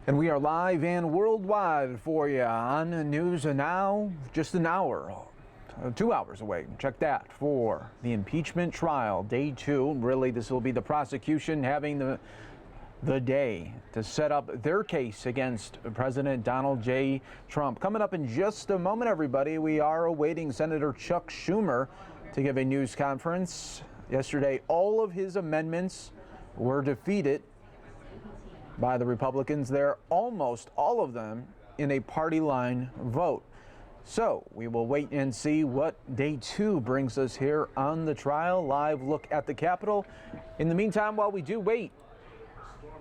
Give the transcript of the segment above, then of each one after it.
And we are live and worldwide for you on News Now, just an hour, 2 hours away. Check that for the impeachment trial, day 2. Really, this will be the prosecution having the day to set up their case against President Donald J. Trump. Coming up in just a moment, everybody, we are awaiting Senator Chuck Schumer to give a news conference. Yesterday, all of his amendments were defeated by the Republicans. They're almost all of them in a party line vote. So we will wait and see what day 2 brings us here on the trial. Live look at the Capitol. In the meantime, while we do wait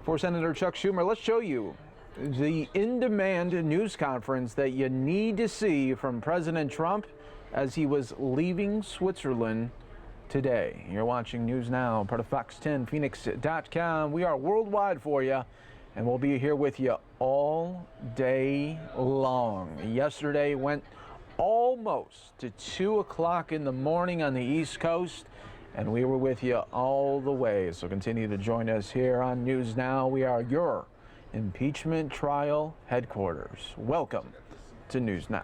for Senator Chuck Schumer, let's show you the in-demand news conference that you need to see from President Trump as he was leaving Switzerland today. You're watching News Now, part of Fox 10 Phoenix.com. We are worldwide for you, and we'll be here with you all day long. Yesterday went almost to 2 o'clock in the morning on the East Coast, and we were with you all the way. So continue to join us here on News Now. We are your impeachment trial headquarters. Welcome to News Now.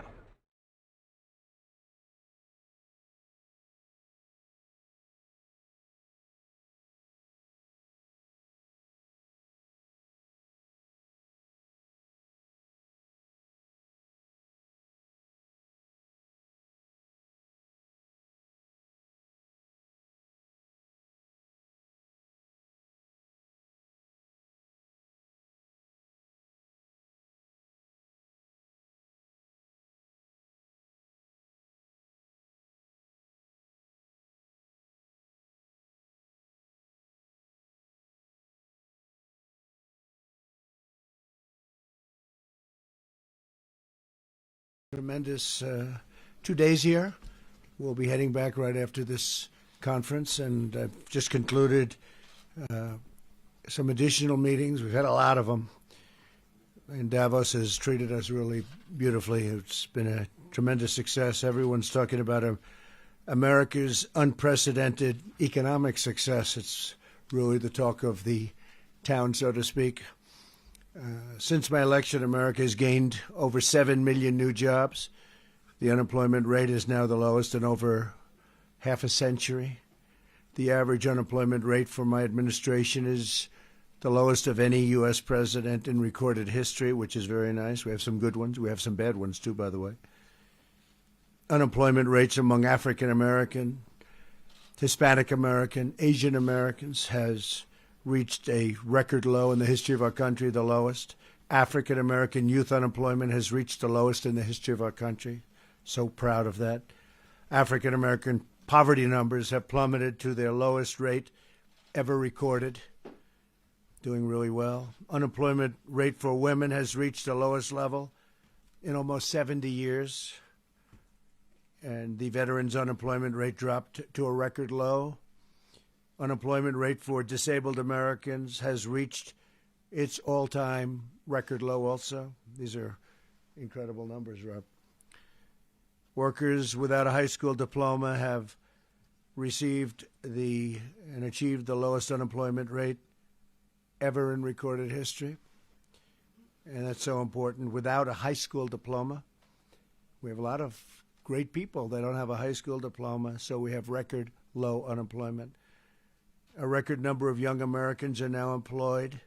Tremendous 2 days here. We'll be heading back right after this conference, and I've just concluded some additional meetings. We've had a lot of them, and Davos has treated us really beautifully. It's been a tremendous success. Everyone's talking about America's unprecedented economic success. It's really the talk of the town, so to speak. Since my election, America has gained over 7 million new jobs. The unemployment rate is now the lowest in over half a century. The average unemployment rate for my administration is the lowest of any U.S. president in recorded history, which is very nice. We have some good ones. We have some bad ones, too, by the way. Unemployment rates among African American, Hispanic American, Asian Americans has reached a record low in the history of our country, the lowest. African American youth unemployment has reached the lowest in the history of our country. So proud of that. African American poverty numbers have plummeted to their lowest rate ever recorded. Doing really well. Unemployment rate for women has reached the lowest level in almost 70 years. And the veterans' unemployment rate dropped to a record low. Unemployment rate for disabled Americans has reached its all-time record low also. These are incredible numbers, Rob. Workers without a high school diploma have received and achieved the lowest unemployment rate ever in recorded history. And that's so important. Without a high school diploma, we have a lot of great people that don't have a high school diploma, so we have record low unemployment. A record number of young Americans are now employed.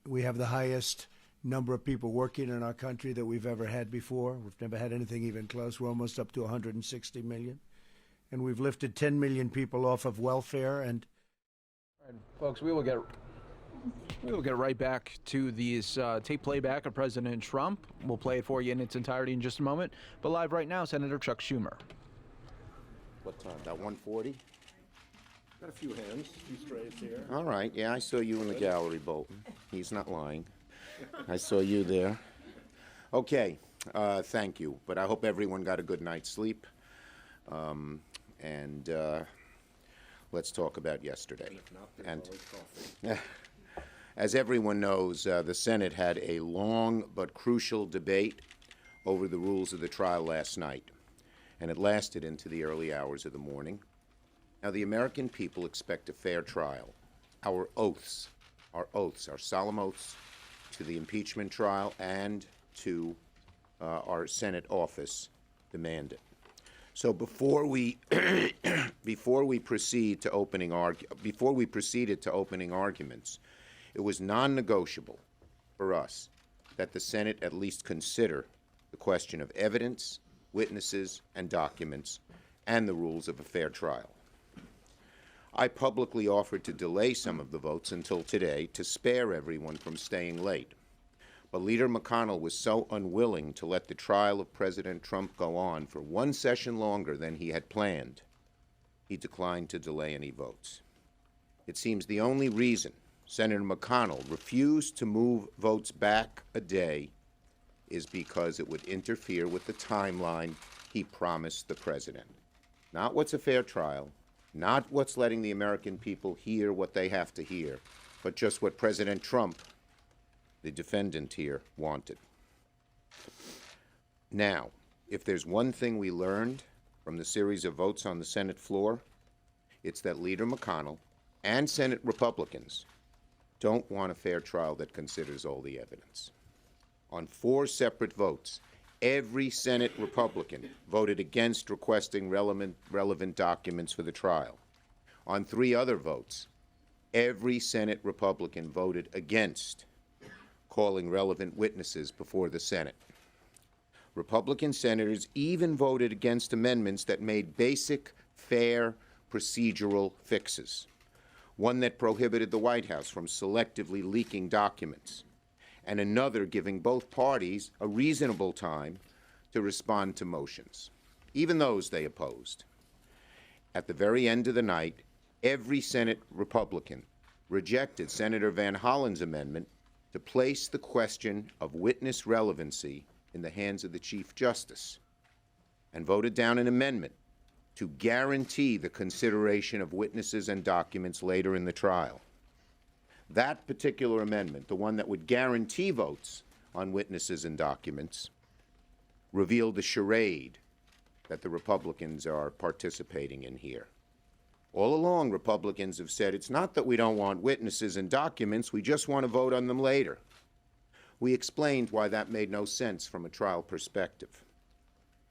We have the highest number of people working in our country that we've ever had before. We've never had anything even close. We're almost up to 160 million. And we've lifted 10 million people off of welfare. And folks, we will get right back to these tape playback of President Trump. We'll play it for you in its entirety in just a moment. But live right now, Senator Chuck Schumer. What time? About 1:40? Got a few hands, a few strays here. All right. Yeah, I saw you in the gallery, Bolton. He's not lying. I saw you there. Okay. Thank you. But I hope everyone got a good night's sleep. And let's talk about yesterday. And as everyone knows, the Senate had a long but crucial debate over the rules of the trial last night, and it lasted into the early hours of the morning. Now, the American people expect a fair trial. Our oaths, our solemn oaths, to the impeachment trial and to our Senate office demand it. So before we proceeded to opening arguments, it was non-negotiable for us that the Senate at least consider the question of evidence, witnesses, and documents, and the rules of a fair trial. I publicly offered to delay some of the votes until today to spare everyone from staying late. But Leader McConnell was so unwilling to let the trial of President Trump go on for one session longer than he had planned, he declined to delay any votes. It seems the only reason Senator McConnell refused to move votes back a day is because it would interfere with the timeline he promised the president. Not what's a fair trial, not what's letting the American people hear what they have to hear, but just what President Trump, the defendant here, wanted. Now, if there's one thing we learned from the series of votes on the Senate floor, it's that Leader McConnell and Senate Republicans don't want a fair trial that considers all the evidence. On 4 separate votes, every Senate Republican voted against requesting relevant documents for the trial. On 3 other votes, every Senate Republican voted against calling relevant witnesses before the Senate. Republican senators even voted against amendments that made basic, fair, procedural fixes. One that prohibited the White House from selectively leaking documents, and another giving both parties a reasonable time to respond to motions. Even those they opposed. At the very end of the night, every Senate Republican rejected Senator Van Hollen's amendment to place the question of witness relevancy in the hands of the Chief Justice, and voted down an amendment to guarantee the consideration of witnesses and documents later in the trial. That particular amendment, the one that would guarantee votes on witnesses and documents, revealed the charade that the Republicans are participating in here. All along, Republicans have said it's not that we don't want witnesses and documents, we just want to vote on them later. We explained why that made no sense from a trial perspective.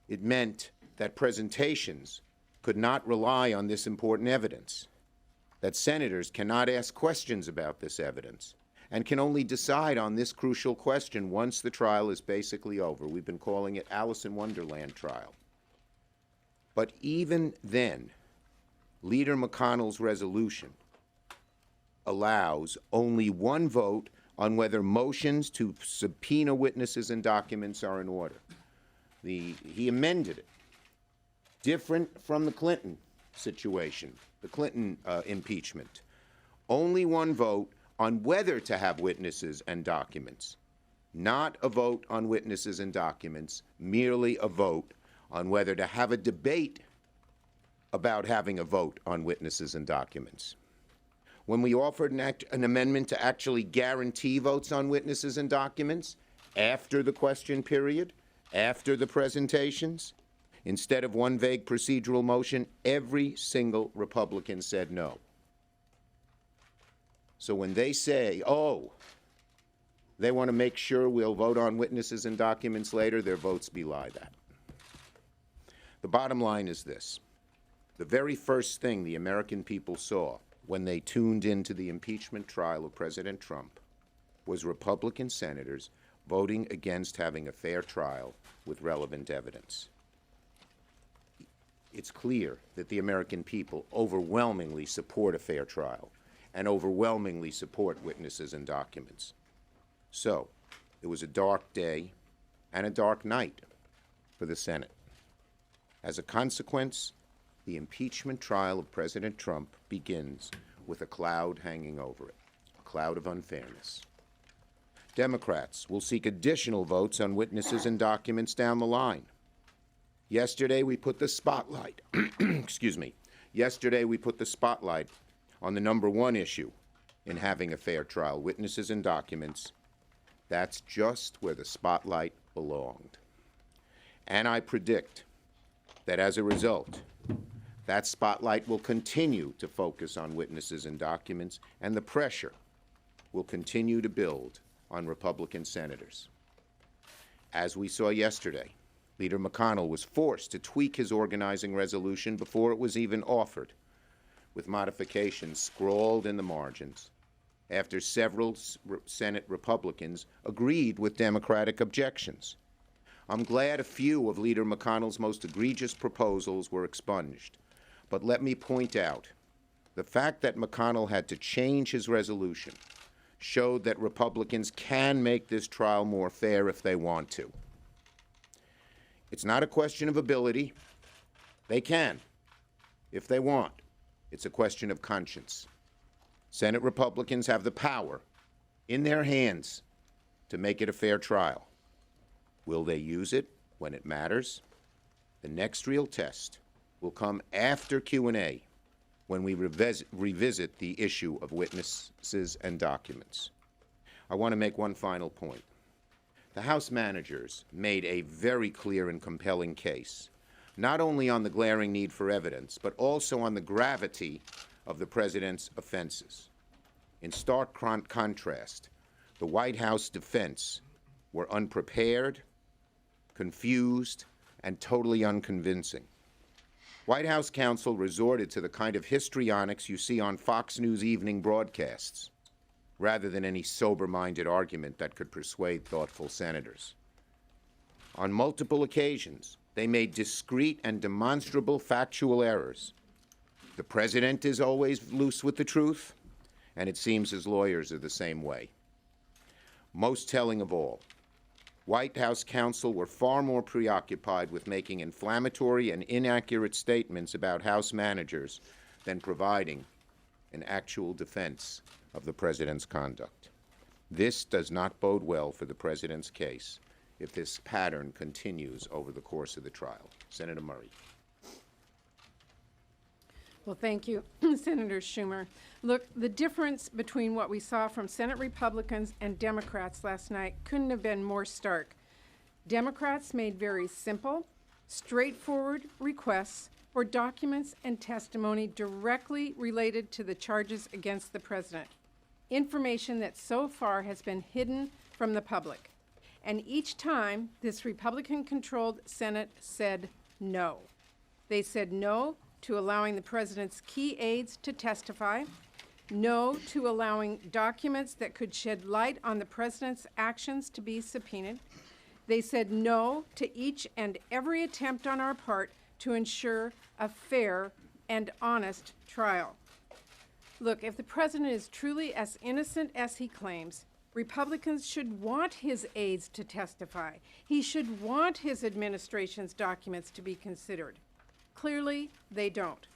It meant that presentations could not rely on this important evidence, that senators cannot ask questions about this evidence, and can only decide on this crucial question once the trial is basically over. We've been calling it Alice in Wonderland trial. But even then, Leader McConnell's resolution allows only one vote on whether motions to subpoena witnesses and documents are in order. He amended it, different from the Clinton situation, the Clinton impeachment. Only one vote on whether to have witnesses and documents, not a vote on witnesses and documents, merely a vote on whether to have a debate about having a vote on witnesses and documents. When we offered an amendment to actually guarantee votes on witnesses and documents after the question period, after the presentations, instead of one vague procedural motion, every single Republican said no. So when they say, oh, they want to make sure we'll vote on witnesses and documents later, their votes belie that. The bottom line is this. The very first thing the American people saw when they tuned into the impeachment trial of President Trump was Republican senators voting against having a fair trial with relevant evidence. It's clear that the American people overwhelmingly support a fair trial and overwhelmingly support witnesses and documents. So, it was a dark day and a dark night for the Senate. As a consequence, the impeachment trial of President Trump begins with a cloud hanging over it, a cloud of unfairness. Democrats will seek additional votes on witnesses and documents down the line. Yesterday, we put the spotlight, Yesterday, we put the spotlight on the number one issue in having a fair trial, witnesses and documents. That's just where the spotlight belonged. And I predict that as a result, that spotlight will continue to focus on witnesses and documents, and the pressure will continue to build on Republican senators. As we saw yesterday, Leader McConnell was forced to tweak his organizing resolution before it was even offered, with modifications scrawled in the margins, after several Senate Republicans agreed with Democratic objections. I'm glad a few of Leader McConnell's most egregious proposals were expunged, but let me point out, the fact that McConnell had to change his resolution showed that Republicans can make this trial more fair if they want to. It's not a question of ability. They can, if they want. It's a question of conscience. Senate Republicans have the power in their hands to make it a fair trial. Will they use it when it matters? The next real test will come after Q&A, when we revisit the issue of witnesses and documents. I want to make one final point. The House managers made a very clear and compelling case, not only on the glaring need for evidence, but also on the gravity of the president's offenses. In stark contrast, the White House defense were unprepared, confused, and totally unconvincing. White House counsel resorted to the kind of histrionics you see on Fox News evening broadcasts, rather than any sober-minded argument that could persuade thoughtful senators. On multiple occasions, they made discrete and demonstrable factual errors. The president is always loose with the truth, and it seems his lawyers are the same way. Most telling of all, White House counsel were far more preoccupied with making inflammatory and inaccurate statements about House managers than providing an actual defense of the president's conduct. This does not bode well for the president's case if this pattern continues over the course of the trial. Senator Murray. Well, thank you, Senator Schumer. Look, the difference between what we saw from Senate Republicans and Democrats last night couldn't have been more stark. Democrats made very simple, straightforward requests for documents and testimony directly related to the charges against the president, information that so far has been hidden from the public. And each time, this Republican-controlled Senate said no. They said no to allowing the president's key aides to testify, no to allowing documents that could shed light on the president's actions to be subpoenaed. They said no to each and every attempt on our part to ensure a fair and honest trial. Look, if the president is truly as innocent as he claims, Republicans should want his aides to testify. He should want his administration's documents to be considered. Clearly, they don't.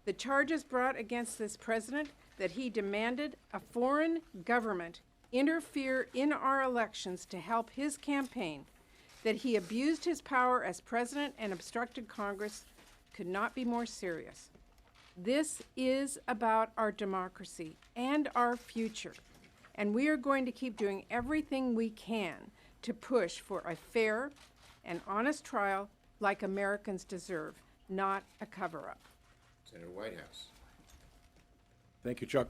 The charges brought against this president that he demanded a foreign government interfere in our elections to help his campaign, that he abused his power as president and obstructed Congress, could not be more serious. This is about our democracy and our future, and we are going to keep doing everything we can to push for a fair and honest trial like Americans deserve, not a cover-up. Senator Whitehouse. Thank you, Chuck.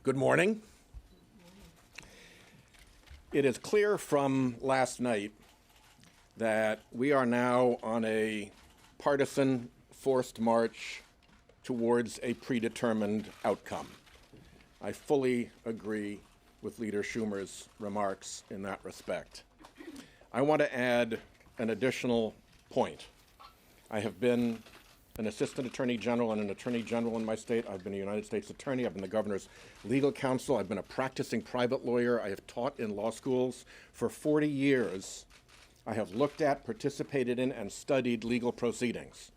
Good morning. It is clear from last night that we are now on a partisan forced march towards a predetermined outcome. I fully agree with Leader Schumer's remarks in that respect. I want to add an additional point. I have been an assistant attorney general and an attorney general in my state. I've been a United States attorney. I've been the governor's legal counsel. I've been a practicing private lawyer. I have taught in law schools. For 40 years, I have looked at, participated in, and studied legal proceedings.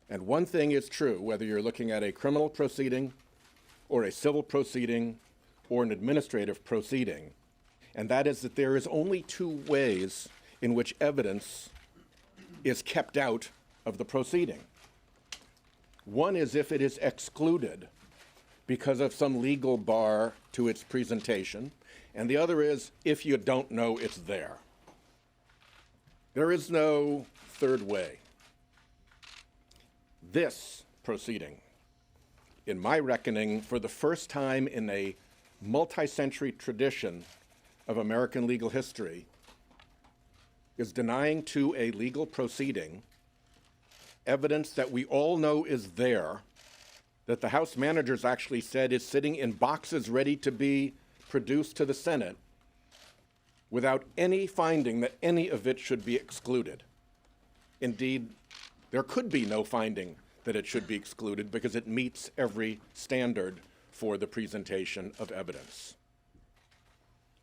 And one thing is true, whether you're looking at a criminal proceeding or a civil proceeding or an administrative proceeding, and that is that there is only two ways in which evidence is kept out of the proceeding. One is if it is excluded because of some legal bar to its presentation, and the other is if you don't know it's there. There is no third way. This proceeding, in my reckoning, for the first time in a multi-century tradition of American legal history is denying to a legal proceeding evidence that we all know is there, that the House managers actually said is sitting in boxes ready to be produced to the Senate, without any finding that any of it should be excluded. Indeed, there could be no finding that it should be excluded because it meets every standard for the presentation of evidence.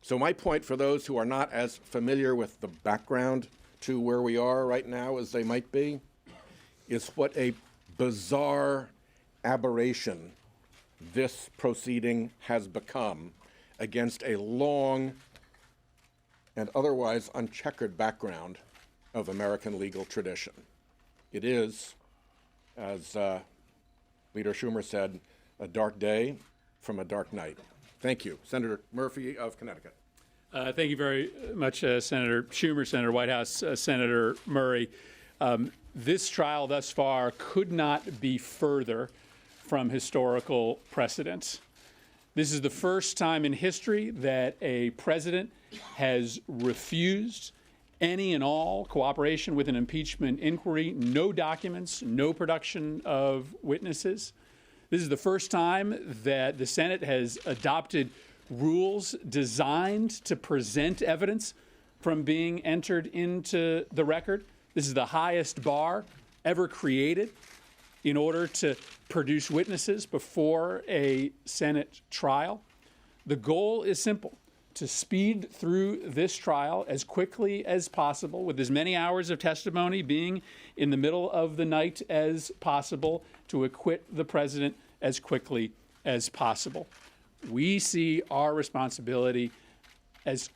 So my point for those who are not as familiar with the background to where we are right now as they might be is what a bizarre aberration this proceeding has become against a long and otherwise uncheckered background of American legal tradition. It is, as Leader Schumer said, a dark day from a dark night. Thank you. Senator Murphy of Connecticut. Thank you very much, Senator Schumer, Senator Whitehouse, Senator Murray. This trial thus far could not be further from historical precedent. This is the first time in history that a president has refused any and all cooperation with an impeachment inquiry, no documents, no production of witnesses. This is the first time that the Senate has adopted rules designed to present evidence from being entered into the record. This is the highest bar ever created in order to produce witnesses before a Senate trial. The goal is simple: to speed through this trial as quickly as possible, with as many hours of testimony being in the middle of the night as possible, to acquit the president as quickly as possible. We see our responsibility as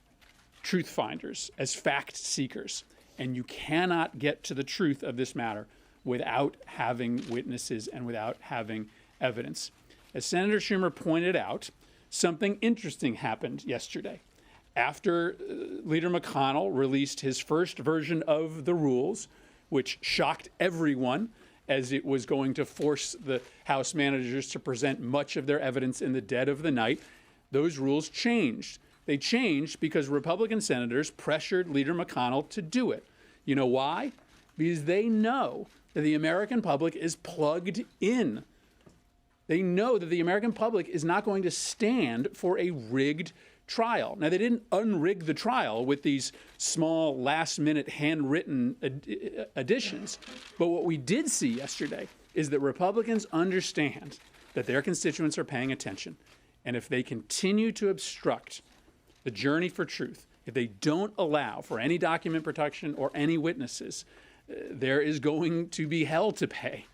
truth finders, as fact seekers, and you cannot get to the truth of this matter without having witnesses and without having evidence. As Senator Schumer pointed out, something interesting happened yesterday. After Leader McConnell released his first version of the rules, which shocked everyone, as it was going to force the House managers to present much of their evidence in the dead of the night, those rules changed. They changed because Republican senators pressured Leader McConnell to do it. You know why? Because they know that the American public is plugged in. They know that the American public is not going to stand for a rigged trial. Now, they didn't unrig the trial with these small, last-minute, handwritten additions. But what we did see yesterday is that Republicans understand that their constituents are paying attention. And if they continue to obstruct the journey for truth, if they don't allow for any document protection or any witnesses, there is going to be hell to pay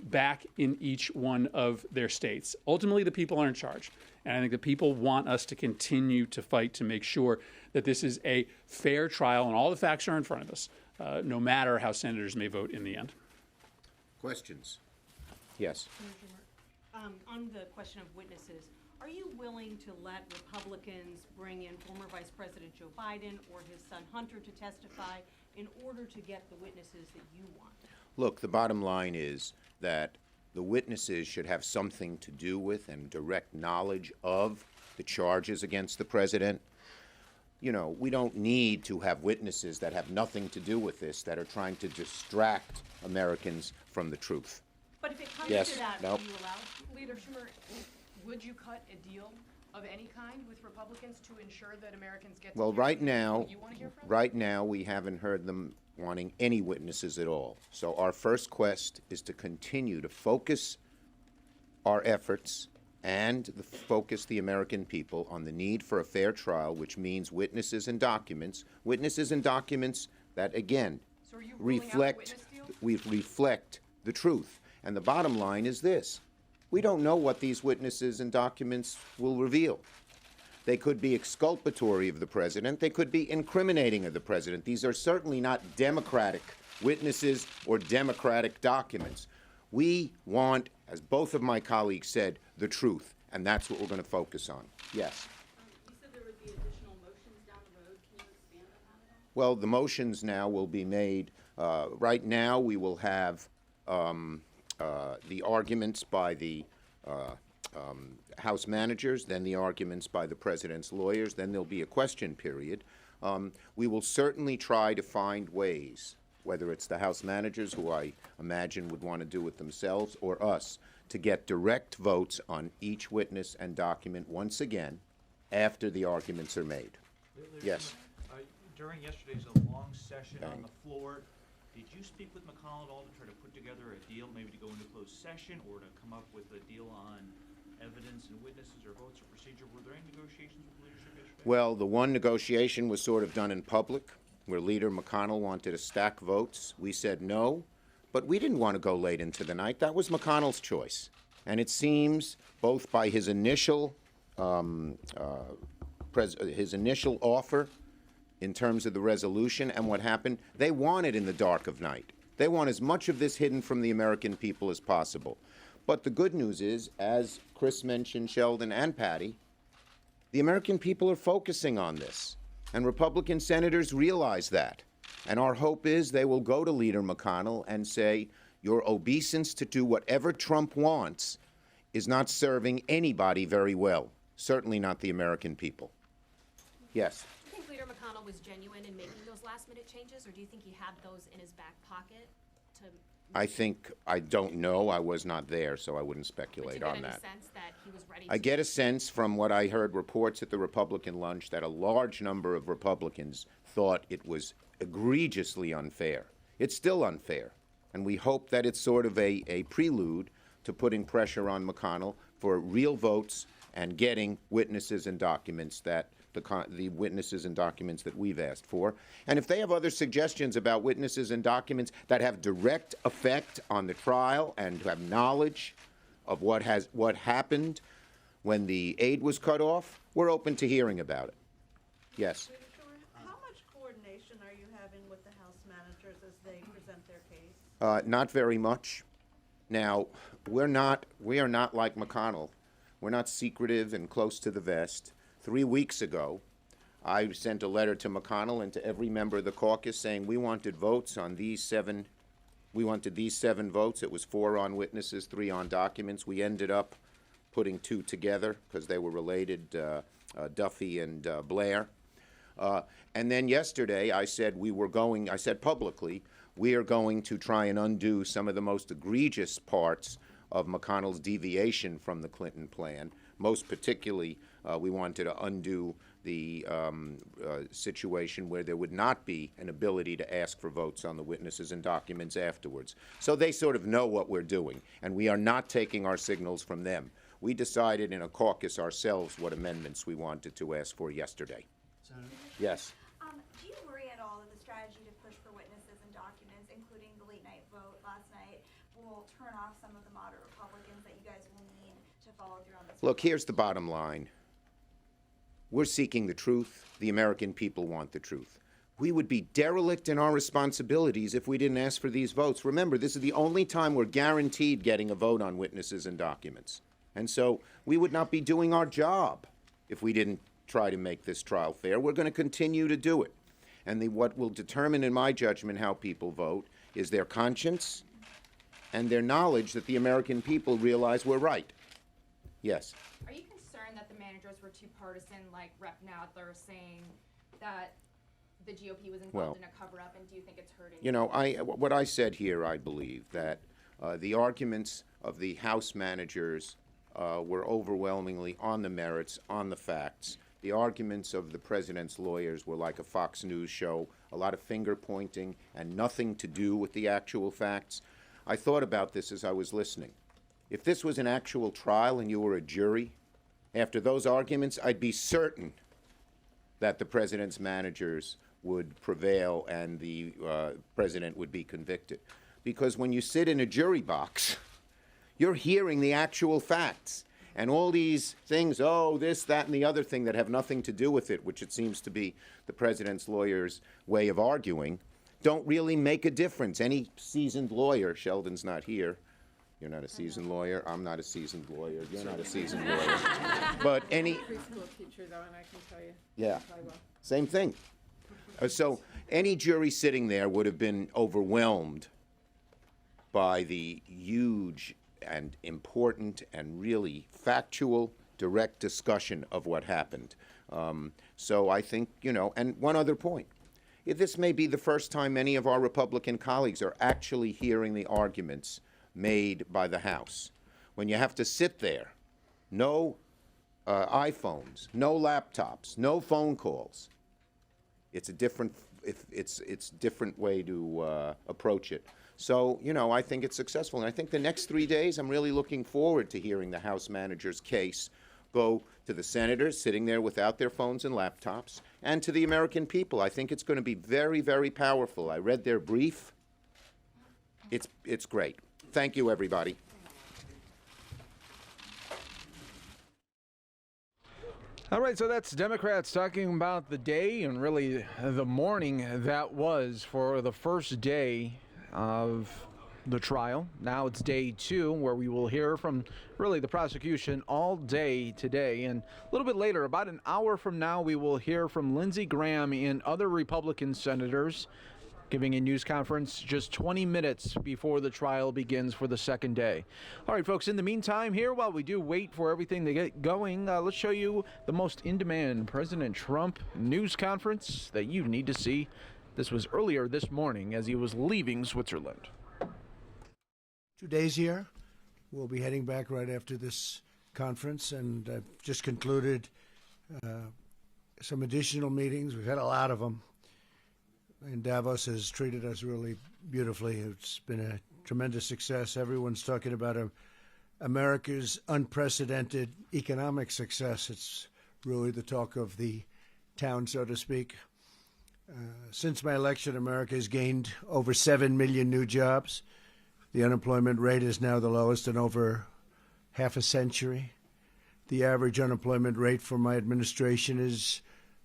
back in each one of their states. Ultimately, the people are in charge. And I think the people want us to continue to fight to make sure that this is a fair trial and all the facts are in front of us, no matter how senators may vote in the end. Questions? Yes. On the question of witnesses, are you willing to let Republicans bring in former Vice President Joe Biden or his son Hunter to testify in order to get the witnesses that you want? Look, the bottom line is that the witnesses should have something to do with and direct knowledge of the charges against the president. You know, we don't need to have witnesses that have nothing to do with this, that are trying to distract Americans from the truth. But if it comes Yes. to that, Nope. will you allow? Leader Schumer, would you cut a deal of any kind with Republicans to ensure that Americans get to Well, hear right from now, who you want to hear from? right now, we haven't heard them wanting any witnesses at all. So our first quest is to continue to focus our efforts and focus the American people on the need for a fair trial, which means witnesses and documents that, again, So are you ruling out a reflect witness deal? reflect the truth. And the bottom line is this: we don't know what these witnesses and documents will reveal. They could be exculpatory of the president. They could be incriminating of the president. These are certainly not Democratic witnesses or Democratic documents. We want, as both of my colleagues said, the truth, and that's what we're going to focus on. Yes. You said there would be additional motions down the road. Can you expand on that at all? Well, the motions now will be made. Right now, we will have the arguments by the House managers, then the arguments by the president's lawyers, then there'll be a question period. We will certainly try to find ways, whether it's the House managers, who I imagine would want to do it themselves, or us, to get direct votes on each witness and document once again after the arguments are made. Yes. During yesterday's long session on the floor, did you speak with McConnell at all to try to put together a deal, maybe to go into closed session or to come up with a deal on evidence and witnesses or votes or procedure? Were there any negotiations with leadership yesterday? Well, the one negotiation was sort of done in public, where Leader McConnell wanted to stack votes. We said no, but we didn't want to go late into the night. That was McConnell's choice. And it seems, both by his initial offer in terms of the resolution and what happened, they want it in the dark of night. They want as much of this hidden from the American people as possible. But the good news is, as Chris mentioned, Sheldon and Patty, the American people are focusing on this. And Republican senators realize that. And our hope is they will go to Leader McConnell and say, your obeisance to do whatever Trump wants is not serving anybody very well, certainly not the American people. Yes. Do you think Leader McConnell was genuine in making those last-minute changes, or do you think he had those in his back pocket to... I don't know. I was not there, so I wouldn't speculate on that. Sense that he was ready I get a sense from what I heard reports at the Republican lunch that a large number of Republicans thought it was egregiously unfair. It's still unfair, and we hope that it's sort of a prelude to putting pressure on McConnell for real votes and getting witnesses and documents that the witnesses and documents that we've asked for. And if they have other suggestions about witnesses and documents that have direct effect on the trial and have knowledge of what happened when the aid was cut off, we're open to hearing about it. Yes. How much coordination are you having with the House managers as they present their case? Not very much. Now, we are not like McConnell. We're not secretive and close to the vest. 3 weeks ago, I sent a letter to McConnell and to every member of the caucus saying we wanted votes on these 7. We wanted these 7 votes. It was 4 on witnesses, 3 on documents. We ended up putting 2 together because they were related, Duffy and Blair. And then yesterday, I said publicly, we are going to try and undo some of the most egregious parts of McConnell's deviation from the Clinton plan. Most particularly, we wanted to undo the situation where there would not be an ability to ask for votes on the witnesses and documents afterwards. So they sort of know what we're doing, and we are not taking our signals from them. We decided in a caucus ourselves what amendments we wanted to ask for yesterday. Senator? Yes. Do you worry at all that the strategy to push for witnesses and documents, including the late night vote last night, will turn off some of the moderate Republicans that you guys will need to follow through on this? Look, here's the bottom line. We're seeking the truth. The American people want the truth. We would be derelict in our responsibilities if we didn't ask for these votes. Remember, this is the only time we're guaranteed getting a vote on witnesses and documents. And so we would not be doing our job if we didn't try to make this trial fair. We're going to continue to do it. And what will determine, in my judgment, how people vote is their conscience and their knowledge that the American people realize we're right. Yes. Are you concerned that the managers were too partisan, like Rep. Nadler saying that the GOP was involved in a cover-up, and do you think it's hurting? You know, what I said here, I believe, that the arguments of the House managers were overwhelmingly on the merits, on the facts. The arguments of the president's lawyers were like a Fox News show, a lot of finger-pointing and nothing to do with the actual facts. I thought about this as I was listening. If this was an actual trial and you were a jury, after those arguments, I'd be certain that the president's managers would prevail and the president would be convicted. Because when you sit in a jury box, you're hearing the actual facts. And all these things, oh, this, that, and the other thing that have nothing to do with it, which it seems to be the president's lawyer's way of arguing, don't really make a difference. Any seasoned lawyer, Sheldon's not here. You're not a seasoned lawyer. I'm not a seasoned lawyer. You're not a seasoned lawyer. But any... Preschool teacher, though, and I can tell you. Yeah, I will. same thing. So any jury sitting there would have been overwhelmed by the huge and important and really factual, direct discussion of what happened. So I think, and one other point. This may be the first time many of our Republican colleagues are actually hearing the arguments made by the House. When you have to sit there, no iPhones, no laptops, no phone calls, it's a different way to approach it. So, I think it's successful. And I think the next 3 days, I'm really looking forward to hearing the House manager's case go to the senators sitting there without their phones and laptops, and to the American people. I think it's going to be very, very powerful. I read their brief. It's great. Thank you, everybody. All right, so that's Democrats talking about the day and really the morning that was for the first day of the trial. Now it's day 2, where we will hear from really the prosecution all day today. And a little bit later, about an hour from now, we will hear from Lindsey Graham and other Republican senators giving a news conference just 20 minutes before the trial begins for the second day. All right, folks, in the meantime here, while we do wait for everything to get going, let's show you the most in-demand President Trump news conference that you need to see. This was earlier this morning as he was leaving Switzerland. 2 days here. We'll be heading back right after this conference, and I've just concluded some additional meetings. We've had a lot of them. And Davos has treated us really beautifully. It's been a tremendous success. Everyone's talking about America's unprecedented economic success. It's really the talk of the town, so to speak. Since my election, America has gained over 7 million new jobs. The unemployment rate is now the lowest in over half a century. The average unemployment rate for my administration is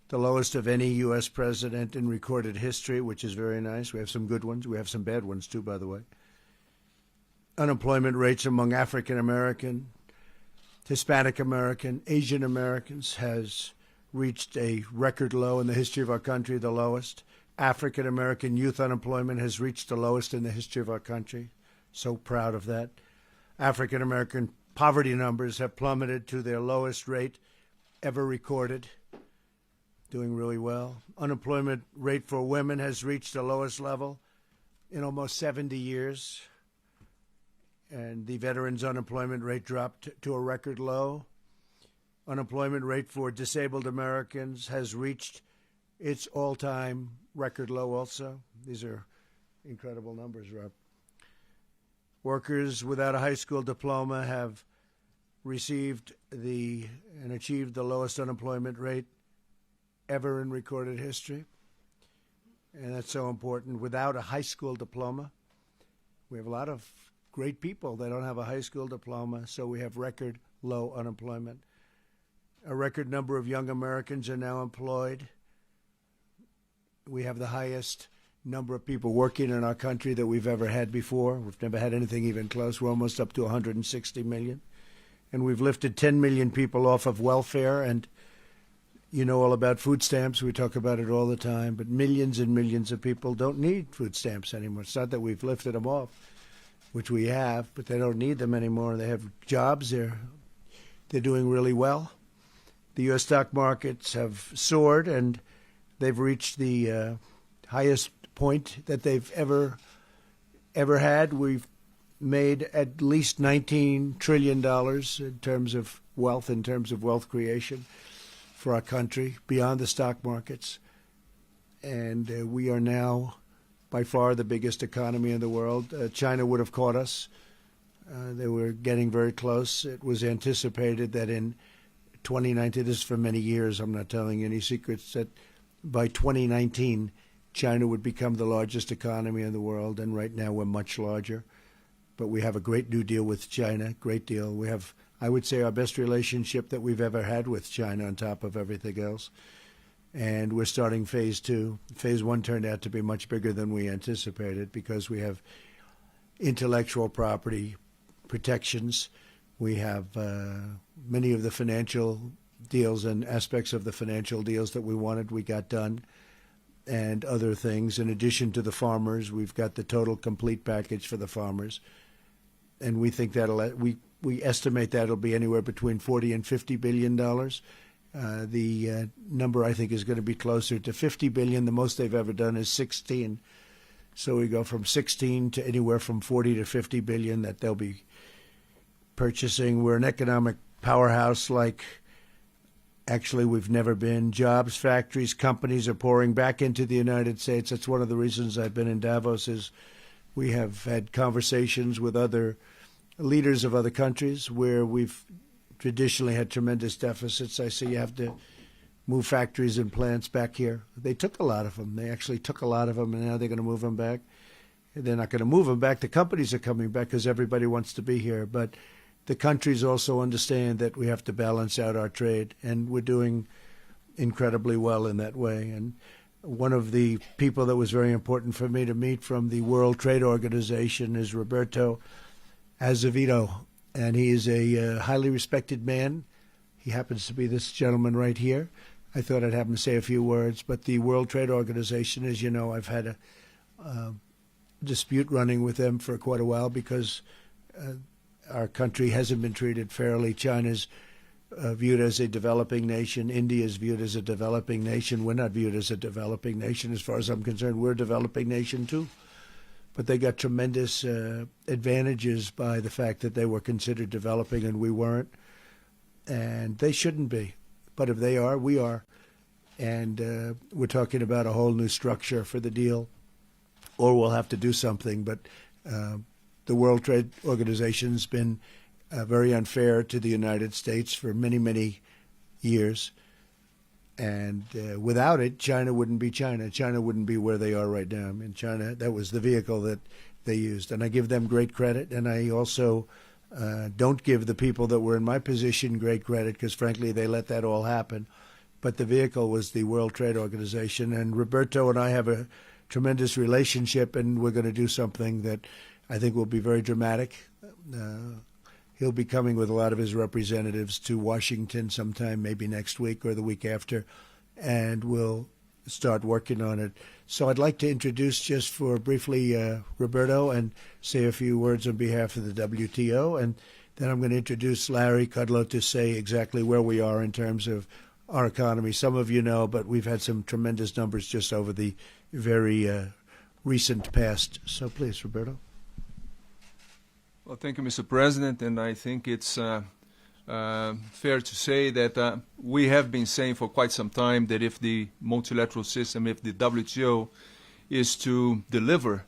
the lowest of any U.S. president in recorded history, which is very nice. We have some good ones. We have some bad ones, too, by the way. Unemployment rates among African American, Hispanic American, Asian Americans has reached a record low in the history of our country, the lowest. African American youth unemployment has reached the lowest in the history of our country. So proud of that. African American poverty numbers have plummeted to their lowest rate ever recorded. Doing really well. Unemployment rate for women has reached the lowest level in almost 70 years. And the veterans' unemployment rate dropped to a record low. Unemployment rate for disabled Americans has reached its all-time record low also. These are incredible numbers, Rob. Workers without a high school diploma have received and achieved the lowest unemployment rate ever in recorded history. And that's so important. Without a high school diploma, we have a lot of great people that don't have a high school diploma, so we have record low unemployment. A record number of young Americans are now employed. We have the highest number of people working in our country that we've ever had before. We've never had anything even close. We're almost up to 160 million. And we've lifted 10 million people off of welfare. And you know all about food stamps. We talk about it all the time. But millions and millions of people don't need food stamps anymore. It's not that we've lifted them off, which we have, but they don't need them anymore. They have jobs. They're doing really well. The U.S. stock markets have soared, and they've reached the highest point that they've ever had. We've made at least $19 trillion in terms of wealth creation for our country beyond the stock markets. And we are now by far the biggest economy in the world. China would have caught us. They were getting very close. It was anticipated that in 2019, this is for many years, I'm not telling you any secrets, that by 2019, China would become the largest economy in the world, and right now we're much larger. But we have a great new deal with China, great deal. We have, I would say, our best relationship that we've ever had with China on top of everything else. And we're starting phase 2. Phase 1 turned out to be much bigger than we anticipated because we have intellectual property protections. We have many of the financial deals and aspects of the financial deals that we wanted, we got done, and other things. In addition to the farmers, we've got the total complete package for the farmers. and we think we estimate that'll be anywhere between $40 and $50 billion. The number I think is going to be closer to $50 billion. The most they've ever done is 16. So we go from 16 to anywhere from 40 to 50 billion that they'll be purchasing. We're an economic powerhouse like actually we've never been. Jobs, factories, companies are pouring back into the United States. That's one of the reasons I've been in Davos is we have had conversations with other leaders of other countries where we've traditionally had tremendous deficits. I say you have to move factories and plants back here. They took a lot of them. They actually took a lot of them, and now they're going to move them back. They're not going to move them back. The companies are coming back because everybody wants to be here. But the countries also understand that we have to balance out our trade, and we're doing incredibly well in that way. And one of the people that was very important for me to meet from the World Trade Organization is Roberto Azevedo, and he is a highly respected man. He happens to be this gentleman right here. I thought I'd have him say a few words, but the World Trade Organization, as you know, I've had a dispute running with them for quite a while because our country hasn't been treated fairly. China's viewed as a developing nation. India is viewed as a developing nation. We're not viewed as a developing nation. As far as I'm concerned, we're a developing nation too. But they got tremendous advantages by the fact that they were considered developing and we weren't. And they shouldn't be. But if they are, we are. And we're talking about a whole new structure for the deal, or we'll have to do something. But the World Trade Organization's been very unfair to the United States for many, many years. And without it, China wouldn't be China. China wouldn't be where they are right now. I mean, China, that was the vehicle that they used. And I give them great credit. And I also don't give the people that were in my position great credit because, frankly, they let that all happen. But the vehicle was the World Trade Organization. And Roberto and I have a tremendous relationship, and we're going to do something that I think will be very dramatic. He'll be coming with a lot of his representatives to Washington sometime, maybe next week or the week after, and we'll start working on it. So I'd like to introduce just for briefly Roberto and say a few words on behalf of the WTO, and then I'm going to introduce Larry Kudlow to say exactly where we are in terms of our economy. Some of you know, but we've had some tremendous numbers just over the very recent past. So please, Roberto. Well, thank you, Mr. President, and I think it's fair to say that we have been saying for quite some time that if the multilateral system, if the WTO is to deliver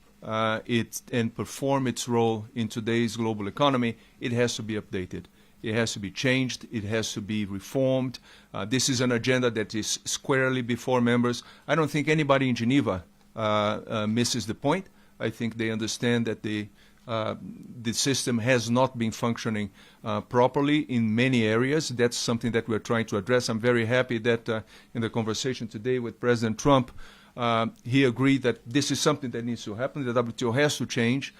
it and perform its role in today's global economy, it has to be updated. It has to be changed. It has to be reformed. This is an agenda that is squarely before members. I don't think anybody in Geneva misses the point. I think they understand that the system has not been functioning properly in many areas. That's something that we're trying to address. I'm very happy that in the conversation today with President Trump, he agreed that this is something that needs to happen. The WTO has to change.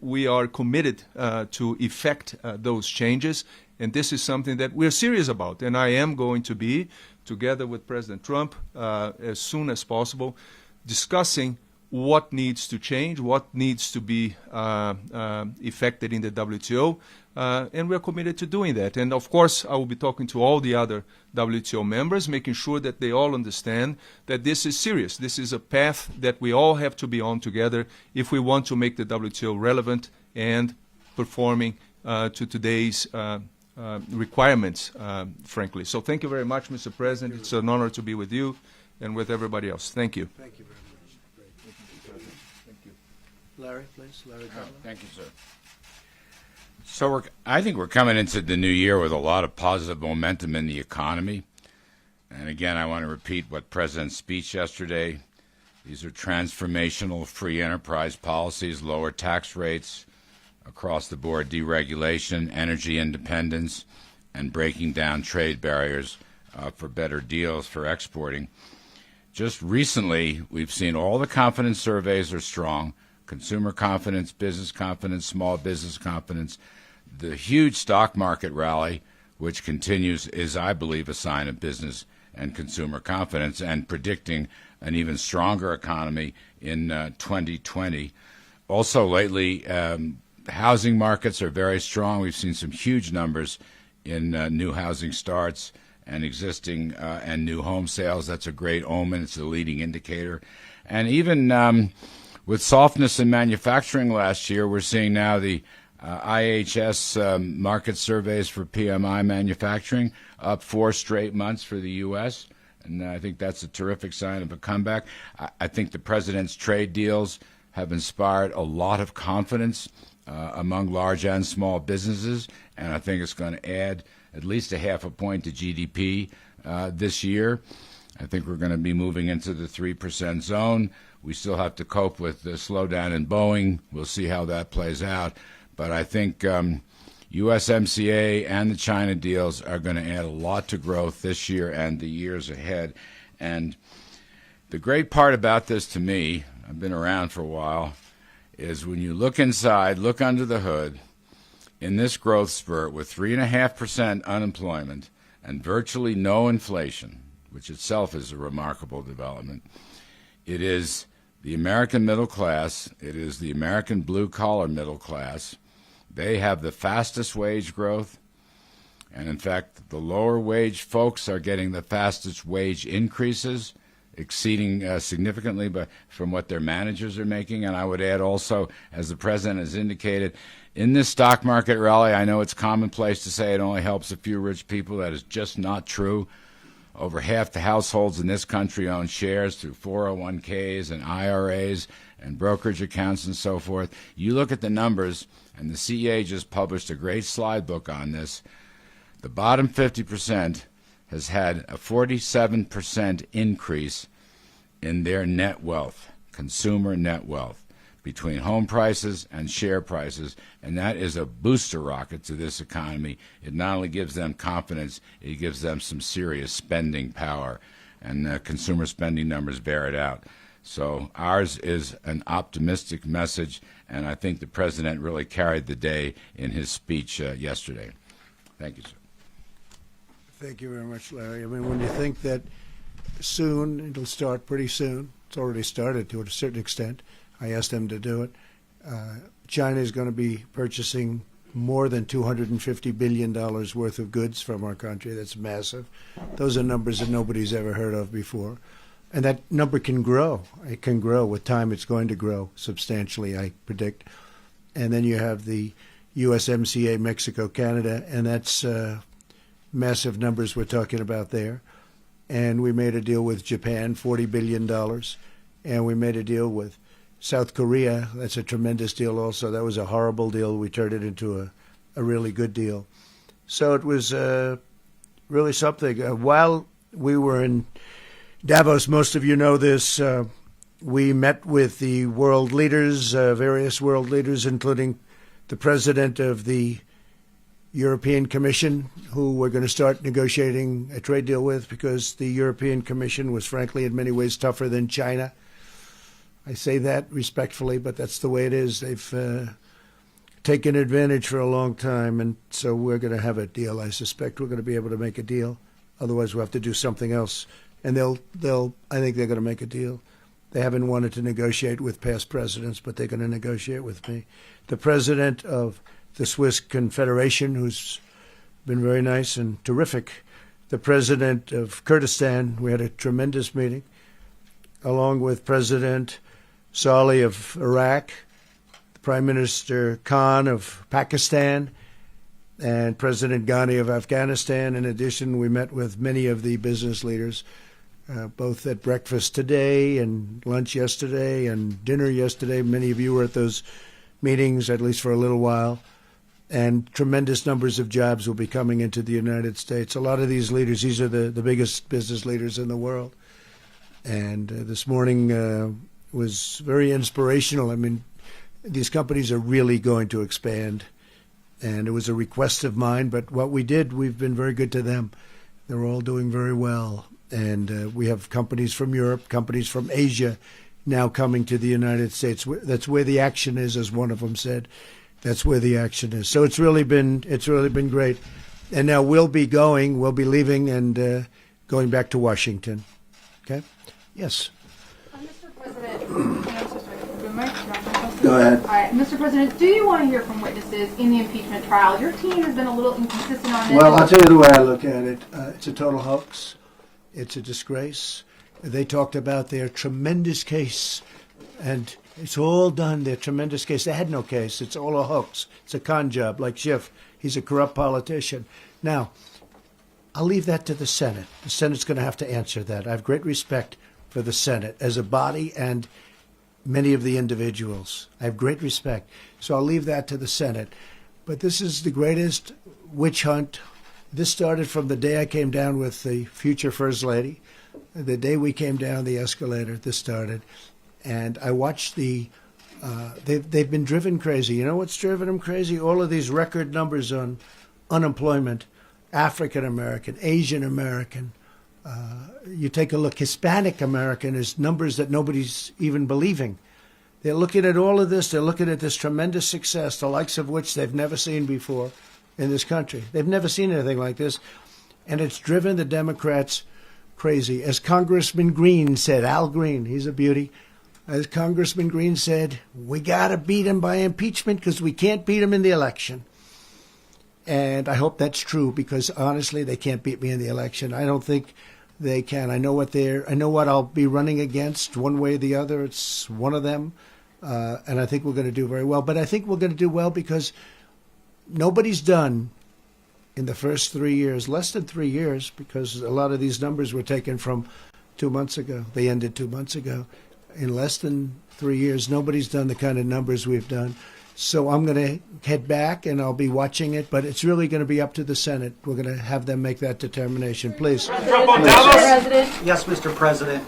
We are committed to effect those changes, and this is something that we're serious about. And I am going to be, together with President Trump, as soon as possible, discussing what needs to change, what needs to be effected in the WTO, and we're committed to doing that. And of course, I will be talking to all the other WTO members, making sure that they all understand that this is serious. This is a path that we all have to be on together if we want to make the WTO relevant and performing to today's requirements, frankly. So thank you very much, Mr. President. It's an honor to be with you and with everybody else. Thank you. Thank you very much. Larry, please. Larry Kudlow. Thank you, sir. So I think we're coming into the new year with a lot of positive momentum in the economy. And again, I want to repeat what President's speech yesterday. These are transformational free enterprise policies, lower tax rates, across the board deregulation, energy independence, and breaking down trade barriers for better deals for exporting. Just recently, we've seen all the confidence surveys are strong. Consumer confidence, business confidence, small business confidence. The huge stock market rally, which continues, is, I believe, a sign of business and consumer confidence and predicting an even stronger economy in 2020. Also lately, The housing markets are very strong. We've seen some huge numbers in new housing starts and existing and new home sales. That's a great omen. It's a leading indicator. And even with softness in manufacturing last year, we're seeing now the IHS market surveys for PMI manufacturing up 4 straight months for the U.S., and I think that's a terrific sign of a comeback. I think the president's trade deals have inspired a lot of confidence among large and small businesses, and I think it's going to add at least a half a point to GDP this year. I think we're going to be moving into the 3% zone. We still have to cope with the slowdown in Boeing. We'll see how that plays out. But I think USMCA and the China deals are going to add a lot to growth this year and the years ahead. And the great part about this to me, I've been around for a while, is when you look inside, look under the hood, in this growth spurt with 3.5% unemployment and virtually no inflation, which itself is a remarkable development, it is the American middle class, it is the American blue-collar middle class. They have the fastest wage growth, and in fact, the lower wage folks are getting the fastest wage increases, exceeding significantly from what their managers are making. And I would add also, as the president has indicated, in this stock market rally, I know it's commonplace to say it only helps a few rich people. That is just not true. Over half the households in this country own shares through 401ks and IRAs and brokerage accounts and so forth. You look at the numbers, and the CEA just published a great slide book on this. The bottom 50% has had a 47% increase in their net wealth, consumer net wealth, between home prices and share prices, and that is a booster rocket to this economy. It not only gives them confidence, it gives them some serious spending power, and consumer spending numbers bear it out. So ours is an optimistic message, and I think the president really carried the day in his speech yesterday. Thank you, sir. Thank you very much, Larry. I mean, when you think that soon, it'll start pretty soon. It's already started to a certain extent. I asked them to do it. China is going to be purchasing more than $250 billion worth of goods from our country. That's massive. Those are numbers that nobody's ever heard of before. And that number can grow. It can grow. With time, it's going to grow substantially, I predict. And then you have the USMCA, Mexico, Canada, and that's massive numbers we're talking about there. And we made a deal with Japan, $40 billion. And we made a deal with South Korea. That's a tremendous deal also. That was a horrible deal. We turned it into a really good deal. So it was really something. While we were in Davos, most of you know this, we met with the world leaders, various world leaders, including the president of the European Commission, who we're going to start negotiating a trade deal with, because the European Commission was, frankly, in many ways tougher than China. I say that respectfully, but that's the way it is. They've taken advantage for a long time, and so we're going to have a deal. I suspect we're going to be able to make a deal. Otherwise, we'll have to do something else. And I think they're going to make a deal. They haven't wanted to negotiate with past presidents, but they're going to negotiate with me. The president of the Swiss Confederation, who's been very nice and terrific. The president of Kurdistan, we had a tremendous meeting, along with President Saleh of Iraq, Prime Minister Khan of Pakistan, and President Ghani of Afghanistan. In addition, we met with many of the business leaders, both at breakfast today and lunch yesterday and dinner yesterday. Many of you were at those meetings, at least for a little while. And tremendous numbers of jobs will be coming into the United States. A lot of these leaders, these are the biggest business leaders in the world. And this morning was very inspirational. I mean, these companies are really going to expand. And it was a request of mine, but what we did, we've been very good to them. They're all doing very well. And we have companies from Europe, companies from Asia now coming to the United States. That's where the action is, as one of them said. That's where the action is. So it's really been great. And now we'll be leaving and going back to Washington. Okay? Yes. Mr. President, I'm so sorry. The mic dropped. Go ahead. All right, Mr. President, do you want to hear from witnesses in the impeachment trial? Your team has been a little inconsistent on this. Well, I'll tell you the way I look at it. It's a total hoax. It's a disgrace. They talked about their tremendous case, and it's all done, their tremendous case. They had no case. It's all a hoax. It's a con job, like Schiff. He's a corrupt politician. Now, I'll leave that to the Senate. The Senate's going to have to answer that. I have great respect for the Senate as a body and many of the individuals. I have great respect. So I'll leave that to the Senate. But this is the greatest witch hunt. This started from the day I came down with the future First Lady. The day we came down the escalator, this started. And I watched they've been driven crazy. You know what's driven them crazy? All of these record numbers on unemployment, African American, Asian American. You take a look, Hispanic American is numbers that nobody's even believing. They're looking at all of this. They're looking at this tremendous success, the likes of which they've never seen before in this country. They've never seen anything like this. And it's driven the Democrats crazy. As Congressman Green said, Al Green, he's a beauty. As Congressman Green said, we got to beat him by impeachment because we can't beat him in the election. And I hope that's true because honestly, they can't beat me in the election. I don't think they can. I know what I'll be running against one way or the other. It's one of them. And I think we're going to do very well. But I think we're going to do well because nobody's done in the first 3 years, less than 3 years, because a lot of these numbers were taken from 2 months ago. They ended 2 months ago. In less than 3 years, nobody's done the kind of numbers we've done. So I'm going to head back and I'll be watching it, but it's really going to be up to the Senate. We're going to have them make that determination. Please. Yes, Mr. President.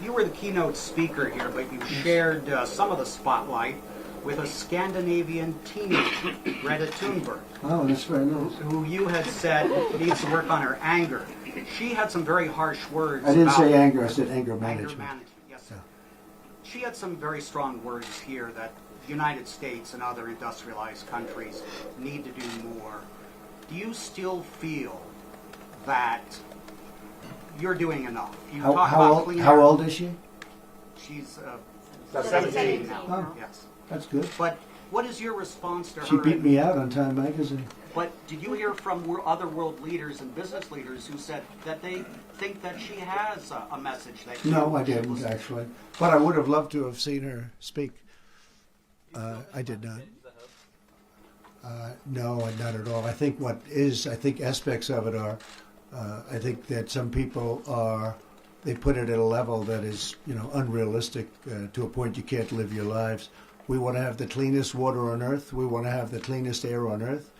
You were the keynote speaker here, but you shared some of the spotlight with a Scandinavian teenager, Greta Thunberg. Oh, that's very nice. Who you had said needs to work on her anger. She had some very harsh words. I didn't about say anger. I said anger management. Anger management, yes. Yeah. She had some very strong words here that the United States and other industrialized countries need to do more. Do you still feel that you're doing enough? You talk about clean how air. old is she? She's 17 now. Oh, yes. That's good. But what is your response to her? She beat me out on Time Magazine. But did you hear from other world leaders and business leaders who said that they think that she has a message that No, I didn't actually. But I would have loved to have seen her speak. I did not. No, not at all. I think aspects of it are, I think that some people they put it at a level that is, unrealistic to a point you can't live your lives. We want to have the cleanest water on earth. We want to have the cleanest air on earth.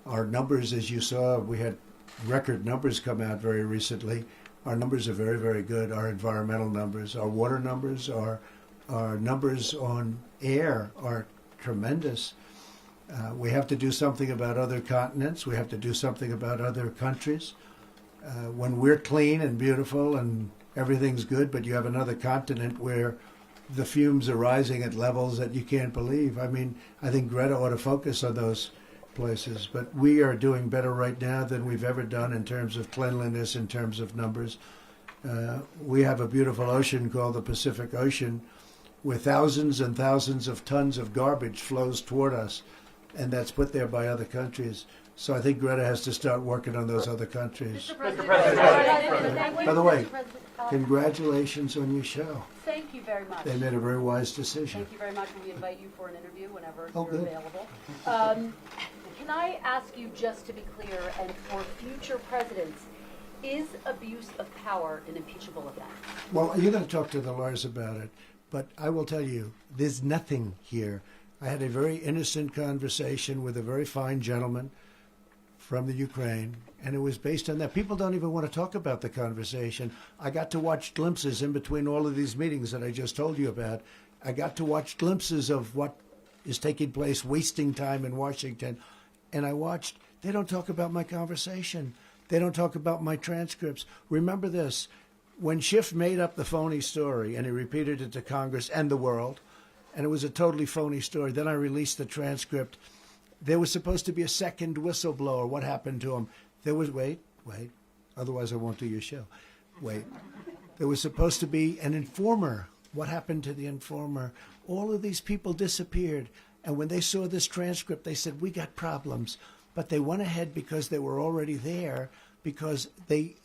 Our numbers, as you saw, we had record numbers come out very recently. Our numbers are very, very good. Our environmental numbers, our water numbers, our numbers on air are tremendous. We have to do something about other continents. We have to do something about other countries. When we're clean and beautiful and everything's good, but you have another continent where the fumes are rising at levels that you can't believe. I mean, I think Greta ought to focus on those places. But we are doing better right now than we've ever done in terms of cleanliness, in terms of numbers. We have a beautiful ocean called the Pacific Ocean, where thousands and thousands of tons of garbage flows toward us, and that's put there by other countries. So I think Greta has to start working on those other countries. Mr. President. By the way, congratulations on your show. Thank you very much. They made a very wise decision. Thank you very much. We invite you for an interview whenever Oh, you're good. available. Can I ask you, just to be clear, and for future presidents, is abuse of power an impeachable offense? Well, you're going to talk to the lawyers about it, but I will tell you, there's nothing here. I had a very innocent conversation with a very fine gentleman from the Ukraine, and it was based on that. People don't even want to talk about the conversation. I got to watch glimpses in between all of these meetings that I just told you about. I got to watch glimpses of what is taking place, wasting time in Washington. And I watched, they don't talk about my conversation. They don't talk about my transcripts. Remember this, when Schiff made up the phony story and he repeated it to Congress and the world, and it was a totally phony story, then I released the transcript. There was supposed to be a second whistleblower. What happened to him? There was, wait, otherwise I won't do your show. Wait. There was supposed to be an informer. What happened to the informer? all of these people disappeared. And when they saw this transcript, they said, we got problems. But they went ahead because they were already there, because they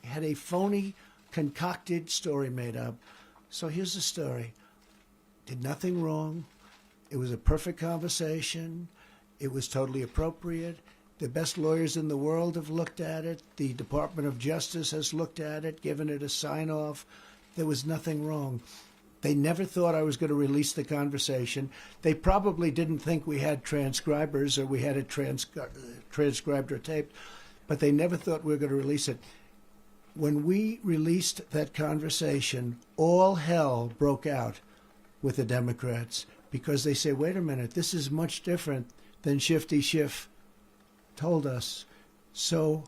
had a phony, concocted story made up. So here's the story. Did nothing wrong. It was a perfect conversation. It was totally appropriate. The best lawyers in the world have looked at it. The Department of Justice has looked at it, given it a sign-off. There was nothing wrong. They never thought I was going to release the conversation. They probably didn't think we had transcribers or we had it transcribed or taped, but they never thought we were going to release it. When we released that conversation, all hell broke out with the Democrats because they say, wait a minute, this is much different than Shifty Schiff told us. So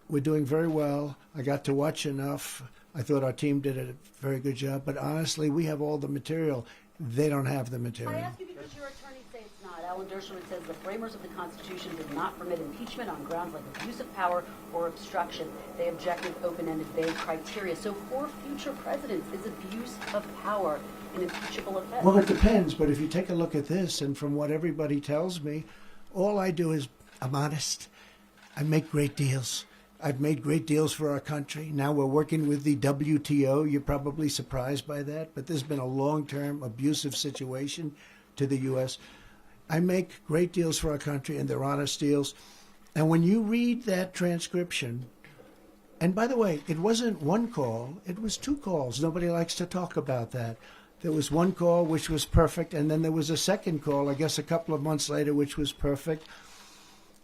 we're doing very well. I got to watch enough. I thought our team did a very good job. But honestly, we have all the material. They don't have the material. I ask you because your attorneys say it's not. Alan Dershowitz says the framers of the Constitution did not permit impeachment on grounds like abuse of power or obstruction. They object with open-ended vague criteria. So for future presidents, is abuse of power an impeachable offense? Well, it depends. But if you take a look at this, and from what everybody tells me, all I do is I'm honest. I make great deals. I've made great deals for our country. Now we're working with the WTO. You're probably surprised by that, but there's been a long-term abusive situation to the U.S. I make great deals for our country, and they're honest deals. And when you read that transcription, and by the way, it wasn't one call, it was two calls. Nobody likes to talk about that. There was one call which was perfect, and then there was a second call, I guess a couple of months later, which was perfect.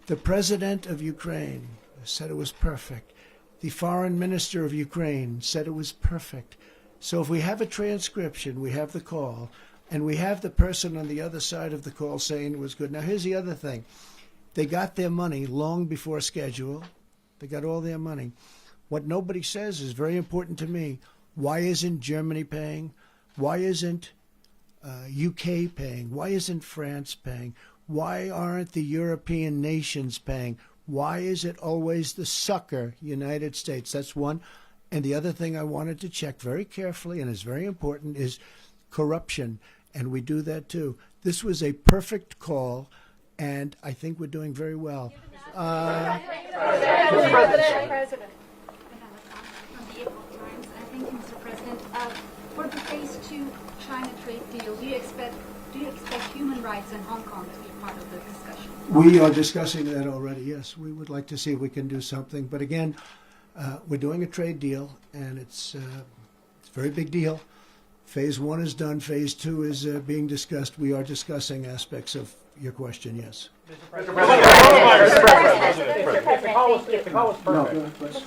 The president of Ukraine said it was perfect. The foreign minister of Ukraine said it was perfect. So if we have a transcription, we have the call, and we have the person on the other side of the call saying it was good. Now, here's the other thing. They got their money long before schedule. They got all their money. What nobody says is very important to me. Why isn't Germany paying? Why isn't UK paying? Why isn't France paying? Why aren't the European nations paying? Why is it always the sucker, United States? That's one. And the other thing I wanted to check very carefully, and is very important, is corruption. And we do that too. This was a perfect call, and I think we're doing very well. President. From the April Times. Thank you, Mr. President. For the Phase 2 China trade deal, do you expect human rights in Hong Kong to be part of the discussion? We are discussing that already, yes. We would like to see if we can do something. But again, we're doing a trade deal, and it's a very big deal. Phase 1 is done. Phase 2 is being discussed. We are discussing aspects of your question, yes. Mr.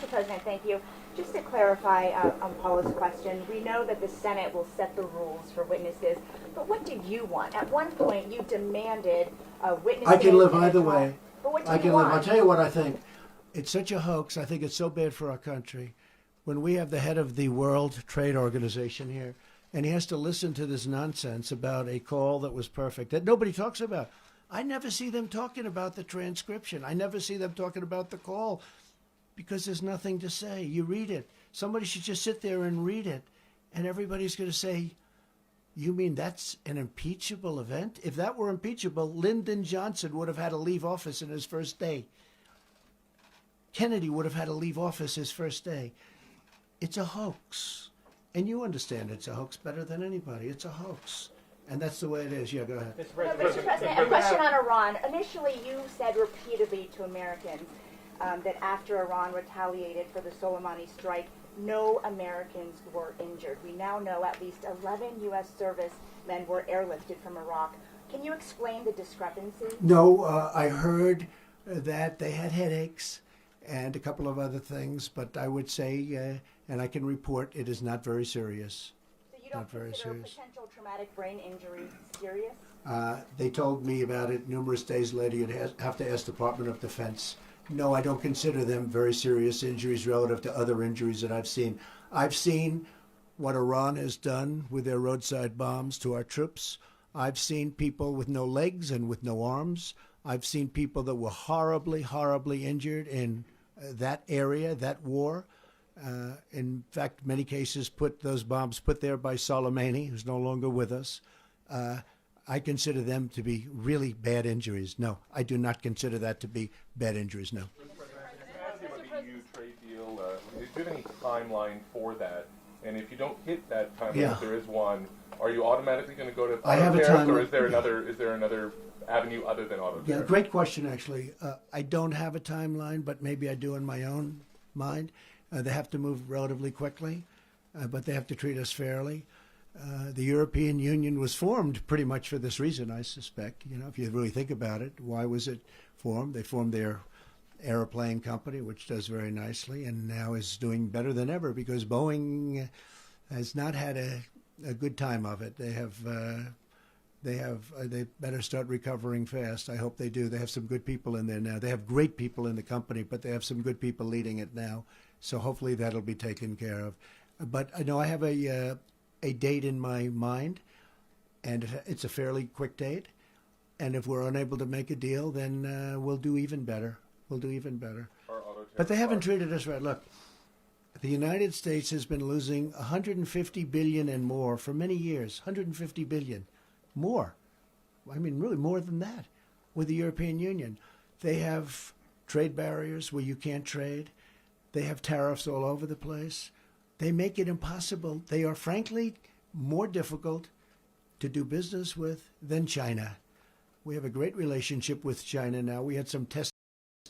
President, thank you. Just to clarify on Paula's question, we know that the Senate will set the rules for witnesses, but what did you want? At one point, you demanded witnesses. I can live either way. But what I did can you live. want? I'll tell you what I think. It's such a hoax. I think it's so bad for our country. When we have the head of the World Trade Organization here, and he has to listen to this nonsense about a call that was perfect, that nobody talks about. I never see them talking about the transcription. I never see them talking about the call because there's nothing to say. You read it. Somebody should just sit there and read it, and everybody's going to say, you mean that's an impeachable event? If that were impeachable, Lyndon Johnson would have had to leave office in his first day. Kennedy would have had to leave office his first day. It's a hoax. And you understand it's a hoax better than anybody. It's a hoax. And that's the way it is. Yeah, go ahead. Mr. President, a question on Iran. Initially, you said repeatedly to Americans that after Iran retaliated for the Soleimani strike, no Americans were injured. We now know at least 11 U.S. servicemen were airlifted from Iraq. Can you explain the discrepancy? No, I heard that they had headaches and a couple of other things, but I would say, and I can report, it is not very serious. So you don't consider potential traumatic brain injury serious? They told me about it numerous days later. You'd have to ask Department of Defense. No, I don't consider them very serious injuries relative to other injuries that I've seen. I've seen what Iran has done with their roadside bombs to our troops. I've seen people with no legs and with no arms. I've seen people that were horribly, horribly injured in that area, that war. In fact, many cases put those bombs put there by Soleimani, who's no longer with us. I consider them to be really bad injuries. No, I do not consider that to be bad injuries, no. The EU trade deal, do you have any timeline for that? And if you don't hit that timeline, Yeah. if there is one, are you automatically going to go to I have a auto tariffs, or timeline. is there another avenue other than auto Yeah, tariffs? great question, actually. I don't have a timeline, but maybe I do in my own mind. They have to move relatively quickly, but they have to treat us fairly. The European Union was formed pretty much for this reason, I suspect. You know, if you really think about it, why was it formed? They formed their airplane company, which does very nicely, and now is doing better than ever because Boeing has not had a good time of it. They better start recovering fast. I hope they do. They have some good people in there now. They have great people in the company, but they have some good people leading it now. So hopefully that'll be taken care of. But I know I have a date in my mind, and it's a fairly quick date. And if we're unable to make a deal, then we'll do even better. We'll do even better. But they haven't treated us right. Look, the United States has been losing $150 billion and more for many years. $150 billion. More. I mean, really more than that with the European Union. They have trade barriers where you can't trade. They have tariffs all over the place. They make it impossible. They are, frankly, more difficult to do business with than China. We have a great relationship with China now. We had some testy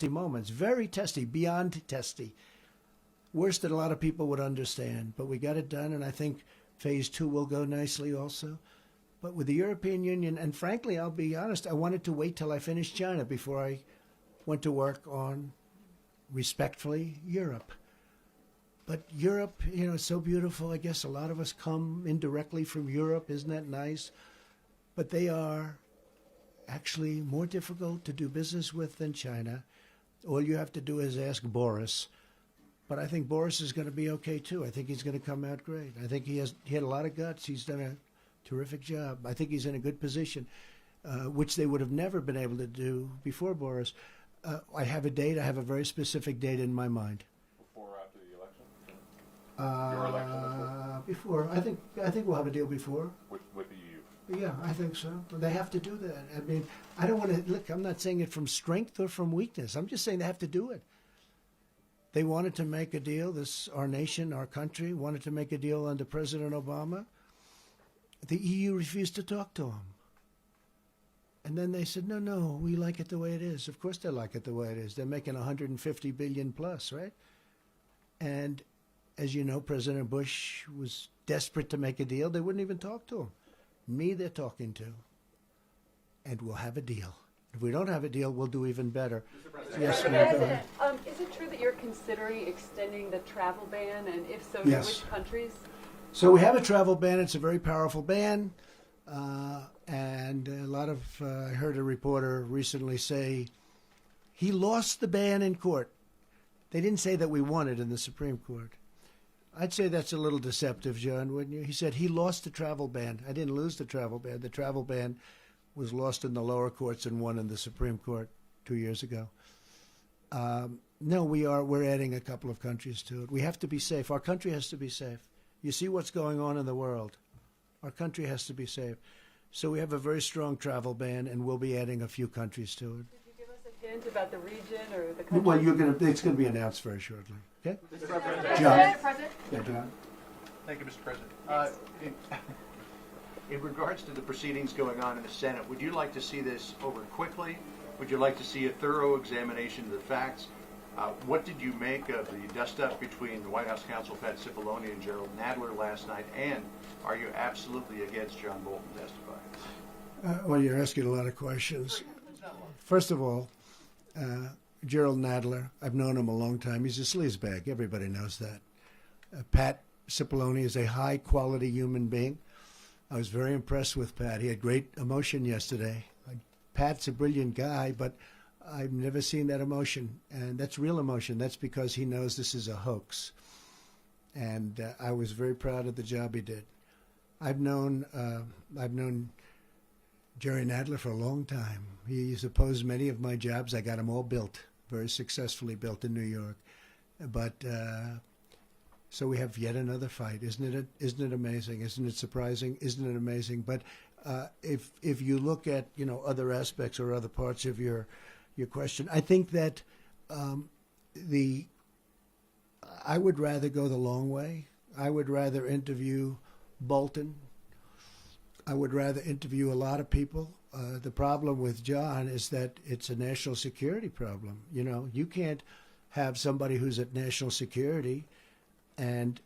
moments, very testy, beyond testy. Worse than a lot of people would understand. But we got it done, and I think phase 2 will go nicely also. But with the European Union, and frankly, I'll be honest, I wanted to wait till I finished China before I went to work on, respectfully, Europe. But Europe, you know, is so beautiful. I guess a lot of us come indirectly from Europe. Isn't that nice? But they are actually more difficult to do business with than China. All you have to do is ask Boris. But I think Boris is going to be okay, too. I think he's going to come out great. I think he had a lot of guts. He's done a terrific job. I think he's in a good position, which they would have never been able to do before Boris. I have a date. I have a very specific date in my mind. Before or after the election? Your election? Before. I think we'll have a deal before. With the EU? Yeah, I think so. They have to do that. I mean, I don't want to, look, I'm not saying it from strength or from weakness. I'm just saying they have to do it. They wanted to make a deal, our nation, our country, wanted to make a deal under President Obama. The EU refused to talk to them. And then they said, no, we like it the way it is. Of course they like it the way it is. They're making $150 billion plus, right? And as you know, President Bush was desperate to make a deal. They wouldn't even talk to him. Me, they're talking to. And we'll have a deal. If we don't have a deal, we'll do even better. Yes, Mr. ma'am. President, is it true that you're considering extending the travel ban, and if so, Yes. to which countries? So we have a travel ban. It's a very powerful ban. And a lot of, I heard a reporter recently say, he lost the ban in court. They didn't say that we won it in the Supreme Court. I'd say that's a little deceptive, John, wouldn't you? He said he lost the travel ban. I didn't lose the travel ban. The travel ban was lost in the lower courts and won in the Supreme Court 2 years ago. No, we're adding a couple of countries to it. We have to be safe. Our country has to be safe. You see what's going on in the world. Our country has to be safe. So we have a very strong travel ban, and we'll be adding a few countries to it. Could you give us a hint about the region or the country? Well, it's going to be announced very shortly. Okay? Mr. President. John. Mr. President? Yeah, John. Thank you, Mr. President. In regards to the proceedings going on in the Senate, would you like to see this over quickly? Would you like to see a thorough examination of the facts? What did you make of the dust-up between the White House counsel Pat Cipollone and Gerald Nadler last night? And are you absolutely against John Bolton testifying? Well, you're asking a lot of questions. First of all, Gerald Nadler, I've known him a long time. He's a sleazebag. Everybody knows that. Pat Cipollone is a high-quality human being. I was very impressed with Pat. He had great emotion yesterday. Pat's a brilliant guy, but I've never seen that emotion, and that's real emotion. That's because he knows this is a hoax. And I was very proud of the job he did. I've known Jerry Nadler for a long time. He's opposed many of my jobs. I got them all built, very successfully built in New York. But So we have yet another fight. Isn't it amazing? Isn't it surprising? Isn't it amazing? But if you look at other aspects or other parts of your question, I think that I would rather go the long way. I would rather interview Bolton. I would rather interview a lot of people. The problem with John is that it's a national security problem. You can't have somebody who's at national security. And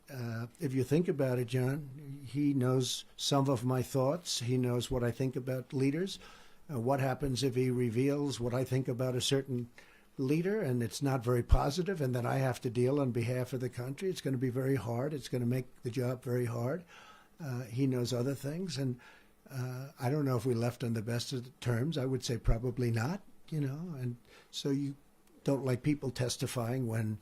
if you think about it, John, he knows some of my thoughts. He knows what I think about leaders. What happens if he reveals what I think about a certain leader and it's not very positive, and then I have to deal on behalf of the country? It's going to be very hard. It's going to make the job very hard. He knows other things, and I don't know if we left on the best of terms. I would say probably not, and so you don't like people testifying when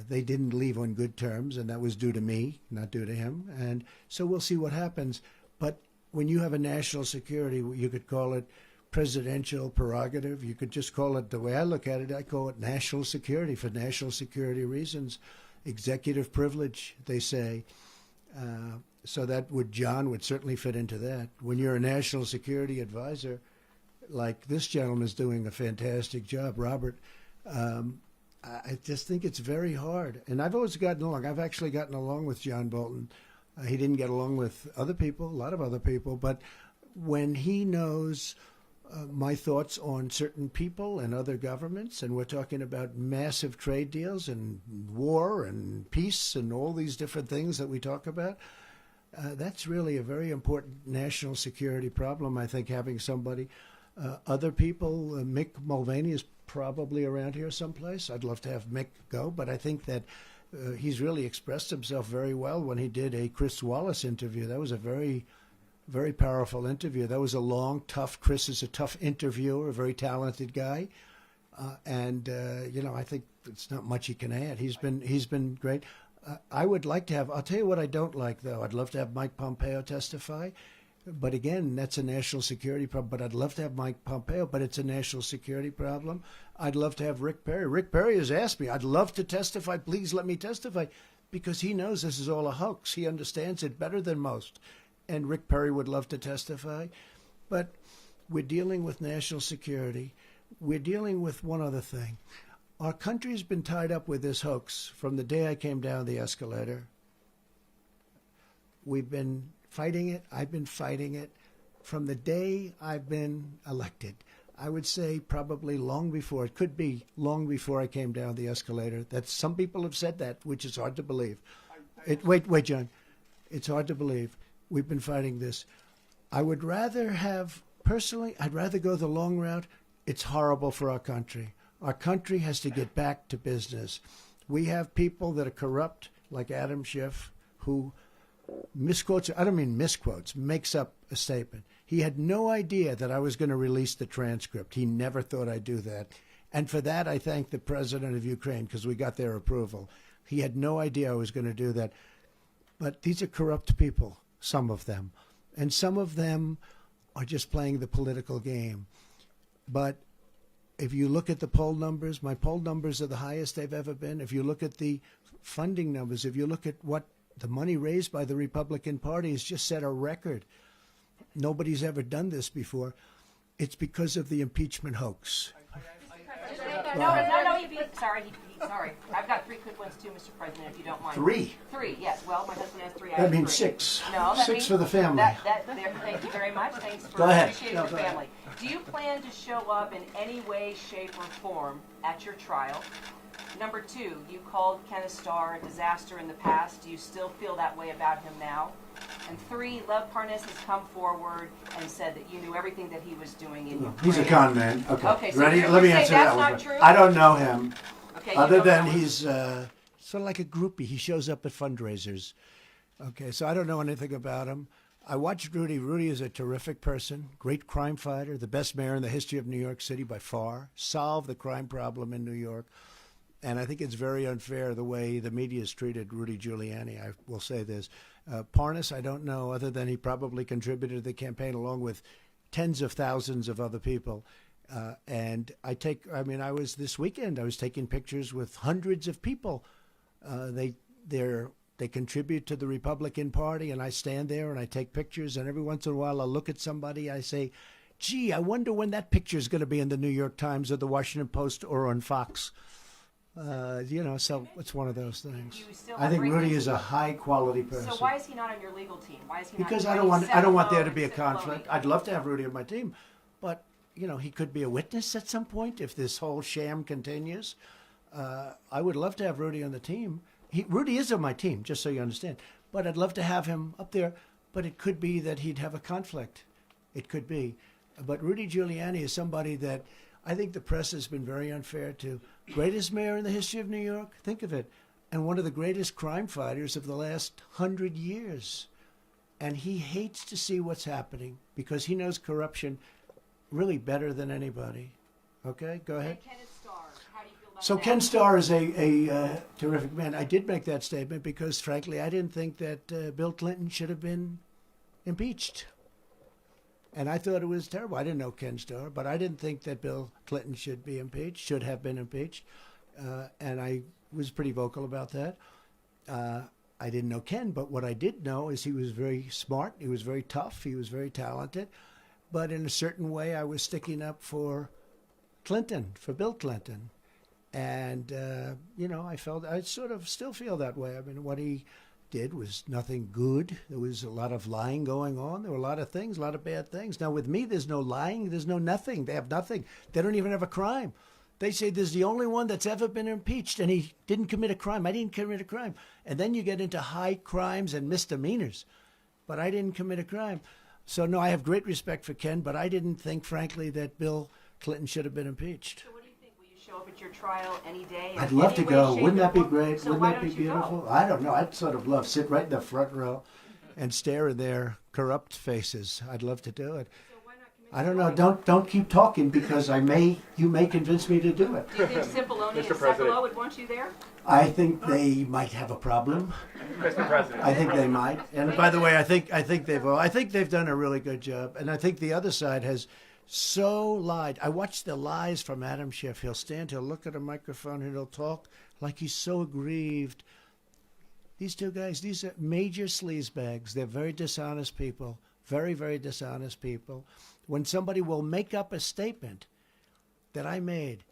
they didn't leave on good terms, and that was due to me, not due to him. And so we'll see what happens. But when you have a national security, you could call it presidential prerogative. You could just call it, the way I look at it, I call it national security for national security reasons. Executive privilege, they say. So John would certainly fit into that. When you're a national security advisor, like this gentleman's doing a fantastic job, Robert, I just think it's very hard. And I've always gotten along. I've actually gotten along with John Bolton. He didn't get along with other people, a lot of other people. But when he knows my thoughts on certain people and other governments, and we're talking about massive trade deals and war and peace and all these different things that we talk about, that's really a very important national security problem, I think, having somebody. Other people, Mick Mulvaney is probably around here someplace. I'd love to have Mick go, but I think that he's really expressed himself very well when he did a Chris Wallace interview. That was a very, very powerful interview. That was a long, tough. Chris is a tough interviewer, a very talented guy, and I think it's not much he can add. He's been great. I would like to have. I'll tell you what I don't like, though. I'd love to have Mike Pompeo testify. But again, that's a national security problem. But I'd love to have Mike Pompeo, but it's a national security problem. I'd love to have Rick Perry. Rick Perry has asked me, I'd love to testify. Please let me testify, because he knows this is all a hoax. He understands it better than most. And Rick Perry would love to testify. But we're dealing with national security. We're dealing with one other thing. Our country's been tied up with this hoax from the day I came down the escalator. We've been fighting it. I've been fighting it from the day I've been elected. I would say probably long before. It could be long before I came down the escalator. That some people have said that, which is hard to believe. Wait, John. It's hard to believe. We've been fighting this. I would rather have, personally, I'd rather go the long route. It's horrible for our country. Our country has to get back to business. We have people that are corrupt, like Adam Schiff, who misquotes, I don't mean misquotes, makes up a statement. He had no idea that I was going to release the transcript. He never thought I'd do that. And for that, I thank the president of Ukraine, because we got their approval. He had no idea I was going to do that. But these are corrupt people, some of them. And some of them are just playing the political game. But if you look at the poll numbers, my poll numbers are the highest they've ever been. If you look at the funding numbers, if you look at what the money raised by the Republican Party has just set a record. Nobody's ever done this before. It's because of the impeachment hoax. Sorry. I've got 3 quick ones too, Mr. President, if you don't mind. 3? 3, yes. Well, my husband has 3. That means 6. No, that 6 means for the family. Thank you very much. Thanks for Go ahead. appreciating No, your go ahead. family. Do you plan to show up in any way, shape, or form at your trial? Number 2, you called Kenneth Starr a disaster in the past. Do you still feel that way about him now? And 3, Lev Parnas has come forward and said that you knew everything that he was doing in Ukraine. He's a con man. Okay. So Ready? you're Let me saying answer that's that one. not true? I don't know him. Okay, Other you than don't know he's sort of like a groupie. He shows up at fundraisers. Okay, so I don't know anything about him. I watched Rudy. Rudy is a terrific person, great crime fighter, the best mayor in the history of New York City by far, solved the crime problem in New York. And I think it's very unfair the way the media has treated Rudy Giuliani. I will say this. Parnas, I don't know, other than he probably contributed to the campaign along with tens of thousands of other people. And I was this weekend, I was taking pictures with hundreds of people. They they contribute to the Republican Party, and I stand there and I take pictures, and every once in a while I'll look at somebody, I say, gee, I wonder when that picture is going to be in the New York Times or the Washington Post or on Fox. So it's one of those things. I think Rudy is a high-quality person. So why is he not on your legal team? Why is he not? Because I don't want there to be a conflict. I'd love to have Rudy on my team, but he could be a witness at some point if this whole sham continues. I would love to have Rudy on the team. Rudy is on my team, just so you understand. But I'd love to have him up there. But it could be that he'd have a conflict. It could be. But Rudy Giuliani is somebody that I think the press has been very unfair to. Greatest mayor in the history of New York, think of it, and one of the greatest crime fighters of the last 100 years. And he hates to see what's happening because he knows corruption really better than anybody. Okay, go ahead. So Ken Starr is a terrific man. I did make that statement because, frankly, I didn't think that Bill Clinton should have been impeached. And I thought it was terrible. I didn't know Ken Starr, but I didn't think that Bill Clinton should have been impeached. And I was pretty vocal about that. I didn't know Ken, but what I did know is he was very smart. He was very tough. He was very talented. But in a certain way, I was sticking up for Clinton, for Bill Clinton. And, I sort of still feel that way. I mean, what he did was nothing good. There was a lot of lying going on. There were a lot of things, a lot of bad things. Now, with me, there's no lying. There's no nothing. They have nothing. They don't even have a crime. They say there's the only one that's ever been impeached, and he didn't commit a crime. I didn't commit a crime. And then you get into high crimes and misdemeanors. But I didn't commit a crime. So, no, I have great respect for Ken, but I didn't think, frankly, that Bill Clinton should have been impeached. So what do you think? Will you show up at your trial any day? I'd love to go. Wouldn't that be great? Wouldn't that be beautiful? I don't know. I'd sort of love sit right in the front row and stare at their corrupt faces. I'd love to do it. I don't know. Don't keep talking because you may convince me to do it. Do you think Cipollone and Cepolo would want you there? I think they might have a problem. Mr. President. I think they might. And by the way, I think they've done a really good job. And I think the other side has so lied. I watched the lies from Adam Schiff. He'll look at a microphone, and he'll talk like he's so aggrieved. These two guys, these are major sleazebags. They're very dishonest people, very, very dishonest people. When somebody will make up a statement that I made,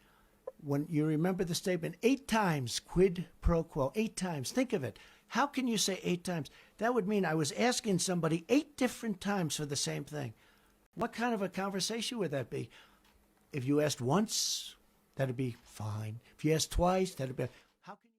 when you remember the statement 8 times, quid pro quo, 8 times. Think of it. How can you say 8 times? That would mean I was asking somebody 8 different times for the same thing. What kind of a conversation would that be? If you asked once, that'd be fine. If you asked twice, that'd be... How can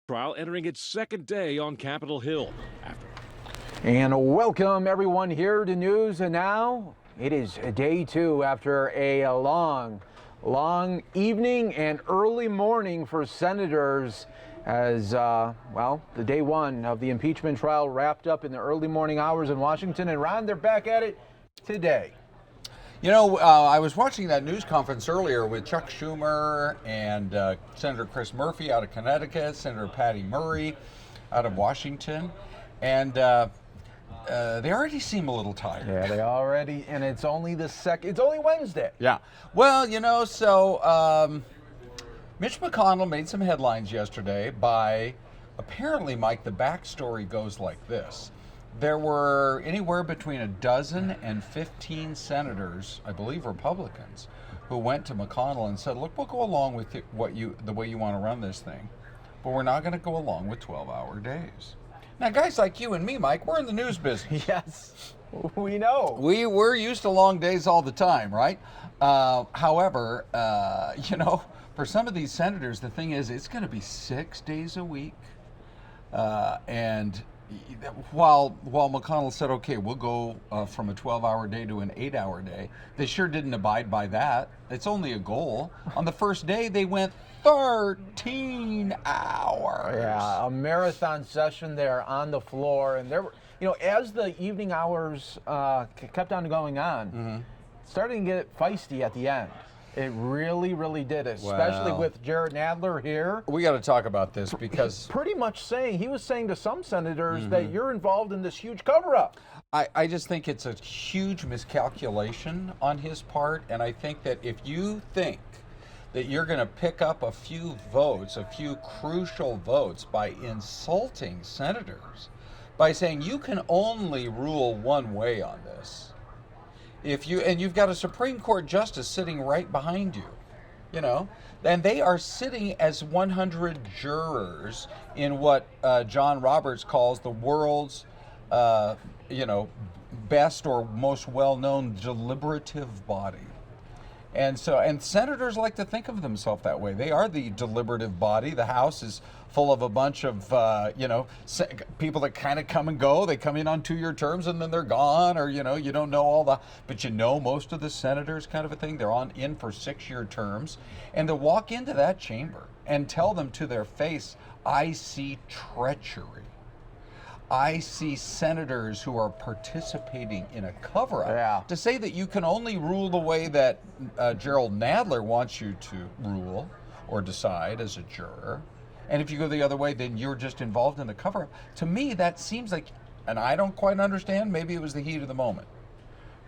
Trial entering its second day on Capitol Hill. And welcome everyone here to News and Now. It is day 2 after a long evening and early morning for senators as, the day 1 of the impeachment trial wrapped up in the early morning hours in Washington. And Ron, they're back at it today. I was watching that news conference earlier with Chuck Schumer and Senator Chris Murphy out of Connecticut, Senator Patty Murray out of Washington, and they already seem a little tired. Yeah, they already, and it's only it's only Wednesday. Yeah. Well, Mitch McConnell made some headlines yesterday by, apparently, Mike, the backstory goes like this. There were anywhere between 12 and 15 senators, I believe Republicans, who went to McConnell and said, look, we'll go along with the way you want to run this thing, but we're not going to go along with 12-hour days. Now, guys like you and me, Mike, we're in the news business. Yes, we know. We're used to long days all the time, right? However, for some of these senators, the thing is, it's going to be 6 days a week, and while McConnell said, okay, we'll go from a 12-hour day to an 8-hour day, they sure didn't abide by that. It's only a goal. On the first day, they went 13 hours. Yeah, a marathon session there on the floor. And there were, as the evening hours kept on going on, it started to get feisty at the end. It really, really did, especially Well, with Jared Nadler here. We got to talk about this because Pretty much he was saying to some senators that you're involved in this huge cover-up. I just think it's a huge miscalculation on his part, and I think that if you think that you're going to pick up a few votes, a few crucial votes by insulting senators, by saying you can only rule one way on this. You've got a Supreme Court justice sitting right behind you, and they are sitting as 100 jurors in what John Roberts calls the world's, best or most well-known deliberative body. And senators like to think of themselves that way. They are the deliberative body. The House is full of a bunch of, people that kind of come and go. They come in on 2-year terms and then they're gone, or, you don't know but most of the senators kind of a thing. They're in for 6-year terms. And to walk into that chamber and tell them to their face, I see treachery. I see senators who are participating in a cover-up. Yeah. To say that you can only rule the way that Gerald Nadler wants you to rule or decide as a juror, and if you go the other way, then you're just involved in the cover-up. To me, that seems like, and I don't quite understand, maybe it was the heat of the moment,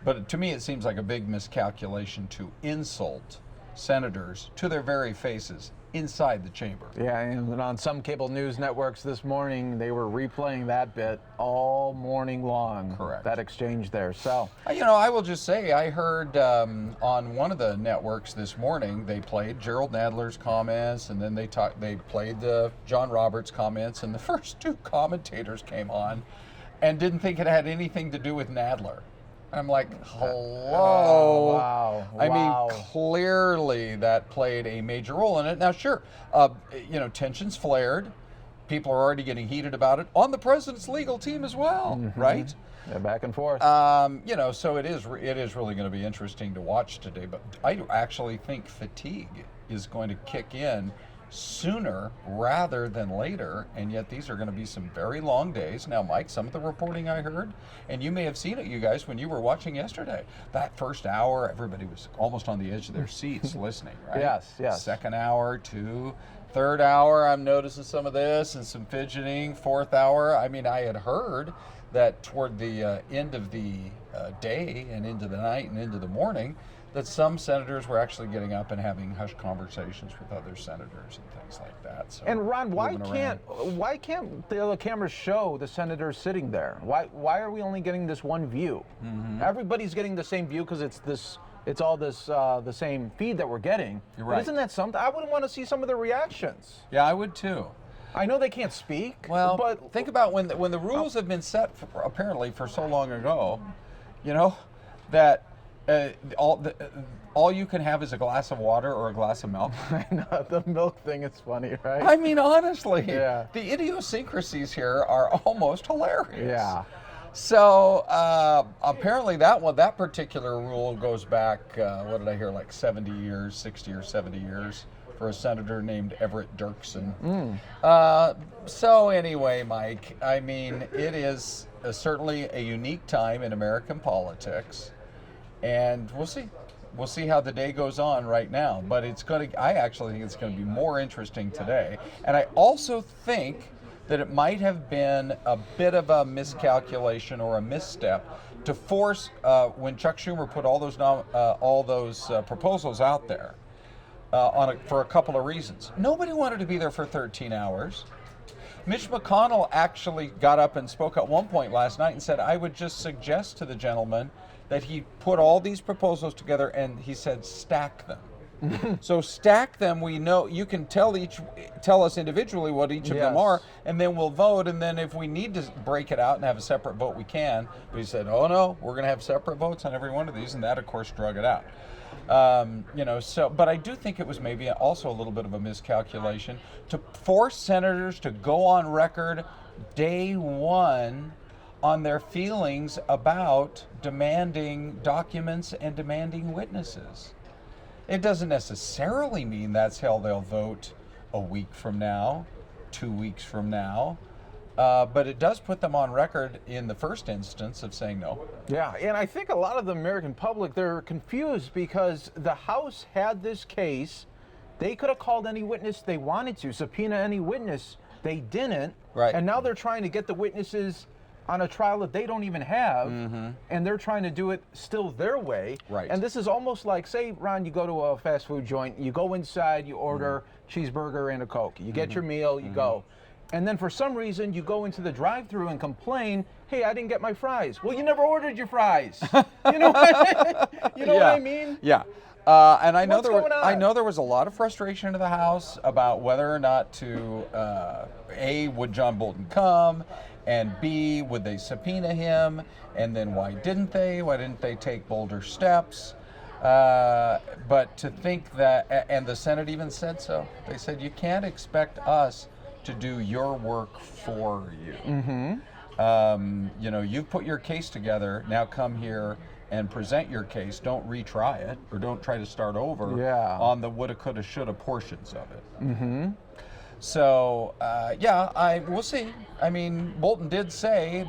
but to me it seems like a big miscalculation to insult senators to their very faces inside the chamber. Yeah, and on some cable news networks this morning, they were replaying that bit all morning long. Correct. That exchange there. So, I will just say, I heard on one of the networks this morning, they played Gerald Nadler's comments, and then they played the John Roberts comments, and the first 2 commentators came on and didn't think it had anything to do with Nadler. I'm like, hello. Wow. I mean, clearly that played a major role in it. Now, sure, tensions flared. People are already getting heated about it on the president's legal team as well, right? Yeah, back and forth. So it is really going to be interesting to watch today. But I actually think fatigue is going to kick in sooner rather than later, and yet these are going to be some very long days. Now, Mike, some of the reporting I heard, and you may have seen it, you guys, when you were watching yesterday, that first hour, everybody was almost on the edge of their seats listening, right? Yes. Second hour, 2, third hour, I'm noticing some of this and some fidgeting. Fourth hour, I mean, I had heard that toward the end of the day and into the night and into the morning, that some senators were actually getting up and having hushed conversations with other senators and things like that. So, and Ron, why can't the other cameras show the senators sitting there? Why are we only getting this one view? Everybody's getting the same view because it's all the same feed that we're getting. You're But right. isn't that something? I would want to see some of their reactions. Yeah, I would too. I know they can't speak. Well, but think about when the rules have been set apparently for so long ago, that all you can have is a glass of water or a glass of milk. I know, the milk thing is funny, right? I mean, honestly, Yeah. the idiosyncrasies here are almost hilarious. Yeah. So apparently that particular rule goes back, what did I hear, like 70 years, 60 or 70 years for a senator named Everett Dirksen. So anyway, Mike, I mean, it is certainly a unique time in American politics. And we'll see. We'll see how the day goes on right now. But I actually think it's going to be more interesting today. And I also think that it might have been a bit of a miscalculation or a misstep to force, when Chuck Schumer put all those proposals out there, for a couple of reasons. Nobody wanted to be there for 13 hours. Mitch McConnell actually got up and spoke at one point last night and said, I would just suggest to the gentleman that he put all these proposals together, and he said, stack them. So stack them. We know you can tell us individually what each of them are, and then we'll vote. And then if we need to break it out and have a separate vote, we can. But he said, oh no, we're going to have separate votes on every one of these, and that of course drug it out. But I do think it was maybe also a little bit of a miscalculation to force senators to go on record day one on their feelings about demanding documents and demanding witnesses. It doesn't necessarily mean that's how they'll vote a week from now, 2 weeks from now. but it does put them on record in the first instance of saying no. Yeah, and I think a lot of the American public, they're confused because the House had this case. They could have called any witness they wanted to, subpoena any witness. They didn't. Right. And now they're trying to get the witnesses on a trial that they don't even have, and they're trying to do it still their way. Right. And this is almost like, say, Ron, you go to a fast food joint, you go inside, you order cheeseburger and a Coke. You get your meal, you go. And then for some reason, you go into the drive-thru and complain, hey, I didn't get my fries. Well, you never ordered your fries. You know what, what I mean? Yeah. And I know What's there was a lot of frustration in the House about whether or not to A, would John Bolton come, and B, would they subpoena him, and then why didn't they? Why didn't they take bolder steps? But to think that, and the Senate even said so. They said you can't expect us to do your work for you. You've put your case together. Now come here and present your case. Don't retry it, or don't try to start over on the woulda, coulda, shoulda portions of it. So, we'll see. I mean, Bolton did say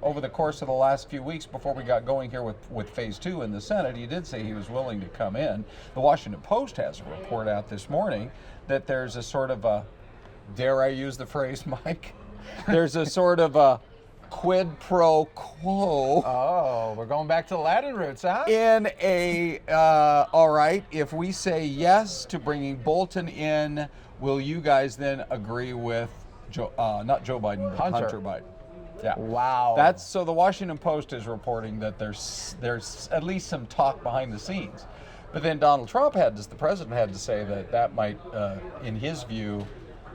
over the course of the last few weeks before we got going here with Phase 2 in the Senate, he did say he was willing to come in. The Washington Post has a report out this morning that there's a sort of a, dare I use the phrase, Mike? There's a sort of a quid pro quo. Oh, we're going back to the Latin roots, huh? In all right, if we say yes to bringing Bolton in, will you guys then agree with not Joe Biden, but Hunter Biden? Yeah. Wow. So the Washington Post is reporting that there's at least some talk behind the scenes. But then Donald Trump the president had to say that might, in his view,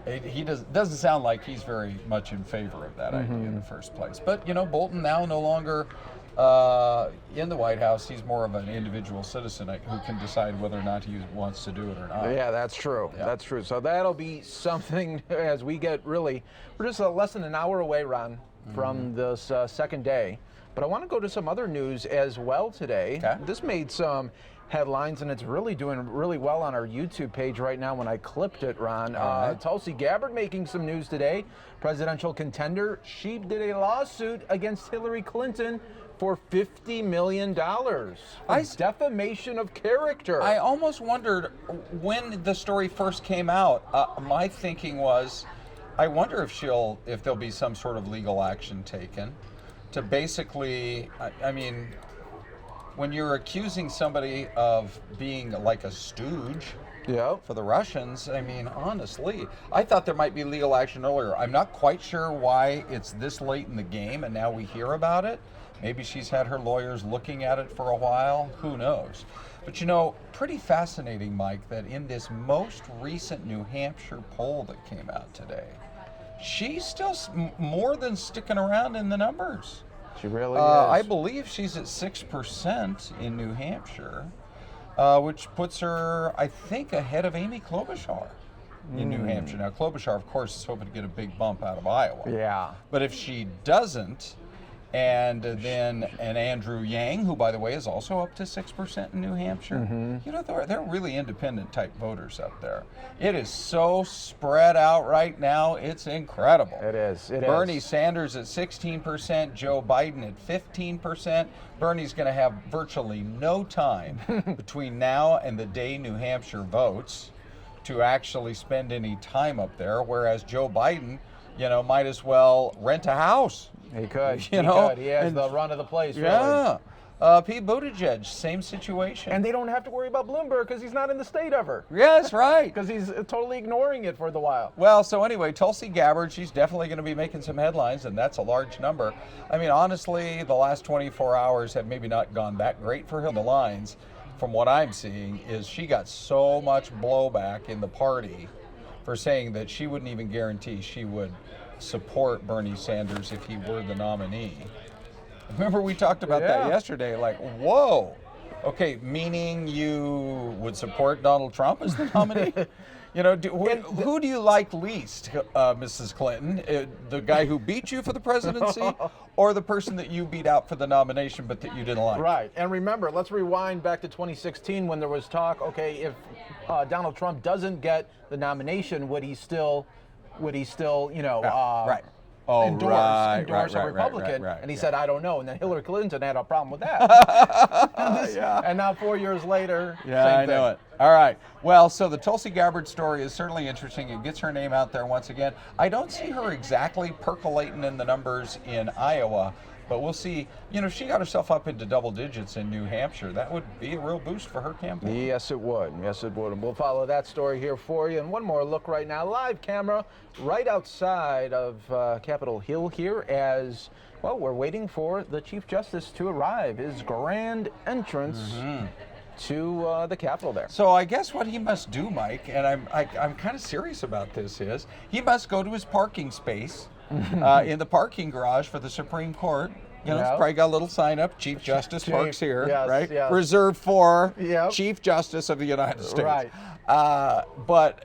he doesn't sound like he's very much in favor of that idea in the first place. But, Bolton now no longer in the White House. He's more of an individual citizen who can decide whether or not he wants to do it or not. Yeah, that's true. Yeah. That's true. So that'll be something as we get we're just less than an hour away, Ron, from this second day. But I want to go to some other news as well today. Okay. This made some headlines, and it's really doing really well on our YouTube page right now when I clipped it, Ron. Tulsi Gabbard making some news today. Presidential contender. She did a lawsuit against Hillary Clinton for $50 million. Defamation of character. I almost wondered when the story first came out, my thinking was, I wonder if there'll be some sort of legal action taken to basically, I mean, when you're accusing somebody of being like a stooge for the Russians, I mean, honestly, I thought there might be legal action earlier. I'm not quite sure why it's this late in the game and now we hear about it. Maybe she's had her lawyers looking at it for a while. Who knows? But pretty fascinating, Mike, that in this most recent New Hampshire poll that came out today, she's still more than sticking around in the numbers. She really is. I believe she's at 6% in New Hampshire, which puts her, I think, ahead of Amy Klobuchar in New Hampshire. Now, Klobuchar, of course, is hoping to get a big bump out of Iowa. Yeah. But if she doesn't, and then Andrew Yang, who, by the way, is also up to 6% in New Hampshire. They're really independent type voters up there. It is so spread out right now. It's incredible. It is. Bernie Sanders at 16%, Joe Biden at 15%. Bernie's going to have virtually no time between now and the day New Hampshire votes to actually spend any time up there, whereas Joe Biden, might as well rent a house. He could. He could. He has the run of the place, really. Yeah. Pete Buttigieg, same situation. And they don't have to worry about Bloomberg because he's not in the state ever. Yes, right. Because he's totally ignoring it for the while. Well, so anyway, Tulsi Gabbard, she's definitely going to be making some headlines, and that's a large number. I mean, honestly, the last 24 hours have maybe not gone that great for her. The lines, from what I'm seeing, is she got so much blowback in the party for saying that she wouldn't even guarantee she would support Bernie Sanders if he were the nominee. Remember we talked about that yesterday, like, whoa. Okay, meaning you would support Donald Trump as the nominee? Who do you like least, Mrs. Clinton? The guy who beat you for the presidency or the person that you beat out for the nomination but that you didn't like? Right. And remember, let's rewind back to 2016 when there was talk, okay, if Donald Trump doesn't get the nomination, would he still, right. endorse right, a right, Republican, right, and he yeah. said, I don't know. And then Hillary Clinton had a problem with that. And now 4 years later, Yeah, same I know thing. it. All right. Well, so the Tulsi Gabbard story is certainly interesting. It gets her name out there once again. I don't see her exactly percolating in the numbers in Iowa, but we'll see. You know, if she got herself up into double digits in New Hampshire, that would be a real boost for her campaign. Yes, it would. Yes, it would. And we'll follow that story here for you. And one more look right now, live camera right outside of Capitol Hill here as, well, we're waiting for the Chief Justice to arrive. His grand entrance to the Capitol there. So I guess what he must do, Mike, and I'm kind of serious about this, is he must go to his parking space in the parking garage for the Supreme Court. You know, it's probably got a little sign up, Chief Justice parks here, yes, right? yes. Reserved for Yep. Chief Justice of the United States. Right.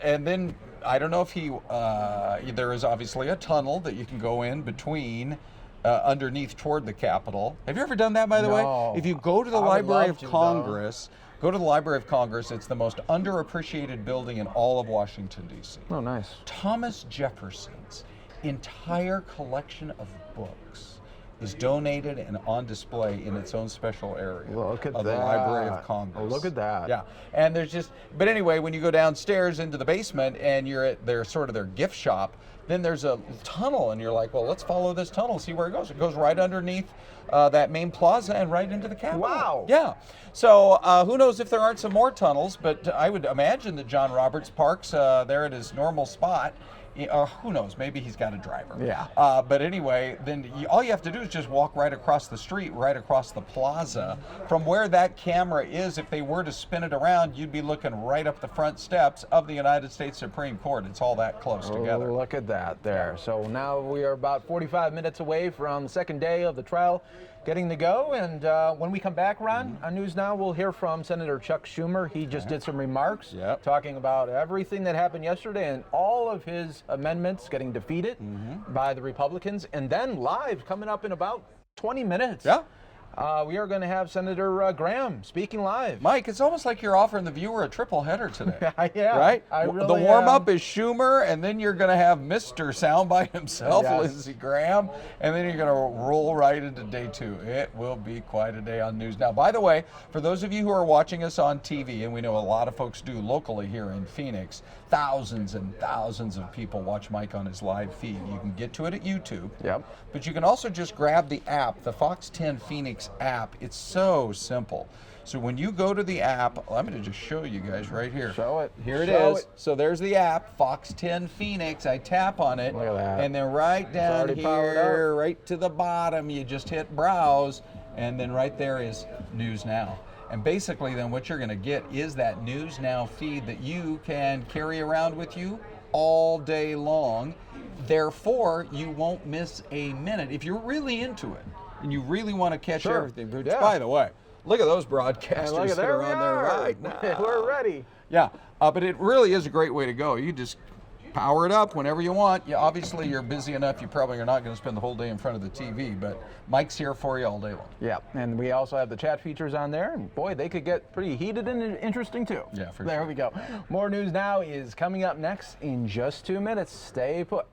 And then I don't know if there is obviously a tunnel that you can go in between underneath toward the Capitol. Have you ever done that, by the way? No. If you go to the I would Library love of to, though. Congress, go to the Library of Congress. It's the most underappreciated building in all of Washington, D.C. Oh, nice. Thomas Jefferson's entire collection of books is donated and on display in its own special area Look at of that. the Library of Congress. Oh, look at that. Yeah, and but anyway, when you go downstairs into the basement and you're at their gift shop, then there's a tunnel, and you're like, well, let's follow this tunnel, see where it goes. It goes right underneath that main plaza and right into the Capitol. Wow. Yeah. So who knows if there aren't some more tunnels, but I would imagine that John Roberts parks there at his normal spot. Or who knows, maybe he's got a driver. Yeah. But anyway, then all you have to do is just walk right across the street, right across the plaza. From where that camera is, if they were to spin it around, you'd be looking right up the front steps of the United States Supreme Court. It's all that close together. Look at that there. So now we are about 45 minutes away from the second day of the trial getting to go. And when we come back, Ron, on News Now, we'll hear from Senator Chuck Schumer. He just did some remarks talking about everything that happened yesterday and all of his amendments getting defeated by the Republicans. And then live, coming up in about 20 minutes. Yeah. We are going to have Senator Graham speaking live. Mike, it's almost like you're offering the viewer a triple header today. Yeah, right? I really the warm-up is Schumer, and then you're going to have Mr. Sound by himself, Yes. Lindsey Graham, and then you're going to roll right into day two. It will be quite a day on News Now. By the way, for those of you who are watching us on TV, and we know a lot of folks do locally here in Phoenix, thousands and thousands of people watch Mike on his live feed. You can get to it at YouTube. Yep. But you can also just grab the app, the Fox 10 Phoenix app. It's so simple. So when you go to the app, I'm going to just show you guys right here. Show it. Here it Show is. it. So there's the app, Fox 10 Phoenix. I tap on it. Look at that. And then right down already powered here, right to the bottom, you just hit browse. And then right there is News Now. And basically then what you're going to get is that News Now feed that you can carry around with you all day long. Therefore, you won't miss a minute. If you're really into it and you really want to catch Sure. everything, which, Yeah. by the way, look at those broadcasters And look at that are on there right now. We're ready. Yeah, but it really is a great way to go. You just power it up whenever you want. Obviously, you're busy enough, you probably are not going to spend the whole day in front of the TV, but Mike's here for you all day long. Yeah, and we also have the chat features on there, and boy, they could get pretty heated and interesting too. Yeah, for There sure. we go. More News Now is coming up next in just 2 minutes. Stay put.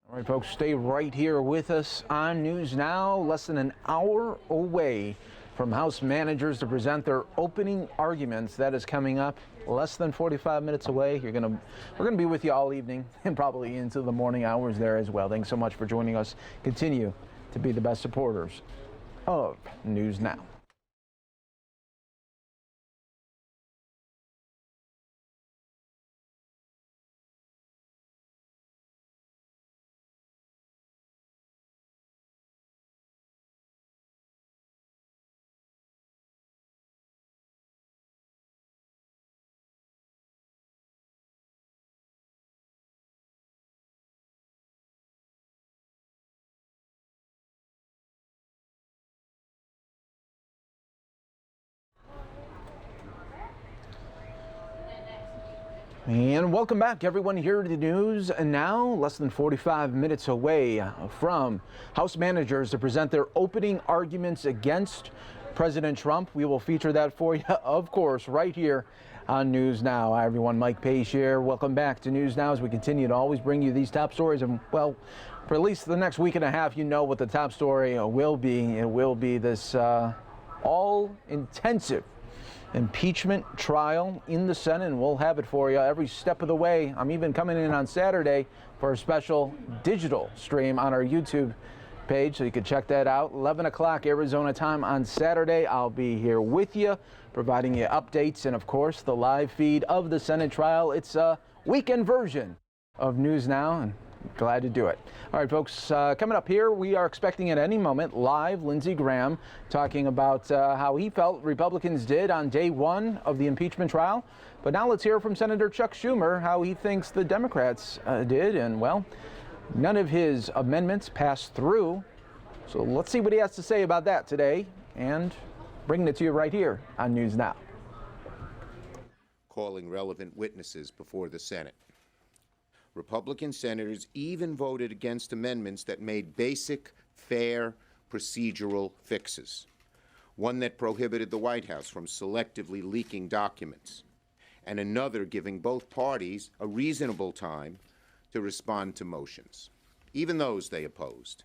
All right, folks, stay right here with us on News Now. Less than an hour away from House managers to present their opening arguments. That is coming up less than 45 minutes away. We're gonna be with you all evening and probably into the morning hours there as well. Thanks so much for joining us. Continue to be the best supporters of News Now. And welcome back, everyone, here to the news. And now, less than 45 minutes away from House managers to present their opening arguments against President Trump. We will feature that for you, of course, right here on News Now. Hi, everyone. Mike Page here. Welcome back to News Now as we continue to always bring you these top stories. And, well, for at least the next week and a half, you know what the top story will be. It will be this all-intensive impeachment trial in the Senate, and we'll have it for you every step of the way. I'm even coming in on Saturday for a special digital stream on our YouTube page, so you can check that out. 11 o'clock Arizona time on Saturday. I'll be here with you, providing you updates and, of course, the live feed of the Senate trial. It's a weekend version of News Now, and glad to do it. All right, folks, coming up here, we are expecting at any moment live Lindsey Graham talking about how he felt Republicans did on day one of the impeachment trial. But now let's hear from Senator Chuck Schumer how he thinks the Democrats did. And, well, none of his amendments passed through. So let's see what he has to say about that today and bringing it to you right here on News Now. Calling relevant witnesses before the Senate. Republican senators even voted against amendments that made basic, fair, procedural fixes. One that prohibited the White House from selectively leaking documents, and another giving both parties a reasonable time to respond to motions. Even those they opposed.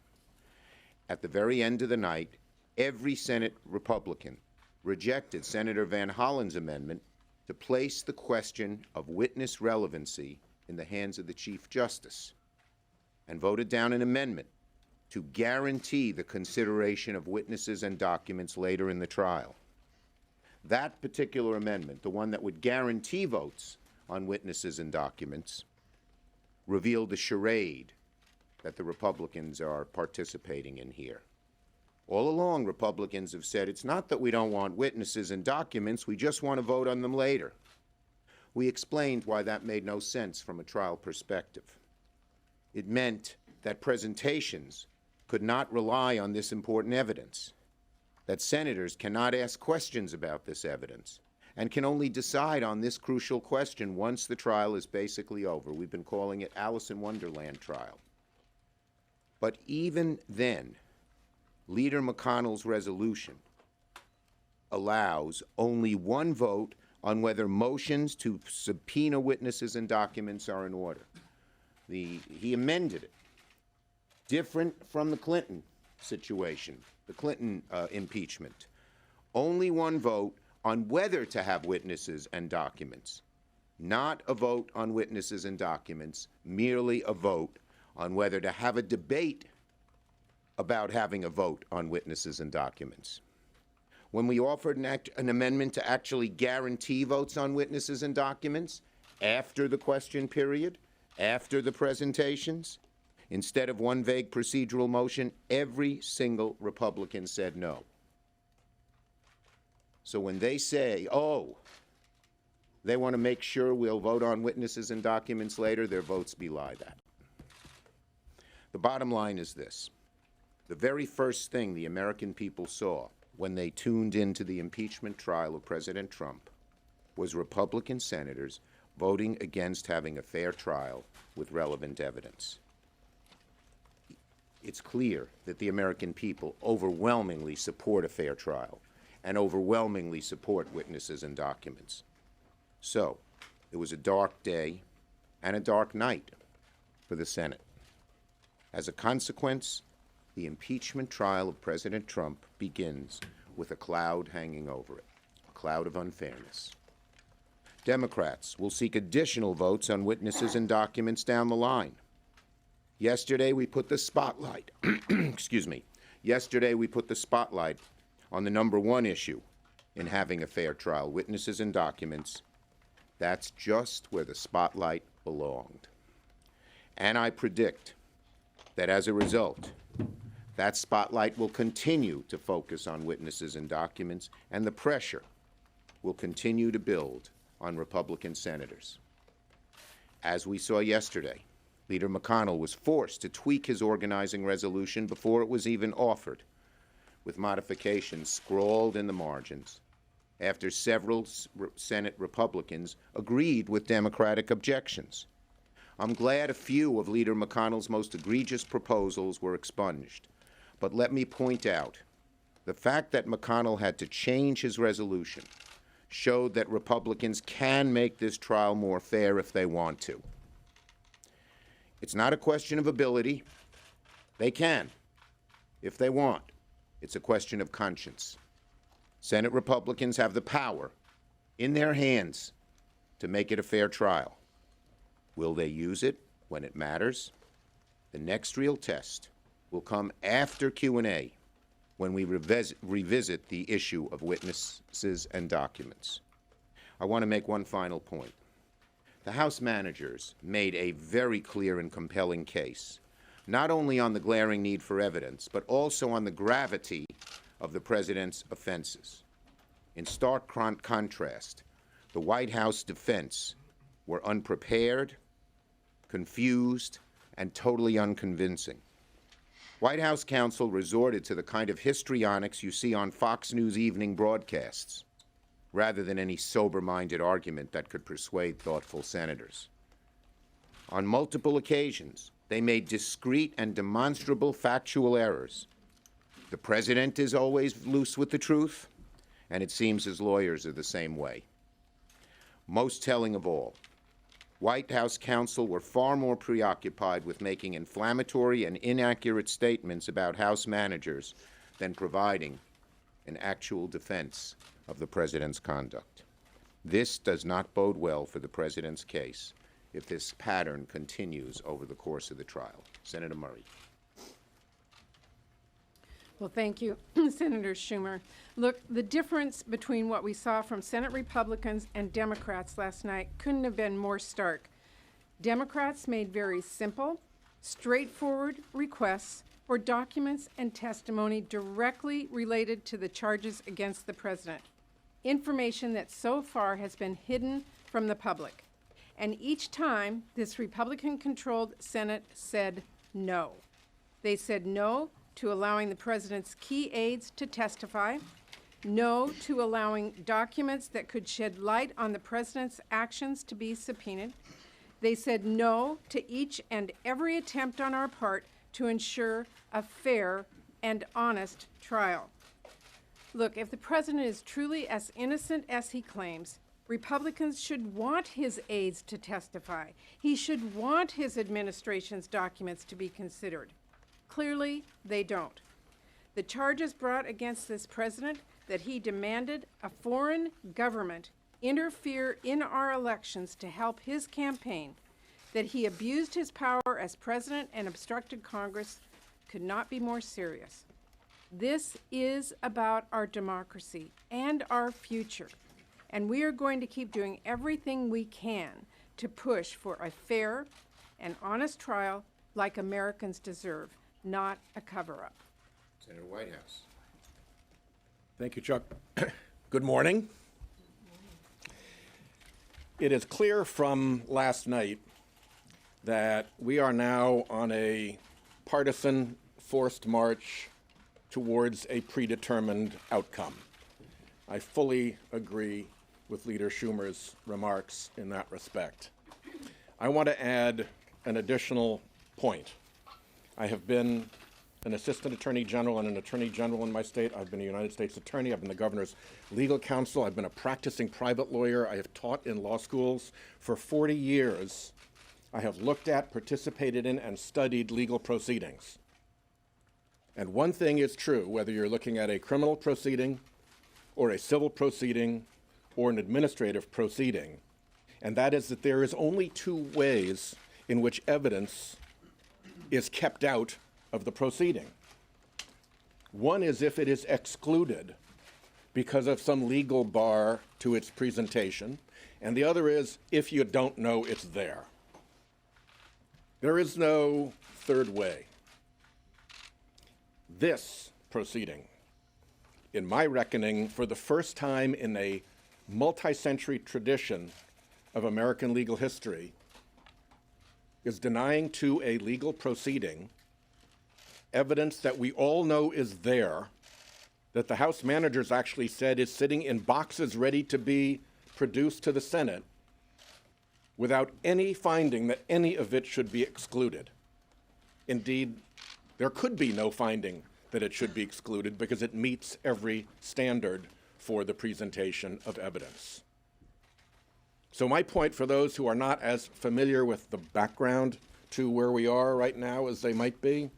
At the very end of the night, every Senate Republican rejected Senator Van Hollen's amendment to place the question of witness relevancy in the hands of the Chief Justice, and voted down an amendment to guarantee the consideration of witnesses and documents later in the trial. That particular amendment, the one that would guarantee votes on witnesses and documents, revealed the charade that the Republicans are participating in here. All along, Republicans have said it's not that we don't want witnesses and documents, we just want to vote on them later. We explained why that made no sense from a trial perspective. It meant that presentations could not rely on this important evidence, that senators cannot ask questions about this evidence, and can only decide on this crucial question once the trial is basically over. We've been calling it Alice in Wonderland trial. But even then, Leader McConnell's resolution allows only one vote on whether motions to subpoena witnesses and documents are in order. He amended it, different from the Clinton situation, the Clinton impeachment. Only one vote on whether to have witnesses and documents, not a vote on witnesses and documents, merely a vote on whether to have a debate about having a vote on witnesses and documents. When we offered an amendment to actually guarantee votes on witnesses and documents after the question period, after the presentations, instead of one vague procedural motion, every single Republican said no. So when they say, oh, they want to make sure we'll vote on witnesses and documents later, their votes belie that. The bottom line is this. The very first thing the American people saw when they tuned into the impeachment trial of President Trump was Republican senators voting against having a fair trial with relevant evidence. It's clear that the American people overwhelmingly support a fair trial and overwhelmingly support witnesses and documents. So, it was a dark day and a dark night for the Senate. As a consequence, the impeachment trial of President Trump begins with a cloud hanging over it, a cloud of unfairness. Democrats will seek additional votes on witnesses and documents down the line. Yesterday, we put the spotlight, Yesterday, we put the spotlight on the number one issue in having a fair trial, witnesses and documents. That's just where the spotlight belonged. And I predict that as a result, that spotlight will continue to focus on witnesses and documents, and the pressure will continue to build on Republican senators. As we saw yesterday, Leader McConnell was forced to tweak his organizing resolution before it was even offered, with modifications scrawled in the margins, after several Senate Republicans agreed with Democratic objections. I'm glad a few of Leader McConnell's most egregious proposals were expunged, but let me point out, the fact that McConnell had to change his resolution showed that Republicans can make this trial more fair if they want to. It's not a question of ability. They can, if they want. It's a question of conscience. Senate Republicans have the power in their hands to make it a fair trial. Will they use it when it matters? The next real test will come after Q&A, when we revisit the issue of witnesses and documents. I want to make one final point. The House managers made a very clear and compelling case, not only on the glaring need for evidence, but also on the gravity of the president's offenses. In stark contrast, the White House defense were unprepared, confused, and totally unconvincing. White House counsel resorted to the kind of histrionics you see on Fox News evening broadcasts, rather than any sober-minded argument that could persuade thoughtful senators. On multiple occasions, they made discrete and demonstrable factual errors. The president is always loose with the truth, and it seems his lawyers are the same way. Most telling of all, White House counsel were far more preoccupied with making inflammatory and inaccurate statements about House managers than providing an actual defense of the president's conduct. This does not bode well for the president's case if this pattern continues over the course of the trial. Senator Murray. Well, thank you, Senator Schumer. Look, the difference between what we saw from Senate Republicans and Democrats last night couldn't have been more stark. Democrats made very simple, straightforward requests for documents and testimony directly related to the charges against the president, information that so far has been hidden from the public. And each time, this Republican-controlled Senate said no. They said no to allowing the president's key aides to testify, no to allowing documents that could shed light on the president's actions to be subpoenaed. They said no to each and every attempt on our part to ensure a fair and honest trial. Look, if the president is truly as innocent as he claims, Republicans should want his aides to testify. He should want his administration's documents to be considered. Clearly, they don't. The charges brought against this president that he demanded a foreign government interfere in our elections to help his campaign, that he abused his power as president and obstructed Congress, could not be more serious. This is about our democracy and our future, and we are going to keep doing everything we can to push for a fair and honest trial like Americans deserve, not a cover-up. Senator Whitehouse. Thank you, Chuck. Good morning. It is clear from last night that we are now on a partisan forced march towards a predetermined outcome. I fully agree with Leader Schumer's remarks in that respect. I want to add an additional point. I have been an assistant attorney general and an attorney general in my state. I've been a United States attorney. I've been the governor's legal counsel. I've been a practicing private lawyer. I have taught in law schools for 40 years. I have looked at, participated in, and studied legal proceedings. And one thing is true, whether you're looking at a criminal proceeding or a civil proceeding or an administrative proceeding, and that is that there is only two ways in which evidence is kept out of the proceeding. One is if it is excluded because of some legal bar to its presentation, and the other is if you don't know it's there. There is no third way. This proceeding, in my reckoning, for the first time in a multi-century tradition of American legal history, is denying to a legal proceeding evidence that we all know is there, that the House managers actually said is sitting in boxes ready to be produced to the Senate, without any finding that any of it should be excluded. Indeed, there could be no finding that it should be excluded because it meets every standard for the presentation of evidence. So my point for those who are not as familiar with the background to where we are right now as they might be,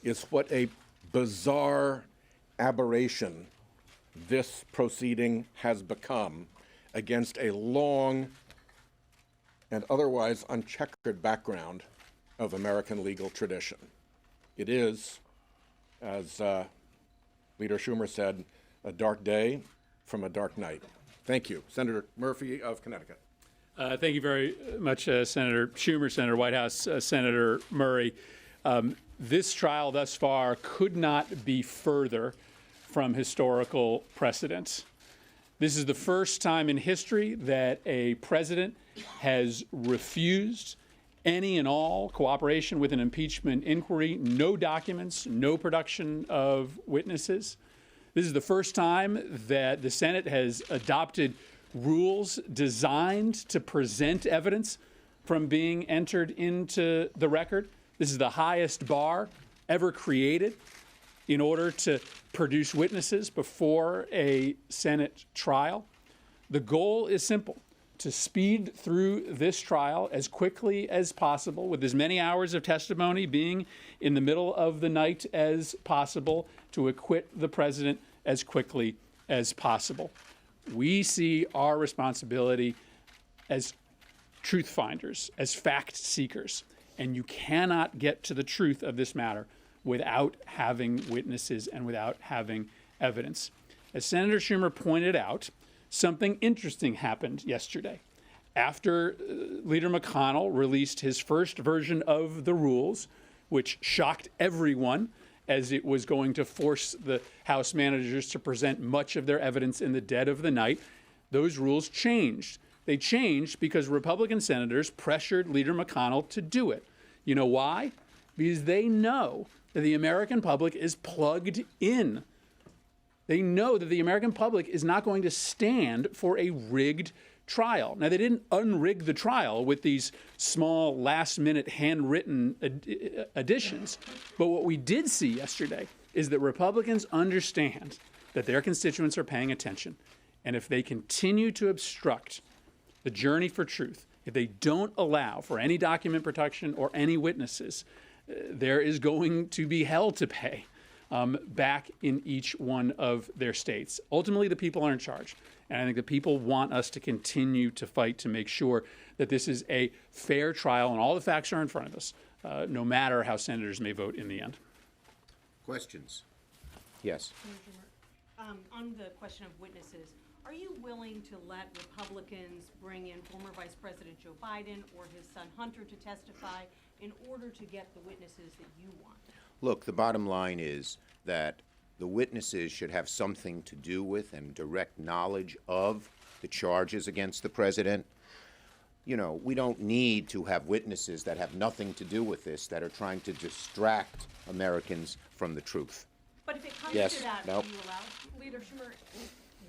is what a bizarre aberration this proceeding has become against a long and otherwise uncheckered background of American legal tradition. It is, as Leader Schumer said, a dark day from a dark night. Thank you. Senator Murphy of Connecticut. Thank you very much, Senator Schumer, Senator Whitehouse, Senator Murray. This trial thus far could not be further from historical precedent. This is the first time in history that a president has refused any and all cooperation with an impeachment inquiry, no documents, no production of witnesses. This is the first time that the Senate has adopted rules designed to present evidence from being entered into the record. This is the highest bar ever created in order to produce witnesses before a Senate trial. The goal is simple: to speed through this trial as quickly as possible, with as many hours of testimony being in the middle of the night as possible, to acquit the president as quickly as possible. We see our responsibility as truth finders, as fact seekers, and you cannot get to the truth of this matter without having witnesses and without having evidence. As Senator Schumer pointed out, something interesting happened yesterday. After Leader McConnell released his first version of the rules, which shocked everyone, as it was going to force the House managers to present much of their evidence in the dead of the night, those rules changed. They changed because Republican senators pressured Leader McConnell to do it. You know why? Because they know that the American public is plugged in. They know that the American public is not going to stand for a rigged trial. Now, they didn't unrig the trial with these small, last-minute, handwritten additions. But what we did see yesterday is that Republicans understand that their constituents are paying attention. And if they continue to obstruct the journey for truth, if they don't allow for any document protection or any witnesses, there is going to be hell to pay back in each one of their states. Ultimately, the people are in charge. And I think the people want us to continue to fight to make sure that this is a fair trial and all the facts are in front of us, no matter how senators may vote in the end. Questions? Yes. On the question of witnesses, are you willing to let Republicans bring in former Vice President Joe Biden or his son Hunter to testify in order to get the witnesses that you want? Look, the bottom line is that the witnesses should have something to do with and direct knowledge of the charges against the president. You know, we don't need to have witnesses that have nothing to do with this, that are trying to distract Americans from the truth. But if it comes Yes. to that, Nope. will you allow? Leader Schumer,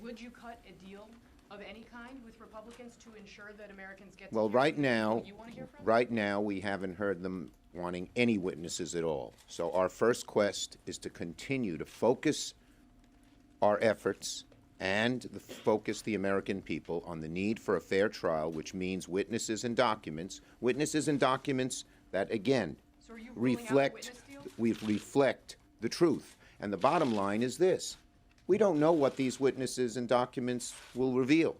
would you cut a deal of any kind with Republicans to ensure that Americans get to Well, hear right from now, people you want to hear from? right now, we haven't heard them wanting any witnesses at all. So our first quest is to continue to focus our efforts and focus the American people on the need for a fair trial, which means witnesses and documents that, again, reflect the truth. And the bottom line is this: we don't know what these witnesses and documents will reveal.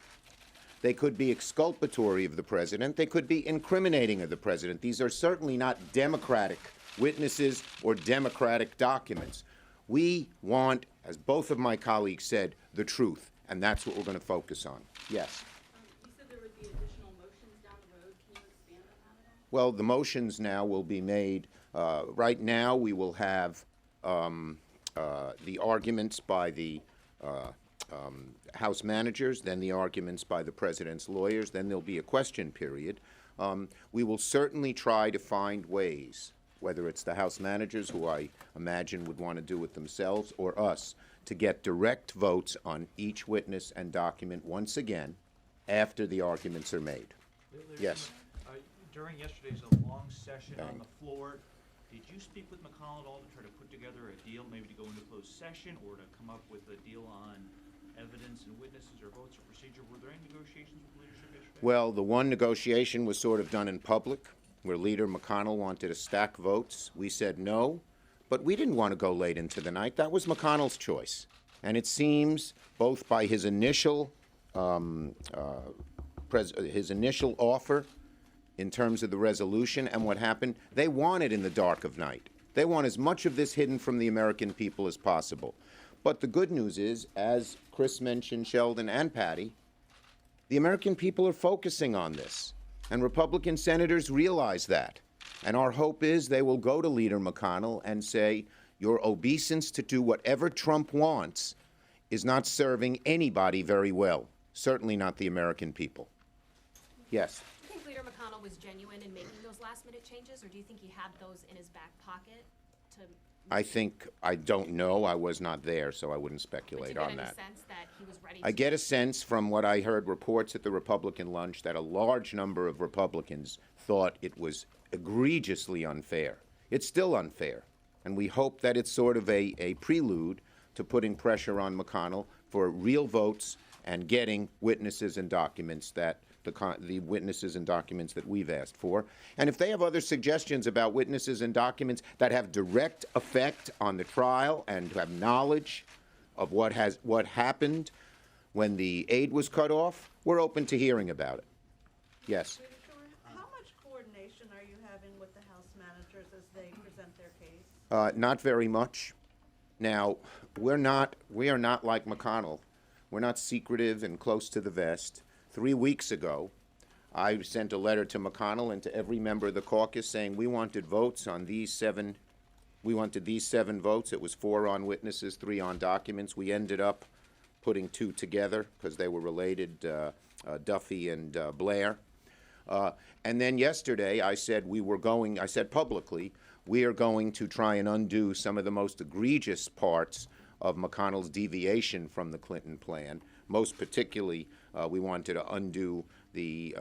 They could be exculpatory of the president. They could be incriminating of the president. These are certainly not Democratic witnesses or Democratic documents. We want, as both of my colleagues said, the truth, and that's what we're going to focus on. Yes? You said there would be additional motions down the road. Can you expand on that at all? Well, the motions now will be made. Right now, we will have the arguments by the House managers, then the arguments by the president's lawyers, then there'll be a question period. We will certainly try to find ways, whether it's the House managers, who I imagine would want to do it themselves, or us, to get direct votes on each witness and document once again after the arguments are made. Yes? During yesterday's long session on the floor, did you speak with McConnell at all to try to put together a deal, maybe to go into closed session or to come up with a deal on evidence and witnesses or votes or procedure? Were there any negotiations with leadership yesterday? Well, the one negotiation was sort of done in public, where Leader McConnell wanted to stack votes. We said no, but we didn't want to go late into the night. That was McConnell's choice. And it seems, both by his initial offer in terms of the resolution and what happened, they want it in the dark of night. They want as much of this hidden from the American people as possible. But the good news is, as Chris mentioned, Sheldon and Patty, the American people are focusing on this. And Republican senators realize that. And our hope is they will go to Leader McConnell and say, your obeisance to do whatever Trump wants is not serving anybody very well, certainly not the American people. Yes? Do you think Leader McConnell was genuine in making those last-minute changes, or do you think he had those in his back pocket to... I don't know. I was not there, so I wouldn't speculate on that. Sense that he was ready I get a sense from what I heard reports at the Republican lunch that a large number of Republicans thought it was egregiously unfair. It's still unfair, and we hope that it's sort of a prelude to putting pressure on McConnell for real votes and getting witnesses and documents that the witnesses and documents that we've asked for. And if they have other suggestions about witnesses and documents that have direct effect on the trial and have knowledge of what happened when the aid was cut off, we're open to hearing about it. Yes? How much coordination are you having with the House managers as they present their case? Not very much. Now, we are not like McConnell. We're not secretive and close to the vest. 3 weeks ago, I sent a letter to McConnell and to every member of the caucus saying we wanted votes on these 7. We wanted these 7 votes. It was 4 on witnesses, 3 on documents. We ended up putting 2 together because they were related, Duffy and Blair. And then yesterday, I said publicly, we are going to try and undo some of the most egregious parts of McConnell's deviation from the Clinton plan. Most particularly, we wanted to undo the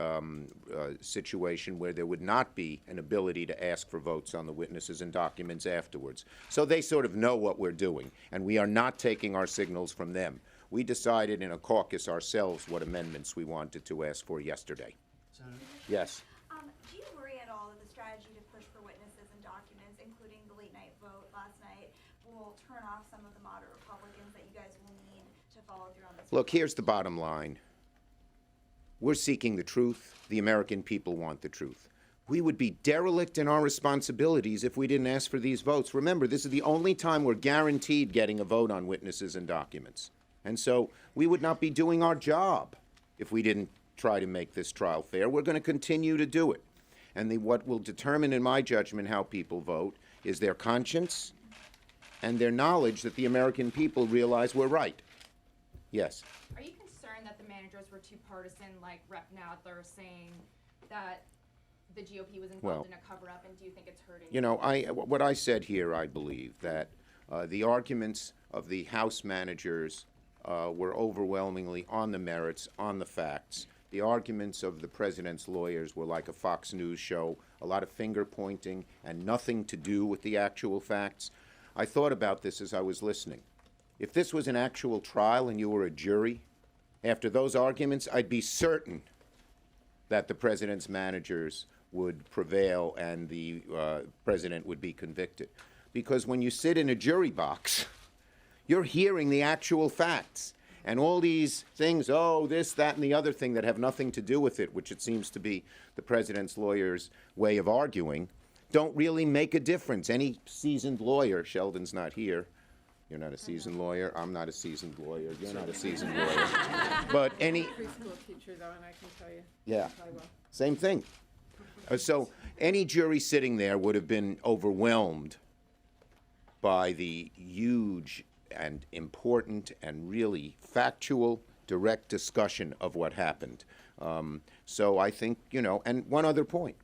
situation where there would not be an ability to ask for votes on the witnesses and documents afterwards. So they sort of know what we're doing, and we are not taking our signals from them. We decided in a caucus ourselves what amendments we wanted to ask for yesterday. Senator? Yes. Do you worry at all that the strategy to push for witnesses and documents, including the late night vote last night, will turn off some of the moderate Republicans that you guys will need to follow through on this? Look, here's the bottom line. We're seeking the truth. The American people want the truth. We would be derelict in our responsibilities if we didn't ask for these votes. Remember, this is the only time we're guaranteed getting a vote on witnesses and documents. And so we would not be doing our job if we didn't try to make this trial fair. We're going to continue to do it. And what will determine, in my judgment, how people vote is their conscience and their knowledge that the American people realize we're right. Yes. Are you concerned that the managers were too partisan, like Rep. Nadler saying that the GOP was involved in a cover-up, and do you think it's hurting? You know, what I said here, I believe, that the arguments of the House managers were overwhelmingly on the merits, on the facts. The arguments of the president's lawyers were like a Fox News show, a lot of finger-pointing and nothing to do with the actual facts. I thought about this as I was listening. If this was an actual trial and you were a jury, after those arguments, I'd be certain that the president's managers would prevail and the president would be convicted. Because when you sit in a jury box, you're hearing the actual facts. And all these things, oh, this, that, and the other thing that have nothing to do with it, which it seems to be the president's lawyer's way of arguing, don't really make a difference. Any seasoned lawyer, Sheldon's not here. You're not a seasoned lawyer. I'm not a seasoned lawyer. You're not a seasoned lawyer. But any... Preschool teacher, though, and I can tell you. Yeah, I will. same thing. So any jury sitting there would have been overwhelmed by the huge and important and really factual, direct discussion of what happened. So I think, you know, and one other point.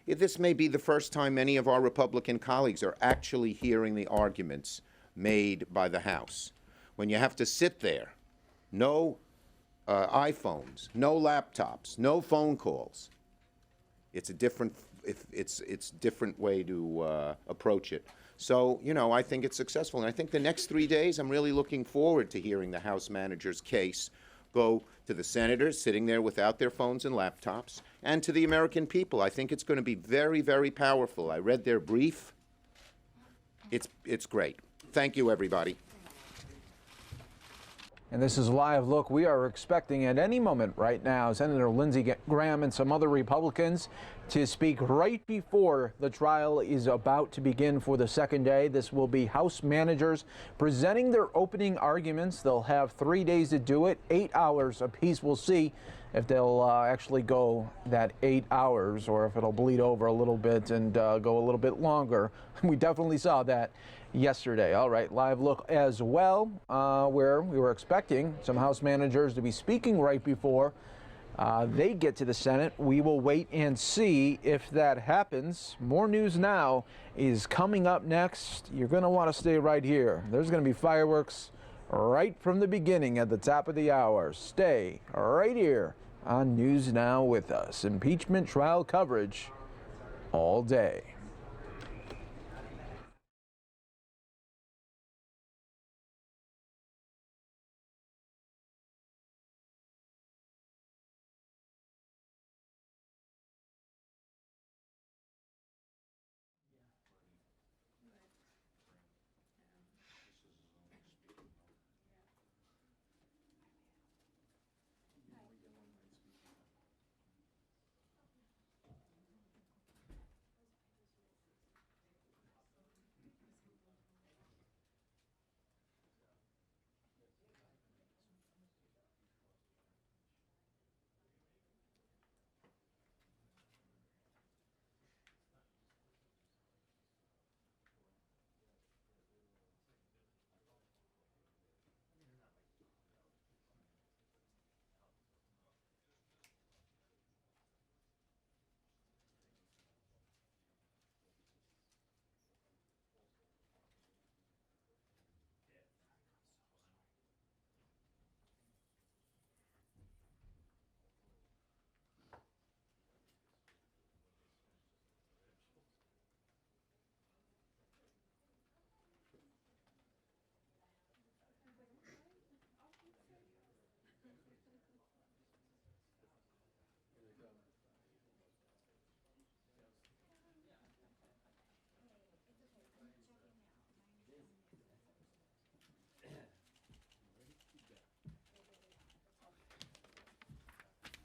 This may be the first time any of our Republican colleagues are actually hearing the arguments made by the House. When you have to sit there, no iPhones, no laptops, no phone calls. It's a different, it's different way to approach it. So, you know, I think it's successful. And I think the next 3 days, I'm really looking forward to hearing the House manager's case go to the senators sitting there without their phones and laptops, and to the American people. I think it's going to be very, very powerful. I read their brief. It's great. Thank you, everybody. And this is a live look. We are expecting at any moment right now Senator Lindsey Graham and some other Republicans to speak right before the trial is about to begin for the second day. This will be House managers presenting their opening arguments. They'll have 3 days to do it, 8 hours apiece. We'll see if they'll actually go that 8 hours or if it'll bleed over a little bit and go a little bit longer. We definitely saw that yesterday. All right, live look as well, where we were expecting some House managers to be speaking right before they get to the Senate. We will wait and see if that happens. More news now is coming up next. You're going to want to stay right here. There's going to be fireworks right from the beginning at the top of the hour. Stay right here on News Now with us. Impeachment trial coverage all day.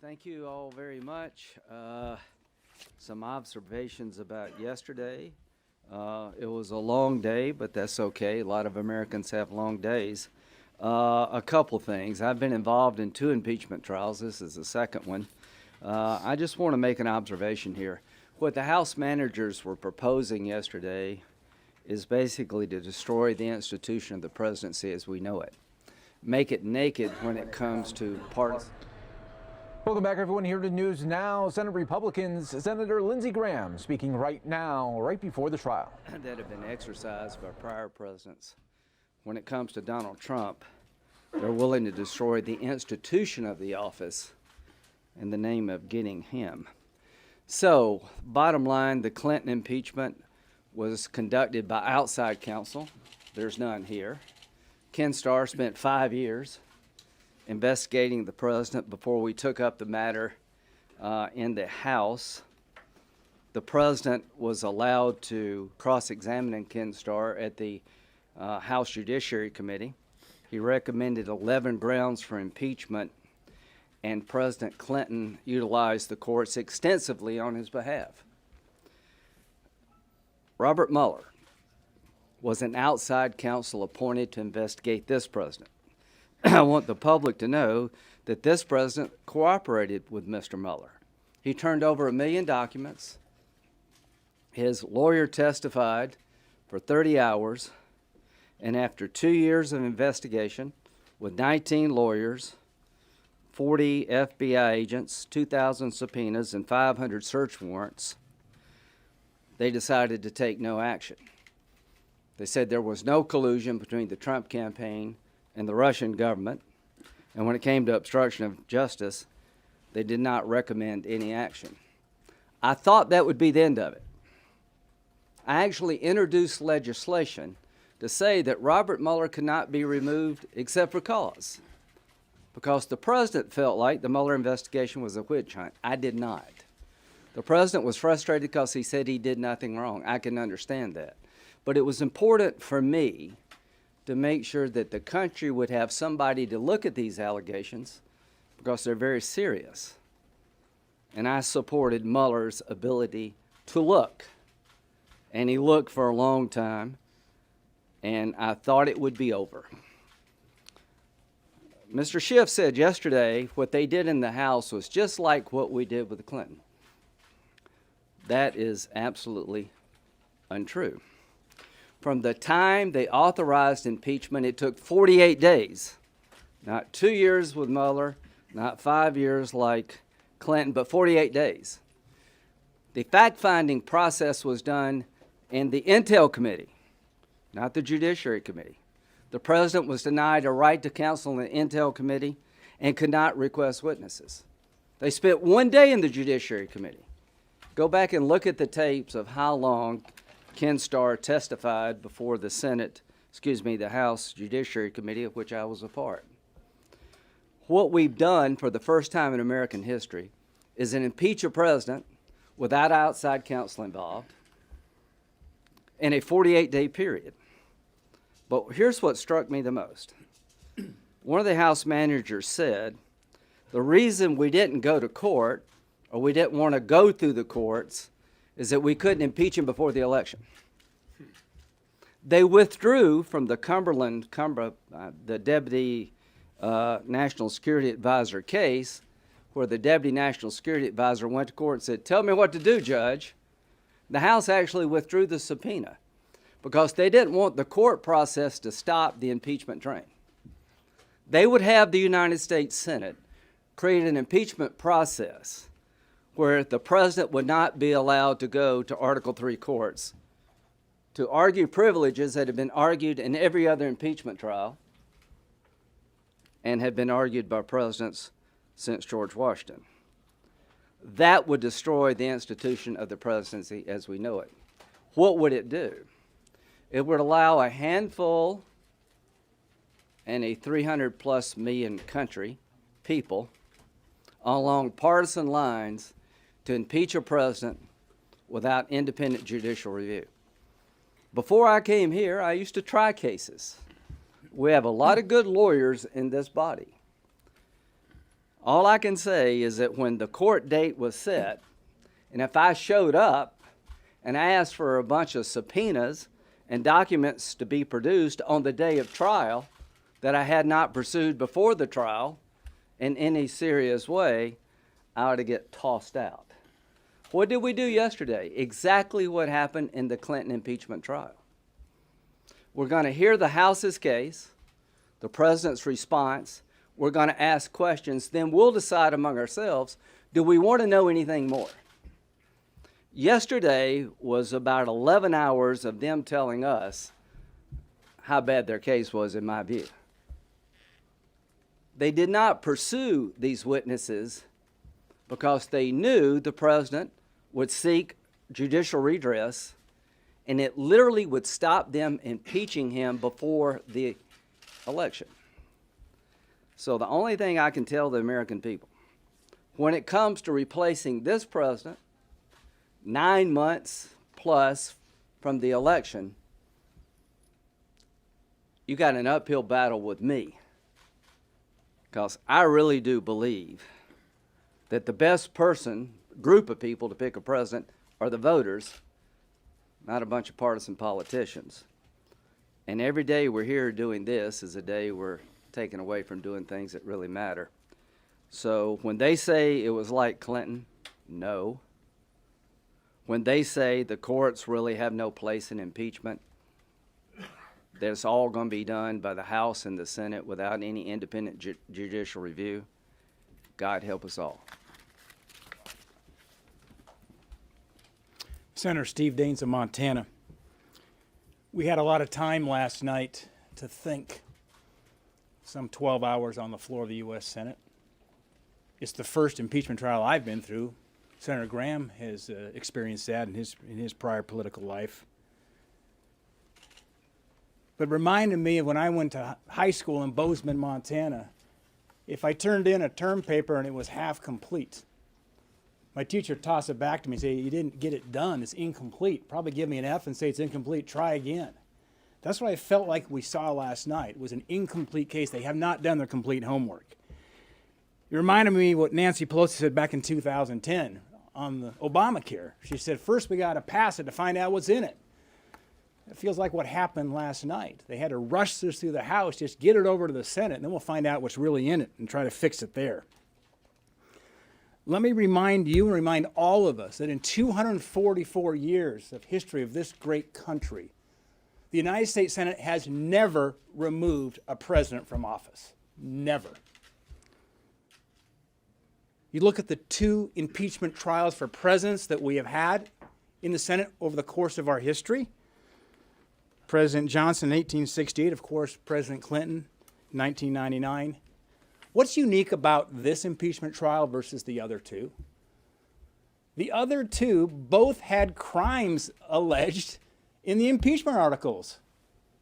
Thank you all very much. Some observations about yesterday. It was a long day, but that's okay. A lot of Americans have long days. A couple things. I've been involved in 2 impeachment trials. This is the second one. I just want to make an observation here. What the House managers were proposing yesterday is basically to destroy the institution of the presidency as we know it. Make it naked when it comes to partisan. Welcome back, everyone, here to News Now. Senate Republicans, Senator Lindsey Graham speaking right now, right before the trial. That have been exercised by prior presidents. When it comes to Donald Trump, they're willing to destroy the institution of the office in the name of getting him. So, bottom line, the Clinton impeachment was conducted by outside counsel. There's none here. Ken Starr spent 5 years investigating the president before we took up the matter in the House. The president was allowed to cross-examine Ken Starr at the House Judiciary Committee. He recommended 11 grounds for impeachment, and President Clinton utilized the courts extensively on his behalf. Robert Mueller was an outside counsel appointed to investigate this president. I want the public to know that this president cooperated with Mr. Mueller. He turned over 1 million documents. His lawyer testified for 30 hours, and after 2 years of investigation with 19 lawyers, 40 FBI agents, 2,000 subpoenas, and 500 search warrants, they decided to take no action. They said there was no collusion between the Trump campaign and the Russian government, and when it came to obstruction of justice, they did not recommend any action. I thought that would be the end of it. I actually introduced legislation to say that Robert Mueller could not be removed except for cause, because the president felt like the Mueller investigation was a witch hunt. I did not. The president was frustrated because he said he did nothing wrong. I can understand that. But it was important for me to make sure that the country would have somebody to look at these allegations because they're very serious. And I supported Mueller's ability to look. And he looked for a long time, and I thought it would be over. Mr. Schiff said yesterday what they did in the House was just like what we did with Clinton. That is absolutely untrue. From the time they authorized impeachment, it took 48 days. Not 2 years with Mueller, not 5 years like Clinton, but 48 days. The fact-finding process was done in the Intel Committee, not the Judiciary Committee. The president was denied a right to counsel in the Intel Committee and could not request witnesses. They spent 1 day in the Judiciary Committee. Go back and look at the tapes of how long Ken Starr testified before the the House Judiciary Committee, of which I was a part. What we've done for the first time in American history is an impeach a president without outside counsel involved in a 48-day period. But here's what struck me the most. One of the House managers said, the reason we didn't go to court, or we didn't want to go through the courts, is that we couldn't impeach him before the election. They withdrew from the the Deputy National Security Advisor case, where the Deputy National Security Advisor went to court and said, tell me what to do, Judge. The House actually withdrew the subpoena because they didn't want the court process to stop the impeachment train. They would have the United States Senate create an impeachment process where the president would not be allowed to go to Article III courts to argue privileges that have been argued in every other impeachment trial and have been argued by presidents since George Washington. That would destroy the institution of the presidency as we know it. What would it do? It would allow a handful and a 300+ million country, people, along partisan lines to impeach a president without independent judicial review. Before I came here, I used to try cases. We have a lot of good lawyers in this body. All I can say is that when the court date was set, and if I showed up and asked for a bunch of subpoenas and documents to be produced on the day of trial that I had not pursued before the trial in any serious way, I ought to get tossed out. What did we do yesterday? Exactly what happened in the Clinton impeachment trial. We're going to hear the House's case, the president's response. We're going to ask questions. Then we'll decide among ourselves, do we want to know anything more? Yesterday was about 11 hours of them telling us how bad their case was, in my view. They did not pursue these witnesses because they knew the president would seek judicial redress, and it literally would stop them impeaching him before the election. So the only thing I can tell the American people, when it comes to replacing this president, 9 months plus from the election, you got an uphill battle with me. Because I really do believe that the best group of people to pick a president are the voters, not a bunch of partisan politicians. And every day we're here doing this is a day we're taken away from doing things that really matter. So when they say it was like Clinton, no. When they say the courts really have no place in impeachment, that it's all going to be done by the House and the Senate without any independent judicial review, God help us all. Senator Steve Daines of Montana. We had a lot of time last night to think, some 12 hours on the floor of the U.S. Senate. It's the first impeachment trial I've been through. Senator Graham has experienced that in his prior political life. But reminded me of when I went to high school in Bozeman, Montana. If I turned in a term paper and it was half complete, my teacher would toss it back to me and say, "You didn't get it done, it's incomplete." Probably give me an F and say it's incomplete, try again. That's what I felt like we saw last night. It was an incomplete case. They have not done their complete homework. It reminded me what Nancy Pelosi said back in 2010 on the Obamacare. She said, first we got to pass it to find out what's in it. It feels like what happened last night. They had to rush this through the House, just get it over to the Senate, and then we'll find out what's really in it and try to fix it there. Let me remind you and remind all of us that in 244 years of history of this great country, the United States Senate has never removed a president from office. Never. You look at the 2 impeachment trials for presidents that we have had in the Senate over the course of our history. President Johnson in 1868, of course, President Clinton in 1999. What's unique about this impeachment trial versus the other 2? The other 2 both had crimes alleged in the impeachment articles.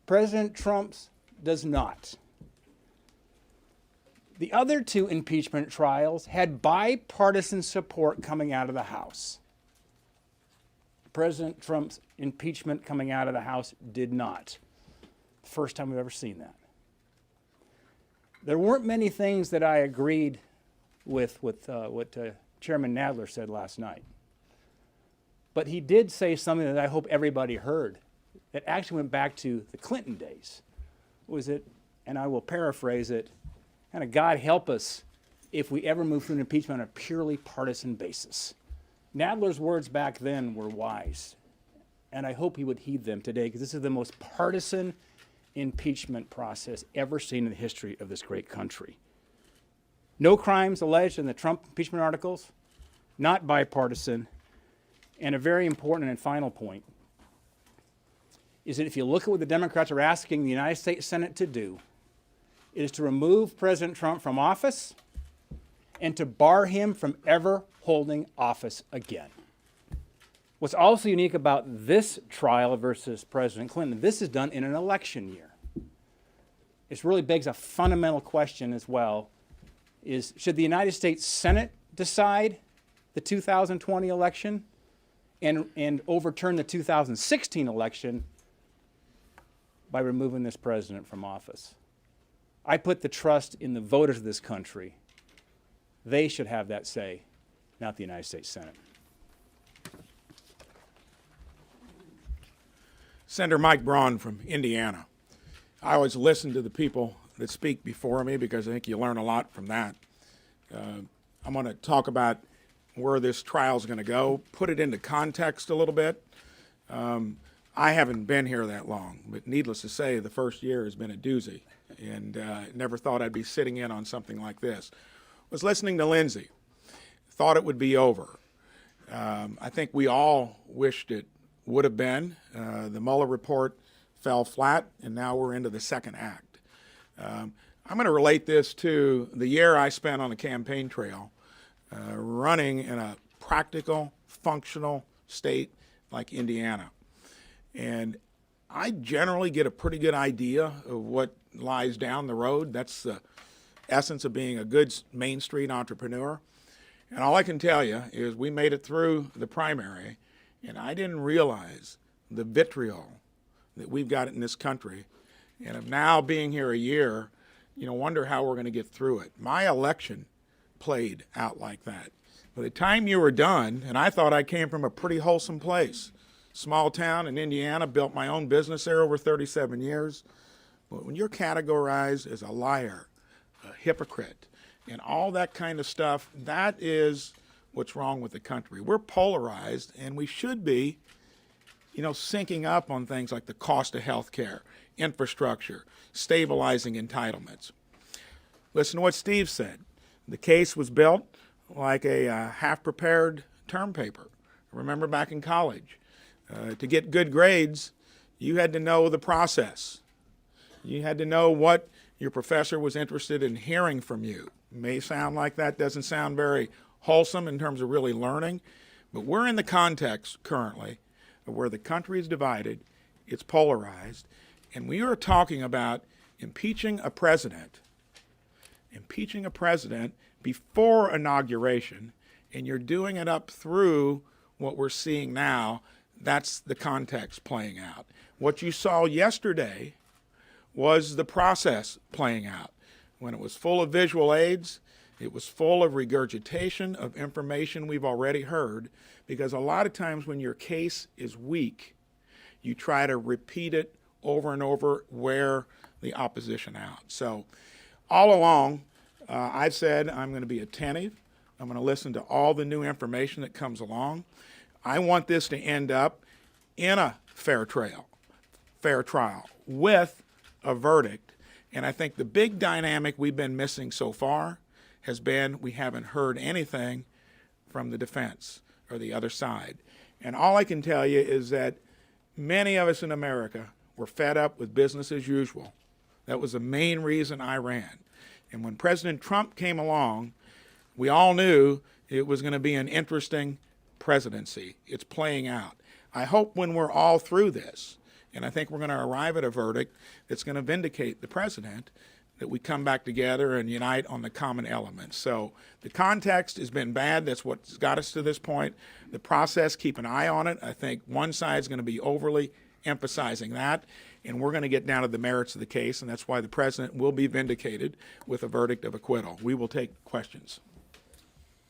President Trump's does not. The other 2 impeachment trials had bipartisan support coming out of the House. President Trump's impeachment coming out of the House did not. First time we've ever seen that. There weren't many things that I agreed with what Chairman Nadler said last night. But he did say something that I hope everybody heard that actually went back to the Clinton days. Was it, and I will paraphrase it, kind of God help us if we ever move through an impeachment on a purely partisan basis. Nadler's words back then were wise, and I hope he would heed them today, because this is the most partisan impeachment process ever seen in the history of this great country. No crimes alleged in the Trump impeachment articles, not bipartisan, and a very important and final point is that if you look at what the Democrats are asking the United States Senate to do, it is to remove President Trump from office and to bar him from ever holding office again. What's also unique about this trial versus President Clinton, this is done in an election year. It really begs a fundamental question as well, is should the United States Senate decide the 2020 election and overturn the 2016 election by removing this president from office? I put the trust in the voters of this country. They should have that say, not the United States Senate. Senator Mike Braun from Indiana. I always listen to the people that speak before me because I think you learn a lot from that. I'm going to talk about where this trial is going to go, put it into context a little bit. I haven't been here that long, but needless to say, the first year has been a doozy, and never thought I'd be sitting in on something like this. Was listening to Lindsey, thought it would be over. I think we all wished it would have been. The Mueller report fell flat, and now we're into the second act. I'm going to relate this to the year I spent on the campaign trail, running in a practical, functional state like Indiana. And I generally get a pretty good idea of what lies down the road. That's the essence of being a good Main Street entrepreneur. And all I can tell you is we made it through the primary, and I didn't realize the vitriol that we've got in this country. And of now being here a year, wonder how we're going to get through it. My election played out like that. By the time you were done, and I thought I came from a pretty wholesome place, small town in Indiana, built my own business there over 37 years. But when you're categorized as a liar, a hypocrite, and all that kind of stuff, that is what's wrong with the country. We're polarized, and we should be, syncing up on things like the cost of health care, infrastructure, stabilizing entitlements. Listen to what Steve said. The case was built like a half-prepared term paper. Remember back in college, to get good grades, you had to know the process. You had to know what your professor was interested in hearing from you. It may sound like that doesn't sound very wholesome in terms of really learning, but we're in the context currently of where the country is divided, it's polarized, and we are talking about impeaching a president before inauguration, and you're doing it up through what we're seeing now. That's the context playing out. What you saw yesterday was the process playing out. When it was full of visual aids, it was full of regurgitation of information we've already heard, because a lot of times when your case is weak, you try to repeat it over and over, wear the opposition out. So all along, I've said I'm going to be attentive. I'm going to listen to all the new information that comes along. I want this to end up in a fair trial with a verdict. And I think the big dynamic we've been missing so far has been we haven't heard anything from the defense or the other side. And all I can tell you is that many of us in America were fed up with business as usual. That was the main reason I ran. And when President Trump came along, we all knew it was going to be an interesting presidency. It's playing out. I hope when we're all through this, and I think we're going to arrive at a verdict that's going to vindicate the president, that we come back together and unite on the common elements. So the context has been bad. That's what's got us to this point. The process, keep an eye on it. I think one side's going to be overly emphasizing that, and we're going to get down to the merits of the case, and that's why the president will be vindicated with a verdict of acquittal. We will take questions.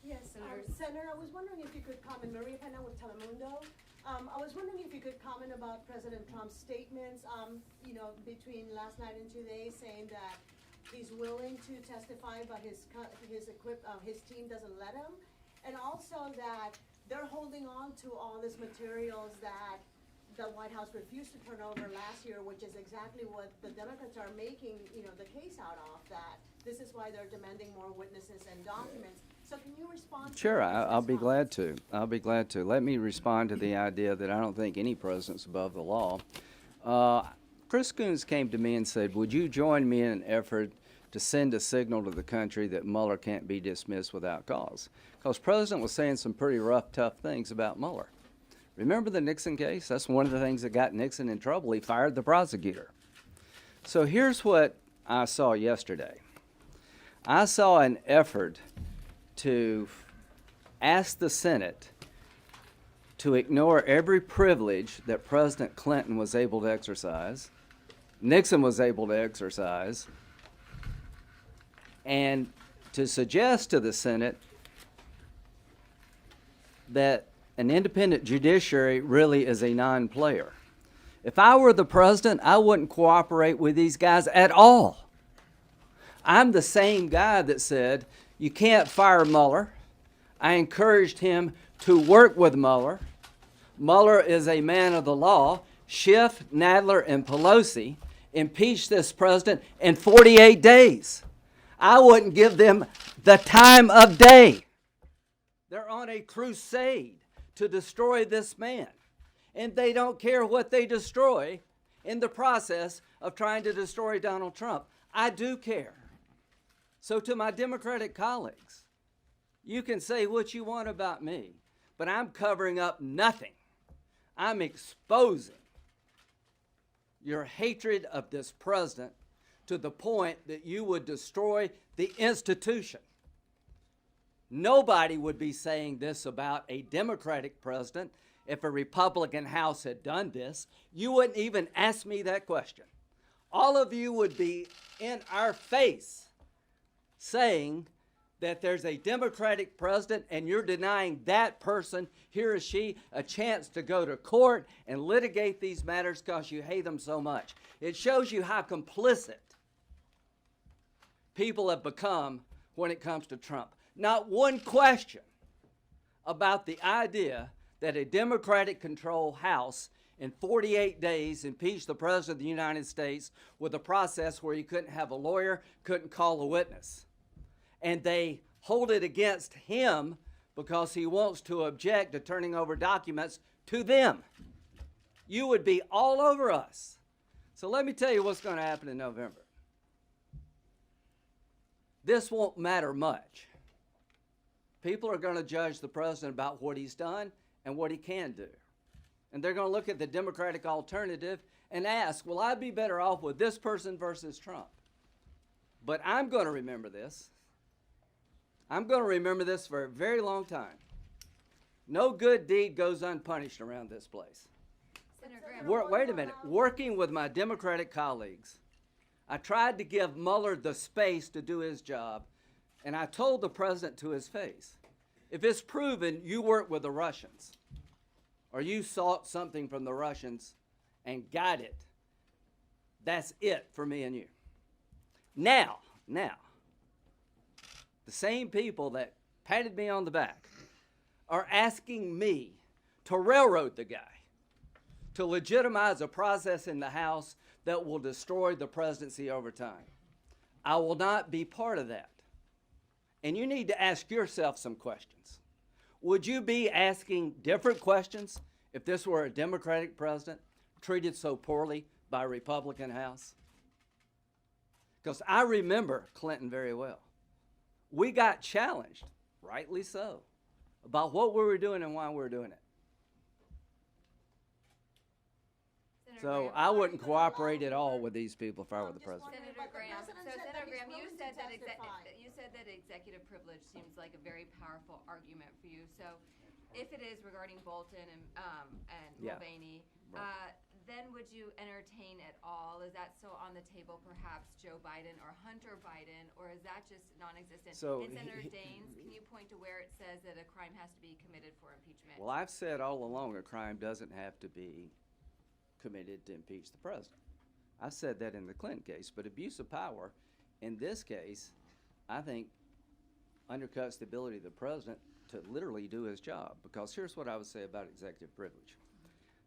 Yes, Senator, I was wondering if you could comment, Maria Pena with Telemundo. I was wondering if you could comment about President Trump's statements, between last night and today, saying that he's willing to testify, but his team doesn't let him, and also that they're holding on to all these materials that the White House refused to turn over last year, which is exactly what the Democrats are making, the case out of, that this is why they're demanding more witnesses and documents. So can you respond to Sure, that? I'll be glad to. I'll be glad to. Let me respond to the idea that I don't think any president's above the law. Chris Coons came to me and said, would you join me in an effort to send a signal to the country that Mueller can't be dismissed without cause? Because the president was saying some pretty rough, tough things about Mueller. Remember the Nixon case? That's one of the things that got Nixon in trouble. He fired the prosecutor. So here's what I saw yesterday. I saw an effort to ask the Senate to ignore every privilege that President Clinton was able to exercise, Nixon was able to exercise, and to suggest to the Senate that an independent judiciary really is a non-player. If I were the president, I wouldn't cooperate with these guys at all. I'm the same guy that said, you can't fire Mueller. I encouraged him to work with Mueller. Mueller is a man of the law. Schiff, Nadler, and Pelosi impeached this president in 48 days. I wouldn't give them the time of day. They're on a crusade to destroy this man. And they don't care what they destroy in the process of trying to destroy Donald Trump. I do care. So to my Democratic colleagues, you can say what you want about me, but I'm covering up nothing. I'm exposing your hatred of this president to the point that you would destroy the institution. Nobody would be saying this about a Democratic president if a Republican House had done this. You wouldn't even ask me that question. All of you would be in our face saying that there's a Democratic president and you're denying that person, he or she, a chance to go to court and litigate these matters because you hate them so much. It shows you how complicit people have become when it comes to Trump. Not one question about the idea that a Democratic-controlled House in 48 days impeached the President of the United States with a process where you couldn't have a lawyer, couldn't call a witness. And they hold it against him because he wants to object to turning over documents to them. You would be all over us. So let me tell you what's going to happen in November. This won't matter much. People are going to judge the president about what he's done and what he can do. And they're going to look at the Democratic alternative and ask, will I be better off with this person versus Trump? But I'm going to remember this. I'm going to remember this for a very long time. No good deed goes unpunished around this place. Wait a minute. Working with my Democratic colleagues, I tried to give Mueller the space to do his job, and I told the president to his face, if it's proven you worked with the Russians, or you sought something from the Russians and got it, that's it for me and you. Now, the same people that patted me on the back are asking me to railroad the guy, to legitimize a process in the House that will destroy the presidency over time. I will not be part of that. And you need to ask yourself some questions. Would you be asking different questions if this were a Democratic president treated so poorly by a Republican House? Because I remember Clinton very well. We got challenged, rightly so, about what we were doing and why we were doing it. So I wouldn't cooperate at all with these people if I were the president. Senator Graham, you said that executive privilege seems like a very powerful argument for you. So if it is regarding Bolton and Mulvaney, then would you entertain at all? Is that still on the table, perhaps Joe Biden or Hunter Biden, or is that just non-existent? So and Senator Daines, can you point to where it says that a crime has to be committed for impeachment? Well, I've said all along a crime doesn't have to be committed to impeach the president. I said that in the Clinton case, but abuse of power in this case, I think, undercuts the ability of the president to literally do his job. Because here's what I would say about executive privilege.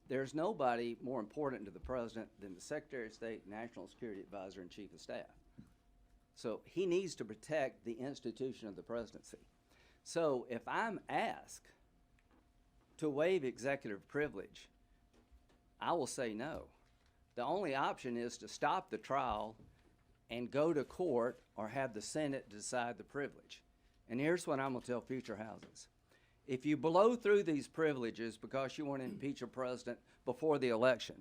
There's nobody more important to the president than the Secretary of State, National Security Advisor, and Chief of Staff. So he needs to protect the institution of the presidency. So if I'm asked to waive executive privilege, I will say no. The only option is to stop the trial and go to court or have the Senate decide the privilege. And here's what I'm going to tell future houses. If you blow through these privileges because you want to impeach a president before the election,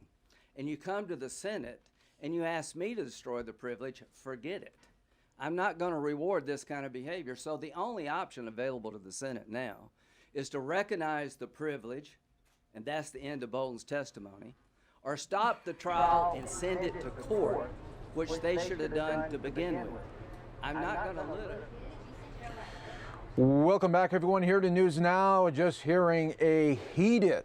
and you come to the Senate and you ask me to destroy the privilege, forget it. I'm not going to reward this kind of behavior. So the only option available to the Senate now is to recognize the privilege, and that's the end of Bolton's testimony, or stop the trial and send it to court, which they should have done to begin with. I'm not going to let it. Welcome back, everyone, here to News Now. Just hearing a heated,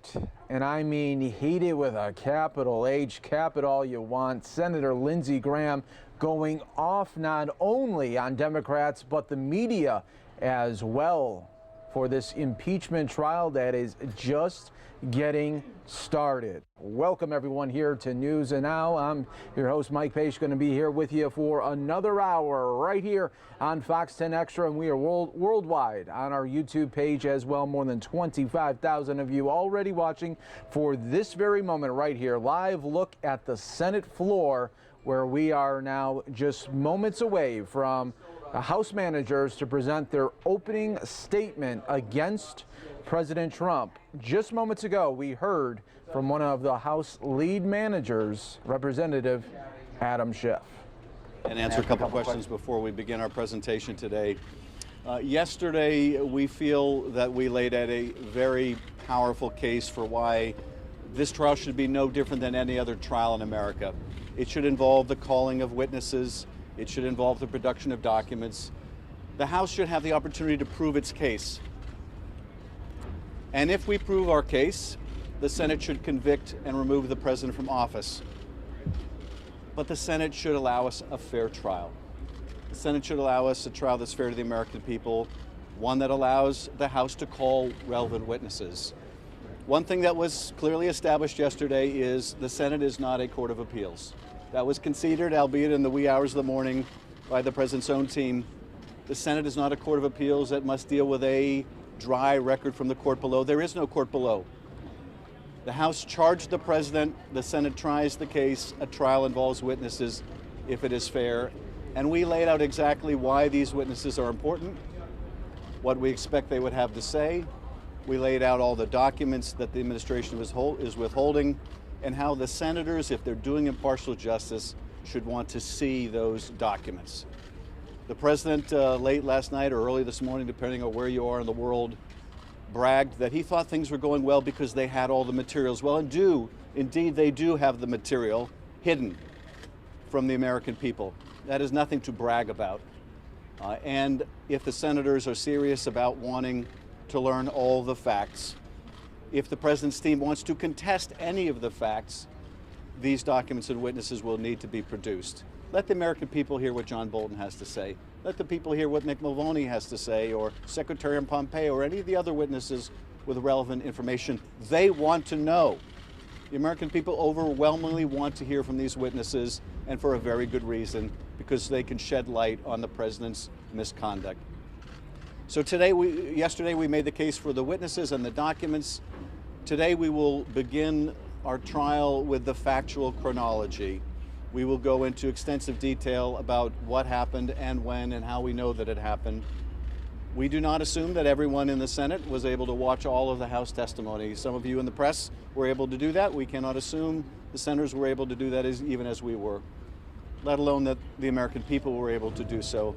and I mean heated with a capital H, capital all you want, Senator Lindsey Graham going off not only on Democrats, but the media as well for this impeachment trial that is just getting started. Welcome everyone here to News and Now. I'm your host Mike Page, going to be here with you for another hour right here on Fox 10 Extra, and we are worldwide on our YouTube page as well. More than 25,000 of you already watching for this very moment right here. Live look at the Senate floor, where we are now just moments away from House managers to present their opening statement against President Trump. Just moments ago, we heard from one of the House lead managers, Representative Adam Schiff. And answer a couple questions before we begin our presentation today. Yesterday, we feel that we laid out a very powerful case for why this trial should be no different than any other trial in America. It should involve the calling of witnesses. It should involve the production of documents. The House should have the opportunity to prove its case. And if we prove our case, the Senate should convict and remove the president from office. But the Senate should allow us a fair trial. The Senate should allow us a trial that's fair to the American people, one that allows the House to call relevant witnesses. One thing that was clearly established yesterday is the Senate is not a court of appeals. That was conceded, albeit in the wee hours of the morning, by the president's own team. The Senate is not a court of appeals that must deal with a dry record from the court below. There is no court below. The House charged the president. The Senate tries the case. A trial involves witnesses if it is fair. And we laid out exactly why these witnesses are important, what we expect they would have to say. We laid out all the documents that the administration is withholding, and how the senators, if they're doing impartial justice, should want to see those documents. The president, late last night or early this morning, depending on where you are in the world, bragged that he thought things were going well because they had all the materials. Well, indeed, they do have the material hidden from the American people. That is nothing to brag about. And if the senators are serious about wanting to learn all the facts, if the president's team wants to contest any of the facts, these documents and witnesses will need to be produced. Let the American people hear what John Bolton has to say. Let the people hear what Mick Mulvaney has to say, or Secretary Pompeo, or any of the other witnesses with relevant information. They want to know. The American people overwhelmingly want to hear from these witnesses, and for a very good reason, because they can shed light on the president's misconduct. So yesterday we made the case for the witnesses and the documents. Today we will begin our trial with the factual chronology. We will go into extensive detail about what happened and when and how we know that it happened. We do not assume that everyone in the Senate was able to watch all of the House testimony. Some of you in the press were able to do that. We cannot assume the senators were able to do that even as we were, let alone that the American people were able to do so.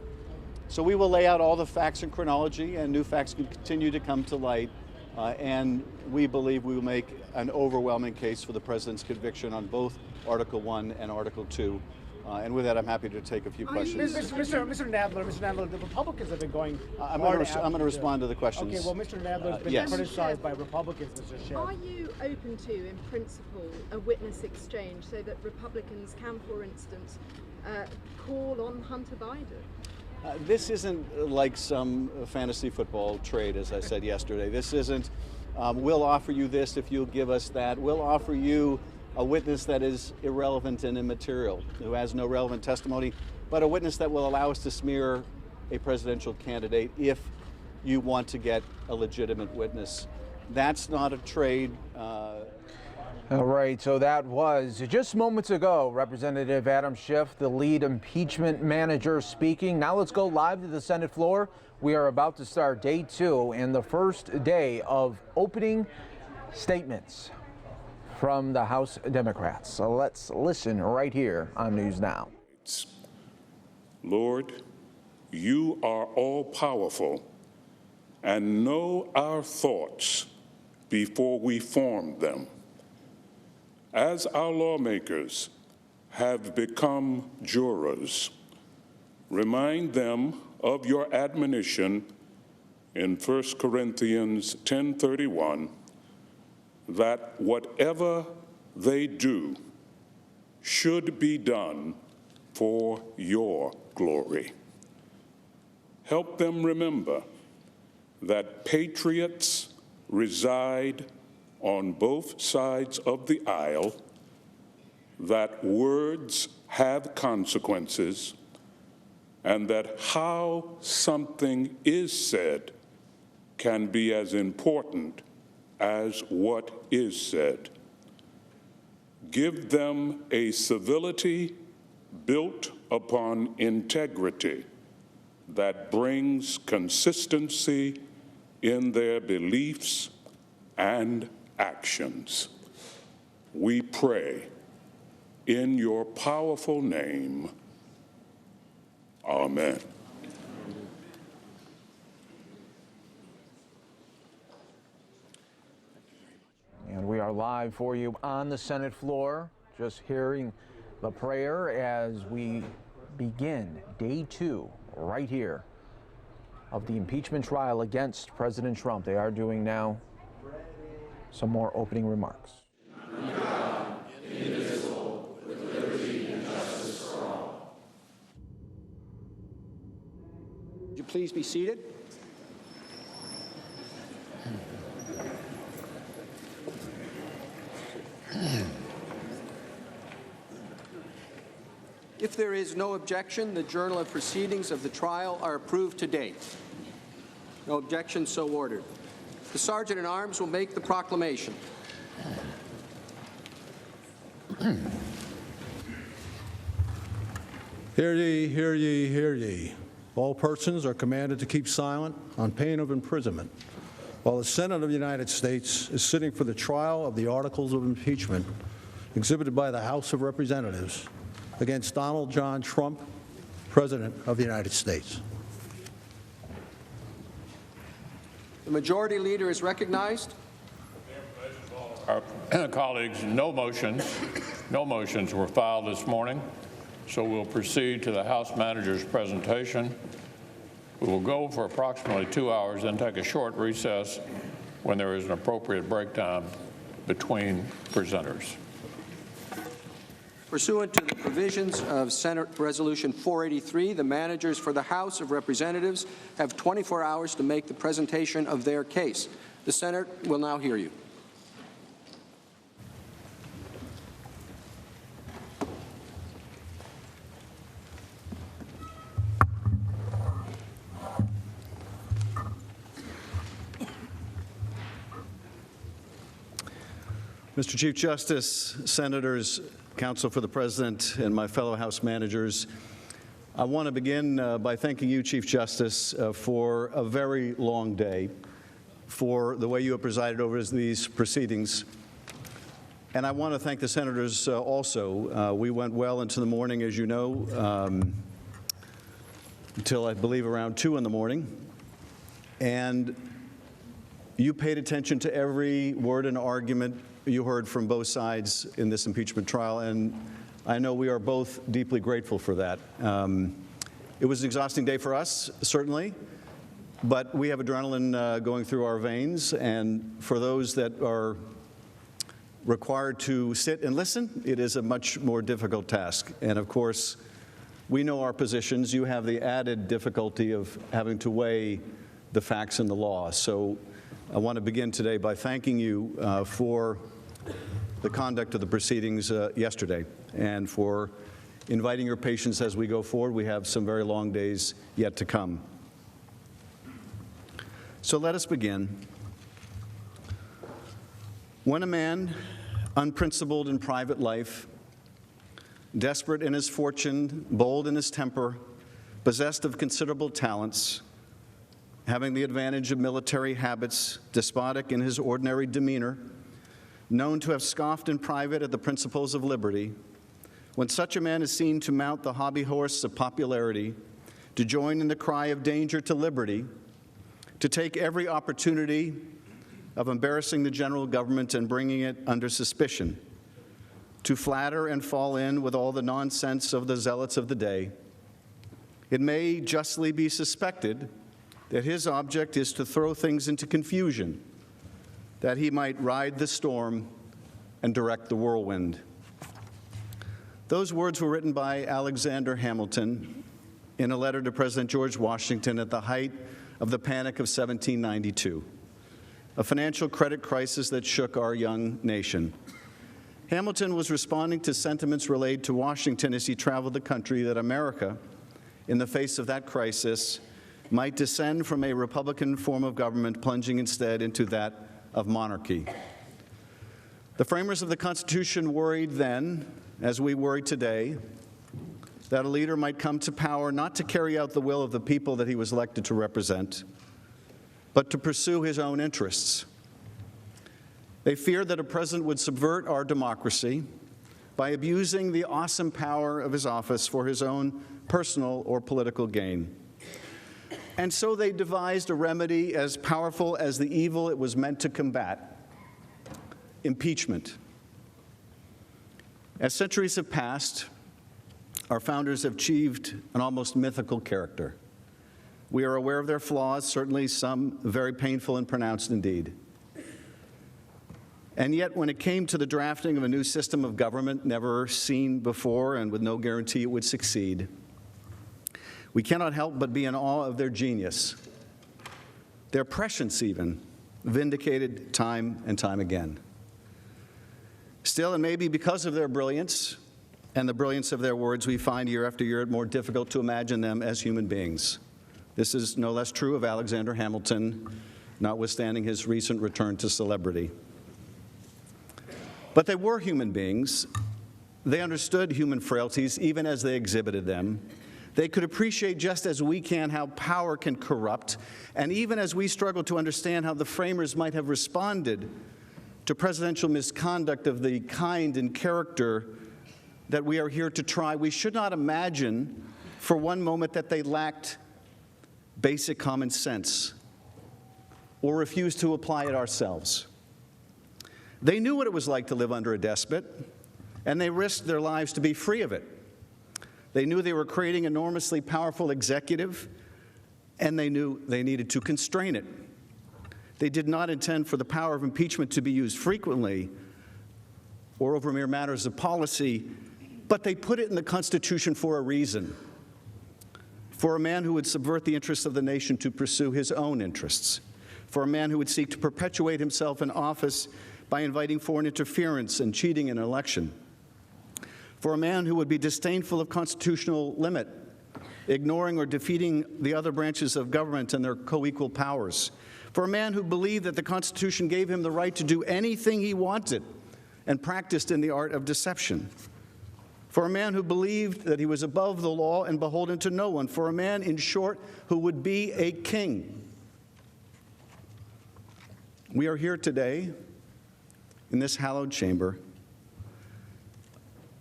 So we will lay out all the facts in chronology, and new facts can continue to come to light. And we believe we will make an overwhelming case for the president's conviction on both Article 1 and Article 2. And with that, I'm happy to take a few questions. Mr. Nadler, the Republicans have been going. I'm going to respond to the questions. Okay, well, Mr. Nadler has been criticized by Republicans, Mr. Schiff. Are you open to, in principle, a witness exchange so that Republicans can, for instance, call on Hunter Biden? This isn't like some fantasy football trade, as I said yesterday. This isn't, we'll offer you this if you'll give us that. We'll offer you a witness that is irrelevant and immaterial, who has no relevant testimony, but a witness that will allow us to smear a presidential candidate if you want to get a legitimate witness. That's not a trade. All right, so that was just moments ago, Representative Adam Schiff, the lead impeachment manager, speaking. Now let's go live to the Senate floor. We are about to start day 2 and the first day of opening statements from the House Democrats. So let's listen right here on News Now. Lord, you are all powerful and know our thoughts before we form them. As our lawmakers have become jurors, remind them of your admonition in 1 Corinthians 10:31 that whatever they do should be done for your glory. Help them remember that patriots reside on both sides of the aisle, that words have consequences, and that how something is said can be as important as what is said. Give them a civility built upon integrity that brings consistency in their beliefs and actions. We pray in your powerful name. Amen. And we are live for you on the Senate floor, just hearing the prayer as we begin day 2 right here of the impeachment trial against President Trump. They are doing now some more opening remarks. Indivisible, with liberty and justice for all. Would you please be seated? If there is no objection, the journal of proceedings of the trial are approved to date. No objection, so ordered. The Sergeant at Arms will make the proclamation. Hear ye, hear ye, hear ye. All persons are commanded to keep silent on pain of imprisonment while the Senate of the United States is sitting for the trial of the articles of impeachment exhibited by the House of Representatives against Donald John Trump, President of the United States. The Majority Leader is recognized. Our colleagues, no motions were filed this morning, so we'll proceed to the House Manager's presentation. We will go for approximately 2 hours, then take a short recess when there is an appropriate break time between presenters. Pursuant to the provisions of Senate Resolution 483, the managers for the House of Representatives have 24 hours to make the presentation of their case. The Senate will now hear you. Mr. Chief Justice, Senators, Counsel for the President, and my fellow House managers, I want to begin by thanking you, Chief Justice, for a very long day, for the way you have presided over these proceedings. And I want to thank the senators also. We went well into the morning, as you know, until I believe around 2 in the morning. And you paid attention to every word and argument you heard from both sides in this impeachment trial, and I know we are both deeply grateful for that. It was an exhausting day for us, certainly, but we have adrenaline going through our veins, and for those that are required to sit and listen, it is a much more difficult task. And of course, we know our positions. You have the added difficulty of having to weigh the facts and the law. So I want to begin today by thanking you for the conduct of the proceedings yesterday and for inviting your patience as we go forward. We have some very long days yet to come. So let us begin. When a man, unprincipled in private life, desperate in his fortune, bold in his temper, possessed of considerable talents, having the advantage of military habits, despotic in his ordinary demeanor, known to have scoffed in private at the principles of liberty, when such a man is seen to mount the hobby horse of popularity, to join in the cry of danger to liberty, to take every opportunity of embarrassing the general government and bringing it under suspicion, to flatter and fall in with all the nonsense of the zealots of the day, it may justly be suspected that his object is to throw things into confusion, that he might ride the storm and direct the whirlwind. Those words were written by Alexander Hamilton in a letter to President George Washington at the height of the Panic of 1792, a financial credit crisis that shook our young nation. Hamilton was responding to sentiments relayed to Washington as he traveled the country that America, in the face of that crisis, might descend from a Republican form of government, plunging instead into that of monarchy. The framers of the Constitution worried then, as we worry today, that a leader might come to power not to carry out the will of the people that he was elected to represent, but to pursue his own interests. They feared that a president would subvert our democracy by abusing the awesome power of his office for his own personal or political gain. And so they devised a remedy as powerful as the evil it was meant to combat: impeachment. As centuries have passed, our founders have achieved an almost mythical character. We are aware of their flaws, certainly some very painful and pronounced indeed. And yet, when it came to the drafting of a new system of government never seen before and with no guarantee it would succeed, we cannot help but be in awe of their genius, their prescience even, vindicated time and time again. Still, and maybe because of their brilliance and the brilliance of their words, we find year after year it more difficult to imagine them as human beings. This is no less true of Alexander Hamilton, notwithstanding his recent return to celebrity. But they were human beings. They understood human frailties even as they exhibited them. They could appreciate just as we can how power can corrupt, and even as we struggle to understand how the framers might have responded to presidential misconduct of the kind and character that we are here to try, we should not imagine for one moment that they lacked basic common sense or refused to apply it ourselves. They knew what it was like to live under a despot, and they risked their lives to be free of it. They knew they were creating an enormously powerful executive, and they knew they needed to constrain it. They did not intend for the power of impeachment to be used frequently or over mere matters of policy, but they put it in the Constitution for a reason, for a man who would subvert the interests of the nation to pursue his own interests, for a man who would seek to perpetuate himself in office by inviting foreign interference and cheating in an election, for a man who would be disdainful of constitutional limit, ignoring or defeating the other branches of government and their co-equal powers, for a man who believed that the Constitution gave him the right to do anything he wanted and practiced in the art of deception, for a man who believed that he was above the law and beholden to no one, for a man, in short, who would be a king. We are here today in this hallowed chamber,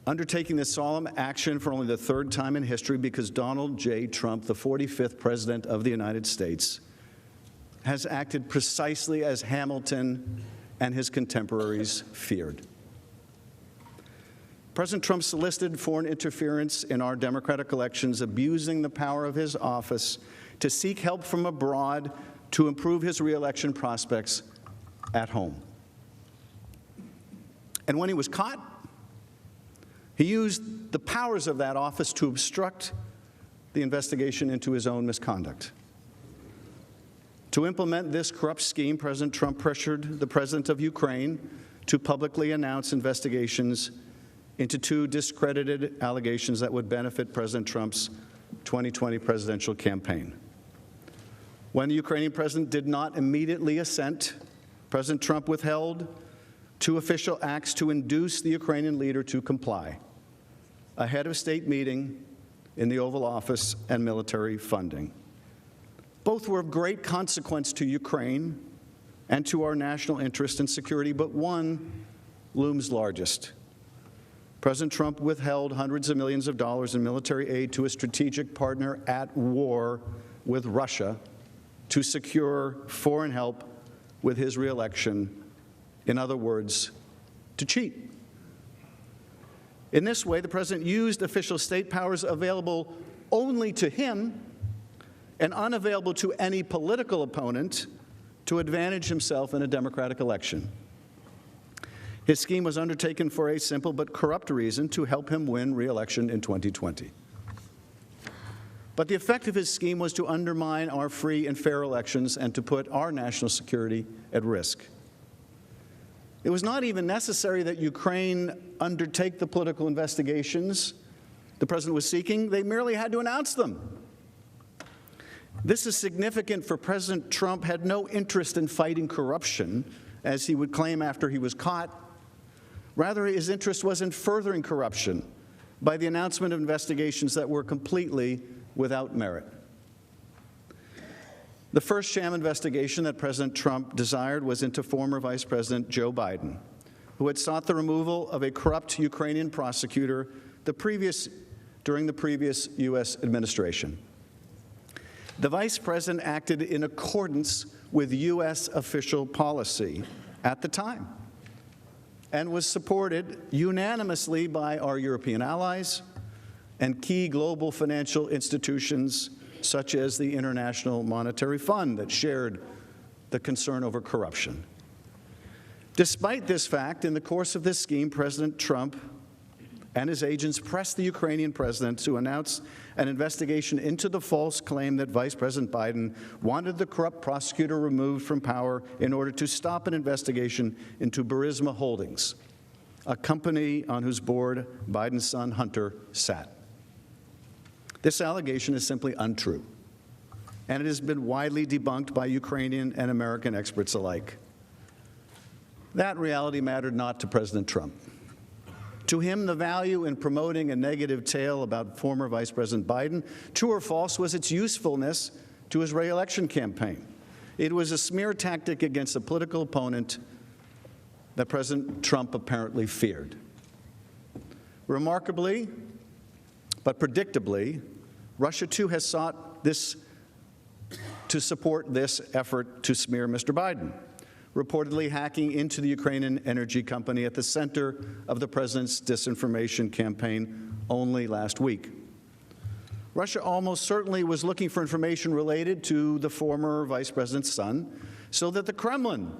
undertaking this solemn action for only the third time in history because Donald J. Trump, the 45th President of the United States, has acted precisely as Hamilton and his contemporaries feared. President Trump solicited foreign interference in our democratic elections, abusing the power of his office to seek help from abroad to improve his re-election prospects at home. And when he was caught, he used the powers of that office to obstruct the investigation into his own misconduct. To implement this corrupt scheme, President Trump pressured the president of Ukraine to publicly announce investigations into two discredited allegations that would benefit President Trump's 2020 presidential campaign. When the Ukrainian president did not immediately assent, President Trump withheld two official acts to induce the Ukrainian leader to comply: a head of state meeting in the Oval Office and military funding. Both were of great consequence to Ukraine and to our national interest and security, but one looms largest. President Trump withheld hundreds of millions of dollars in military aid to a strategic partner at war with Russia to secure foreign help with his re-election. In other words, to cheat. In this way, the president used official state powers available only to him and unavailable to any political opponent to advantage himself in a democratic election. His scheme was undertaken for a simple but corrupt reason: to help him win re-election in 2020. But the effect of his scheme was to undermine our free and fair elections and to put our national security at risk. It was not even necessary that Ukraine undertake the political investigations the president was seeking. They merely had to announce them. This is significant, for President Trump had no interest in fighting corruption, as he would claim after he was caught. Rather, his interest was in furthering corruption by the announcement of investigations that were completely without merit. The first sham investigation that President Trump desired was into former Vice President Joe Biden, who had sought the removal of a corrupt Ukrainian prosecutor during the previous U.S. administration. The Vice President acted in accordance with U.S. official policy at the time and was supported unanimously by our European allies and key global financial institutions such as the International Monetary Fund that shared the concern over corruption. Despite this fact, in the course of this scheme, President Trump and his agents pressed the Ukrainian president to announce an investigation into the false claim that Vice President Biden wanted the corrupt prosecutor removed from power in order to stop an investigation into Burisma Holdings, a company on whose board Biden's son Hunter sat. This allegation is simply untrue, and it has been widely debunked by Ukrainian and American experts alike. That reality mattered not to President Trump. To him, the value in promoting a negative tale about former Vice President Biden, true or false, was its usefulness to his re-election campaign. It was a smear tactic against a political opponent that President Trump apparently feared. Remarkably, but predictably, Russia too has sought to support this effort to smear Mr. Biden, reportedly hacking into the Ukrainian energy company at the center of the president's disinformation campaign only last week. Russia almost certainly was looking for information related to the former vice president's son so that the Kremlin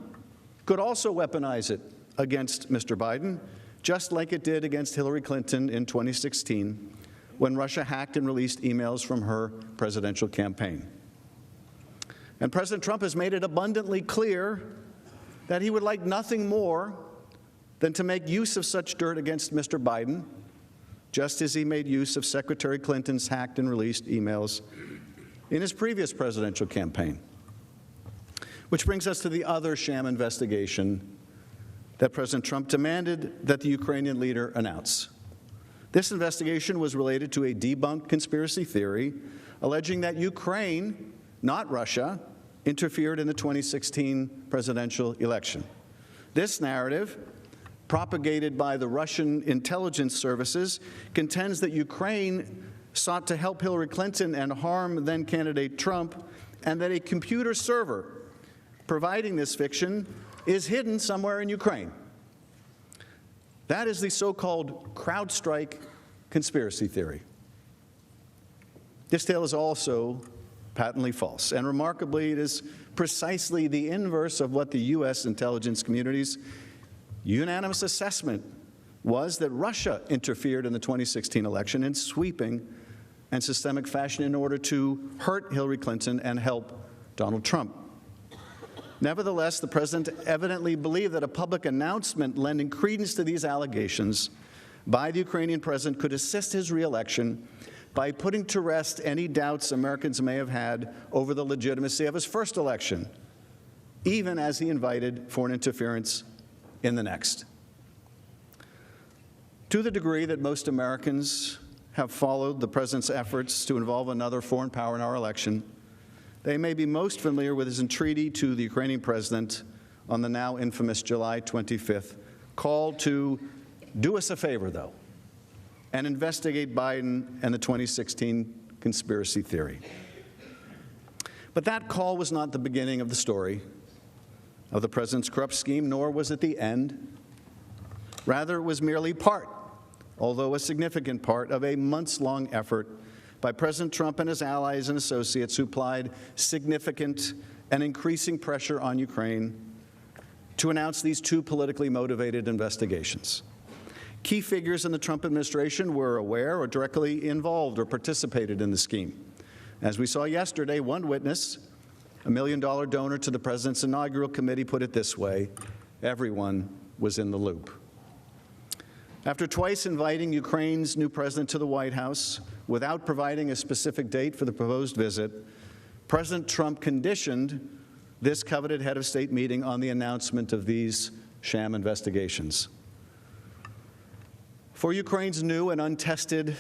could also weaponize it against Mr. Biden, just like it did against Hillary Clinton in 2016, when Russia hacked and released emails from her presidential campaign. And President Trump has made it abundantly clear that he would like nothing more than to make use of such dirt against Mr. Biden, just as he made use of Secretary Clinton's hacked and released emails in his previous presidential campaign. Which brings us to the other sham investigation that President Trump demanded that the Ukrainian leader announce. This investigation was related to a debunked conspiracy theory alleging that Ukraine, not Russia, interfered in the 2016 presidential election. This narrative, propagated by the Russian intelligence services, contends that Ukraine sought to help Hillary Clinton and harm then-candidate Trump, and that a computer server providing this fiction is hidden somewhere in Ukraine. That is the so-called CrowdStrike conspiracy theory. This tale is also patently false, and remarkably, it is precisely the inverse of what the U.S. intelligence community's unanimous assessment was, that Russia interfered in the 2016 election in sweeping and systemic fashion in order to hurt Hillary Clinton and help Donald Trump. Nevertheless, the president evidently believed that a public announcement lending credence to these allegations by the Ukrainian president could assist his re-election by putting to rest any doubts Americans may have had over the legitimacy of his first election, even as he invited foreign interference in the next. To the degree that most Americans have followed the president's efforts to involve another foreign power in our election, they may be most familiar with his entreaty to the Ukrainian president on the now infamous July 25th call to do us a favor, though, and investigate Biden and the 2016 conspiracy theory. But that call was not the beginning of the story of the president's corrupt scheme, nor was it the end. Rather, it was merely part, although a significant part, of a months-long effort by President Trump and his allies and associates who applied significant and increasing pressure on Ukraine to announce these two politically motivated investigations. Key figures in the Trump administration were aware or directly involved or participated in the scheme. As we saw yesterday, one witness, a $1 million donor to the president's inaugural committee, put it this way: everyone was in the loop. After twice inviting Ukraine's new president to the White House without providing a specific date for the proposed visit, President Trump conditioned this coveted head of state meeting on the announcement of these sham investigations. For Ukraine's new and untested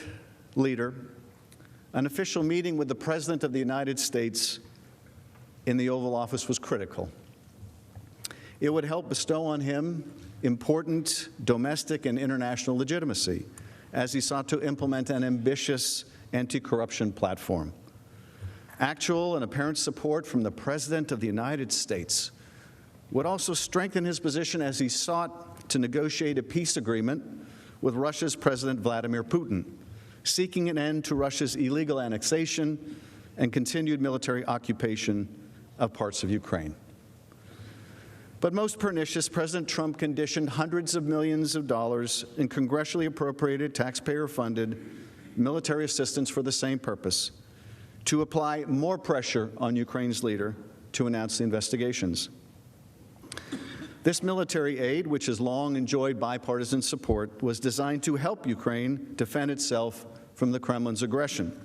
leader, an official meeting with the President of the United States in the Oval Office was critical. It would help bestow on him important domestic and international legitimacy as he sought to implement an ambitious anti-corruption platform. Actual and apparent support from the President of the United States would also strengthen his position as he sought to negotiate a peace agreement with Russia's President Vladimir Putin, seeking an end to Russia's illegal annexation and continued military occupation of parts of Ukraine. But most pernicious, President Trump conditioned hundreds of millions of dollars in congressionally appropriated, taxpayer-funded military assistance for the same purpose, to apply more pressure on Ukraine's leader to announce the investigations. This military aid, which has long enjoyed bipartisan support, was designed to help Ukraine defend itself from the Kremlin's aggression.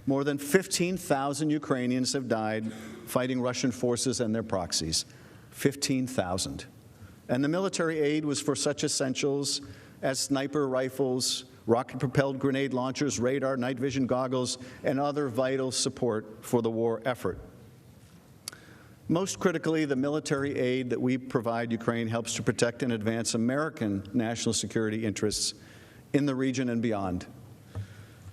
More than 15,000 Ukrainians have died fighting Russian forces and their proxies. 15,000. And the military aid was for such essentials as sniper rifles, rocket-propelled grenade launchers, radar, night vision goggles, and other vital support for the war effort. Most critically, the military aid that we provide Ukraine helps to protect and advance American national security interests in the region and beyond.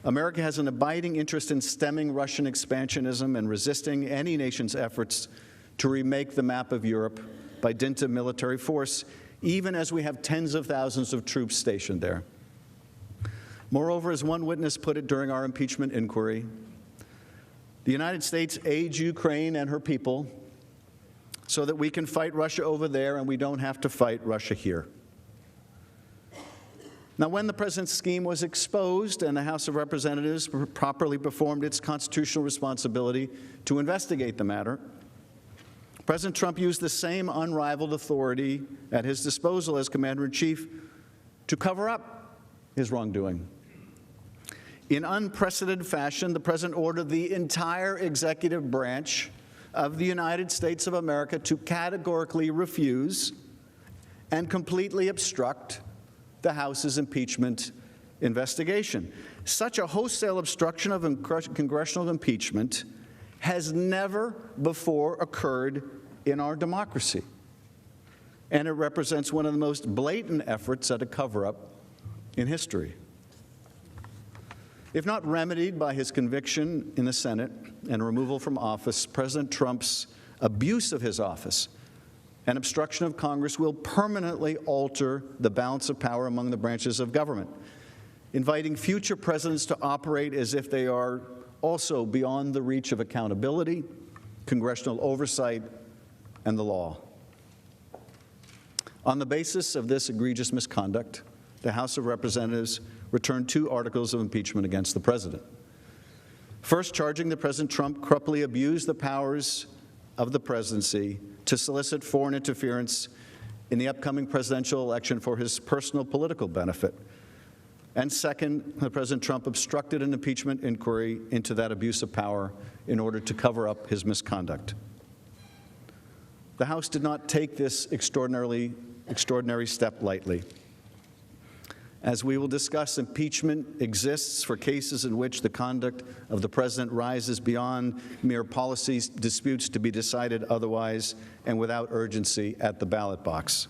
America has an abiding interest in stemming Russian expansionism and resisting any nation's efforts to remake the map of Europe by dint of military force, even as we have tens of thousands of troops stationed there. Moreover, as one witness put it during our impeachment inquiry, the United States aids Ukraine and her people so that we can fight Russia over there and we don't have to fight Russia here. Now, when the president's scheme was exposed and the House of Representatives properly performed its constitutional responsibility to investigate the matter, President Trump used the same unrivaled authority at his disposal as Commander-in-Chief to cover up his wrongdoing. In unprecedented fashion, the President ordered the entire executive branch of the United States of America to categorically refuse and completely obstruct the House's impeachment investigation. Such a wholesale obstruction of congressional impeachment has never before occurred in our democracy, and it represents one of the most blatant efforts at a cover-up in history. If not remedied by his conviction in the Senate and removal from office, President Trump's abuse of his office and obstruction of Congress will permanently alter the balance of power among the branches of government, inviting future presidents to operate as if they are also beyond the reach of accountability, congressional oversight, and the law. On the basis of this egregious misconduct, the House of Representatives returned 2 articles of impeachment against the president. First, charging that President Trump corruptly abused the powers of the presidency to solicit foreign interference in the upcoming presidential election for his personal political benefit. And second, President Trump obstructed an impeachment inquiry into that abuse of power in order to cover up his misconduct. The House did not take this extraordinary step lightly. As we will discuss, impeachment exists for cases in which the conduct of the president rises beyond mere policy disputes to be decided otherwise and without urgency at the ballot box.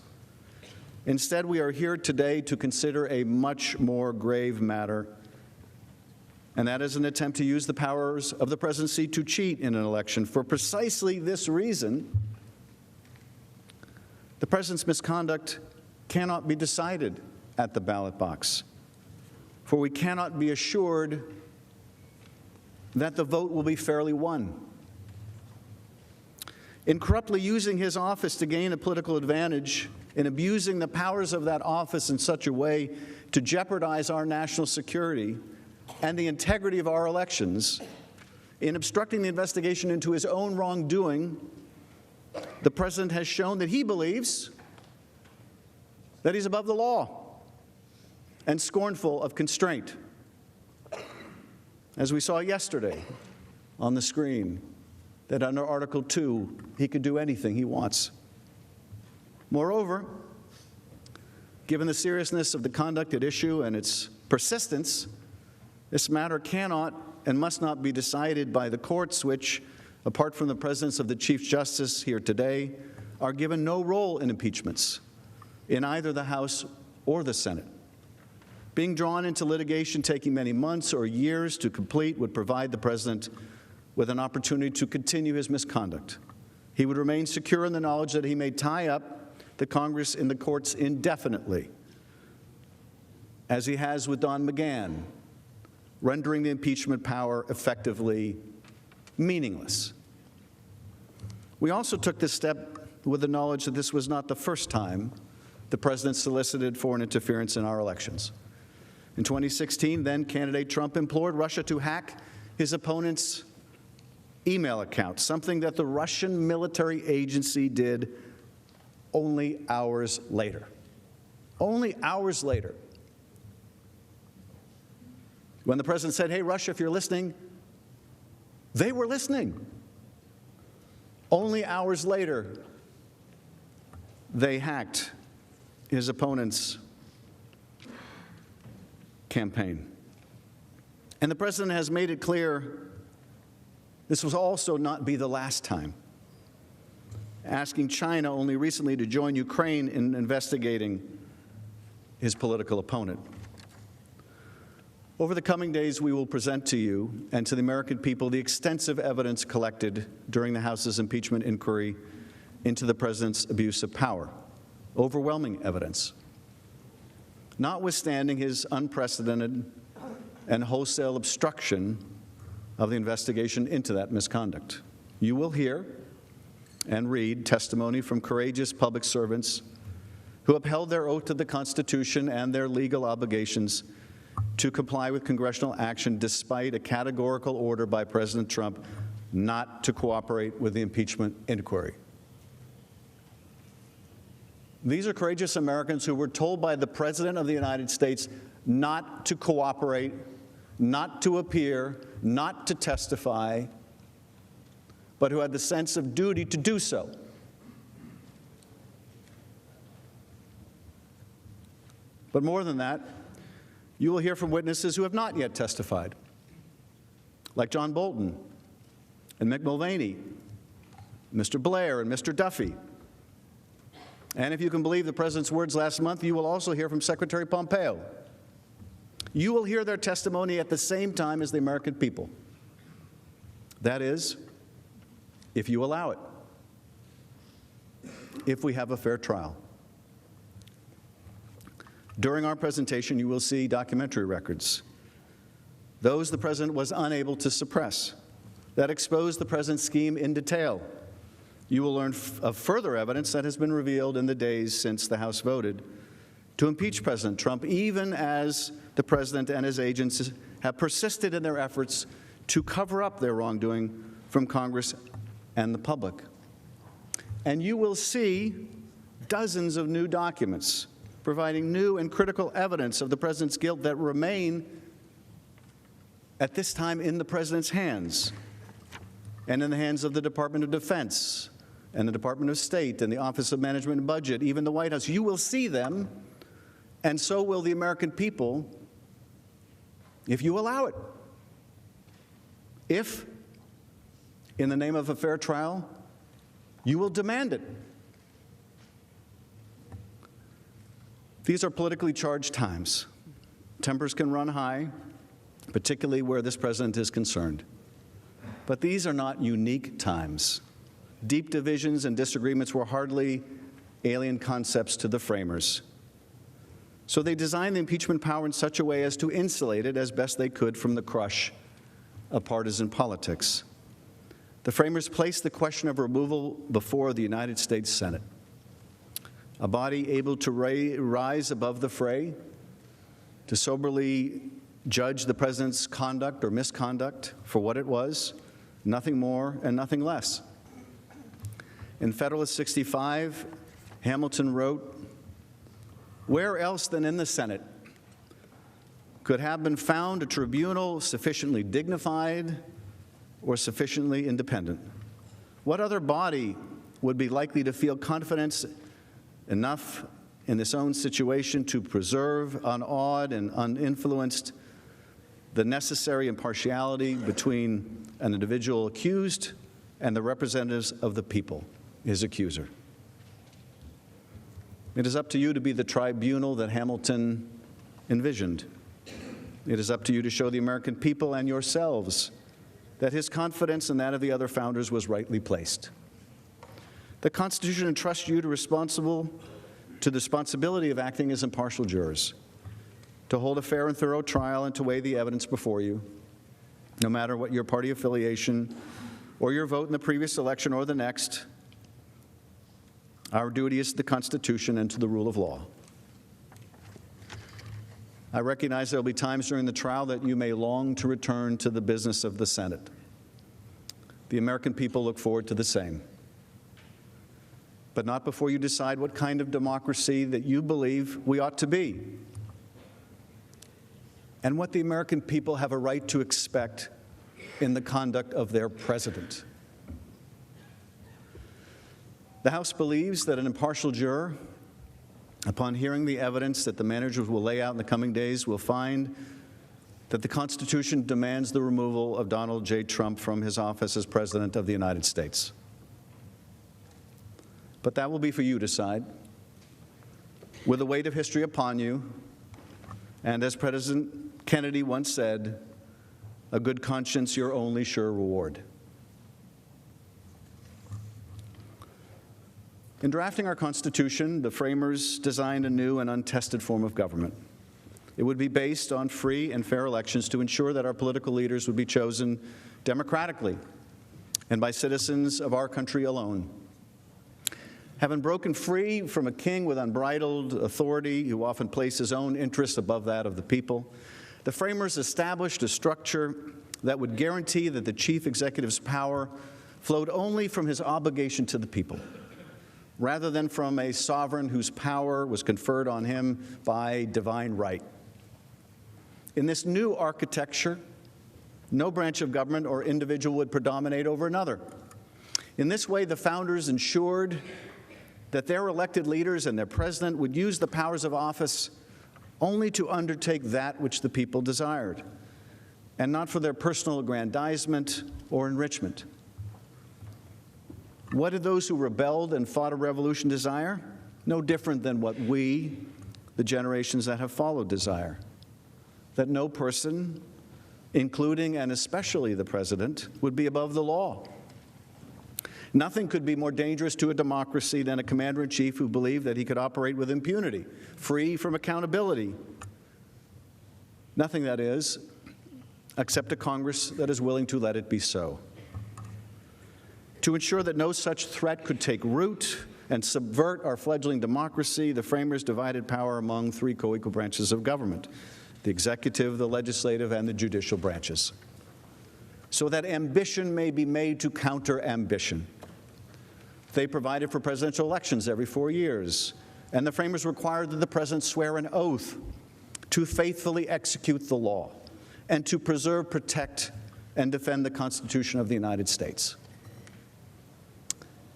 Instead, we are here today to consider a much more grave matter, and that is an attempt to use the powers of the presidency to cheat in an election. For precisely this reason, the president's misconduct cannot be decided at the ballot box, for we cannot be assured that the vote will be fairly won. In corruptly using his office to gain a political advantage, in abusing the powers of that office in such a way to jeopardize our national security and the integrity of our elections, in obstructing the investigation into his own wrongdoing, the president has shown that he believes that he's above the law and scornful of constraint. As we saw yesterday on the screen, that under Article 2, he can do anything he wants. Moreover, given the seriousness of the conduct at issue and its persistence, this matter cannot and must not be decided by the courts, which, apart from the presence of the Chief Justice here today, are given no role in impeachments in either the House or the Senate. Being drawn into litigation taking many months or years to complete would provide the President with an opportunity to continue his misconduct. He would remain secure in the knowledge that he may tie up the Congress in the courts indefinitely, as he has with Don McGahn, rendering the impeachment power effectively meaningless. We also took this step with the knowledge that this was not the first time the President solicited foreign interference in our elections. In 2016, then candidate Trump implored Russia to hack his opponent's email account, something that the Russian military agency did only hours later. Only hours later. When the President said, "Hey, Russia, if you're listening," they were listening. Only hours later, they hacked his opponent's campaign. And the President has made it clear this will also not be the last time, asking China only recently to join Ukraine in investigating his political opponent. Over the coming days, we will present to you and to the American people the extensive evidence collected during the House's impeachment inquiry into the President's abuse of power. Overwhelming evidence. Notwithstanding his unprecedented and wholesale obstruction of the investigation into that misconduct. You will hear and read testimony from courageous public servants who upheld their oath to the Constitution and their legal obligations to comply with congressional action despite a categorical order by President Trump not to cooperate with the impeachment inquiry. These are courageous Americans who were told by the President of the United States not to cooperate, not to appear, not to testify, but who had the sense of duty to do so. But more than that, you will hear from witnesses who have not yet testified, like John Bolton and Mick Mulvaney, Mr. Blair and Mr. Duffy. And if you can believe the President's words last month, you will also hear from Secretary Pompeo. You will hear their testimony at the same time as the American people. That is, if you allow it, if we have a fair trial. During our presentation, you will see documentary records, those the President was unable to suppress, that expose the President's scheme in detail. You will learn of further evidence that has been revealed in the days since the House voted to impeach President Trump, even as the President and his agents have persisted in their efforts to cover up their wrongdoing from Congress and the public. And you will see dozens of new documents providing new and critical evidence of the President's guilt that remain at this time in the President's hands and in the hands of the Department of Defense and the Department of State and the Office of Management and Budget, even the White House. You will see them, and so will the American people if you allow it. If, in the name of a fair trial, you will demand it. These are politically charged times. Tempers can run high, particularly where this President is concerned. But these are not unique times. Deep divisions and disagreements were hardly alien concepts to the framers. So they designed the impeachment power in such a way as to insulate it as best they could from the crush of partisan politics. The framers placed the question of removal before the United States Senate, a body able to rise above the fray, to soberly judge the President's conduct or misconduct for what it was, nothing more and nothing less. In Federalist 65, Hamilton wrote, "Where else than in the Senate could have been found a tribunal sufficiently dignified or sufficiently independent? What other body would be likely to feel confidence enough in its own situation to preserve unawed and uninfluenced the necessary impartiality between an individual accused and the representatives of the people, his accuser. It is up to you to be the tribunal that Hamilton envisioned. It is up to you to show the American people and yourselves that his confidence and that of the other founders was rightly placed. The Constitution entrusts you to the responsibility of acting as impartial jurors, to hold a fair and thorough trial and to weigh the evidence before you, no matter what your party affiliation or your vote in the previous election or the next. Our duty is to the Constitution and to the rule of law. I recognize there will be times during the trial that you may long to return to the business of the Senate. The American people look forward to the same. But not before you decide what kind of democracy that you believe we ought to be, and what the American people have a right to expect in the conduct of their president. The House believes that an impartial juror, upon hearing the evidence that the managers will lay out in the coming days, will find that the Constitution demands the removal of Donald J. Trump from his office as President of the United States. But that will be for you to decide, with the weight of history upon you, and as President Kennedy once said, a good conscience your only sure reward. In drafting our Constitution, the framers designed a new and untested form of government. It would be based on free and fair elections to ensure that our political leaders would be chosen democratically and by citizens of our country alone. Having broken free from a king with unbridled authority who often placed his own interests above that of the people, the framers established a structure that would guarantee that the chief executive's power flowed only from his obligation to the people, rather than from a sovereign whose power was conferred on him by divine right. In this new architecture, no branch of government or individual would predominate over another. In this way, the founders ensured that their elected leaders and their president would use the powers of office only to undertake that which the people desired, and not for their personal aggrandizement or enrichment. What did those who rebelled and fought a revolution desire? No different than what we, the generations that have followed, desire. That no person, including and especially the president, would be above the law. Nothing could be more dangerous to a democracy than a commander-in-chief who believed that he could operate with impunity, free from accountability. Nothing, that is, except a Congress that is willing to let it be so. To ensure that no such threat could take root and subvert our fledgling democracy, the framers divided power among three co-equal branches of government: the executive, the legislative, and the judicial branches, so that ambition may be made to counter ambition. They provided for presidential elections every 4 years, and the framers required that the president swear an oath to faithfully execute the law and to preserve, protect, and defend the Constitution of the United States.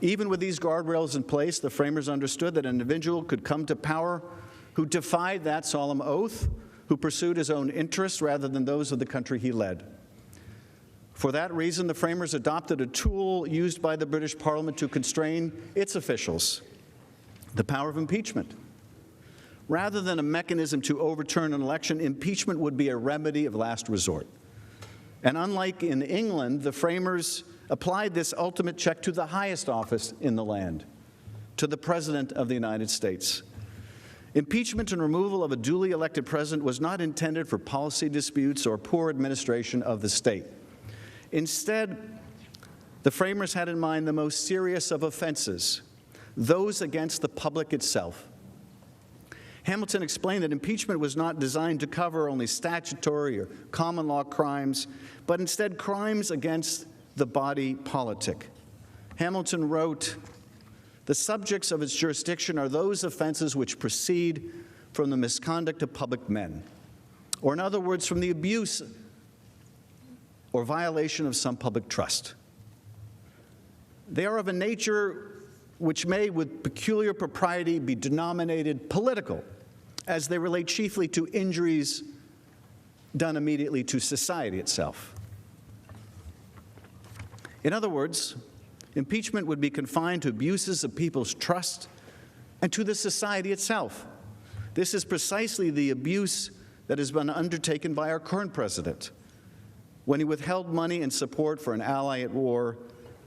Even with these guardrails in place, the framers understood that an individual could come to power who defied that solemn oath, who pursued his own interests rather than those of the country he led. For that reason, the framers adopted a tool used by the British Parliament to constrain its officials: the power of impeachment. Rather than a mechanism to overturn an election, impeachment would be a remedy of last resort. And unlike in England, the framers applied this ultimate check to the highest office in the land, to the President of the United States. Impeachment and removal of a duly elected president was not intended for policy disputes or poor administration of the state. Instead, the framers had in mind the most serious of offenses, those against the public itself. Hamilton explained that impeachment was not designed to cover only statutory or common law crimes, but instead crimes against the body politic. Hamilton wrote, "The subjects of its jurisdiction are those offenses which proceed from the misconduct of public men," or in other words, from the abuse or violation of some public trust. They are of a nature which may, with peculiar propriety, be denominated political, as they relate chiefly to injuries done immediately to society itself. In other words, Impeachment would be confined to abuses of people's trust and to the society itself. This is precisely the abuse that has been undertaken by our current president when he withheld money and support for an ally at war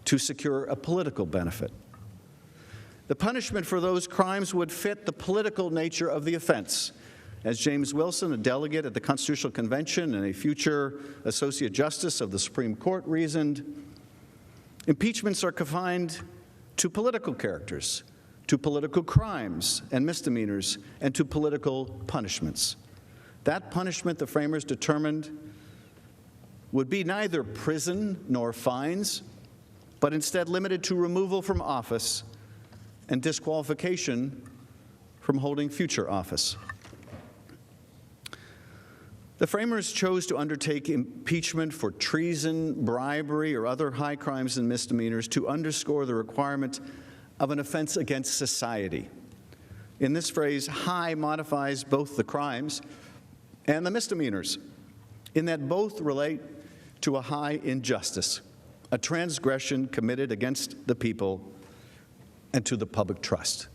to secure a political benefit. The punishment for those crimes would fit the political nature of the offense. As James Wilson, a delegate at the Constitutional Convention and a future Associate Justice of the Supreme Court, reasoned, impeachments are confined to political characters, to political crimes and misdemeanors, and to political punishments. That punishment, the framers determined, would be neither prison nor fines, but instead limited to removal from office and disqualification from holding future office. The framers chose to undertake impeachment for treason, bribery, or other high crimes and misdemeanors to underscore the requirement of an offense against society. In this phrase, high modifies both the crimes and the misdemeanors, in that both relate to a high injustice, a transgression committed against the people and to the public trust.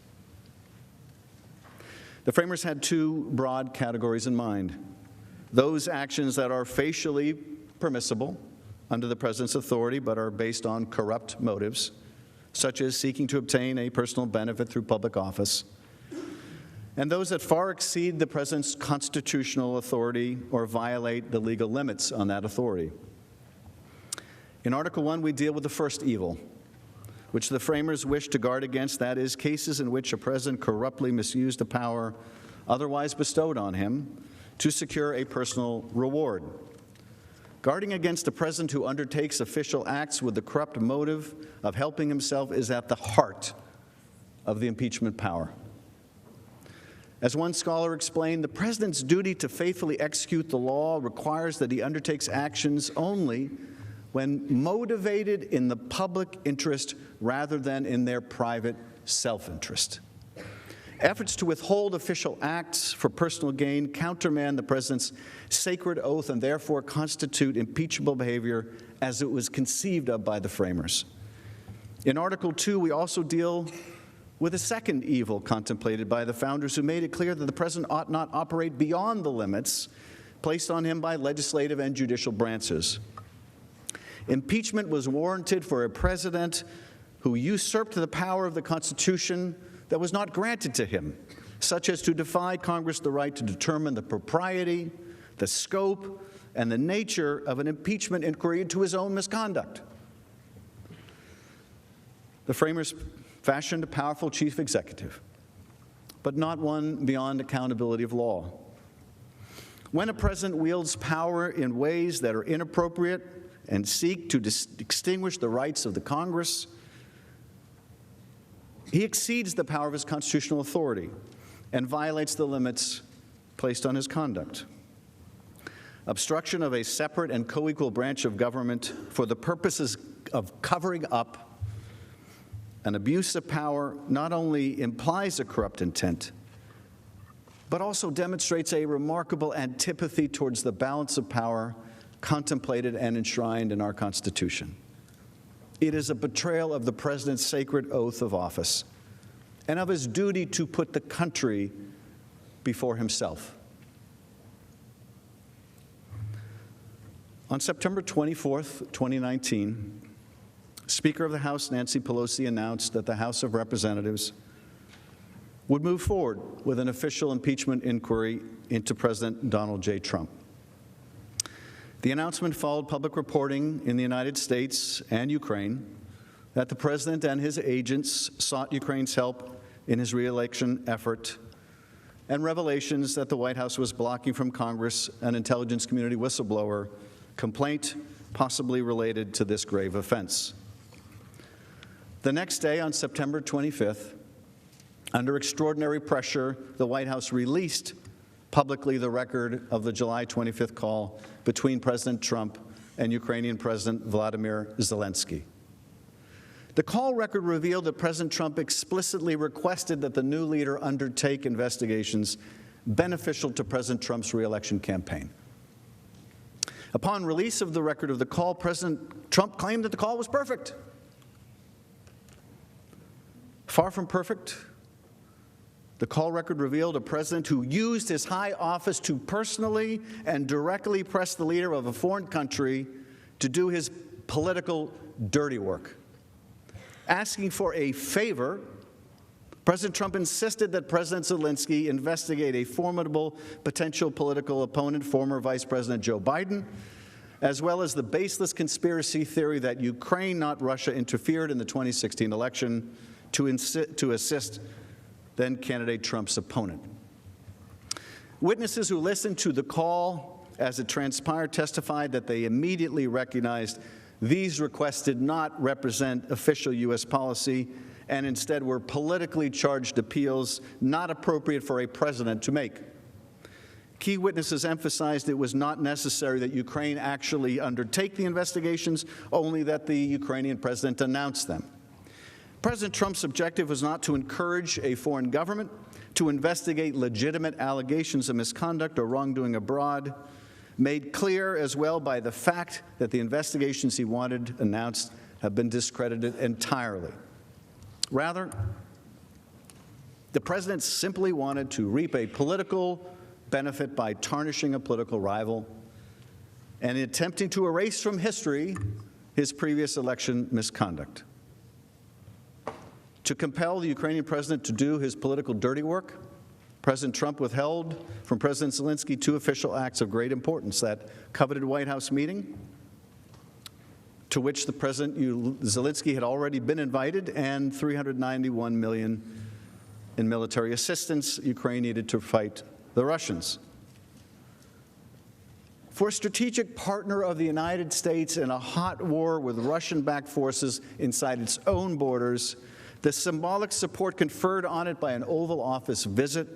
The framers had two broad categories in mind: those actions that are facially permissible under the president's authority but are based on corrupt motives, such as seeking to obtain a personal benefit through public office, and those that far exceed the president's constitutional authority or violate the legal limits on that authority. In Article 1, we deal with the first evil, which the framers wish to guard against, that is, cases in which a president corruptly misused a power otherwise bestowed on him to secure a personal reward. Guarding against a president who undertakes official acts with the corrupt motive of helping himself is at the heart of the impeachment power. As one scholar explained, the president's duty to faithfully execute the law requires that he undertakes actions only when motivated in the public interest rather than in their private self-interest. Efforts to withhold official acts for personal gain countermand the president's sacred oath and therefore constitute impeachable behavior as it was conceived of by the framers. In Article 2, we also deal with a second evil contemplated by the founders, who made it clear that the president ought not operate beyond the limits placed on him by legislative and judicial branches. Impeachment was warranted for a president who usurped the power of the Constitution that was not granted to him, such as to defy Congress the right to determine the propriety, the scope, and the nature of an impeachment inquiry into his own misconduct. The framers fashioned a powerful chief executive, but not one beyond accountability of law. When a president wields power in ways that are inappropriate and seek to extinguish the rights of the Congress, he exceeds the power of his constitutional authority and violates the limits placed on his conduct. Obstruction of a separate and co-equal branch of government for the purposes of covering up an abuse of power not only implies a corrupt intent, but also demonstrates a remarkable antipathy towards the balance of power contemplated and enshrined in our Constitution. It is a betrayal of the president's sacred oath of office and of his duty to put the country before himself. On September 24th, 2019, Speaker of the House Nancy Pelosi announced that the House of Representatives would move forward with an official impeachment inquiry into President Donald J. Trump. The announcement followed public reporting in the United States and Ukraine that the president and his agents sought Ukraine's help in his re-election effort, and revelations that the White House was blocking from Congress an intelligence community whistleblower complaint possibly related to this grave offense. The next day, on September 25th, under extraordinary pressure, the White House released publicly the record of the July 25th call between President Trump and Ukrainian President Vladimir Zelensky. The call record revealed that President Trump explicitly requested that the new leader undertake investigations beneficial to President Trump's re-election campaign. Upon release of the record of the call, President Trump claimed that the call was perfect. Far from perfect, the call record revealed a president who used his high office to personally and directly press the leader of a foreign country to do his political dirty work. Asking for a favor, President Trump insisted that President Zelensky investigate a formidable potential political opponent, former Vice President Joe Biden, as well as the baseless conspiracy theory that Ukraine, not Russia, interfered in the 2016 election to assist then-candidate Trump's opponent. Witnesses who listened to the call as it transpired testified that they immediately recognized these requests did not represent official U.S. policy and instead were politically charged appeals not appropriate for a president to make. Key witnesses emphasized it was not necessary that Ukraine actually undertake the investigations, only that the Ukrainian president announce them. President Trump's objective was not to encourage a foreign government to investigate legitimate allegations of misconduct or wrongdoing abroad, made clear as well by the fact that the investigations he wanted announced have been discredited entirely. Rather, the president simply wanted to reap a political benefit by tarnishing a political rival and attempting to erase from history his previous election misconduct. To compel the Ukrainian president to do his political dirty work, President Trump withheld from President Zelensky two official acts of great importance: that coveted White House meeting, to which the President Zelensky had already been invited, and $391 million in military assistance Ukraine needed to fight the Russians. For a strategic partner of the United States in a hot war with Russian-backed forces inside its own borders, the symbolic support conferred on it by an Oval Office visit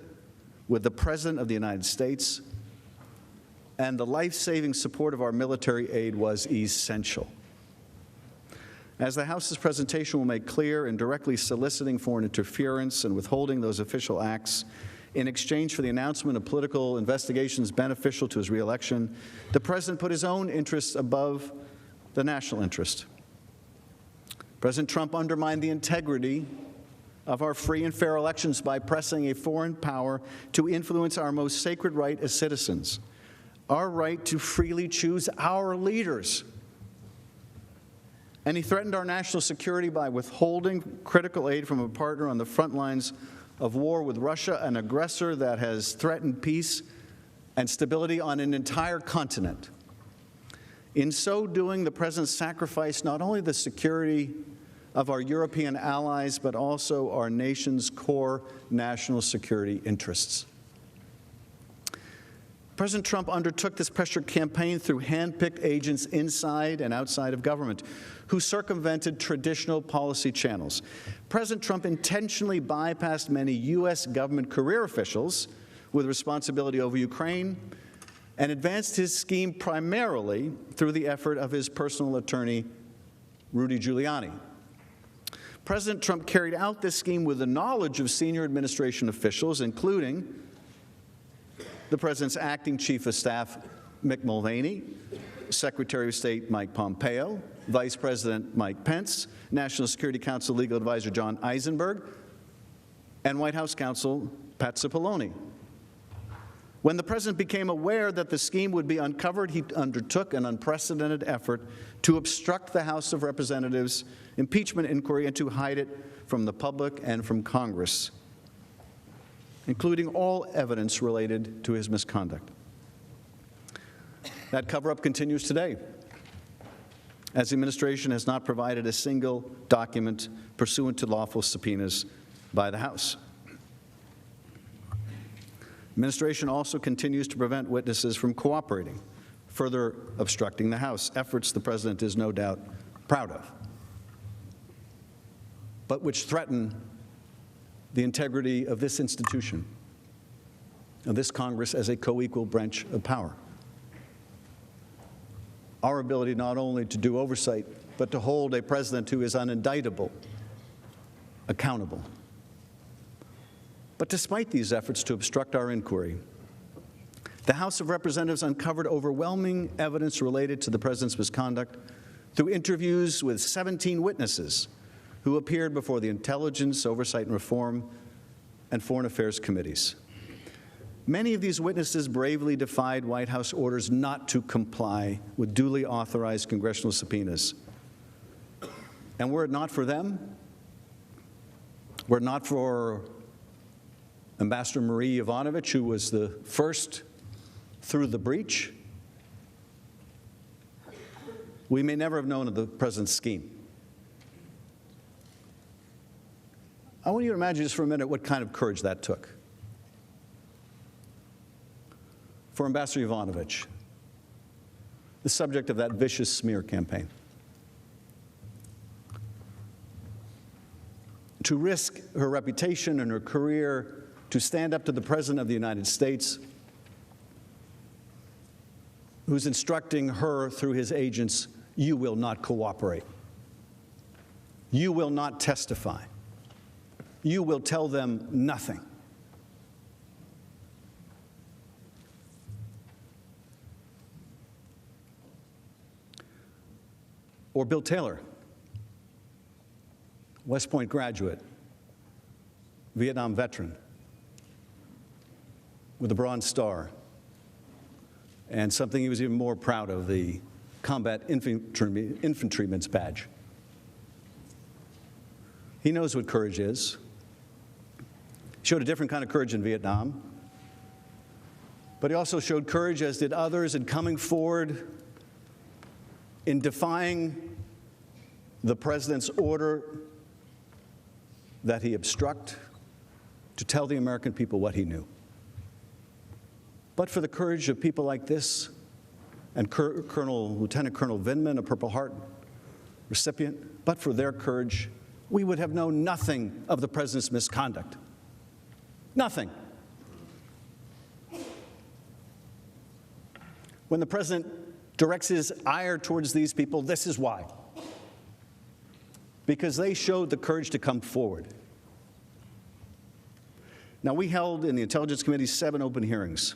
with the President of the United States and the life-saving support of our military aid was essential. As the House's presentation will make clear, in directly soliciting foreign interference and withholding those official acts in exchange for the announcement of political investigations beneficial to his reelection, the President put his own interests above the national interest. President Trump undermined the integrity of our free and fair elections by pressing a foreign power to influence our most sacred right as citizens, our right to freely choose our leaders. And he threatened our national security by withholding critical aid from a partner on the front lines of war with Russia, an aggressor that has threatened peace and stability on an entire continent. In so doing, the President sacrificed not only the security of our European allies, but also our nation's core national security interests. President Trump undertook this pressure campaign through hand-picked agents inside and outside of government who circumvented traditional policy channels. President Trump intentionally bypassed many U.S. government career officials with responsibility over Ukraine and advanced his scheme primarily through the effort of his personal attorney, Rudy Giuliani. President Trump carried out this scheme with the knowledge of senior administration officials, including the President's acting Chief of Staff, Mick Mulvaney, Secretary of State Mike Pompeo, Vice President Mike Pence, National Security Council Legal Advisor John Eisenberg, and White House counsel Pat Cipollone. When the President became aware that the scheme would be uncovered, he undertook an unprecedented effort to obstruct the House of Representatives' impeachment inquiry and to hide it from the public and from Congress, including all evidence related to his misconduct. That cover-up continues today, as the administration has not provided a single document pursuant to lawful subpoenas by the House. Administration also continues to prevent witnesses from cooperating, further obstructing the House, efforts the President is no doubt proud of, but which threaten the integrity of this institution, of this Congress as a co-equal branch of power. Our ability not only to do oversight, but to hold a president who is unindictable accountable. But despite these efforts to obstruct our inquiry, the House of Representatives uncovered overwhelming evidence related to the President's misconduct through interviews with 17 witnesses who appeared before the Intelligence, Oversight and Reform, and Foreign Affairs committees. Many of these witnesses bravely defied White House orders not to comply with duly authorized congressional subpoenas. And were it not for them, were it not for Ambassador Marie Yovanovitch, who was the first through the breach, we may never have known of the president's scheme. I want you to imagine just for a minute what kind of courage that took. For Ambassador Yovanovitch, the subject of that vicious smear campaign, to risk her reputation and her career to stand up to the President of the United States, who's instructing her through his agents, you will not cooperate. You will not testify. You will tell them nothing. Or Bill Taylor, West Point graduate, Vietnam veteran, with a Bronze Star, and something he was even more proud of, the Combat Infantryman's Badge. He knows what courage is. He showed a different kind of courage in Vietnam, but he also showed courage, as did others, in coming forward in defying the president's order that he obstruct, to tell the American people what he knew. But for the courage of people like this, and Lieutenant Colonel Vindman, a Purple Heart recipient, but for their courage, we would have known nothing of the president's misconduct. Nothing. When the president directs his ire towards these people, this is why. Because they showed the courage to come forward. Now, we held in the Intelligence Committee 7 open hearings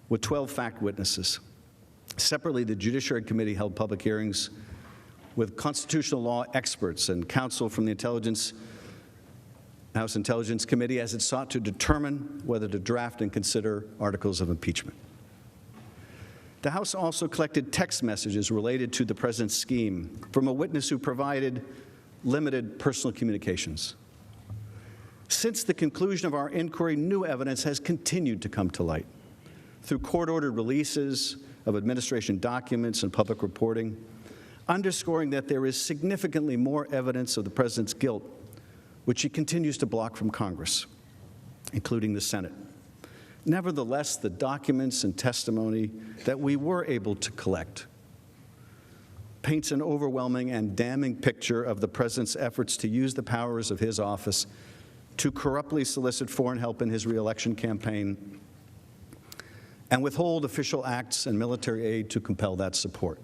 with 12 fact witnesses. Separately, the Judiciary Committee held public hearings with constitutional law experts and counsel from the House Intelligence Committee as it sought to determine whether to draft and consider articles of impeachment. The House also collected text messages related to the president's scheme from a witness who provided limited personal communications. Since the conclusion of our inquiry, new evidence has continued to come to light through court-ordered releases of administration documents and public reporting, underscoring that there is significantly more evidence of the president's guilt, which he continues to block from Congress, including the Senate. Nevertheless, the documents and testimony that we were able to collect paints an overwhelming and damning picture of the president's efforts to use the powers of his office to corruptly solicit foreign help in his re-election campaign and withhold official acts and military aid to compel that support.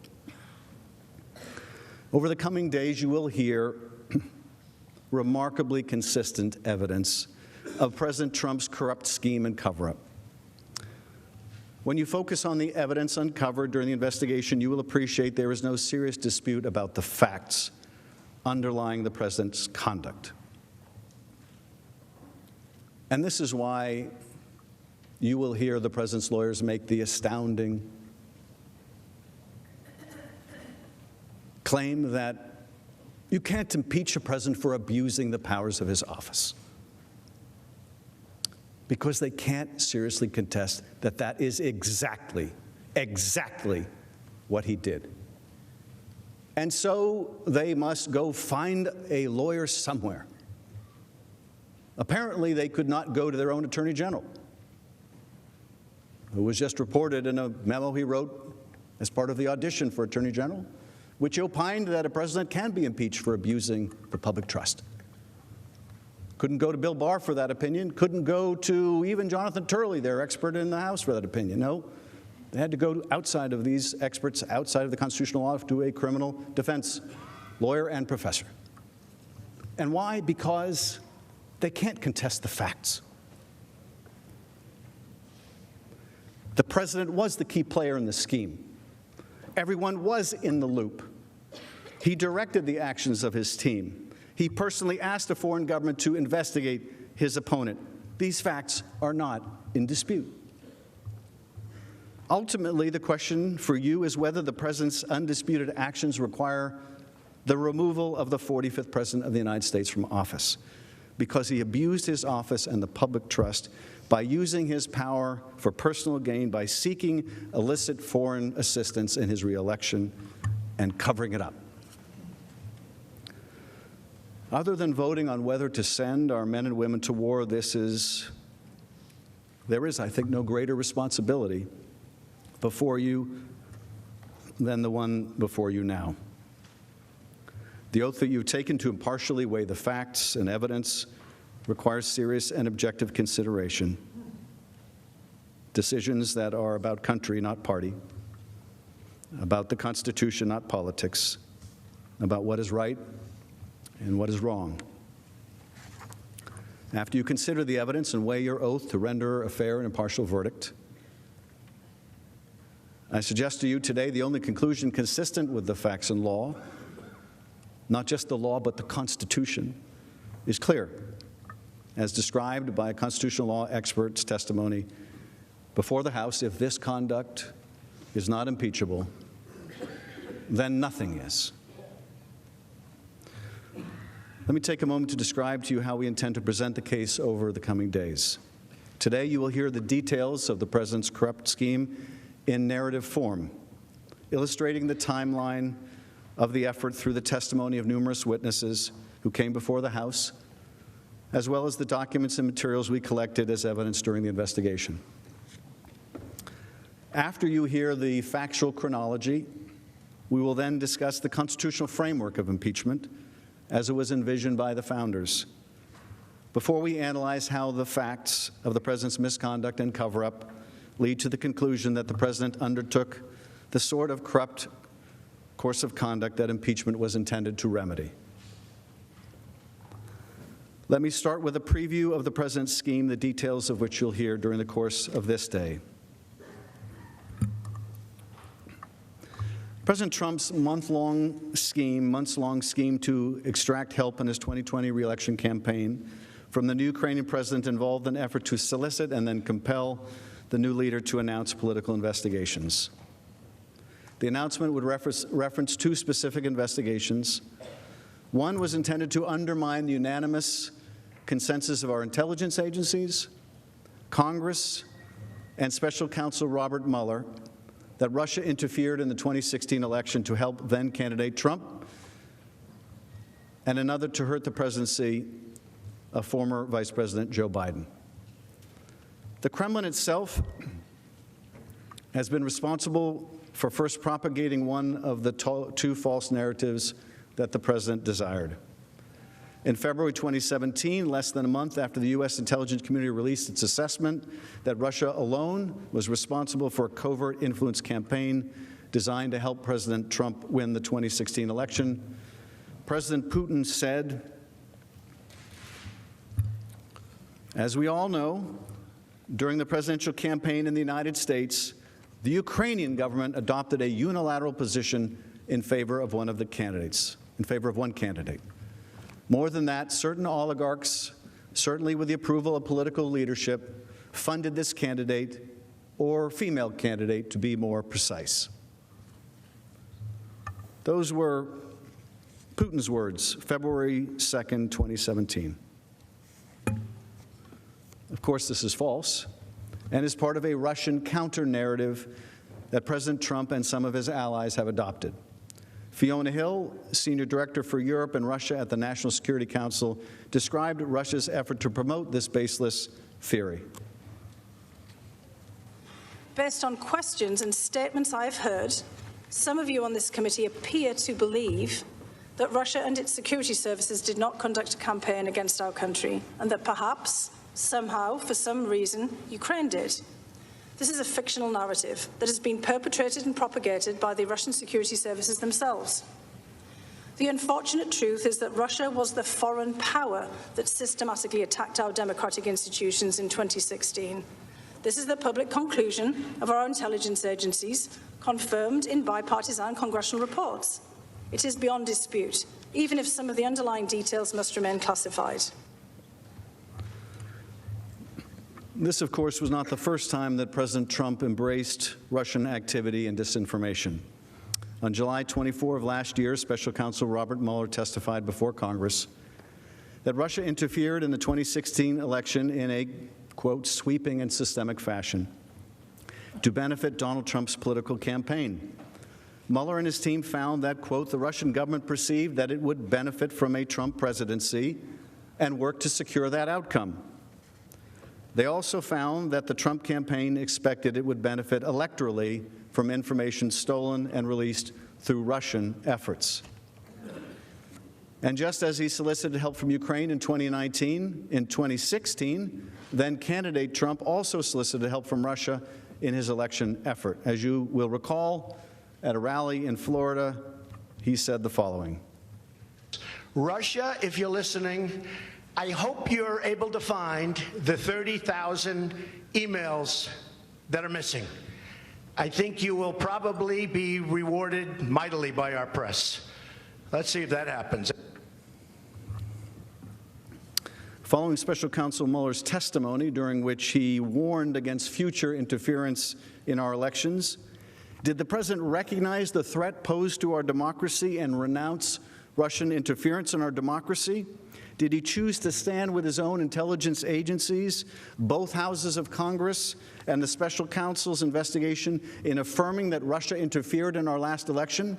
Over the coming days, you will hear remarkably consistent evidence of President Trump's corrupt scheme and cover-up. When you focus on the evidence uncovered during the investigation, you will appreciate there is no serious dispute about the facts underlying the president's conduct. And this is why you will hear the president's lawyers make the astounding claim that you can't impeach a president for abusing the powers of his office, because they can't seriously contest that that is exactly what he did. And so they must go find a lawyer somewhere. Apparently, they could not go to their own Attorney General, who was just reported in a memo he wrote as part of the audition for Attorney General, which opined that a president can be impeached for abusing the public trust. Couldn't go to Bill Barr for that opinion. Couldn't go to even Jonathan Turley, their expert in the House, for that opinion. No, they had to go outside of these experts, outside of the constitutional law, to a criminal defense lawyer and professor. And why? Because they can't contest the facts. The president was the key player in the scheme. Everyone was in the loop. He directed the actions of his team. He personally asked a foreign government to investigate his opponent. These facts are not in dispute. Ultimately, the question for you is whether the President's undisputed actions require the removal of the 45th President of the United States from office, because he abused his office and the public trust by using his power for personal gain, by seeking illicit foreign assistance in his reelection and covering it up. Other than voting on whether to send our men and women to war, there is, I think, no greater responsibility before you than the one before you now. The oath that you've taken to impartially weigh the facts and evidence requires serious and objective consideration. Decisions that are about country, not party, about the Constitution, not politics, about what is right and what is wrong. After you consider the evidence and weigh your oath to render a fair and impartial verdict, I suggest to you today the only conclusion consistent with the facts and law, not just the law but the Constitution, is clear, as described by a constitutional law expert's testimony before the House. If this conduct is not impeachable, then nothing is. Let me take a moment to describe to you how we intend to present the case over the coming days. Today, you will hear the details of the President's corrupt scheme in narrative form, illustrating the timeline of the effort through the testimony of numerous witnesses who came before the House, as well as the documents and materials we collected as evidence during the investigation. After you hear the factual chronology, we will then discuss the constitutional framework of impeachment as it was envisioned by the founders, before we analyze how the facts of the President's misconduct and cover-up lead to the conclusion that the President undertook the sort of corrupt course of conduct that impeachment was intended to remedy. Let me start with a preview of the President's scheme, the details of which you'll hear during the course of this day. President Trump's months-long scheme to extract help in his 2020 re-election campaign from the new Ukrainian president involved an effort to solicit and then compel the new leader to announce political investigations. The announcement would reference two specific investigations. One was intended to undermine the unanimous consensus of our intelligence agencies, Congress, and Special Counsel Robert Mueller that Russia interfered in the 2016 election to help then-candidate Trump, and another to hurt the presidency of former Vice President Joe Biden. The Kremlin itself has been responsible for first propagating one of the two false narratives that the president desired. In February 2017, less than a month after the U.S. intelligence community released its assessment that Russia alone was responsible for a covert influence campaign designed to help President Trump win the 2016 election, President Putin said, "As we all know, during the presidential campaign in the United States, the Ukrainian government adopted a unilateral position in favor of one candidate. More than that, certain oligarchs, certainly with the approval of political leadership, funded this candidate, or female candidate to be more precise." Those were Putin's words, February 2nd, 2017. Of course, this is false and is part of a Russian counter-narrative that President Trump and some of his allies have adopted. Fiona Hill, Senior Director for Europe and Russia at the National Security Council, described Russia's effort to promote this baseless theory. Based on questions and statements I've heard, some of you on this committee appear to believe that Russia and its security services did not conduct a campaign against our country, and that perhaps, somehow, for some reason, Ukraine did. This is a fictional narrative that has been perpetrated and propagated by the Russian security services themselves. The unfortunate truth is that Russia was the foreign power that systematically attacked our democratic institutions in 2016. This is the public conclusion of our intelligence agencies, confirmed in bipartisan congressional reports. It is beyond dispute, even if some of the underlying details must remain classified. This, of course, was not the first time that President Trump embraced Russian activity and disinformation. On July 24 of last year, Special Counsel Robert Mueller testified before Congress that Russia interfered in the 2016 election in a, quote, sweeping and systemic fashion to benefit Donald Trump's political campaign. Mueller and his team found that, quote, the Russian government perceived that it would benefit from a Trump presidency and worked to secure that outcome. They also found that the Trump campaign expected it would benefit electorally from information stolen and released through Russian efforts. And just as he solicited help from Ukraine in 2019, in 2016, then candidate Trump also solicited help from Russia in his election effort. As you will recall, at a rally in Florida, he said the following. Russia, if you're listening, I hope you're able to find the 30,000 emails that are missing. I think you will probably be rewarded mightily by our press. Let's see if that happens. Following Special Counsel Mueller's testimony, during which he warned against future interference in our elections, did the President recognize the threat posed to our democracy and renounce Russian interference in our democracy? Did he choose to stand with his own intelligence agencies, both houses of Congress, and the special counsel's investigation in affirming that Russia interfered in our last election?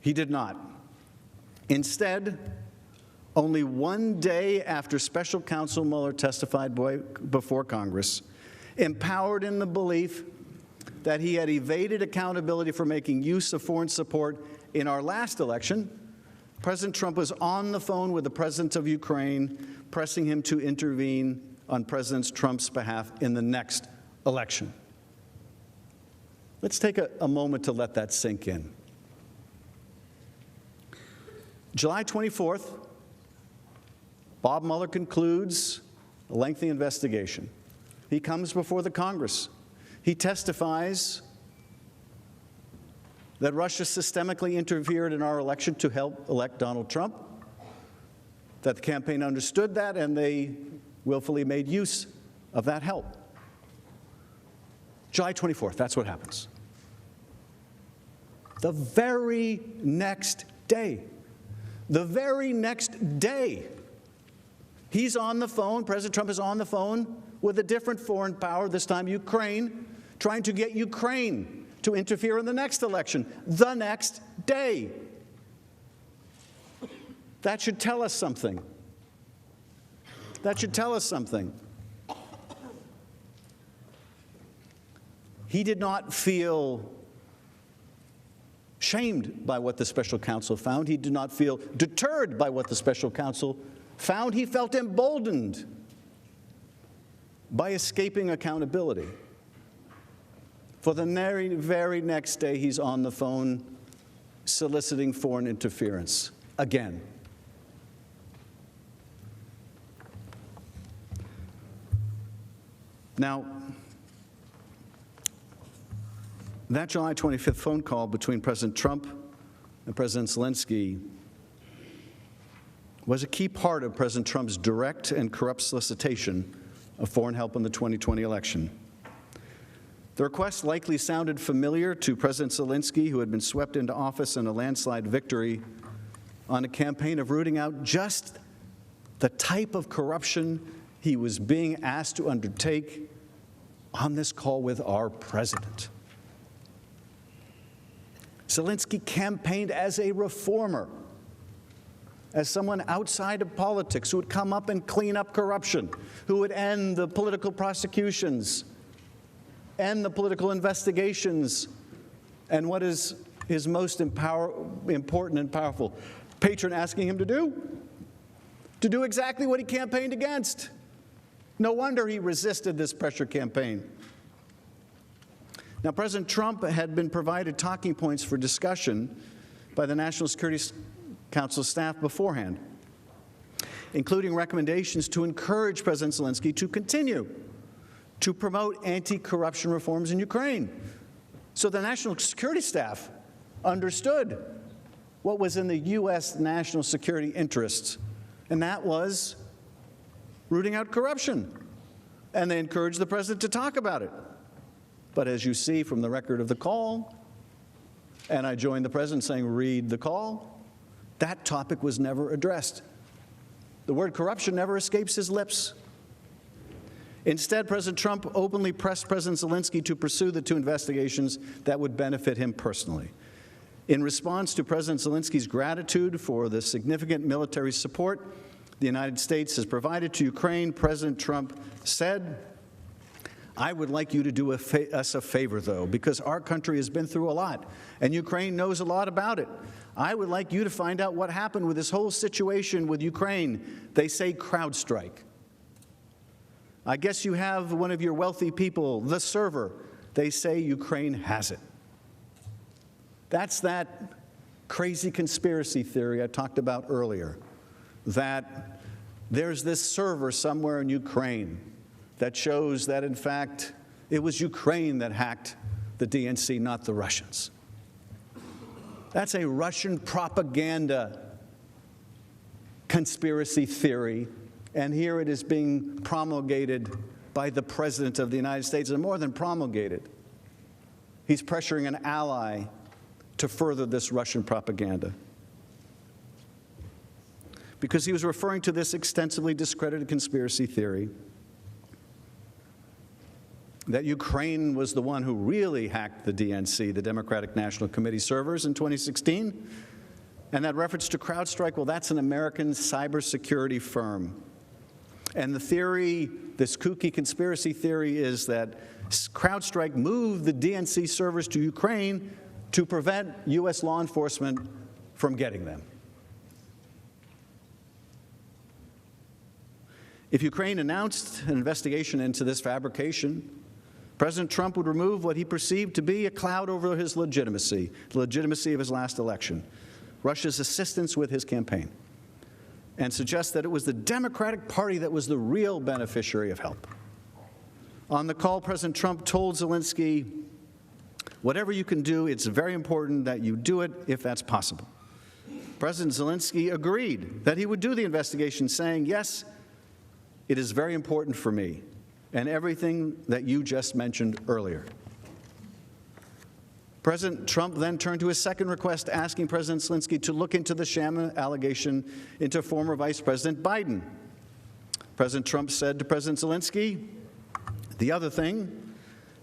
He did not. Instead, only one day after special counsel Mueller testified before Congress, empowered in the belief that he had evaded accountability for making use of foreign support in our last election, President Trump was on the phone with the president of Ukraine, pressing him to intervene on President Trump's behalf in the next election. Let's take a moment to let that sink in. July 24th, Bob Mueller concludes a lengthy investigation. He comes before the Congress. He testifies that Russia systemically interfered in our election to help elect Donald Trump, that the campaign understood that and they willfully made use of that help. July 24th, that's what happens. The very next day, he's on the phone, President Trump is on the phone with a different foreign power, this time Ukraine, trying to get Ukraine to interfere in the next election, the next day. That should tell us something. That should tell us something. He did not feel shamed by what the special counsel found. He did not feel deterred by what the special counsel found. He felt emboldened by escaping accountability. For the very next day, he's on the phone soliciting foreign interference again. Now, that July 25th phone call between President Trump and President Zelensky was a key part of President Trump's direct and corrupt solicitation of foreign help in the 2020 election. The request likely sounded familiar to President Zelensky, who had been swept into office in a landslide victory on a campaign of rooting out just the type of corruption he was being asked to undertake on this call with our president. Zelensky campaigned as a reformer, as someone outside of politics who would come up and clean up corruption, who would end the political prosecutions, end the political investigations, and what is his most important and powerful patron asking him to do exactly what he campaigned against. No wonder he resisted this pressure campaign. Now, President Trump had been provided talking points for discussion by the National Security Council staff beforehand, including recommendations to encourage President Zelensky to continue to promote anti-corruption reforms in Ukraine. So the National Security staff understood what was in the U.S. national security interests, and that was rooting out corruption. And they encouraged the president to talk about it. But as you see from the record of the call, and I joined the president saying, read the call, that topic was never addressed. The word corruption never escapes his lips. Instead, President Trump openly pressed President Zelensky to pursue the two investigations that would benefit him personally. In response to President Zelensky's gratitude for the significant military support the United States has provided to Ukraine, President Trump said, I would like you to do us a favor, though, because our country has been through a lot, and Ukraine knows a lot about it. I would like you to find out what happened with this whole situation with Ukraine. They say CrowdStrike. I guess you have one of your wealthy people, the server. They say Ukraine has it. That's that crazy conspiracy theory I talked about earlier, that there's this server somewhere in Ukraine that shows that, in fact, it was Ukraine that hacked the DNC, not the Russians. That's a Russian propaganda conspiracy theory, and here it is being promulgated by the President of the United States, and more than promulgated. He's pressuring an ally to further this Russian propaganda, because he was referring to this extensively discredited conspiracy theory that Ukraine was the one who really hacked the DNC, the Democratic National Committee servers, in 2016. And that reference to CrowdStrike, well, that's an American cybersecurity firm. And the theory, this kooky conspiracy theory, is that CrowdStrike moved the DNC servers to Ukraine to prevent U.S. law enforcement from getting them. If Ukraine announced an investigation into this fabrication, President Trump would remove what he perceived to be a cloud over his legitimacy, the legitimacy of his last election, Russia's assistance with his campaign, and suggest that it was the Democratic Party that was the real beneficiary of help. On the call, President Trump told Zelensky, whatever you can do, it's very important that you do it if that's possible. President Zelensky agreed that he would do the investigation, saying, yes, it is very important for me, and everything that you just mentioned earlier. President Trump then turned to his second request, asking President Zelensky to look into the sham allegation into former Vice President Biden. President Trump said to President Zelensky, the other thing,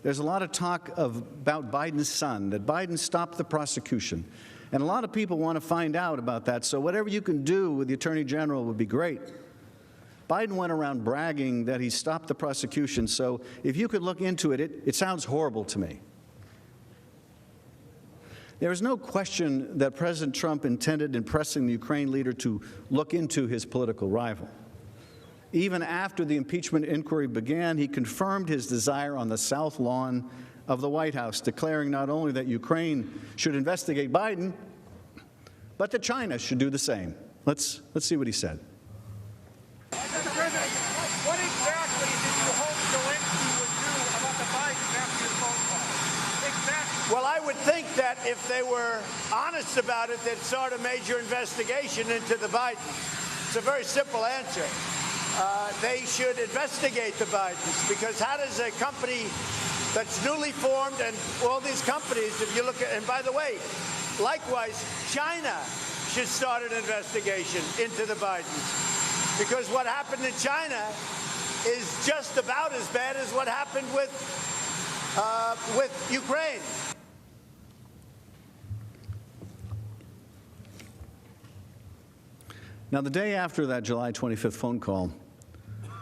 there's a lot of talk about Biden's son, that Biden stopped the prosecution. And a lot of people want to find out about that, so whatever you can do with the Attorney General would be great. Biden went around bragging that he stopped the prosecution, so if you could look into it, it sounds horrible to me. There is no question that President Trump intended in pressing the Ukraine leader to look into his political rival. Even after the impeachment inquiry began, he confirmed his desire on the South Lawn of the White House, declaring not only that Ukraine should investigate Biden, but that China should do the same. Let's see what he said. Mr. President, what exactly did you hope Zelensky would do about the Bidens after your phone call? Exactly. Well, I would think that if they were honest about it, they'd start a major investigation into the Bidens. It's a very simple answer. They should investigate the Bidens, because how does a company that's newly formed, and all these companies, if you look at, and by the way, likewise, China should start an investigation into the Bidens, because what happened in China is just about as bad as what happened with Ukraine. Now, the day after that July 25th phone call,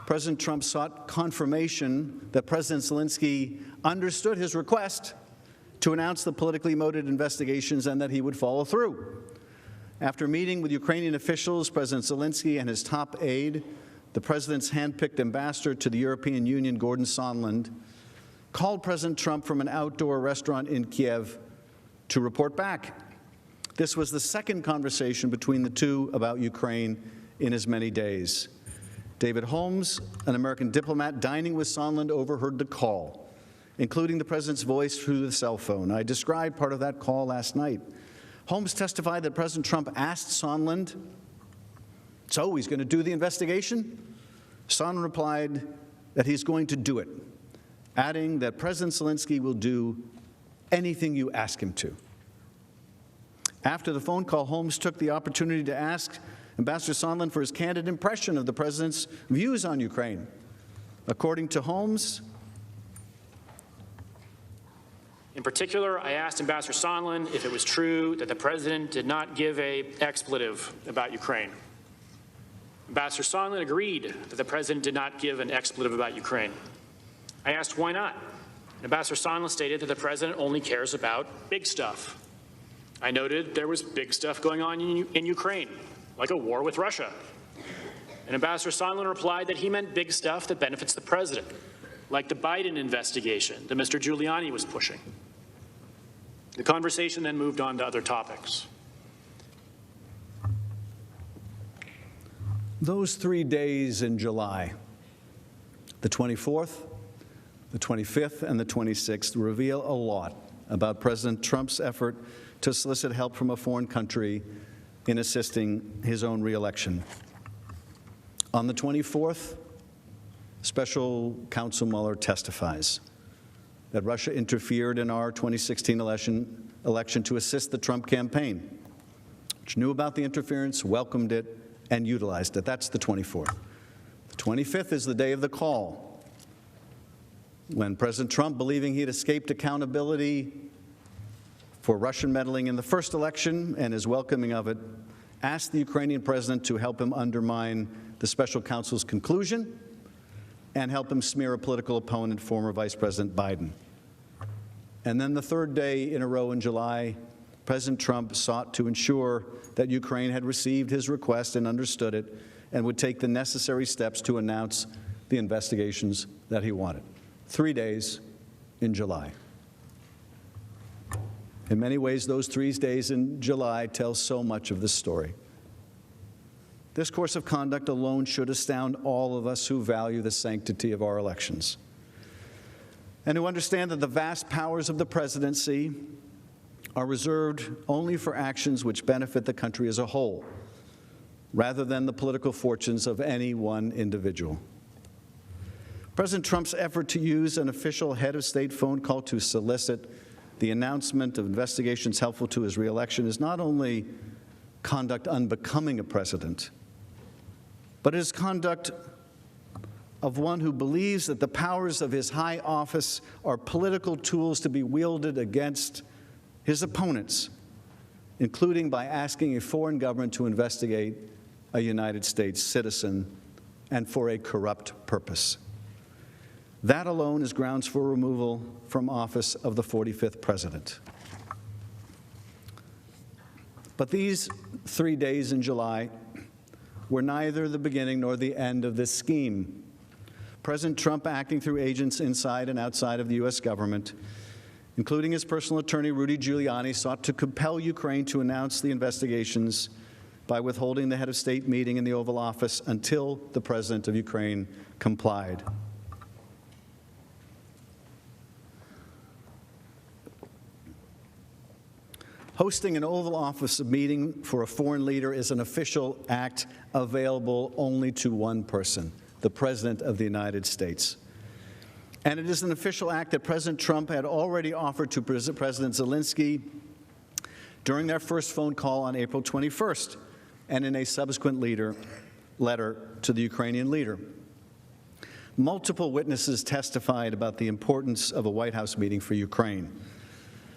President Trump sought confirmation that President Zelensky understood his request to announce the politically motivated investigations and that he would follow through. After meeting with Ukrainian officials, President Zelensky and his top aide, the president's handpicked ambassador to the European Union, Gordon Sondland, called President Trump from an outdoor restaurant in Kiev to report back. This was the second conversation between the two about Ukraine in as many days. David Holmes, an American diplomat dining with Sondland, overheard the call, including the president's voice through the cell phone. I described part of that call last night. Holmes testified that President Trump asked Sondland, so he's going to do the investigation? Sondland replied that he's going to do it, adding that President Zelensky will do anything you ask him to. After the phone call, Holmes took the opportunity to ask Ambassador Sondland for his candid impression of the president's views on Ukraine. According to Holmes, in particular, I asked Ambassador Sondland if it was true that the president did not give an expletive about Ukraine. Ambassador Sondland agreed that the president did not give an expletive about Ukraine. I asked why not. Ambassador Sondland stated that the president only cares about big stuff. I noted there was big stuff going on in Ukraine, like a war with Russia. And Ambassador Sondland replied that he meant big stuff that benefits the president, like the Biden investigation that Mr. Giuliani was pushing. The conversation then moved on to other topics. those 3 days in July, the 24th, the 25th, and the 26th, reveal a lot about President Trump's effort to solicit help from a foreign country in assisting his own reelection. On the 24th, Special Counsel Mueller testifies that Russia interfered in our 2016 election to assist the Trump campaign, which knew about the interference, welcomed it, and utilized it. That's the 24th. The 25th is the day of the call, when President Trump, believing he had escaped accountability for Russian meddling in the first election and his welcoming of it, asked the Ukrainian president to help him undermine the special counsel's conclusion and help him smear a political opponent, former Vice President Biden. And then the third day in a row in July, President Trump sought to ensure that Ukraine had received his request and understood it and would take the necessary steps to announce the investigations that he wanted. 3 days in July. In many ways, those 3 days in July tell so much of this story. This course of conduct alone should astound all of us who value the sanctity of our elections and who understand that the vast powers of the presidency are reserved only for actions which benefit the country as a whole, rather than the political fortunes of any one individual. President Trump's effort to use an official head of state phone call to solicit the announcement of investigations helpful to his reelection is not only conduct unbecoming a president, but it is conduct of one who believes that the powers of his high office are political tools to be wielded against his opponents, including by asking a foreign government to investigate a United States citizen and for a corrupt purpose. That alone is grounds for removal from office of the 45th president. But these 3 days in July were neither the beginning nor the end of this scheme. President Trump, acting through agents inside and outside of the U.S. government, including his personal attorney, Rudy Giuliani, sought to compel Ukraine to announce the investigations by withholding the head of state meeting in the Oval Office until the president of Ukraine complied. Hosting an Oval Office meeting for a foreign leader is an official act available only to one person, the President of the United States. And it is an official act that President Trump had already offered to President Zelensky during their first phone call on April 21st and in a subsequent letter to the Ukrainian leader. Multiple witnesses testified about the importance of a White House meeting for Ukraine.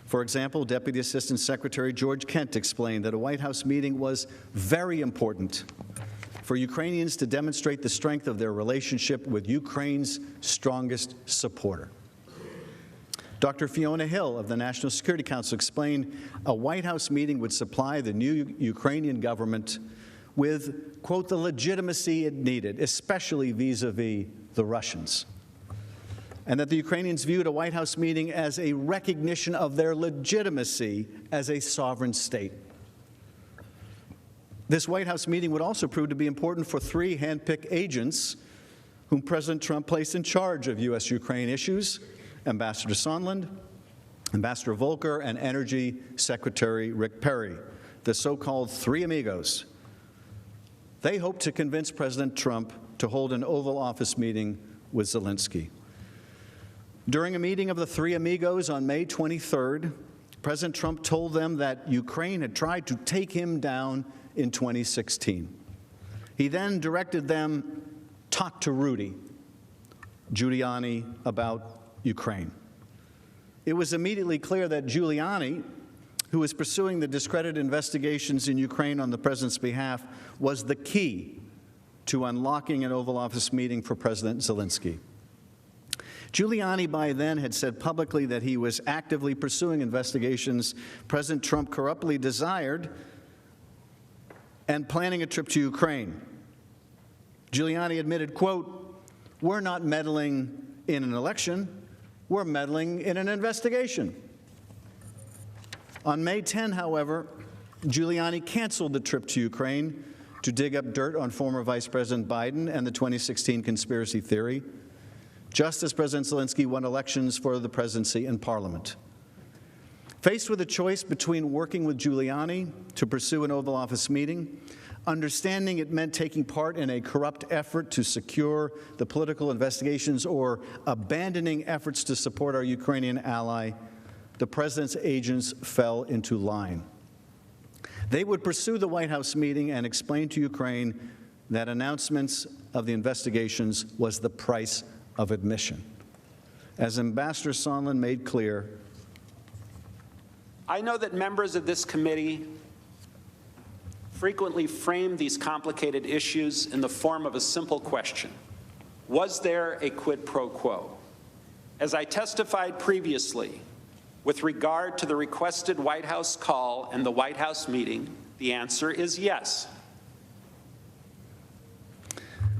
For example, Deputy Assistant Secretary George Kent explained that a White House meeting was very important for Ukrainians to demonstrate the strength of their relationship with Ukraine's strongest supporter. Dr. Fiona Hill of the National Security Council explained a White House meeting would supply the new Ukrainian government with, quote, the legitimacy it needed, especially vis-a-vis the Russians, and that the Ukrainians viewed a White House meeting as a recognition of their legitimacy as a sovereign state. This White House meeting would also prove to be important for 3 hand-picked agents whom President Trump placed in charge of U.S.-Ukraine issues: Ambassador Sondland, Ambassador Volker, and Energy Secretary Rick Perry, the so-called Three Amigos. They hope to convince President Trump to hold an Oval Office meeting with Zelensky. During a meeting of the Three Amigos on May 23rd, President Trump told them that Ukraine had tried to take him down in 2016. He then directed them, talk to Rudy Giuliani about Ukraine. It was immediately clear that Giuliani, who was pursuing the discredited investigations in Ukraine on the president's behalf, was the key to unlocking an Oval Office meeting for President Zelensky. Giuliani by then had said publicly that he was actively pursuing investigations President Trump corruptly desired and planning a trip to Ukraine. Giuliani admitted, quote, "We're not meddling in an election, we're meddling in an investigation." On May 10, however, Giuliani canceled the trip to Ukraine to dig up dirt on former Vice President Biden and the 2016 conspiracy theory, just as President Zelensky won elections for the presidency and parliament. Faced with a choice between working with Giuliani to pursue an Oval Office meeting, understanding it meant taking part in a corrupt effort to secure the political investigations, or abandoning efforts to support our Ukrainian ally, the president's agents fell into line. They would pursue the White House meeting and explain to Ukraine that announcements of the investigations was the price of admission. As Ambassador Sondland made clear, I know that members of this committee frequently frame these complicated issues in the form of a simple question: was there a quid pro quo? As I testified previously, with regard to the requested White House call and the White House meeting, the answer is yes.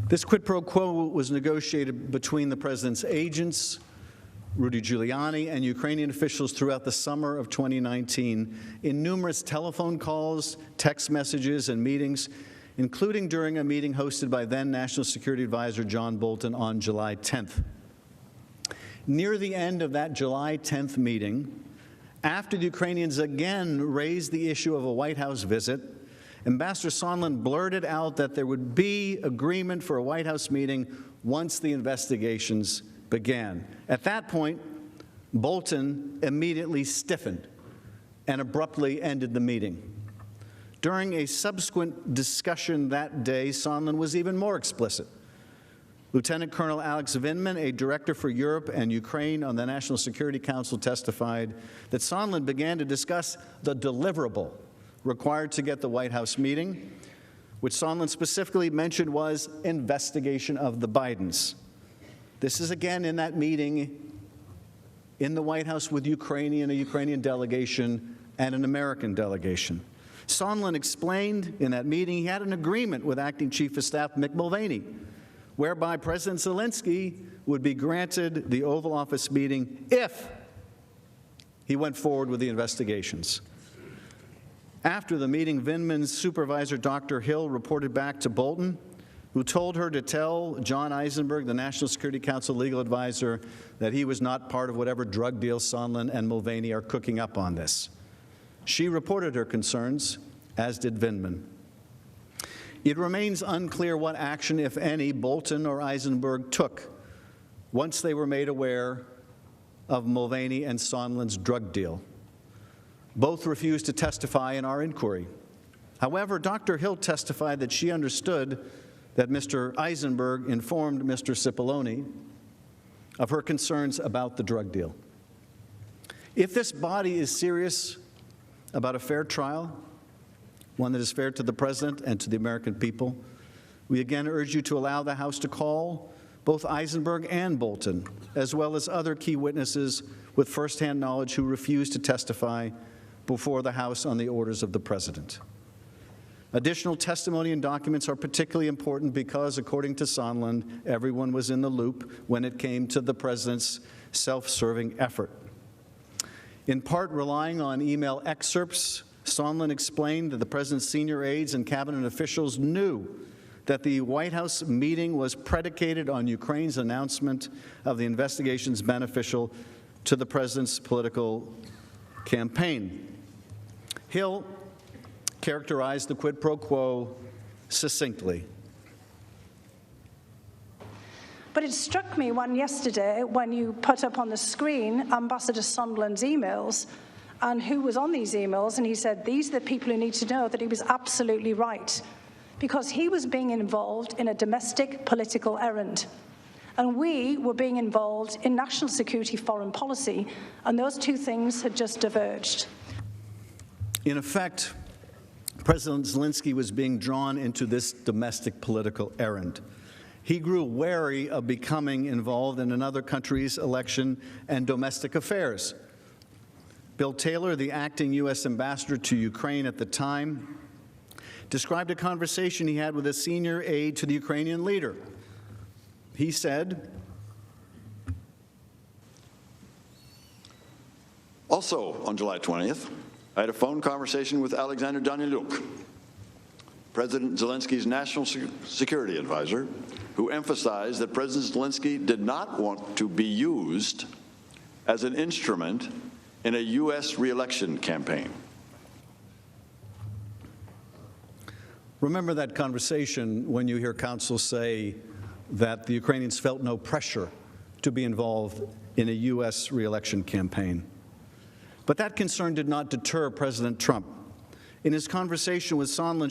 This quid pro quo was negotiated between the president's agents, Rudy Giuliani, and Ukrainian officials throughout the summer of 2019 in numerous telephone calls, text messages, and meetings, including during a meeting hosted by then National Security Advisor John Bolton on July 10th. Near the end of that July 10th meeting, after the Ukrainians again raised the issue of a White House visit, Ambassador Sondland blurted out that there would be agreement for a White House meeting once the investigations began. At that point, Bolton immediately stiffened and abruptly ended the meeting. During a subsequent discussion that day, Sondland was even more explicit. Lieutenant Colonel Alex Vindman, a director for Europe and Ukraine on the National Security Council, testified that Sondland began to discuss the deliverable required to get the White House meeting, which Sondland specifically mentioned was investigation of the Bidens. This is again in that meeting in the White House with a Ukrainian delegation and an American delegation. Sondland explained in that meeting he had an agreement with Acting Chief of Staff Mick Mulvaney, whereby President Zelensky would be granted the Oval Office meeting if he went forward with the investigations. After the meeting, Vindman's supervisor, Dr. Hill, reported back to Bolton, who told her to tell John Eisenberg, the National Security Council legal advisor, that he was not part of whatever drug deal Sondland and Mulvaney are cooking up on this. She reported her concerns, as did Vindman. It remains unclear what action, if any, Bolton or Eisenberg took once they were made aware of Mulvaney and Sondland's drug deal. Both refused to testify in our inquiry. However, Dr. Hill testified that she understood that Mr. Eisenberg informed Mr. Cipollone of her concerns about the drug deal. If this body is serious about a fair trial, one that is fair to the President and to the American people, we again urge you to allow the House to call both Eisenberg and Bolton, as well as other key witnesses with firsthand knowledge who refuse to testify before the House on the orders of the President. Additional testimony and documents are particularly important because, according to Sondland, everyone was in the loop when it came to the President's self-serving effort. In part relying on email excerpts, Sondland explained that the President's senior aides and cabinet officials knew that the White House meeting was predicated on Ukraine's announcement of the investigation's beneficial to the president's political campaign. Hill characterized the quid pro quo succinctly. But it struck me yesterday when you put up on the screen Ambassador Sondland's emails and who was on these emails, and he said, these are the people who need to know, that he was absolutely right, because he was being involved in a domestic political errand. And we were being involved in national security foreign policy, and those two things had just diverged. In effect, President Zelensky was being drawn into this domestic political errand. He grew wary of becoming involved in another country's election and domestic affairs. Bill Taylor, the acting U.S. ambassador to Ukraine at the time, described a conversation he had with a senior aide to the Ukrainian leader. He said, also on July 20th, I had a phone conversation with Alexander Daniluk, President Zelensky's national security advisor, who emphasized that President Zelensky did not want to be used as an instrument in a U.S. re-election campaign. Remember that conversation when you hear counsel say that the Ukrainians felt no pressure to be involved in a U.S. re-election campaign. But that concern did not deter President Trump. In his conversation with Sondland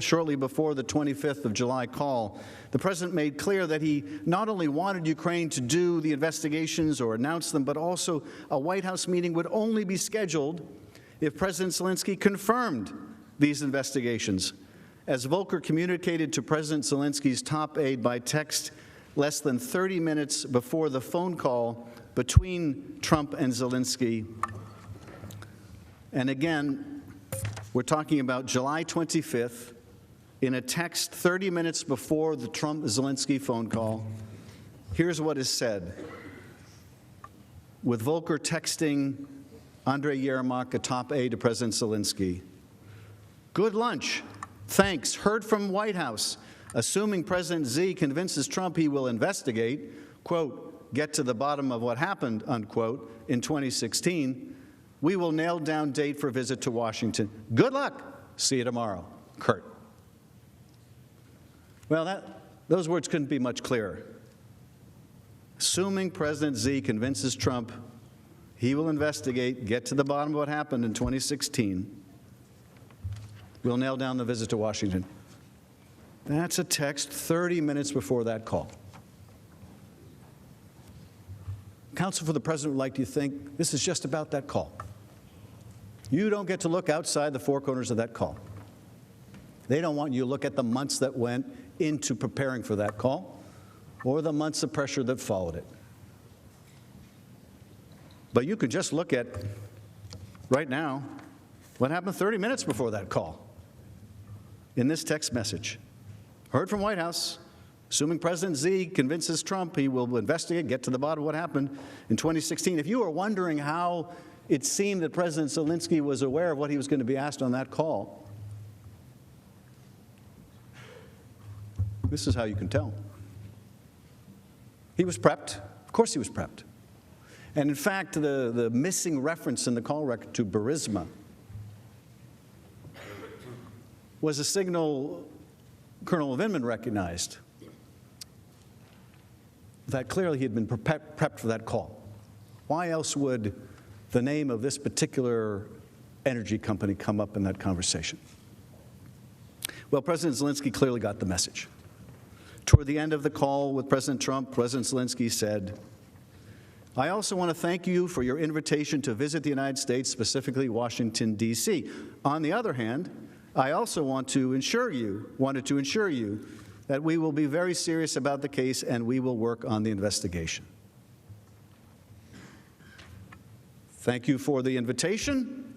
shortly before the 25th of July call, the president made clear that he not only wanted Ukraine to do the investigations or announce them, but also a White House meeting would only be scheduled if President Zelensky confirmed these investigations. As Volker communicated to President Zelensky's top aide by text less than 30 minutes before the phone call between Trump and Zelensky, and again, we're talking about July 25th, in a text 30 minutes before the Trump-Zelensky phone call. Here's what is said. With Volker texting Andrei Yermak, a top aide to President Zelensky, "Good lunch. Thanks. Heard from White House. Assuming President Z convinces Trump he will investigate, quote, get to the bottom of what happened, unquote, in 2016, we will nail down date for visit to Washington. Good luck. See you tomorrow. Kurt." Well, those words couldn't be much clearer. Assuming President Z convinces Trump he will investigate, get to the bottom of what happened in 2016, we'll nail down the visit to Washington. That's a text 30 minutes before that call. Counsel for the president would like you to think this is just about that call. You don't get to look outside the four corners of that call. They don't want you to look at the months that went into preparing for that call or the months of pressure that followed it. But you can just look at, right now, what happened 30 minutes before that call in this text message. Heard from White House. Assuming President Z convinces Trump he will investigate, get to the bottom of what happened in 2016. If you are wondering how it seemed that President Zelensky was aware of what he was going to be asked on that call, this is how you can tell. He was prepped. Of course he was prepped. And in fact, the missing reference in the call record to Burisma was a signal Colonel Vindman recognized that clearly he had been prepped for that call. Why else would the name of this particular energy company come up in that conversation? Well, President Zelensky clearly got the message. Toward the end of the call with President Trump, President Zelensky said, "I also want to thank you for your invitation to visit the United States, specifically Washington, D.C. On the other hand, I also wanted to ensure you that we will be very serious about the case and we will work on the investigation. Thank you for the invitation.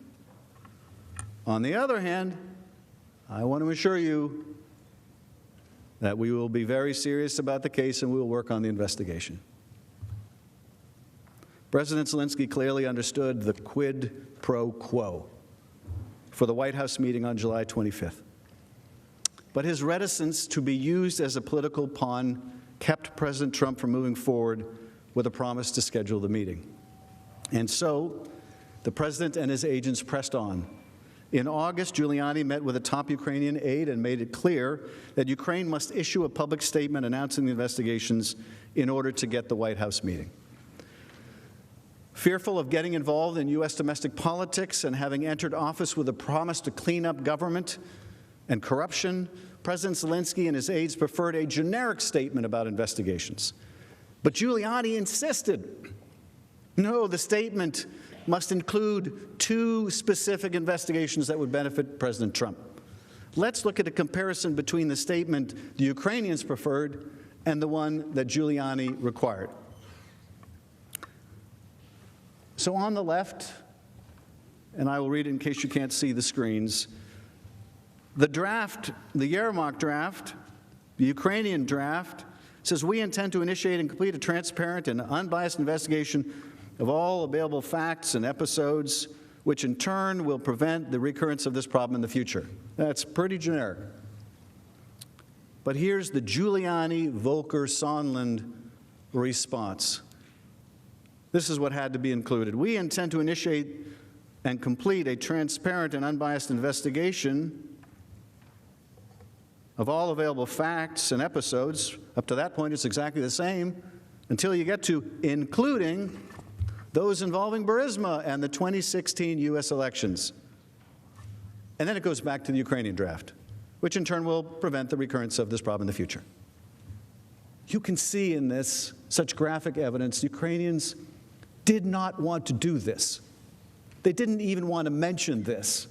On the other hand, I want to assure you that we will be very serious about the case and we will work on the investigation." President Zelensky clearly understood the quid pro quo for the White House meeting on July 25th. But his reticence to be used as a political pawn kept President Trump from moving forward with a promise to schedule the meeting. And so the president and his agents pressed on. In August, Giuliani met with a top Ukrainian aide and made it clear that Ukraine must issue a public statement announcing the investigations in order to get the White House meeting. Fearful of getting involved in U.S. domestic politics and having entered office with a promise to clean up government and corruption, President Zelensky and his aides preferred a generic statement about investigations. But Giuliani insisted, no, the statement must include 2 specific investigations that would benefit President Trump. Let's look at a comparison between the statement the Ukrainians preferred and the one that Giuliani required. So on the left, and I will read it in case you can't see the screens, the draft, the Yermak draft, the Ukrainian draft, says we intend to initiate and complete a transparent and unbiased investigation of all available facts and episodes, which in turn will prevent the recurrence of this problem in the future. That's pretty generic. But here's the Giuliani-Volker-Sondland response. This is what had to be included. We intend to initiate and complete a transparent and unbiased investigation of all available facts and episodes. Up to that point, it's exactly the same until you get to including those involving Burisma and the 2016 U.S. elections. And then it goes back to the Ukrainian draft, which in turn will prevent the recurrence of this problem in the future. You can see in this such graphic evidence Ukrainians did not want to do this. They didn't even want to mention this.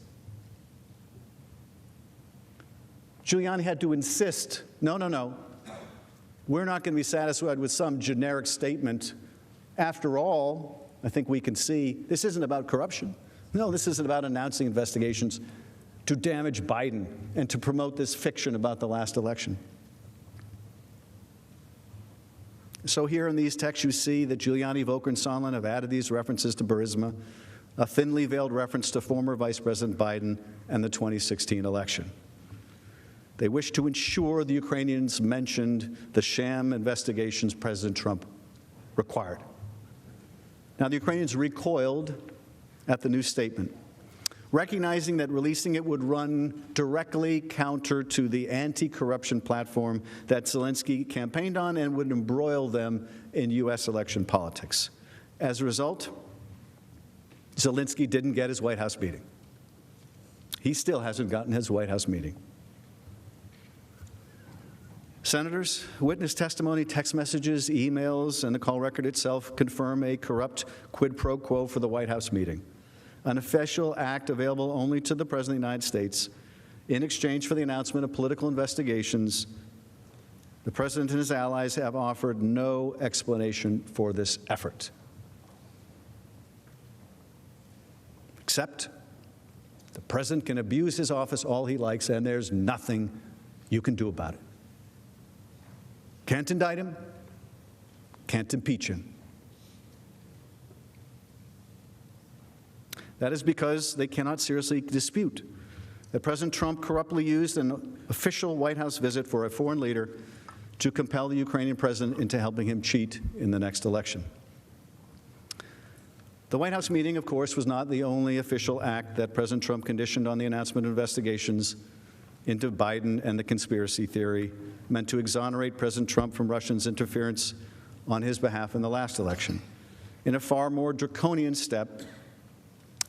Giuliani had to insist, no, we're not going to be satisfied with some generic statement. After all, I think we can see this isn't about corruption. No, this isn't about announcing investigations to damage Biden and to promote this fiction about the last election. So here in these texts you see that Giuliani, Volker, and Sondland have added these references to Burisma, a thinly veiled reference to former Vice President Biden and the 2016 election. They wish to ensure the Ukrainians mentioned the sham investigations President Trump required. Now, the Ukrainians recoiled at the new statement, recognizing that releasing it would run directly counter to the anti-corruption platform that Zelensky campaigned on and would embroil them in U.S. election politics. As a result, Zelensky didn't get his White House meeting. He still hasn't gotten his White House meeting. Senators, witness testimony, text messages, emails, and the call record itself confirm a corrupt quid pro quo for the White House meeting, an official act available only to the President of the United States in exchange for the announcement of political investigations. The President and his allies have offered no explanation for this effort, except the President can abuse his office all he likes, and there's nothing you can do about it. Can't indict him, can't impeach him. That is because they cannot seriously dispute that President Trump corruptly used an official White House visit for a foreign leader to compel the Ukrainian president into helping him cheat in the next election. The White House meeting, of course, was not the only official act that President Trump conditioned on the announcement of investigations into Biden and the conspiracy theory meant to exonerate President Trump from Russians' interference on his behalf in the last election. In a far more draconian step,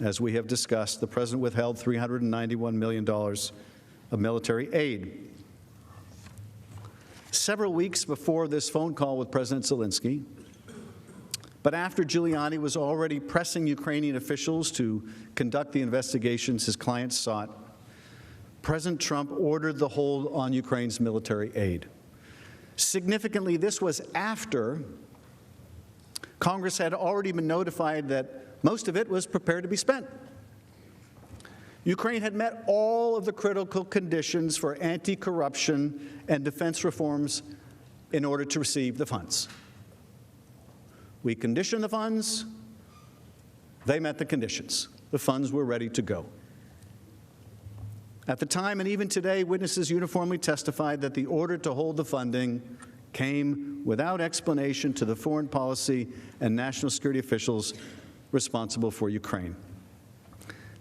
as we have discussed, the President withheld $391 million of military aid. Several weeks before this phone call with President Zelensky, but after Giuliani was already pressing Ukrainian officials to conduct the investigations his clients sought, President Trump ordered the hold on Ukraine's military aid. Significantly, this was after Congress had already been notified that most of it was prepared to be spent. Ukraine had met all of the critical conditions for anti-corruption and defense reforms in order to receive the funds. We conditioned the funds. They met the conditions. The funds were ready to go. At the time, and even today, witnesses uniformly testified that the order to hold the funding came without explanation to the foreign policy and national security officials responsible for Ukraine.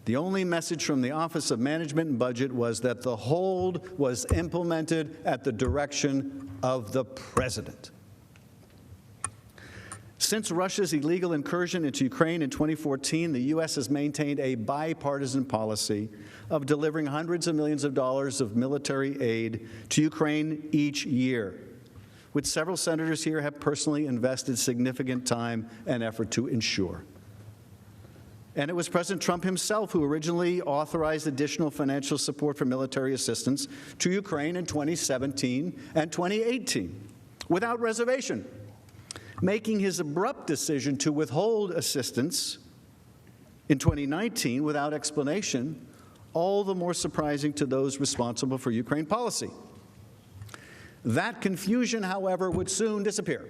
The only message from the Office of Management and Budget was that the hold was implemented at the direction of the president. Since Russia's illegal incursion into Ukraine in 2014, the U.S. has maintained a bipartisan policy of delivering hundreds of millions of dollars of military aid to Ukraine each year, which several senators here have personally invested significant time and effort to ensure. And it was President Trump himself who originally authorized additional financial support for military assistance to Ukraine in 2017 and 2018, without reservation, making his abrupt decision to withhold assistance in 2019 without explanation all the more surprising to those responsible for Ukraine policy. That confusion, however, would soon disappear.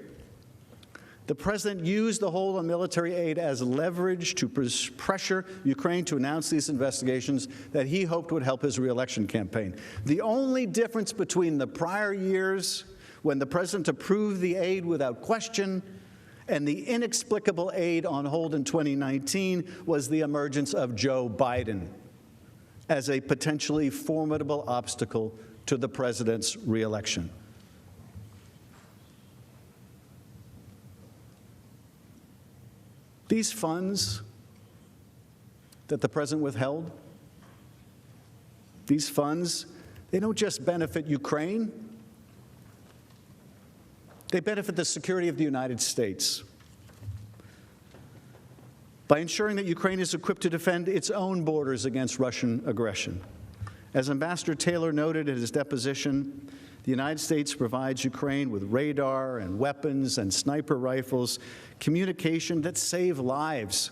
The president used the hold on military aid as leverage to pressure Ukraine to announce these investigations that he hoped would help his re-election campaign. The only difference between the prior years, when the president approved the aid without question, and the inexplicable aid on hold in 2019, was the emergence of Joe Biden as a potentially formidable obstacle to the president's re-election. These funds that the president withheld, these funds, they don't just benefit Ukraine, they benefit the security of the United States by ensuring that Ukraine is equipped to defend its own borders against Russian aggression. As Ambassador Taylor noted in his deposition, the United States provides Ukraine with radar and weapons and sniper rifles, communication that save lives.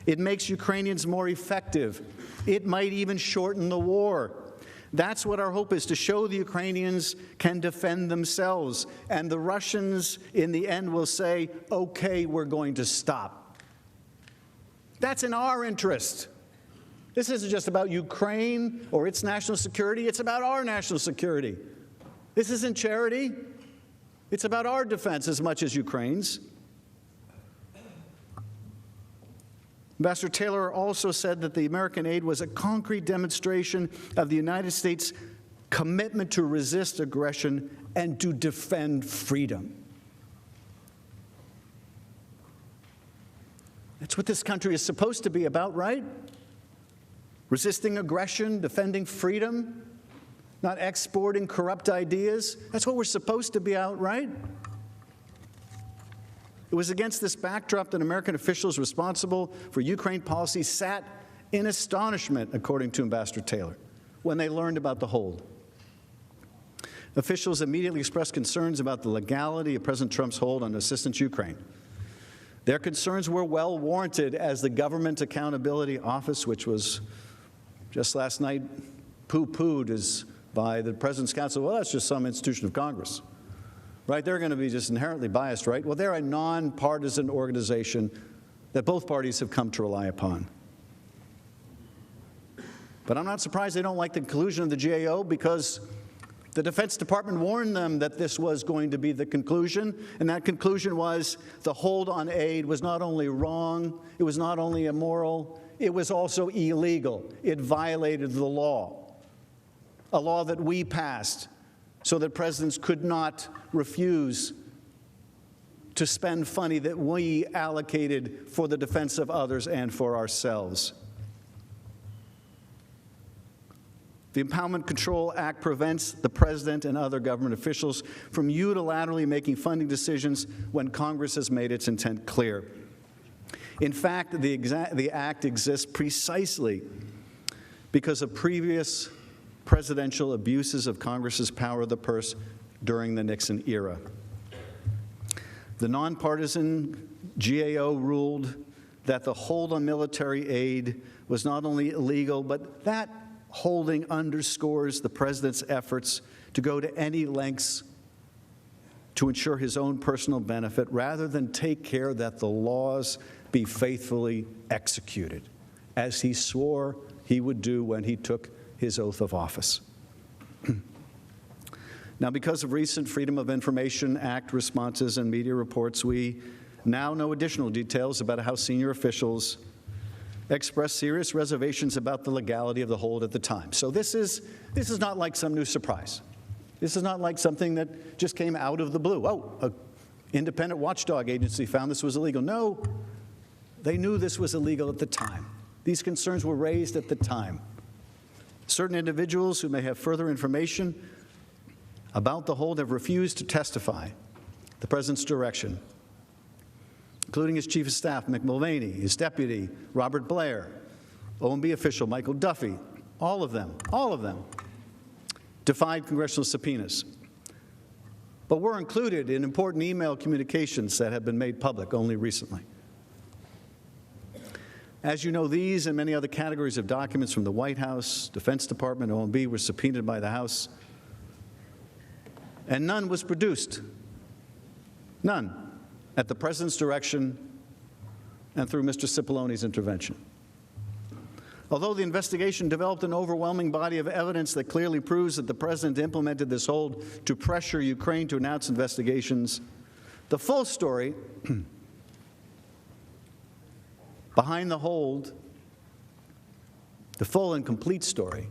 It makes Ukrainians more effective. It might even shorten the war. That's what our hope is, to show the Ukrainians can defend themselves. And the Russians, in the end, will say, okay, we're going to stop. That's in our interest. This isn't just about Ukraine or its national security. It's about our national security. This isn't charity. It's about our defense as much as Ukraine's. Ambassador Taylor also said that the American aid was a concrete demonstration of the United States' commitment to resist aggression and to defend freedom. That's what this country is supposed to be about, right? Resisting aggression, defending freedom, not exporting corrupt ideas. That's what we're supposed to be out, right? It was against this backdrop that American officials responsible for Ukraine policy sat in astonishment, according to Ambassador Taylor, when they learned about the hold. Officials immediately expressed concerns about the legality of President Trump's hold on assistance to Ukraine. Their concerns were well warranted, as the Government Accountability Office, which was just last night poo-pooed by the President's Council, well, that's just some institution of Congress. Right? They're going to be just inherently biased, right? Well, they're a nonpartisan organization that both parties have come to rely upon. But I'm not surprised they don't like the conclusion of the GAO, because the Defense Department warned them that this was going to be the conclusion, and that conclusion was the hold on aid was not only wrong, it was not only immoral, it was also illegal. It violated the law, a law that we passed so that presidents could not refuse to spend money that we allocated for the defense of others and for ourselves. The Empowerment Control Act prevents the president and other government officials from unilaterally making funding decisions when Congress has made its intent clear. In fact, the act exists precisely because of previous presidential abuses of Congress's power of the purse during the Nixon era. The nonpartisan GAO ruled that the hold on military aid was not only illegal, but that holding underscores the president's efforts to go to any lengths to ensure his own personal benefit, rather than take care that the laws be faithfully executed, as he swore he would do when he took his oath of office. Now, because of recent Freedom of Information Act responses and media reports, we Now, no additional details about how senior officials expressed serious reservations about the legality of the hold at the time. So this is not like some new surprise. This is not like something that just came out of the blue. Oh, an independent watchdog agency found this was illegal. No, they knew this was illegal at the time. These concerns were raised at the time. Certain individuals who may have further information about the hold have refused to testify at the President's direction, including his Chief of Staff, Mick Mulvaney, his deputy, Robert Blair, OMB official Michael Duffy. All of them defied congressional subpoenas, but were included in important email communications that have been made public only recently. As you know, these and many other categories of documents from the White House, Defense Department, OMB were subpoenaed by the House, and none was produced. None, at the President's direction and through Mr. Cipollone's intervention. Although the investigation developed an overwhelming body of evidence that clearly proves that the President implemented this hold to pressure Ukraine to announce investigations, the full story behind the hold, the full and complete story,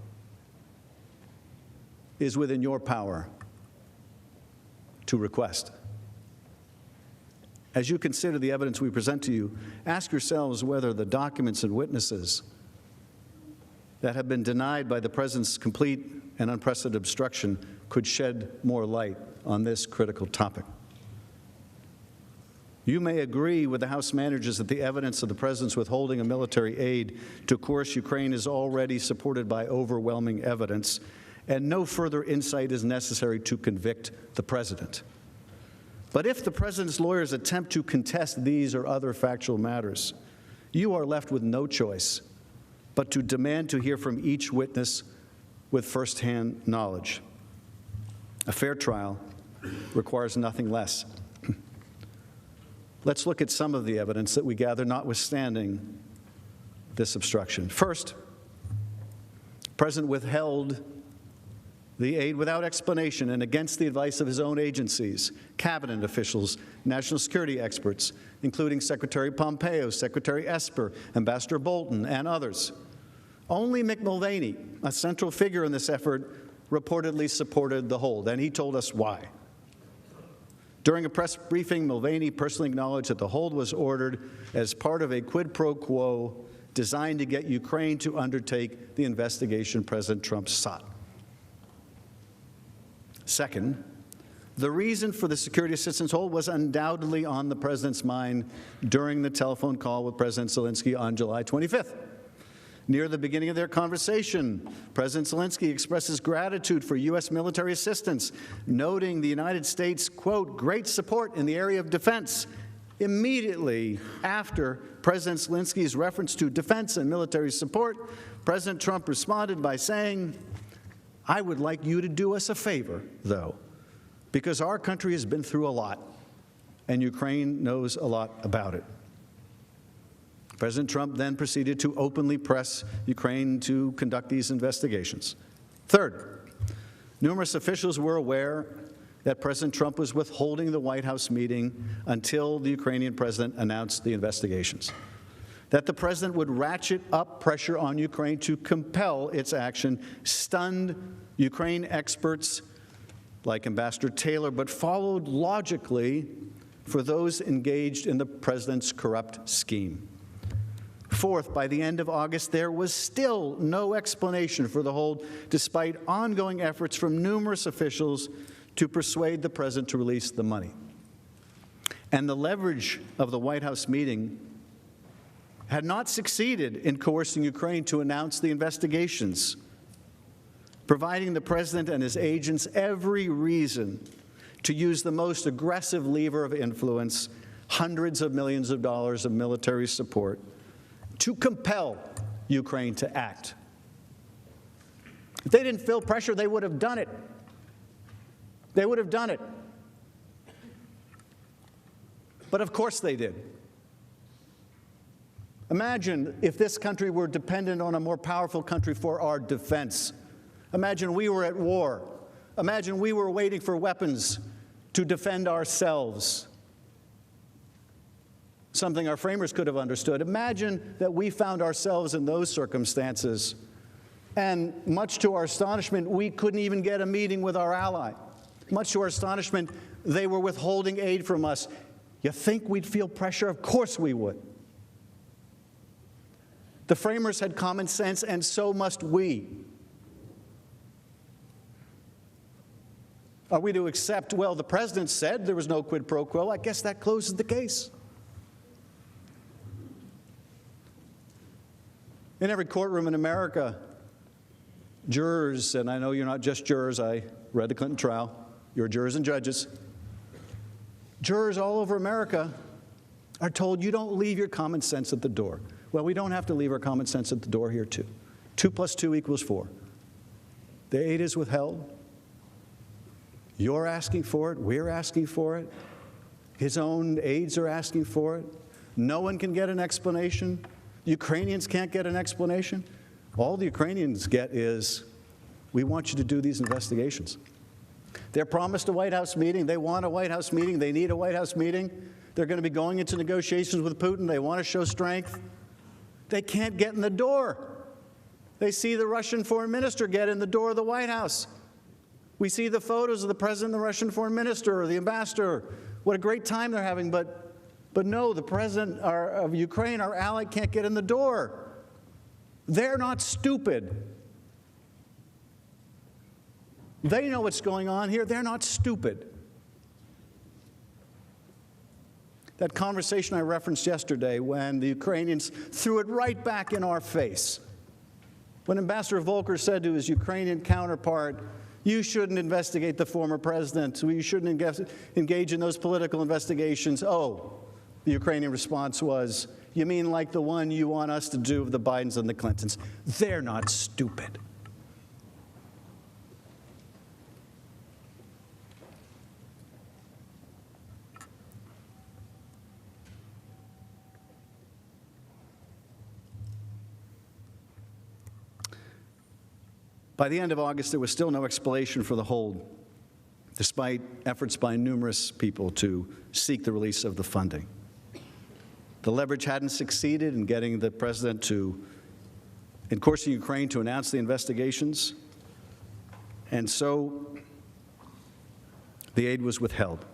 is within your power to request. As you consider the evidence we present to you, ask yourselves whether the documents and witnesses that have been denied by the President's complete and unprecedented obstruction could shed more light on this critical topic. You may agree with the House managers that the evidence of the President's withholding of military aid to coerce Ukraine is already supported by overwhelming evidence, and no further insight is necessary to convict the President. But if the President's lawyers attempt to contest these or other factual matters, you are left with no choice but to demand to hear from each witness with firsthand knowledge. A fair trial requires nothing less. Let's look at some of the evidence that we gather notwithstanding this obstruction. First, the President withheld the aid without explanation and against the advice of his own agencies, cabinet officials, national security experts, including Secretary Pompeo, Secretary Esper, Ambassador Bolton, and others. Only Mick Mulvaney, a central figure in this effort, reportedly supported the hold, and he told us why. During a press briefing, Mulvaney personally acknowledged that the hold was ordered as part of a quid pro quo designed to get Ukraine to undertake the investigation President Trump sought. Second, the reason for the security assistance hold was undoubtedly on the President's mind during the telephone call with President Zelensky on July 25th. Near the beginning of their conversation, President Zelensky expresses gratitude for U.S. military assistance, noting the United States' quote, great support in the area of defense. Immediately after President Zelensky's reference to defense and military support, President Trump responded by saying, I would like you to do us a favor, though, because our country has been through a lot, and Ukraine knows a lot about it. President Trump then proceeded to openly press Ukraine to conduct these investigations. Third, numerous officials were aware that President Trump was withholding the White House meeting until the Ukrainian president announced the investigations, that the president would ratchet up pressure on Ukraine to compel its action, stunned Ukraine experts like Ambassador Taylor, but followed logically for those engaged in the president's corrupt scheme. Fourth, by the end of August, there was still no explanation for the hold, despite ongoing efforts from numerous officials to persuade the president to release the money. And the leverage of the White House meeting had not succeeded in coercing Ukraine to announce the investigations, providing the president and his agents every reason to use the most aggressive lever of influence, hundreds of millions of dollars of military support, to compel Ukraine to act. If they didn't feel pressure, they would have done it. They would have done it. But of course they did. Imagine if this country were dependent on a more powerful country for our defense. Imagine we were at war. Imagine we were waiting for weapons to defend ourselves. something our framers could have understood. Imagine that we found ourselves in those circumstances, and much to our astonishment, we couldn't even get a meeting with our ally. Much to our astonishment, they were withholding aid from us. You think we'd feel pressure? Of course we would. The framers had common sense, and so must we. Are we to accept, well, the president said there was no quid pro quo? I guess that closes the case. In every courtroom in America, jurors, and I know you're not just jurors, I read the Clinton trial, you're jurors and judges. Jurors all over America are told you don't leave your common sense at the door. Well, we don't have to leave our common sense at the door here, too. 2 + 2 = 4. The aid is withheld. You're asking for it. We're asking for it. His own aides are asking for it. No one can get an explanation. Ukrainians can't get an explanation. All the Ukrainians get is, we want you to do these investigations. They're promised a White House meeting. They want a White House meeting. They need a White House meeting. They're going to be going into negotiations with Putin. They want to show strength. They can't get in the door. They see the Russian foreign minister get in the door of the White House. We see the photos of the president, the Russian foreign minister, or the ambassador. What a great time they're having. But no, the president of Ukraine, our ally, can't get in the door. They're not stupid. They know what's going on here. They're not stupid. That conversation I referenced yesterday when the Ukrainians threw it right back in our face. When Ambassador Volker said to his Ukrainian counterpart, you shouldn't investigate the former president, you shouldn't engage in those political investigations. Oh, the Ukrainian response was, you mean like the one you want us to do of the Bidens and the Clintons? They're not stupid. By the end of August, there was still no explanation for the hold, despite efforts by numerous people to seek the release of the funding. The leverage hadn't succeeded in getting the president to, in coercing Ukraine to announce the investigations, and so the aid was withheld.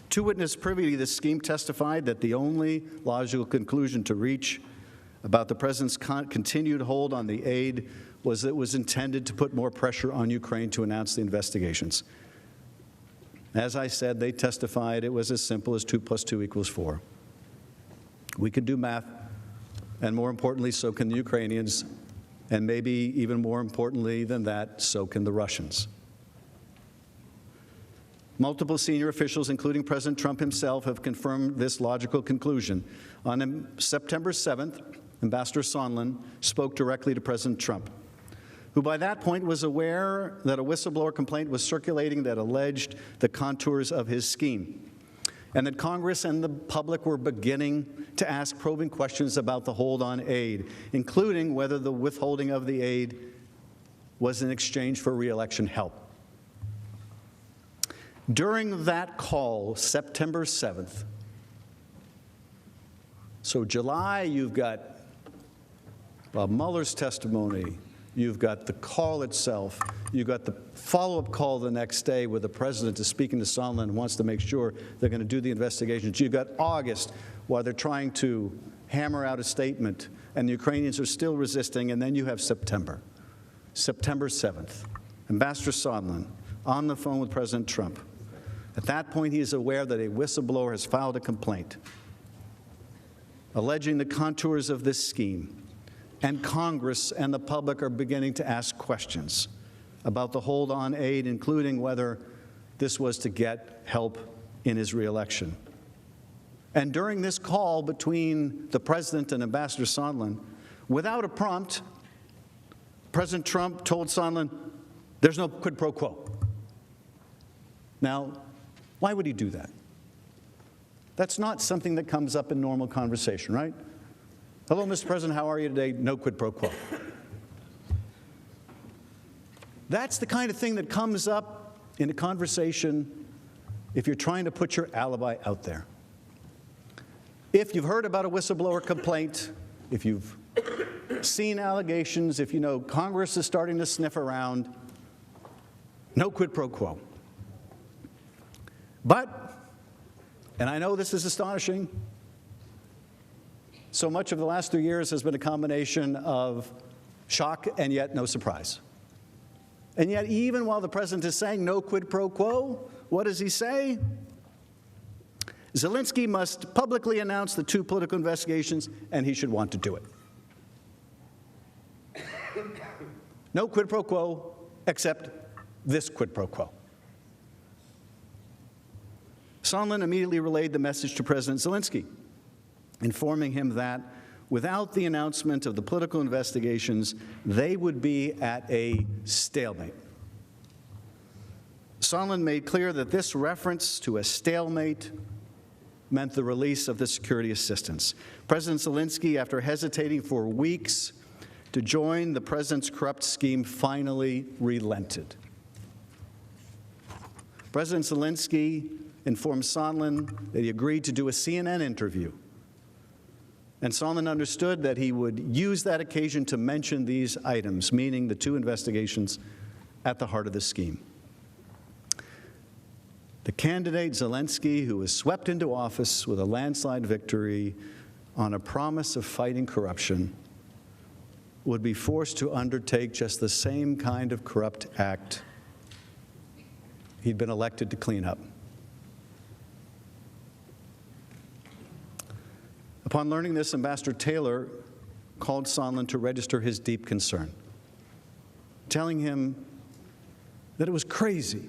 Two witnesses privy to this scheme testified that the only logical conclusion to reach about the president's continued hold on the aid was that it was intended to put more pressure on Ukraine to announce the investigations. As I said, they testified it was as simple as 2 + 2 = 4. We could do math, and more importantly, so can the Ukrainians, and maybe even more importantly than that, so can the Russians. Multiple senior officials, including President Trump himself, have confirmed this logical conclusion. On September 7th, Ambassador Sondland spoke directly to President Trump, who by that point was aware that a whistleblower complaint was circulating that alleged the contours of his scheme, and that Congress and the public were beginning to ask probing questions about the hold on aid, including whether the withholding of the aid was in exchange for re-election help. During that call, September 7th, so July, you've got Bob Mueller's testimony, you've got the call itself, you've got the follow-up call the next day where the president is speaking to Sondland and wants to make sure they're going to do the investigations. You've got August, while they're trying to hammer out a statement, and the Ukrainians are still resisting, and then you have September 7th. Ambassador Sondland on the phone with President Trump. At that point, he is aware that a whistleblower has filed a complaint alleging the contours of this scheme, and Congress and the public are beginning to ask questions about the hold on aid, including whether this was to get help in his re-election. And during this call between the president and Ambassador Sondland, without a prompt, President Trump told Sondland, there's no quid pro quo. Now, why would he do that? That's not something that comes up in normal conversation, right? Hello, Mr. President, how are you today? No quid pro quo. That's the kind of thing that comes up in a conversation if you're trying to put your alibi out there. If you've heard about a whistleblower complaint, if you've seen allegations, if you know Congress is starting to sniff around, no quid pro quo. But, and I know this is astonishing, so much of the last 3 years has been a combination of shock and yet no surprise. And yet, even while the president is saying no quid pro quo, what does he say? Zelensky must publicly announce the 2 political investigations, and he should want to do it. No quid pro quo, except this quid pro quo. Sondland immediately relayed the message to President Zelensky, informing him that without the announcement of the political investigations, they would be at a stalemate. Sondland made clear that this reference to a stalemate meant the release of the security assistance. President Zelensky, after hesitating for weeks to join the president's corrupt scheme, finally relented. President Zelensky informed Sondland that he agreed to do a CNN interview. And Sondland understood that he would use that occasion to mention these items, meaning the 2 investigations at the heart of the scheme. The candidate, Zelensky, who was swept into office with a landslide victory on a promise of fighting corruption, would be forced to undertake just the same kind of corrupt act he'd been elected to clean up. Upon learning this, Ambassador Taylor called Sondland to register his deep concern, telling him that it was crazy.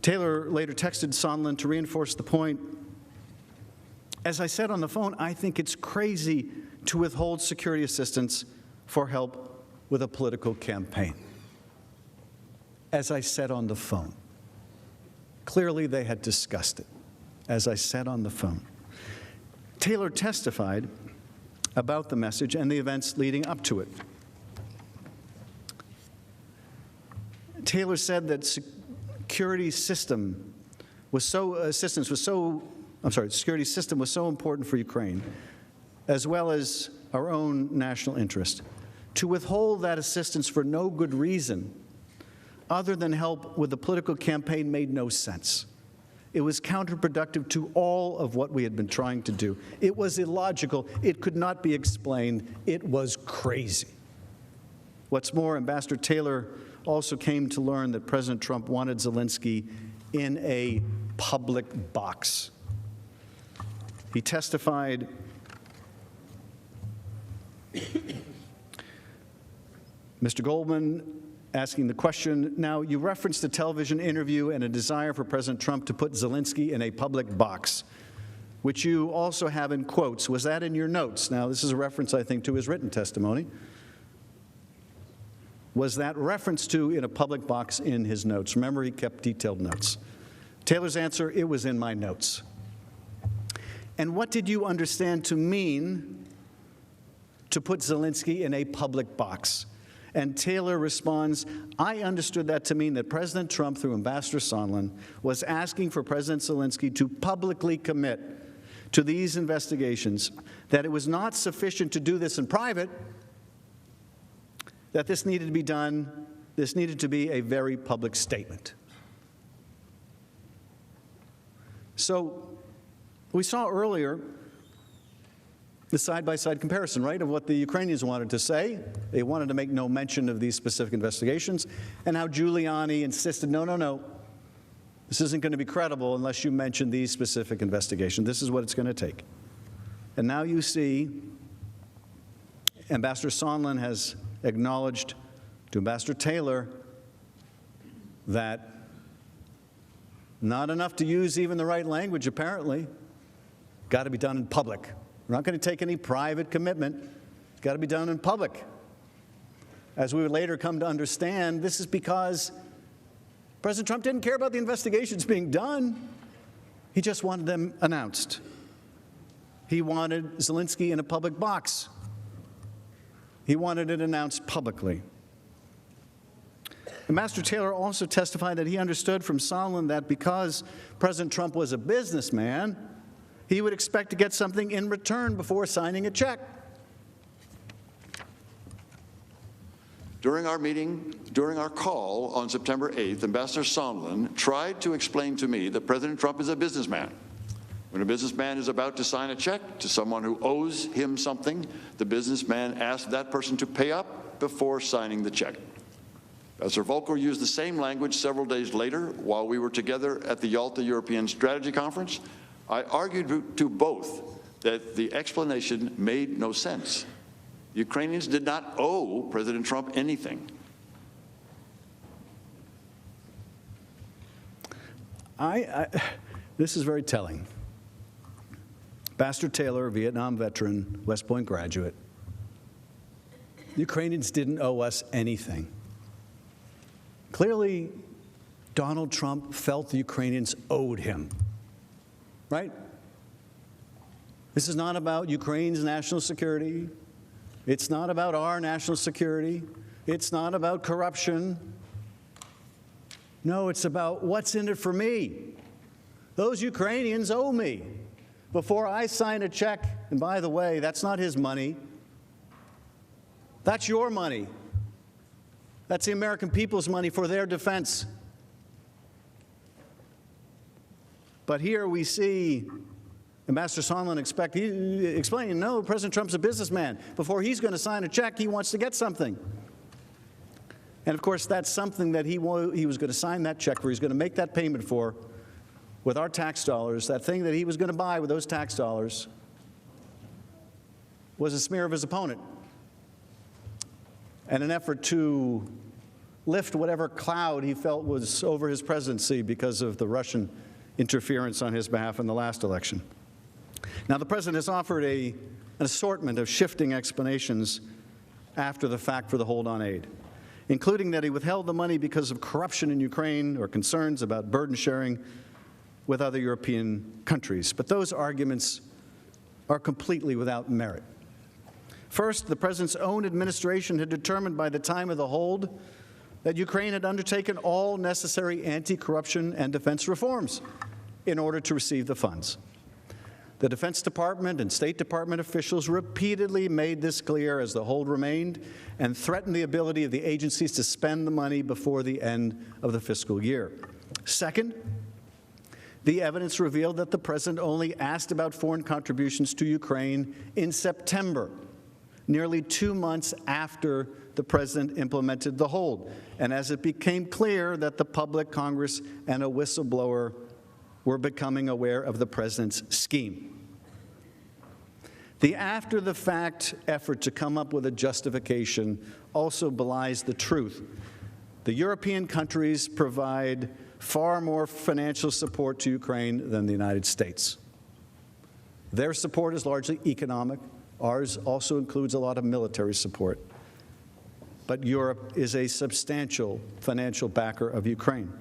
Taylor later texted Sondland to reinforce the point. As I said on the phone, I think it's crazy to withhold security assistance for help with a political campaign. As I said on the phone. Clearly, they had discussed it, as I said on the phone. Taylor testified about the message and the events leading up to it. Taylor said that security system was so important for Ukraine, as well as our own national interest, to withhold that assistance for no good reason other than help with the political campaign made no sense. It was counterproductive to all of what we had been trying to do. It was illogical. It could not be explained. It was crazy. What's more, Ambassador Taylor also came to learn that President Trump wanted Zelensky in a public box. He testified Mr. Goldman asking the question, now you referenced a television interview and a desire for President Trump to put Zelensky in a public box, which you also have in quotes. Was that in your notes? Now, this is a reference, I think, to his written testimony. Was that reference to in a public box in his notes? Remember, he kept detailed notes. Taylor's answer, it was in my notes. And what did you understand to mean to put Zelensky in a public box? And Taylor responds, I understood that to mean that President Trump, through Ambassador Sondland, was asking for President Zelensky to publicly commit to these investigations, that it was not sufficient to do this in private, that this needed to be done, this needed to be a very public statement. So we saw earlier the side-by-side comparison, right, of what the Ukrainians wanted to say. They wanted to make no mention of these specific investigations, and how Giuliani insisted, no, this isn't going to be credible unless you mention these specific investigations. This is what it's going to take. And now you see Ambassador Sondland has acknowledged to Ambassador Taylor that not enough to use even the right language, apparently. Got to be done in public. We're not going to take any private commitment. It's got to be done in public. As we would later come to understand, this is because President Trump didn't care about the investigations being done. He just wanted them announced. He wanted Zelensky in a public box. He wanted it announced publicly. Ambassador Taylor also testified that he understood from Sondland that because President Trump was a businessman, he would expect to get something in return before signing a check. During our call on September 8th, Ambassador Sondland tried to explain to me that President Trump is a businessman. When a businessman is about to sign a check to someone who owes him something, the businessman asks that person to pay up before signing the check. Ambassador Volker used the same language several days later while we were together at the Yalta European Strategy Conference. I argued to both that the explanation made no sense. Ukrainians did not owe President Trump anything. This is very telling. Ambassador Taylor, Vietnam veteran, West Point graduate. The Ukrainians didn't owe us anything. Clearly, Donald Trump felt the Ukrainians owed him, right? This is not about Ukraine's national security. It's not about our national security. It's not about corruption. No, it's about what's in it for me. Those Ukrainians owe me. Before I sign a check, and by the way, that's not his money. That's your money. That's the American people's money for their defense. But here we see Ambassador Sondland explaining, no, President Trump's a businessman. Before he's going to sign a check, he wants to get something. And of course, that's something that he was going to sign that check for, he's going to make that payment for with our tax dollars. That thing that he was going to buy with those tax dollars was a smear of his opponent and an effort to lift whatever cloud he felt was over his presidency because of the Russian interference on his behalf in the last election. Now, the president has offered an assortment of shifting explanations after the fact for the hold on aid, including that he withheld the money because of corruption in Ukraine or concerns about burden sharing with other European countries. But those arguments are completely without merit. First, the president's own administration had determined by the time of the hold that Ukraine had undertaken all necessary anti-corruption and defense reforms in order to receive the funds. The Defense Department and State Department officials repeatedly made this clear as the hold remained and threatened the ability of the agencies to spend the money before the end of the fiscal year. Second, the evidence revealed that the president only asked about foreign contributions to Ukraine in September, nearly 2 months after the president implemented the hold, and as it became clear that the public, Congress, and a whistleblower were becoming aware of the president's scheme. The after-the-fact effort to come up with a justification also belies the truth. The European countries provide far more financial support to Ukraine than the United States. Their support is largely economic. Ours also includes a lot of military support. But Europe is a substantial financial backer of Ukraine.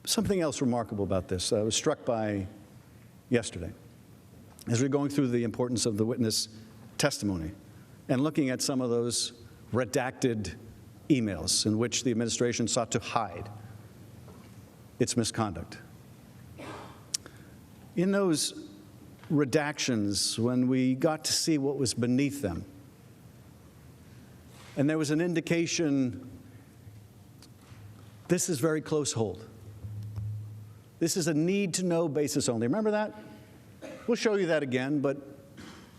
Something else remarkable about this I was struck by yesterday as we were going through the importance of the witness testimony and looking at some of those redacted emails in which the administration sought to hide its misconduct. In those redactions, when we got to see what was beneath them, and there was an indication, this is very close hold. This is a need-to-know basis only. Remember that? We'll show you that again, but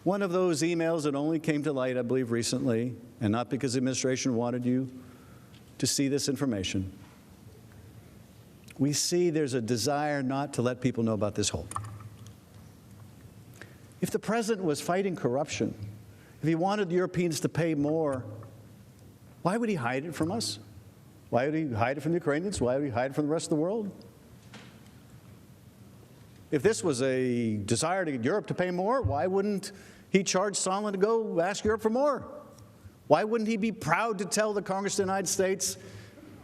one of those emails that only came to light, I believe, recently, and not because the administration wanted you to see this information, we see there's a desire not to let people know about this hold. If the president was fighting corruption, if he wanted the Europeans to pay more, why would he hide it from us? Why would he hide it from the Ukrainians? Why would he hide it from the rest of the world? If this was a desire to get Europe to pay more, why wouldn't he charge Sondland to go ask Europe for more? Why wouldn't he be proud to tell the Congress of the United States,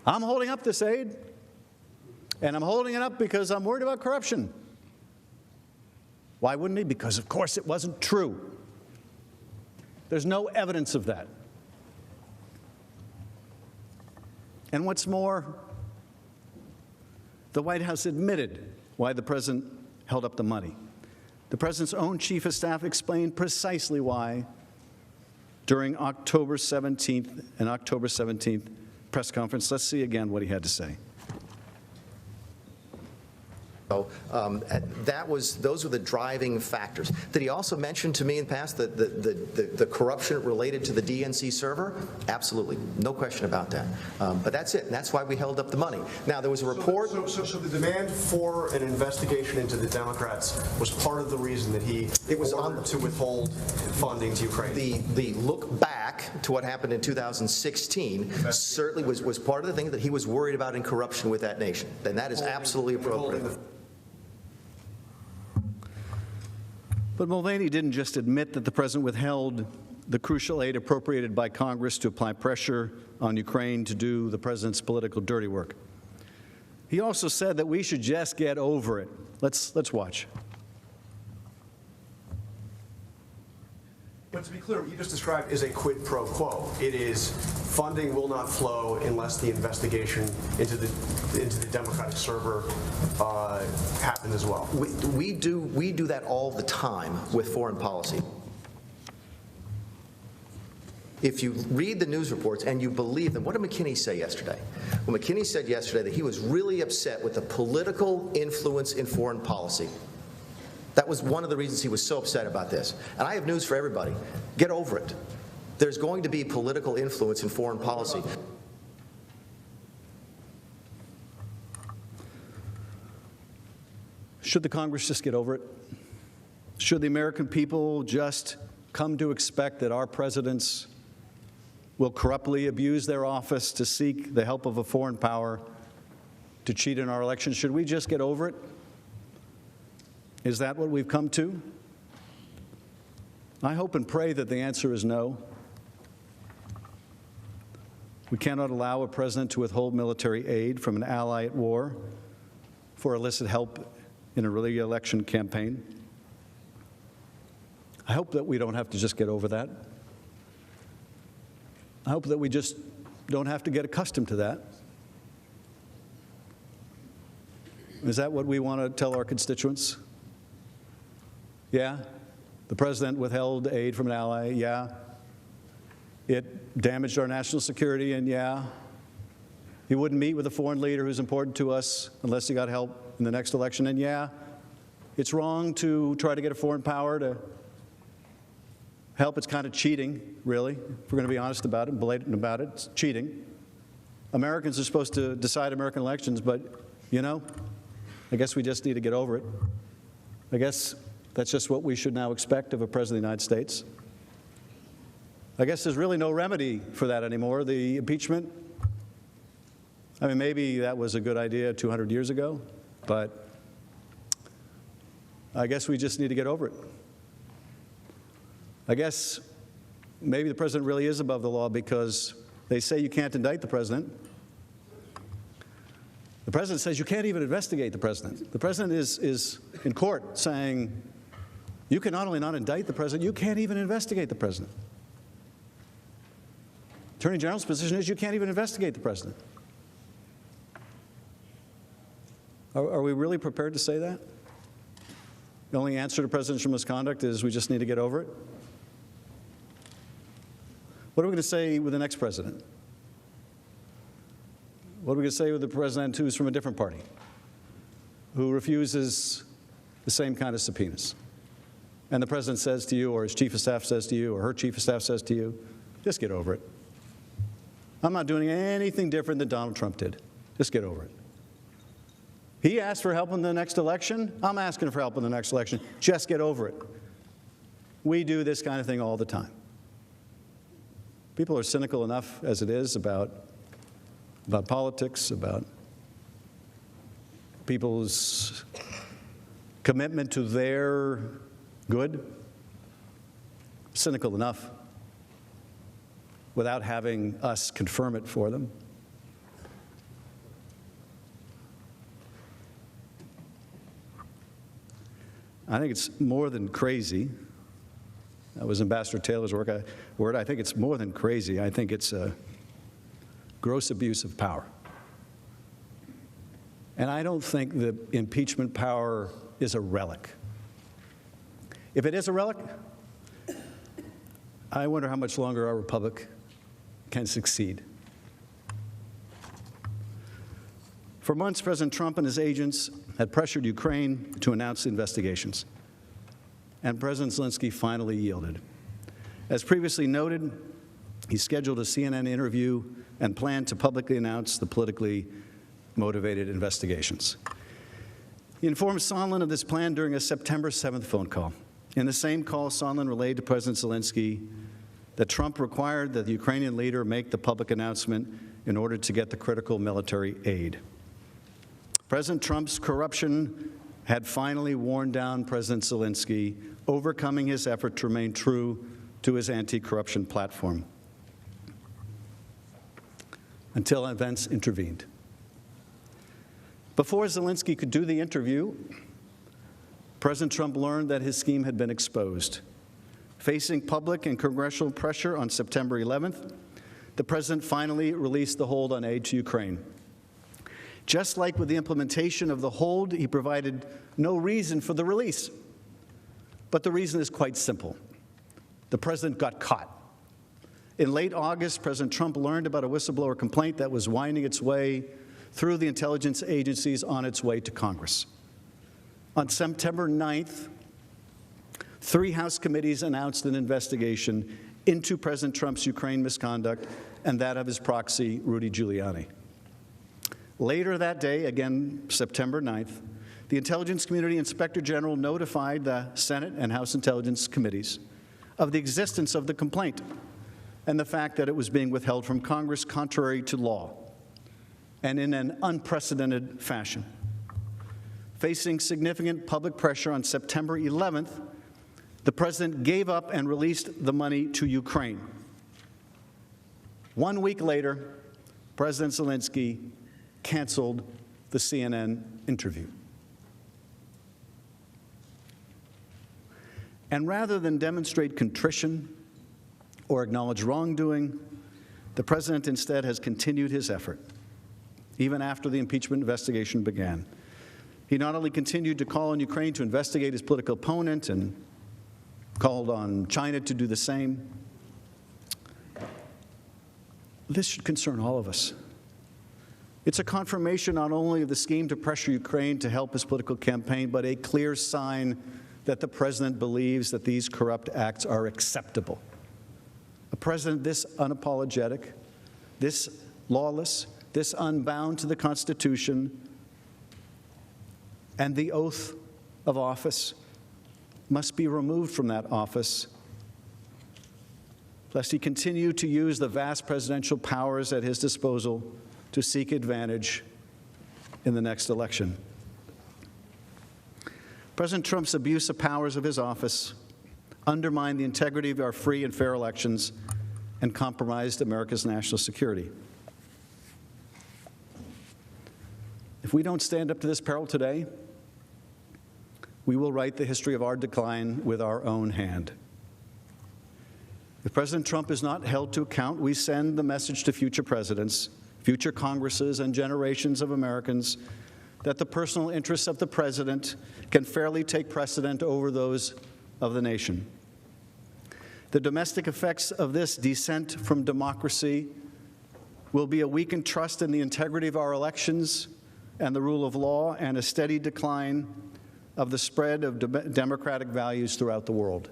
I'm holding up this aid, and I'm holding it up because I'm worried about corruption? Why wouldn't he? Because, of course, it wasn't true. There's no evidence of that. And what's more, the White House admitted why the president held up the money. The president's own chief of staff explained precisely why during October 17th and October 17th press conference. Let's see again what he had to say. Those were the driving factors. Did he also mention to me in the past the corruption related to the DNC server? Absolutely, no question about that. But that's it, and that's why we held up the money. Now, there was a report. So the demand for an investigation into the Democrats was part of the reason that he ordered to withhold funding to Ukraine. The look back to what happened in 2016 certainly was part of the thing that he was worried about in corruption with that nation, and that is absolutely appropriate. But Mulvaney didn't just admit that the president withheld the crucial aid appropriated by Congress to apply pressure on Ukraine to do the president's political dirty work. He also said that we should just get over it. Let's watch. But to be clear, what you just described is a quid pro quo. It is funding will not flow unless the investigation into the Democratic server happens as well. We do that all the time with foreign policy. If you read the news reports and you believe them, what did McKinney say yesterday? Well, McKinney said yesterday that he was really upset with the political influence in foreign policy. That was one of the reasons he was so upset about this. And I have news for everybody. Get over it. There's going to be political influence in foreign policy. Should the Congress just get over it? Should the American people just come to expect that our presidents will corruptly abuse their office to seek the help of a foreign power to cheat in our elections? Should we just get over it? Is that what we've come to? I hope and pray that the answer is no. We cannot allow a president to withhold military aid from an ally at war for illicit help in a re-election campaign. I hope that we don't have to just get over that. I hope that we just don't have to get accustomed to that. Is that what we want to tell our constituents? Yeah, the president withheld aid from an ally. Yeah, it damaged our national security. And yeah, he wouldn't meet with a foreign leader who's important to us unless he got help in the next election. And yeah, it's wrong to try to get a foreign power to help. It's kind of cheating, really, if we're going to be honest about it and blatant about it. It's cheating. Americans are supposed to decide American elections, but, you know, I guess we just need to get over it. I guess that's just what we should now expect of a president of the United States. I guess there's really no remedy for that anymore. The impeachment, I mean, maybe that was a good idea 200 years ago, but I guess we just need to get over it. I guess maybe the president really is above the law because they say you can't indict the president. The president says you can't even investigate the president. The president is in court saying you can not only not indict the president, you can't even investigate the president. Attorney General's position is you can't even investigate the president. Are we really prepared to say that? The only answer to presidential misconduct is we just need to get over it? What are we going to say with the next president? What are we going to say with the president who's from a different party, who refuses the same kind of subpoenas? And the president says to you, or his chief of staff says to you, or her chief of staff says to you, just get over it. I'm not doing anything different than Donald Trump did. Just get over it. He asked for help in the next election. I'm asking for help in the next election. Just get over it. We do this kind of thing all the time. People are cynical enough as it is about politics, about people's commitment to their good. Cynical enough without having us confirm it for them. I think it's more than crazy. That was Ambassador Taylor's word. I think it's more than crazy. I think it's a gross abuse of power. And I don't think the impeachment power is a relic. If it is a relic, I wonder how much longer our republic can succeed. For months, President Trump and his agents had pressured Ukraine to announce the investigations, and President Zelensky finally yielded. As previously noted, he scheduled a CNN interview and planned to publicly announce the politically motivated investigations. He informed Sondland of this plan during a September 7th phone call. In the same call, Sondland relayed to President Zelensky that Trump required that the Ukrainian leader make the public announcement in order to get the critical military aid. President Trump's corruption had finally worn down President Zelensky, overcoming his effort to remain true to his anti-corruption platform, until events intervened. Before Zelensky could do the interview, President Trump learned that his scheme had been exposed. Facing public and congressional pressure on September 11th, the president finally released the hold on aid to Ukraine. Just like with the implementation of the hold, he provided no reason for the release. But the reason is quite simple. The president got caught. In late August, President Trump learned about a whistleblower complaint that was winding its way through the intelligence agencies on its way to Congress. On September 9th, 3 House committees announced an investigation into President Trump's Ukraine misconduct and that of his proxy, Rudy Giuliani. Later that day, again September 9th, the Intelligence Community Inspector General notified the Senate and House Intelligence Committees of the existence of the complaint and the fact that it was being withheld from Congress contrary to law and in an unprecedented fashion. Facing significant public pressure on September 11th, the president gave up and released the money to Ukraine. 1 week later, President Zelensky canceled the CNN interview. And rather than demonstrate contrition or acknowledge wrongdoing, the president instead has continued his effort, even after the impeachment investigation began. He not only continued to call on Ukraine to investigate his political opponent and called on China to do the same. This should concern all of us. It's a confirmation not only of the scheme to pressure Ukraine to help his political campaign, but a clear sign that the president believes that these corrupt acts are acceptable. A president this unapologetic, this lawless, this unbound to the Constitution and the oath of office must be removed from that office, lest he continue to use the vast presidential powers at his disposal to seek advantage in the next election. President Trump's abuse of powers of his office undermined the integrity of our free and fair elections and compromised America's national security. If we don't stand up to this peril today, we will write the history of our decline with our own hand. If President Trump is not held to account, we send the message to future presidents, future Congresses, and generations of Americans that the personal interests of the president can fairly take precedent over those of the nation. The domestic effects of this descent from democracy will be a weakened trust in the integrity of our elections and the rule of law, and a steady decline of the spread of democratic values throughout the world.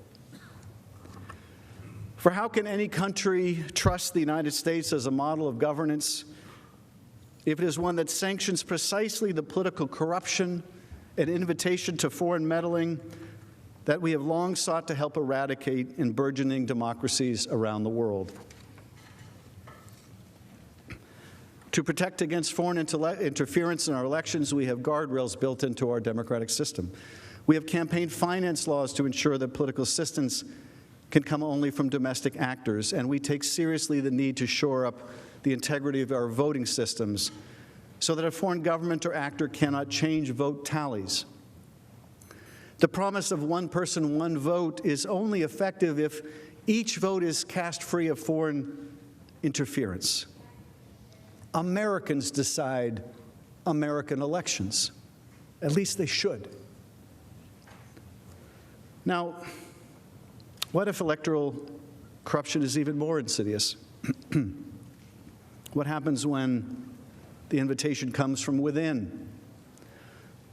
For how can any country trust the United States as a model of governance if it is one that sanctions precisely the political corruption and invitation to foreign meddling that we have long sought to help eradicate in burgeoning democracies around the world? To protect against foreign interference in our elections, we have guardrails built into our democratic system. We have campaign finance laws to ensure that political assistance can come only from domestic actors, and we take seriously the need to shore up the integrity of our voting systems so that a foreign government or actor cannot change vote tallies. The promise of one person, one vote is only effective if each vote is cast free of foreign interference. Americans decide American elections. At least they should. Now, what if electoral corruption is even more insidious? What happens when the invitation comes from within?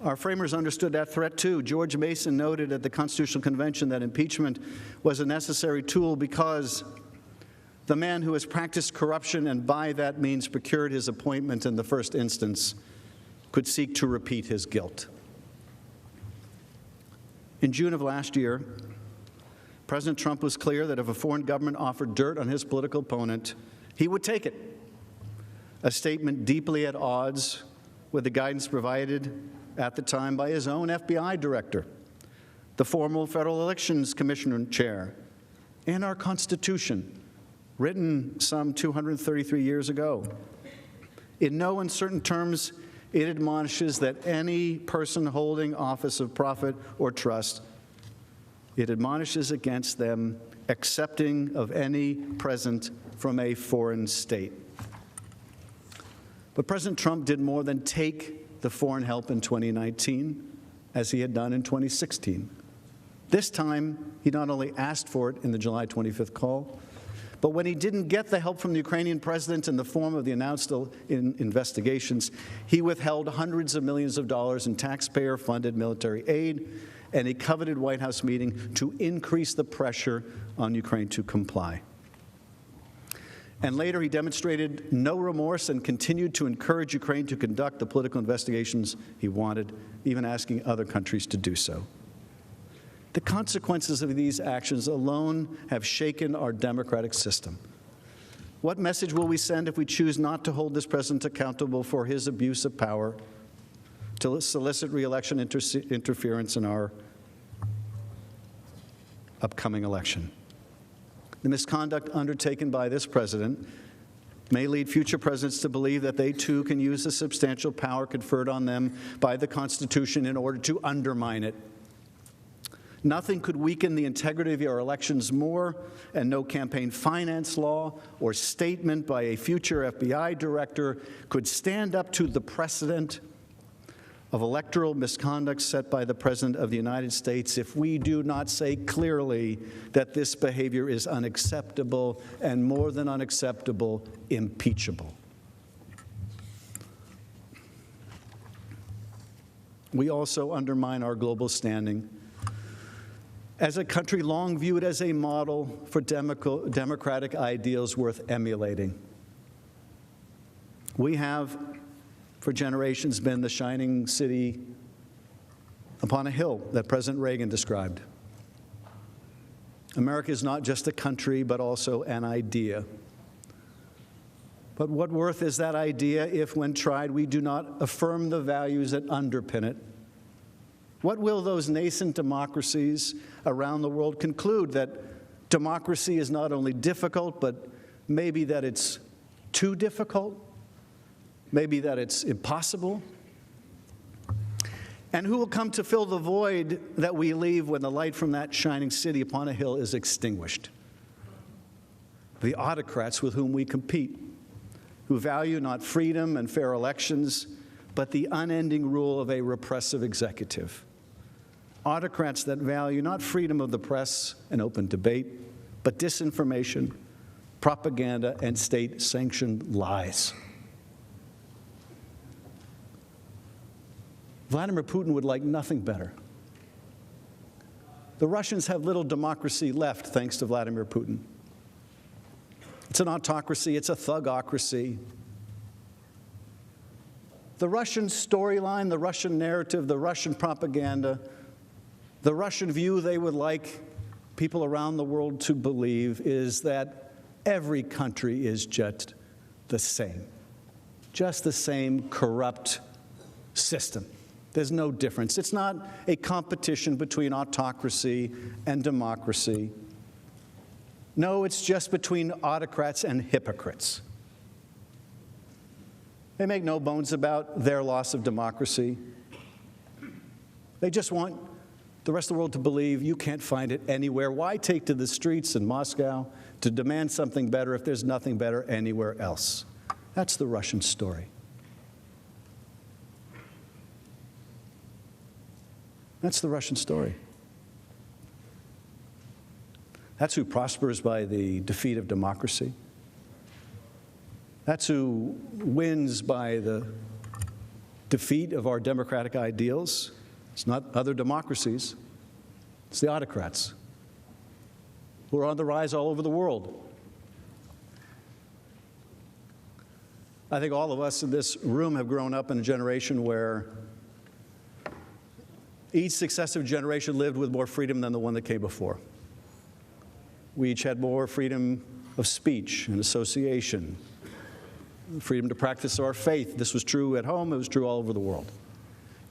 Our framers understood that threat too. George Mason noted at the Constitutional Convention that impeachment was a necessary tool because the man who has practiced corruption and by that means procured his appointment in the first instance could seek to repeat his guilt. In June of last year, President Trump was clear that if a foreign government offered dirt on his political opponent, he would take it. A statement deeply at odds with the guidance provided at the time by his own FBI director, the former Federal Elections Commission chair, and our Constitution, written some 233 years ago. In no uncertain terms, it admonishes that any person holding office of profit or trust, it admonishes against them accepting of any present from a foreign state. But President Trump did more than take the foreign help in 2019, as he had done in 2016. This time, he not only asked for it in the July 25th call, but when he didn't get the help from the Ukrainian president in the form of the announced investigations, he withheld hundreds of millions of dollars in taxpayer-funded military aid and a coveted White House meeting to increase the pressure on Ukraine to comply. And later, he demonstrated no remorse and continued to encourage Ukraine to conduct the political investigations he wanted, even asking other countries to do so. The consequences of these actions alone have shaken our democratic system. What message will we send if we choose not to hold this president accountable for his abuse of power, to solicit re-election interference in our upcoming election? The misconduct undertaken by this president may lead future presidents to believe that they too can use the substantial power conferred on them by the Constitution in order to undermine it. Nothing could weaken the integrity of our elections more, and no campaign finance law or statement by a future FBI director could stand up to the precedent of electoral misconduct set by the President of the United States if we do not say clearly that this behavior is unacceptable and, more than unacceptable, impeachable. We also undermine our global standing as a country long viewed as a model for democratic ideals worth emulating. We have, for generations, been the shining city upon a hill that President Reagan described. America is not just a country, but also an idea. But what worth is that idea if, when tried, we do not affirm the values that underpin it? What will those nascent democracies around the world conclude? That democracy is not only difficult, but maybe that it's too difficult? Maybe that it's impossible? And who will come to fill the void that we leave when the light from that shining city upon a hill is extinguished? The autocrats with whom we compete, who value not freedom and fair elections, but the unending rule of a repressive executive. Autocrats that value not freedom of the press and open debate, but disinformation, propaganda, and state-sanctioned lies. Vladimir Putin would like nothing better. The Russians have little democracy left thanks to Vladimir Putin. It's an autocracy, it's a thugocracy. The Russian storyline, the Russian narrative, the Russian propaganda, the Russian view they would like people around the world to believe is that every country is just the same corrupt system. There's no difference. It's not a competition between autocracy and democracy. No, it's just between autocrats and hypocrites. They make no bones about their loss of democracy. They just want the rest of the world to believe you can't find it anywhere. Why take to the streets in Moscow to demand something better if there's nothing better anywhere else? That's the Russian story. That's the Russian story. That's who prospers by the defeat of democracy. That's who wins by the defeat of our democratic ideals. It's not other democracies. It's the autocrats who are on the rise all over the world. I think all of us in this room have grown up in a generation where each successive generation lived with more freedom than the one that came before. We each had more freedom of speech and association, freedom to practice our faith. This was true at home, it was true all over the world.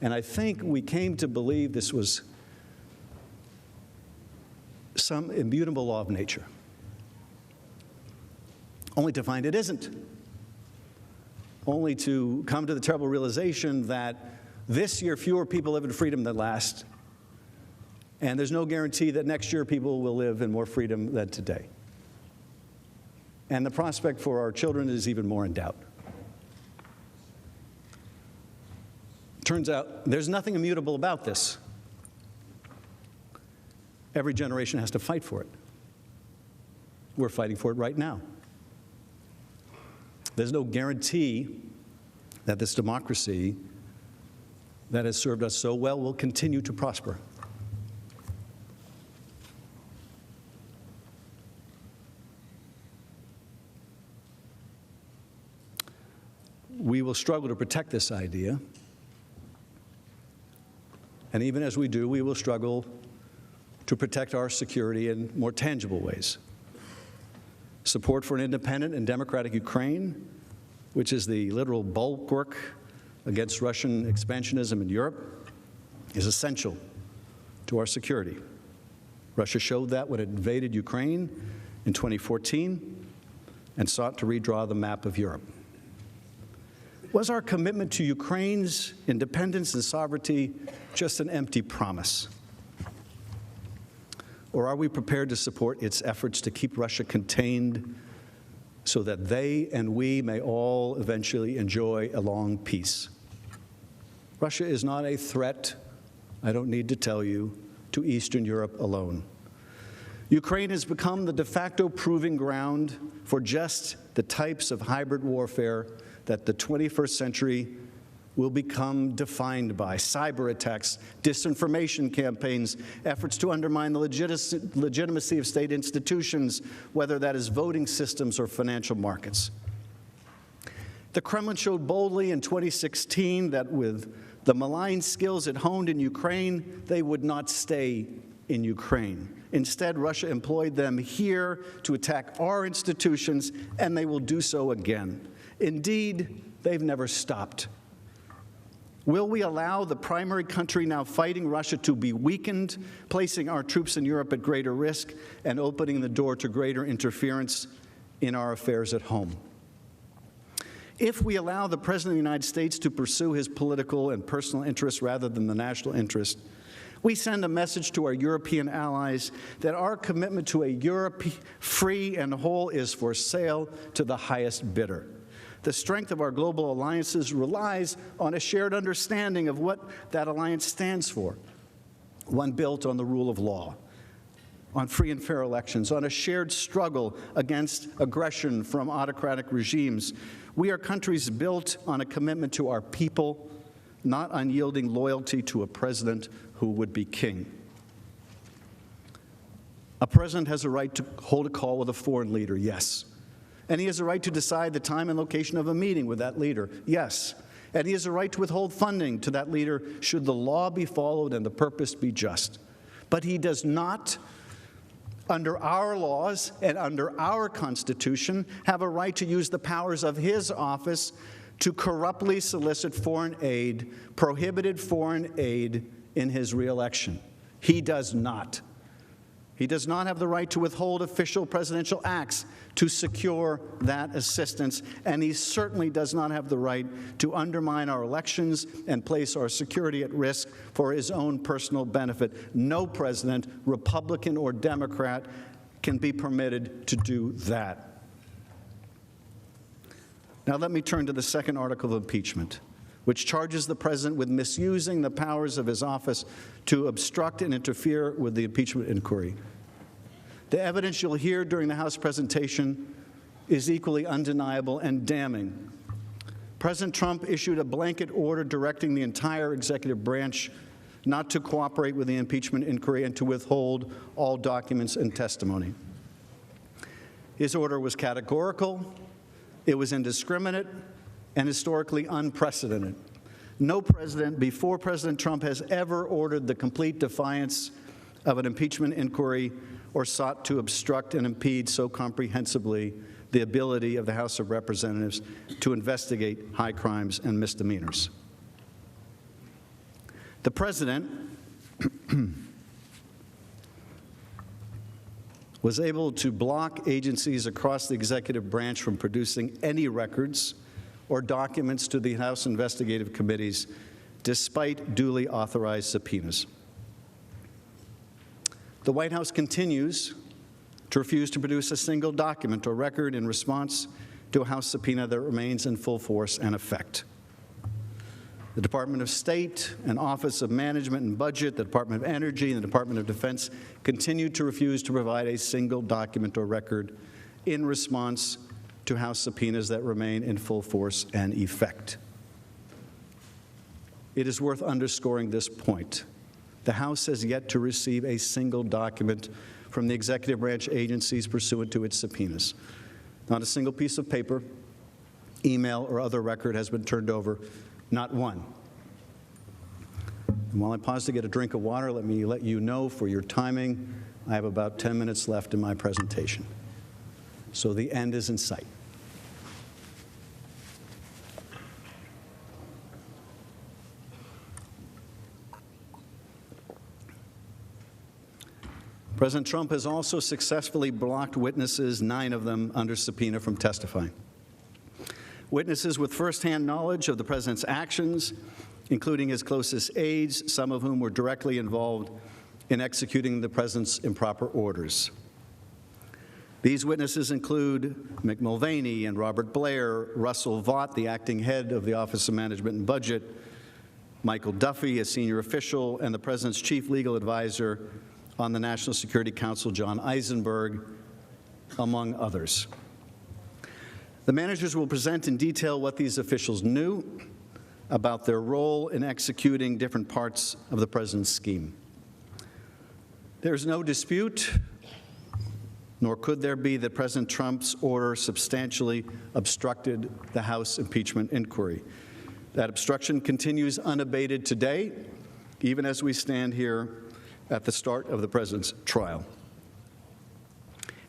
And I think we came to believe this was some immutable law of nature, only to find it isn't. Only to come to the terrible realization that this year fewer people live in freedom than last, and there's no guarantee that next year people will live in more freedom than today. And the prospect for our children is even more in doubt. Turns out there's nothing immutable about this. Every generation has to fight for it. We're fighting for it right now. There's no guarantee that this democracy that has served us so well will continue to prosper. We will struggle to protect this idea. And even as we do, we will struggle to protect our security in more tangible ways. Support for an independent and democratic Ukraine, which is the literal bulwark against Russian expansionism in Europe, is essential to our security. Russia showed that when it invaded Ukraine in 2014 and sought to redraw the map of Europe. Was our commitment to Ukraine's independence and sovereignty just an empty promise? Or are we prepared to support its efforts to keep Russia contained so that they and we may all eventually enjoy a long peace? Russia is not a threat, I don't need to tell you, to Eastern Europe alone. Ukraine has become the de facto proving ground for just the types of hybrid warfare that the 21st century will become defined by: cyber attacks, disinformation campaigns, efforts to undermine the legitimacy of state institutions, whether that is voting systems or financial markets. The Kremlin showed boldly in 2016 that with the malign skills it honed in Ukraine, they would not stay in Ukraine. Instead, Russia employed them here to attack our institutions, and they will do so again. Indeed, they've never stopped. Will we allow the primary country now fighting Russia to be weakened, placing our troops in Europe at greater risk and opening the door to greater interference in our affairs at home? If we allow the President of the United States to pursue his political and personal interests rather than the national interest, we send a message to our European allies that our commitment to a Europe free and whole is for sale to the highest bidder. The strength of our global alliances relies on a shared understanding of what that alliance stands for, one built on the rule of law, on free and fair elections, on a shared struggle against aggression from autocratic regimes. We are countries built on a commitment to our people, not unyielding loyalty to a president who would be king. A president has a right to hold a call with a foreign leader, yes. And he has a right to decide the time and location of a meeting with that leader, yes. And he has a right to withhold funding to that leader should the law be followed and the purpose be just. But he does not, under our laws and under our Constitution, have a right to use the powers of his office to corruptly solicit foreign aid, prohibited foreign aid in his reelection. He does not. He does not have the right to withhold official presidential acts to secure that assistance, and he certainly does not have the right to undermine our elections and place our security at risk for his own personal benefit. No president, Republican or Democrat, can be permitted to do that. Now let me turn to the second article of impeachment, which charges the president with misusing the powers of his office to obstruct and interfere with the impeachment inquiry. The evidence you'll hear during the House presentation is equally undeniable and damning. President Trump issued a blanket order directing the entire executive branch not to cooperate with the impeachment inquiry and to withhold all documents and testimony. His order was categorical, it was indiscriminate, and historically unprecedented. No president before President Trump has ever ordered the complete defiance of an impeachment inquiry or sought to obstruct and impede so comprehensively the ability of the House of Representatives to investigate high crimes and misdemeanors. The president was able to block agencies across the executive branch from producing any records or documents to the House investigative committees, despite duly authorized subpoenas. The White House continues to refuse to produce a single document or record in response to a House subpoena that remains in full force and effect. The Department of State and Office of Management and Budget, the Department of Energy, and the Department of Defense continue to refuse to provide a single document or record in response to House subpoenas that remain in full force and effect. It is worth underscoring this point. The House has yet to receive a single document from the executive branch agencies pursuant to its subpoenas. Not a single piece of paper, email, or other record has been turned over, not one. And while I pause to get a drink of water, let me let you know for your timing, I have about 10 minutes left in my presentation. So the end is in sight. President Trump has also successfully blocked witnesses, 9 of them under subpoena, from testifying. Witnesses with firsthand knowledge of the president's actions, including his closest aides, some of whom were directly involved in executing the president's improper orders. These witnesses include Mick Mulvaney and Robert Blair, Russell Vought, the acting head of the Office of Management and Budget, Michael Duffy, a senior official, and the president's chief legal advisor on the National Security Council, John Eisenberg, among others. The managers will present in detail what these officials knew about their role in executing different parts of the president's scheme. There's no dispute, nor could there be, that President Trump's order substantially obstructed the House impeachment inquiry. That obstruction continues unabated today, even as we stand here at the start of the president's trial.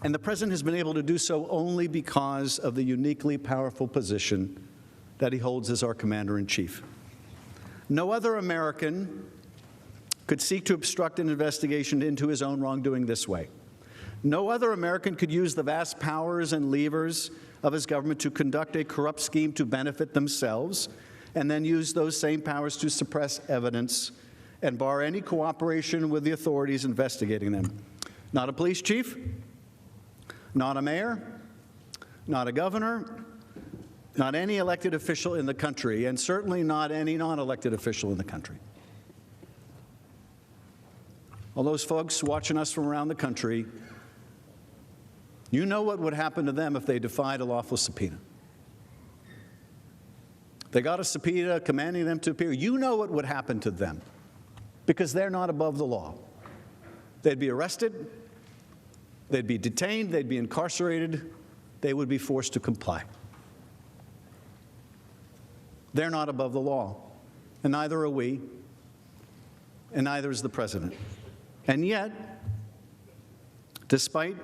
And the president has been able to do so only because of the uniquely powerful position that he holds as our commander-in-chief. No other American could seek to obstruct an investigation into his own wrongdoing this way. No other American could use the vast powers and levers of his government to conduct a corrupt scheme to benefit themselves, and then use those same powers to suppress evidence and bar any cooperation with the authorities investigating them. Not a police chief, not a mayor, not a governor, not any elected official in the country, and certainly not any non-elected official in the country. All those folks watching us from around the country, you know what would happen to them if they defied a lawful subpoena. They got a subpoena commanding them to appear. You know what would happen to them, because they're not above the law. They'd be arrested, they'd be detained, they'd be incarcerated, they would be forced to comply. They're not above the law, and neither are we, and neither is the president. And yet, despite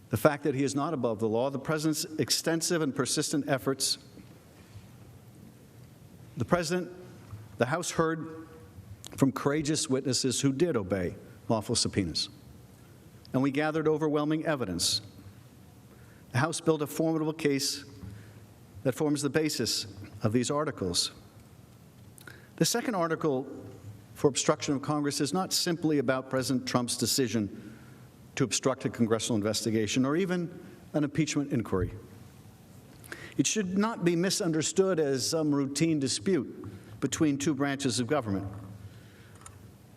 the fact that he is not above the law, the president's extensive and persistent efforts, the House heard from courageous witnesses who did obey lawful subpoenas. and we gathered overwhelming evidence. The House built a formidable case that forms the basis of these articles. The second article for obstruction of Congress is not simply about President Trump's decision to obstruct a congressional investigation or even an impeachment inquiry. It should not be misunderstood as some routine dispute between two branches of government,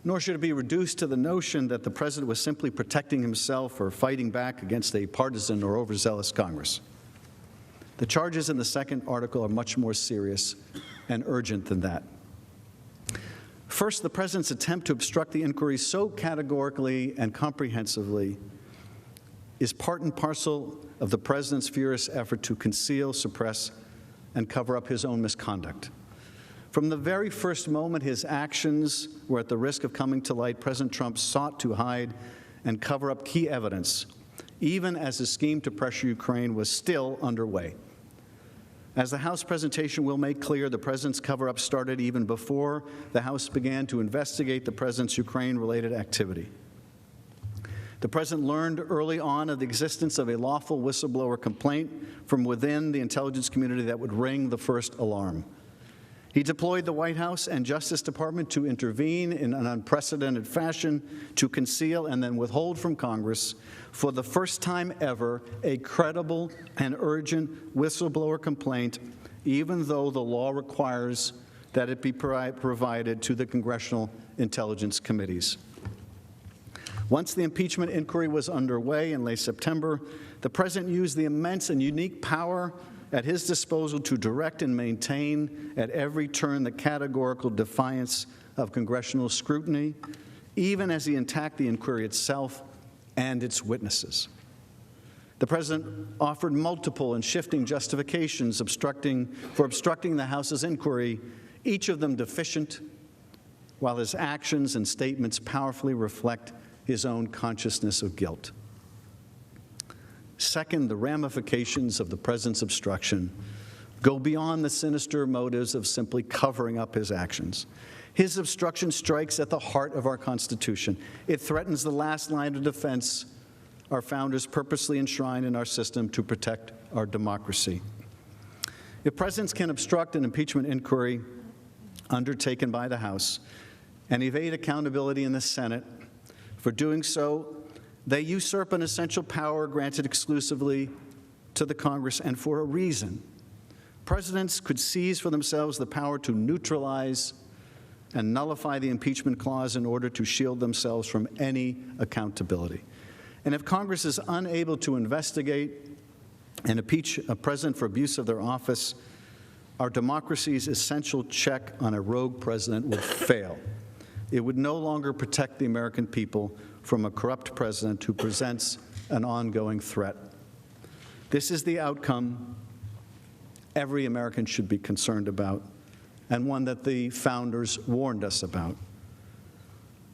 nor should it be reduced to the notion that the president was simply protecting himself or fighting back against a partisan or overzealous Congress. The charges in the second article are much more serious and urgent than that. First, the president's attempt to obstruct the inquiry so categorically and comprehensively is part and parcel of the president's furious effort to conceal, suppress, and cover up his own misconduct. From the very first moment his actions were at the risk of coming to light, President Trump sought to hide and cover up key evidence, even as his scheme to pressure Ukraine was still underway. As the House presentation will make clear, the president's cover-up started even before the House began to investigate the president's Ukraine-related activity. The president learned early on of the existence of a lawful whistleblower complaint from within the intelligence community that would ring the first alarm. He deployed the White House and Justice Department to intervene in an unprecedented fashion to conceal and then withhold from Congress, for the first time ever, a credible and urgent whistleblower complaint, even though the law requires that it be provided to the congressional intelligence committees. Once the impeachment inquiry was underway in late September, the president used the immense and unique power at his disposal to direct and maintain at every turn the categorical defiance of congressional scrutiny, even as he attacked the inquiry itself and its witnesses. The president offered multiple and shifting justifications for obstructing the House's inquiry, each of them deficient, while his actions and statements powerfully reflect his own consciousness of guilt. Second, the ramifications of the president's obstruction go beyond the sinister motives of simply covering up his actions. His obstruction strikes at the heart of our Constitution. It threatens the last line of defense our founders purposely enshrined in our system to protect our democracy. If presidents can obstruct an impeachment inquiry undertaken by the House and evade accountability in the Senate, for doing so, they usurp an essential power granted exclusively to the Congress, and for a reason. Presidents could seize for themselves the power to neutralize and nullify the impeachment clause in order to shield themselves from any accountability. And if Congress is unable to investigate and impeach a president for abuse of their office, our democracy's essential check on a rogue president would fail. It would no longer protect the American people from a corrupt president who presents an ongoing threat. This is the outcome every American should be concerned about, and one that the founders warned us about.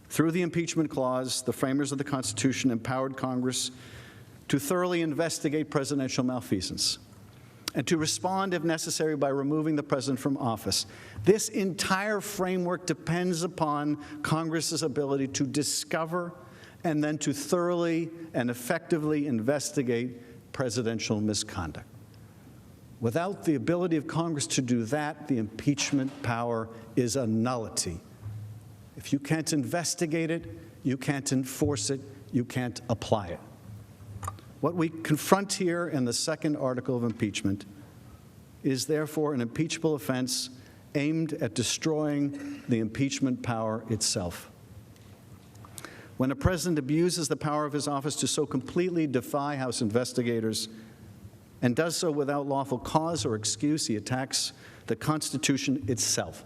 Through the impeachment clause, the framers of the Constitution empowered Congress to thoroughly investigate presidential malfeasance and to respond, if necessary, by removing the president from office. This entire framework depends upon Congress's ability to discover and then to thoroughly and effectively investigate presidential misconduct. Without the ability of Congress to do that, the impeachment power is a nullity. If you can't investigate it, you can't enforce it, you can't apply it. What we confront here in the second article of impeachment is therefore an impeachable offense aimed at destroying the impeachment power itself. When a president abuses the power of his office to so completely defy House investigators and does so without lawful cause or excuse, he attacks the Constitution itself.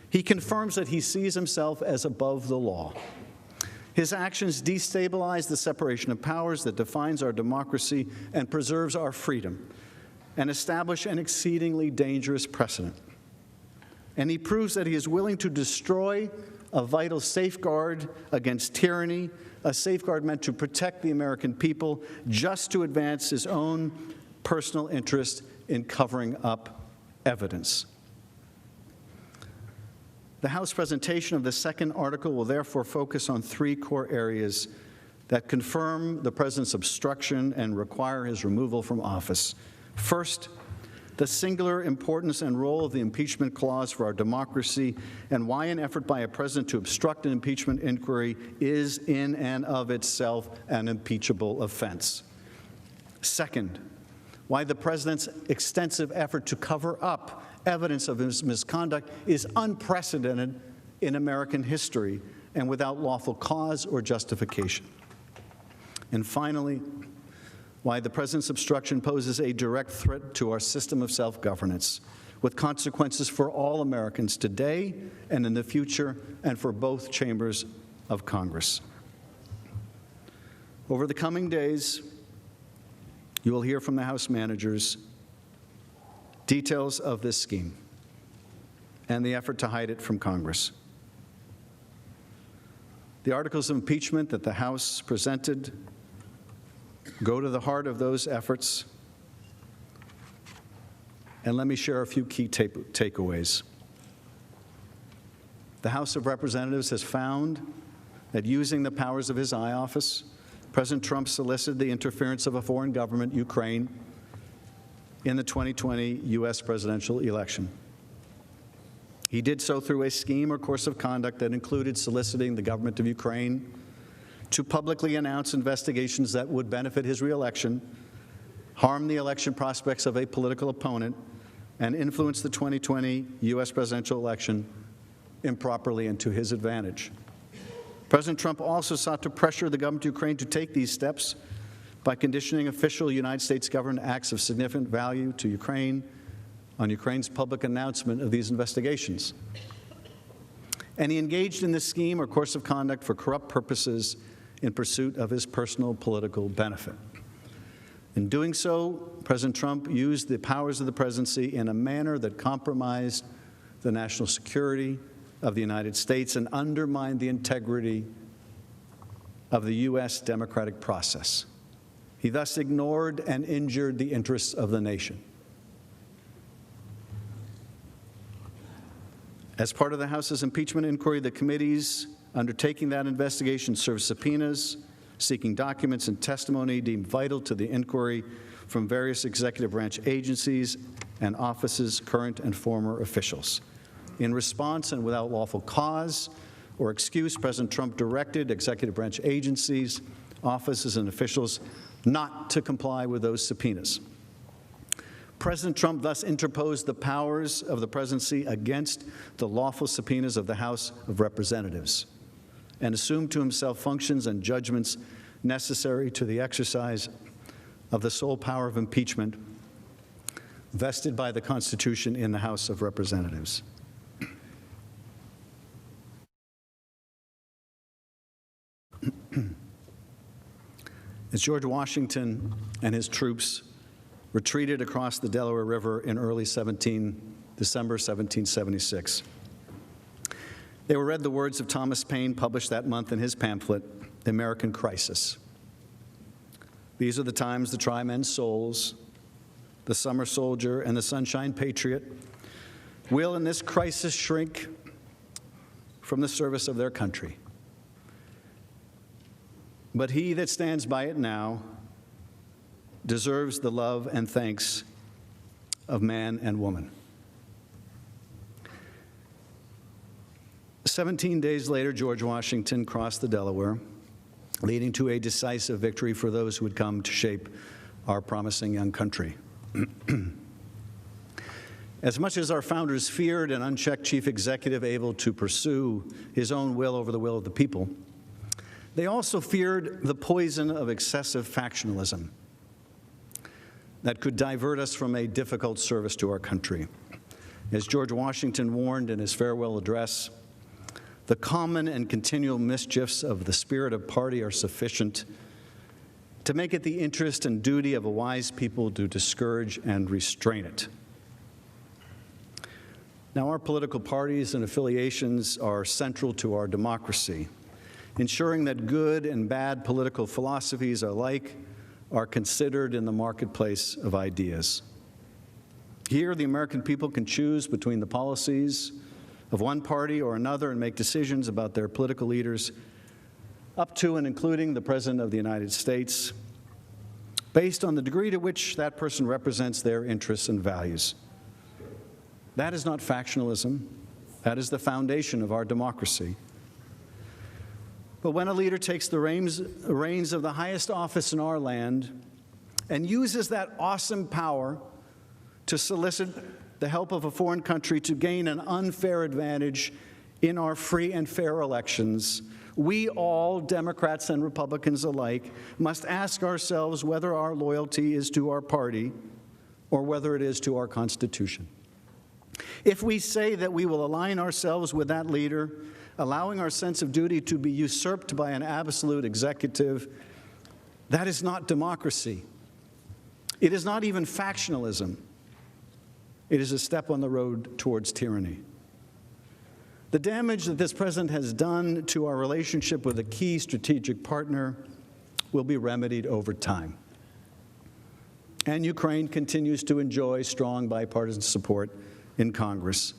He confirms that he sees himself as above the law. His actions destabilize the separation of powers that defines our democracy and preserves our freedom, and establish an exceedingly dangerous precedent. And he proves that he is willing to destroy a vital safeguard against tyranny, a safeguard meant to protect the American people, just to advance his own personal interest in covering up evidence. The House presentation of the second article will therefore focus on three core areas that confirm the president's obstruction and require his removal from office. First, the singular importance and role of the impeachment clause for our democracy, and why an effort by a president to obstruct an impeachment inquiry is in and of itself an impeachable offense. Second, why the president's extensive effort to cover up evidence of his misconduct is unprecedented in American history and without lawful cause or justification. And finally, why the president's obstruction poses a direct threat to our system of self-governance, with consequences for all Americans today and in the future, and for both chambers of Congress. Over the coming days, you will hear from the House managers details of this scheme and the effort to hide it from Congress. The articles of impeachment that the House presented go to the heart of those efforts, and let me share a few key takeaways. The House of Representatives has found that using the powers of his eye office, President Trump solicited the interference of a foreign government, Ukraine, in the 2020 U.S. presidential election. He did so through a scheme or course of conduct that included soliciting the government of Ukraine to publicly announce investigations that would benefit his reelection, harm the election prospects of a political opponent, and influence the 2020 U.S. presidential election improperly and to his advantage. President Trump also sought to pressure the government of Ukraine to take these steps by conditioning official United States government acts of significant value to Ukraine on Ukraine's public announcement of these investigations. And he engaged in this scheme or course of conduct for corrupt purposes in pursuit of his personal political benefit. In doing so, President Trump used the powers of the presidency in a manner that compromised the national security of the United States and undermined the integrity of the U.S. democratic process. He thus ignored and injured the interests of the nation. As part of the House's impeachment inquiry, the committees undertaking that investigation served subpoenas, seeking documents and testimony deemed vital to the inquiry from various executive branch agencies and offices, current and former officials. In response and without lawful cause or excuse, President Trump directed executive branch agencies, offices, and officials not to comply with those subpoenas. President Trump thus interposed the powers of the presidency against the lawful subpoenas of the House of Representatives and assumed to himself functions and judgments necessary to the exercise of the sole power of impeachment vested by the Constitution in the House of Representatives. As George Washington and his troops retreated across the Delaware River in early December 1776, they were read the words of Thomas Paine, published that month in his pamphlet, The American Crisis. These are the times the try men's souls, the summer soldier and the sunshine patriot will in this crisis shrink from the service of their country. But he that stands by it now deserves the love and thanks of man and woman. 17 days later, George Washington crossed the Delaware, leading to a decisive victory for those who would come to shape our promising young country. As much as our founders feared an unchecked chief executive able to pursue his own will over the will of the people, they also feared the poison of excessive factionalism that could divert us from a difficult service to our country. As George Washington warned in his farewell address, the common and continual mischiefs of the spirit of party are sufficient to make it the interest and duty of a wise people to discourage and restrain it. Now, our political parties and affiliations are central to our democracy, ensuring that good and bad political philosophies alike are considered in the marketplace of ideas. Here, the American people can choose between the policies of one party or another and make decisions about their political leaders up to and including the President of the United States, based on the degree to which that person represents their interests and values. That is not factionalism. That is the foundation of our democracy. But when a leader takes the reins of the highest office in our land and uses that awesome power to solicit the help of a foreign country to gain an unfair advantage in our free and fair elections, we all, Democrats and Republicans alike, must ask ourselves whether our loyalty is to our party or whether it is to our Constitution. If we say that we will align ourselves with that leader, allowing our sense of duty to be usurped by an absolute executive, that is not democracy. It is not even factionalism. It is a step on the road towards tyranny. The damage that this president has done to our relationship with a key strategic partner will be remedied over time. And Ukraine continues to enjoy strong bipartisan support in Congress.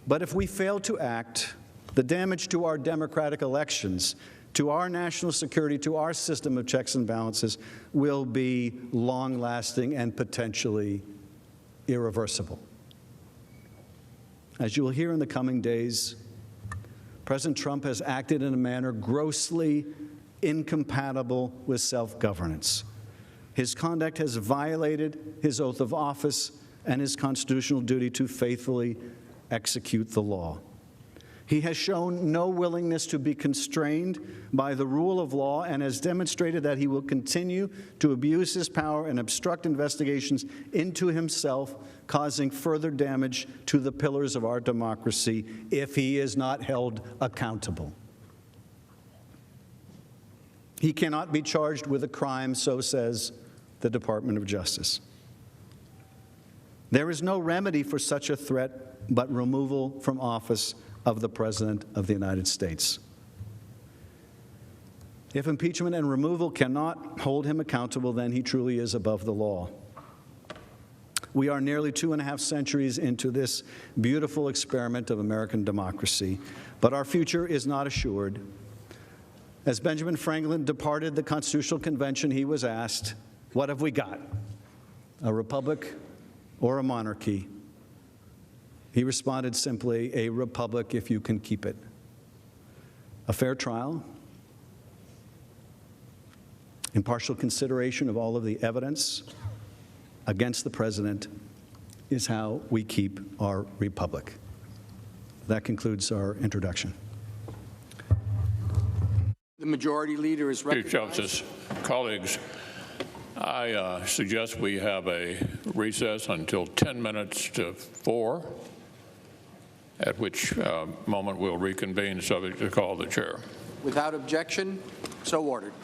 But if we fail to act, the damage to our democratic elections, to our national security, to our system of checks and balances will be long-lasting and potentially irreversible. As you will hear in the coming days, President Trump has acted in a manner grossly incompatible with self-governance. His conduct has violated his oath of office and his constitutional duty to faithfully execute the law. He has shown no willingness to be constrained by the rule of law and has demonstrated that he will continue to abuse his power and obstruct investigations into himself, causing further damage to the pillars of our democracy if he is not held accountable. He cannot be charged with a crime, so says the Department of Justice. There is no remedy for such a threat but removal from office of the President of the United States. If impeachment and removal cannot hold him accountable, then he truly is above the law. We are nearly 2.5 centuries into this beautiful experiment of American democracy, but our future is not assured. As Benjamin Franklin departed the Constitutional Convention, he was asked, "What have we got? A republic or a monarchy?" He responded simply, "A republic if you can keep it." A fair trial, impartial consideration of all of the evidence against the president is how we keep our republic. That concludes our introduction. The majority leader is recognized. Chief Justice, colleagues, I suggest we have a recess until 10 minutes to 4, at which moment we'll reconvene, subject to call the chair. Without objection, so ordered.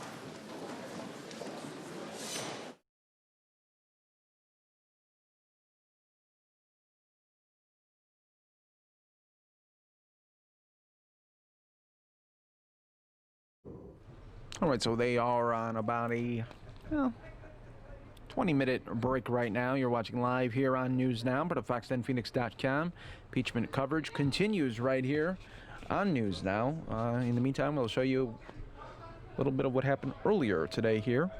All right, so they are on about a 20-minute break right now. You're watching live here on News Now, but at Fox10Phoenix.com. Impeachment coverage continues right here on News Now. In the meantime, we'll show you a little bit of what happened earlier today here.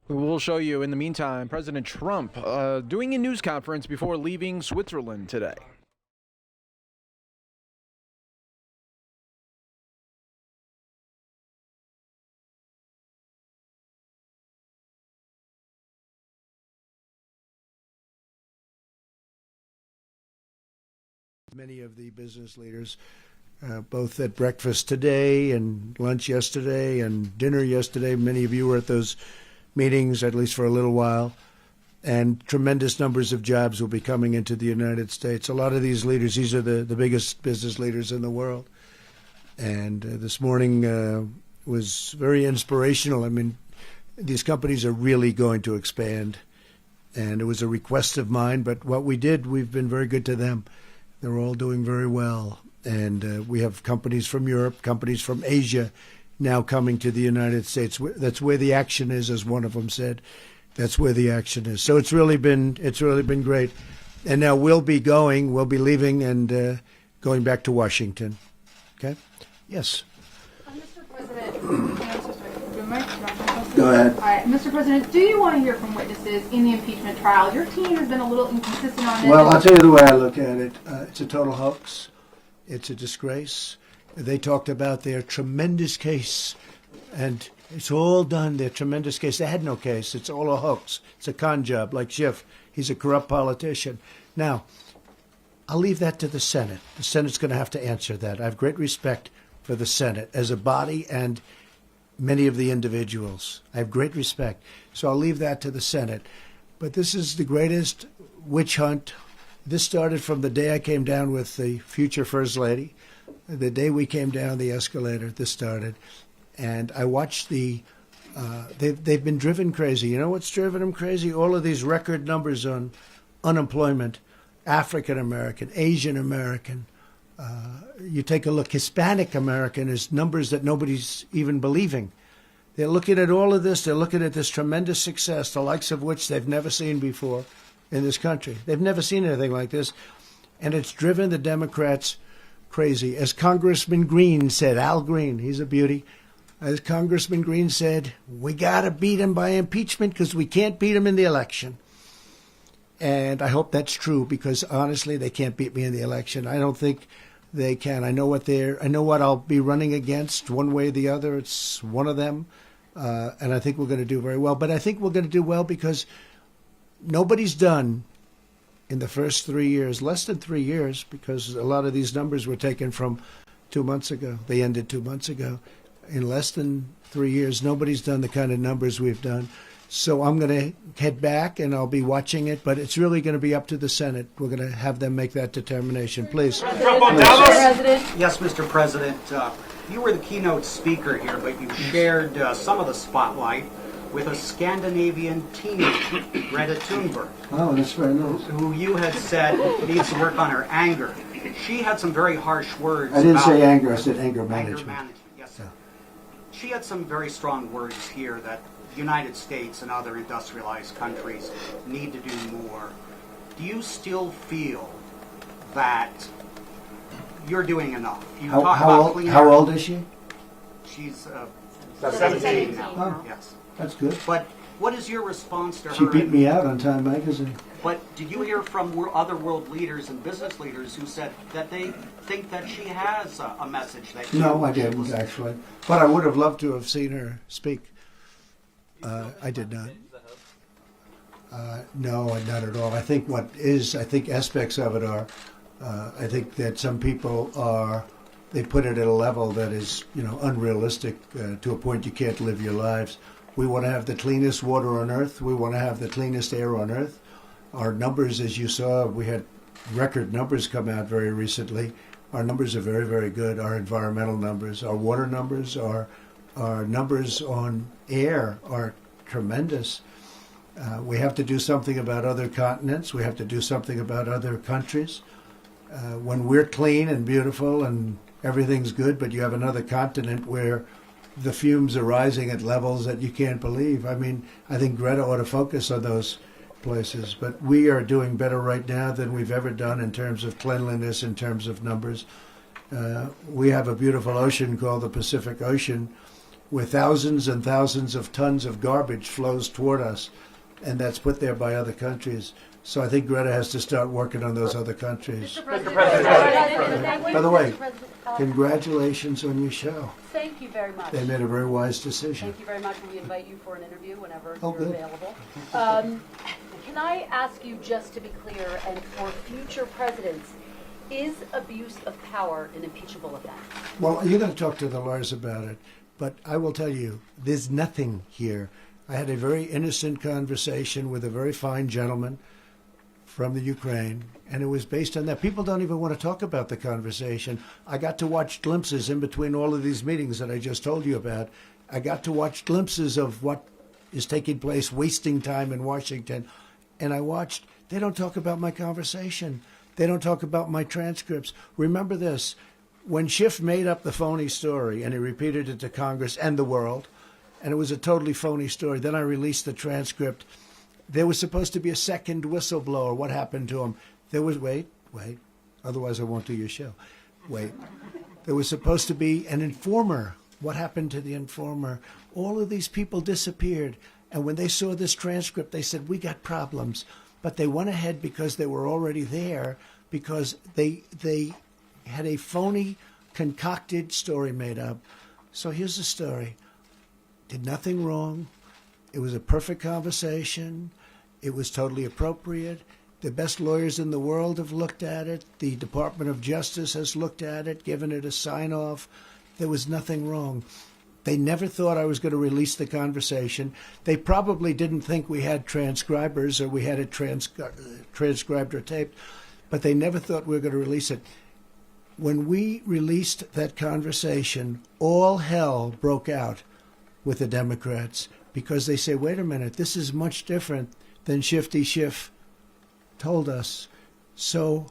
We will show you in the meantime President Trump doing a news conference before leaving Switzerland today. Many of the business leaders, both at breakfast today and lunch yesterday and dinner yesterday. Many of you were at those meetings, at least for a little while, and tremendous numbers of jobs will be coming into the United States. A lot of these leaders, these are the biggest business leaders in the world. And this morning was very inspirational. I mean, these companies are really going to expand. And it was a request of mine, but what we did, we've been very good to them. They're all doing very well. And we have companies from Europe, companies from Asia now coming to the United States. That's where the action is, as one of them said. That's where the action is. So it's really been great. And now we'll be leaving and going back to Washington. Okay? Yes. Mr. President, Go ahead. All right, Mr. President, do you want to hear from witnesses in the impeachment trial? Your team has been a little inconsistent on this. Well, I'll tell you the way I look at it. It's a total hoax. It's a disgrace. They talked about their tremendous case, and it's all done, their tremendous case. They had no case. It's all a hoax. It's a con job, like Schiff. He's a corrupt politician. Now, I'll leave that to the Senate. The Senate's going to have to answer that. I have great respect for the Senate as a body and many of the individuals. I have great respect. So I'll leave that to the Senate. But this is the greatest witch hunt. This started from the day I came down with the future First Lady. The day we came down the escalator, this started. And I watched they've been driven crazy. You know what's driven them crazy? All of these record numbers on unemployment, African American, Asian American. You take a look, Hispanic American is numbers that nobody's even believing. They're looking at all of this. They're looking at this tremendous success, the likes of which they've never seen before in this country. They've never seen anything like this. And it's driven the Democrats crazy. As Congressman Green said, Al Green, he's a beauty. As Congressman Green said, we got to beat him by impeachment because we can't beat him in the election. And I hope that's true because, honestly, they can't beat me in the election. I don't think they can. I know what I'll be running against one way or the other. It's one of them. And I think we're going to do very well. But I think we're going to do well because nobody's done in the first 3 years, less than 3 years, because a lot of these numbers were taken from 2 months ago. They ended 2 months ago. In less than 3 years, nobody's done the kind of numbers we've done. So I'm going to head back and I'll be watching it, but it's really going to be up to the Senate. We're going to have them make that determination. Please. Yes, Mr. President. You were the keynote speaker here, but you shared some of the spotlight with a Scandinavian teenager, Greta Thunberg. Oh, that's very nice. Who you had said needs to work on her anger. She had some very harsh words. I didn't about say anger, I said anger management. Anger management, yes. Yeah. She had some very strong words here that the United States and other industrialized countries need to do more. Do you still feel that you're doing enough? You talk about clean how air. old is she? She's 17 now. Oh, yes. That's good. But what is your response to her? She beat me out on Time Magazine. But did you hear from other world leaders and business leaders who said that they think that she has a message that No, I didn't, actually. But I would have loved to have seen her speak. I did not. No, not at all. I think aspects of it are, I think that some people they put it at a level that is, unrealistic to a point you can't live your lives. We want to have the cleanest water on earth. We want to have the cleanest air on earth. Our numbers, as you saw, we had record numbers come out very recently. Our numbers are very, very good. Our environmental numbers, our water numbers, our numbers on air are tremendous. We have to do something about other continents. We have to do something about other countries. When we're clean and beautiful and everything's good, but you have another continent where the fumes are rising at levels that you can't believe. I mean, I think Greta ought to focus on those places. But we are doing better right now than we've ever done in terms of cleanliness, in terms of numbers. We have a beautiful ocean called the Pacific Ocean, where thousands and thousands of tons of garbage flows toward us, and that's put there by other countries. So I think Greta has to start working on those other countries. Mr. By the way, congratulations on your show. Thank you very much. They made a very wise decision. Thank you very much. We invite you for an interview whenever Oh, you're good. available. Can I ask you, just to be clear, and for future presidents, is abuse of power an impeachable offense? Well, you're going to talk to the lawyers about it, but I will tell you, there's nothing here. I had a very innocent conversation with a very fine gentleman from the Ukraine, and it was based on that. People don't even want to talk about the conversation. I got to watch glimpses in between all of these meetings that I just told you about. I got to watch glimpses of what is taking place, wasting time in Washington, and I watched, they don't talk about my conversation. They don't talk about my transcripts. Remember this. When Schiff made up the phony story and he repeated it to Congress and the world, and it was a totally phony story, then I released the transcript. There was supposed to be a second whistleblower. What happened to him? There was, wait, otherwise I won't do your show. Wait. There was supposed to be an informer. What happened to the informer? All of these people disappeared. And when they saw this transcript, they said, we got problems. But they went ahead because they were already there, because they had a phony, concocted story made up. So here's the story. Did nothing wrong. It was a perfect conversation. It was totally appropriate. The best lawyers in the world have looked at it. The Department of Justice has looked at it, given it a sign-off. There was nothing wrong. They never thought I was going to release the conversation. They probably didn't think we had transcribers or we had it transcribed or taped, but they never thought we were going to release it. When we released that conversation, all hell broke out with the Democrats because they say, wait a minute, this is much different than Shifty Schiff told us. So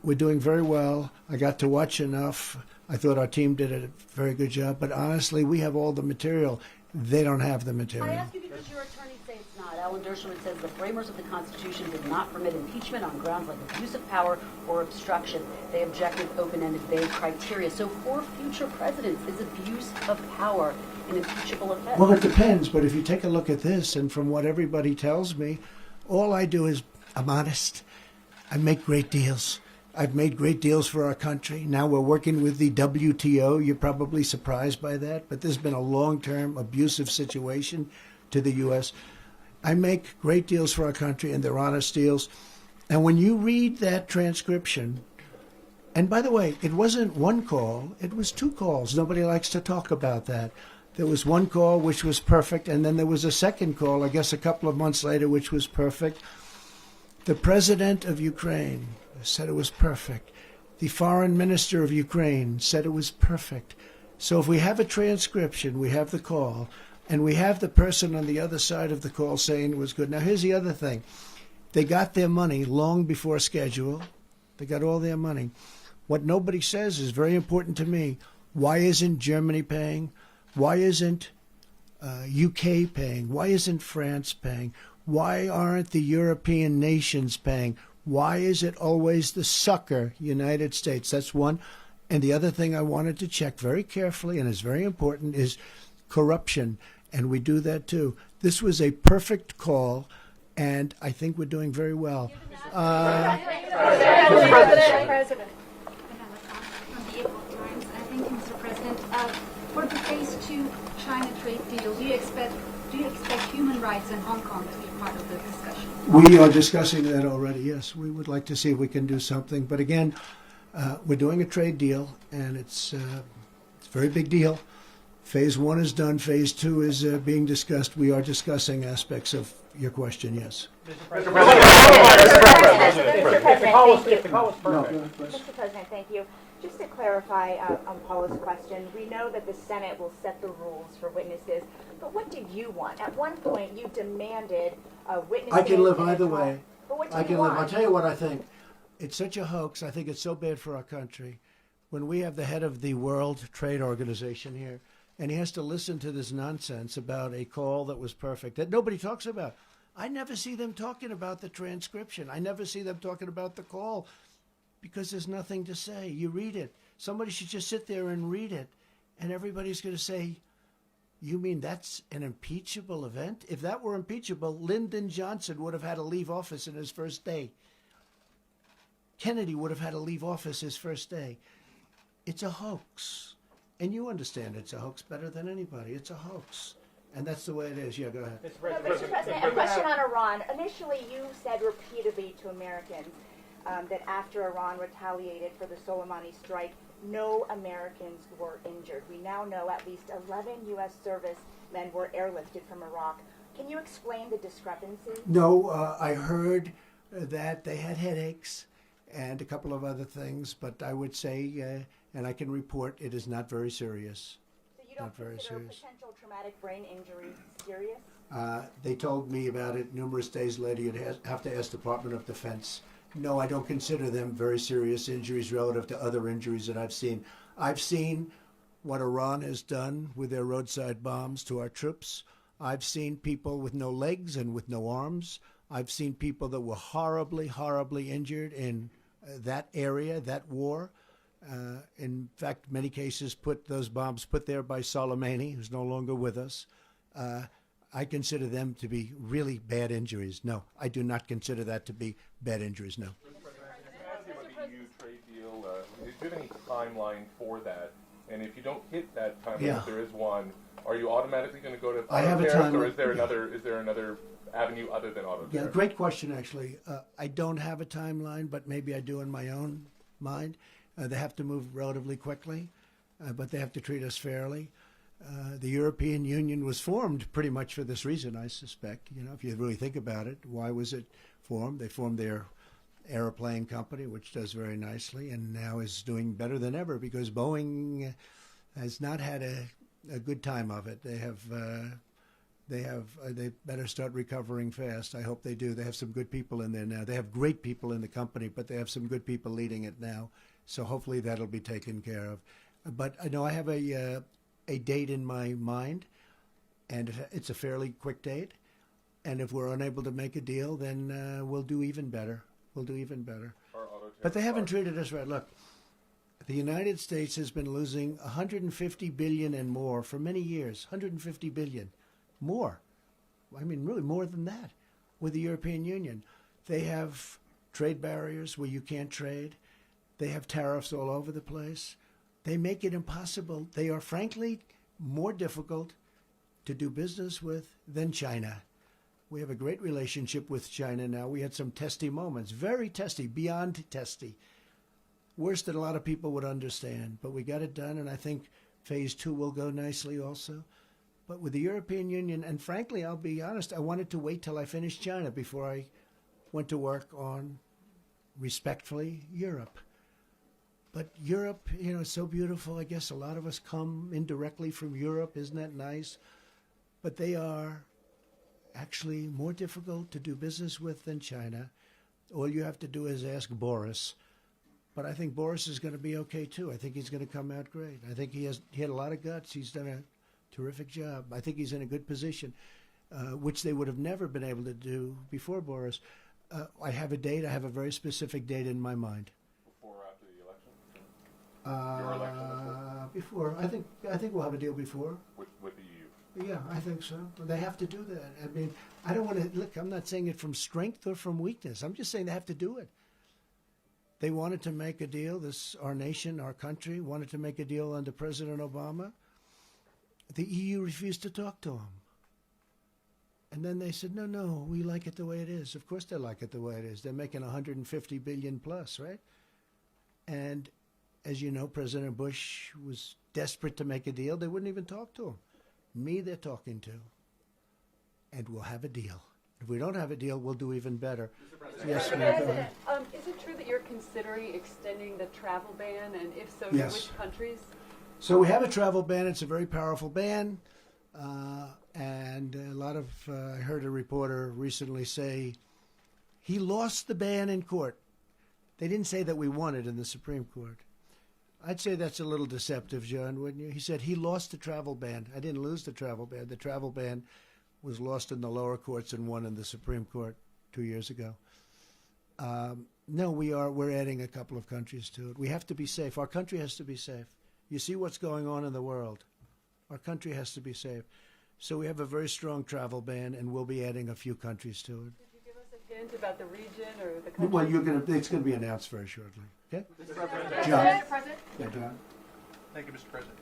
we're doing very well. I got to watch enough. I thought our team did a very good job. But honestly, we have all the material. They don't have the material. I ask you because your attorneys say it's not. Alan Dershowitz says the framers of the Constitution did not permit impeachment on grounds like abuse of power or obstruction. They object with open-ended vague criteria. So for future presidents, is abuse of power an impeachable offense? Well, it depends. But if you take a look at this, and from what everybody tells me, all I do is I'm honest. I make great deals. I've made great deals for our country. Now we're working with the WTO. You're probably surprised by that, but there's been a long-term abusive situation to the U.S. I make great deals for our country, and they're honest deals. And when you read that transcription, and by the way, it wasn't one call, it was two calls. Nobody likes to talk about that. There was one call which was perfect, and then there was a second call, I guess a couple of months later, which was perfect. The president of Ukraine said it was perfect. The foreign minister of Ukraine said it was perfect. So if we have a transcription, we have the call, and we have the person on the other side of the call saying it was good. Now, here's the other thing. They got their money long before schedule. They got all their money. What nobody says is very important to me. Why isn't Germany paying? Why isn't UK paying? Why isn't France paying? Why aren't the European nations paying? Why is it always the sucker, United States? That's one. And the other thing I wanted to check very carefully, and is very important, is corruption. And we do that too. This was a perfect call, and I think we're doing very well. President. Thank you, Mr. President. For the phase 2 China trade deal, do you expect human rights in Hong Kong to be part of the discussion? We are discussing that already, yes. We would like to see if we can do something. But again, we're doing a trade deal, and it's a very big deal. Phase 1 is done. Phase 2 is being discussed. We are discussing aspects of your question, yes. Mr. President, thank you. Just to clarify on Paula's question, we know that the Senate will set the rules for witnesses, but what did you want? At one point, you demanded witnesses. I can live either way. But what I did can you live. want? I'll tell you what I think. It's such a hoax. I think it's so bad for our country. When we have the head of the World Trade Organization here, and he has to listen to this nonsense about a call that was perfect, that nobody talks about. I never see them talking about the transcription. I never see them talking about the call because there's nothing to say. You read it. Somebody should just sit there and read it, and everybody's going to say, you mean that's an impeachable event? If that were impeachable, Lyndon Johnson would have had to leave office in his first day. Kennedy would have had to leave office his first day. It's a hoax. And you understand it's a hoax better than anybody. It's a hoax. And that's the way it is. Yeah, go ahead. Mr. President, a question on Iran. Initially, you said repeatedly to Americans that after Iran retaliated for the Soleimani strike, no Americans were injured. We now know at least 11 U.S. servicemen were airlifted from Iraq. Can you explain the discrepancy? No, I heard that they had headaches and a couple of other things, but I would say, and I can report, it is not very serious. So you don't consider potential traumatic brain injury serious? They told me about it numerous days later. You'd have to ask Department of Defense, No, I don't consider them very serious injuries relative to other injuries that I've seen. I've seen what Iran has done with their roadside bombs to our troops. I've seen people with no legs and with no arms. I've seen people that were horribly, horribly injured in that area, that war. In fact, many cases those bombs put there by Soleimani, who's no longer with us. I consider them to be really bad injuries. No, I do not consider that to be bad injuries, no. The EU trade deal, do you have any timeline for that? And if you don't hit that timeline, Yeah. if there is one, are you automatically going to go to I have a tariffs, or timeline. is there another avenue other than auto Yeah, tariffs? great question, actually. I don't have a timeline, but maybe I do in my own mind. They have to move relatively quickly, but they have to treat us fairly. The European Union was formed pretty much for this reason, I suspect. You know, if you really think about it, why was it formed? They formed their airplane company, which does very nicely, and now is doing better than ever because Boeing has not had a good time of it. They better start recovering fast. I hope they do. They have some good people in there now. They have great people in the company, but they have some good people leading it now. So hopefully that'll be taken care of. But I know I have a date in my mind, and it's a fairly quick date. And if we're unable to make a deal, then we'll do even better. We'll do even better. But they haven't treated us right. Look, the United States has been losing $150 billion and more for many years. $150 billion. More. I mean, really more than that with the European Union. They have trade barriers where you can't trade. They have tariffs all over the place. They make it impossible. They are, frankly, more difficult to do business with than China. We have a great relationship with China now. We had some testy moments, very testy, beyond testy. Worse than a lot of people would understand. But we got it done, and I think phase 2 will go nicely also. But with the European Union, and frankly, I'll be honest, I wanted to wait till I finished China before I went to work on, respectfully, Europe. But Europe, you know, is so beautiful. I guess a lot of us come indirectly from Europe. Isn't that nice? But they are actually more difficult to do business with than China. All you have to do is ask Boris. But I think Boris is going to be okay, too. I think he's going to come out great. I think he had a lot of guts. He's done a terrific job. I think he's in a good position, which they would have never been able to do before Boris. I have a date. I have a very specific date in my mind. Before or after the election? Your election? Before. I think we'll have a deal before. With the EU? Yeah, I think so. They have to do that. I mean, I don't want to, look, I'm not saying it from strength or from weakness. I'm just saying they have to do it. They wanted to make a deal, our nation, our country, wanted to make a deal under President Obama. The EU refused to talk to them. And then they said, no, we like it the way it is. Of course they like it the way it is. They're making $150 billion plus, right? And as you know, President Bush was desperate to make a deal. They wouldn't even talk to him. Me, they're talking to. And we'll have a deal. If we don't have a deal, we'll do even better. Yes, ma'am. Go ahead. Is it true that you're considering extending the travel ban, and if so, Yes. to which countries? So we have a travel ban. It's a very powerful ban. And a lot of, I heard a reporter recently say, he lost the ban in court. They didn't say that we won it in the Supreme Court. I'd say that's a little deceptive, John, wouldn't you? He said he lost the travel ban. I didn't lose the travel ban. The travel ban was lost in the lower courts and won in the Supreme Court 2 years ago. No, we're adding a couple of countries to it. We have to be safe. Our country has to be safe. You see what's going on in the world. Our country has to be safe. So we have a very strong travel ban, and we'll be adding a few countries to it. Could you give us a hint about the region or the country? Well, it's going to be announced very shortly. Okay? John. Yeah, John. Thank you, Mr. President.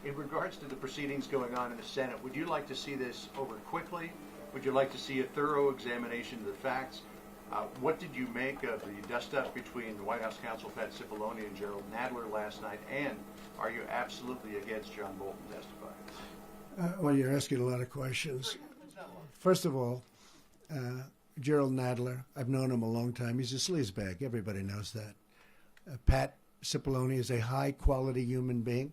In regards to the proceedings going on in the Senate, would you like to see this over quickly? Would you like to see a thorough examination of the facts? What did you make of the dust-up between the White House counsel Pat Cipollone and Gerald Nadler last night? And are you absolutely against John Bolton testifying? Well, you're asking a lot of questions. First of all, Gerald Nadler, I've known him a long time. He's a sleazebag. Everybody knows that. Pat Cipollone is a high-quality human being.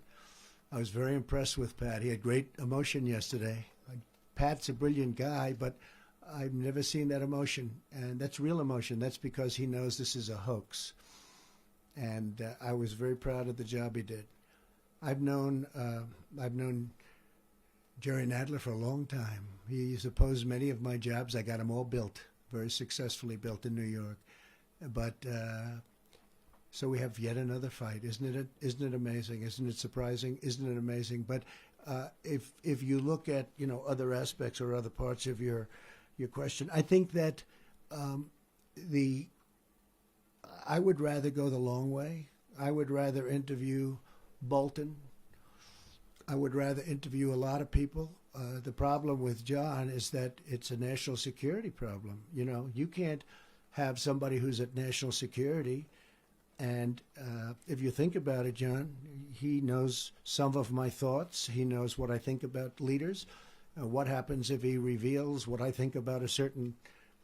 I was very impressed with Pat. He had great emotion yesterday. Pat's a brilliant guy, but I've never seen that emotion, and that's real emotion. That's because he knows this is a hoax. And I was very proud of the job he did. I've known Jerry Nadler for a long time. He's opposed many of my jobs. I got them all built, very successfully built in New York. But so we have yet another fight. Isn't it amazing? Isn't it surprising? Isn't it amazing? But if you look at other aspects or other parts of your question, I think that I would rather go the long way. I would rather interview Bolton. I would rather interview a lot of people. The problem with John is that it's a national security problem. You can't have somebody who's at national security. And if you think about it, John, he knows some of my thoughts. He knows what I think about leaders. What happens if he reveals what I think about a certain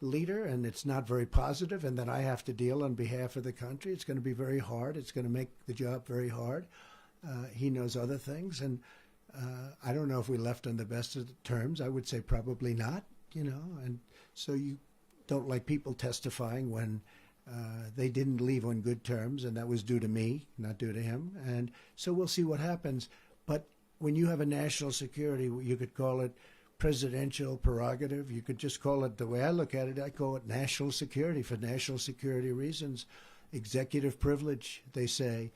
leader and it's not very positive, and then I have to deal on behalf of the country? It's going to be very hard. It's going to make the job very hard. He knows other things, and I don't know if we left on the best of terms. I would say probably not, and so you don't like people testifying when they didn't leave on good terms, and that was due to me, not due to him. And so we'll see what happens. But when you have a national security, you could call it presidential prerogative. You could just call it, the way I look at it, I call it national security for national security reasons. Executive privilege, they say.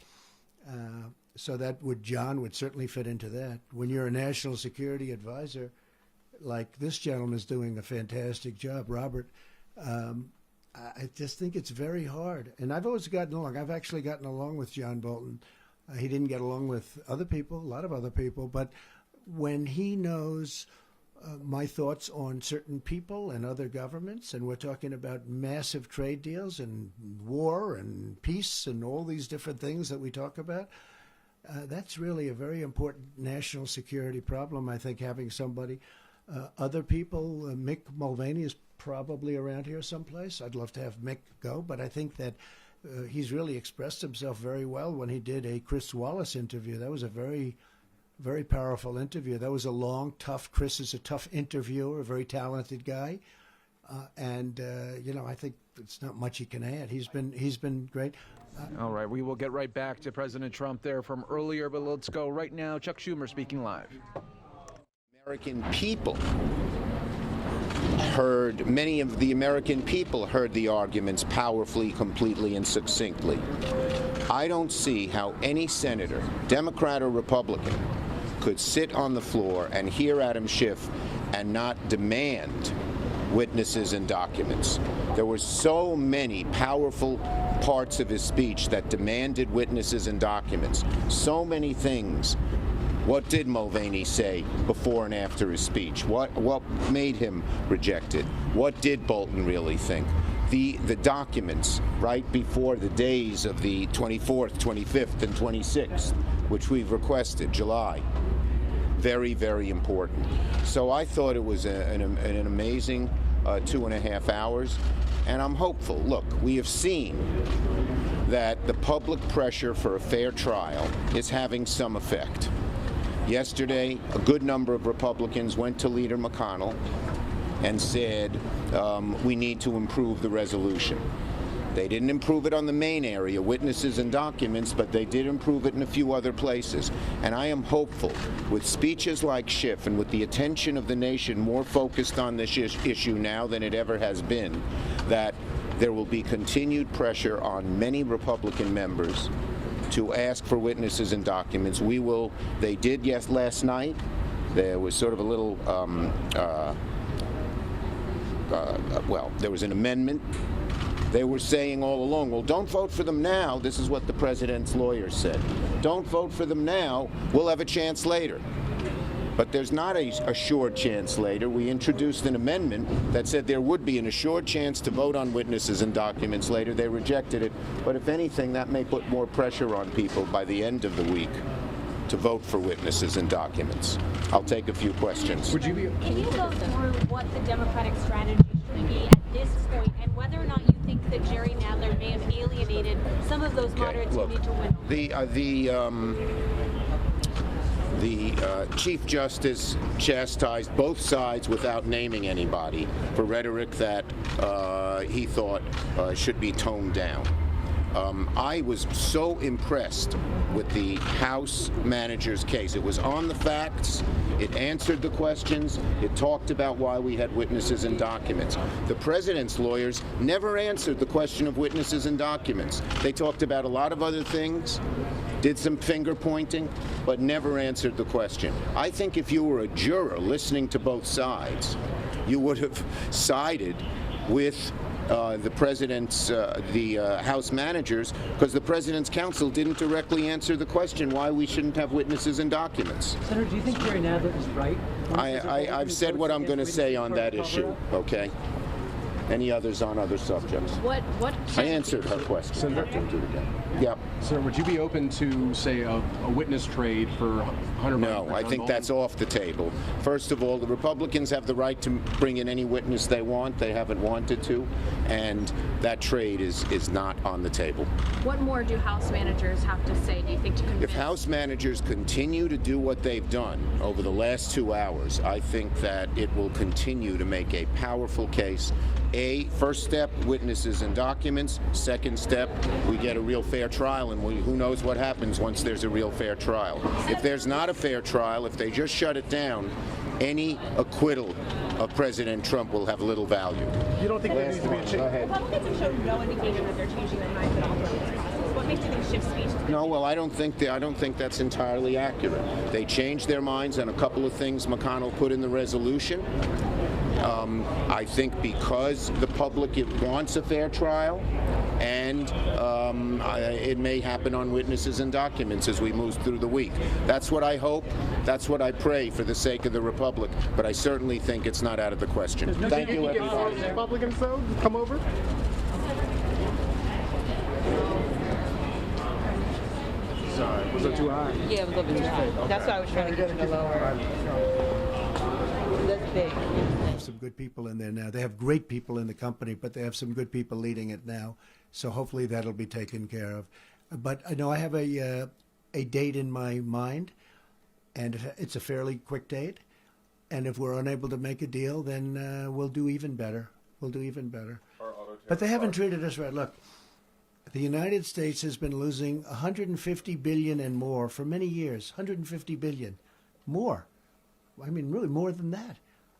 So that John would certainly fit into that. When you're a national security advisor, like this gentleman is doing a fantastic job, Robert, I just think it's very hard. And I've always gotten along. I've actually gotten along with John Bolton. He didn't get along with other people, a lot of other people. But when he knows my thoughts on certain people and other governments, and we're talking about massive trade deals and war and peace and all these different things that we talk about, that's really a very important national security problem, I think, having somebody. Other people, Mick Mulvaney is probably around here someplace. I'd love to have Mick go, but I think that he's really expressed himself very well when he did a Chris Wallace interview. That was a very, very powerful interview. That was a long, tough. Chris is a tough interviewer, a very talented guy, and I think it's not much he can add. He's been great. All right, we will get right back to President Trump there from earlier, but let's go right now. Chuck Schumer speaking live. American people heard, many of the American people heard the arguments powerfully, completely, and succinctly. I don't see how any senator, Democrat or Republican, could sit on the floor and hear Adam Schiff and not demand witnesses and documents. There were so many powerful parts of his speech that demanded witnesses and documents. So many things. What did Mulvaney say before and after his speech? What made him rejected? What did Bolton really think? The documents right before the days of the 24th, 25th, and 26th, which we've requested, July. Very, very important. So I thought it was an amazing 2.5 hours, and I'm hopeful. Look, we have seen that the public pressure for a fair trial is having some effect. Yesterday, a good number of Republicans went to Leader McConnell and said, we need to improve the resolution. They didn't improve it on the main area, witnesses and documents, but they did improve it in a few other places. And I am hopeful, with speeches like Schiff and with the attention of the nation more focused on this issue now than it ever has been, that there will be continued pressure on many Republican members to ask for witnesses and documents. We will, they did, yes, last night. There was sort of a little, there was an amendment. They were saying all along, well, don't vote for them now. This is what the president's lawyers said. Don't vote for them now. We'll have a chance later. But there's not a assured chance later. We introduced an amendment that said there would be an assured chance to vote on witnesses and documents later. They rejected it. But if anything, that may put more pressure on people by the end of the week to vote for witnesses and documents. I'll take a few questions. Can you go through what the Democratic strategy should be at this point, and whether or not you think that Jerry Nadler may have alienated some of those moderates who need to win? The Chief Justice chastised both sides without naming anybody for rhetoric that he thought should be toned down. I was so impressed with the House manager's case. It was on the facts. It answered the questions. It talked about why we had witnesses and documents. The president's lawyers never answered the question of witnesses and documents. They talked about a lot of other things, did some finger pointing, but never answered the question. I think if you were a juror listening to both sides, you would have sided with the president's, the House managers, because the president's counsel didn't directly answer the question why we shouldn't have witnesses and documents. Senator, do you think Jerry Nadler is right? I've said what I'm going to say on that issue, okay? Any others on other subjects? I answered her question. Senator, do it again. Yep. Sir, would you be open to, say, a witness trade for Hunter Biden? No, I think that's off the table. First of all, the Republicans have the right to bring in any witness they want. They haven't wanted to, and that trade is not on the table. What more do House managers have to say, do you think, to convince? If House managers continue to do what they've done over the last 2 hours, I think that it will continue to make a powerful case. First step, witnesses and documents. Second step, we get a real fair trial, and who knows what happens once there's a real fair trial. If there's not a fair trial, if they just shut it down, any acquittal of President Trump will have little value. You don't think there needs to be a change? Republicans have shown no indication that they're changing their minds at all during this process. What makes you think shift speech? No, well, I don't think that's entirely accurate. They changed their minds on a couple of things McConnell put in the resolution. I think because the public wants a fair trial, and it may happen on witnesses and documents as we move through the week. That's what I hope. That's what I pray for the sake of the Republic. But I certainly think it's not out of the question. Thank you, everybody. Republicans, though, come over? Sorry, was it too high? Yeah, it was a little bit too high. Okay. That's why I was trying to get it lower. That's big. They have some good people in there now. They have great people in the company, but they have some good people leading it now. So hopefully that'll be taken care of. But I know I have a date in my mind, and it's a fairly quick date. And if we're unable to make a deal, then we'll do even better. We'll do even better. But they haven't treated us right. Look, the United States has been losing $150 billion and more for many years. $150 billion more. I mean, really more than that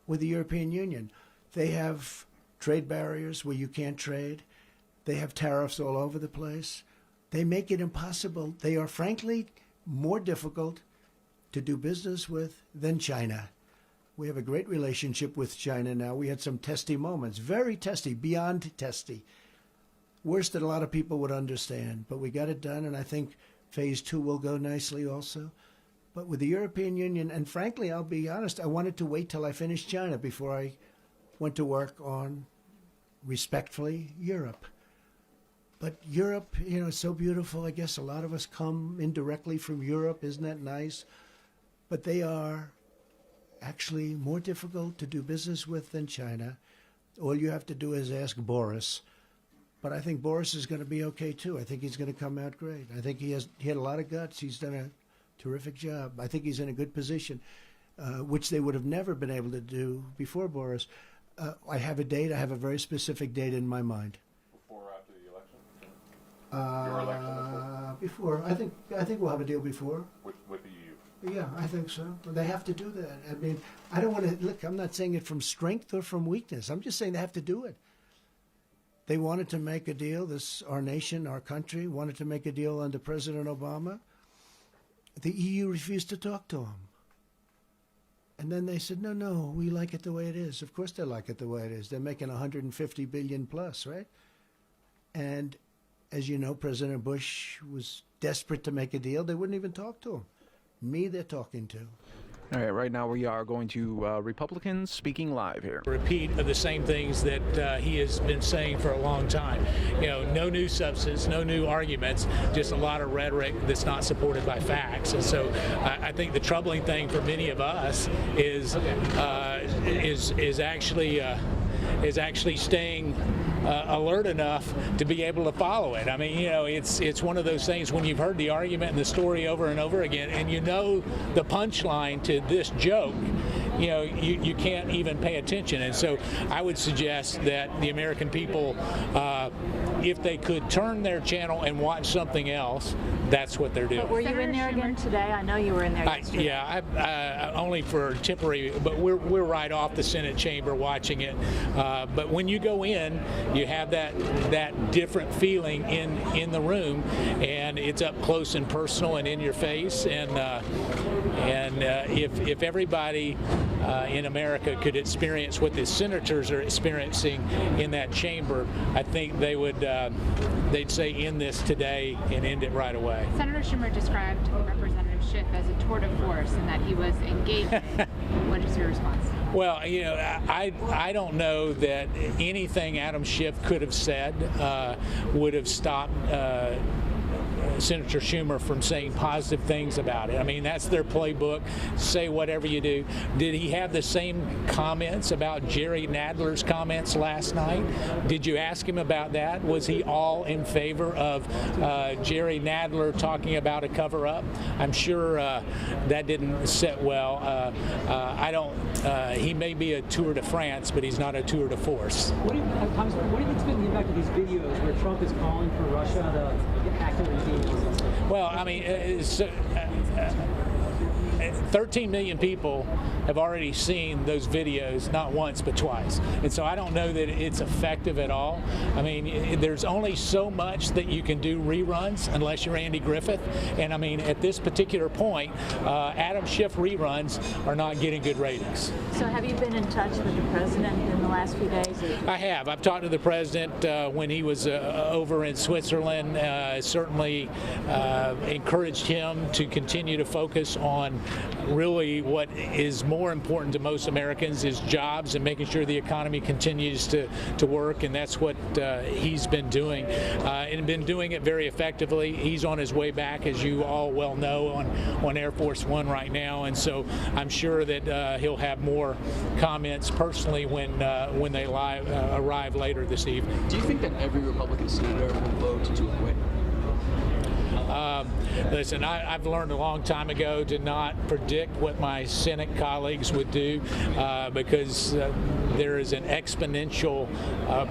with the European Union. They have trade barriers where you can't trade. They have tariffs all over the place. They make it impossible. They are, frankly, more difficult to do business with than China. We have a great relationship with China now. We had some testy moments, very testy, beyond testy. Worse than a lot of people would understand. But we got it done, and I think phase 2 will go nicely also. But with the European Union, and frankly, I'll be honest, I wanted to wait till I finished China before I went to work on, respectfully, Europe. But Europe, you know, is so beautiful. I guess a lot of us come indirectly from Europe. Isn't that nice? But they are actually more difficult to do business with than China. All you have to do is ask Boris. But I think Boris is going to be okay, too. I think he's going to come out great. I think he had a lot of guts. He's done a terrific job. I think he's in a good position, which they would have never been able to do before Boris. I have a date. I have a very specific date in my mind. Before or after the election? Your election? Before. I think we'll have a deal before. With the EU? Yeah, I think so. They have to do that. I mean, I don't want to, look, I'm not saying it from strength or from weakness. I'm just saying they have to do it. They wanted to make a deal. Our nation, our country, wanted to make a deal under President Obama. The EU refused to talk to him. And then they said, no, we like it the way it is. Of course they like it the way it is. They're making $150 billion plus, right? And as you know, President Bush was desperate to make a deal. They wouldn't even talk to him. Me, they're talking to. All right, right now we are going to Republicans speaking live here. Repeat of the same things that he has been saying for a long time. You know, no new substance, no new arguments, just a lot of rhetoric that's not supported by facts. And so I think the troubling thing for many of us is actually staying alert enough to be able to follow it. I mean, you know, it's one of those things when you've heard the argument and the story over and over again, and you know the punchline to this joke, you know, you can't even pay attention. And so I would suggest that the American people, if they could turn their channel and watch something else, that's what they're doing. But were you in there again today? I know you were in there yesterday. Yeah, only for temporary, but we're right off the Senate chamber watching it. But when you go in, you have that different feeling in the room, and it's up close and personal and in your face. And if everybody in America could experience what the senators are experiencing in that chamber, I think they would they'd say end this today and end it right away. Senator Schumer described Representative Schiff as a tour de force and that he was engaged. What is your response? Well, you know, I don't know that anything Adam Schiff could have said would have stopped Senator Schumer from saying positive things about it. I mean, that's their playbook. Say whatever you do. Did he have the same comments about Jerry Nadler's comments last night? Did you ask him about that? Was he all in favor of Jerry Nadler talking about a cover-up? I'm sure that didn't sit well. I don't. He may be a Tour de France, but he's not a Tour de Force. What do you think's been the impact of these videos where Trump is calling for Russia to actively engage? Well, I mean, 13 million people have already seen those videos, not once but twice. And so I don't know that it's effective at all. I mean, there's only so much that you can do reruns unless you're Andy Griffith. And I mean, at this particular point, Adam Schiff reruns are not getting good ratings. So have you been in touch with the president in the last few days? I have. I've talked to the president when he was over in Switzerland. Certainly encouraged him to continue to focus on really what is more important to most Americans is jobs and making sure the economy continues to work, and that's what he's been doing and been doing it very effectively. He's on his way back, as you all well know, on Air Force One right now, and so I'm sure that he'll have more comments personally when they arrive later this evening. Do you think that every Republican senator will vote to acquit? Listen, I've learned a long time ago to not predict what my Senate colleagues would do because there is an exponential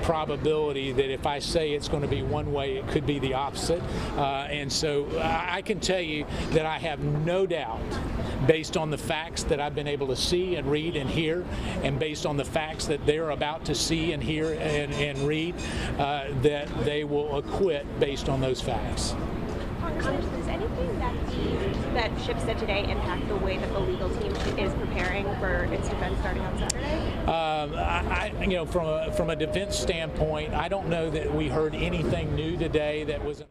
probability that if I say it's going to be one way, it could be the opposite. And so I can tell you that I have no doubt, based on the facts that I've been able to see and read and hear, and based on the facts that they're about to see and hear and read, that they will acquit based on those facts. Congressman, does anything that Schiff said today impact the way that the legal team is preparing for its defense starting on Saturday? You know, from a defense standpoint, I don't know that we heard anything new today that was. All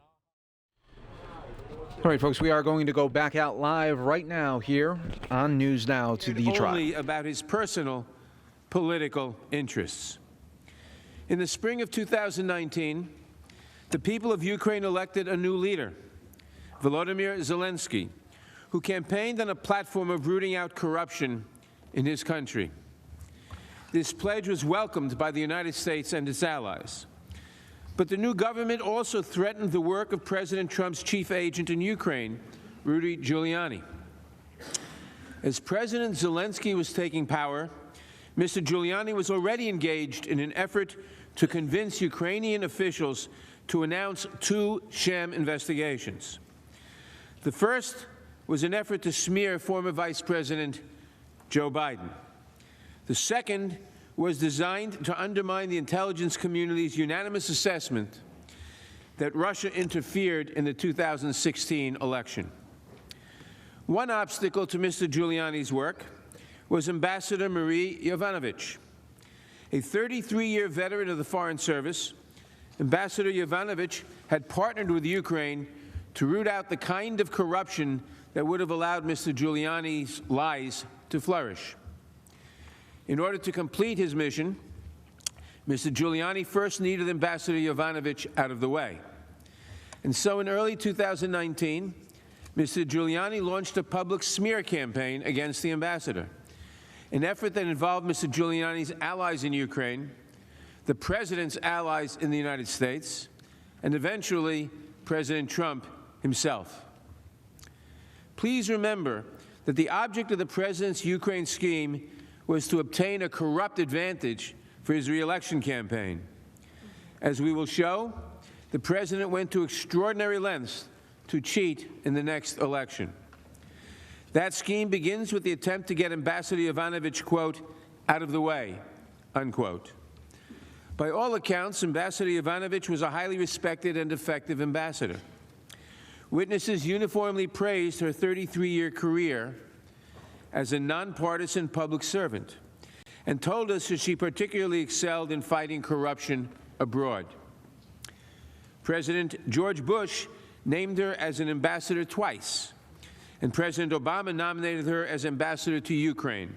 right, folks, we are going to go back out live right now here on News Now to the trial. Only about his personal political interests. In the spring of 2019, the people of Ukraine elected a new leader, Volodymyr Zelensky, who campaigned on a platform of rooting out corruption in his country. This pledge was welcomed by the United States and its allies. But the new government also threatened the work of President Trump's chief agent in Ukraine, Rudy Giuliani. As President Zelensky was taking power, Mr. Giuliani was already engaged in an effort to convince Ukrainian officials to announce two sham investigations. The first was an effort to smear former Vice President Joe Biden. The second was designed to undermine the intelligence community's unanimous assessment that Russia interfered in the 2016 election. One obstacle to Mr. Giuliani's work was Ambassador Marie Yovanovitch. A 33-year veteran of the Foreign Service, Ambassador Yovanovitch had partnered with Ukraine to root out the kind of corruption that would have allowed Mr. Giuliani's lies to flourish. In order to complete his mission, Mr. Giuliani first needed Ambassador Yovanovitch out of the way. And so in early 2019, Mr. Giuliani launched a public smear campaign against the ambassador, an effort that involved Mr. Giuliani's allies in Ukraine, the president's allies in the United States, and eventually President Trump himself. Please remember that the object of the president's Ukraine scheme was to obtain a corrupt advantage for his re-election campaign. As we will show, the president went to extraordinary lengths to cheat in the next election. That scheme begins with the attempt to get Ambassador Yovanovitch, quote, out of the way, unquote. By all accounts, Ambassador Yovanovitch was a highly respected and effective ambassador. Witnesses uniformly praised her 33-year career as a nonpartisan public servant and told us that she particularly excelled in fighting corruption abroad. President George Bush named her as an ambassador twice, and President Obama nominated her as ambassador to Ukraine,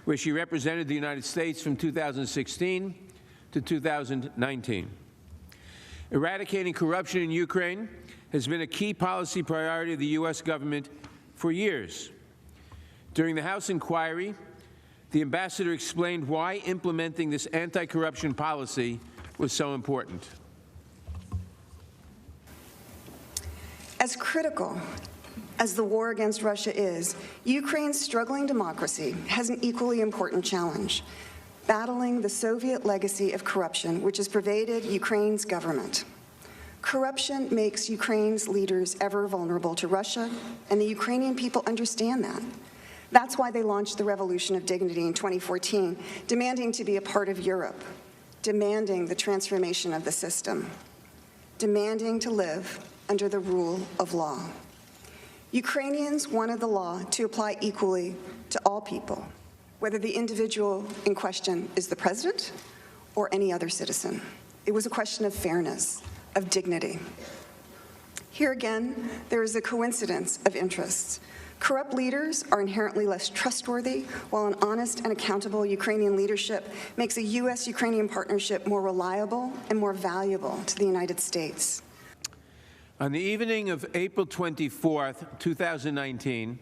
where she represented the United States from 2016 to 2019. Eradicating corruption in Ukraine has been a key policy priority of the U.S. government for years. During the House inquiry, the ambassador explained why implementing this anti-corruption policy was so important. As critical as the war against Russia is, Ukraine's struggling democracy has an equally important challenge: battling the Soviet legacy of corruption which has pervaded Ukraine's government. Corruption makes Ukraine's leaders ever vulnerable to Russia, and the Ukrainian people understand that. That's why they launched the Revolution of Dignity in 2014, demanding to be a part of Europe, demanding the transformation of the system, demanding to live under the rule of law. Ukrainians wanted the law to apply equally to all people, whether the individual in question is the president or any other citizen. It was a question of fairness, of dignity. Here again, there is a coincidence of interests. Corrupt leaders are inherently less trustworthy, while an honest and accountable Ukrainian leadership makes a U.S.-Ukrainian partnership more reliable and more valuable to the United States. On the evening of April 24th, 2019,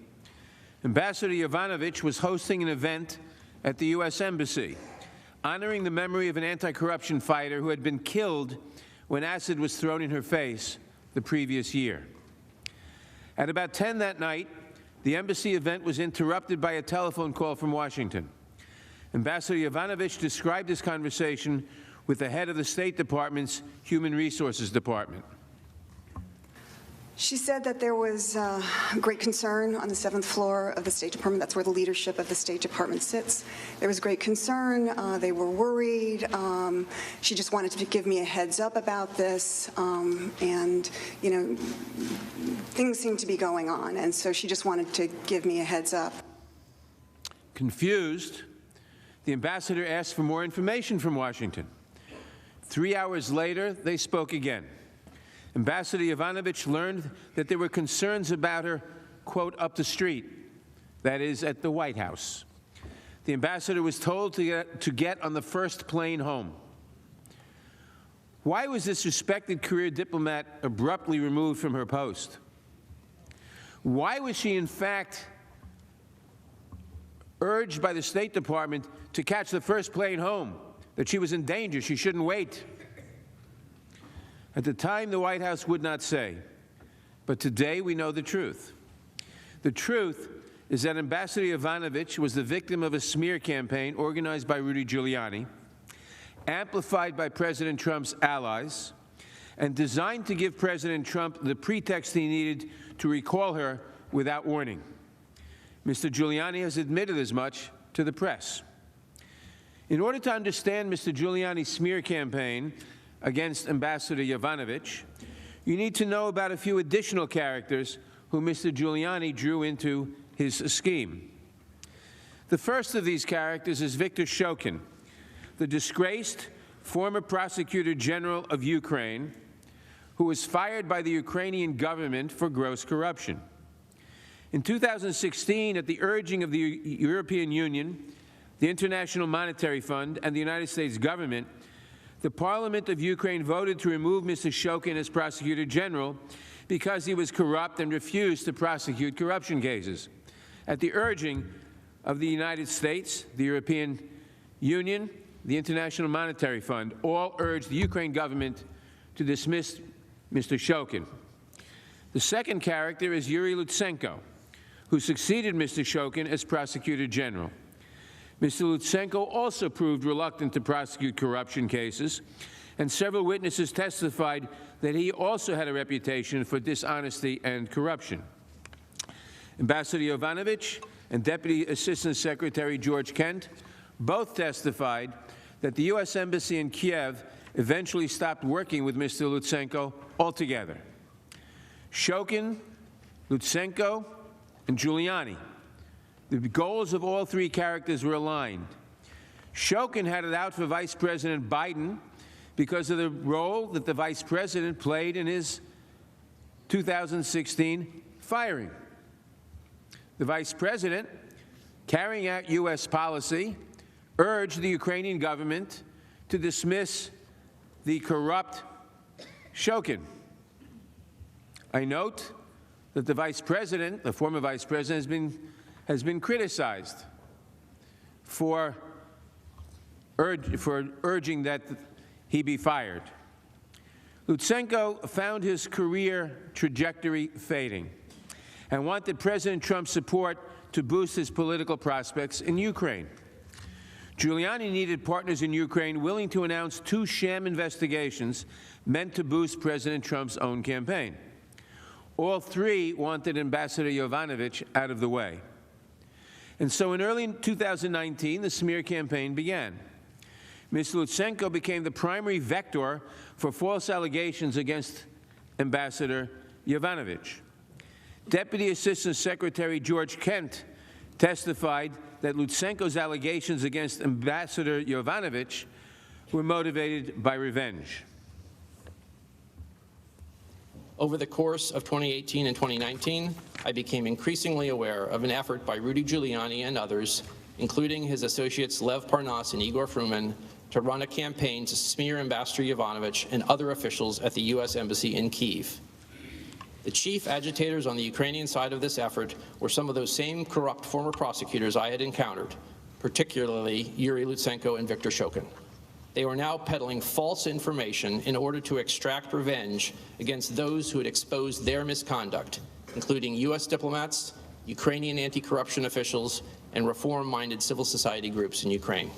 Ambassador Yovanovitch was hosting an event at the U.S. Embassy, honoring the memory of an anti-corruption fighter who had been killed when acid was thrown in her face the previous year. At about 10 that night, the embassy event was interrupted by a telephone call from Washington. Ambassador Yovanovitch described this conversation with the head of the State Department's Human Resources Department. She said that there was great concern on the 7th floor of the State Department. That's where the leadership of the State Department sits. There was great concern. They were worried. She just wanted to give me a heads up about this. And, you know, things seem to be going on. And so she just wanted to give me a heads up. Confused, the ambassador asked for more information from Washington. 3 hours later, they spoke again. Ambassador Yovanovitch learned that there were concerns about her, quote, up the street, that is, at the White House. The ambassador was told to get on the first plane home. Why was this respected career diplomat abruptly removed from her post? Why was she, in fact, urged by the State Department to catch the first plane home, that she was in danger, she shouldn't wait? At the time, the White House would not say, but today we know the truth. The truth is that Ambassador Yovanovitch was the victim of a smear campaign organized by Rudy Giuliani, amplified by President Trump's allies, and designed to give President Trump the pretext he needed to recall her without warning. Mr. Giuliani has admitted as much to the press. In order to understand Mr. Giuliani's smear campaign against Ambassador Yovanovitch, you need to know about a few additional characters who Mr. Giuliani drew into his scheme. The first of these characters is Viktor Shokin, the disgraced former prosecutor general of Ukraine, who was fired by the Ukrainian government for gross corruption. In 2016, at the urging of the European Union, the International Monetary Fund, and the United States government, the Parliament of Ukraine voted to remove Mr. Shokin as Prosecutor General because he was corrupt and refused to prosecute corruption cases. At the urging of the United States, the European Union, the International Monetary Fund, all urged the Ukraine government to dismiss Mr. Shokin. The second character is Yuri Lutsenko, who succeeded Mr. Shokin as Prosecutor General. Mr. Lutsenko also proved reluctant to prosecute corruption cases, and several witnesses testified that he also had a reputation for dishonesty and corruption. Ambassador Yovanovitch and Deputy Assistant Secretary George Kent both testified that the U.S. Embassy in Kiev eventually stopped working with Mr. Lutsenko altogether. Shokin, Lutsenko, and Giuliani. The goals of all three characters were aligned. Shokin had it out for Vice President Biden because of the role that the Vice President played in his 2016 firing. The Vice President, carrying out U.S. policy, urged the Ukrainian government to dismiss the corrupt Shokin. I note that the Vice President, the former Vice President, has been criticized for urging that he be fired. Lutsenko found his career trajectory fading and wanted President Trump's support to boost his political prospects in Ukraine. Giuliani needed partners in Ukraine willing to announce 2 sham investigations meant to boost President Trump's own campaign. All three wanted Ambassador Yovanovitch out of the way. And so in early 2019, the smear campaign began. Mr. Lutsenko became the primary vector for false allegations against Ambassador Yovanovitch. Deputy Assistant Secretary George Kent testified that Lutsenko's allegations against Ambassador Yovanovitch were motivated by revenge. Over the course of 2018 and 2019, I became increasingly aware of an effort by Rudy Giuliani and others, including his associates Lev Parnas and Igor Fruman, to run a campaign to smear Ambassador Yovanovitch and other officials at the U.S. Embassy in Kyiv. The chief agitators on the Ukrainian side of this effort were some of those same corrupt former prosecutors I had encountered, particularly Yuri Lutsenko and Viktor Shokin. They were now peddling false information in order to extract revenge against those who had exposed their misconduct, including U.S. diplomats, Ukrainian anti-corruption officials, and reform-minded civil society groups in Ukraine.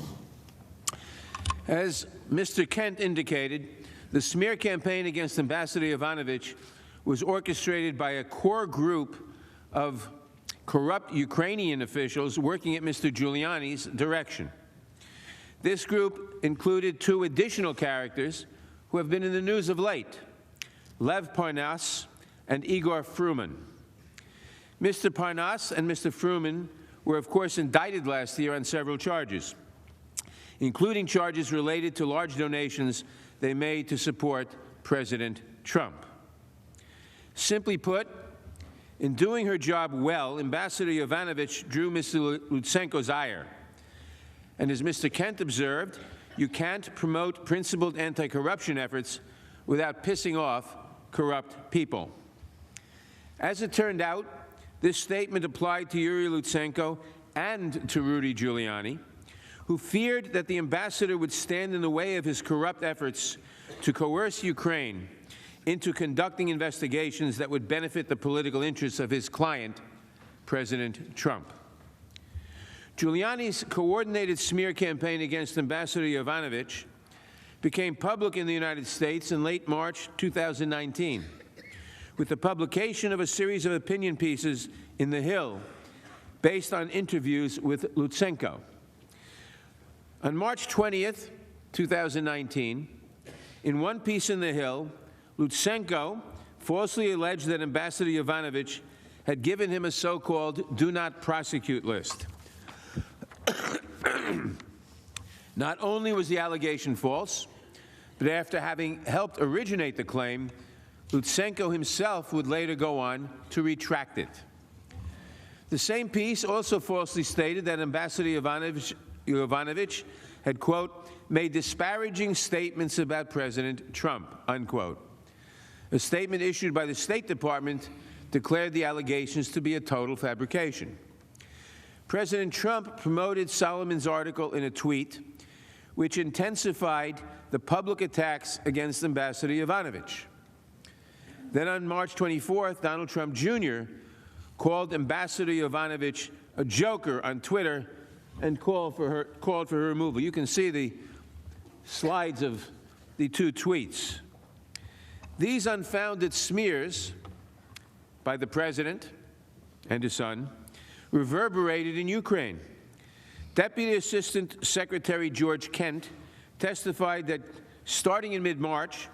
As Mr. Kent indicated, the smear campaign against Ambassador Yovanovitch was orchestrated by a core group of corrupt Ukrainian officials working at Mr. Giuliani's direction. This group included 2 additional characters who have been in the news of late, Lev Parnas and Igor Fruman. Mr. Parnas and Mr. Fruman were, of course, indicted last year on several charges, including charges related to large donations they made to support President Trump. Simply put, in doing her job well, Ambassador Yovanovitch drew Mr. Lutsenko's ire. And as Mr. Kent observed, you can't promote principled anti-corruption efforts without pissing off corrupt people. As it turned out, this statement applied to Yuri Lutsenko and to Rudy Giuliani, who feared that the ambassador would stand in the way of his corrupt efforts to coerce Ukraine into conducting investigations that would benefit the political interests of his client, President Trump. Giuliani's coordinated smear campaign against Ambassador Yovanovitch became public in the United States in late March 2019, with the publication of a series of opinion pieces in The Hill based on interviews with Lutsenko. On March 20th, 2019, in one piece in The Hill, Lutsenko falsely alleged that Ambassador Yovanovitch had given him a so-called do not prosecute list. Not only was the allegation false, but after having helped originate the claim, Lutsenko himself would later go on to retract it. The same piece also falsely stated that Ambassador Yovanovitch had, quote, made disparaging statements about President Trump, unquote. A statement issued by the State Department declared the allegations to be a total fabrication. President Trump promoted Solomon's article in a tweet, which intensified the public attacks against Ambassador Yovanovitch. Then on March 24th, Donald Trump Jr. called Ambassador Yovanovitch a joker on Twitter and called for her removal. You can see the slides of the two tweets. These unfounded smears by the president and his son reverberated in Ukraine. Deputy Assistant Secretary George Kent testified that starting in mid-March,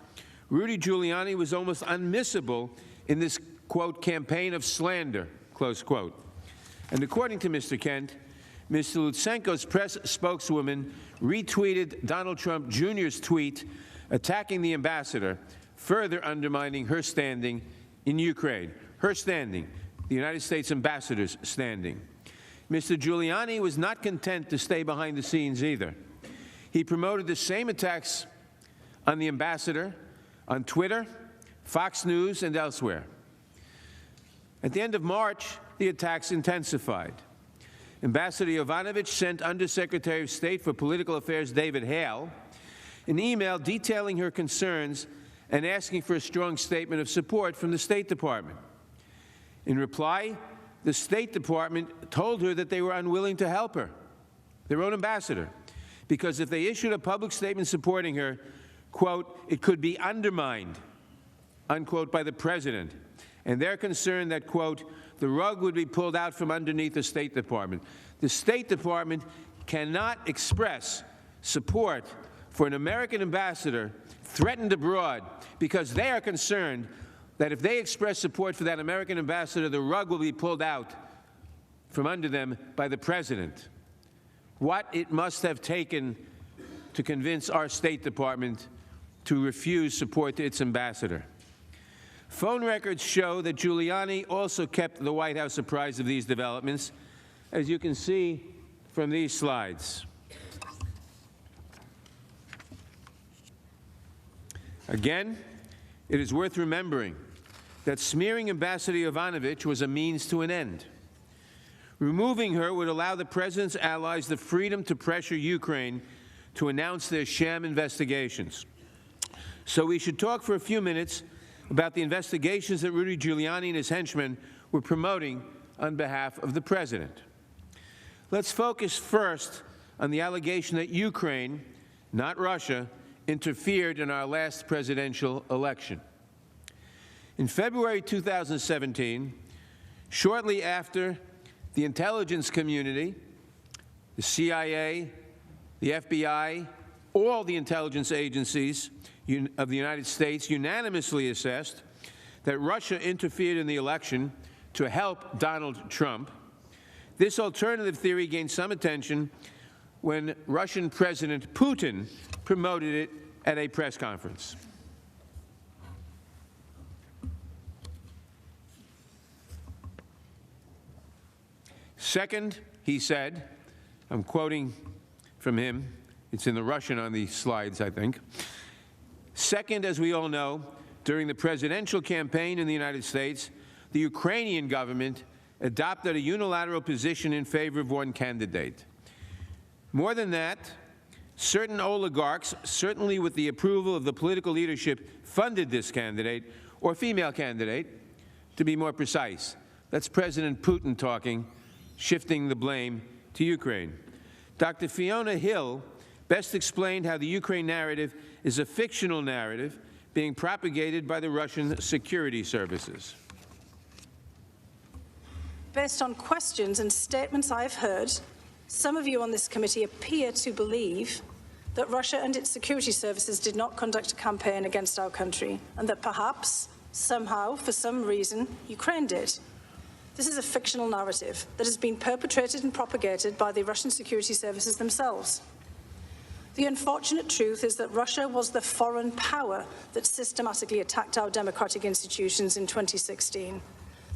Rudy Giuliani was almost unmissable in this, quote, campaign of slander, close quote. And according to Mr. Kent, Mr. Lutsenko's press spokeswoman retweeted Donald Trump Jr.'s tweet attacking the ambassador, further undermining her standing in Ukraine. Her standing, the United States ambassador's standing. Mr. Giuliani was not content to stay behind the scenes either. He promoted the same attacks on the ambassador on Twitter, Fox News, and elsewhere. At the end of March, the attacks intensified. Ambassador Yovanovitch sent Undersecretary of State for Political Affairs David Hale an email detailing her concerns and asking for a strong statement of support from the State Department. In reply, the State Department told her that they were unwilling to help her, their own ambassador, because if they issued a public statement supporting her, quote, it could be undermined, unquote, by the president. And they're concerned that, quote, the rug would be pulled out from underneath the State Department. The State Department cannot express support for an American ambassador threatened abroad because they are concerned that if they express support for that American ambassador, the rug will be pulled out from under them by the president. What it must have taken to convince our State Department to refuse support to its ambassador. Phone records show that Giuliani also kept the White House apprised of these developments, as you can see from these slides. Again, it is worth remembering that smearing Ambassador Yovanovitch was a means to an end. Removing her would allow the president's allies the freedom to pressure Ukraine to announce their sham investigations. So we should talk for a few minutes about the investigations that Rudy Giuliani and his henchmen were promoting on behalf of the president. Let's focus first on the allegation that Ukraine, not Russia, interfered in our last presidential election. In February 2017, shortly after the intelligence community, the CIA, the FBI, all the intelligence agencies of the United States unanimously assessed that Russia interfered in the election to help Donald Trump. This alternative theory gained some attention when Russian President Putin promoted it at a press conference. Second, he said, I'm quoting from him, it's in the Russian on the slides, I think. Second, as we all know, during the presidential campaign in the United States, the Ukrainian government adopted a unilateral position in favor of one candidate. More than that, certain oligarchs, certainly with the approval of the political leadership, funded this candidate, or female candidate, to be more precise. That's President Putin talking, shifting the blame to Ukraine. Dr. Fiona Hill best explained how the Ukraine narrative is a fictional narrative being propagated by the Russian security services. Based on questions and statements I've heard, some of you on this committee appear to believe that Russia and its security services did not conduct a campaign against our country, and that perhaps, somehow, for some reason, Ukraine did. This is a fictional narrative that has been perpetrated and propagated by the Russian security services themselves. The unfortunate truth is that Russia was the foreign power that systematically attacked our democratic institutions in 2016.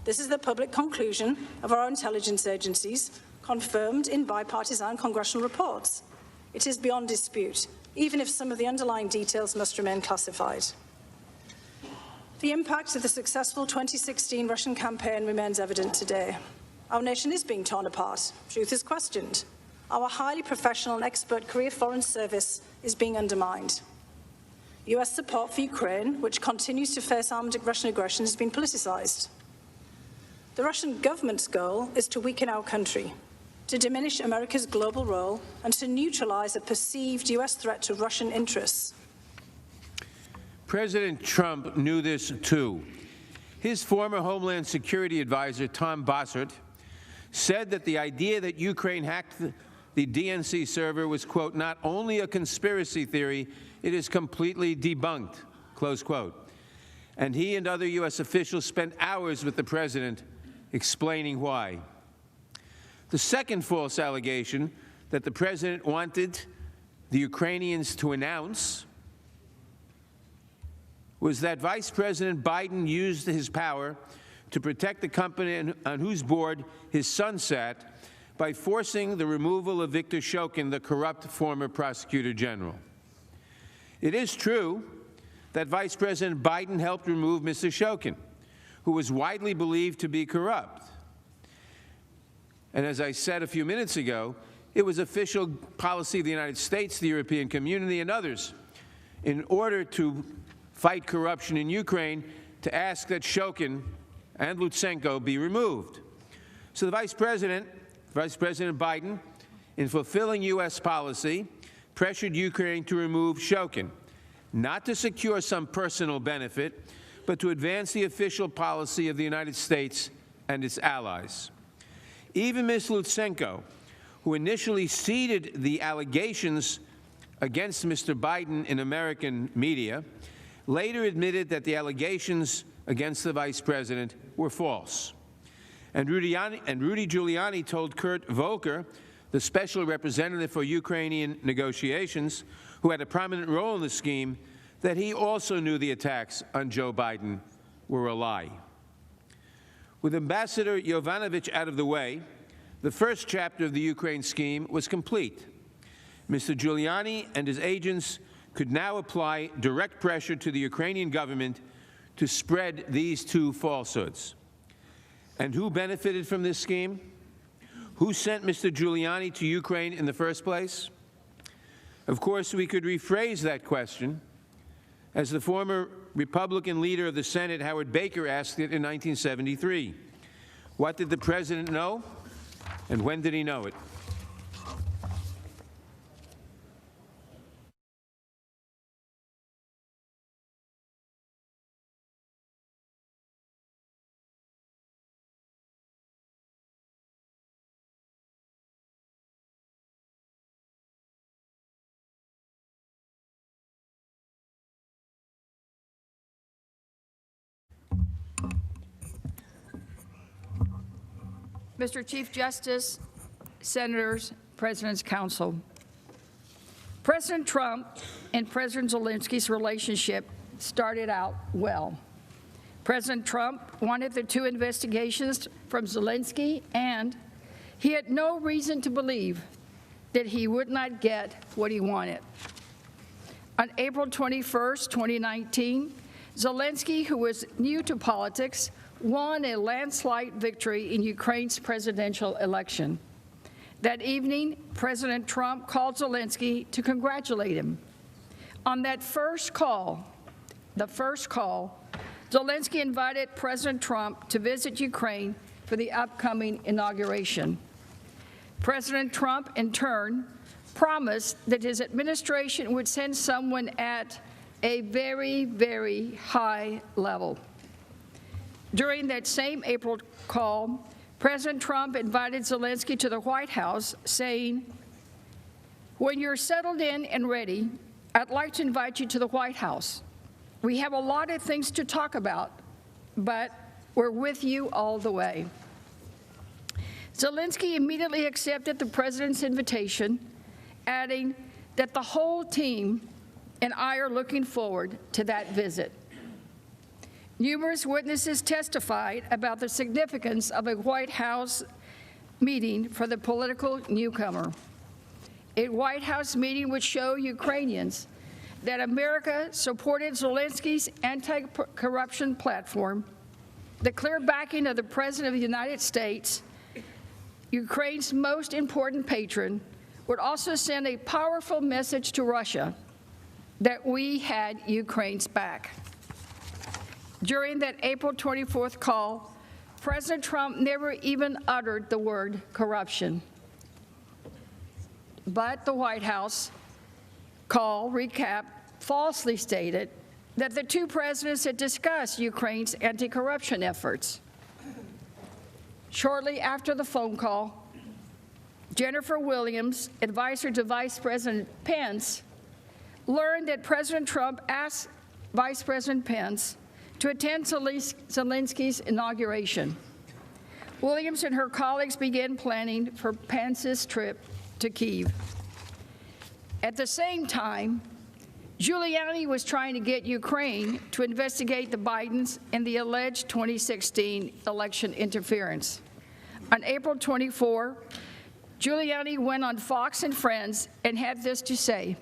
This is the public conclusion of our intelligence agencies, confirmed in bipartisan congressional reports. It is beyond dispute, even if some of the underlying details must remain classified. The impact of the successful 2016 Russian campaign remains evident today. Our nation is being torn apart. Truth is questioned. our highly professional and expert career foreign service is being undermined. US support for Ukraine, which continues to face armed Russian aggression, has been politicized. The Russian government's goal is to weaken our country, to diminish America's global role, and to neutralize a perceived US threat to Russian interests. President Trump knew this too. His former Homeland Security advisor, Tom Bossert, said that the idea that Ukraine hacked the DNC server was, quote, not only a conspiracy theory, it is completely debunked, close quote. And he and other U.S. officials spent hours with the president explaining why. The second false allegation that the president wanted the Ukrainians to announce was that Vice President Biden used his power to protect the company on whose board his son sat by forcing the removal of Victor Shokin, the corrupt former prosecutor general. It is true that Vice President Biden helped remove Mr. Shokin, who was widely believed to be corrupt. And as I said a few minutes ago, it was official policy of the United States, the European community, and others, in order to fight corruption in Ukraine, to ask that Shokin and Lutsenko be removed. So the Vice President Biden, in fulfilling U.S. policy, pressured Ukraine to remove Shokin, not to secure some personal benefit, but to advance the official policy of the United States and its allies. Even Ms. Lutsenko, who initially ceded the allegations against Mr. Biden in American media, later admitted that the allegations against the vice president were false. And Rudy Giuliani told Kurt Volker, the special representative for Ukrainian negotiations, who had a prominent role in the scheme, that he also knew the attacks on Joe Biden were a lie. With Ambassador Yovanovitch out of the way, the first chapter of the Ukraine scheme was complete. Mr. Giuliani and his agents could now apply direct pressure to the Ukrainian government to spread these two falsehoods. And who benefited from this scheme? Who sent Mr. Giuliani to Ukraine in the first place? Of course, we could rephrase that question as the former Republican leader of the Senate, Howard Baker, asked it in 1973. What did the president know, and when did he know it? Mr. Chief Justice, Senators, President's Council. President Trump and President Zelensky's relationship started out well. President Trump wanted the two investigations from Zelensky, and he had no reason to believe that he would not get what he wanted. On April 21st, 2019, Zelensky, who was new to politics, won a landslide victory in Ukraine's presidential election. That evening, President Trump called Zelensky to congratulate him. On that first call, Zelensky invited President Trump to visit Ukraine for the upcoming inauguration. President Trump, in turn, promised that his administration would send someone at a very, very high level. During that same April call, President Trump invited Zelensky to the White House, saying, "When you're settled in and ready, I'd like to invite you to the White House. We have a lot of things to talk about, but we're with you all the way." Zelensky immediately accepted the president's invitation, adding that the whole team and I are looking forward to that visit. Numerous witnesses testified about the significance of a White House meeting for the political newcomer. A White House meeting would show Ukrainians that America supported Zelensky's anti-corruption platform, the clear backing of the President of the United States, Ukraine's most important patron, would also send a powerful message to Russia that we had Ukraine's back. During that April 24th call, President Trump never even uttered the word corruption. But the White House call recap falsely stated that the two presidents had discussed Ukraine's anti-corruption efforts. Shortly after the phone call, Jennifer Williams, advisor to Vice President Pence, learned that President Trump asked Vice President Pence to attend Zelensky's inauguration. Williams and her colleagues began planning for Pence's trip to Kyiv. At the same time, Giuliani was trying to get Ukraine to investigate the Bidens and the alleged 2016 election interference. On April 24, Giuliani went on Fox and Friends and had this to say.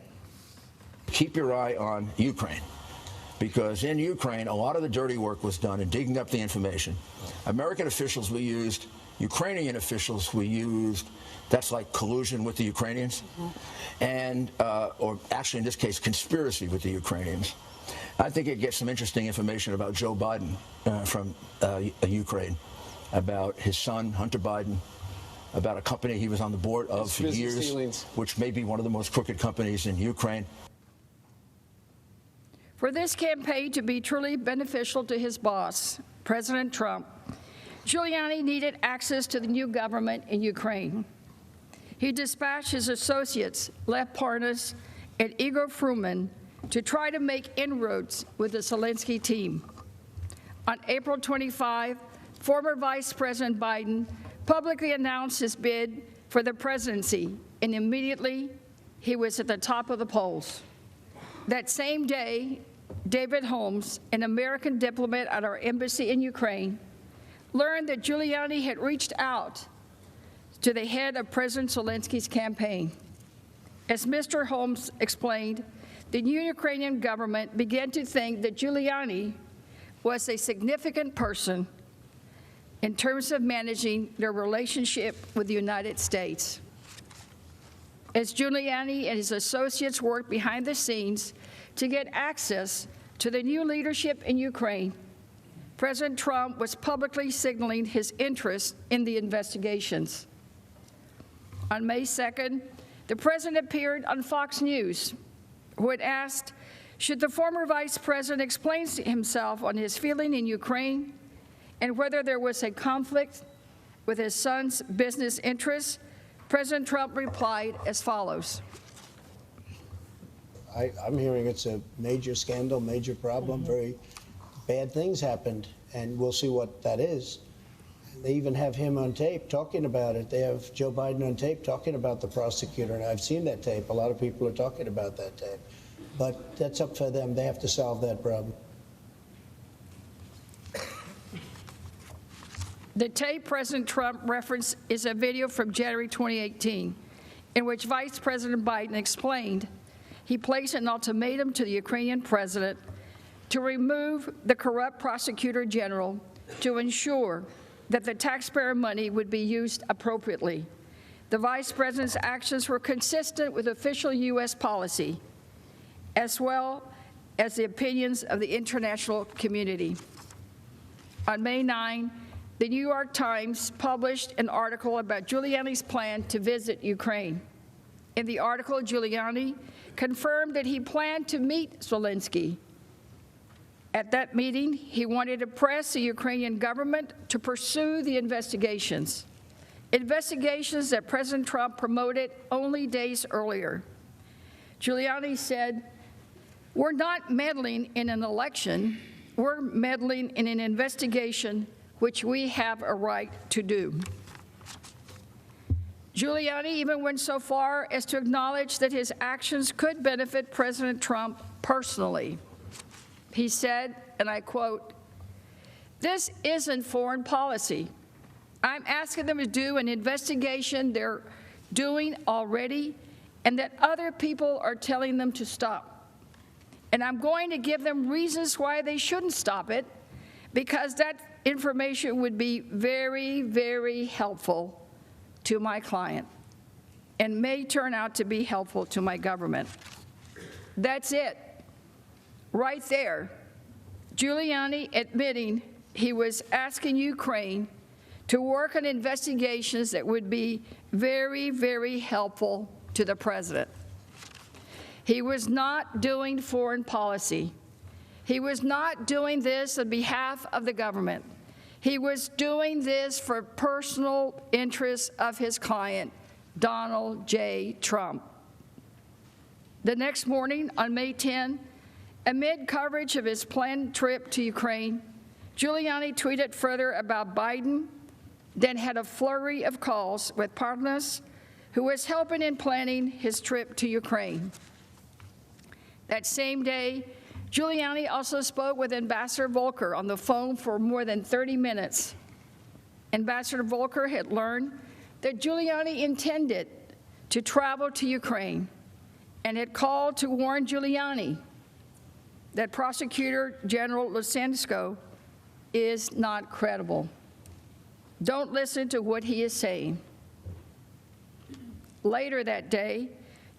Keep your eye on Ukraine, because in Ukraine, a lot of the dirty work was done in digging up the information. American officials we used, Ukrainian officials we used, that's like collusion with the Ukrainians, and, or actually in this case, conspiracy with the Ukrainians. I think it gets some interesting information about Joe Biden from Ukraine, about his son, Hunter Biden, about a company he was on the board of for years, which may be one of the most crooked companies in Ukraine. For this campaign to be truly beneficial to his boss, President Trump, Giuliani needed access to the new government in Ukraine. He dispatched his associates, Lev Parnas and Igor Fruman, to try to make inroads with the Zelensky team. On April 25, former Vice President Biden publicly announced his bid for the presidency, and immediately he was at the top of the polls. That same day, David Holmes, an American diplomat at our embassy in Ukraine, learned that Giuliani had reached out to the head of President Zelensky's campaign. As Mr. Holmes explained, the new Ukrainian government began to think that Giuliani was a significant person in terms of managing their relationship with the United States. As Giuliani and his associates worked behind the scenes to get access to the new leadership in Ukraine, President Trump was publicly signaling his interest in the investigations. On May 2nd, the president appeared on Fox News, who had asked, should the former vice president explain himself on his feeling in Ukraine and whether there was a conflict with his son's business interests. President Trump replied as follows. I'm hearing it's a major scandal, major problem, very bad things happened, and we'll see what that is. They even have him on tape talking about it. They have Joe Biden on tape talking about the prosecutor, and I've seen that tape. A lot of people are talking about that tape. But that's up for them. They have to solve that problem. The tape President Trump referenced is a video from January 2018, in which Vice President Biden explained he placed an ultimatum to the Ukrainian president to remove the corrupt prosecutor general to ensure that the taxpayer money would be used appropriately. The vice president's actions were consistent with official U.S. policy, as well as the opinions of the international community. On May 9, the New York Times published an article about Giuliani's plan to visit Ukraine. In the article, Giuliani confirmed that he planned to meet Zelensky. At that meeting, he wanted to press the Ukrainian government to pursue the investigations that President Trump promoted only days earlier. Giuliani said, "We're not meddling in an election, we're meddling in an investigation which we have a right to do." Giuliani even went so far as to acknowledge that his actions could benefit President Trump personally. He said, and I quote, "This isn't foreign policy. I'm asking them to do an investigation they're doing already and that other people are telling them to stop. And I'm going to give them reasons why they shouldn't stop it, because that information would be very, very helpful to my client." and may turn out to be helpful to my government. That's it. Right there. Giuliani admitting he was asking Ukraine to work on investigations that would be very, very helpful to the president. He was not doing foreign policy. He was not doing this on behalf of the government. He was doing this for personal interests of his client, Donald J. Trump. The next morning, on May 10, amid coverage of his planned trip to Ukraine, Giuliani tweeted further about Biden, then had a flurry of calls with Parnas, who was helping in planning his trip to Ukraine. That same day, Giuliani also spoke with Ambassador Volker on the phone for more than 30 minutes. Ambassador Volker had learned that Giuliani intended to travel to Ukraine and had called to warn Giuliani that Prosecutor General Lusensko is not credible. Don't listen to what he is saying. Later that day,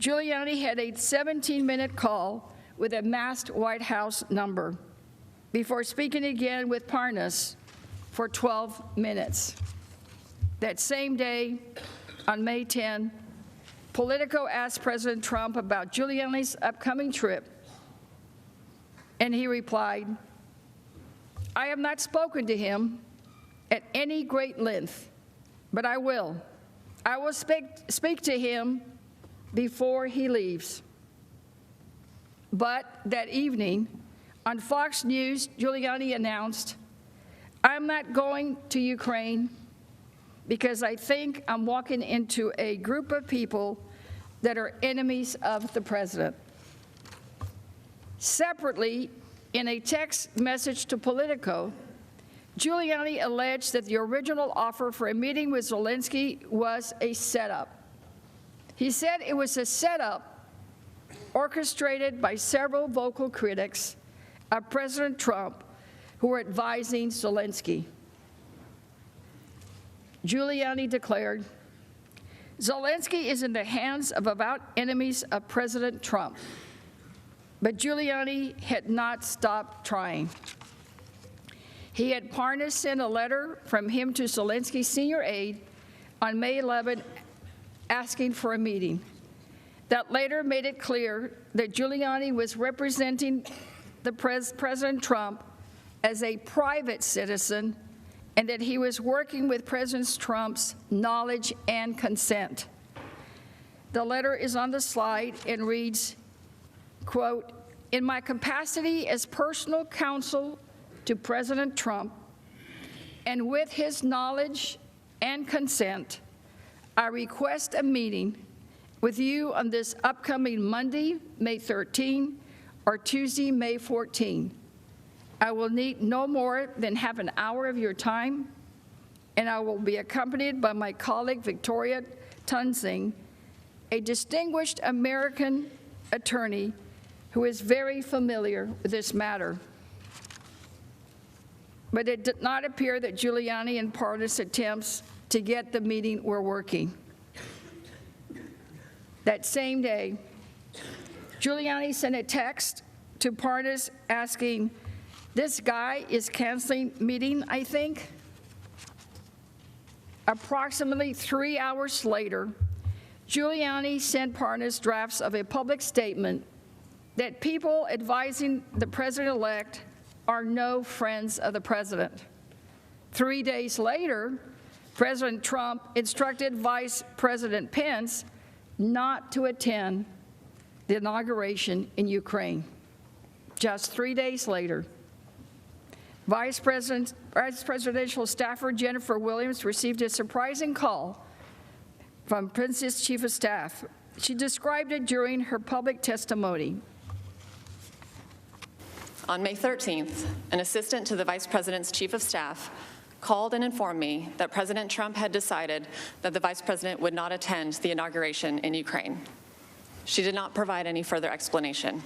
Giuliani had a 17-minute call with a masked White House number before speaking again with Parnas for 12 minutes. That same day, on May 10, Politico asked President Trump about Giuliani's upcoming trip, and he replied, "I have not spoken to him at any great length, but I will. I will speak to him before he leaves." But that evening, on Fox News, Giuliani announced, "I'm not going to Ukraine because I think I'm walking into a group of people that are enemies of the president." Separately, in a text message to Politico, Giuliani alleged that the original offer for a meeting with Zelensky was a setup. He said it was a setup orchestrated by several vocal critics of President Trump who were advising Zelensky. Giuliani declared, "Zelensky is in the hands of avowed enemies of President Trump." But Giuliani had not stopped trying. He had Parnas send a letter from him to Zelensky's senior aide on May 11 asking for a meeting. That later made it clear that Giuliani was representing the President Trump as a private citizen and that he was working with President Trump's knowledge and consent. The letter is on the slide and reads, quote, "In my capacity as personal counsel to President Trump, and with his knowledge and consent, I request a meeting with you on this upcoming Monday, May 13, or Tuesday, May 14. I will need no more than half an hour of your time, and I will be accompanied by my colleague Victoria Tunsing, a distinguished American attorney who is very familiar with this matter." But it did not appear that Giuliani and Parnas' attempts to get the meeting were working. That same day, Giuliani sent a text to Parnas asking, "This guy is canceling meeting, I think." Approximately 3 hours later, Giuliani sent Parnas drafts of a public statement that people advising the president-elect are no friends of the president. 3 days later, President Trump instructed Vice President Pence not to attend the inauguration in Ukraine. Just 3 days later, Vice Presidential staffer Jennifer Williams received a surprising call from Pence's chief of staff. She described it during her public testimony. On May 13th, an assistant to the Vice President's Chief of Staff called and informed me that President Trump had decided that the Vice President would not attend the inauguration in Ukraine. She did not provide any further explanation.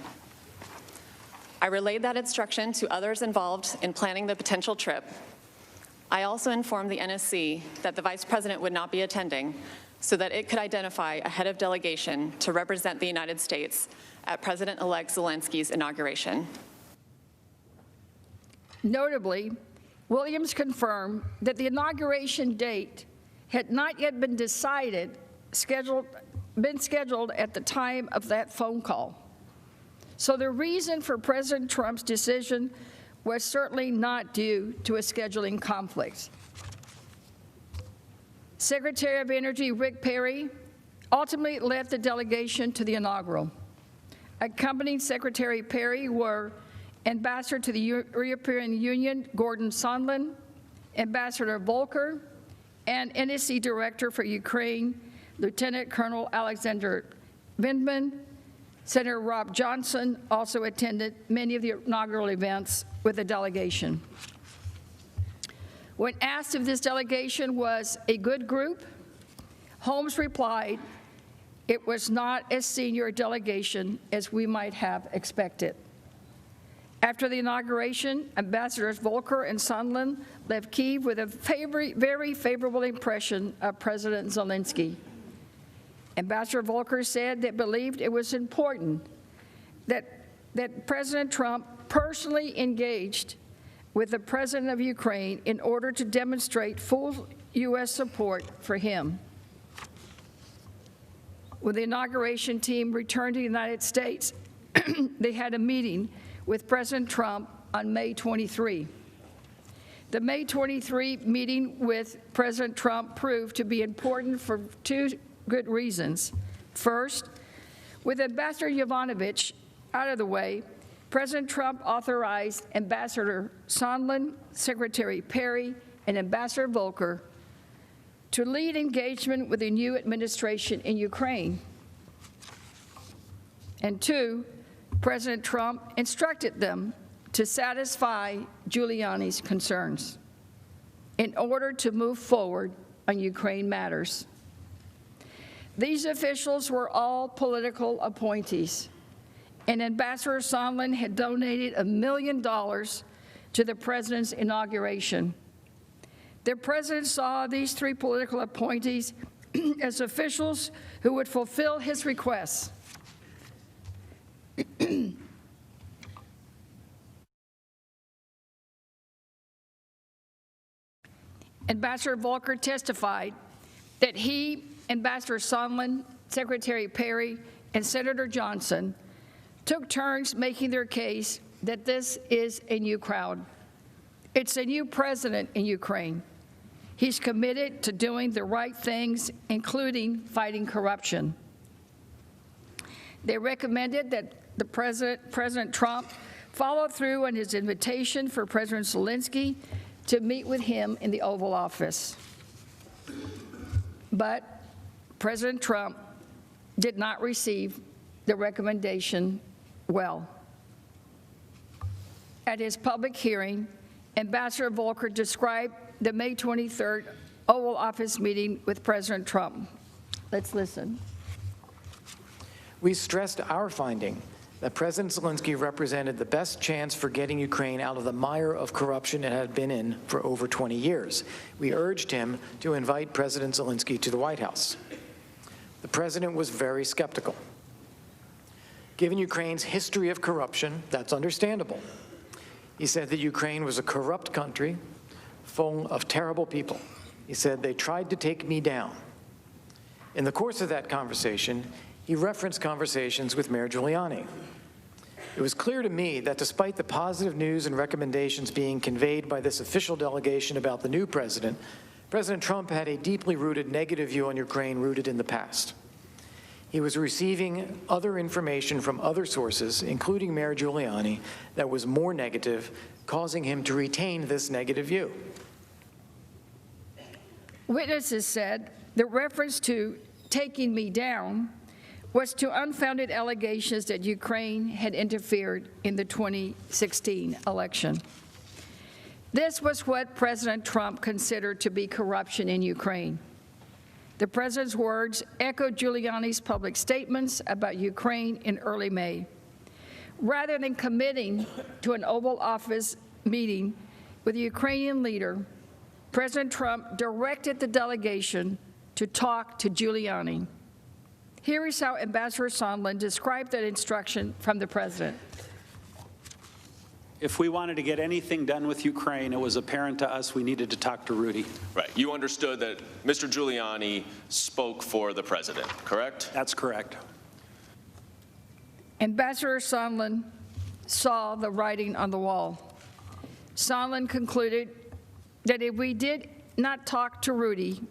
I relayed that instruction to others involved in planning the potential trip. I also informed the NSC that the Vice President would not be attending, so that it could identify a head of delegation to represent the United States at President-elect Zelensky's inauguration. Notably, Williams confirmed that the inauguration date had not yet been scheduled at the time of that phone call. So the reason for President Trump's decision was certainly not due to a scheduling conflict. Secretary of Energy Rick Perry ultimately led the delegation to the inaugural. Accompanying Secretary Perry were Ambassador to the European Union Gordon Sondland, Ambassador Volker, and NSC Director for Ukraine, Lieutenant Colonel Alexander Vindman. Senator Rob Johnson also attended many of the inaugural events with the delegation. When asked if this delegation was a good group, Holmes replied, "It was not as senior a delegation as we might have expected." After the inauguration, Ambassadors Volker and Sondland left Kyiv with a very favorable impression of President Zelensky. Ambassador Volker said they believed it was important that President Trump personally engaged with the President of Ukraine in order to demonstrate full U.S. support for him. When the inauguration team returned to the United States, they had a meeting with President Trump on May 23. The May 23 meeting with President Trump proved to be important for two good reasons. First, with Ambassador Yovanovitch out of the way, President Trump authorized Ambassador Sondland, Secretary Perry, and Ambassador Volker to lead engagement with the new administration in Ukraine. And two, President Trump instructed them to satisfy Giuliani's concerns in order to move forward on Ukraine matters. These officials were all political appointees, and Ambassador Sondland had donated $1 million to the president's inauguration. The president saw these three political appointees as officials who would fulfill his requests. Ambassador Volker testified that he, Ambassador Sondland, Secretary Perry, and Senator Johnson took turns making their case that this is a new crowd. It's a new president in Ukraine. He's committed to doing the right things, including fighting corruption. They recommended that President Trump follow through on his invitation for President Zelensky to meet with him in the Oval Office. But President Trump did not receive the recommendation well. At his public hearing, Ambassador Volker described the May 23rd Oval Office meeting with President Trump. Let's listen. We stressed our finding that President Zelensky represented the best chance for getting Ukraine out of the mire of corruption it had been in for over 20 years. We urged him to invite President Zelensky to the White House. The president was very skeptical. Given Ukraine's history of corruption, that's understandable. He said that Ukraine was a corrupt country full of terrible people. He said, "They tried to take me down." In the course of that conversation, he referenced conversations with Mayor Giuliani. It was clear to me that despite the positive news and recommendations being conveyed by this official delegation about the new president, President Trump had a deeply rooted negative view on Ukraine rooted in the past. He was receiving other information from other sources, including Mayor Giuliani, that was more negative, causing him to retain this negative view. Witnesses said the reference to taking me down was to unfounded allegations that Ukraine had interfered in the 2016 election. This was what President Trump considered to be corruption in Ukraine. The president's words echoed Giuliani's public statements about Ukraine in early May. Rather than committing to an Oval Office meeting with the Ukrainian leader, President Trump directed the delegation to talk to Giuliani. Here is how Ambassador Sondland described that instruction from the president. If we wanted to get anything done with Ukraine, it was apparent to us we needed to talk to Rudy. Right. You understood that Mr. Giuliani spoke for the president, correct? That's correct. Ambassador Sondland saw the writing on the wall. Sondland concluded that if we did not talk to Rudy,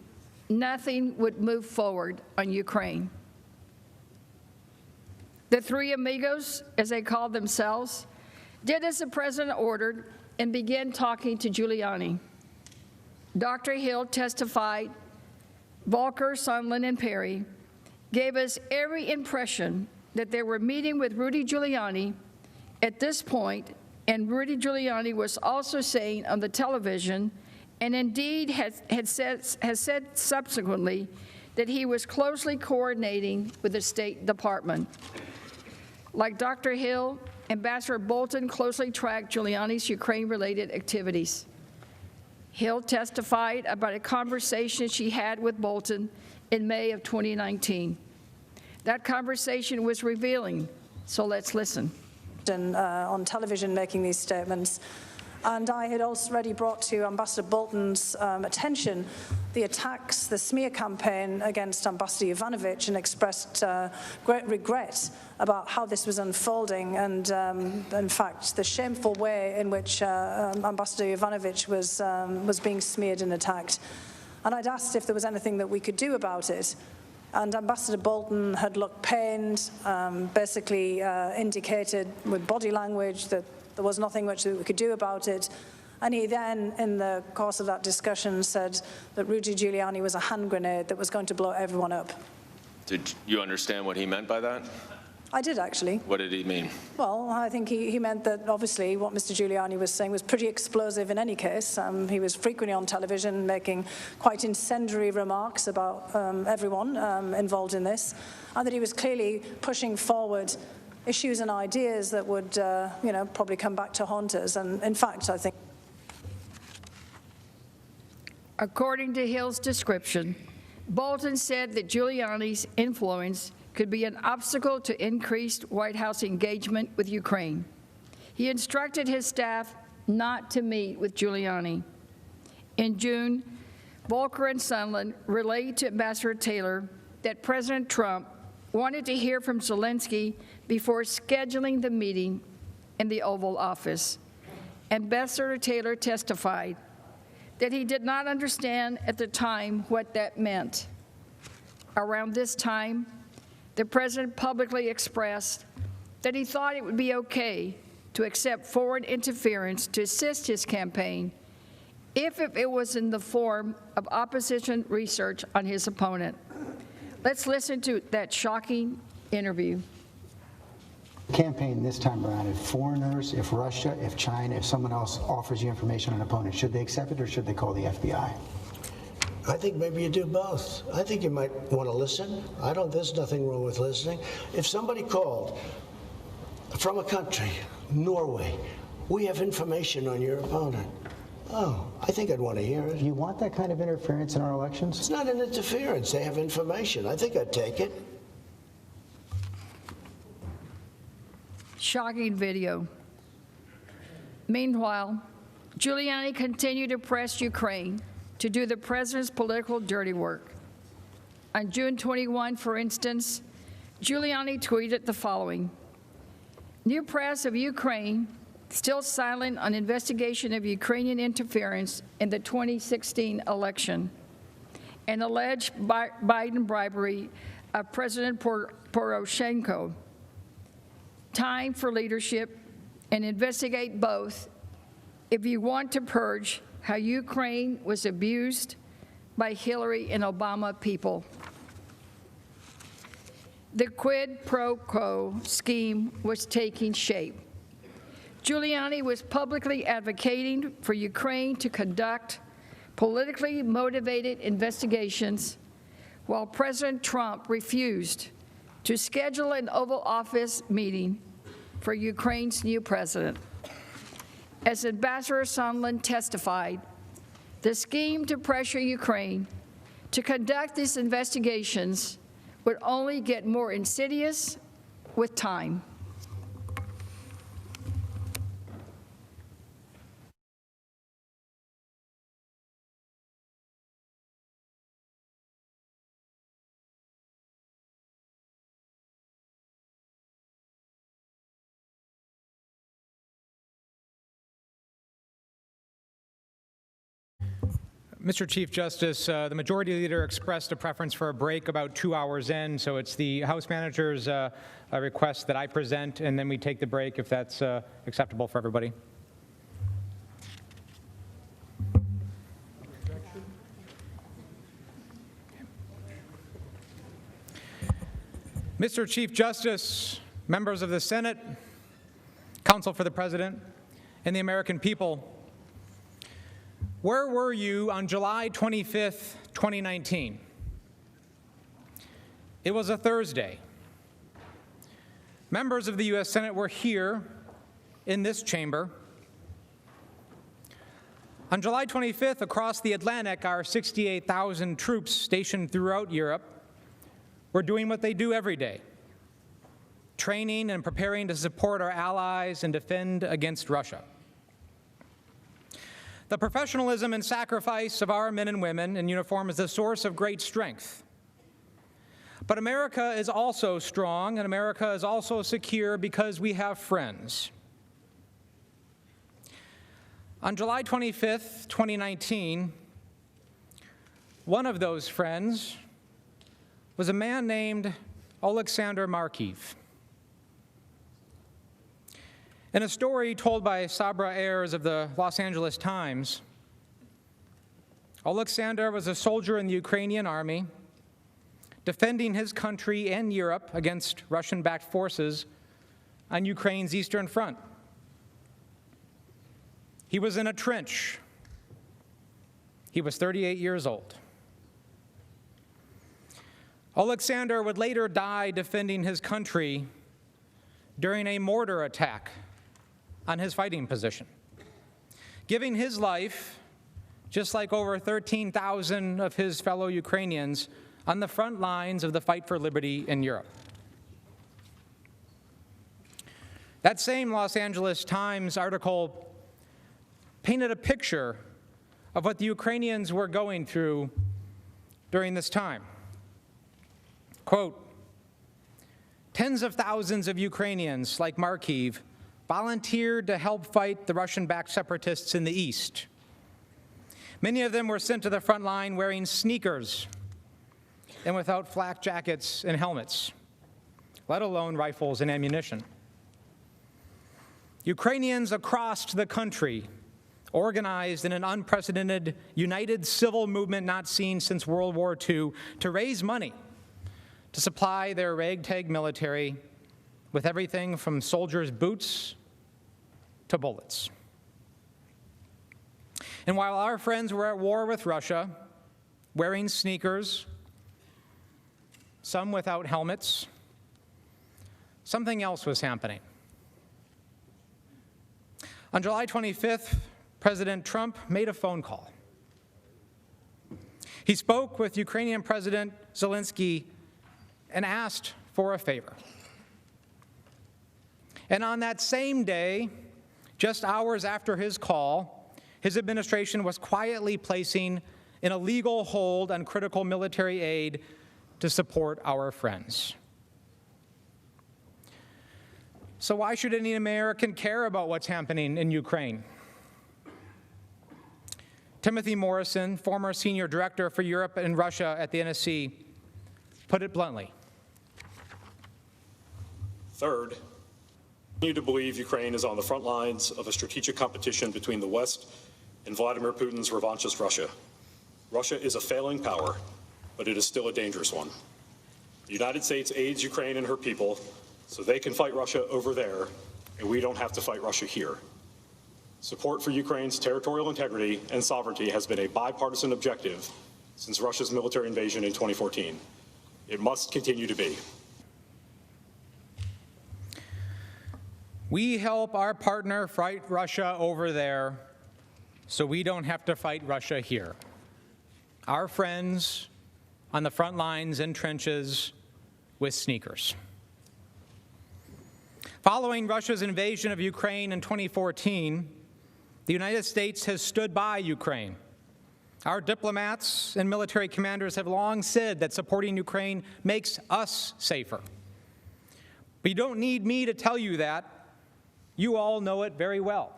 nothing would move forward on Ukraine. The three amigos, as they called themselves, did as the president ordered and began talking to Giuliani. Dr. Hill testified, Volker, Sondland, and Perry gave us every impression that they were meeting with Rudy Giuliani at this point, and Rudy Giuliani was also saying on the television, and indeed has said subsequently, that he was closely coordinating with the State Department. Like Dr. Hill, Ambassador Bolton closely tracked Giuliani's Ukraine-related activities. Hill testified about a conversation she had with Bolton in May of 2019. That conversation was revealing, so let's listen. On television making these statements. And I had already brought to Ambassador Bolton's attention the attacks, the smear campaign against Ambassador Yovanovitch, and expressed great regret about how this was unfolding and, in fact, the shameful way in which Ambassador Yovanovitch was being smeared and attacked. And I'd asked if there was anything that we could do about it. And Ambassador Bolton had looked pained, basically indicated with body language that there was nothing much that we could do about it. And he then, in the course of that discussion, said that Rudy Giuliani was a hand grenade that was going to blow everyone up. Did you understand what he meant by that? I did, actually. What did he mean? Well, I think he meant that, obviously, what Mr. Giuliani was saying was pretty explosive in any case. He was frequently on television making quite incendiary remarks about everyone involved in this, and that he was clearly pushing forward issues and ideas that would, probably come back to haunt us. And, in fact, I think... According to Hill's description, Bolton said that Giuliani's influence could be an obstacle to increased White House engagement with Ukraine. He instructed his staff not to meet with Giuliani. In June, Volker and Sondland relayed to Ambassador Taylor that President Trump wanted to hear from Zelensky before scheduling the meeting in the Oval Office. Ambassador Taylor testified that he did not understand at the time what that meant. Around this time, the president publicly expressed that he thought it would be okay to accept foreign interference to assist his campaign if it was in the form of opposition research on his opponent. Let's listen to that shocking interview. Campaign this time around, if foreigners, if Russia, if China, if someone else offers you information on an opponent, should they accept it or should they call the FBI? I think maybe you do both. I think you might want to listen. There's nothing wrong with listening. If somebody called from a country, Norway, we have information on your opponent. Oh, I think I'd want to hear it. Do you want that kind of interference in our elections? It's not an interference. They have information. I think I'd take it. Shocking video. Meanwhile, Giuliani continued to press Ukraine to do the president's political dirty work. On June 21, for instance, Giuliani tweeted the following: "New press of Ukraine still silent on investigation of Ukrainian interference in the 2016 election and alleged Biden bribery of President Poroshenko. Time for leadership and investigate both if you want to purge how Ukraine was abused by Hillary and Obama people." The quid pro quo scheme was taking shape. Giuliani was publicly advocating for Ukraine to conduct politically motivated investigations, while President Trump refused to schedule an Oval Office meeting for Ukraine's new president. As Ambassador Sondland testified, the scheme to pressure Ukraine To conduct these investigations would only get more insidious with time. Mr. Chief Justice, the Majority Leader expressed a preference for a break about 2 hours in, so it's the House Manager's request that I present, and then we take the break if that's acceptable for everybody. Mr. Chief Justice, members of the Senate, Counsel for the President, and the American people, where were you on July 25th, 2019? It was a Thursday. Members of the U.S. Senate were here in this chamber. On July 25th, across the Atlantic, our 68,000 troops stationed throughout Europe were doing what they do every day, training and preparing to support our allies and defend against Russia. The professionalism and sacrifice of our men and women in uniform is a source of great strength. But America is also strong, and America is also secure because we have friends. On July 25th, 2019, one of those friends was a man named Alexander Markiv. In a story told by Sabra Ayers of the Los Angeles Times, Alexander was a soldier in the Ukrainian army, defending his country and Europe against Russian-backed forces on Ukraine's Eastern Front. He was in a trench. He was 38 years old. Alexander would later die defending his country during a mortar attack on his fighting position, giving his life, just like over 13,000 of his fellow Ukrainians, on the front lines of the fight for liberty in Europe. That same Los Angeles Times article painted a picture of what the Ukrainians were going through during this time. Quote, "Tens of thousands of Ukrainians, like Markiv, volunteered to help fight the Russian-backed separatists in the East. Many of them were sent to the front line wearing sneakers and without flak jackets and helmets, let alone rifles and ammunition. Ukrainians across the country organized in an unprecedented, united civil movement not seen since World War II to raise money to supply their ragtag military with everything from soldiers' boots to bullets. And while our friends were at war with Russia, wearing sneakers, some without helmets, something else was happening. On July 25th, President Trump made a phone call. He spoke with Ukrainian President Zelensky and asked for a favor. And on that same day, just hours after his call, his administration was quietly placing an illegal hold on critical military aid to support our friends. So why should any American care about what's happening in Ukraine? Timothy Morrison, former senior director for Europe and Russia at the NSC, put it bluntly. Third, we continue to believe Ukraine is on the front lines of a strategic competition between the West and Vladimir Putin's revanchist Russia. Russia is a failing power, but it is still a dangerous one. The United States aids Ukraine and her people so they can fight Russia over there, and we don't have to fight Russia here. Support for Ukraine's territorial integrity and sovereignty has been a bipartisan objective since Russia's military invasion in 2014. It must continue to be. We help our partner fight Russia over there so we don't have to fight Russia here. Our friends on the front lines and trenches with sneakers. Following Russia's invasion of Ukraine in 2014, the United States has stood by Ukraine. Our diplomats and military commanders have long said that supporting Ukraine makes us safer. But you don't need me to tell you that. You all know it very well.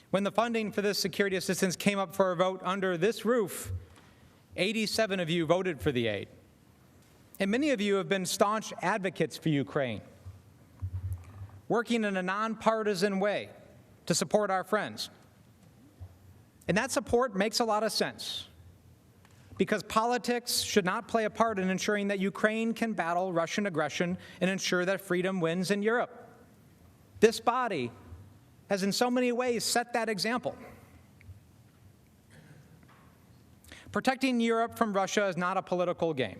When the funding for this security assistance came up for a vote under this roof, 87 of you voted for the aid. And many of you have been staunch advocates for Ukraine, working in a nonpartisan way to support our friends. And that support makes a lot of sense, because politics should not play a part in ensuring that Ukraine can battle Russian aggression and ensure that freedom wins in Europe. This body has in so many ways set that example. Protecting Europe from Russia is not a political game.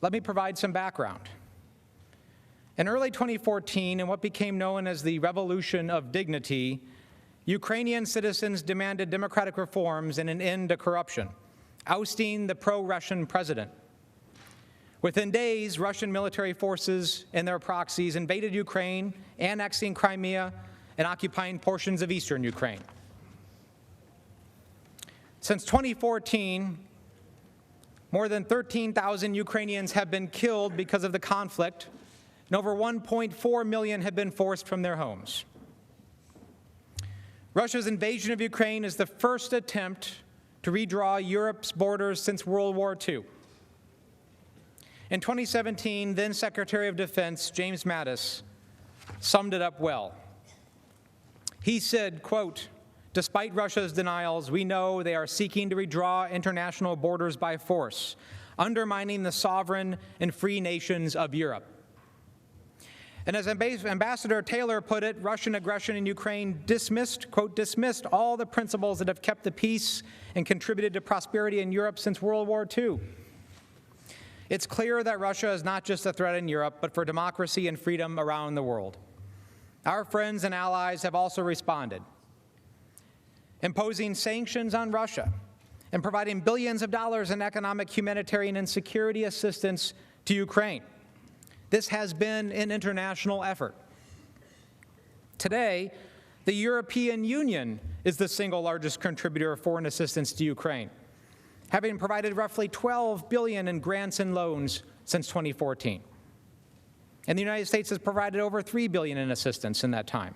Let me provide some background. In early 2014, in what became known as the Revolution of Dignity, Ukrainian citizens demanded democratic reforms and an end to corruption, ousting the pro-Russian president. Within days, Russian military forces and their proxies invaded Ukraine, annexing Crimea and occupying portions of eastern Ukraine. Since 2014, more than 13,000 Ukrainians have been killed because of the conflict, and over 1.4 million have been forced from their homes. Russia's invasion of Ukraine is the first attempt to redraw Europe's borders since World War II. In 2017, then Secretary of Defense James Mattis summed it up well. He said, quote, "Despite Russia's denials, we know they are seeking to redraw international borders by force, undermining the sovereign and free nations of Europe." And as Ambassador Taylor put it, Russian aggression in Ukraine dismissed, quote, "dismissed all the principles that have kept the peace and contributed to prosperity in Europe since World War II." It's clear that Russia is not just a threat in Europe, but for democracy and freedom around the world. Our friends and allies have also responded, imposing sanctions on Russia and providing billions of dollars in economic, humanitarian, and security assistance to Ukraine. This has been an international effort. Today, the European Union is the single largest contributor of foreign assistance to Ukraine, having provided roughly $12 billion in grants and loans since 2014. And the United States has provided over $3 billion in assistance in that time.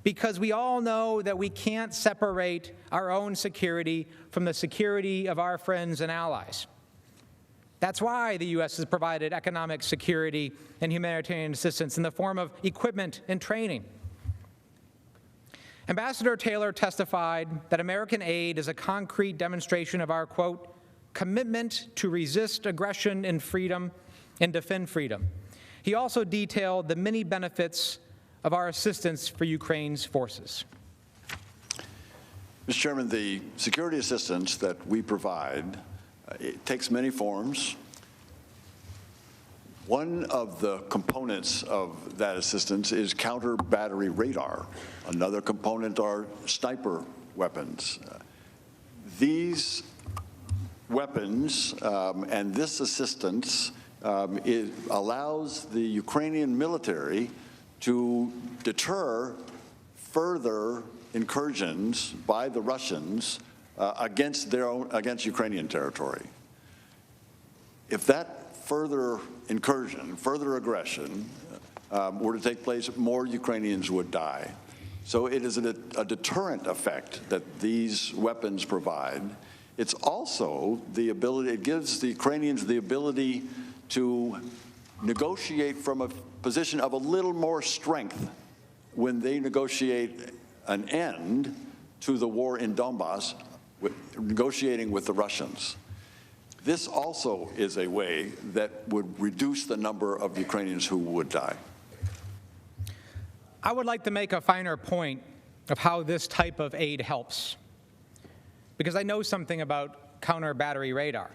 Because we all know that we can't separate our own security from the security of our friends and allies. That's why the U.S. has provided economic security and humanitarian assistance in the form of equipment and training. Ambassador Taylor testified that American aid is a concrete demonstration of our, quote, "commitment to resist aggression and freedom and defend freedom." He also detailed the many benefits of our assistance for Ukraine's forces. Mr. Chairman, the security assistance that we provide, it takes many forms. One of the components of that assistance is counter-battery radar. Another component are sniper weapons. These weapons and this assistance it allows the Ukrainian military to deter further incursions by the Russians against Ukrainian territory. If that further incursion, further aggression were to take place, more Ukrainians would die. So it is a deterrent effect that these weapons provide. It's also the ability, it gives the Ukrainians the ability to negotiate from a position of a little more strength when they negotiate an end to the war in Donbass, negotiating with the Russians. This also is a way that would reduce the number of Ukrainians who would die. I would like to make a finer point of how this type of aid helps, because I know something about counter-battery radar.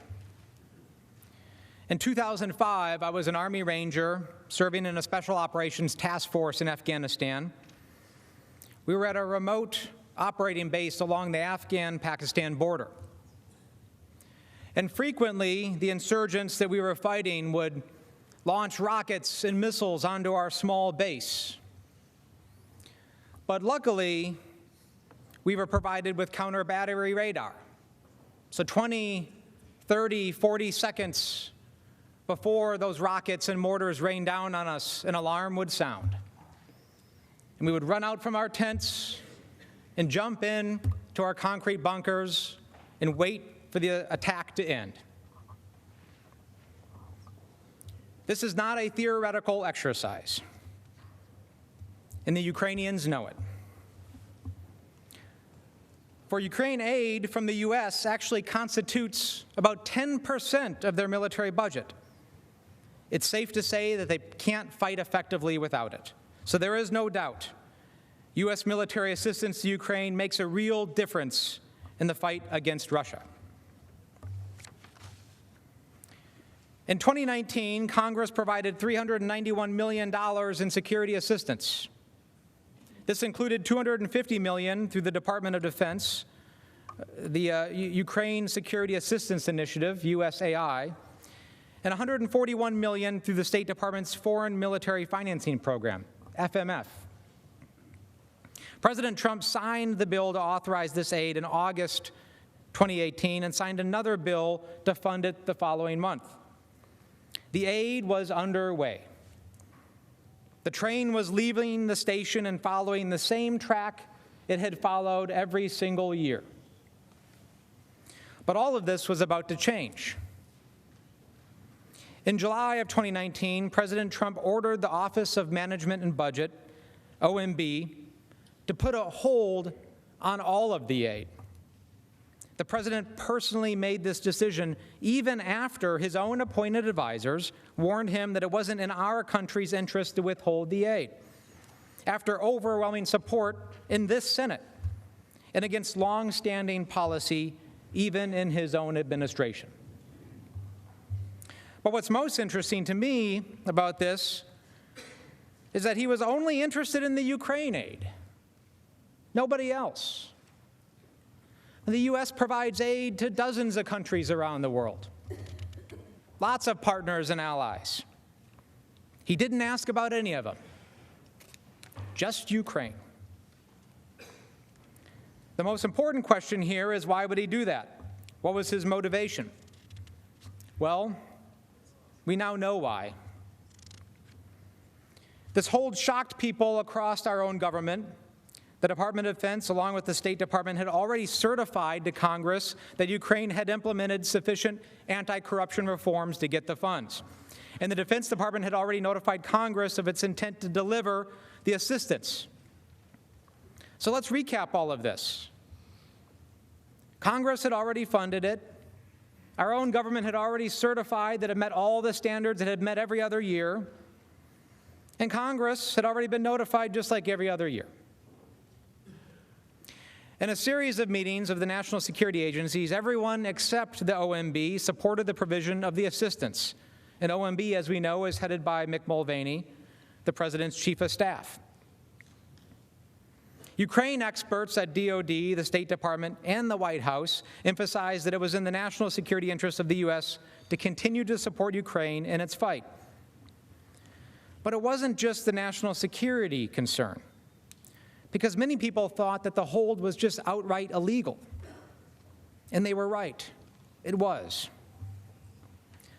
In 2005, I was an Army Ranger serving in a Special Operations Task Force in Afghanistan. We were at a remote operating base along the Afghan-Pakistan border. And frequently, the insurgents that we were fighting would launch rockets and missiles onto our small base. But luckily, we were provided with counter-battery radar. So 20, 30, 40 seconds before those rockets and mortars rained down on us, an alarm would sound. And we would run out from our tents and jump in to our concrete bunkers and wait for the attack to end. This is not a theoretical exercise, and the Ukrainians know it. For Ukraine, aid from the U.S. actually constitutes about 10% of their military budget. It's safe to say that they can't fight effectively without it. So there is no doubt U.S. military assistance to Ukraine makes a real difference in the fight against Russia. In 2019, Congress provided $391 million in security assistance. This included $250 million through the Department of Defense, the Ukraine Security Assistance Initiative, USAI, and $141 million through the State Department's Foreign Military Financing Program, FMF. President Trump signed the bill to authorize this aid in August 2018 and signed another bill to fund it the following month. The aid was underway. The train was leaving the station and following the same track it had followed every single year. But all of this was about to change. In July of 2019, President Trump ordered the Office of Management and Budget, OMB, to put a hold on all of the aid. The president personally made this decision even after his own appointed advisors warned him that it wasn't in our country's interest to withhold the aid, after overwhelming support in this Senate and against long-standing policy even in his own administration. But what's most interesting to me about this is that he was only interested in the Ukraine aid, nobody else. The U.S. provides aid to dozens of countries around the world, lots of partners and allies. He didn't ask about any of them, just Ukraine. The most important question here is, why would he do that? What was his motivation? Well, we now know why. This hold shocked people across our own government. The Department of Defense, along with the State Department, had already certified to Congress that Ukraine had implemented sufficient anti-corruption reforms to get the funds. And the Defense Department had already notified Congress of its intent to deliver the assistance. So let's recap all of this. Congress had already funded it. Our own government had already certified that it met all the standards it had met every other year. And Congress had already been notified just like every other year. In a series of meetings of the national security agencies, everyone except the OMB supported the provision of the assistance. And OMB, as we know, is headed by Mick Mulvaney, the President's Chief of Staff. Ukraine experts at DoD, the State Department, and the White House emphasized that it was in the national security interests of the U.S. to continue to support Ukraine in its fight. But it wasn't just the national security concern, because many people thought that the hold was just outright illegal. And they were right. It was.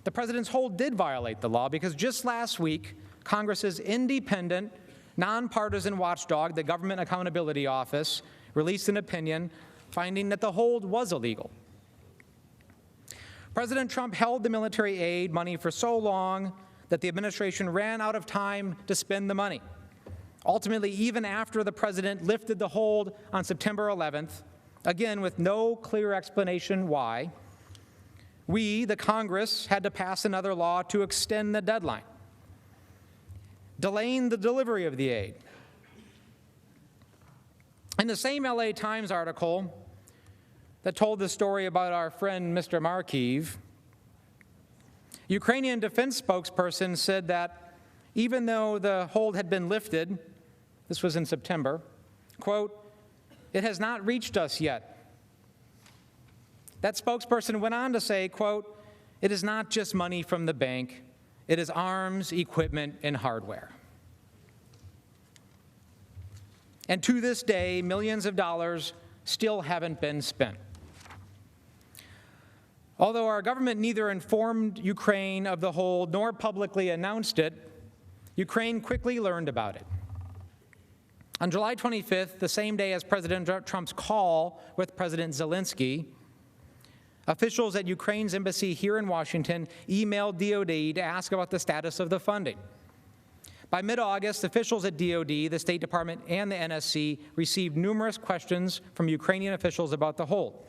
The president's hold did violate the law, because just last week, Congress's independent, nonpartisan watchdog, the Government Accountability Office, released an opinion finding that the hold was illegal. President Trump held the military aid money for so long that the administration ran out of time to spend the money. Ultimately, even after the president lifted the hold on September 11th, again with no clear explanation why, we, the Congress, had to pass another law to extend the deadline, delaying the delivery of the aid. In the same LA Times article that told the story about our friend Mr. Markiv, Ukrainian defense spokesperson said that even though the hold had been lifted, this was in September, quote, "It has not reached us yet. That spokesperson went on to say, quote, "It is not just money from the bank, it is arms, equipment, and hardware." And to this day, millions of dollars still haven't been spent. Although our government neither informed Ukraine of the hold nor publicly announced it, Ukraine quickly learned about it. On July 25th, the same day as President Trump's call with President Zelensky, officials at Ukraine's embassy here in Washington emailed DOD to ask about the status of the funding. By mid-August, officials at DOD, the State Department, and the NSC received numerous questions from Ukrainian officials about the hold.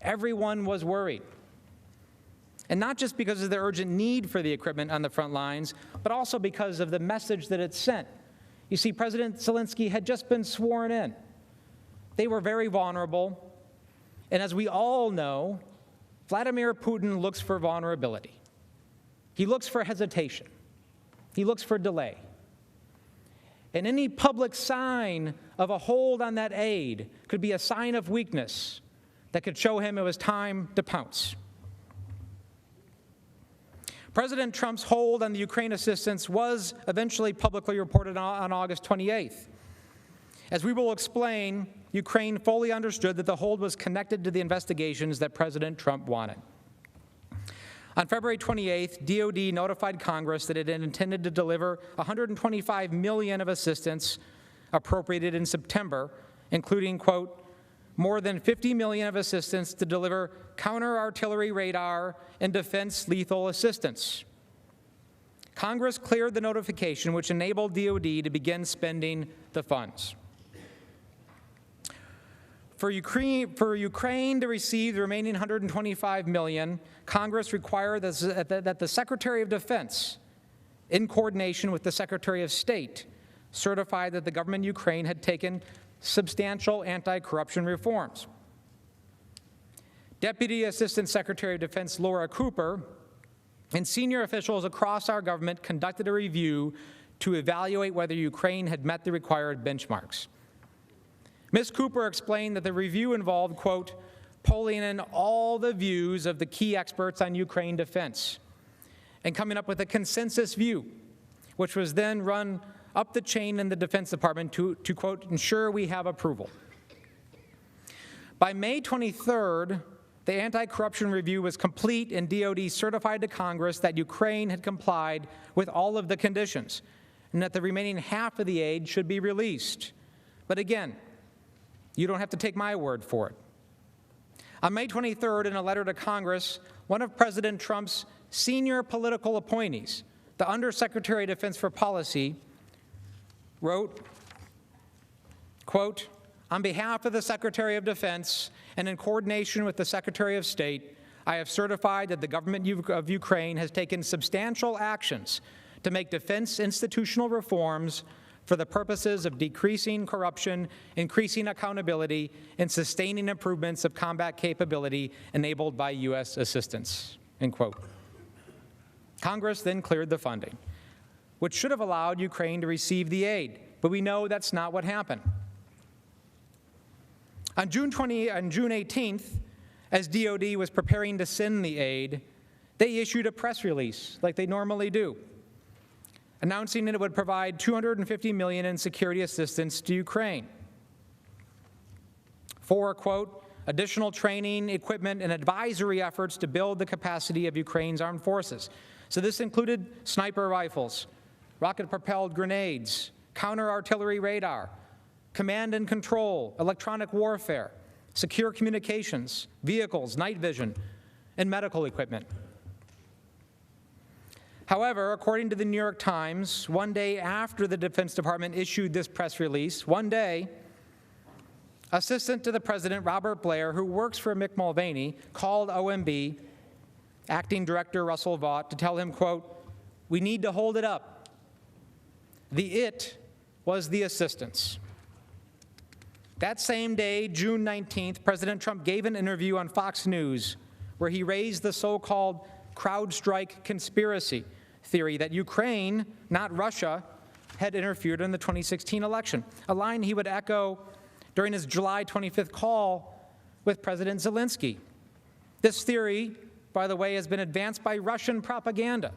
Everyone was worried. And not just because of the urgent need for the equipment on the front lines, but also because of the message that it sent. You see, President Zelensky had just been sworn in. They were very vulnerable. And as we all know, Vladimir Putin looks for vulnerability. He looks for hesitation. He looks for delay. And any public sign of a hold on that aid could be a sign of weakness that could show him it was time to pounce. President Trump's hold on the Ukraine assistance was eventually publicly reported on August 28th. As we will explain, Ukraine fully understood that the hold was connected to the investigations that President Trump wanted. On February 28th, DOD notified Congress that it had intended to deliver $125 million of assistance appropriated in September, including, quote, more than $50 million of assistance to deliver counter-artillery radar and defense lethal assistance. Congress cleared the notification, which enabled DOD to begin spending the funds. For Ukraine to receive the remaining $125 million, Congress required that the Secretary of Defense, in coordination with the Secretary of State, certify that the government of Ukraine had taken substantial anti-corruption reforms. Deputy Assistant Secretary of Defense Laura Cooper and senior officials across our government conducted a review to evaluate whether Ukraine had met the required benchmarks. Ms. Cooper explained that the review involved, quote, pulling in all the views of the key experts on Ukraine defense and coming up with a consensus view, which was then run up the chain in the Defense Department to quote, ensure we have approval. By May 23rd, the anti-corruption review was complete and DOD certified to Congress that Ukraine had complied with all of the conditions and that the remaining half of the aid should be released. But again, you don't have to take my word for it. On May 23rd, in a letter to Congress, one of President Trump's senior political appointees, the Undersecretary of Defense for Policy, wrote, quote, on behalf of the Secretary of Defense and in coordination with the Secretary of State, I have certified that the government of Ukraine has taken substantial actions to make defense institutional reforms for the purposes of decreasing corruption, increasing accountability, and sustaining improvements of combat capability enabled by U.S. assistance, end quote. Congress then cleared the funding, which should have allowed Ukraine to receive the aid, but we know that's not what happened. On June 18th, as DOD was preparing to send the aid, they issued a press release, like they normally do, announcing that it would provide $250 million in security assistance to Ukraine for, quote, additional training, equipment, and advisory efforts to build the capacity of Ukraine's armed forces. So this included sniper rifles, rocket-propelled grenades, counter-artillery radar, command and control, electronic warfare, secure communications, vehicles, night vision, and medical equipment. However, according to the New York Times, one day after the Defense Department issued this press release, one day, Assistant to the President Robert Blair, who works for Mick Mulvaney, called OMB, Acting Director Russell Vought, to tell him, quote, we need to hold it up. The it was the assistance. That same day, June 19th, President Trump gave an interview on Fox News where he raised the so-called CrowdStrike conspiracy theory that Ukraine, not Russia, had interfered in the 2016 election, a line he would echo during his July 25th call with President Zelensky. This theory, by the way, has been advanced by Russian propaganda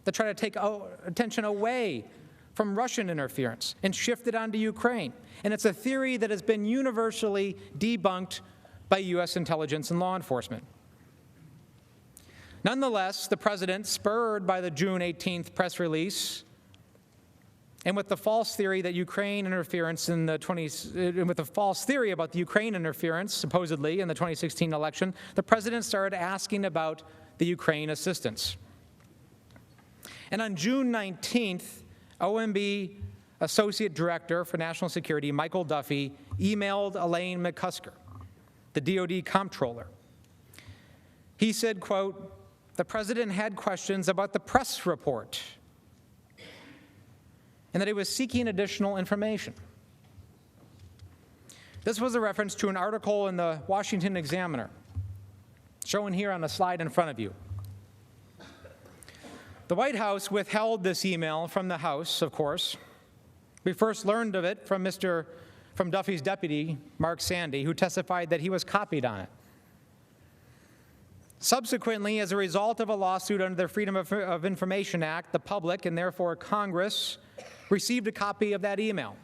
to try to take attention away from Russian interference and shift it onto Ukraine. And it's a theory that has been universally debunked by U.S. intelligence and law enforcement. Nonetheless, the president, spurred by the June 18th press release, and with the false theory that Ukraine interference in the with the false theory about the Ukraine interference, supposedly, in the 2016 election, the president started asking about the Ukraine assistance. And on June 19th, OMB Associate Director for National Security, Michael Duffy, emailed Elaine McCusker, the DoD comptroller. He said, quote, "The president had questions about the press report and that he was seeking additional information." This was a reference to an article in the Washington Examiner, shown here on the slide in front of you. The White House withheld this email from the House, of course. We first learned of it from Duffy's deputy, Mark Sandy, who testified that he was copied on it. Subsequently, as a result of a lawsuit under the Freedom of Information Act, the public, and therefore Congress, received a copy of that email.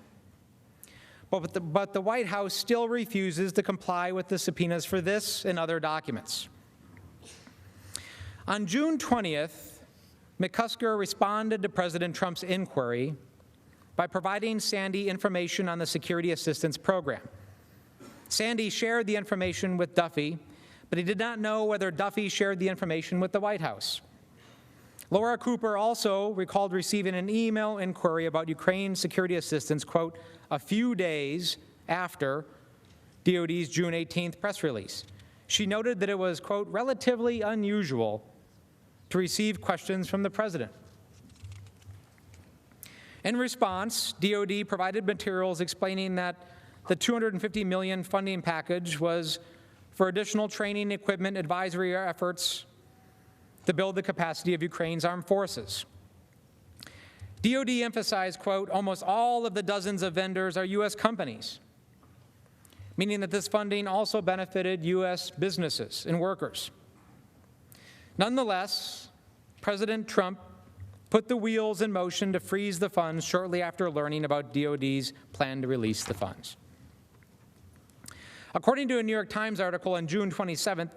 But the White House still refuses to comply with the subpoenas for this and other documents. On June 20th, McCusker responded to President Trump's inquiry by providing Sandy information on the Security Assistance Program. Sandy shared the information with Duffy, but he did not know whether Duffy shared the information with the White House. Laura Cooper also recalled receiving an email inquiry about Ukraine security assistance, quote, a few days after DoD's June 18th press release. She noted that it was, quote, relatively unusual to receive questions from the president. In response, DoD provided materials explaining that the $250 million funding package was for additional training, equipment, advisory efforts to build the capacity of Ukraine's armed forces. DoD emphasized, quote, almost all of the dozens of vendors are U.S. companies, meaning that this funding also benefited U.S. businesses and workers. Nonetheless, President Trump put the wheels in motion to freeze the funds shortly after learning about DoD's plan to release the funds. According to a New York Times article on June 27th,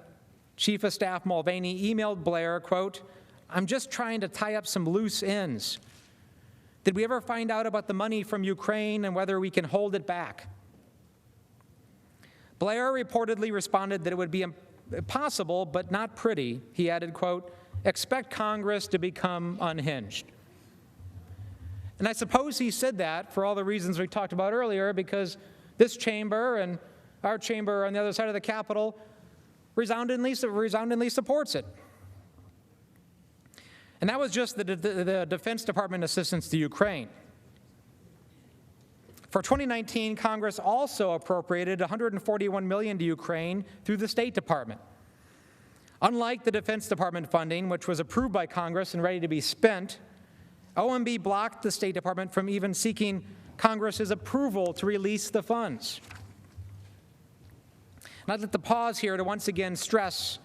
Chief of Staff Mulvaney emailed Blair, quote, I'm just trying to tie up some loose ends. Did we ever find out about the money from Ukraine and whether we can hold it back? Blair reportedly responded that it would be possible, but not pretty. He added, quote, expect Congress to become unhinged. And I suppose he said that for all the reasons we talked about earlier, because this chamber and our chamber on the other side of the Capitol resoundingly supports it. And that was just the Defense Department assistance to Ukraine. For 2019, Congress also appropriated $141 million to Ukraine through the State Department. Unlike the Defense Department funding, which was approved by Congress and ready to be spent, OMB blocked the State Department from even seeking Congress's approval to release the funds. And I'd like to pause here to once again stress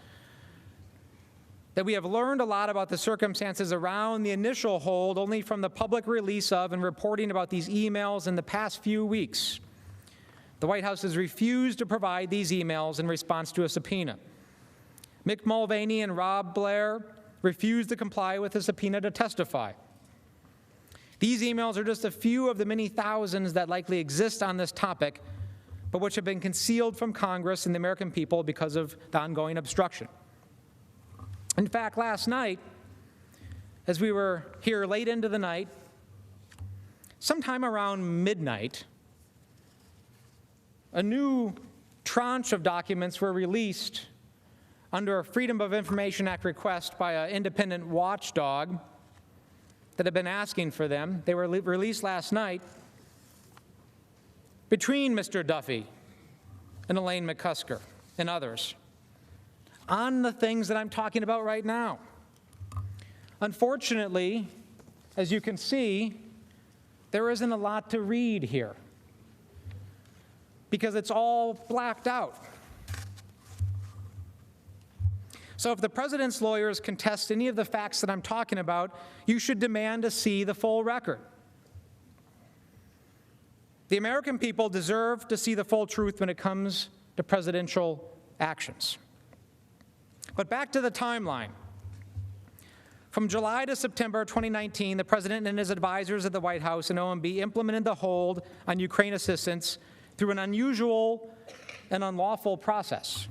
that we have learned a lot about the circumstances around the initial hold only from the public release of and reporting about these emails in the past few weeks. The White House has refused to provide these emails in response to a subpoena. Mick Mulvaney and Rob Blair refused to comply with the subpoena to testify. These emails are just a few of the many thousands that likely exist on this topic, but which have been concealed from Congress and the American people because of the ongoing obstruction. In fact, last night, as we were here late into the night, sometime around midnight, a new tranche of documents were released under a Freedom of Information Act request by an independent watchdog that had been asking for them. They were released last night between Mr. Duffy and Elaine McCusker and others on the things that I'm talking about right now. Unfortunately, as you can see, there isn't a lot to read here because it's all blacked out. So if the president's lawyers contest any of the facts that I'm talking about, you should demand to see the full record. The American people deserve to see the full truth when it comes to presidential actions. But back to the timeline. From July to September 2019, the president and his advisors at the White House and OMB implemented the hold on Ukraine assistance through an unusual and unlawful process.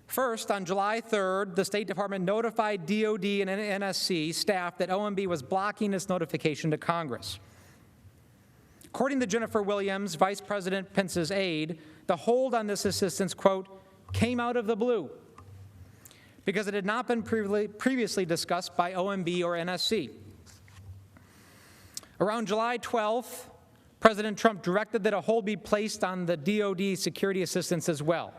First, on July 3rd, the State Department notified DOD and NSC staff that OMB was blocking its notification to Congress. According to Jennifer Williams, Vice President Pence's aide, the hold on this assistance, quote, came out of the blue because it had not been previously discussed by OMB or NSC. Around July 12th, President Trump directed that a hold be placed on the DOD security assistance as well.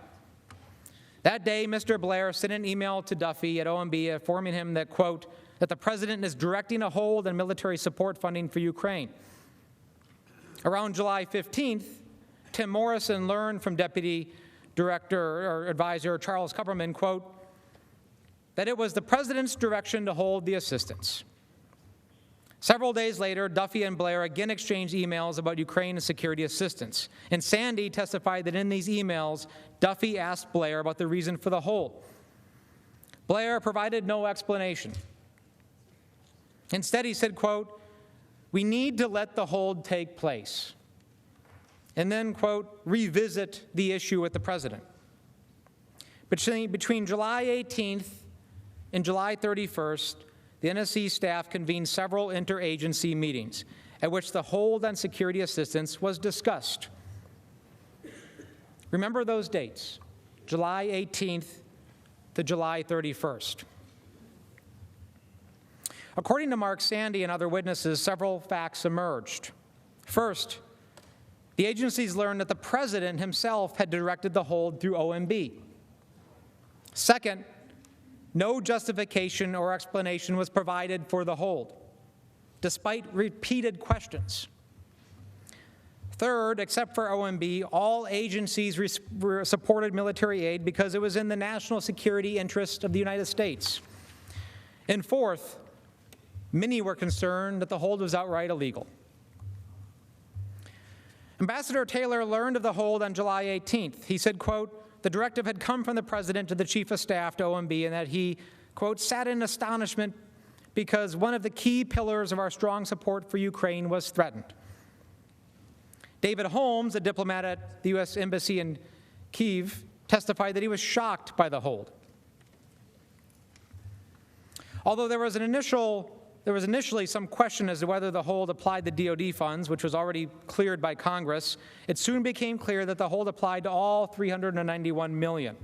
That day, Mr. Blair sent an email to Duffy at OMB informing him that, quote, that the president is directing a hold on military support funding for Ukraine. Around July 15th, Tim Morrison learned from Deputy Director or Advisor Charles Kupperman, quote, that it was the president's direction to hold the assistance. Several days later, Duffy and Blair again exchanged emails about Ukraine and security assistance. And Sandy testified that in these emails, Duffy asked Blair about the reason for the hold. Blair provided no explanation. Instead, he said, quote, we need to let the hold take place. And then, quote, revisit the issue with the president. Between July 18th and July 31st, the NSC staff convened several interagency meetings at which the hold on security assistance was discussed. Remember those dates, July 18th to July 31st. According to Mark Sandy and other witnesses, several facts emerged. First, the agencies learned that the president himself had directed the hold through OMB. Second, no justification or explanation was provided for the hold, despite repeated questions. Third, except for OMB, all agencies supported military aid because it was in the national security interest of the United States. And fourth, many were concerned that the hold was outright illegal. Ambassador Taylor learned of the hold on July 18th. He said, quote, the directive had come from the president to the chief of staff to OMB and that he, quote, sat in astonishment because one of the key pillars of our strong support for Ukraine was threatened. David Holmes, a diplomat at the U.S. Embassy in Kyiv, testified that he was shocked by the hold. Although there was initially some question as to whether the hold applied to DOD funds, which was already cleared by Congress, it soon became clear that the hold applied to all $391 million.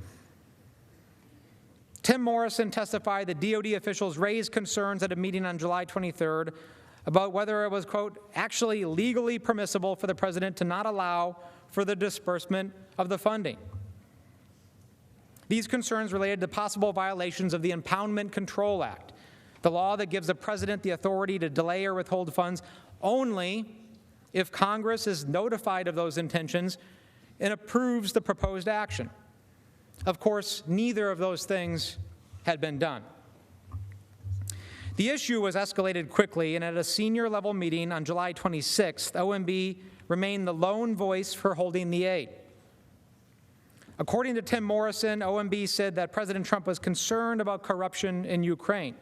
Tim Morrison testified that DOD officials raised concerns at a meeting on July 23rd about whether it was, quote, actually legally permissible for the president to not allow for the disbursement of the funding. These concerns related to possible violations of the Impoundment Control Act, the law that gives the president the authority to delay or withhold funds only if Congress is notified of those intentions and approves the proposed action. Of course, neither of those things had been done. The issue was escalated quickly, and at a senior-level meeting on July 26th, OMB remained the lone voice for holding the aid. According to Tim Morrison, OMB said that President Trump was concerned about corruption in Ukraine.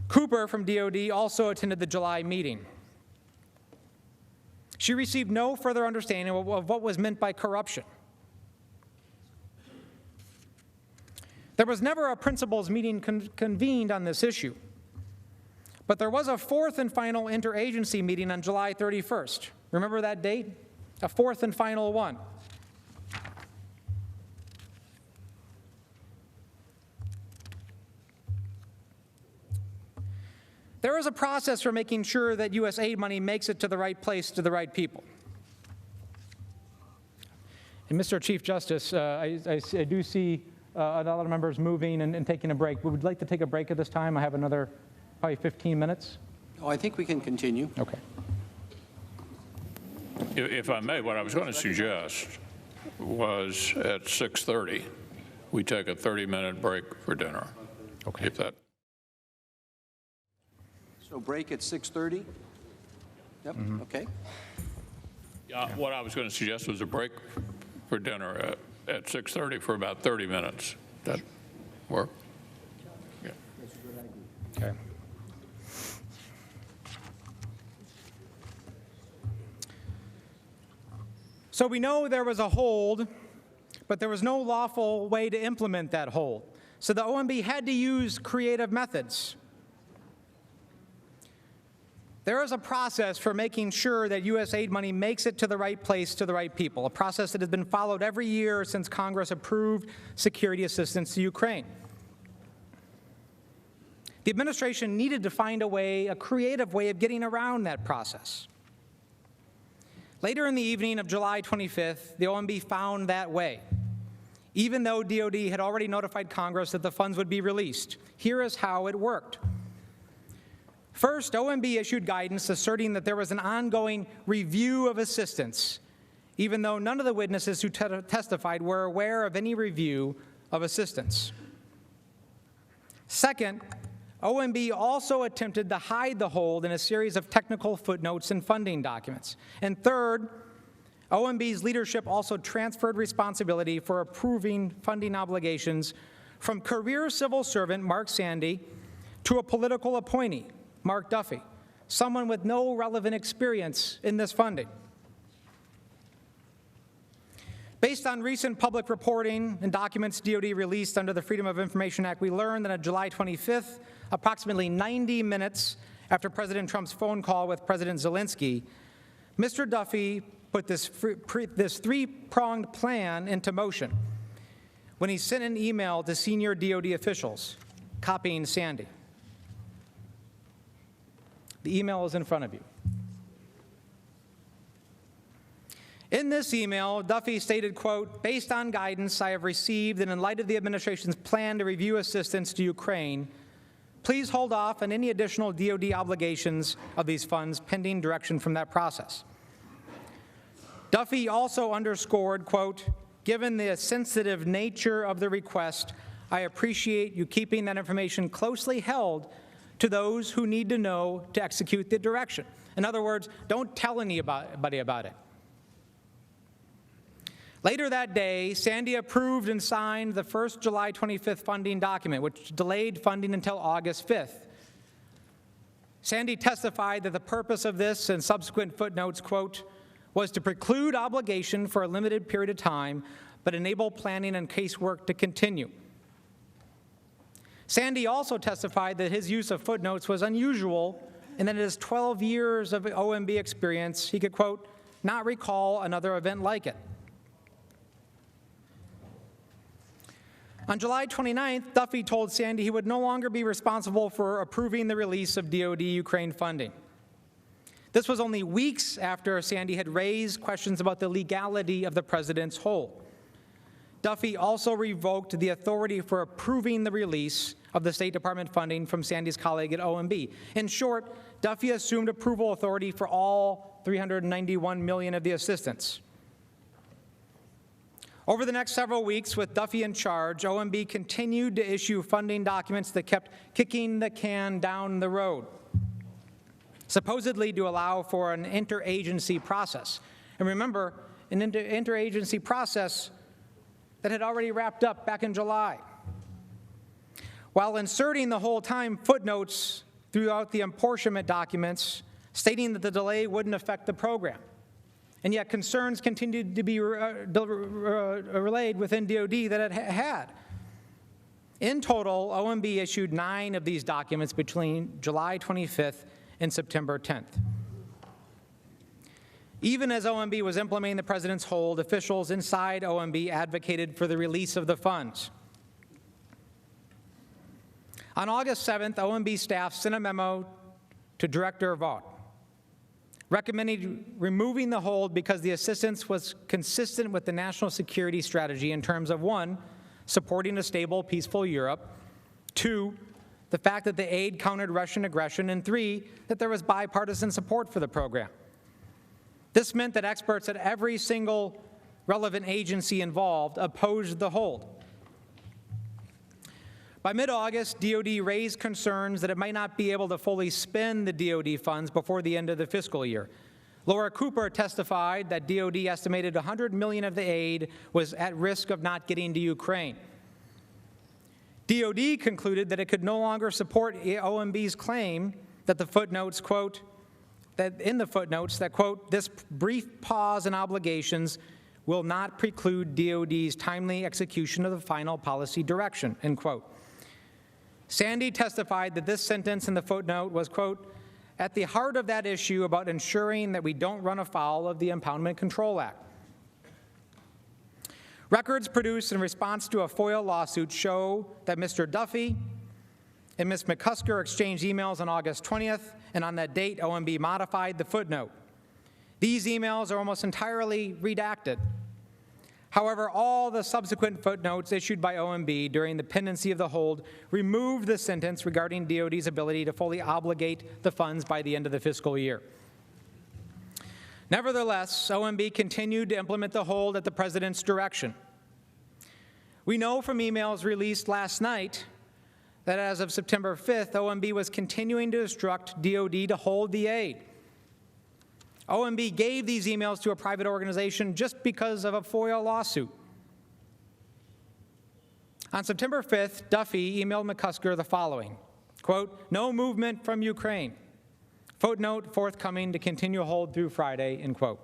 Cooper from DOD also attended the July meeting. She received no further understanding of what was meant by corruption. There was never a principals meeting convened on this issue, but there was a fourth and final interagency meeting on July 31st. Remember that date? A fourth and final one. There is a process for making sure that U.S. aid money makes it to the right place to the right people. And Mr. Chief Justice, I do see a lot of members moving and taking a break. We would like to take a break at this time. I have another probably 15 minutes. Oh, I think we can continue. Okay. If I may, what I was going to suggest was at 6:30, we take a 30-minute break for dinner. Okay. If that. So break at 6:30? Yep, okay. What I was going to suggest was a break for dinner at 6:30 for about 30 minutes. That work? Yeah. Okay. So we know there was a hold, but there was no lawful way to implement that hold. So the OMB had to use creative methods. There is a process for making sure that U.S. aid money makes it to the right place, to the right people, a process that has been followed every year since Congress approved security assistance to Ukraine. The administration needed to find a creative way of getting around that process. Later in the evening of July 25th, the OMB found that way. Even though DOD had already notified Congress that the funds would be released, here is how it worked. First, OMB issued guidance asserting that there was an ongoing review of assistance, even though none of the witnesses who testified were aware of any review of assistance. Second, OMB also attempted to hide the hold in a series of technical footnotes and funding documents. And third, OMB's leadership also transferred responsibility for approving funding obligations from career civil servant Mark Sandy to a political appointee, Mark Duffy, someone with no relevant experience in this funding. Based on recent public reporting and documents DOD released under the Freedom of Information Act, we learned that on July 25th, approximately 90 minutes after President Trump's phone call with President Zelensky, Mr. Duffy put this three-pronged plan into motion when he sent an email to senior DOD officials, copying Sandy. The email is in front of you. In this email, Duffy stated, quote, "Based on guidance I have received and in light of the administration's plan to review assistance to Ukraine, please hold off on any additional DOD obligations of these funds pending direction from that process." Duffy also underscored, quote, "Given the sensitive nature of the request, I appreciate you keeping that information closely held to those who need to know to execute the direction." In other words, don't tell anybody about it. Later that day, Sandy approved and signed the first July 25th funding document, which delayed funding until August 5th. Sandy testified that the purpose of this and subsequent footnotes, quote, was to preclude obligation for a limited period of time, but enable planning and casework to continue. Sandy also testified that his use of footnotes was unusual and that in his 12 years of OMB experience, he could, quote, not recall another event like it. On July 29th, Duffy told Sandy he would no longer be responsible for approving the release of DOD Ukraine funding. This was only weeks after Sandy had raised questions about the legality of the president's hold. Duffy also revoked the authority for approving the release of the State Department funding from Sandy's colleague at OMB. In short, Duffy assumed approval authority for all $391 million of the assistance. Over the next several weeks, with Duffy in charge, OMB continued to issue funding documents that kept kicking the can down the road, supposedly to allow for an interagency process. And remember, an interagency process that had already wrapped up back in July. While inserting the whole time footnotes throughout the apportionment documents, stating that the delay wouldn't affect the program. And yet concerns continued to be relayed within DOD that it had. In total, OMB issued 9 of these documents between July 25th and September 10th. Even as OMB was implementing the president's hold, officials inside OMB advocated for the release of the funds. On August 7th, OMB staff sent a memo to Director Vaught, recommending removing the hold because the assistance was consistent with the national security strategy in terms of 1, supporting a stable, peaceful Europe, 2, the fact that the aid countered Russian aggression, and 3, that there was bipartisan support for the program. This meant that experts at every single relevant agency involved opposed the hold. By mid-August, DoD raised concerns that it might not be able to fully spend the DoD funds before the end of the fiscal year. Laura Cooper testified that DoD estimated $100 million of the aid was at risk of not getting to Ukraine. DoD concluded that it could no longer support OMB's claim that the footnotes, quote, this brief pause in obligations will not preclude DoD's timely execution of the final policy direction, end quote. Sandy testified that this sentence in the footnote was, quote, at the heart of that issue about ensuring that we don't run afoul of the Impoundment Control Act. Records produced in response to a FOIA lawsuit show that Mr. Duffy and Ms. McCusker exchanged emails on August 20th, and on that date, OMB modified the footnote. These emails are almost entirely redacted. However, all the subsequent footnotes issued by OMB during the pendency of the hold removed the sentence regarding DoD's ability to fully obligate the funds by the end of the fiscal year. Nevertheless, OMB continued to implement the hold at the President's direction. We know from emails released last night that as of September 5th, OMB was continuing to instruct DoD to hold the aid. OMB gave these emails to a private organization just because of a FOIA lawsuit. On September 5th, Duffy emailed McCusker the following, quote, no movement from Ukraine. Footnote forthcoming to continue hold through Friday, end quote.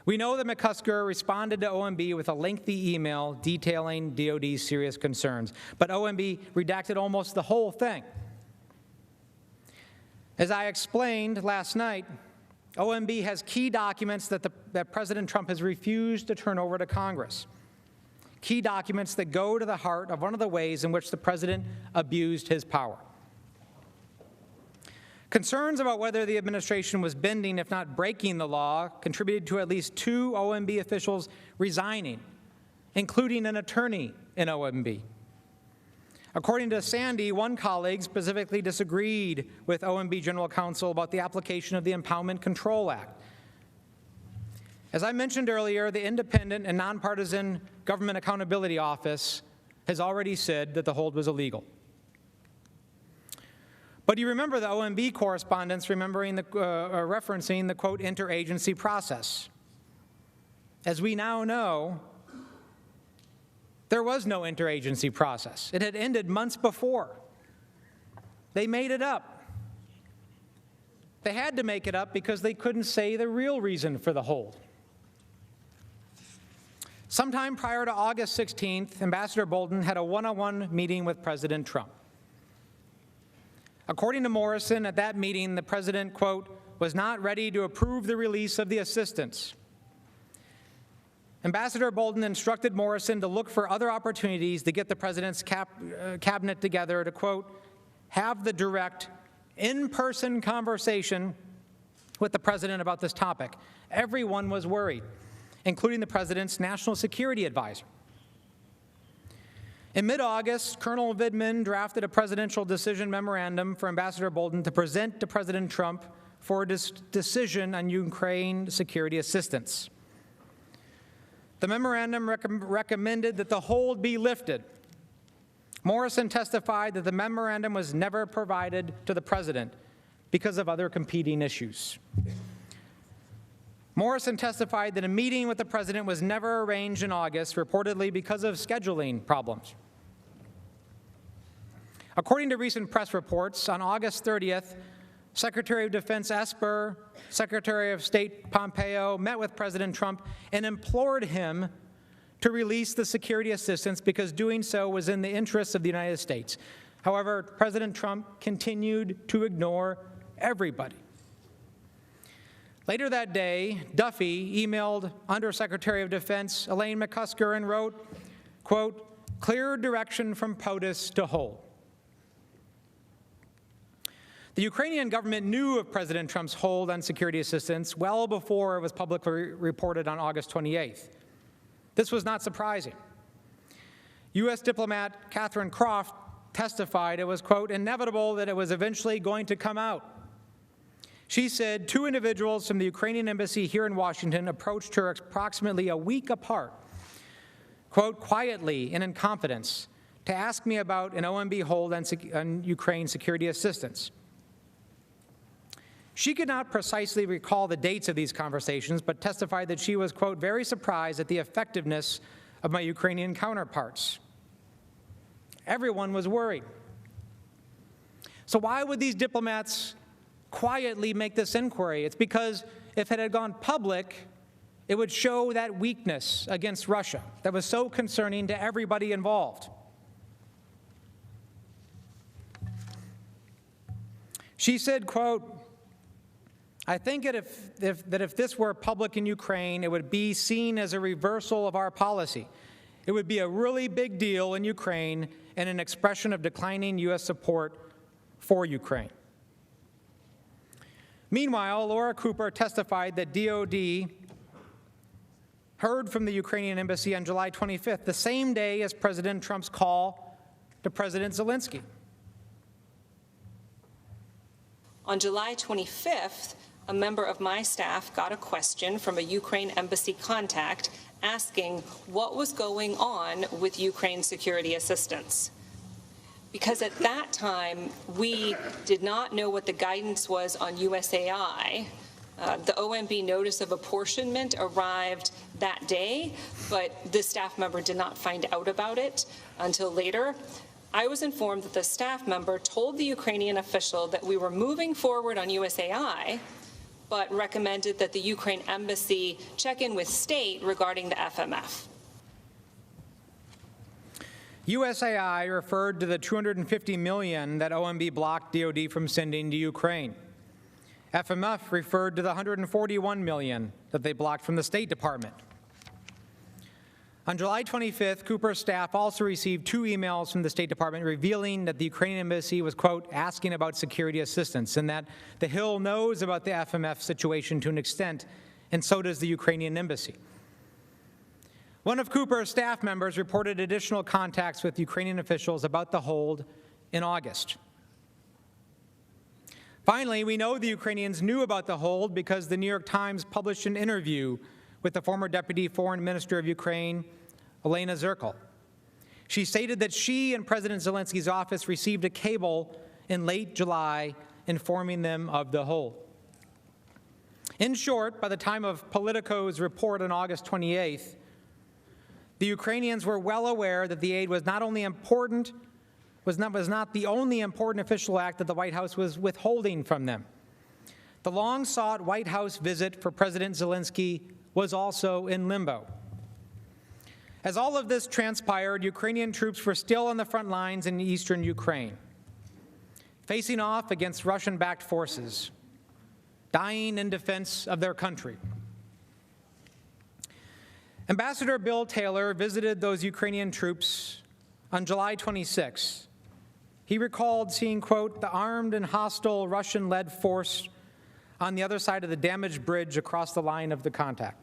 We know that McCusker responded to OMB with a lengthy email detailing DoD's serious concerns, but OMB redacted almost the whole thing. As I explained last night, OMB has key documents that President Trump has refused to turn over to Congress. Key documents that go to the heart of one of the ways in which the President abused his power. Concerns about whether the administration was bending, if not breaking the law, contributed to at least 2 OMB officials resigning, including an attorney in OMB. According to Sandy, one colleague specifically disagreed with OMB General Counsel about the application of the Impoundment Control Act. As I mentioned earlier, the independent and nonpartisan Government Accountability Office has already said that the hold was illegal. But you remember the OMB correspondence referencing the, quote, interagency process. As we now know, there was no interagency process. It had ended months before. They made it up. They had to make it up because they couldn't say the real reason for the hold. Sometime prior to August 16th, Ambassador Bolton had a one-on-one meeting with President Trump. According to Morrison, at that meeting, the president, quote, was not ready to approve the release of the assistance. Ambassador Bolton instructed Morrison to look for other opportunities to get the president's cabinet together to, quote, have the direct, in-person conversation with the president about this topic. Everyone was worried, including the president's national security advisor. In mid-August, Colonel Vidman drafted a presidential decision memorandum for Ambassador Bolton to present to President Trump for a decision on Ukraine security assistance. The memorandum recommended that the hold be lifted. Morrison testified that the memorandum was never provided to the president because of other competing issues. Morrison testified that a meeting with the president was never arranged in August, reportedly because of scheduling problems. According to recent press reports, on August 30th, Secretary of Defense Esper, Secretary of State Pompeo met with President Trump and implored him to release the security assistance because doing so was in the interests of the United States. However, President Trump continued to ignore everybody. Later that day, Duffy emailed Undersecretary of Defense Elaine McCusker and wrote, quote, clear direction from POTUS to hold. The Ukrainian government knew of President Trump's hold on security assistance well before it was publicly reported on August 28th. This was not surprising. U.S. diplomat Catherine Croft testified it was, quote, inevitable that it was eventually going to come out. She said 2 individuals from the Ukrainian embassy here in Washington approached her approximately a week apart, quote, quietly and in confidence, to ask me about an OMB hold on Ukraine security assistance. She could not precisely recall the dates of these conversations, but testified that she was, quote, very surprised at the effectiveness of my Ukrainian counterparts. Everyone was worried. So why would these diplomats quietly make this inquiry? It's because if it had gone public, it would show that weakness against Russia that was so concerning to everybody involved. She said, quote, I think that if this were public in Ukraine, it would be seen as a reversal of our policy. It would be a really big deal in Ukraine and an expression of declining U.S. support for Ukraine. Meanwhile, Laura Cooper testified that DOD heard from the Ukrainian embassy on July 25th, the same day as President Trump's call to President Zelensky. On July 25th, a member of my staff got a question from a Ukraine embassy contact asking what was going on with Ukraine security assistance. Because at that time, we did not know what the guidance was on USAI. The OMB notice of apportionment arrived that day, but this staff member did not find out about it until later. I was informed that the staff member told the Ukrainian official that we were moving forward on USAI, but recommended that the Ukraine embassy check in with state regarding the FMF. USAI referred to the $250 million that OMB blocked DOD from sending to Ukraine. FMF referred to the $141 million that they blocked from the State Department. On July 25th, Cooper's staff also received 2 emails from the State Department revealing that the Ukrainian embassy was, quote, asking about security assistance, and that the Hill knows about the FMF situation to an extent, and so does the Ukrainian embassy. One of Cooper's staff members reported additional contacts with Ukrainian officials about the hold in August. Finally, we know the Ukrainians knew about the hold because the New York Times published an interview with the former Deputy Foreign Minister of Ukraine, Elena Zirkle. She stated that she and President Zelensky's office received a cable in late July informing them of the hold. In short, by the time of Politico's report on August 28th, the Ukrainians were well aware that the aid was not only important, was not the only important official act that the White House was withholding from them. The long-sought White House visit for President Zelensky was also in limbo. As all of this transpired, Ukrainian troops were still on the front lines in eastern Ukraine, facing off against Russian-backed forces, dying in defense of their country. Ambassador Bill Taylor visited those Ukrainian troops on July 26. He recalled seeing, quote, the armed and hostile Russian-led force on the other side of the damaged bridge across the line of the contact.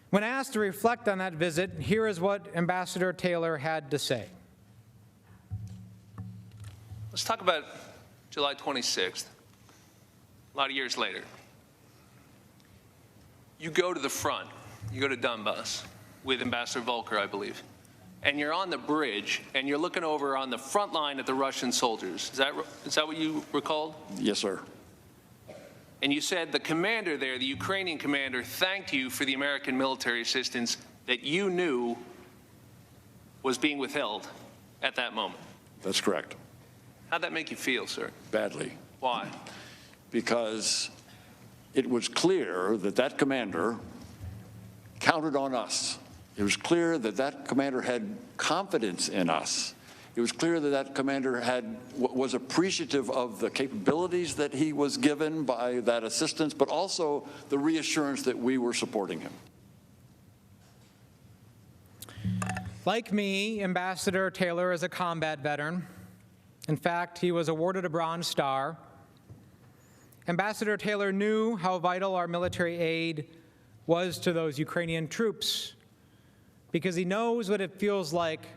When asked to reflect on that visit, here is what Ambassador Taylor had to say. Let's talk about July 26th, a lot of years later. You go to the front, you go to Donbass with Ambassador Volker, I believe, and you're on the bridge and you're looking over on the front line at the Russian soldiers. Is that what you recalled? Yes, sir. And you said the commander there, the Ukrainian commander, thanked you for the American military assistance that you knew was being withheld at that moment. That's correct. How'd that make you feel, sir? Badly. Why? Because it was clear that that commander counted on us. It was clear that that commander had confidence in us. It was clear that that commander was appreciative of the capabilities that he was given by that assistance, but also the reassurance that we were supporting him. Like me, Ambassador Taylor is a combat veteran. In fact, he was awarded a Bronze Star. Ambassador Taylor knew how vital our military aid was to those Ukrainian troops because he knows what it feels like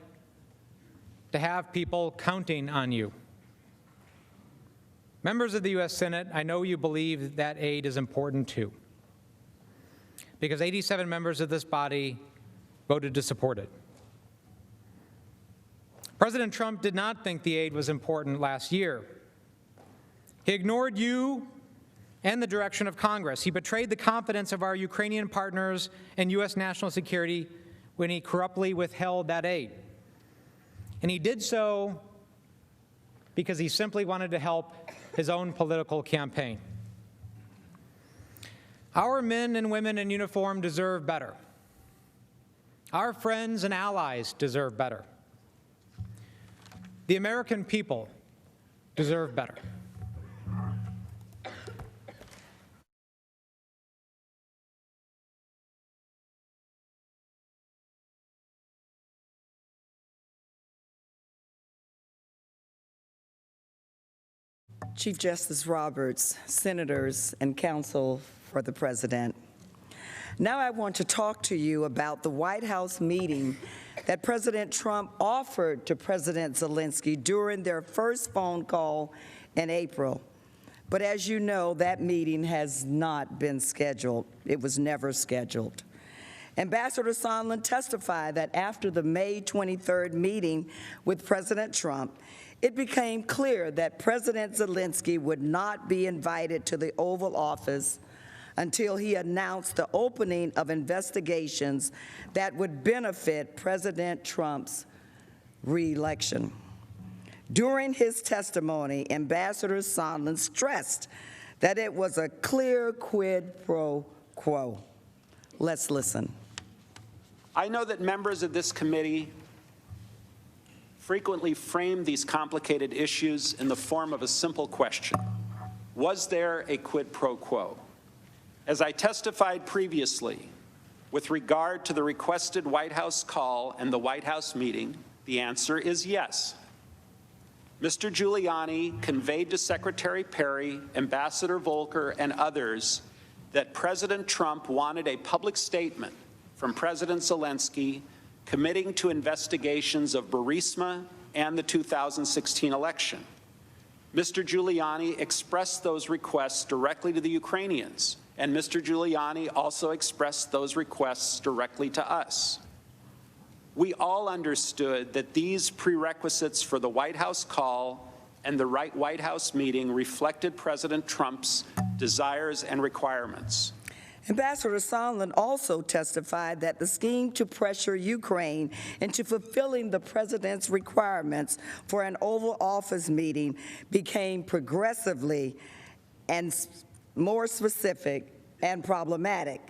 to have people counting on you. Members of the U.S. Senate, I know you believe that aid is important too, because 87 members of this body voted to support it. President Trump did not think the aid was important last year. He ignored you and the direction of Congress. He betrayed the confidence of our Ukrainian partners and U.S. national security when he corruptly withheld that aid. And he did so because he simply wanted to help his own political campaign. Our men and women in uniform deserve better. Our friends and allies deserve better. The American people deserve better. Chief Justice Roberts, senators, and counsel for the president. Now I want to talk to you about the White House meeting that President Trump offered to President Zelensky during their first phone call in April. But as you know, that meeting has not been scheduled. It was never scheduled. Ambassador Sondland testified that after the May 23rd meeting with President Trump, it became clear that President Zelensky would not be invited to the Oval Office until he announced the opening of investigations that would benefit President Trump's re-election. During his testimony, Ambassador Sondland stressed that it was a clear quid pro quo. Let's listen. I know that members of this committee frequently frame these complicated issues in the form of a simple question. Was there a quid pro quo? As I testified previously, with regard to the requested White House call and the White House meeting, the answer is yes. Mr. Giuliani conveyed to Secretary Perry, Ambassador Volker, and others that President Trump wanted a public statement from President Zelensky committing to investigations of Burisma and the 2016 election. Mr. Giuliani expressed those requests directly to the Ukrainians, and Mr. Giuliani also expressed those requests directly to us. We all understood that these prerequisites for the White House call and the White House meeting reflected President Trump's desires and requirements. Ambassador Sondland also testified that the scheme to pressure Ukraine into fulfilling the president's requirements for an Oval Office meeting became progressively and more specific and problematic,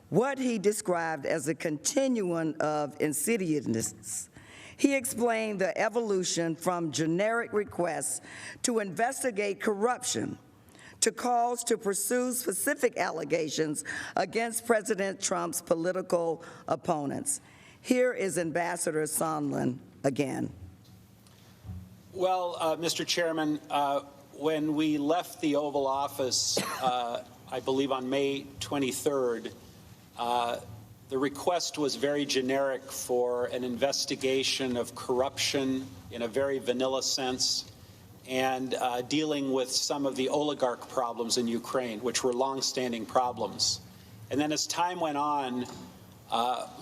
what he described as a continuum of insidiousness. He explained the evolution from generic requests to investigate corruption to calls to pursue specific allegations against President Trump's political opponents. Here is Ambassador Sondland again. Well, Mr. Chairman, when we left the Oval Office, I believe on May 23rd, the request was very generic for an investigation of corruption in a very vanilla sense, and dealing with some of the oligarch problems in Ukraine, which were longstanding problems. And then as time went on,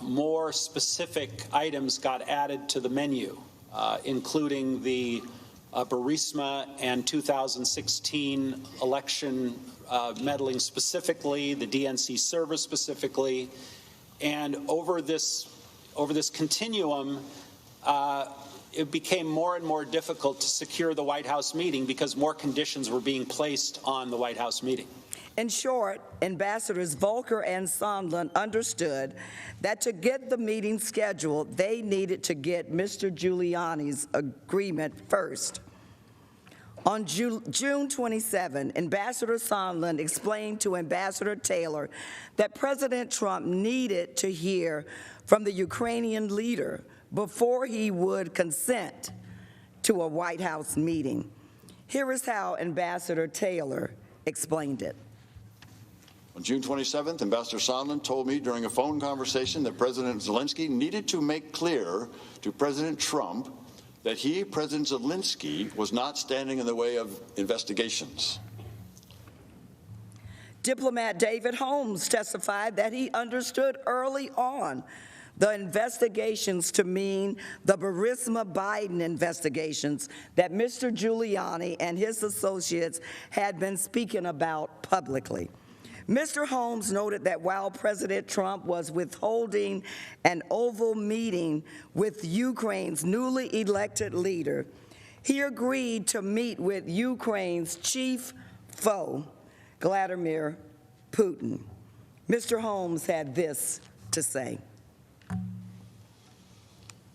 more specific items got added to the menu, including the Burisma and 2016 election meddling specifically, the DNC server specifically. And over this continuum, it became more and more difficult to secure the White House meeting because more conditions were being placed on the White House meeting. In short, Ambassadors Volker and Sondland understood that to get the meeting scheduled, they needed to get Mr. Giuliani's agreement first. On June 27, Ambassador Sondland explained to Ambassador Taylor that President Trump needed to hear from the Ukrainian leader before he would consent to a White House meeting. Here is how Ambassador Taylor explained it. On June 27th, Ambassador Sondland told me during a phone conversation that President Zelensky needed to make clear to President Trump that he, President Zelensky, was not standing in the way of investigations. Diplomat David Holmes testified that he understood early on the investigations to mean the Burisma Biden investigations that Mr. Giuliani and his associates had been speaking about publicly. Mr. Holmes noted that while President Trump was withholding an Oval meeting with Ukraine's newly elected leader, he agreed to meet with Ukraine's chief foe, Vladimir Putin. Mr. Holmes had this to say.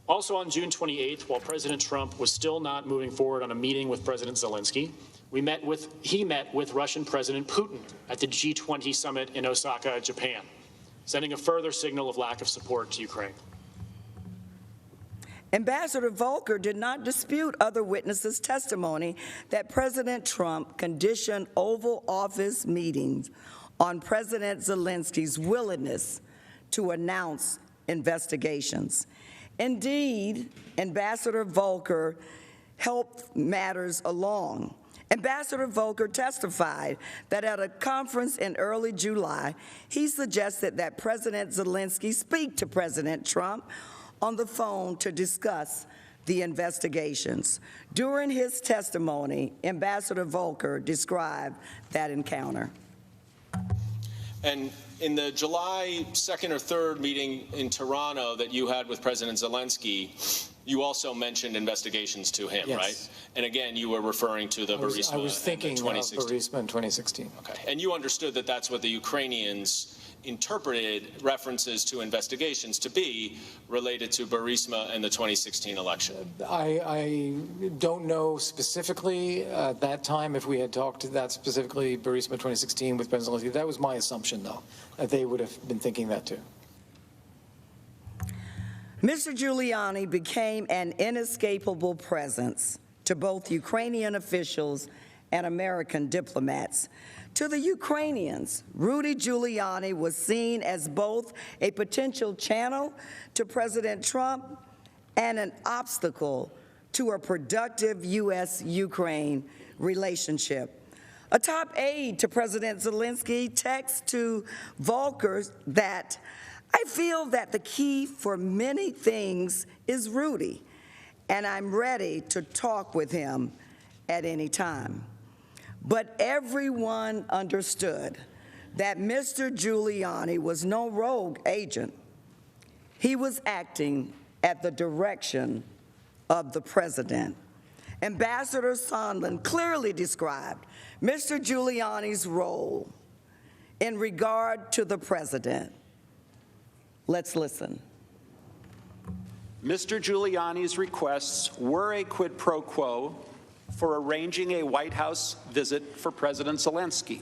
Also on June 28th, while President Trump was still not moving forward on a meeting with President Zelensky, he met with Russian President Putin at the G20 summit in Osaka, Japan, sending a further signal of lack of support to Ukraine. Ambassador Volker did not dispute other witnesses' testimony that President Trump conditioned Oval Office meetings on President Zelensky's willingness to announce investigations. Indeed, Ambassador Volker helped matters along. Ambassador Volker testified that at a conference in early July, he suggested that President Zelensky speak to President Trump on the phone to discuss the investigations. During his testimony, Ambassador Volker described that encounter. And in the July 2nd or 3rd meeting in Toronto that you had with President Zelensky, you also mentioned investigations to him, Yes. right? And again, you were referring to the Burisma. I was thinking about 2016. Burisma in 2016. Okay. And you understood that that's what the Ukrainians interpreted references to investigations to be related to Burisma and the 2016 election. I don't know specifically at that time if we had talked to that specifically Burisma 2016 with President Zelensky. That was my assumption, though, that they would have been thinking that too. Mr. Giuliani became an inescapable presence to both Ukrainian officials and American diplomats. To the Ukrainians, Rudy Giuliani was seen as both a potential channel to President Trump and an obstacle to a productive U.S.-Ukraine relationship. A top aide to President Zelensky texts to Volker that, "I feel that the key for many things is Rudy, and I'm ready to talk with him at any time." But everyone understood that Mr. Giuliani was no rogue agent. He was acting at the direction of the president. Ambassador Sondland clearly described Mr. Giuliani's role in regard to the president. Let's listen. Mr. Giuliani's requests were a quid pro quo for arranging a White House visit for President Zelensky.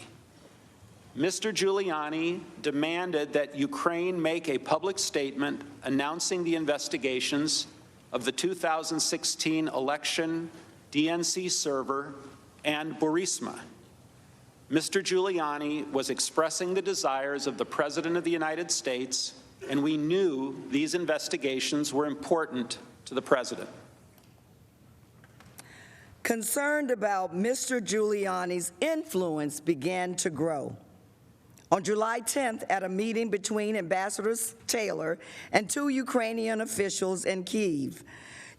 Mr. Giuliani demanded that Ukraine make a public statement announcing the investigations of the 2016 election, DNC server, and Burisma. Mr. Giuliani was expressing the desires of the President of the United States, and we knew these investigations were important to the President. Concerned about Mr. Giuliani's influence began to grow. On July 10th, at a meeting between Ambassador Taylor and two Ukrainian officials in Kyiv,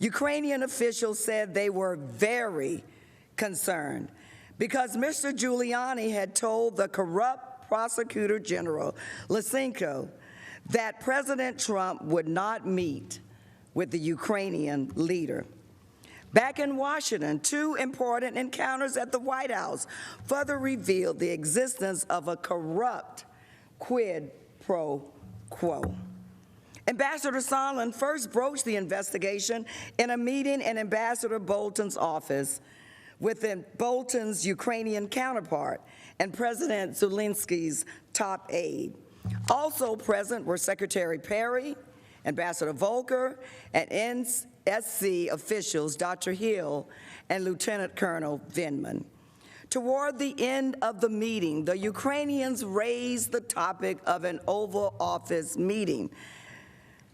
Ukrainian officials said they were very concerned because Mr. Giuliani had told the corrupt Prosecutor General Lysenko that President Trump would not meet with the Ukrainian leader. Back in Washington, two important encounters at the White House further revealed the existence of a corrupt quid pro quo. Ambassador Sondland first broached the investigation in a meeting in Ambassador Bolton's office with Bolton's Ukrainian counterpart and President Zelensky's top aide. Also present were Secretary Perry, Ambassador Volker, and NSC officials Dr. Hill and Lieutenant Colonel Vindman. Toward the end of the meeting, the Ukrainians raised the topic of an Oval Office meeting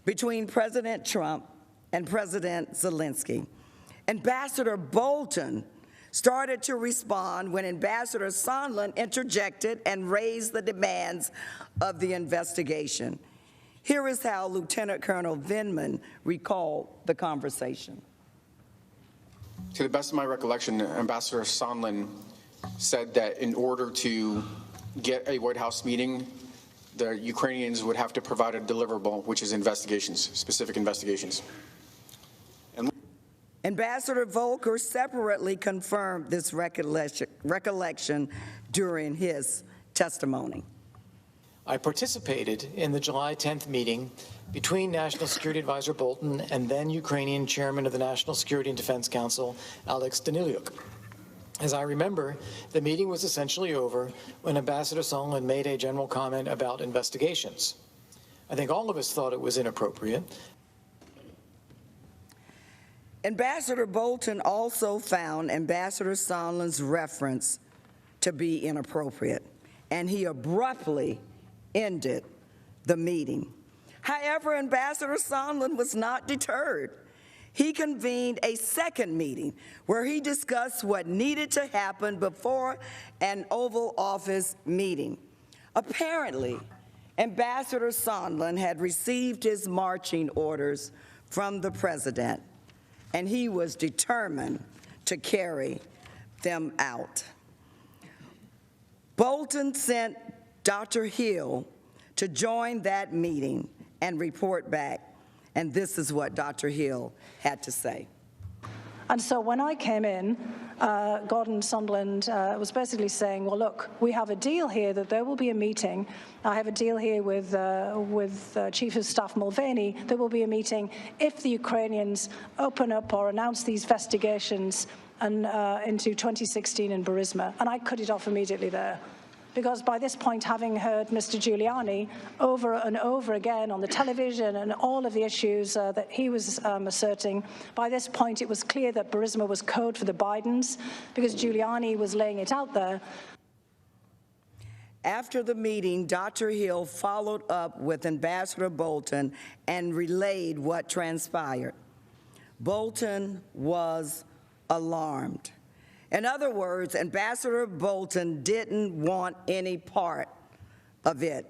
between President Trump and President Zelensky. Ambassador Bolton started to respond when Ambassador Sondland interjected and raised the demands of the investigation. Here is how Lieutenant Colonel Vindman recalled the conversation. To the best of my recollection, Ambassador Sondland said that in order to get a White House meeting, the Ukrainians would have to provide a deliverable, which is investigations, specific investigations. Ambassador Volker separately confirmed this recollection during his testimony. I participated in the July 10th meeting between National Security Advisor Bolton and then Ukrainian Chairman of the National Security and Defense Council, Alex Danylyuk. As I remember, the meeting was essentially over when Ambassador Sondland made a general comment about investigations. I think all of us thought it was inappropriate. Ambassador Bolton also found Ambassador Sondland's reference to be inappropriate, and he abruptly ended the meeting. However, Ambassador Sondland was not deterred. He convened a second meeting where he discussed what needed to happen before an Oval Office meeting. Apparently, Ambassador Sondland had received his marching orders from the president, and he was determined to carry them out. Bolton sent Dr. Hill to join that meeting and report back, and this is what Dr. Hill had to say. And so when I came in, Gordon Sondland was basically saying, well, look, we have a deal here that there will be a meeting. I have a deal here with Chief of Staff Mulvaney. There will be a meeting if the Ukrainians open up or announce these investigations into 2016 in Burisma. And I cut it off immediately there. Because by this point, having heard Mr. Giuliani over and over again on the television and all of the issues that he was asserting, by this point it was clear that Burisma was code for the Bidens, because Giuliani was laying it out there. After the meeting, Dr. Hill followed up with Ambassador Bolton and relayed what transpired. Bolton was alarmed. In other words, Ambassador Bolton didn't want any part of it.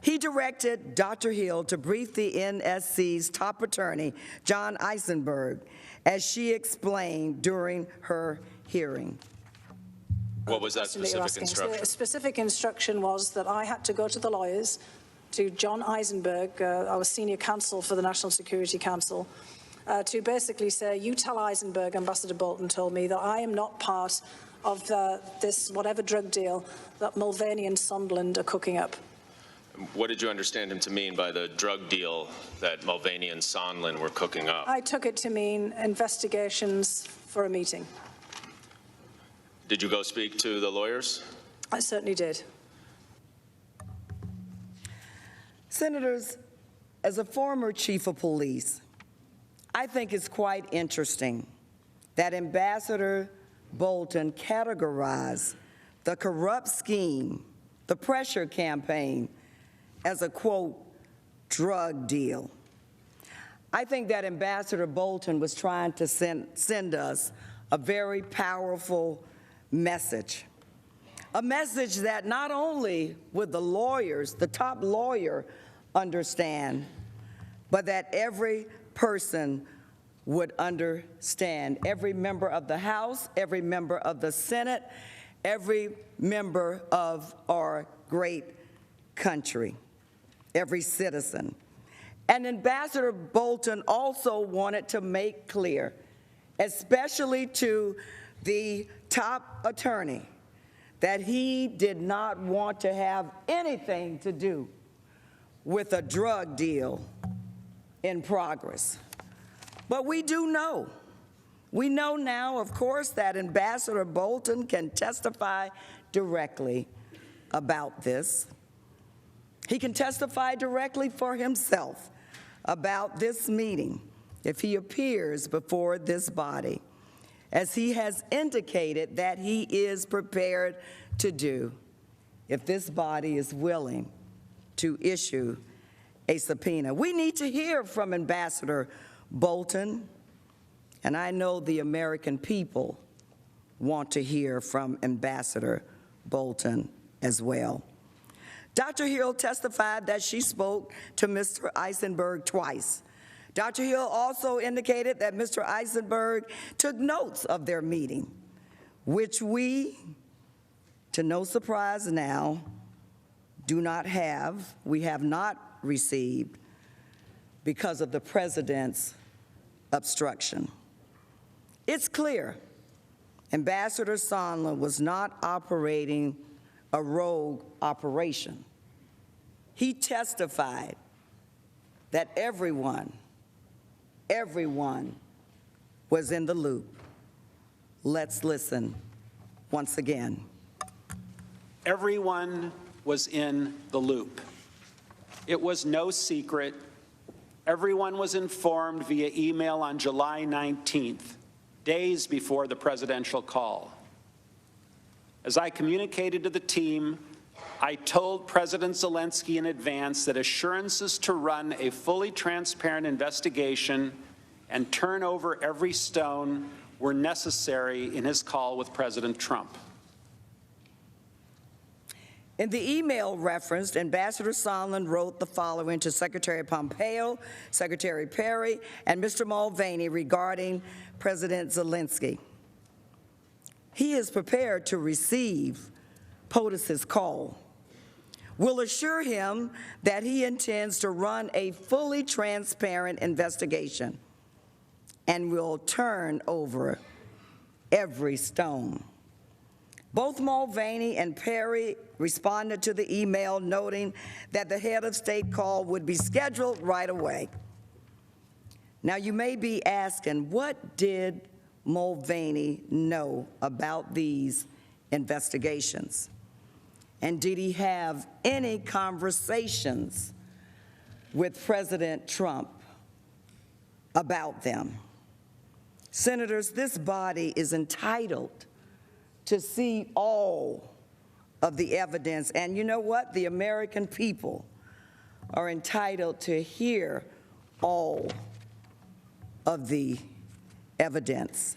He directed Dr. Hill to brief the NSC's top attorney, John Eisenberg, as she explained during her hearing. What was that specific instruction? The specific instruction was that I had to go to the lawyers, to John Eisenberg, our senior counsel for the National Security Council, to basically say, you tell Eisenberg, Ambassador Bolton told me, that I am not part of this whatever drug deal that Mulvaney and Sondland are cooking up. What did you understand him to mean by the drug deal that Mulvaney and Sondland were cooking up? I took it to mean investigations for a meeting. Did you go speak to the lawyers? I certainly did. Senators, as a former chief of police, I think it's quite interesting that Ambassador Bolton categorized the corrupt scheme, the pressure campaign, as a, quote, drug deal. I think that Ambassador Bolton was trying to send us a very powerful message, a message that not only would the lawyers, the top lawyer, understand, but that every person would understand. Every member of the House, every member of the Senate, every member of our great country, every citizen. And Ambassador Bolton also wanted to make clear, especially to the top attorney, that he did not want to have anything to do with a drug deal in progress. But we do know. We know now, of course, that Ambassador Bolton can testify directly about this. He can testify directly for himself about this meeting if he appears before this body, as he has indicated that he is prepared to do if this body is willing to issue a subpoena. We need to hear from Ambassador Bolton, and I know the American people want to hear from Ambassador Bolton as well. Dr. Hill testified that she spoke to Mr. Eisenberg twice. Dr. Hill also indicated that Mr. Eisenberg took notes of their meeting, which we, to no surprise now, we have not received because of the president's obstruction. It's clear Ambassador Sondland was not operating a rogue operation. He testified that everyone was in the loop. Let's listen once again. Everyone was in the loop. It was no secret. Everyone was informed via email on July 19th, days before the presidential call. As I communicated to the team, I told President Zelensky in advance that assurances to run a fully transparent investigation and turn over every stone were necessary in his call with President Trump. In the email referenced, Ambassador Sondland wrote the following to Secretary Pompeo, Secretary Perry, and Mr. Mulvaney regarding President Zelensky. He is prepared to receive POTUS's call. We'll assure him that he intends to run a fully transparent investigation and will turn over every stone. Both Mulvaney and Perry responded to the email noting that the head of state call would be scheduled right away. Now you may be asking, what did Mulvaney know about these investigations? And did he have any conversations with President Trump about them? Senators, this body is entitled to see all of the evidence. And you know what? The American people are entitled to hear all of the evidence.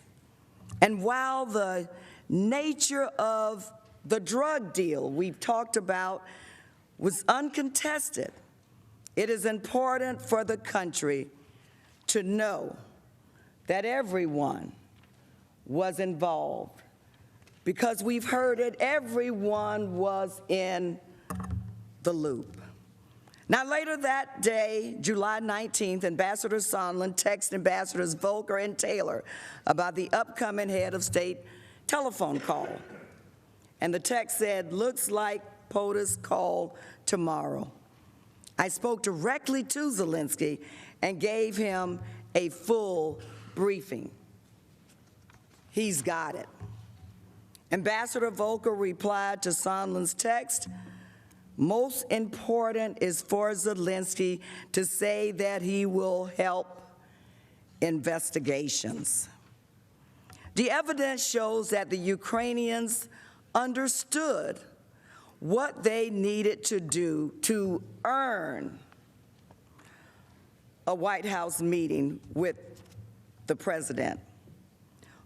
And while the nature of the drug deal we've talked about was uncontested, it is important for the country to know that everyone was involved. Because we've heard it, everyone was in the loop. Now, later that day, July 19th, Ambassador Sondland texted Ambassadors Volker and Taylor about the upcoming head of state telephone call. And the text said, looks like POTUS call tomorrow. I spoke directly to Zelensky and gave him a full briefing. He's got it. Ambassador Volker replied to Sondland's text, most important is for Zelensky to say that he will help investigations. The evidence shows that the Ukrainians understood what they needed to do to earn a White House meeting with the president.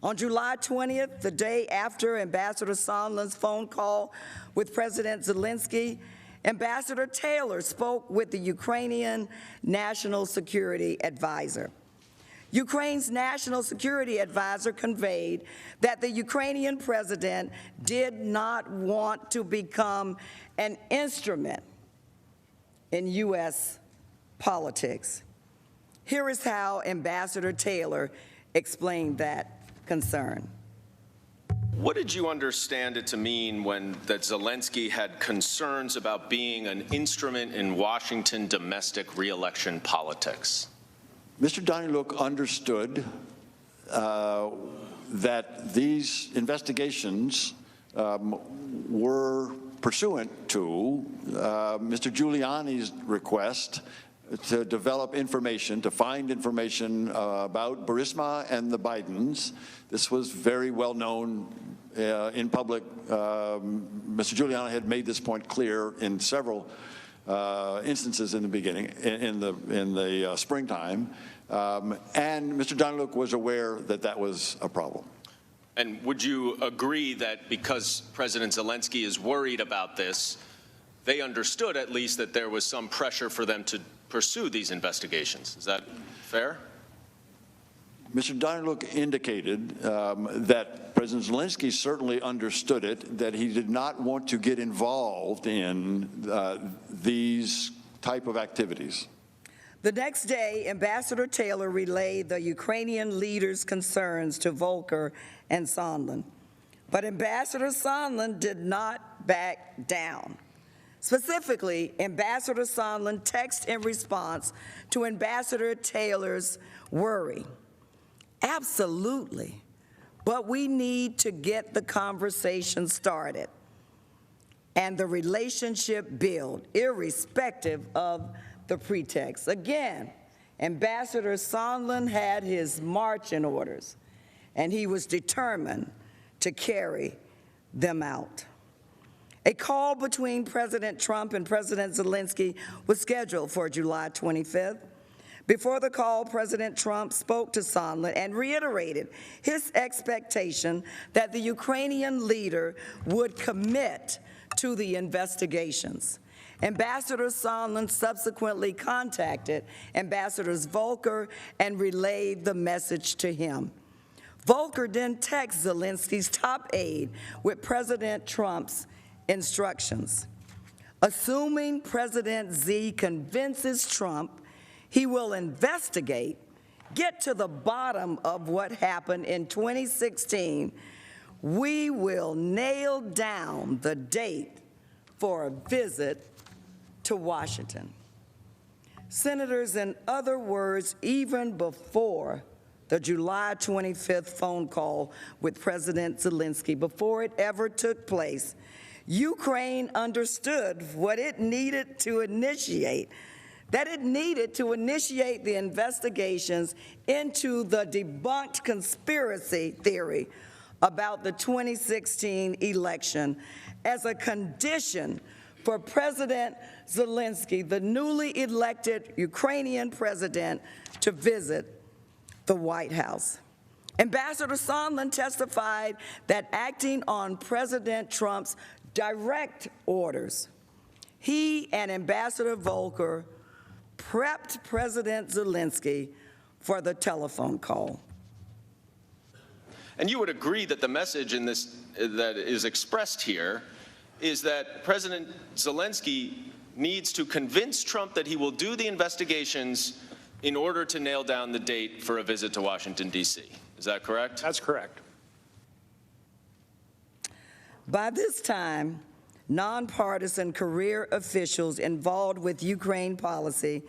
On July 20th, the day after Ambassador Sondland's phone call with President Zelensky, Ambassador Taylor spoke with the Ukrainian National Security Advisor. Ukraine's National Security Advisor conveyed that the Ukrainian president did not want to become an instrument in U.S. politics. Here is how Ambassador Taylor explained that concern. What did you understand it to mean when that Zelensky had concerns about being an instrument in Washington domestic re-election politics? Mr. Daniluk understood that these investigations were pursuant to Mr. Giuliani's request to develop information, to find information about Burisma and the Bidens. This was very well known in public. Mr. Giuliani had made this point clear in several instances in the beginning, in the springtime, and Mr. Daniluk was aware that that was a problem. And would you agree that because President Zelensky is worried about this, they understood at least that there was some pressure for them to pursue these investigations. Is that fair? Mr. Dyerlook indicated that President Zelensky certainly understood it, that he did not want to get involved in these type of activities. The next day, Ambassador Taylor relayed the Ukrainian leaders' concerns to Volker and Sondland. But Ambassador Sondland did not back down. Specifically, Ambassador Sondland texted in response to Ambassador Taylor's worry. Absolutely, but we need to get the conversation started and the relationship built, irrespective of the pretext. Again, Ambassador Sondland had his marching orders, and he was determined to carry them out. A call between President Trump and President Zelensky was scheduled for July 25th. Before the call, President Trump spoke to Sondland and reiterated his expectation that the Ukrainian leader would commit to the investigations. Ambassador Sondland subsequently contacted Ambassadors Volker and relayed the message to him. Volker then texted Zelensky's top aide with President Trump's instructions. Assuming President Z convinces Trump he will investigate, get to the bottom of what happened in 2016, we will nail down the date for a visit to Washington. Senators, in other words, even before the July 25th phone call with President Zelensky, before it ever took place, Ukraine understood what it needed to initiate, that it needed to initiate the investigations into the debunked conspiracy theory about the 2016 election as a condition for President Zelensky, the newly elected Ukrainian president, to visit the White House. Ambassador Sondland testified that acting on President Trump's direct orders, he and Ambassador Volker prepped President Zelensky for the telephone call. And you would agree that the message in this that is expressed here is that President Zelensky needs to convince Trump that he will do the investigations in order to nail down the date for a visit to Washington, D.C. Is that correct? That's correct. By this time, nonpartisan career officials involved with Ukraine policy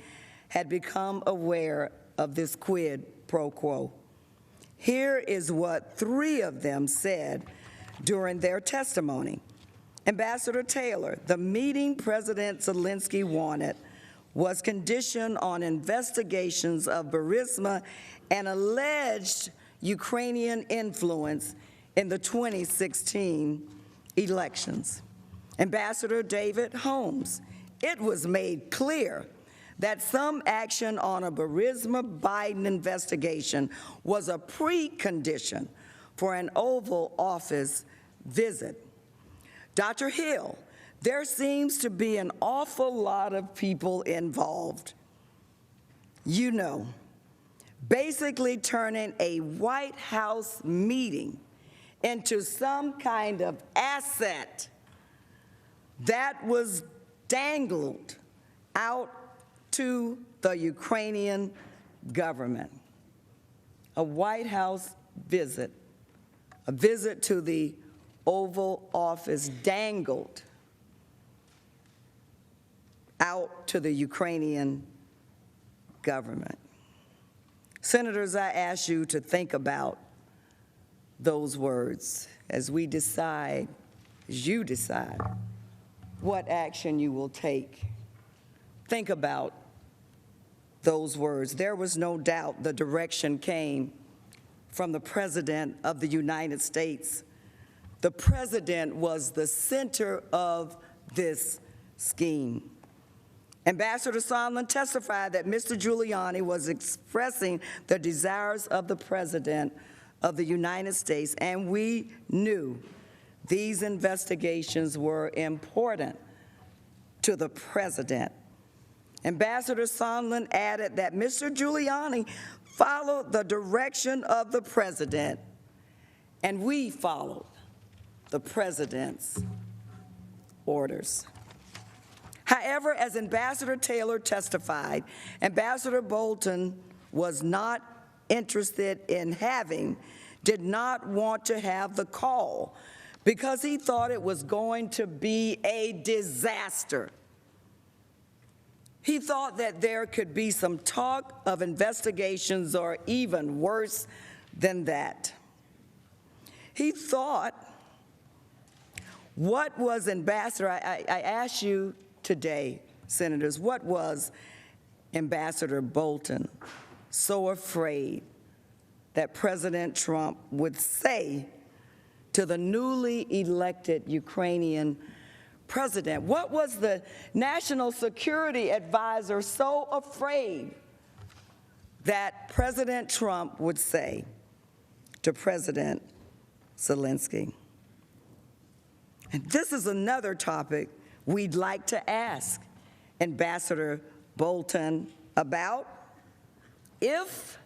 had become aware of this quid pro quo. Here is what 3 of them said during their testimony. Ambassador Taylor, the meeting President Zelensky wanted was conditioned on investigations of Burisma and alleged Ukrainian influence in the 2016 elections. Ambassador David Holmes, it was made clear that some action on a Burisma-Biden investigation was a precondition for an Oval Office visit. Dr. Hill, there seems to be an awful lot of people involved. You know, basically turning a White House meeting into some kind of asset that was dangled out to the Ukrainian government. A White House visit, a visit to the Oval Office dangled out to the Ukrainian government. Senators, I ask you to think about those words as we decide, as you decide, what action you will take. Think about those words. There was no doubt the direction came from the President of the United States. The President was the center of this scheme. Ambassador Sondland testified that Mr. Giuliani was expressing the desires of the President of the United States, and we knew these investigations were important to the president. Ambassador Sondland added that Mr. Giuliani followed the direction of the president, and we followed the president's orders. However, as Ambassador Taylor testified, Ambassador Bolton was not interested in did not want to have the call because he thought it was going to be a disaster. He thought that there could be some talk of investigations or even worse than that. He thought, what was Ambassador, I ask you today, Senators, what was Ambassador Bolton so afraid that President Trump would say to the newly elected Ukrainian president? What was the National Security Advisor so afraid that President Trump would say to President Zelensky? And this is another topic we'd like to ask Ambassador Bolton about if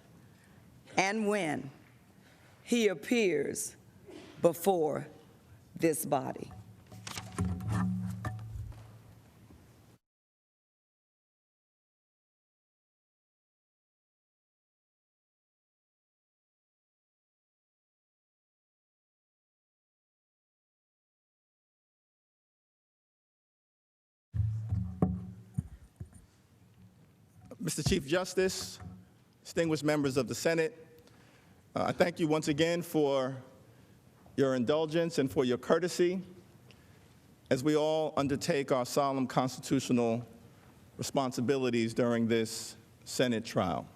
and when he appears before this body. Mr. Chief Justice, distinguished members of the Senate, I thank you once again for your indulgence and for your courtesy as we all undertake our solemn constitutional responsibilities during this Senate trial.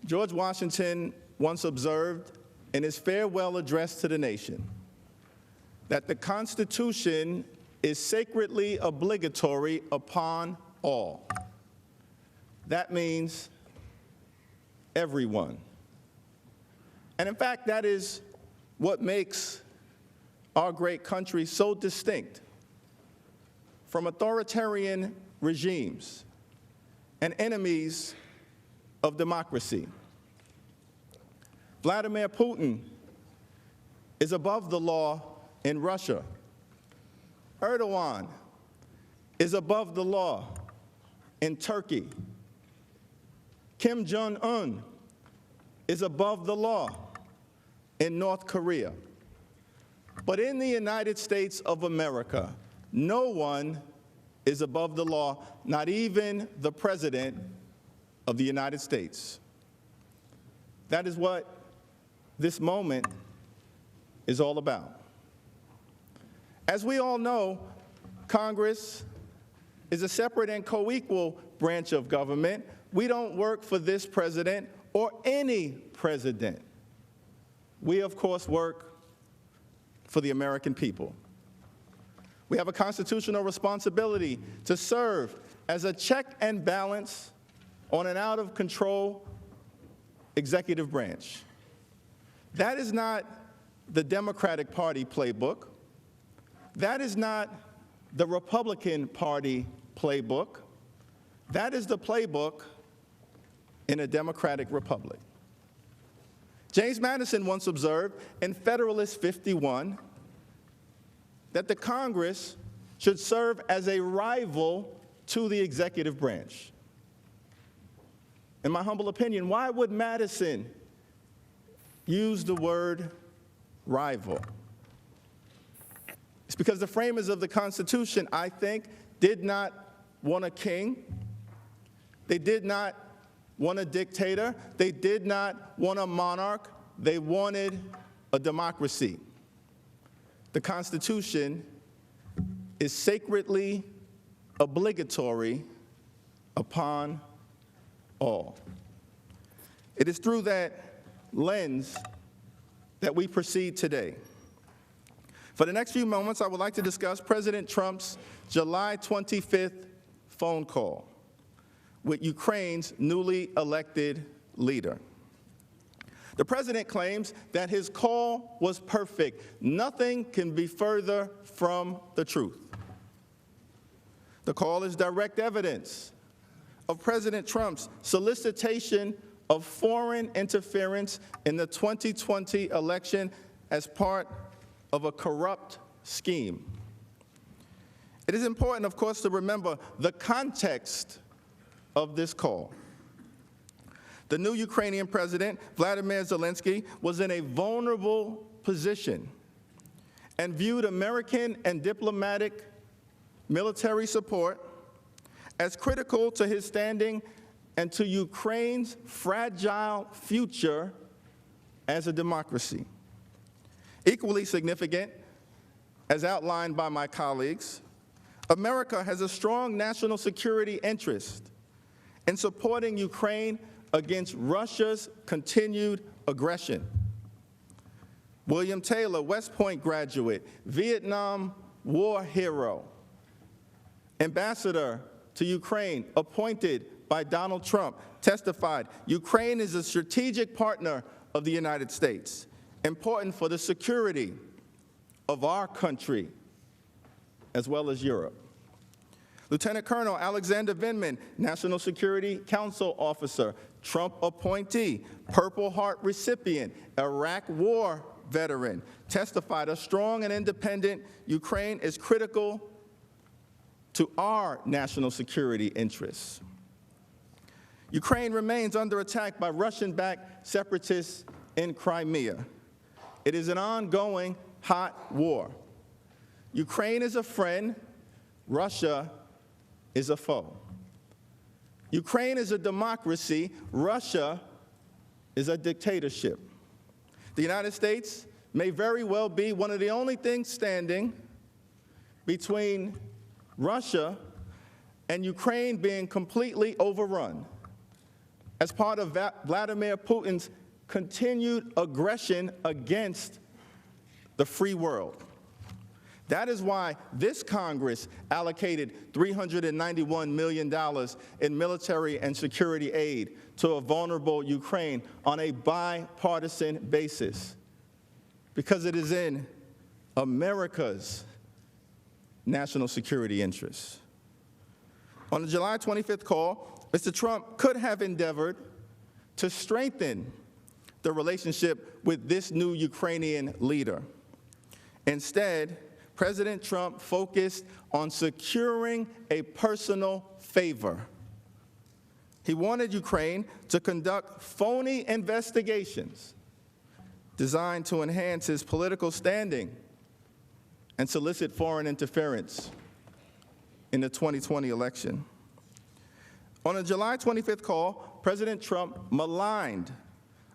George Washington once observed in his farewell address to the nation that the Constitution is sacredly obligatory upon all. That means everyone. And in fact, that is what makes our great country so distinct from authoritarian regimes and enemies of democracy. Vladimir Putin is above the law in Russia. Erdogan is above the law in Turkey. Kim Jong-un is above the law in North Korea. But in the United States of America, no one is above the law, not even the President of the United States. That is what this moment is all about. As we all know, Congress is a separate and co-equal branch of government. We don't work for this president or any president. We, of course, work for the American people. We have a constitutional responsibility to serve as a check and balance on an out-of-control executive branch. That is not the Democratic Party playbook. That is not the Republican Party playbook. That is the playbook in a democratic republic. James Madison once observed in Federalist 51 that the Congress should serve as a rival to the executive branch. In my humble opinion, why would Madison use the word rival? It's because the framers of the Constitution, I think, did not want a king. They did not want a dictator. They did not want a monarch. They wanted a democracy. The Constitution is sacredly obligatory upon all. It is through that lens that we proceed today. For the next few moments, I would like to discuss President Trump's July 25th phone call with Ukraine's newly elected leader. The president claims that his call was perfect. Nothing can be further from the truth. The call is direct evidence of President Trump's solicitation of foreign interference in the 2020 election as part of a corrupt scheme. It is important, of course, to remember the context of this call. The new Ukrainian president, Vladimir Zelensky, was in a vulnerable position and viewed American and diplomatic military support as critical to his standing and to Ukraine's fragile future as a democracy. Equally significant, as outlined by my colleagues, America has a strong national security interest in supporting Ukraine against Russia's continued aggression. William Taylor, West Point graduate, Vietnam War hero, ambassador to Ukraine, appointed by Donald Trump, testified, Ukraine is a strategic partner of the United States, important for the security of our country as well as Europe. Lieutenant Colonel Alexander Vindman, National Security Council officer, Trump appointee, Purple Heart recipient, Iraq War veteran, testified a strong and independent Ukraine is critical to our national security interests. Ukraine remains under attack by Russian-backed separatists in Crimea. It is an ongoing hot war. Ukraine is a friend, Russia is a foe. Ukraine is a democracy, Russia is a dictatorship. The United States may very well be one of the only things standing between Russia and Ukraine being completely overrun as part of Vladimir Putin's continued aggression against the free world. That is why this Congress allocated $391 million in military and security aid to a vulnerable Ukraine on a bipartisan basis, because it is in America's national security interests. On the July 25th call, Mr. Trump could have endeavored to strengthen the relationship with this new Ukrainian leader. Instead, President Trump focused on securing a personal favor. He wanted Ukraine to conduct phony investigations designed to enhance his political standing and solicit foreign interference in the 2020 election. On a July 25th call, President Trump maligned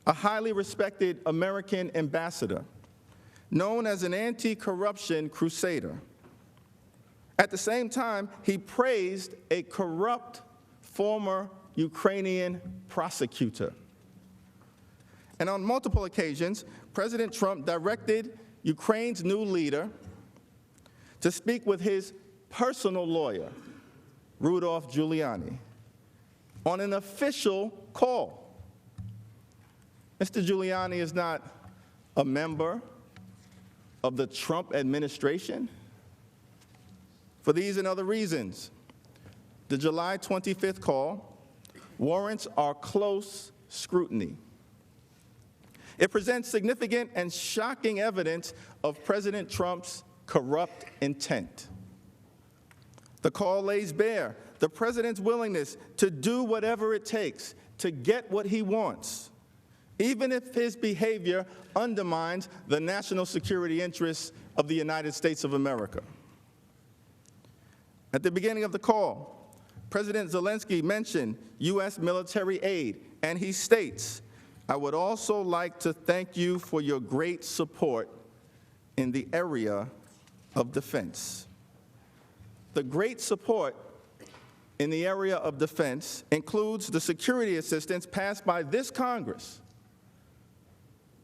a highly respected American ambassador known as an anti-corruption crusader. At the same time, he praised a corrupt former Ukrainian prosecutor. And on multiple occasions, President Trump directed Ukraine's new leader to speak with his personal lawyer, Rudolph Giuliani, on an official call. Mr. Giuliani is not a member of the Trump administration. For these and other reasons, the July 25th call warrants our close scrutiny. It presents significant and shocking evidence of President Trump's corrupt intent. The call lays bare the president's willingness to do whatever it takes to get what he wants, even if his behavior undermines the national security interests of the United States of America. At the beginning of the call, President Zelensky mentioned U.S. military aid, and he states, "I would also like to thank you for your great support in the area of defense." The great support in the area of defense includes the security assistance passed by this Congress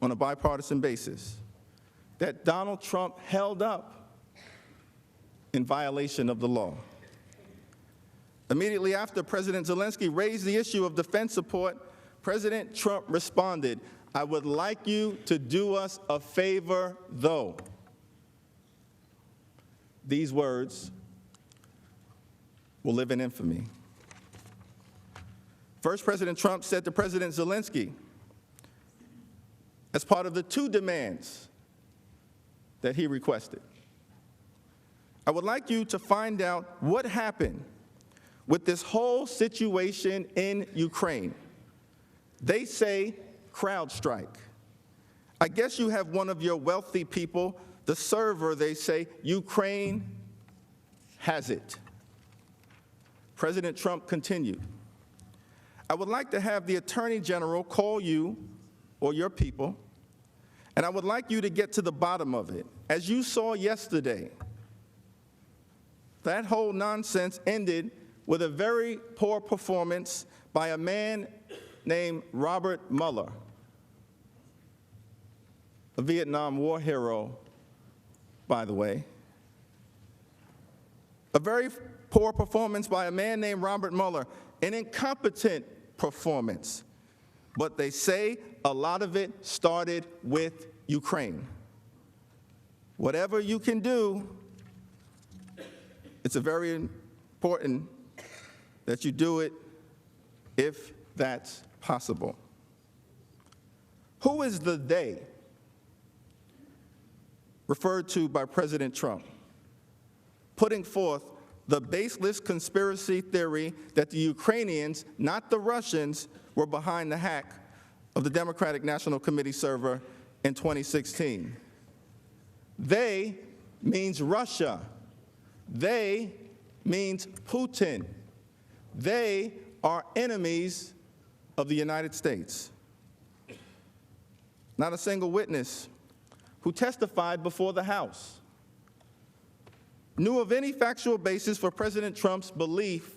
on a bipartisan basis that Donald Trump held up in violation of the law. Immediately after President Zelensky raised the issue of defense support, President Trump responded, "I would like you to do us a favor, though." These words will live in infamy. First, President Trump said to President Zelensky, as part of the 2 demands that he requested, I would like you to find out what happened with this whole situation in Ukraine. They say CrowdStrike. I guess you have one of your wealthy people, the server, they say, Ukraine has it. President Trump continued, I would like to have the Attorney General call you or your people, and I would like you to get to the bottom of it. As you saw yesterday, that whole nonsense ended with a very poor performance by a man named Robert Mueller, a Vietnam War hero, by the way. A very poor performance by a man named Robert Mueller, an incompetent performance. But they say a lot of it started with Ukraine. Whatever you can do, it's very important that you do it if that's possible. Who is the they referred to by President Trump, putting forth the baseless conspiracy theory that the Ukrainians, not the Russians, were behind the hack of the Democratic National Committee server in 2016? They means Russia. They means Putin. They are enemies of the United States. Not a single witness who testified before the House knew of any factual basis for President Trump's belief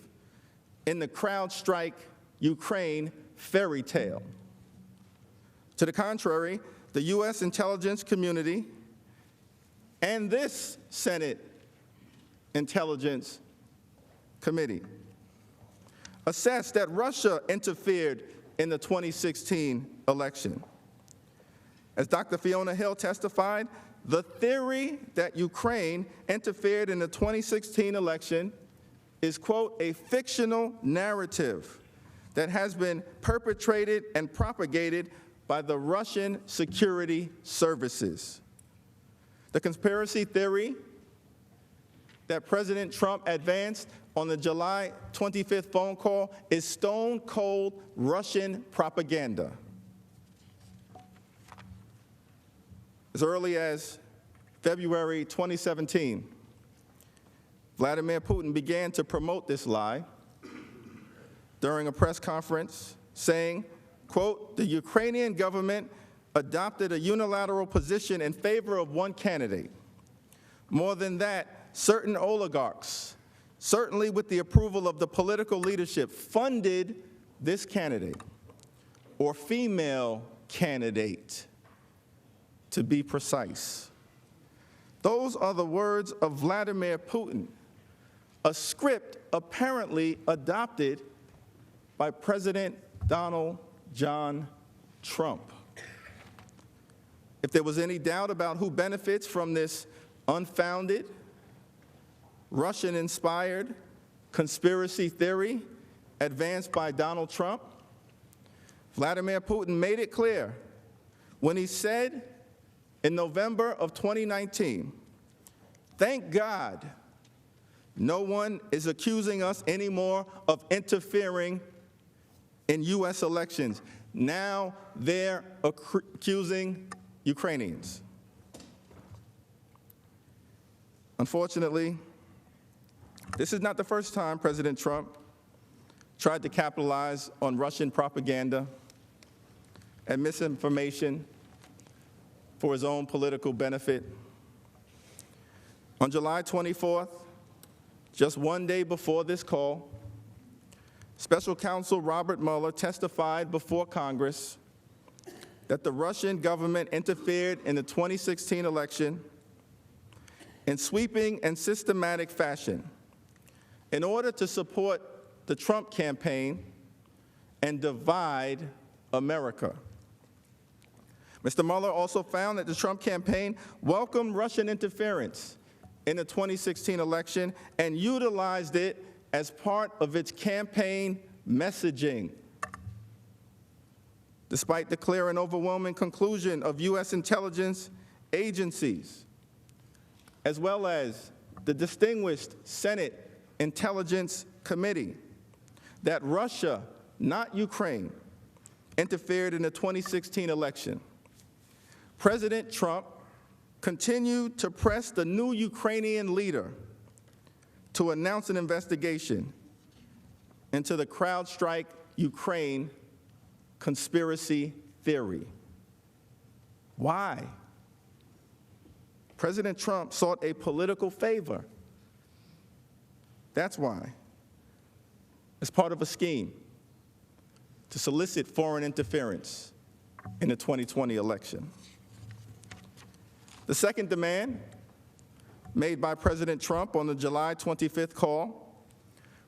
in the CrowdStrike Ukraine fairy tale. To the contrary, the U.S. intelligence community and this Senate Intelligence Committee assessed that Russia interfered in the 2016 election. As Dr. Fiona Hill testified, the theory that Ukraine interfered in the 2016 election is, quote, a fictional narrative that has been perpetrated and propagated by the Russian security services. The conspiracy theory that President Trump advanced on the July 25th phone call is stone-cold Russian propaganda. As early as February 2017, Vladimir Putin began to promote this lie during a press conference, saying, quote, the Ukrainian government adopted a unilateral position in favor of one candidate. More than that, certain oligarchs, certainly with the approval of the political leadership, funded this candidate, or female candidate, to be precise. Those are the words of Vladimir Putin, a script apparently adopted by President Donald John Trump. If there was any doubt about who benefits from this unfounded, Russian-inspired conspiracy theory advanced by Donald Trump, Vladimir Putin made it clear when he said in November of 2019, thank God no one is accusing us anymore of interfering in U.S. elections. Now they're accusing Ukrainians. Unfortunately, this is not the first time President Trump tried to capitalize on Russian propaganda and misinformation for his own political benefit. On July 24th, just one day before this call, Special Counsel Robert Mueller testified before Congress that the Russian government interfered in the 2016 election in sweeping and systematic fashion in order to support the Trump campaign and divide America. Mr. Mueller also found that the Trump campaign welcomed Russian interference in the 2016 election and utilized it as part of its campaign messaging. Despite the clear and overwhelming conclusion of U.S. intelligence agencies, as well as the distinguished Senate Intelligence Committee, that Russia, not Ukraine, interfered in the 2016 election, President Trump continued to press the new Ukrainian leader to announce an investigation into the CrowdStrike Ukraine conspiracy theory. Why? President Trump sought a political favor. That's why. As part of a scheme to solicit foreign interference in the 2020 election. The second demand made by President Trump on the July 25th call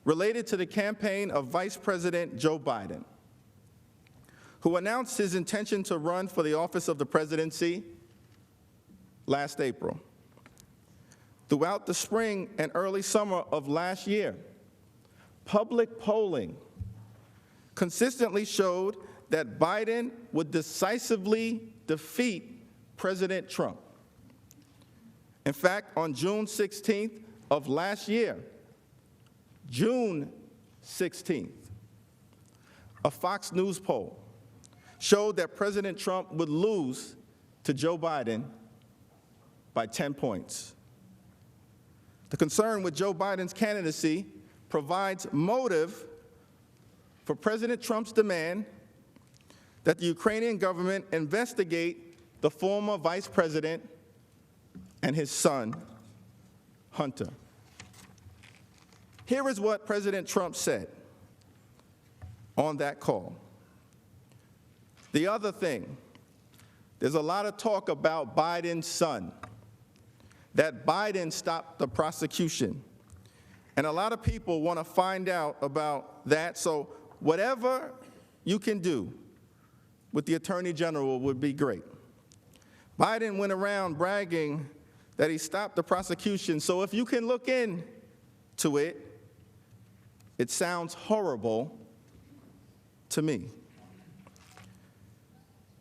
related to the campaign of Vice President Joe Biden, who announced his intention to run for the office of the presidency last April. Throughout the spring and early summer of last year, public polling consistently showed that Biden would decisively defeat President Trump. In fact, on June 16th of last year, June 16th, a Fox News poll showed that President Trump would lose to Joe Biden by 10 points. The concern with Joe Biden's candidacy provides motive for President Trump's demand that the Ukrainian government investigate the former vice president and his son, Hunter. Here is what President Trump said on that call. The other thing, there's a lot of talk about Biden's son, that Biden stopped the prosecution. And a lot of people want to find out about that, so whatever you can do with the Attorney General would be great. Biden went around bragging that he stopped the prosecution, so if you can look into it, it sounds horrible to me.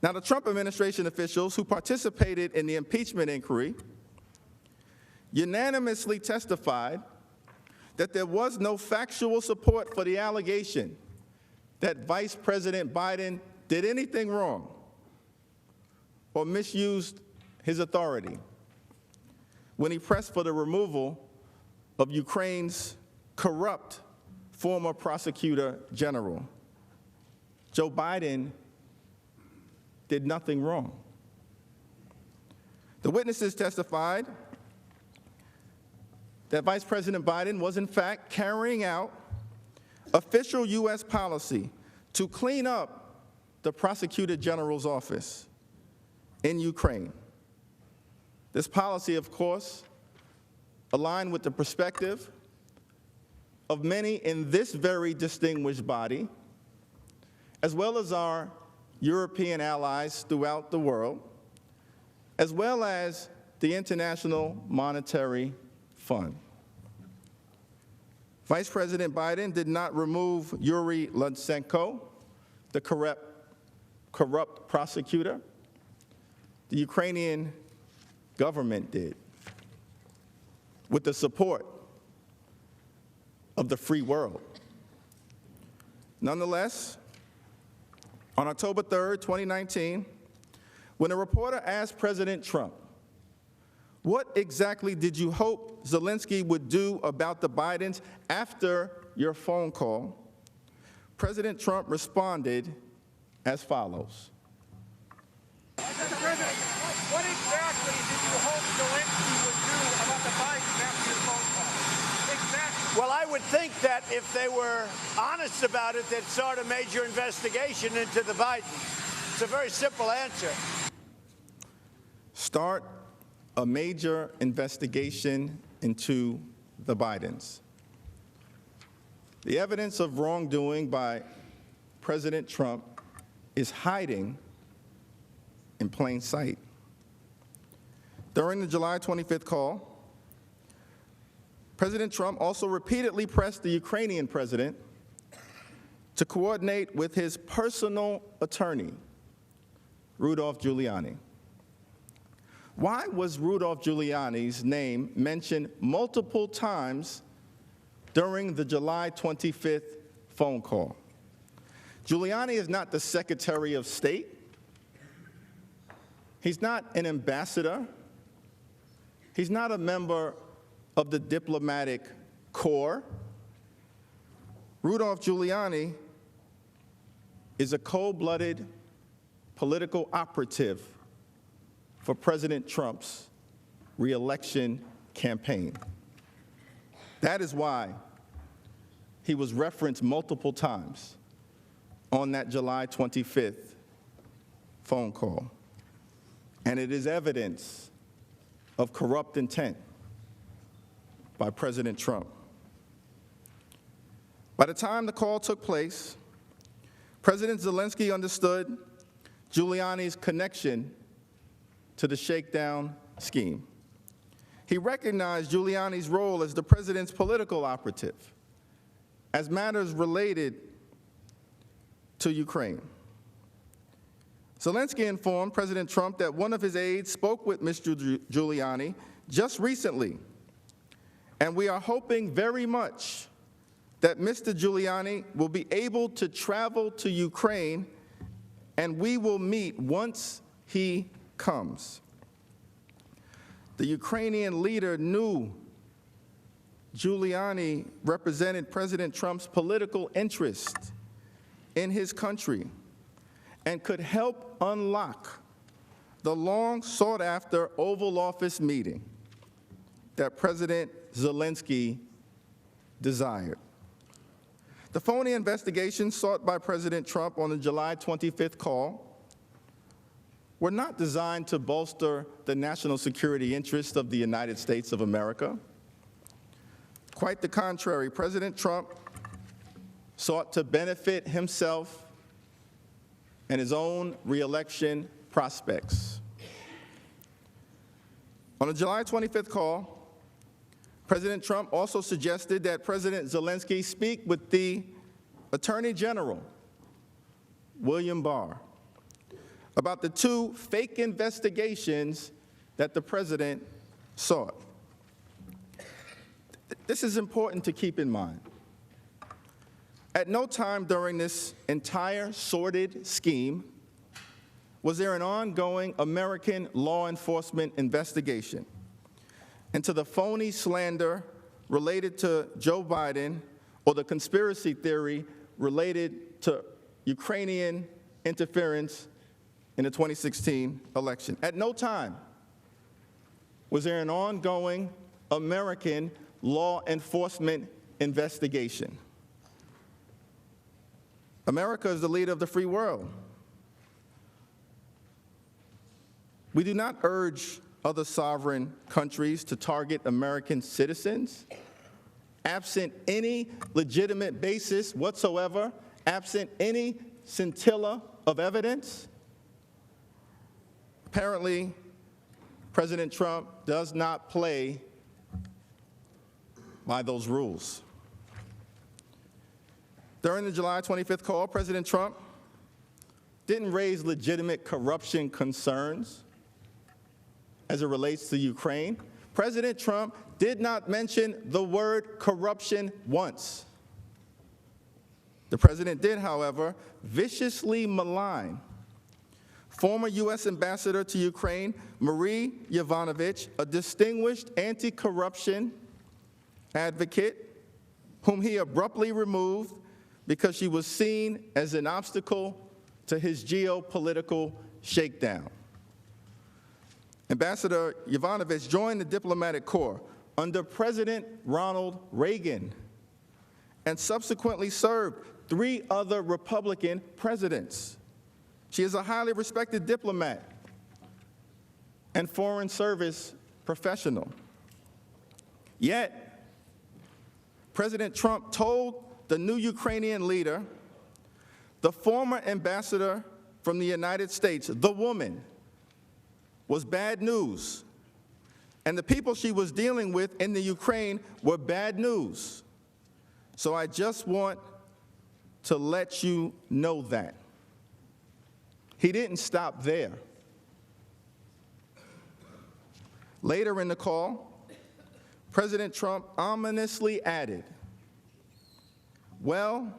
Now, the Trump administration officials who participated in the impeachment inquiry unanimously testified that there was no factual support for the allegation that Vice President Biden did anything wrong or misused his authority when he pressed for the removal of Ukraine's corrupt former prosecutor general. Joe Biden did nothing wrong. The witnesses testified that Vice President Biden was in fact carrying out official U.S. policy to clean up the Prosecutor General's office in Ukraine. This policy, of course, aligned with the perspective of many in this very distinguished body, as well as our European allies throughout the world, as well as the International Monetary Fund. Vice President Biden did not remove Yuri Lutsenko, the corrupt prosecutor. The Ukrainian government did, with the support of the free world. Nonetheless, on October 3rd, 2019, when a reporter asked President Trump, "What exactly did you hope Zelensky would do about the Bidens after your phone call?" President Trump responded as follows. Mr. President, what exactly did you hope Zelensky would do about the Bidens after your phone call? Exactly. Well, I would think that if they were honest about it, they'd start a major investigation into the Bidens. It's a very simple answer. Start a major investigation into the Bidens. The evidence of wrongdoing by President Trump is hiding in plain sight. During the July 25th call, President Trump also repeatedly pressed the Ukrainian president to coordinate with his personal attorney, Rudolph Giuliani. Why was Rudolph Giuliani's name mentioned multiple times during the July 25th phone call? Giuliani is not the Secretary of State. He's not an ambassador. He's not a member of the diplomatic corps. Rudolph Giuliani is a cold-blooded political operative for President Trump's re-election campaign. That is why he was referenced multiple times on that July 25th phone call. And it is evidence of corrupt intent by President Trump. By the time the call took place, President Zelensky understood Giuliani's connection to the shakedown scheme. He recognized Giuliani's role as the president's political operative as matters related to Ukraine. Zelensky informed President Trump that one of his aides spoke with Mr. Giuliani just recently, and we are hoping very much that Mr. Giuliani will be able to travel to Ukraine, and we will meet once he comes. The Ukrainian leader knew Giuliani represented President Trump's political interest in his country and could help unlock the long sought-after Oval Office meeting that President Zelensky desired. The phony investigations sought by President Trump on the July 25th call were not designed to bolster the national security interests of the United States of America. Quite the contrary, President Trump sought to benefit himself and his own re-election prospects. On the July 25th call, President Trump also suggested that President Zelensky speak with the Attorney General, William Barr, about the two fake investigations that the president sought. This is important to keep in mind. At no time during this entire sordid scheme was there an ongoing American law enforcement investigation into the phony slander related to Joe Biden or the conspiracy theory related to Ukrainian interference in the 2016 election. At no time was there an ongoing American law enforcement investigation. America is the leader of the free world. We do not urge other sovereign countries to target American citizens, absent any legitimate basis whatsoever, absent any scintilla of evidence. Apparently, President Trump does not play by those rules. During the July 25th call, President Trump didn't raise legitimate corruption concerns as it relates to Ukraine. President Trump did not mention the word corruption once. The president did, however, viciously malign former U.S. Ambassador to Ukraine, Marie Yovanovitch, a distinguished anti-corruption advocate whom he abruptly removed because she was seen as an obstacle to his geopolitical shakedown. Ambassador Yovanovitch joined the diplomatic corps under President Ronald Reagan and subsequently served 3 other Republican presidents. She is a highly respected diplomat and foreign service professional. Yet, President Trump told the new Ukrainian leader, the former ambassador from the United States, the woman, was bad news And the people she was dealing with in the Ukraine were bad news. So I just want to let you know that. He didn't stop there. Later in the call, President Trump ominously added, well,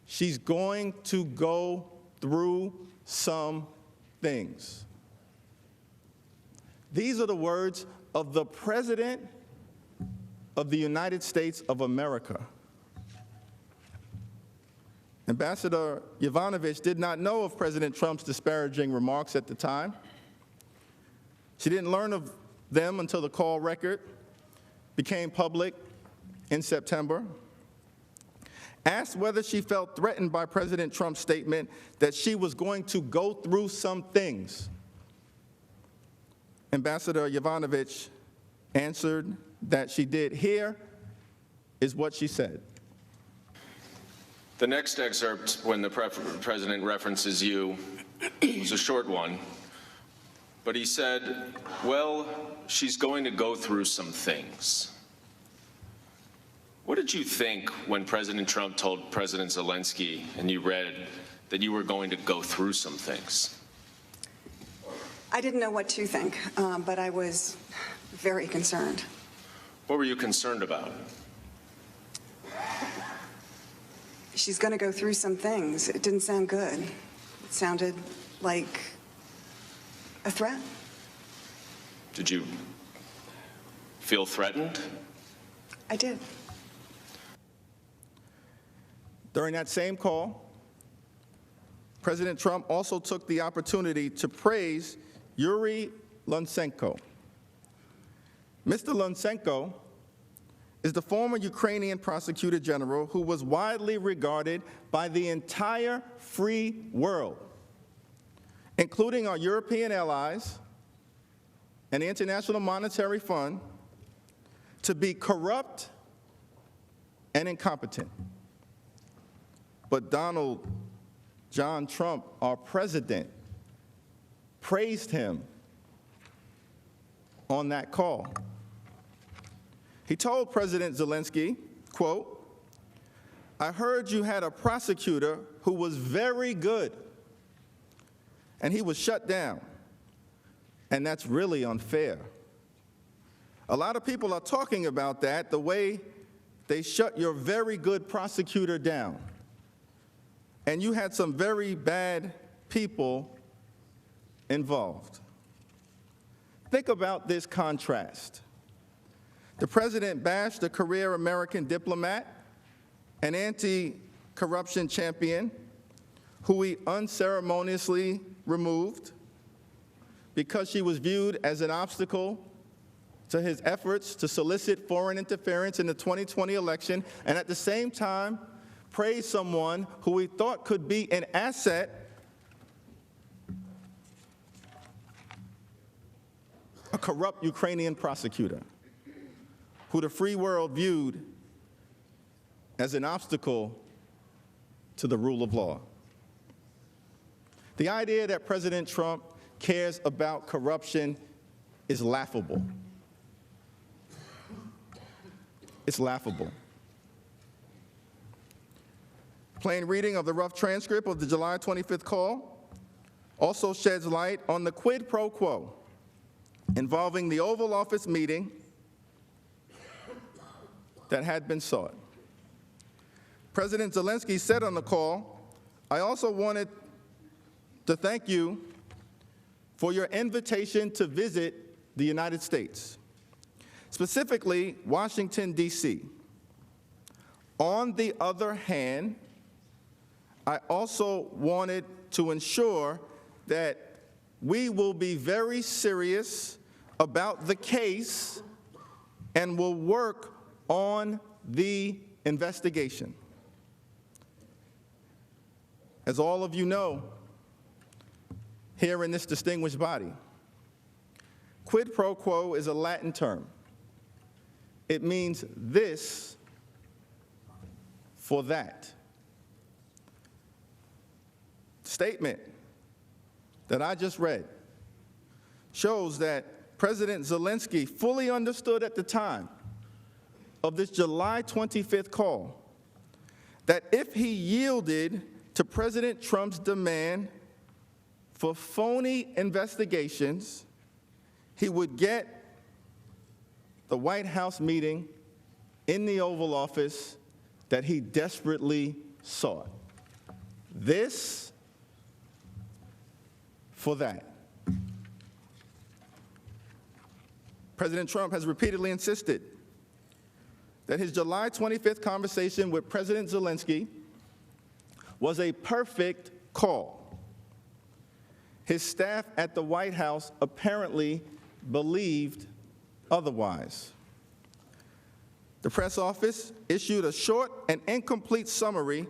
she's going to go through some things. These are the words of the President of the United States of America. Ambassador Yovanovitch did not know of President Trump's disparaging remarks at the time. She didn't learn of them until the call record became public in September. Asked whether she felt threatened by President Trump's statement that she was going to go through some things, Ambassador Yovanovitch answered that she did. Here is what she said. The next excerpt, when the president references you, was a short one, but he said, well, she's going to go through some things. What did you think when President Trump told President Zelensky and you read that you were going to go through some things? I didn't know what to think, but I was very concerned. What were you concerned about? She's going to go through some things. It didn't sound good. It sounded like a threat. Did you feel threatened? I did. During that same call, President Trump also took the opportunity to praise Yuri Lutsenko. Mr. Lutsenko is the former Ukrainian prosecutor general who was widely regarded by the entire free world, including our European allies and the International Monetary Fund, to be corrupt and incompetent. But Donald John Trump, our president, praised him on that call. He told President Zelensky, quote, I heard you had a prosecutor who was very good, and he was shut down, and that's really unfair. A lot of people are talking about that, the way they shut your very good prosecutor down. And you had some very bad people involved. Think about this contrast. The president bashed a career American diplomat, an anti-corruption champion, who he unceremoniously removed because she was viewed as an obstacle to his efforts to solicit foreign interference in the 2020 election, and at the same time, praised someone who he thought could be an asset, a corrupt Ukrainian prosecutor, who the free world viewed as an obstacle to the rule of law. The idea that President Trump cares about corruption is laughable. It's laughable. Plain reading of the rough transcript of the July 25th call also sheds light on the quid pro quo involving the Oval Office meeting that had been sought. President Zelensky said on the call, I also wanted to thank you for your invitation to visit the United States, specifically Washington, D.C. On the other hand, I also wanted to ensure that we will be very serious about the case and will work on the investigation. As all of you know, here in this distinguished body, quid pro quo is a Latin term. It means this for that. Statement that I just read shows that President Zelensky fully understood at the time of this July 25th call that if he yielded to President Trump's demand for phony investigations, he would get the White House meeting in the Oval Office that he desperately sought. This for that. President Trump has repeatedly insisted that his July 25th conversation with President Zelensky was a perfect call. His staff at the White House apparently believed otherwise. The press office issued a short and incomplete summary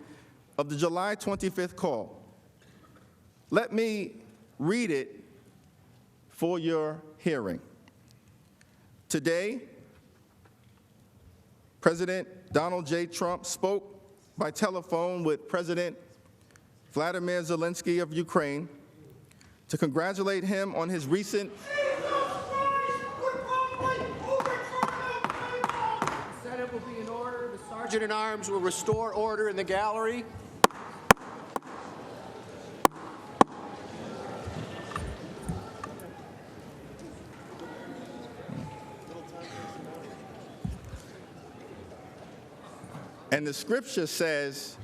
of the July 25th call. Let me read it for your hearing. Today, President Donald J. Trump spoke by telephone with President Vladimir Zelensky of Ukraine to congratulate him on his recent The Senate will be in order. The Sergeant at Arms will restore order in the gallery. And the scripture says,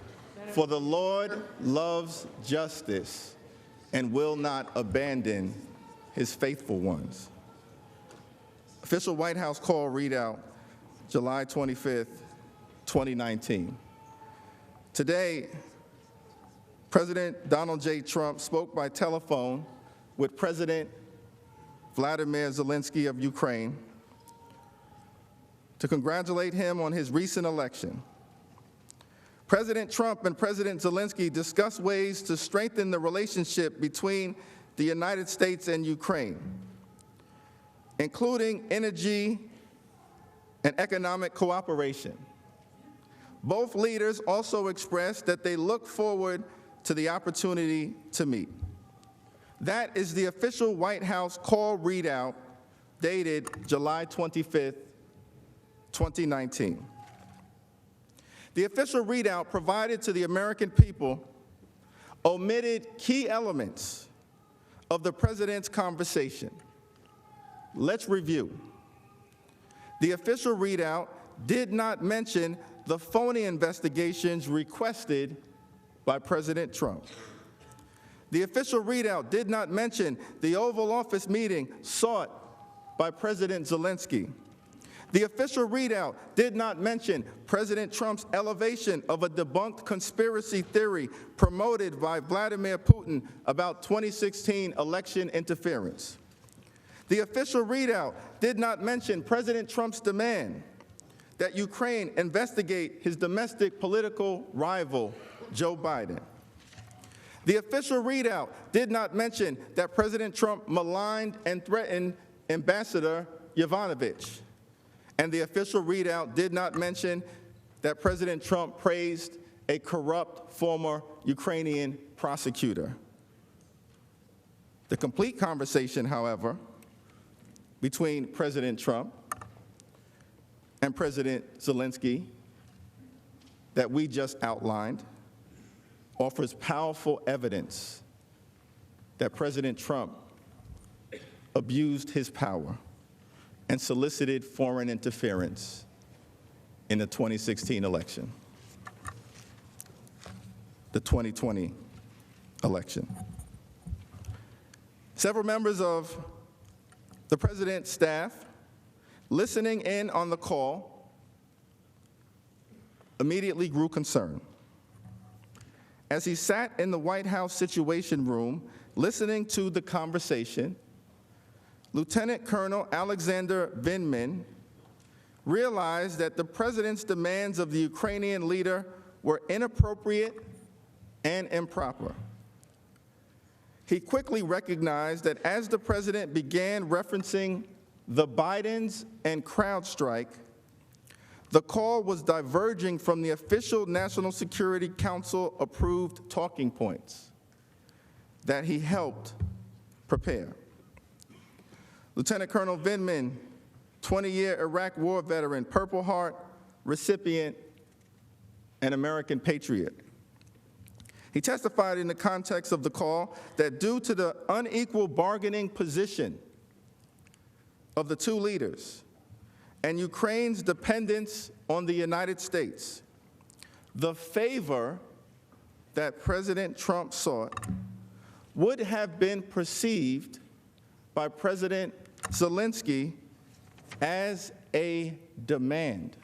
"For the Lord loves justice and will not abandon his faithful ones." Official White House call readout, July 25th, 2019. Today, President Donald J. Trump spoke by telephone with President Vladimir Zelensky of Ukraine to congratulate him on his recent election. President Trump and President Zelensky discussed ways to strengthen the relationship between the United States and Ukraine, including energy and economic cooperation. Both leaders also expressed that they look forward to the opportunity to meet. That is the official White House call readout dated July 25th, 2019. The official readout provided to the American people omitted key elements of the president's conversation. Let's review. The official readout did not mention the phony investigations requested by President Trump. The official readout did not mention the Oval Office meeting sought by President Zelensky. The official readout did not mention President Trump's elevation of a debunked conspiracy theory promoted by Vladimir Putin about 2016 election interference. The official readout did not mention President Trump's demand that Ukraine investigate his domestic political rival, Joe Biden. The official readout did not mention that President Trump maligned and threatened Ambassador Yovanovitch. And the official readout did not mention that President Trump praised a corrupt former Ukrainian prosecutor. The complete conversation, however, between President Trump and President Zelensky that we just outlined offers powerful evidence that President Trump abused his power and solicited foreign interference in the 2016 election, the 2020 election. Several members of the president's staff listening in on the call immediately grew concerned. As he sat in the White House Situation Room listening to the conversation, Lieutenant Colonel Alexander Vindman realized that the president's demands of the Ukrainian leader were inappropriate and improper. He quickly recognized that as the president began referencing the Bidens and CrowdStrike, the call was diverging from the official National Security Council approved talking points that he helped prepare. Lieutenant Colonel Vindman, 20-year Iraq War veteran, Purple Heart recipient, and American patriot. He testified in the context of the call that due to the unequal bargaining position of the two leaders and Ukraine's dependence on the United States, the favor that President Trump sought would have been perceived by President Zelensky as a demand.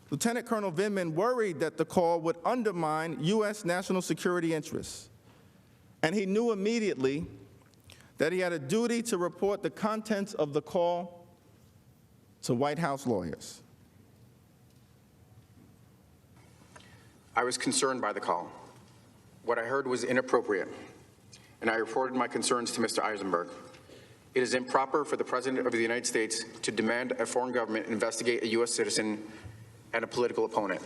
Lieutenant Colonel Vindman worried that the call would undermine U.S. national security interests, and he knew immediately that he had a duty to report the contents of the call to White House lawyers. I was concerned by the call. What I heard was inappropriate, and I reported my concerns to Mr. Eisenberg. It is improper for the President of the United States to demand a foreign government investigate a U.S. citizen and a political opponent.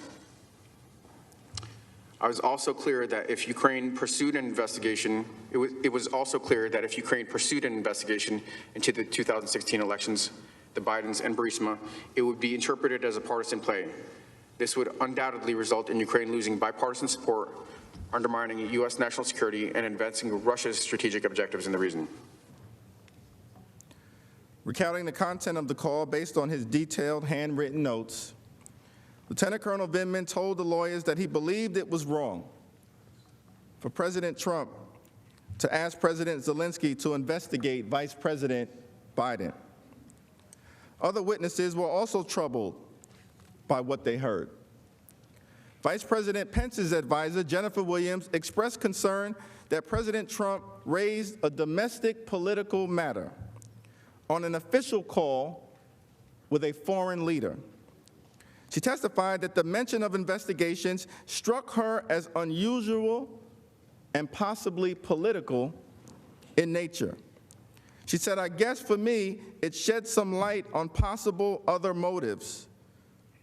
I was also clear that if Ukraine pursued an investigation, it was also clear that if Ukraine pursued an investigation into the 2016 elections, the Bidens and Burisma, it would be interpreted as a partisan play. This would undoubtedly result in Ukraine losing bipartisan support, undermining U.S. national security, and advancing Russia's strategic objectives in the region. Recounting the content of the call based on his detailed handwritten notes, Lieutenant Colonel Vindman told the lawyers that he believed it was wrong for President Trump to ask President Zelensky to investigate Vice President Biden. Other witnesses were also troubled by what they heard. Vice President Pence's advisor, Jennifer Williams, expressed concern that President Trump raised a domestic political matter on an official call with a foreign leader. She testified that the mention of investigations struck her as unusual and possibly political in nature. She said, "I guess for me, it shed some light on possible other motives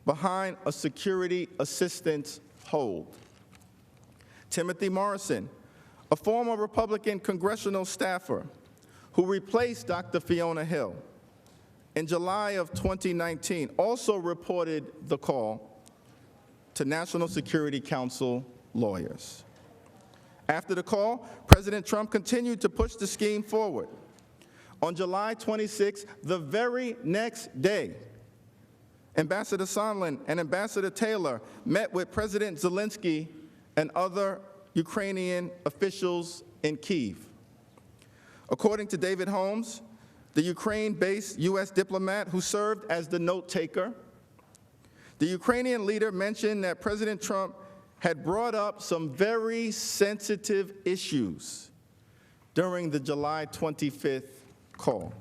behind a security assistance hold." Timothy Morrison, a former Republican congressional staffer who replaced Dr. Fiona Hill in July of 2019, also reported the call to National Security Council lawyers. After the call, President Trump continued to push the scheme forward. On July 26, the very next day, Ambassador Sondland and Ambassador Taylor met with President Zelensky and other Ukrainian officials in Kyiv. According to David Holmes, the Ukraine-based U.S. diplomat who served as the note-taker, the Ukrainian leader mentioned that President Trump had brought up some very sensitive issues during the July 25th call.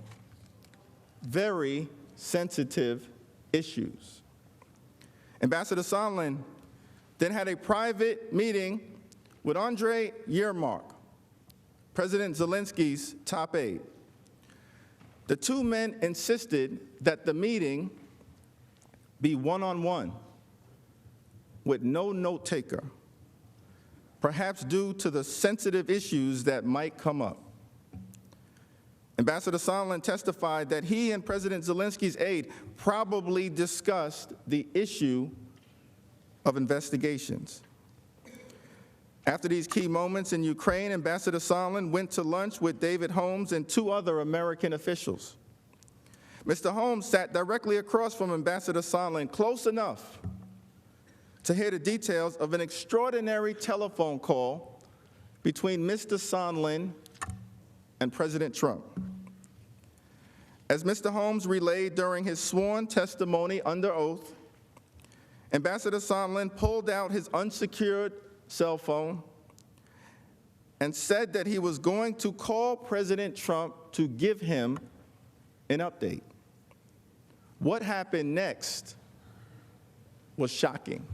Very sensitive issues. Ambassador Sondland then had a private meeting with Andrei Yermak, President Zelensky's top aide. The two men insisted that the meeting be one-on-one with no note-taker, perhaps due to the sensitive issues that might come up. Ambassador Sondland testified that he and President Zelensky's aide probably discussed the issue of investigations. After these key moments in Ukraine, Ambassador Sondland went to lunch with David Holmes and two other American officials. Mr. Holmes sat directly across from Ambassador Sondland, close enough to hear the details of an extraordinary telephone call between Mr. Sondland and President Trump. As Mr. Holmes relayed during his sworn testimony under oath, Ambassador Sondland pulled out his unsecured cell phone and said that he was going to call President Trump to give him an update. What happened next was shocking.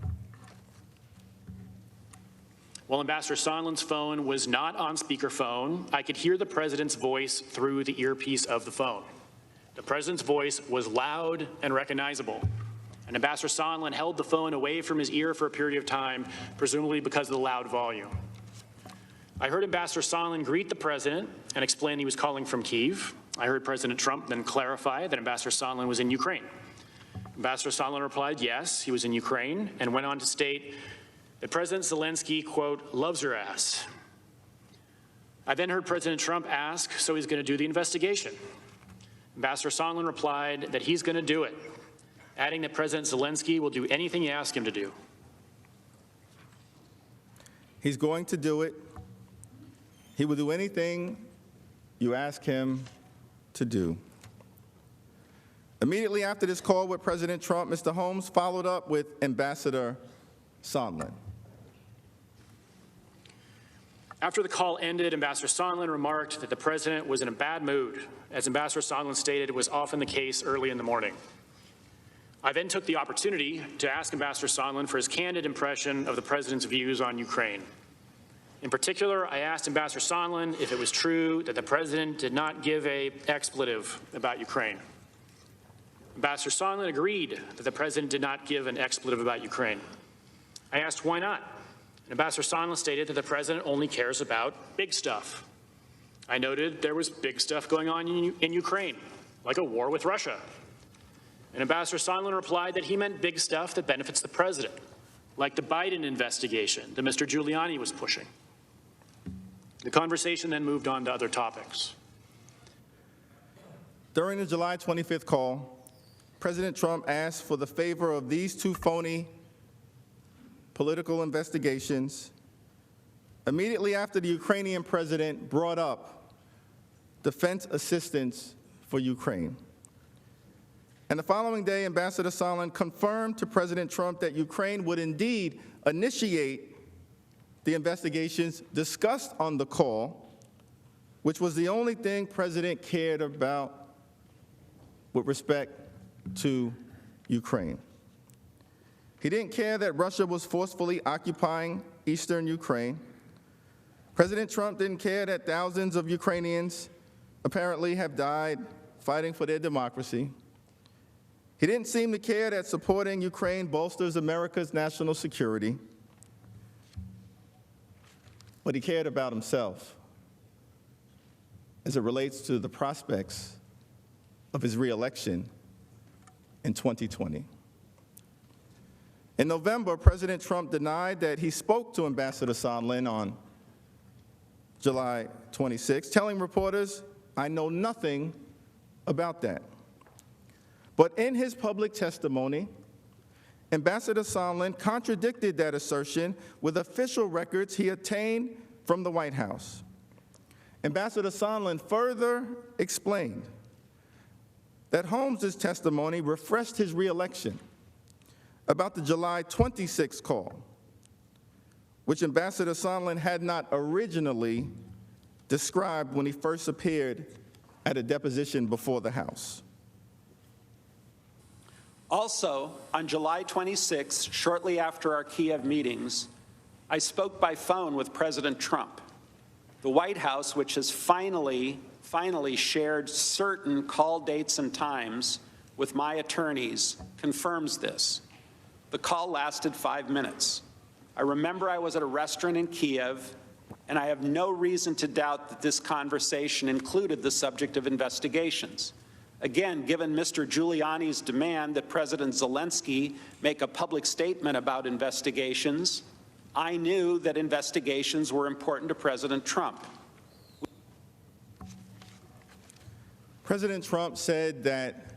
While Ambassador Sondland's phone was not on speakerphone, I could hear the president's voice through the earpiece of the phone. The president's voice was loud and recognizable. And Ambassador Sondland held the phone away from his ear for a period of time, presumably because of the loud volume. I heard Ambassador Sondland greet the president and explain he was calling from Kyiv. I heard President Trump then clarify that Ambassador Sondland was in Ukraine. Ambassador Sondland replied, yes, he was in Ukraine, and went on to state that President Zelensky, quote, loves her ass. I then heard President Trump ask, so he's going to do the investigation. Ambassador Sondland replied that he's going to do it, adding that President Zelensky will do anything you ask him to do. He's going to do it. He will do anything you ask him to do. Immediately after this call with President Trump, Mr. Holmes followed up with Ambassador Sondland. After the call ended, Ambassador Sondland remarked that the president was in a bad mood. As Ambassador Sondland stated, it was often the case early in the morning. I then took the opportunity to ask Ambassador Sondland for his candid impression of the president's views on Ukraine. In particular, I asked Ambassador Sondland if it was true that the president did not give an expletive about Ukraine. Ambassador Sondland agreed that the president did not give an expletive about Ukraine. I asked why not. And Ambassador Sondland stated that the president only cares about big stuff. I noted there was big stuff going on in Ukraine, like a war with Russia. And Ambassador Sondland replied that he meant big stuff that benefits the president, like the Biden investigation that Mr. Giuliani was pushing. The conversation then moved on to other topics. During the July 25th call, President Trump asked for the favor of these two phony political investigations immediately after the Ukrainian president brought up defense assistance for Ukraine. And the following day, Ambassador Sondland confirmed to President Trump that Ukraine would indeed initiate the investigations discussed on the call, which was the only thing President cared about with respect to Ukraine. He didn't care that Russia was forcefully occupying eastern Ukraine. President Trump didn't care that thousands of Ukrainians apparently have died fighting for their democracy. He didn't seem to care that supporting Ukraine bolsters America's national security. But he cared about himself as it relates to the prospects of his reelection in 2020. In November, President Trump denied that he spoke to Ambassador Sondland on July 26, telling reporters, I know nothing about that. But in his public testimony, Ambassador Sondland contradicted that assertion with official records he obtained from the White House. Ambassador Sondland further explained that Holmes' testimony refreshed his reelection about the July 26 call, which Ambassador Sondland had not originally described when he first appeared at a deposition before the House. Also, on July 26, shortly after our Kiev meetings, I spoke by phone with President Trump. The White House, which has finally shared certain call dates and times with my attorneys, confirms this. The call lasted 5 minutes. I remember I was at a restaurant in Kiev, and I have no reason to doubt that this conversation included the subject of investigations. Again, given Mr. Giuliani's demand that President Zelensky make a public statement about investigations, I knew that investigations were important to President Trump. President Trump said that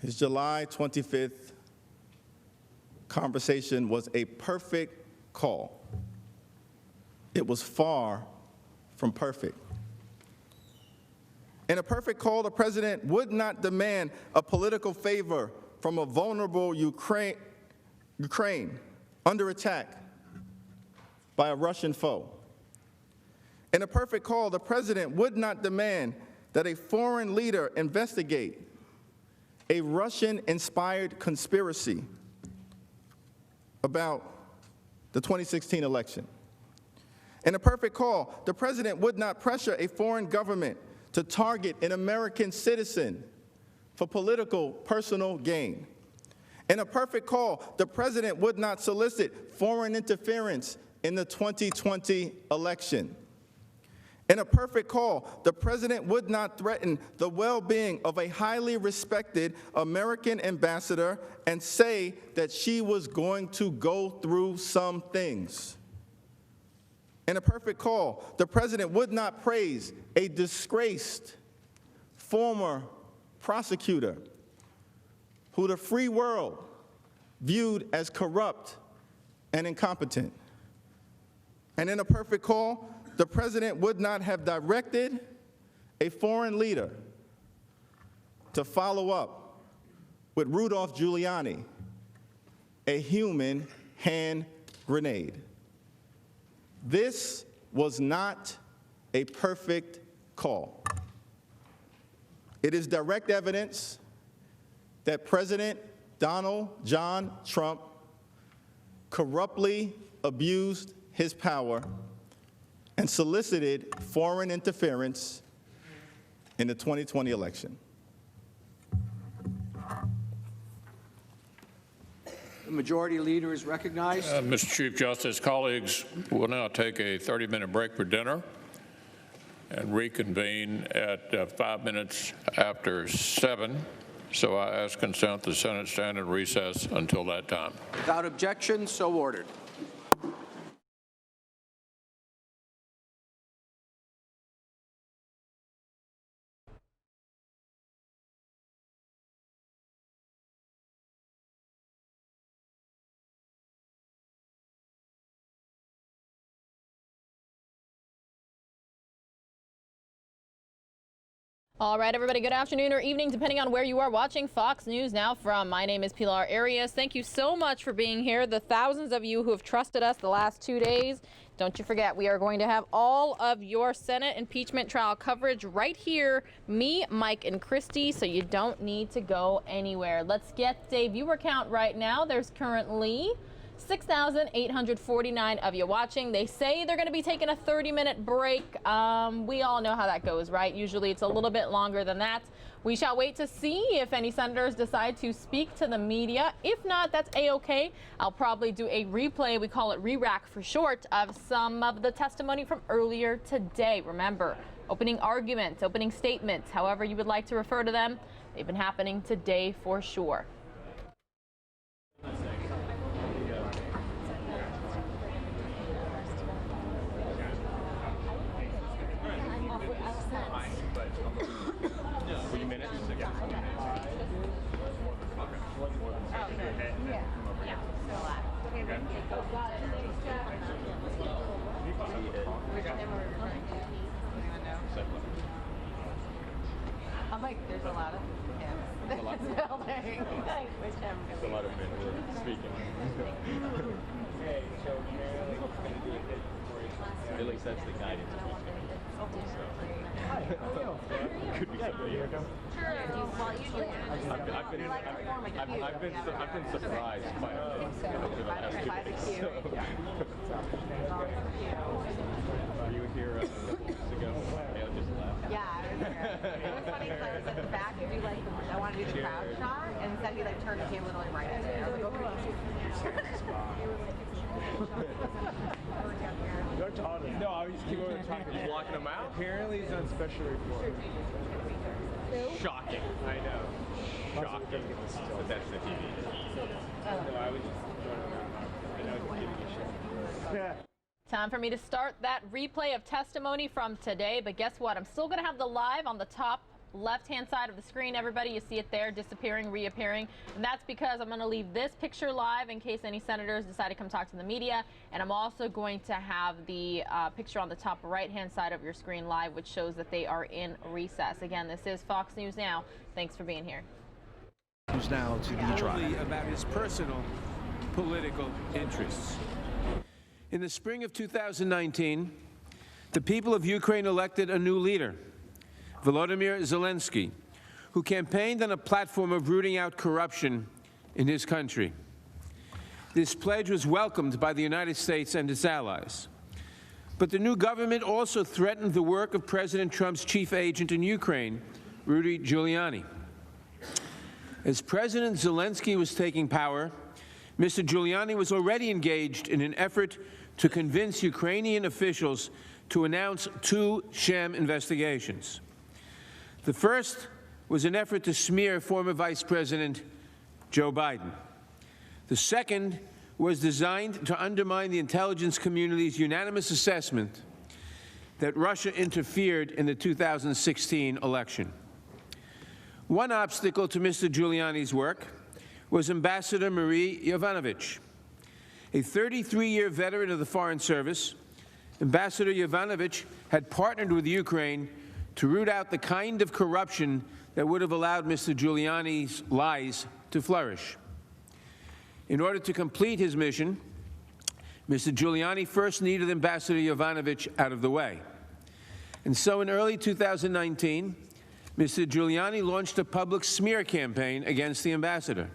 his July 25th conversation was a perfect call. It was far from perfect. In a perfect call, the president would not demand a political favor from a vulnerable Ukraine under attack by a Russian foe. In a perfect call, the president would not demand that a foreign leader investigate a Russian-inspired conspiracy about the 2016 election. In a perfect call, the president would not pressure a foreign government to target an American citizen for political personal gain. In a perfect call, the president would not solicit foreign interference in the 2020 election. In a perfect call, the president would not threaten the well-being of a highly respected American ambassador and say that she was going to go through some things. In a perfect call, the president would not praise a disgraced former prosecutor who the free world viewed as corrupt and incompetent. And in a perfect call, the president would not have directed a foreign leader to follow up with Rudolph Giuliani, a human hand grenade. This was not a perfect call. It is direct evidence that President Donald John Trump corruptly abused his power and solicited foreign interference in the 2020 election. The majority leader is recognized. Mr. Chief Justice, colleagues, we'll now take a 30-minute break for dinner and reconvene at 5 minutes after 7. So I ask consent the Senate stand in recess until that time. Without objection, so ordered. All right, everybody, good afternoon or evening, depending on where you are watching Fox News Now from. My name is Pilar Arias. Thank you so much for being here. The thousands of you who have trusted us the last 2 days. Don't you forget, we are going to have all of your Senate impeachment trial coverage right here, me, Mike, and Christy, so you don't need to go anywhere. Let's get a viewer count right now. There's currently 6,849 of you watching. They say they're going to be taking a 30-minute break. We all know how that goes, right? Usually it's a little bit longer than that. We shall wait to see if any senators decide to speak to the media. If not, that's A-OK. I'll probably do a replay, we call it re-rack for short, of some of the testimony from earlier today. Remember, opening arguments, opening statements, however you would like to refer to them, they've been happening today for sure. I'm like, there's a lot of him in this building. I wish him. There's a lot of men who are speaking. Okay, so at least that's the guidance. Could be somebody else. I've been surprised by it over the last 2 days. Were you here a couple weeks ago? Dale just left. Yeah, I was here. It was funny because I was at the back to do like, I wanted to do the crowd shot, and instead he like turned and came literally right at me. I was like, okay. You're talking. No, I was just keep on talking. He's blocking him out? Apparently he's on special report. Shocking. I know. Shocking. But that's the TV. No, I was just giving you shit. Time for me to start that replay of testimony from today, but guess what? I'm still going to have the live on the top left-hand side of the screen. Everybody, you see it there, disappearing, reappearing, and that's because I'm going to leave this picture live in case any senators decide to come talk to the media, and I'm also going to have the picture on the top right-hand side of your screen live, which shows that they are in recess. Again, this is Fox News Now. Thanks for being here. News Now to the trial. About his personal political interests. In the spring of 2019, the people of Ukraine elected a new leader, Volodymyr Zelensky, who campaigned on a platform of rooting out corruption in his country. This pledge was welcomed by the United States and its allies. But the new government also threatened the work of President Trump's chief agent in Ukraine, Rudy Giuliani. As President Zelensky was taking power, Mr. Giuliani was already engaged in an effort to convince Ukrainian officials to announce 2 sham investigations. The first was an effort to smear former Vice President Joe Biden. The second was designed to undermine the intelligence community's unanimous assessment that Russia interfered in the 2016 election. One obstacle to Mr. Giuliani's work was Ambassador Marie Yovanovitch. A 33-year veteran of the Foreign Service, Ambassador Yovanovitch had partnered with Ukraine to root out the kind of corruption that would have allowed Mr. Giuliani's lies to flourish. In order to complete his mission, Mr. Giuliani first needed Ambassador Yovanovitch out of the way. And so in early 2019, Mr. Giuliani launched a public smear campaign against the ambassador,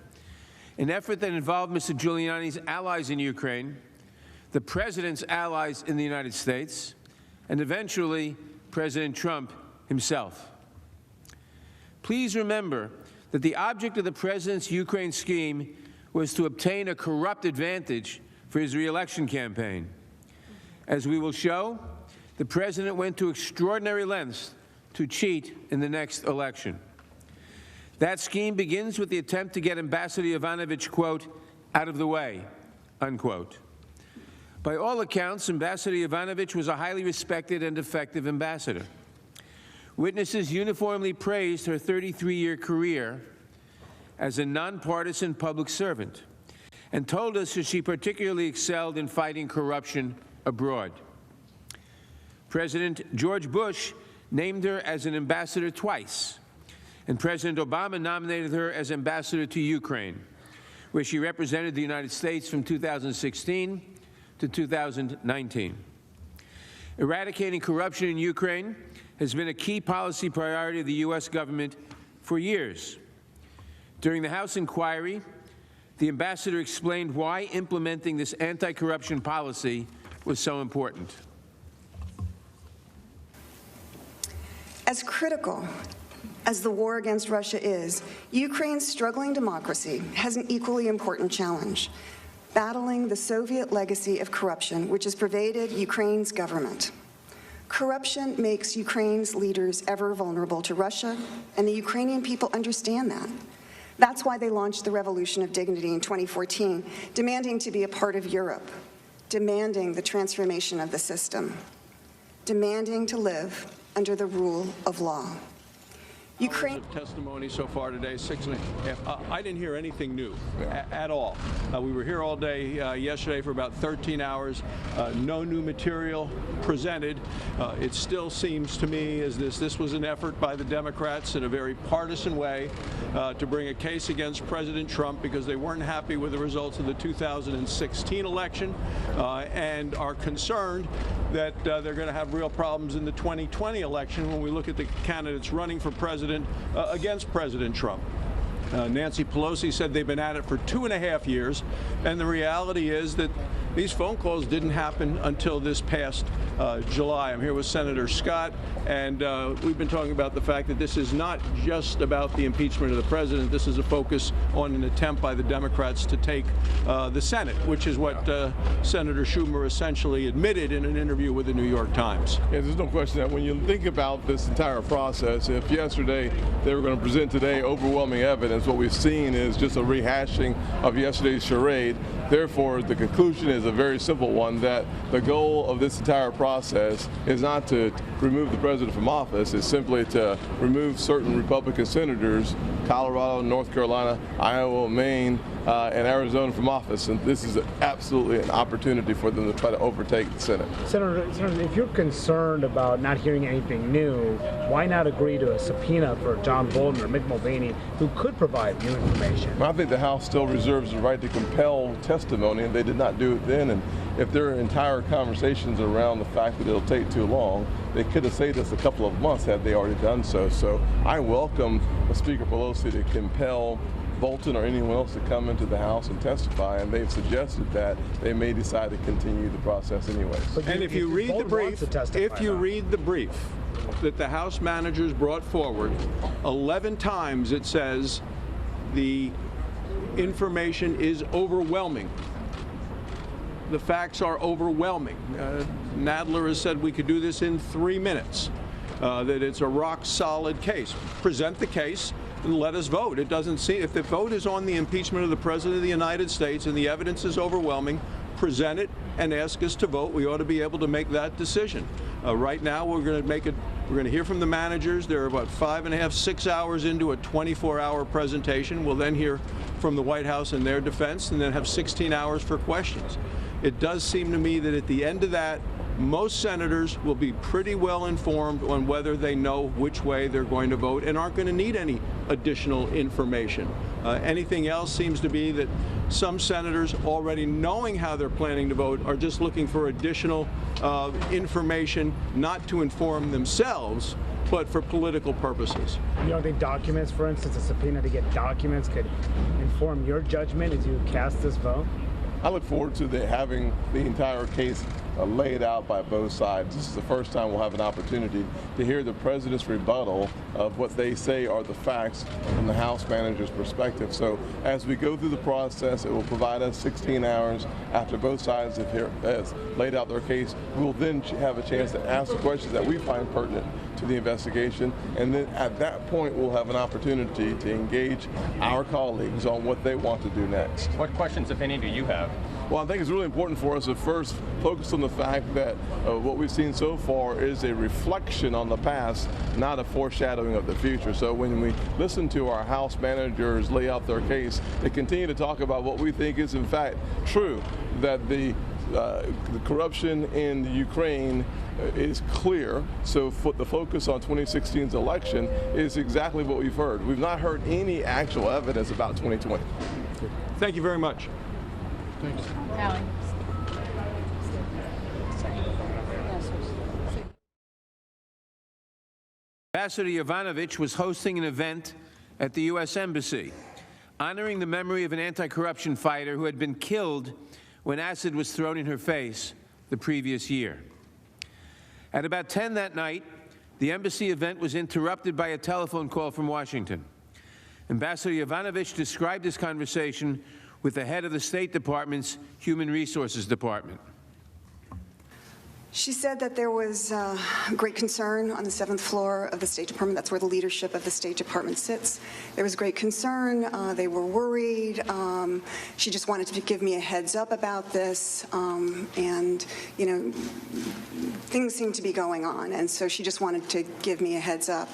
an effort that involved Mr. Giuliani's allies in Ukraine, the president's allies in the United States, and eventually President Trump himself. Please remember that the object of the president's Ukraine scheme was to obtain a corrupt advantage for his re-election campaign. As we will show, the president went to extraordinary lengths to cheat in the next election. That scheme begins with the attempt to get Ambassador Yovanovitch, quote, out of the way, unquote. By all accounts, Ambassador Yovanovitch was a highly respected and effective ambassador. Witnesses uniformly praised her 33-year career as a nonpartisan public servant and told us that she particularly excelled in fighting corruption abroad. President George Bush named her as an ambassador twice, and President Obama nominated her as ambassador to Ukraine, where she represented the United States from 2016 to 2019. Eradicating corruption in Ukraine has been a key policy priority of the U.S. government for years. During the House inquiry, the ambassador explained why implementing this anti-corruption policy was so important. As critical as the war against Russia is, Ukraine's struggling democracy has an equally important challenge: battling the Soviet legacy of corruption which has pervaded Ukraine's government. Corruption makes Ukraine's leaders ever vulnerable to Russia, and the Ukrainian people understand that. That's why they launched the Revolution of Dignity in 2014, demanding to be a part of Europe, demanding the transformation of the system, demanding to live under the rule of law. Ukraine testimony so far today, 6.5. I didn't hear anything new at all. We were here all day yesterday for about 13 hours. No new material presented. It still seems to me as this was an effort by the Democrats in a very partisan way to bring a case against President Trump because they weren't happy with the results of the 2016 election and are concerned that they're going to have real problems in the 2020 election when we look at the candidates running for president against President Trump. Nancy Pelosi said they've been at it for 2.5 years, and the reality is that these phone calls didn't happen until this past July. I'm here with Senator Scott, and we've been talking about the fact that this is not just about the impeachment of the president. This is a focus on an attempt by the Democrats to take the Senate, which is what Senator Schumer essentially admitted in an interview with the New York Times. Yeah, there's no question that when you think about this entire process, if yesterday they were going to present today overwhelming evidence, what we've seen is just a rehashing of yesterday's charade. Therefore, the conclusion is a very simple one, that the goal of this entire process is not to remove the president from office, it's simply to remove certain Republican senators, Colorado, North Carolina, Iowa, Maine, and Arizona from office. And this is absolutely an opportunity for them to try to overtake the Senate. Senator, if you're concerned about not hearing anything new, why not agree to a subpoena for John Bolton or Mick Mulvaney, who could provide new information? Well, I think the House still reserves the right to compel testimony, and they did not do it then. And if there are entire conversations around the fact that it'll take too long, they could have saved us a couple of months had they already done so. So I welcome Speaker Pelosi to compel Bolton or anyone else to come into the House and testify, and they've suggested that they may decide to continue the process anyways. And if you read the brief, that the House managers brought forward, 11 times it says the information is overwhelming. the facts are overwhelming. Nadler has said we could do this in 3 minutes, that it's a rock-solid case. Present the case and let us vote. It doesn't seem, if the vote is on the impeachment of the President of the United States and the evidence is overwhelming, present it and ask us to vote. We ought to be able to make that decision. Right now, we're going to hear from the managers. They're about 5.5, 6 hours into a 24-hour presentation. We'll then hear from the White House in their defense and then have 16 hours for questions. It does seem to me that at the end of that, most senators will be pretty well informed on whether they know which way they're going to vote and aren't going to need any additional information. Anything else seems to be that some senators, already knowing how they're planning to vote, are just looking for additional information, not to inform themselves, but for political purposes. You don't think documents, for instance, a subpoena to get documents could inform your judgment as you cast this vote? I look forward to having the entire case laid out by both sides. This is the first time we'll have an opportunity to hear the president's rebuttal of what they say are the facts from the House manager's perspective. So as we go through the process, it will provide us 16 hours after both sides have laid out their case. We'll then have a chance to ask the questions that we find pertinent to the investigation, and then at that point we'll have an opportunity to engage our colleagues on what they want to do next. What questions, if any, do you have? Well, I think it's really important for us to first focus on the fact that what we've seen so far is a reflection on the past, not a foreshadowing of the future. So when we listen to our House managers lay out their case, they continue to talk about what we think is in fact true, that the corruption in the Ukraine is clear. So the focus on 2016's election is exactly what we've heard. We've not heard any actual evidence about 2020. Thank you very much. Thanks. Alan. Ambassador Yovanovitch was hosting an event at the U.S. Embassy, honoring the memory of an anti-corruption fighter who had been killed when acid was thrown in her face the previous year. At about 10 that night, the embassy event was interrupted by a telephone call from Washington. Ambassador Yovanovitch described this conversation with the head of the State Department's Human Resources Department. She said that there was great concern on the 7th floor of the State Department. That's where the leadership of the State Department sits. There was great concern. They were worried. She just wanted to give me a heads up about this. And, you know, things seem to be going on. And so she just wanted to give me a heads up.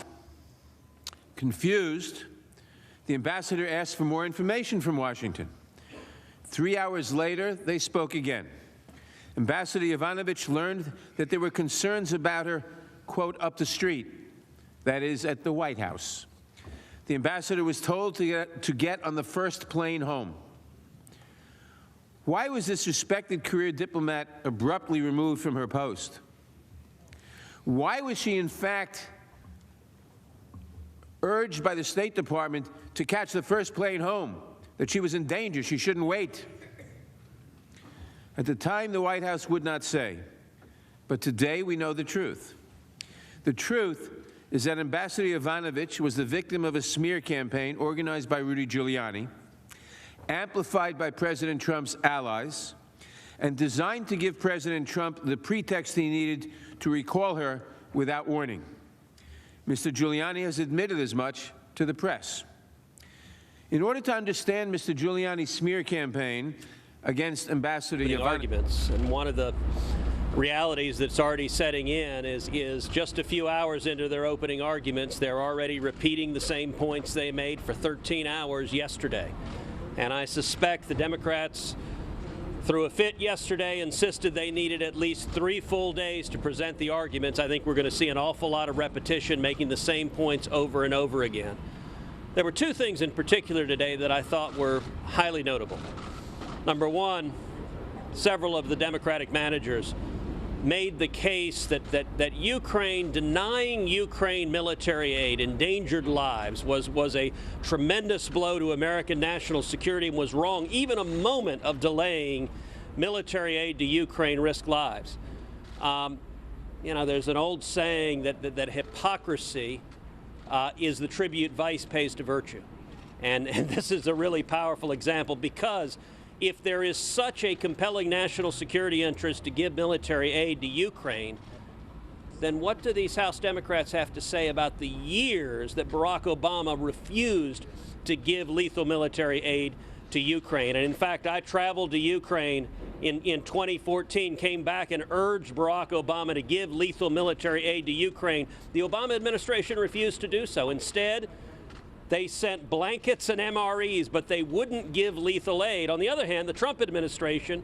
Confused, the ambassador asked for more information from Washington. 3 hours later, they spoke again. Ambassador Yovanovitch learned that there were concerns about her, quote, up the street, that is, at the White House. The ambassador was told to get on the first plane home. Why was this respected career diplomat abruptly removed from her post? Why was she, in fact, urged by the State Department to catch the first plane home, that she was in danger, she shouldn't wait? At the time, the White House would not say, but today we know the truth. The truth is that Ambassador Yovanovitch was the victim of a smear campaign organized by Rudy Giuliani, amplified by President Trump's allies, and designed to give President Trump the pretext he needed to recall her without warning. Mr. Giuliani has admitted as much to the press. In order to understand Mr. Giuliani's smear campaign against Ambassador Yovanovitch, arguments, and one of the realities that's already setting in is just a few hours into their opening arguments, they're already repeating the same points they made for 13 hours yesterday. And I suspect the Democrats, through a fit yesterday, insisted they needed at least 3 full days to present the arguments. I think we're going to see an awful lot of repetition, making the same points over and over again. There were 2 things in particular today that I thought were highly notable. Number one, several of the Democratic managers made the case that Ukraine, denying Ukraine military aid, endangered lives, was a tremendous blow to American national security and was wrong. Even a moment of delaying military aid to Ukraine risked lives. You know, there's an old saying that hypocrisy is the tribute vice pays to virtue. And this is a really powerful example, because if there is such a compelling national security interest to give military aid to Ukraine, then what do these House Democrats have to say about the years that Barack Obama refused to give lethal military aid to Ukraine? And in fact, I traveled to Ukraine in 2014, came back and urged Barack Obama to give lethal military aid to Ukraine. The Obama administration refused to do so. Instead, they sent blankets and MREs, but they wouldn't give lethal aid. On the other hand, the Trump administration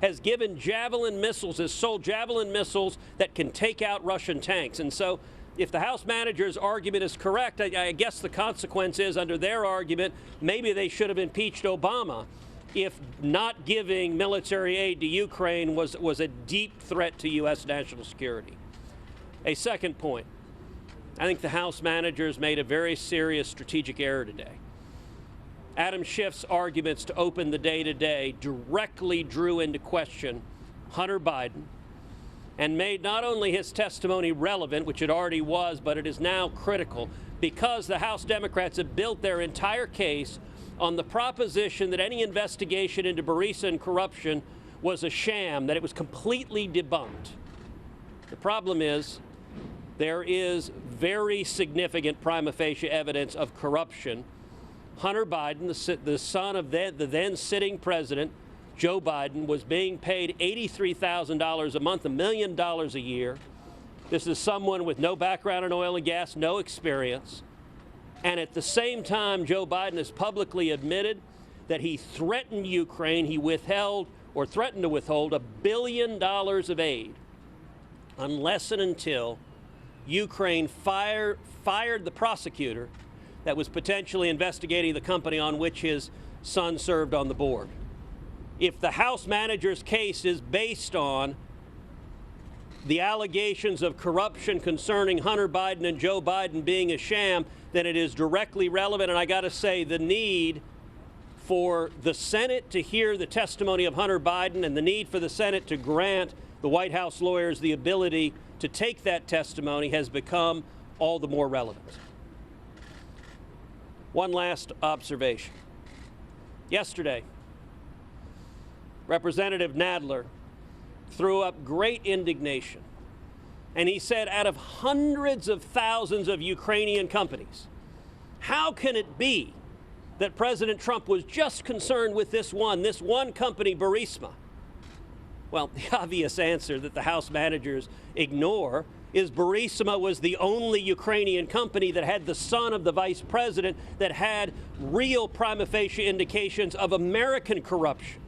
has given Javelin missiles, has sold Javelin missiles that can take out Russian tanks. And so if the House manager's argument is correct, I guess the consequence is, under their argument, maybe they should have impeached Obama if not giving military aid to Ukraine was a deep threat to U.S. national security. A second point. I think the House managers made a very serious strategic error today. Adam Schiff's arguments to open the day today directly drew into question Hunter Biden and made not only his testimony relevant, which it already was, but it is now critical because the House Democrats have built their entire case on the proposition that any investigation into Burisma and corruption was a sham, that it was completely debunked. The problem is, there is very significant prima facie evidence of corruption. Hunter Biden, the son of the then sitting president, Joe Biden, was being paid $83,000 a month, $1 million a year. This is someone with no background in oil and gas, no experience. And at the same time, Joe Biden has publicly admitted that he threatened Ukraine. He withheld or threatened to withhold $1 billion of aid unless and until Ukraine fired the prosecutor that was potentially investigating the company on which his son served on the board. If the House manager's case is based on the allegations of corruption concerning Hunter Biden and Joe Biden being a sham, then it is directly relevant. And I got to say, the need for the Senate to hear the testimony of Hunter Biden and the need for the Senate to grant the White House lawyers the ability to take that testimony has become all the more relevant. One last observation. Yesterday, Representative Nadler threw up great indignation, and he said, out of hundreds of thousands of Ukrainian companies, how can it be that President Trump was just concerned with this one company, Burisma? Well, the obvious answer that the House managers ignore is Burisma was the only Ukrainian company that had the son of the vice president that had real prima facie indications of American corruption.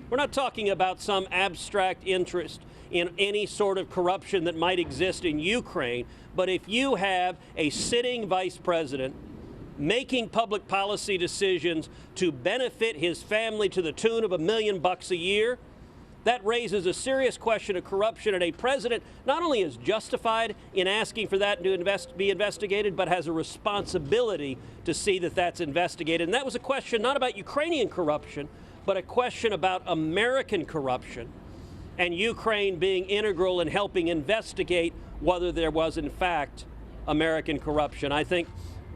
We're not talking about some abstract interest in any sort of corruption that might exist in Ukraine, but if you have a sitting vice president making public policy decisions to benefit his family to the tune of $1 million a year, that raises a serious question of corruption, and a president not only is justified in asking for that to be investigated, but has a responsibility to see that that's investigated. And that was a question not about Ukrainian corruption, but a question about American corruption, and Ukraine being integral in helping investigate whether there was, in fact, American corruption. I think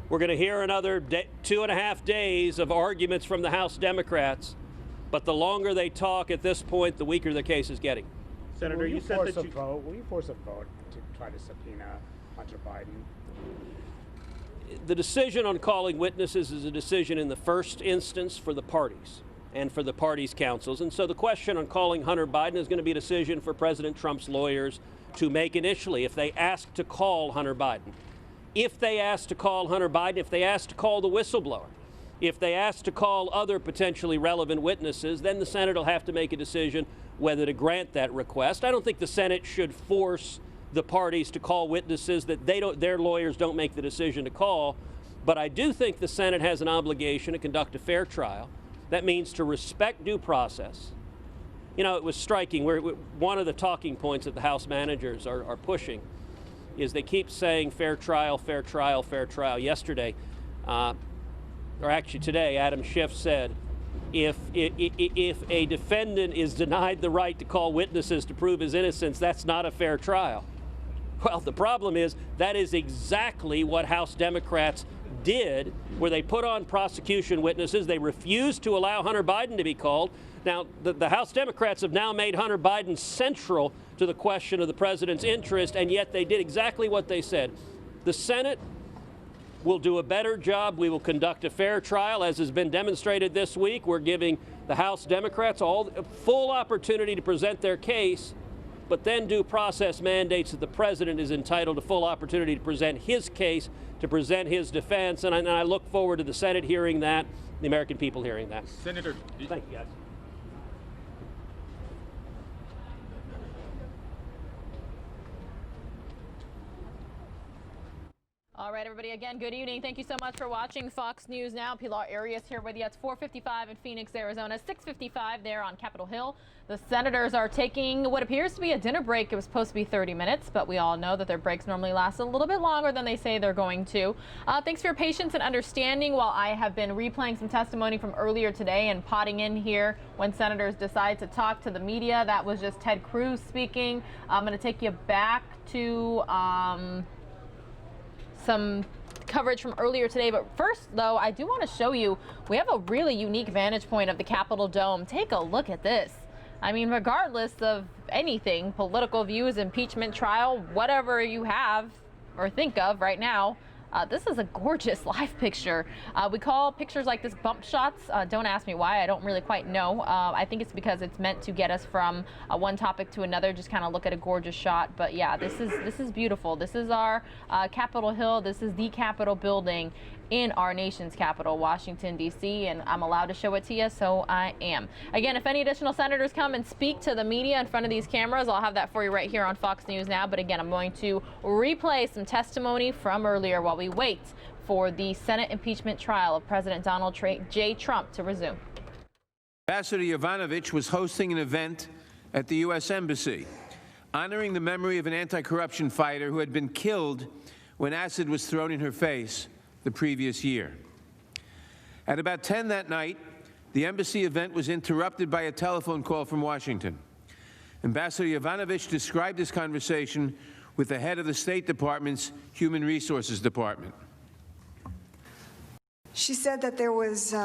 we're going to hear another 2.5 days of arguments from the House Democrats. But the longer they talk at this point, the weaker the case is getting. Senator, you said that will you force a vote to try to subpoena Hunter Biden? The decision on calling witnesses is a decision in the first instance for the parties and for the parties' counsels. And so the question on calling Hunter Biden is going to be a decision for President Trump's lawyers to make initially if they ask to call Hunter Biden. If they ask to call Hunter Biden, if they ask to call the whistleblower, if they ask to call other potentially relevant witnesses, then the Senate will have to make a decision whether to grant that request. I don't think the Senate should force the parties to call witnesses that their lawyers don't make the decision to call. But I do think the Senate has an obligation to conduct a fair trial. That means to respect due process. You know, it was striking. One of the talking points that the House managers are pushing is they keep saying fair trial, fair trial, fair trial. Yesterday, or actually today, Adam Schiff said, if a defendant is denied the right to call witnesses to prove his innocence, that's not a fair trial. Well, the problem is that is exactly what House Democrats did, where they put on prosecution witnesses. They refused to allow Hunter Biden to be called. Now, the House Democrats have now made Hunter Biden central to the question of the president's interest, and yet they did exactly what they said. The Senate will do a better job. We will conduct a fair trial, as has been demonstrated this week. We're giving the House Democrats full opportunity to present their case, but then due process mandates that the president is entitled to full opportunity to present his case, to present his defense, and I look forward to the Senate hearing that, the American people hearing that. Senator, thank you, guys. All right, everybody, again, good evening. Thank you so much for watching Fox News Now. Pilar Arias here with you. It's 4:55 in Phoenix, Arizona, 6:55 there on Capitol Hill. The senators are taking what appears to be a dinner break. It was supposed to be 30 minutes, but we all know that their breaks normally last a little bit longer than they say they're going to. Thanks for your patience and understanding while I have been replaying some testimony from earlier today and potting in here when senators decide to talk to the media. That was just Ted Cruz speaking. I'm going to take you back to some coverage from earlier today. But first, though, I do want to show you, we have a really unique vantage point of the Capitol Dome. Take a look at this. I mean, regardless of anything, political views, impeachment trial, whatever you have or think of right now, this is a gorgeous live picture. We call pictures like this bump shots. Don't ask me why. I don't really quite know. I think it's because it's meant to get us from one topic to another, just kind of look at a gorgeous shot. But yeah, this is beautiful. This is our Capitol Hill. This is the Capitol building in our nation's capital, Washington, D.C., and I'm allowed to show it to you, so I am. Again, if any additional senators come and speak to the media in front of these cameras, I'll have that for you right here on Fox News Now. But again, I'm going to replay some testimony from earlier while we wait for the Senate impeachment trial of President Donald J. Trump to resume. Ambassador Yovanovitch was hosting an event at the U.S. Embassy, honoring the memory of an anti-corruption fighter who had been killed when acid was thrown in her face the previous year. At about 10 that night, the embassy event was interrupted by a telephone call from Washington. Ambassador Yovanovitch described this conversation with the head of the State Department's Human Resources Department. She said that there was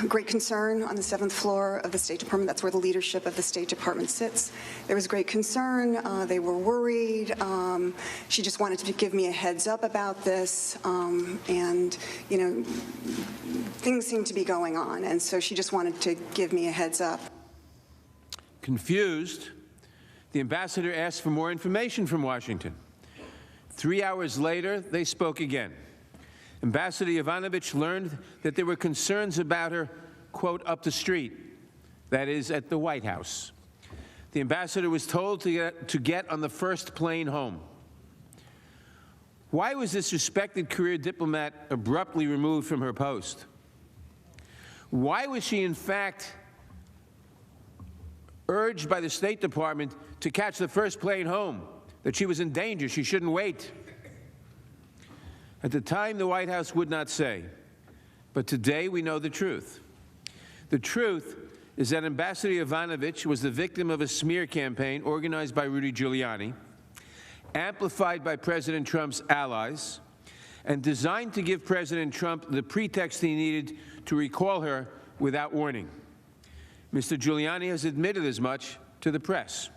great concern on the 7th floor of the State Department. That's where the leadership of the State Department sits. There was great concern. They were worried. She just wanted to give me a heads up about this. And, you know, things seem to be going on. And so she just wanted to give me a heads up. Confused, the ambassador asked for more information from Washington. 3 hours later, they spoke again. Ambassador Yovanovitch learned that there were concerns about her, quote, up the street, that is, at the White House. The ambassador was told to get on the first plane home. Why was this respected career diplomat abruptly removed from her post? Why was she, in fact, urged by the State Department to catch the first plane home, that she was in danger, she shouldn't wait? At the time, the White House would not say, but today we know the truth. The truth is that Ambassador Yovanovitch was the victim of a smear campaign organized by Rudy Giuliani, amplified by President Trump's allies, and designed to give President Trump the pretext he needed to recall her without warning. Mr. Giuliani has admitted as much to the press.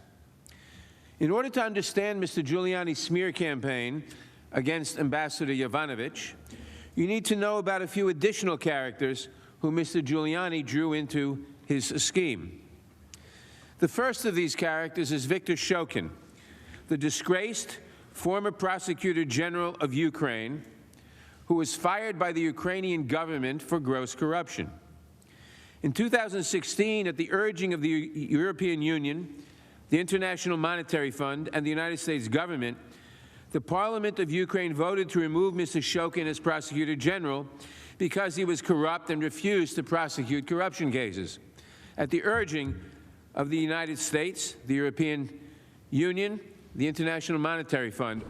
In order to understand Mr. Giuliani's smear campaign against Ambassador Yovanovitch, you need to know about a few additional characters who Mr. Giuliani drew into his scheme. The first of these characters is Viktor Shokin, the disgraced former prosecutor general of Ukraine, who was fired by the Ukrainian government for gross corruption. In 2016, at the urging of the European Union, the International Monetary Fund, and the United States government, the Parliament of Ukraine voted to remove Mr. Shokin as Prosecutor General because he was corrupt and refused to prosecute corruption cases. At the urging of the United States, the European Union, the International Monetary Fund.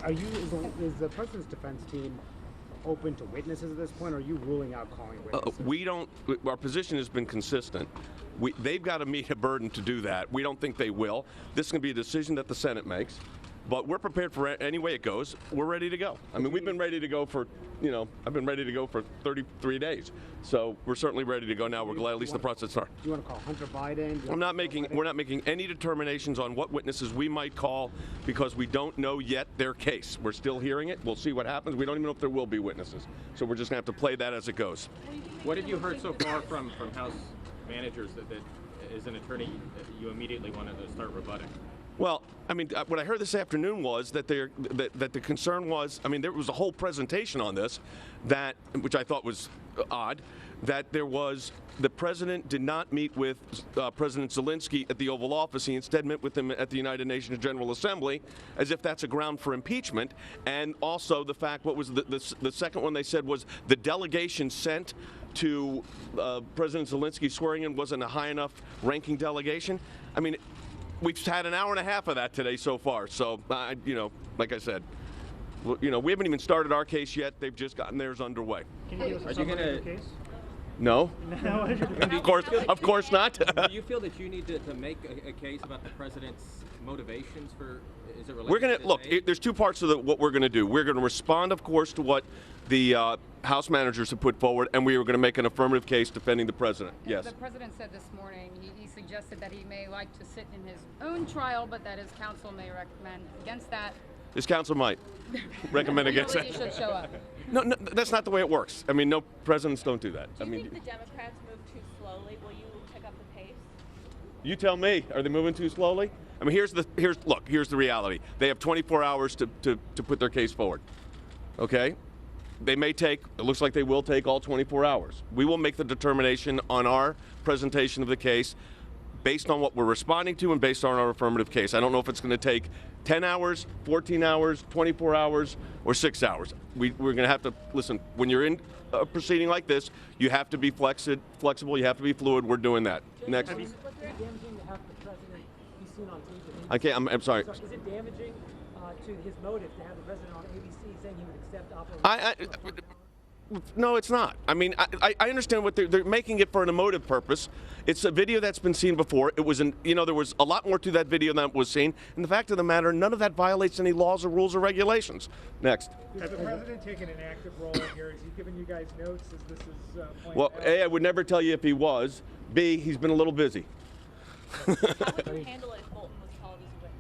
Is the President's defense team open to witnesses at this point, or are you ruling out calling witnesses? Our position has been consistent. They've got to meet a burden to do that. We don't think they will. This is going to be a decision that the Senate makes. But we're prepared for any way it goes. We're ready to go. I mean, we've been ready to go for, I've been ready to go for 33 days. So we're certainly ready to go now. We're glad at least the process started. Do you want to call Hunter Biden? We're not making any determinations on what witnesses we might call because we don't know yet their case. We're still hearing it. We'll see what happens. We don't even know if there will be witnesses. So we're just going to have to play that as it goes. What have you heard so far from House managers that as an attorney you immediately wanted to start rebutting? Well, I mean, what I heard this afternoon was that the concern was, I mean, there was a whole presentation on this, which I thought was odd, that the president did not meet with President Zelensky at the Oval Office. He instead met with him at the United Nations General Assembly, as if that's a ground for impeachment. And also the fact, what was the second one they said was the delegation sent to President Zelensky swearing in wasn't a high enough ranking delegation. I mean, we've had an hour and a half of that today so far. So, like I said, we haven't even started our case yet. They've just gotten theirs underway. Can you give us a summary of your case? No. Of course not. Do you feel that you need to make a case about the president's motivations for? Is it related? There's two parts of what we're going to do. We're going to respond, of course, to what the House managers have put forward, and we are going to make an affirmative case defending the president. Yes. The president said this morning he suggested that he may like to sit in his own trial, but that his counsel may recommend against that. His counsel might recommend against that. You should show up. No, that's not the way it works. I mean, no, presidents don't do that. Do you think the Democrats move too slowly? Will you pick up the pace? You tell me. Are they moving too slowly? I mean, here's the reality. They have 24 hours to put their case forward. Okay? They may take, it looks like they will take all 24 hours. We will make the determination on our presentation of the case based on what we're responding to and based on our affirmative case. I don't know if it's going to take 10 hours, 14 hours, 24 hours, or 6 hours. We're going to have to, listen, when you're in a proceeding like this, you have to be flexible, you have to be fluid. We're doing that. Next. Was it damaging to have the president be seen on TV? I can't, I'm sorry. So is it damaging to his motive to have the president on ABC saying he would accept opposition? No, it's not. I mean, I understand what they're making it for an emotive purpose. It's a video that's been seen before. It was there was a lot more to that video than was seen. And the fact of the matter, none of that violates any laws or rules or regulations. Next. Is the president taking an active role in here? Is he giving you guys notes as this is playing Well, out? A, I would never tell you if he was. B, he's been a little busy. How would you handle it if Bolton was called as a witness?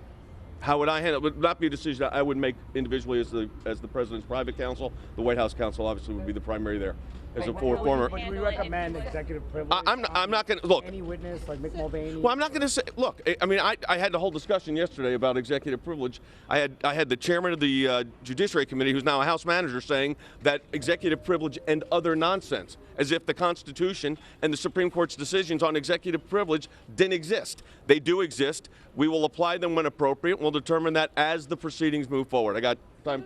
How would I handle it? It would not be a decision that I would make individually as the president's private counsel. The White House counsel obviously would be the primary there. As a former. Would we recommend executive privilege? I'm not going to look. Any witness like Mick Mulvaney? Well, I'm not going to say. Look, I mean, I had the whole discussion yesterday about executive privilege. I had the chairman of the Judiciary Committee, who's now a House manager, saying that executive privilege and other nonsense, as if the Constitution and the Supreme Court's decisions on executive privilege didn't exist. They do exist. We will apply them when appropriate. We'll determine that as the proceedings move forward. I got time.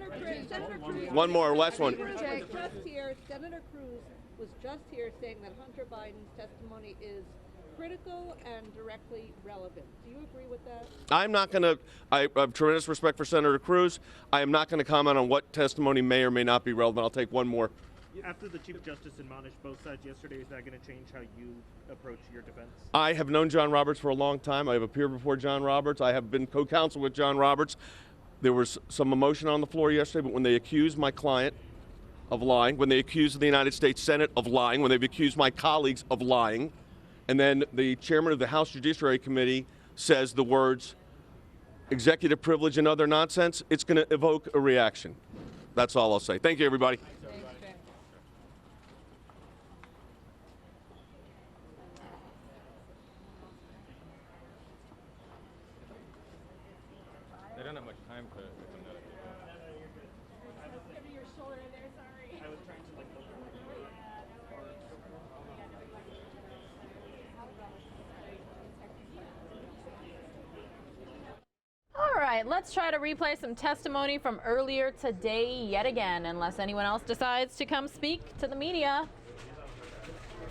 Senator Cruz, One more, last one. Senator Cruz was just here saying that Hunter Biden's testimony is critical and directly relevant. Do you agree with that? I'm not going to. I have tremendous respect for Senator Cruz. I am not going to comment on what testimony may or may not be relevant. I'll take one more. After the Chief Justice admonished both sides yesterday, is that going to change how you approach your defense? I have known John Roberts for a long time. I have appeared before John Roberts. I have been co-counsel with John Roberts. There was some emotion on the floor yesterday, but when they accused my client of lying, when they accused the United States Senate of lying, when they've accused my colleagues of lying, and then the chairman of the House Judiciary Committee says the words executive privilege and other nonsense, it's going to evoke a reaction. That's all I'll say. Thank you, everybody. They don't have much time to come out. Your shoulder in there, sorry. I was trying to like All right, let's try to replay some testimony from earlier today yet again, unless anyone else decides to come speak to the media.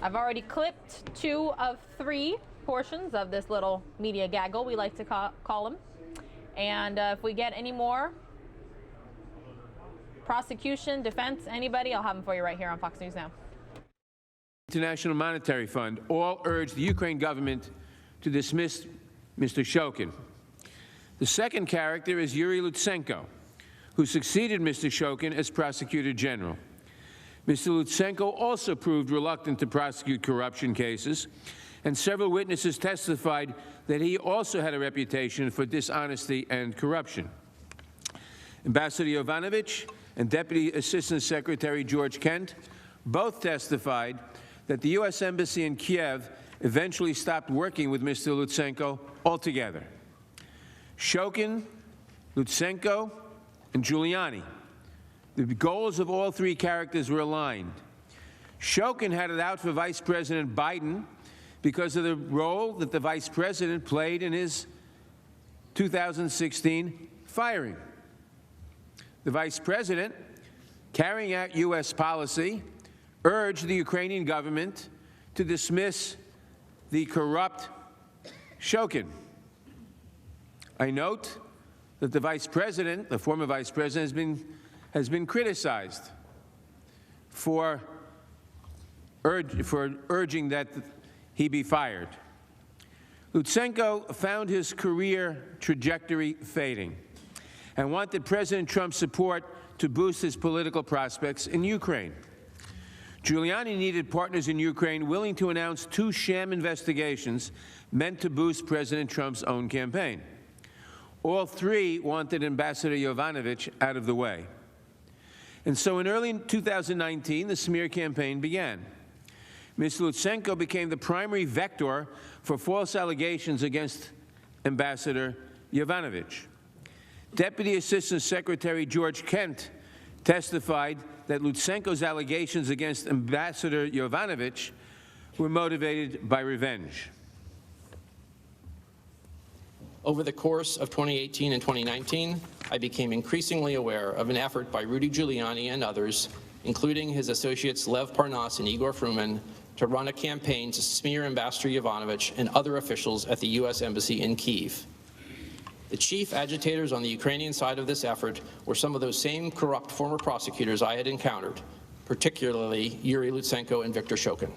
I've already clipped 2 of 3 portions of this little media gaggle, we like to call them. And if we get any more, prosecution, defense, anybody, I'll have them for you right here on Fox News Now. International Monetary Fund all urged the Ukraine government to dismiss Mr. Shokin. The second character is Yuri Lutsenko, who succeeded Mr. Shokin as Prosecutor General. Mr. Lutsenko also proved reluctant to prosecute corruption cases, and several witnesses testified that he also had a reputation for dishonesty and corruption. Ambassador Yovanovitch and Deputy Assistant Secretary George Kent both testified that the U.S. Embassy in Kiev eventually stopped working with Mr. Lutsenko altogether. Shokin, Lutsenko, and Giuliani. The goals of all three characters were aligned. Shokin had it out for Vice President Biden because of the role that the Vice President played in his 2016 firing. The Vice President, carrying out U.S. policy, urged the Ukrainian government to dismiss the corrupt Shokin. I note that the Vice President, the former Vice President, has been criticized for urging that he be fired. Lutsenko found his career trajectory fading and wanted President Trump's support to boost his political prospects in Ukraine. Giuliani needed partners in Ukraine willing to announce 2 sham investigations meant to boost President Trump's own campaign. All three wanted Ambassador Yovanovitch out of the way. And so in early 2019, the smear campaign began. Mr. Lutsenko became the primary vector for false allegations against Ambassador Yovanovitch. Deputy Assistant Secretary George Kent testified that Lutsenko's allegations against Ambassador Yovanovitch were motivated by revenge. Over the course of 2018 and 2019, I became increasingly aware of an effort by Rudy Giuliani and others, including his associates Lev Parnas and Igor Fruman, to run a campaign to smear Ambassador Yovanovitch and other officials at the U.S. Embassy in Kyiv. The chief agitators on the Ukrainian side of this effort were some of those same corrupt former prosecutors I had encountered, particularly Yuri Lutsenko and Viktor Shokin.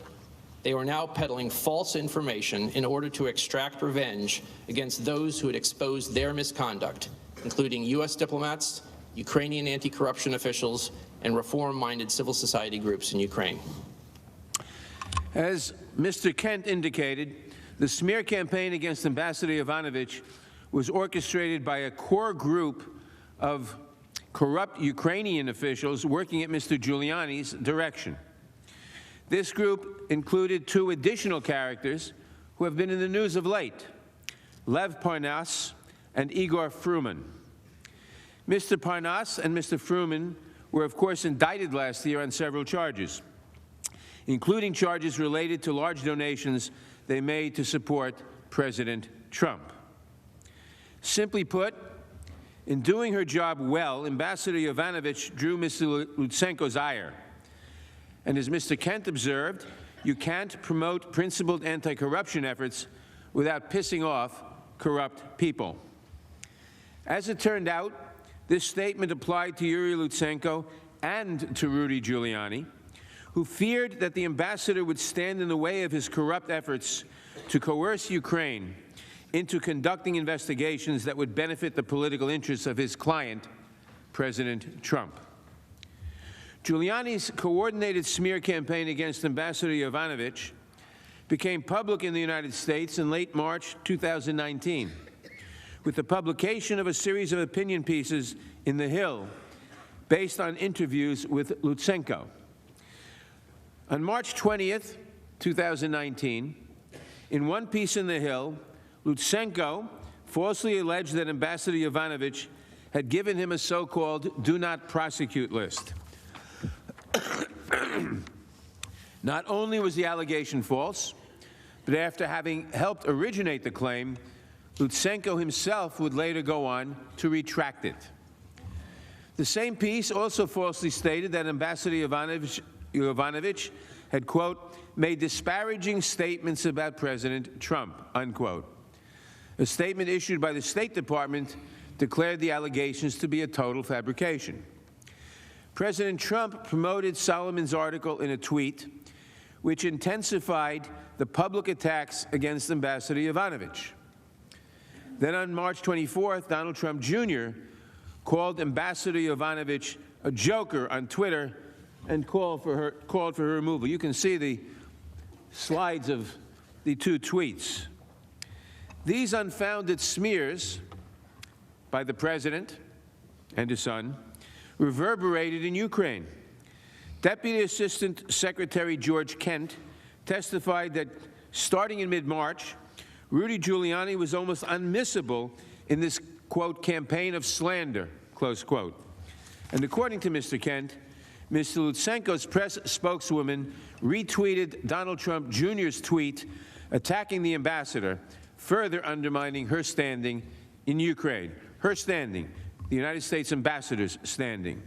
They were now peddling false information in order to extract revenge against those who had exposed their misconduct, including U.S. diplomats, Ukrainian anti-corruption officials, and reform-minded civil society groups in Ukraine. As Mr. Kent indicated, the smear campaign against Ambassador Yovanovitch was orchestrated by a core group of corrupt Ukrainian officials working at Mr. Giuliani's direction. This group included 2 additional characters who have been in the news of late, Lev Parnas and Igor Fruman. Mr. Parnas and Mr. Fruman were, of course, indicted last year on several charges, including charges related to large donations they made to support President Trump. Simply put, in doing her job well, Ambassador Yovanovitch drew Mr. Lutsenko's ire. And as Mr. Kent observed, you can't promote principled anti-corruption efforts without pissing off corrupt people. As it turned out, this statement applied to Yuri Lutsenko and to Rudy Giuliani, who feared that the ambassador would stand in the way of his corrupt efforts to coerce Ukraine into conducting investigations that would benefit the political interests of his client, President Trump. Giuliani's coordinated smear campaign against Ambassador Yovanovitch became public in the United States in late March 2019, with the publication of a series of opinion pieces in The Hill based on interviews with Lutsenko. On March 20th, 2019, in one piece in The Hill, Lutsenko falsely alleged that Ambassador Yovanovitch had given him a so-called do not prosecute list. Not only was the allegation false, but after having helped originate the claim, Lutsenko himself would later go on to retract it. The same piece also falsely stated that Ambassador Yovanovitch had, quote, made disparaging statements about President Trump, unquote. A statement issued by the State Department declared the allegations to be a total fabrication. President Trump promoted Solomon's article in a tweet, which intensified the public attacks against Ambassador Yovanovitch. Then on March 24th, Donald Trump Jr. called Ambassador Yovanovitch a joker on Twitter and called for her removal. You can see the slides of the two tweets. These unfounded smears by the president and his son reverberated in Ukraine. Deputy Assistant Secretary George Kent testified that starting in mid-March, Rudy Giuliani was almost unmissable in this, quote, campaign of slander, close quote. And according to Mr. Kent, Mr. Lutsenko's press spokeswoman retweeted Donald Trump Jr.'s tweet attacking the ambassador, further undermining her standing in Ukraine. Her standing, the United States ambassador's standing.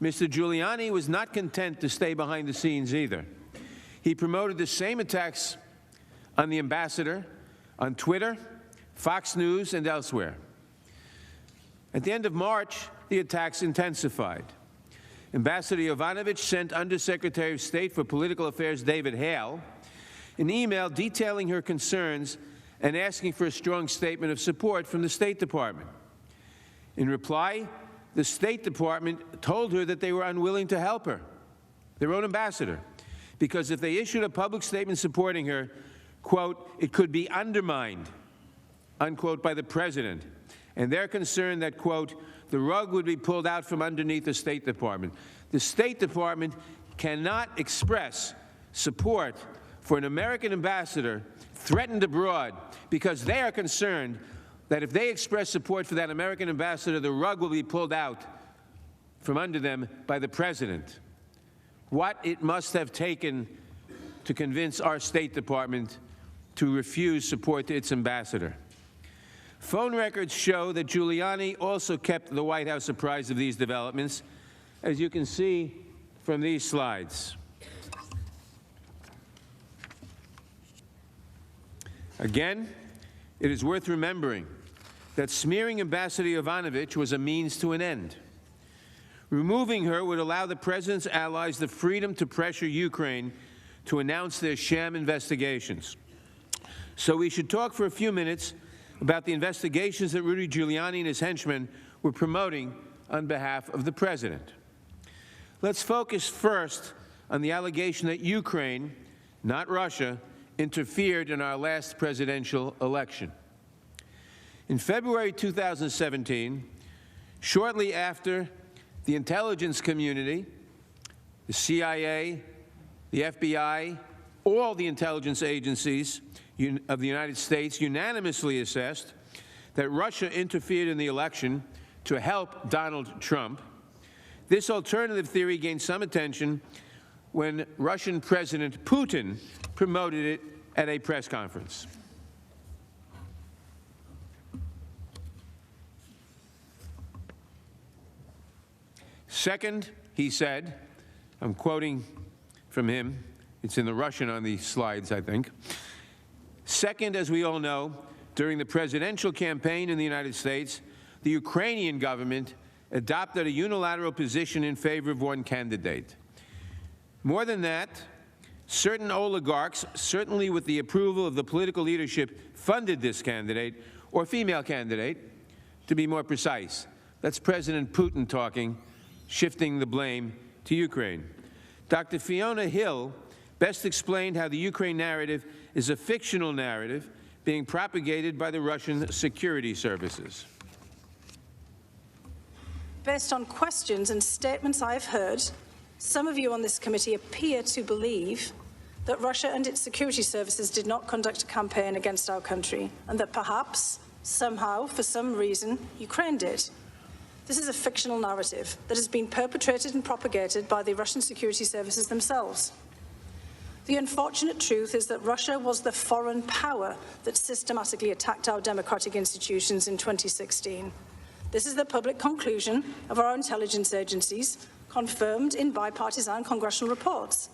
Mr. Giuliani was not content to stay behind the scenes either. He promoted the same attacks on the ambassador on Twitter, Fox News, and elsewhere. At the end of March, the attacks intensified. Ambassador Yovanovitch sent Undersecretary of State for Political Affairs David Hale an email detailing her concerns and asking for a strong statement of support from the State Department. In reply, the State Department told her that they were unwilling to help her, their own ambassador, because if they issued a public statement supporting her, quote, it could be undermined, unquote, by the president. And they're concerned that, quote, the rug would be pulled out from underneath the State Department. The State Department cannot express support for an American ambassador threatened abroad because they are concerned that if they express support for that American ambassador, the rug will be pulled out from under them by the president. What it must have taken to convince our State Department to refuse support to its ambassador. Phone records show that Giuliani also kept the White House apprised of these developments, as you can see from these slides. Again, it is worth remembering that smearing Ambassador Yovanovitch was a means to an end. Removing her would allow the president's allies the freedom to pressure Ukraine to announce their sham investigations. So we should talk for a few minutes about the investigations that Rudy Giuliani and his henchmen were promoting on behalf of the president. Let's focus first on the allegation that Ukraine, not Russia, interfered in our last presidential election. In February 2017, shortly after the intelligence community, the CIA, the FBI, all the intelligence agencies of the United States unanimously assessed that Russia interfered in the election to help Donald Trump. This alternative theory gained some attention when Russian President Putin promoted it at a press conference. Second, he said, I'm quoting from him, it's in the Russian on the slides, I think. Second, as we all know, during the presidential campaign in the United States, the Ukrainian government adopted a unilateral position in favor of one candidate. More than that, certain oligarchs, certainly with the approval of the political leadership, funded this candidate, or female candidate, to be more precise. That's President Putin talking, shifting the blame to Ukraine. Dr. Fiona Hill best explained how the Ukraine narrative is a fictional narrative being propagated by the Russian security services. Based on questions and statements I've heard, some of you on this committee appear to believe that Russia and its security services did not conduct a campaign against our country, and that perhaps, somehow, for some reason, Ukraine did. This is a fictional narrative that has been perpetrated and propagated by the Russian security services themselves. The unfortunate truth is that Russia was the foreign power that systematically attacked our democratic institutions in 2016. This is the public conclusion of our intelligence agencies, confirmed in bipartisan congressional reports.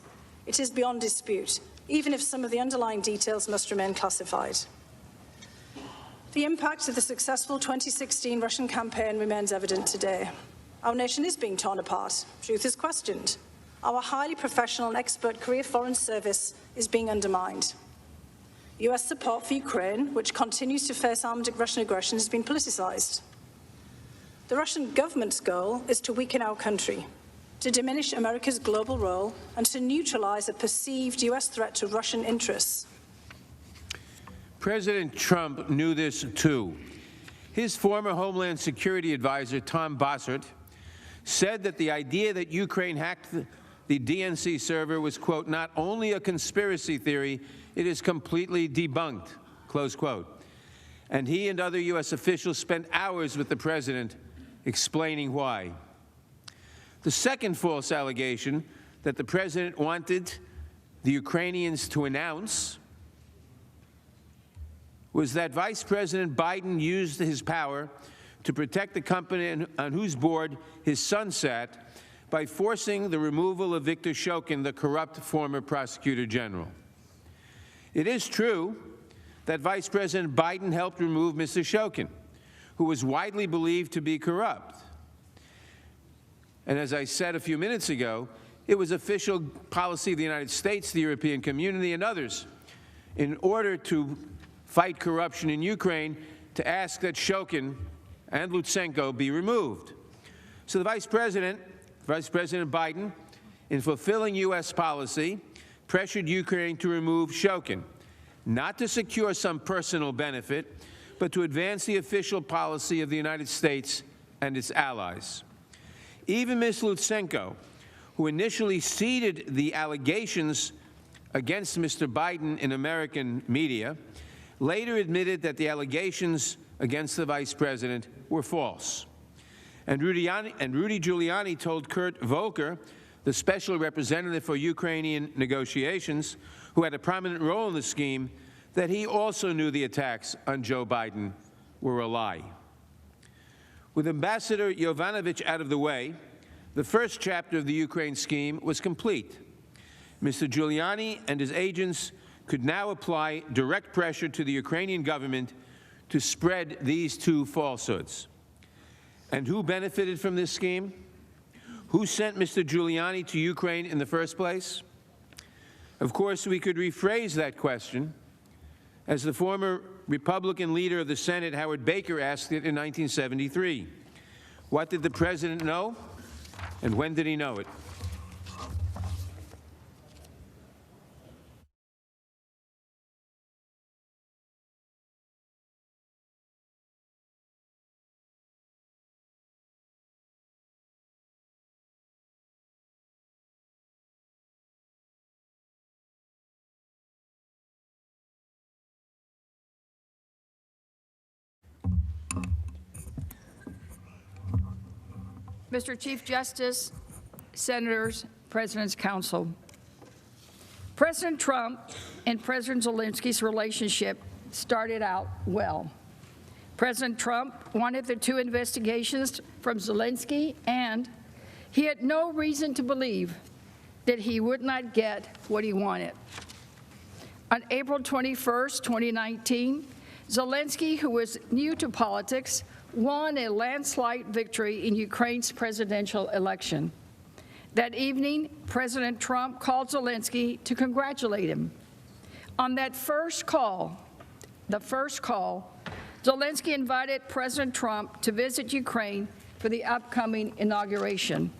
It is beyond dispute, even if some of the underlying details must remain classified. The impact of the successful 2016 Russian campaign remains evident today. Our nation is being torn apart. Truth is questioned. Our highly professional and expert career foreign service is being undermined. US support for Ukraine, which continues to face armed Russian aggression, has been politicized. The Russian government's goal is to weaken our country, to diminish America's global role, and to neutralize a perceived US threat to Russian interests. President Trump knew this too. His former Homeland Security advisor, Tom Bossert, said that the idea that Ukraine hacked the DNC server was, quote, not only a conspiracy theory, it is completely debunked, close quote. And he and other U.S. officials spent hours with the president explaining why. The second false allegation that the president wanted the Ukrainians to announce was that Vice President Biden used his power to protect the company on whose board his son sat by forcing the removal of Victor Shokin, the corrupt former prosecutor general. It is true that Vice President Biden helped remove Mr. Shokin, who was widely believed to be corrupt. And as I said a few minutes ago, it was official policy of the United States, the European community, and others, in order to fight corruption in Ukraine, to ask that Shokin and Lutsenko be removed. So the Vice President Biden, in fulfilling U.S. policy, pressured Ukraine to remove Shokin, not to secure some personal benefit, but to advance the official policy of the United States and its allies. Even Ms. Lutsenko, who initially ceded the allegations against Mr. Biden in American media, later admitted that the allegations against the vice president were false. And Rudy Giuliani told Kurt Volker, the special representative for Ukrainian negotiations, who had a prominent role in the scheme, that he also knew the attacks on Joe Biden were a lie. With Ambassador Yovanovitch out of the way, the first chapter of the Ukraine scheme was complete. Mr. Giuliani and his agents could now apply direct pressure to the Ukrainian government to spread these two falsehoods. And who benefited from this scheme? Who sent Mr. Giuliani to Ukraine in the first place? Of course, we could rephrase that question as the former Republican leader of the Senate, Howard Baker, asked it in 1973. What did the president know, and when did he know it? Mr. Chief Justice, Senators, President's Council. President Trump and President Zelensky's relationship started out well. President Trump wanted the two investigations from Zelensky, and he had no reason to believe that he would not get what he wanted. On April 21st, 2019, Zelensky, who was new to politics, won a landslide victory in Ukraine's presidential election. That evening, President Trump called Zelensky to congratulate him. On that first call, Zelensky invited President Trump to visit Ukraine for the upcoming inauguration.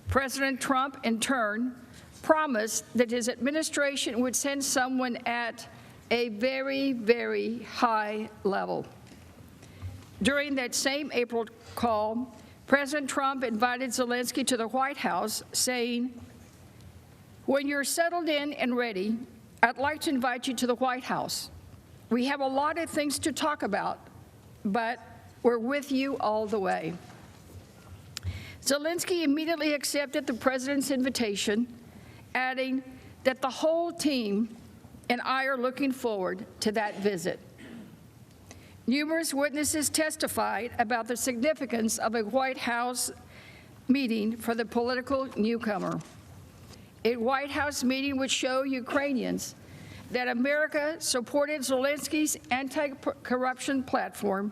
President Trump, in turn, promised that his administration would send someone at a very, very high level. During that same April call, President Trump invited Zelensky to the White House, saying, "When you're settled in and ready, I'd like to invite you to the White House. We have a lot of things to talk about, but we're with you all the way." Zelensky immediately accepted the president's invitation, adding that the whole team and I are looking forward to that visit. Numerous witnesses testified about the significance of a White House meeting for the political newcomer. A White House meeting would show Ukrainians that America supported Zelensky's anti-corruption platform,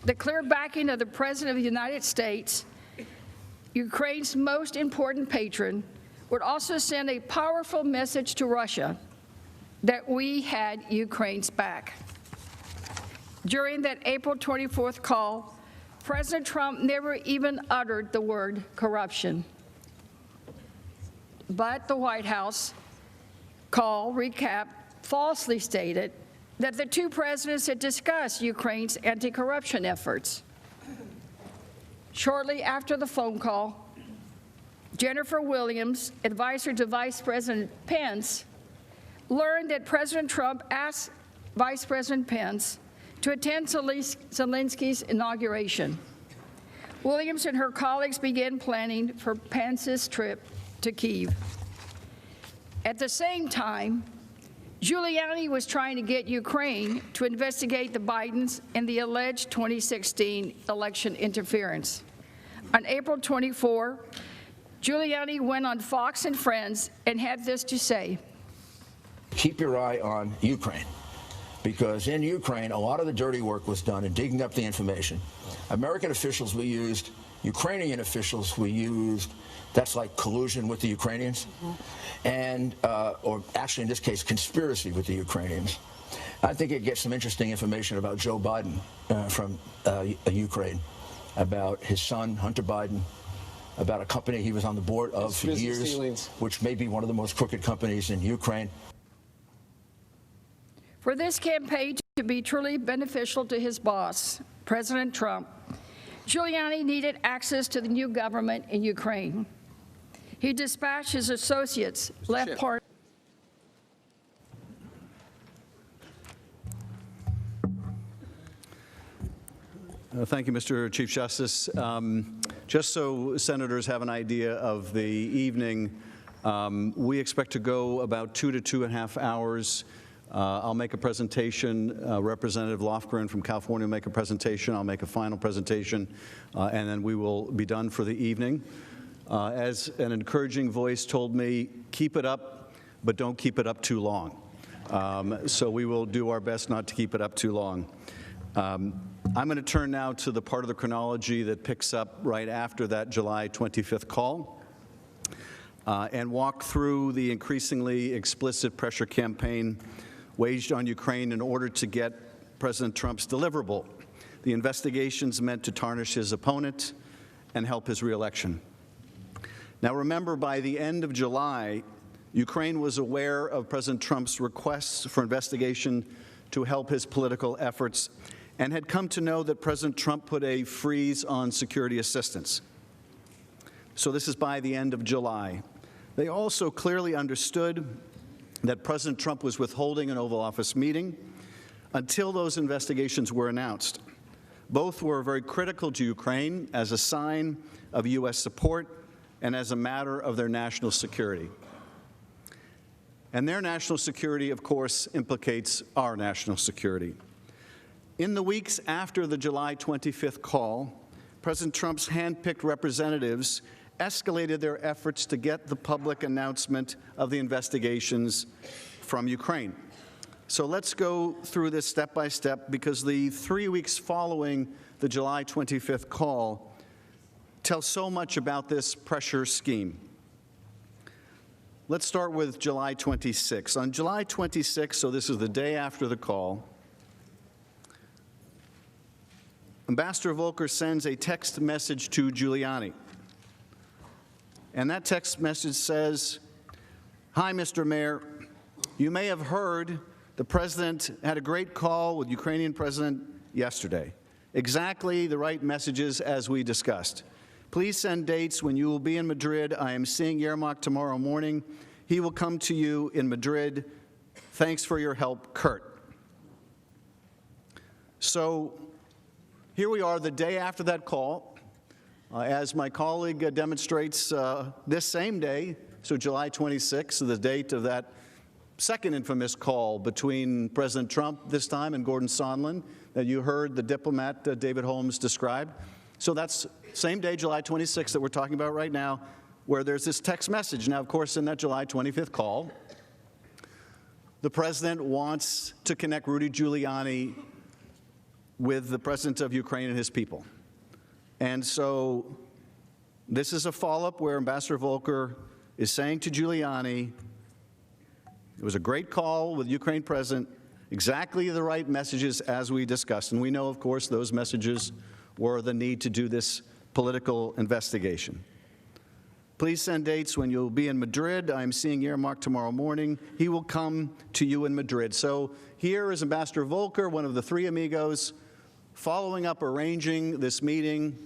the clear backing of the President of the United States, Ukraine's most important patron, would also send a powerful message to Russia that we had Ukraine's back. During that April 24th call, President Trump never even uttered the word corruption. But the White House call recap falsely stated that the two presidents had discussed Ukraine's anti-corruption efforts. Shortly after the phone call, Jennifer Williams, advisor to Vice President Pence, learned that President Trump asked Vice President Pence to attend Zelensky's inauguration. Williams and her colleagues began planning for Pence's trip to Kyiv. At the same time, Giuliani was trying to get Ukraine to investigate the Bidens and the alleged 2016 election interference. On April 24, Giuliani went on Fox and Friends and had this to say. Keep your eye on Ukraine, because in Ukraine, a lot of the dirty work was done in digging up the information. American officials we used, Ukrainian officials we used. That's like collusion with the Ukrainians, and or actually in this case, conspiracy with the Ukrainians. I think it gets some interesting information about Joe Biden from Ukraine, about his son, Hunter Biden, about a company he was on the board of for years, which may be one of the most crooked companies in Ukraine. For this campaign to be truly beneficial to his boss, President Trump, Giuliani needed access to the new government in Ukraine. He dispatched his associates, left part. Thank you, Mr. Chief Justice. Just so senators have an idea of the evening, we expect to go about 2 to 2.5 hours. I'll make a presentation. Representative Lofgren from California will make a presentation. I'll make a final presentation, and then we will be done for the evening. As an encouraging voice told me, keep it up, but don't keep it up too long. So we will do our best not to keep it up too long. I'm going to turn now to the part of the chronology that picks up right after that July 25th call and walk through the increasingly explicit pressure campaign waged on Ukraine in order to get President Trump's deliverable, the investigations meant to tarnish his opponent and help his reelection. Now remember, by the end of July, Ukraine was aware of President Trump's requests for investigation to help his political efforts and had come to know that President Trump put a freeze on security assistance. So this is by the end of July. They also clearly understood that President Trump was withholding an Oval Office meeting until those investigations were announced. Both were very critical to Ukraine as a sign of U.S. support and as a matter of their national security. And their national security, of course, implicates our national security. In the weeks after the July 25th call, President Trump's hand-picked representatives escalated their efforts to get the public announcement of the investigations from Ukraine. So let's go through this step by step, because the 3 weeks following the July 25th call tell so much about this pressure scheme. Let's start with July 26. On July 26, so this is the day after the call, Ambassador Volker sends a text message to Giuliani. And that text message says, "Hi, Mr. Mayor. You may have heard the president had a great call with Ukrainian president yesterday. Exactly the right messages as we discussed. Please send dates when you will be in Madrid. I am seeing Yermak tomorrow morning. He will come to you in Madrid. Thanks for your help, Kurt." So here we are the day after that call. As my colleague demonstrates, this same day, so July 26th, the date of that second infamous call between President Trump this time and Gordon Sondland that you heard the diplomat David Holmes describe. So that's same day, July 26th, that we're talking about right now, where there's this text message. Now, of course, in that July 25th call, the president wants to connect Rudy Giuliani with the president of Ukraine and his people. And so this is a follow-up where Ambassador Volker is saying to Giuliani, It was a great call with Ukraine present, exactly the right messages as we discussed. And we know, of course, those messages were the need to do this political investigation. Please send dates when you'll be in Madrid. I'm seeing Yermak tomorrow morning. He will come to you in Madrid. So here is Ambassador Volker, one of the three amigos, following up, arranging this meeting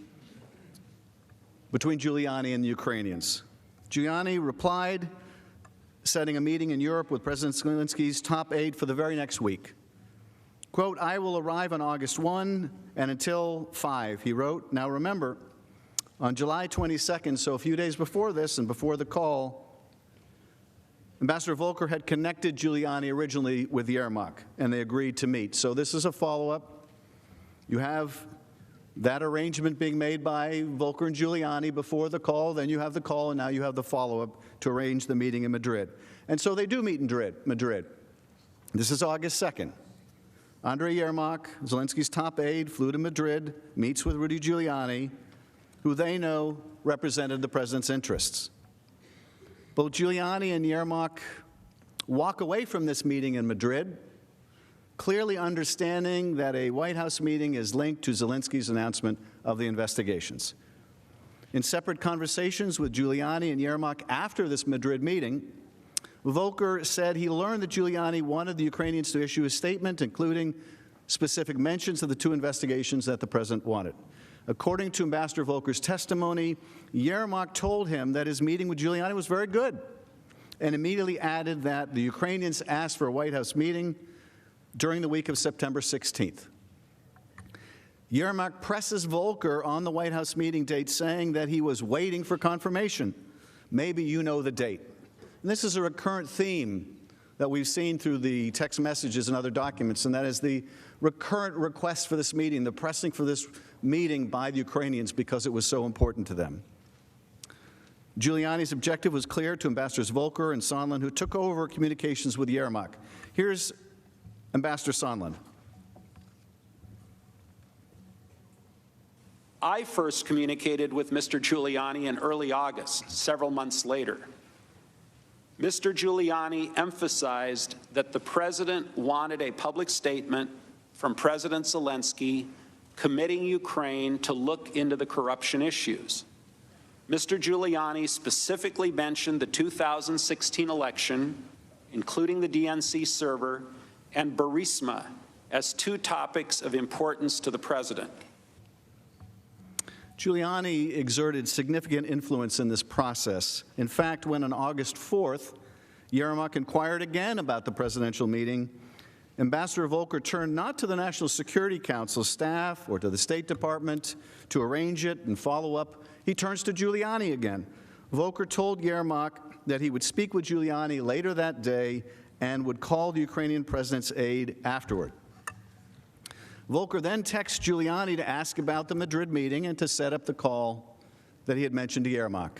between Giuliani and the Ukrainians. Giuliani replied, setting a meeting in Europe with President Zelensky's top aide for the very next week. Quote, I will arrive on August 1 and until 5, he wrote. Now remember, on July 22nd, so a few days before this and before the call, Ambassador Volker had connected Giuliani originally with Yermak, and they agreed to meet. So this is a follow-up. You have that arrangement being made by Volker and Giuliani before the call, then you have the call, and now you have the follow-up to arrange the meeting in Madrid. And so they do meet in Madrid. This is August 2nd. Andrei Yermak, Zelensky's top aide, flew to Madrid, meets with Rudy Giuliani, who they know represented the president's interests. Both Giuliani and Yermak walk away from this meeting in Madrid, clearly understanding that a White House meeting is linked to Zelensky's announcement of the investigations. In separate conversations with Giuliani and Yermak after this Madrid meeting, Volker said he learned that Giuliani wanted the Ukrainians to issue a statement, including specific mentions of the two investigations that the president wanted. According to Ambassador Volker's testimony, Yermak told him that his meeting with Giuliani was very good, and immediately added that the Ukrainians asked for a White House meeting during the week of September 16th. Yermak presses Volker on the White House meeting date, saying that he was waiting for confirmation. Maybe you know the date. And this is a recurrent theme that we've seen through the text messages and other documents, and that is the recurrent request for this meeting, the pressing for this meeting by the Ukrainians because it was so important to them. Giuliani's objective was clear to Ambassadors Volker and Sondland, who took over communications with Yermak. Here's Ambassador Sondland. I first communicated with Mr. Giuliani in early August, several months later. Mr. Giuliani emphasized that the president wanted a public statement from President Zelensky committing Ukraine to look into the corruption issues. Mr. Giuliani specifically mentioned the 2016 election, including the DNC server, and Burisma as two topics of importance to the president. Giuliani exerted significant influence in this process. In fact, when on August 4th, Yermak inquired again about the presidential meeting, Ambassador Volker turned not to the National Security Council staff or to the State Department to arrange it and follow up. He turns to Giuliani again. Volker told Yermak that he would speak with Giuliani later that day and would call the Ukrainian president's aide afterward. Volker then texts Giuliani to ask about the Madrid meeting and to set up the call that he had mentioned to Yermak.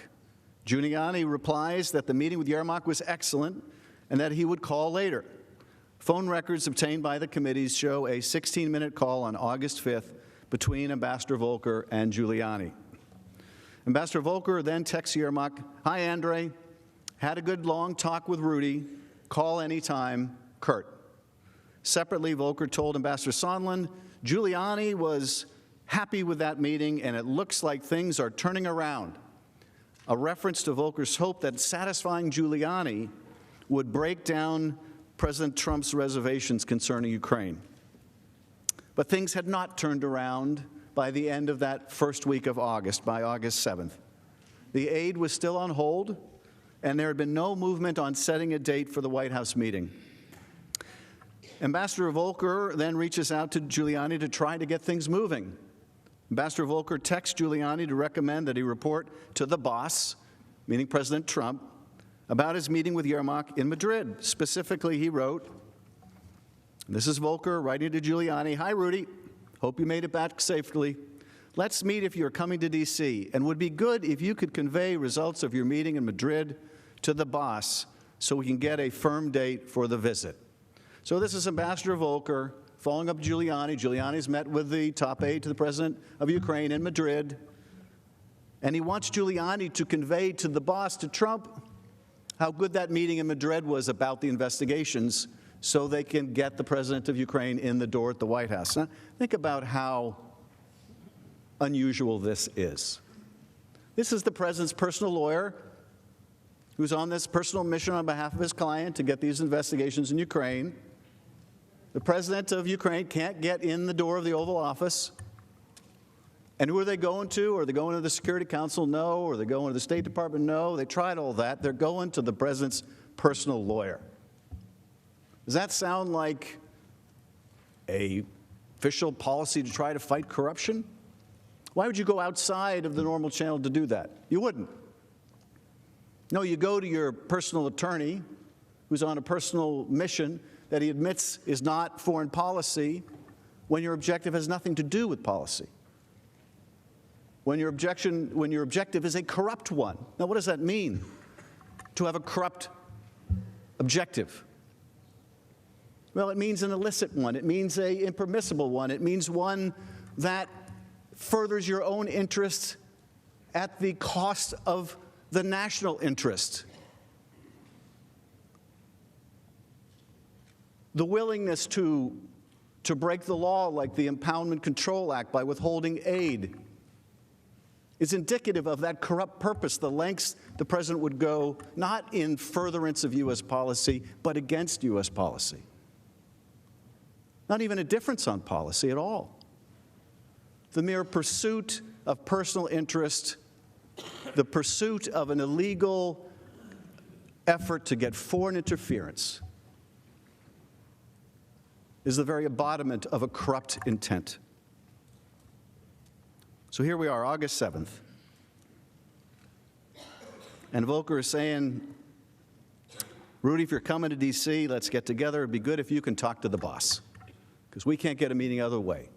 Giuliani replies that the meeting with Yermak was excellent and that he would call later. Phone records obtained by the committees show a 16-minute call on August 5th between Ambassador Volker and Giuliani. Ambassador Volker then texts Yermak, "Hi, Andre. Had a good long talk with Rudy. Call anytime. Kurt." Separately, Volker told Ambassador Sondland, Giuliani was happy with that meeting, and it looks like things are turning around. A reference to Volker's hope that satisfying Giuliani would break down President Trump's reservations concerning Ukraine. But things had not turned around by the end of that first week of August, by August 7th. The aid was still on hold, and there had been no movement on setting a date for the White House meeting. Ambassador Volker then reaches out to Giuliani to try to get things moving. Ambassador Volker texts Giuliani to recommend that he report to the boss, meaning President Trump, about his meeting with Yermak in Madrid. Specifically, he wrote, this is Volker writing to Giuliani, "Hi, Rudy. Hope you made it back safely. Let's meet if you're coming to D.C., and would be good if you could convey results of your meeting in Madrid to the boss so we can get a firm date for the visit." So this is Ambassador Volker following up Giuliani. Giuliani's met with the top aide to the president of Ukraine in Madrid, and he wants Giuliani to convey to the boss, to Trump, how good that meeting in Madrid was about the investigations so they can get the president of Ukraine in the door at the White House. Now, think about how unusual this is. This is the president's personal lawyer who's on this personal mission on behalf of his client to get these investigations in Ukraine. The president of Ukraine can't get in the door of the Oval Office. And who are they going to? Are they going to the Security Council? No. Are they going to the State Department? No. They tried all that. They're going to the president's personal lawyer. Does that sound like an official policy to try to fight corruption? Why would you go outside of the normal channel to do that? You wouldn't. No, you go to your personal attorney who's on a personal mission that he admits is not foreign policy when your objective has nothing to do with policy. When your objective is a corrupt one. Now, what does that mean, to have a corrupt objective? Well, it means an illicit one. It means an impermissible one. It means one that furthers your own interests at the cost of the national interest. The willingness to break the law, like the Impoundment Control Act, by withholding aid, is indicative of that corrupt purpose, the lengths the president would go, not in furtherance of U.S. policy, but against U.S. policy. Not even a difference on policy at all. The mere pursuit of personal interest, the pursuit of an illegal effort to get foreign interference, is the very embodiment of a corrupt intent. So here we are, August 7th, and Volker is saying, Rudy, if you're coming to D.C., let's get together. It'd be good if you can talk to the boss, because we can't get a meeting other way.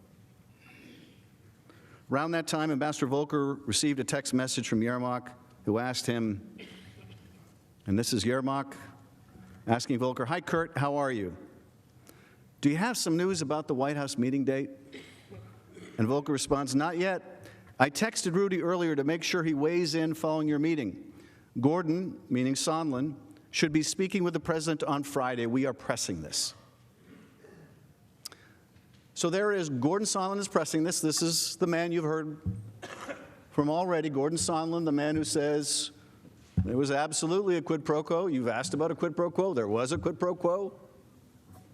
Around that time, Ambassador Volker received a text message from Yermak, who asked him, and this is Yermak asking Volker, "Hi, Kurt, how are you? Do you have some news about the White House meeting date?" And Volker responds, "Not yet. I texted Rudy earlier to make sure he weighs in following your meeting. Gordon," meaning Sondland, "should be speaking with the president on Friday. We are pressing this." So there is Gordon Sondland is pressing this. This is the man you've heard from already, Gordon Sondland, the man who says there was absolutely a quid pro quo. You've asked about a quid pro quo. There was a quid pro quo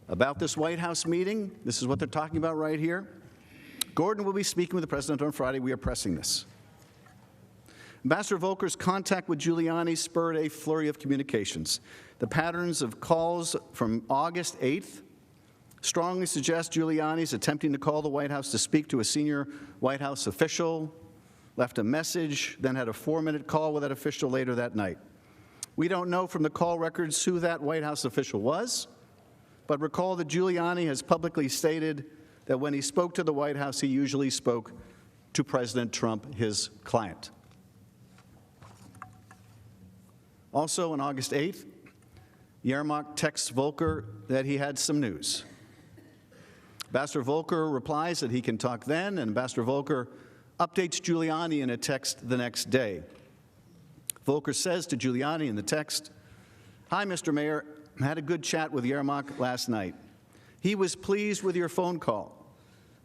about this White House meeting. This is what they're talking about right here. Gordon will be speaking with the president on Friday. We are pressing this. Ambassador Volker's contact with Giuliani spurred a flurry of communications. The patterns of calls from August 8th strongly suggest Giuliani's attempting to call the White House to speak to a senior White House official, left a message, then had a 4-minute call with that official later that night. We don't know from the call records who that White House official was, but recall that Giuliani has publicly stated that when he spoke to the White House, he usually spoke to President Trump, his client. Also on August 8th, Yermak texts Volker that he had some news. Ambassador Volker replies that he can talk then, and Ambassador Volker updates Giuliani in a text the next day. Volker says to Giuliani in the text, "Hi, Mr. Mayor. I had a good chat with Yermak last night. He was pleased with your phone call.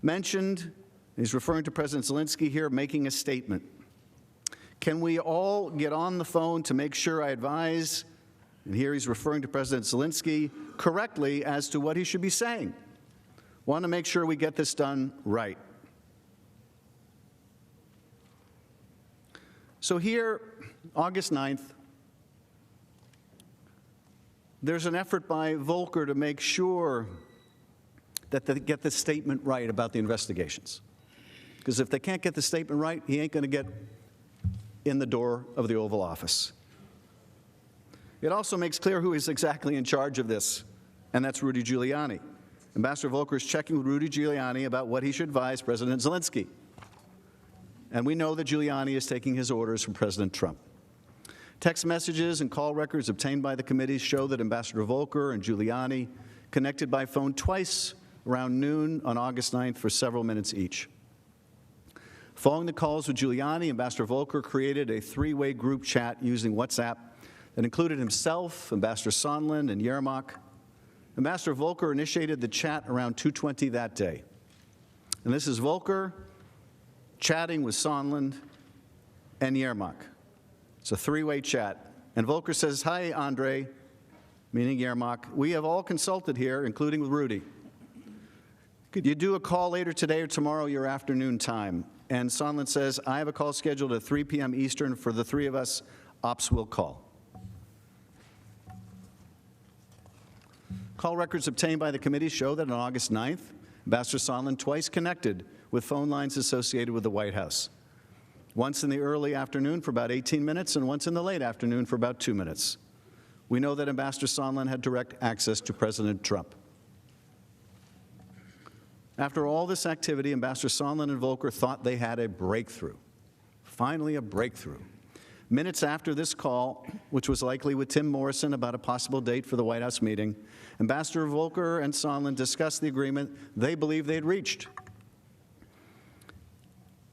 Mentioned," he's referring to President Zelensky here, "making a statement. Can we all get on the phone to make sure I advise," and here he's referring to President Zelensky, "correctly as to what he should be saying. Want to make sure we get this done right." So here, August 9th, there's an effort by Volker to make sure that they get the statement right about the investigations. Because if they can't get the statement right, he ain't going to get in the door of the Oval Office. It also makes clear who is exactly in charge of this, and that's Rudy Giuliani. Ambassador Volker is checking with Rudy Giuliani about what he should advise President Zelensky. And we know that Giuliani is taking his orders from President Trump. Text messages and call records obtained by the committees show that Ambassador Volker and Giuliani connected by phone twice around noon on August 9th for several minutes each. Following the calls with Giuliani, Ambassador Volker created a 3-way group chat using WhatsApp that included himself, Ambassador Sondland, and Yermak. Ambassador Volker initiated the chat around 2:20 that day. And this is Volker chatting with Sondland and Yermak. It's a three-way chat. And Volker says, "Hi, Andre," meaning Yermak. "We have all consulted here, including with Rudy. Could you do a call later today or tomorrow, your afternoon time?" And Sondland says, "I have a call scheduled at 3 p.m. Eastern for the three of us. Ops will call." Call records obtained by the committee show that on August 9th, Ambassador Sondland twice connected with phone lines associated with the White House. Once in the early afternoon for about 18 minutes and once in the late afternoon for about 2 minutes. We know that Ambassador Sondland had direct access to President Trump. After all this activity, Ambassador Sondland and Volker thought they had a breakthrough. Finally, a breakthrough. Minutes after this call, which was likely with Tim Morrison about a possible date for the White House meeting, Ambassador Volker and Sondland discussed the agreement they believed they'd reached.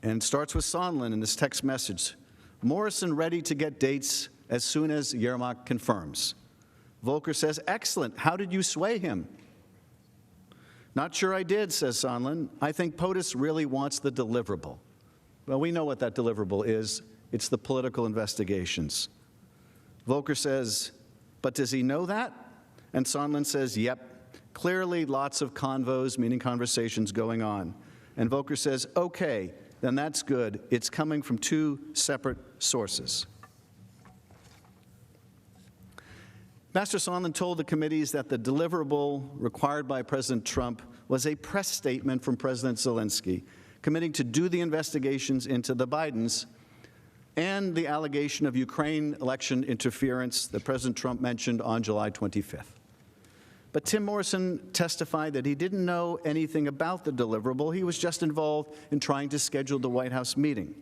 And it starts with Sondland in this text message. "Morrison ready to get dates as soon as Yermak confirms." Volker says, "Excellent. How did you sway him?" "Not sure I did," says Sondland. "I think POTUS really wants the deliverable." Well, we know what that deliverable is. It's the political investigations. Volker says, "But does he know that?" And Sondland says, "Yep. Clearly lots of convos, meaning conversations, going on." And Volker says, "Okay, then that's good. It's coming from two separate sources." Ambassador Sondland told the committees that the deliverable required by President Trump was a press statement from President Zelensky, committing to do the investigations into the Bidens and the allegation of Ukraine election interference that President Trump mentioned on July 25th. But Tim Morrison testified that he didn't know anything about the deliverable. He was just involved in trying to schedule the White House meeting,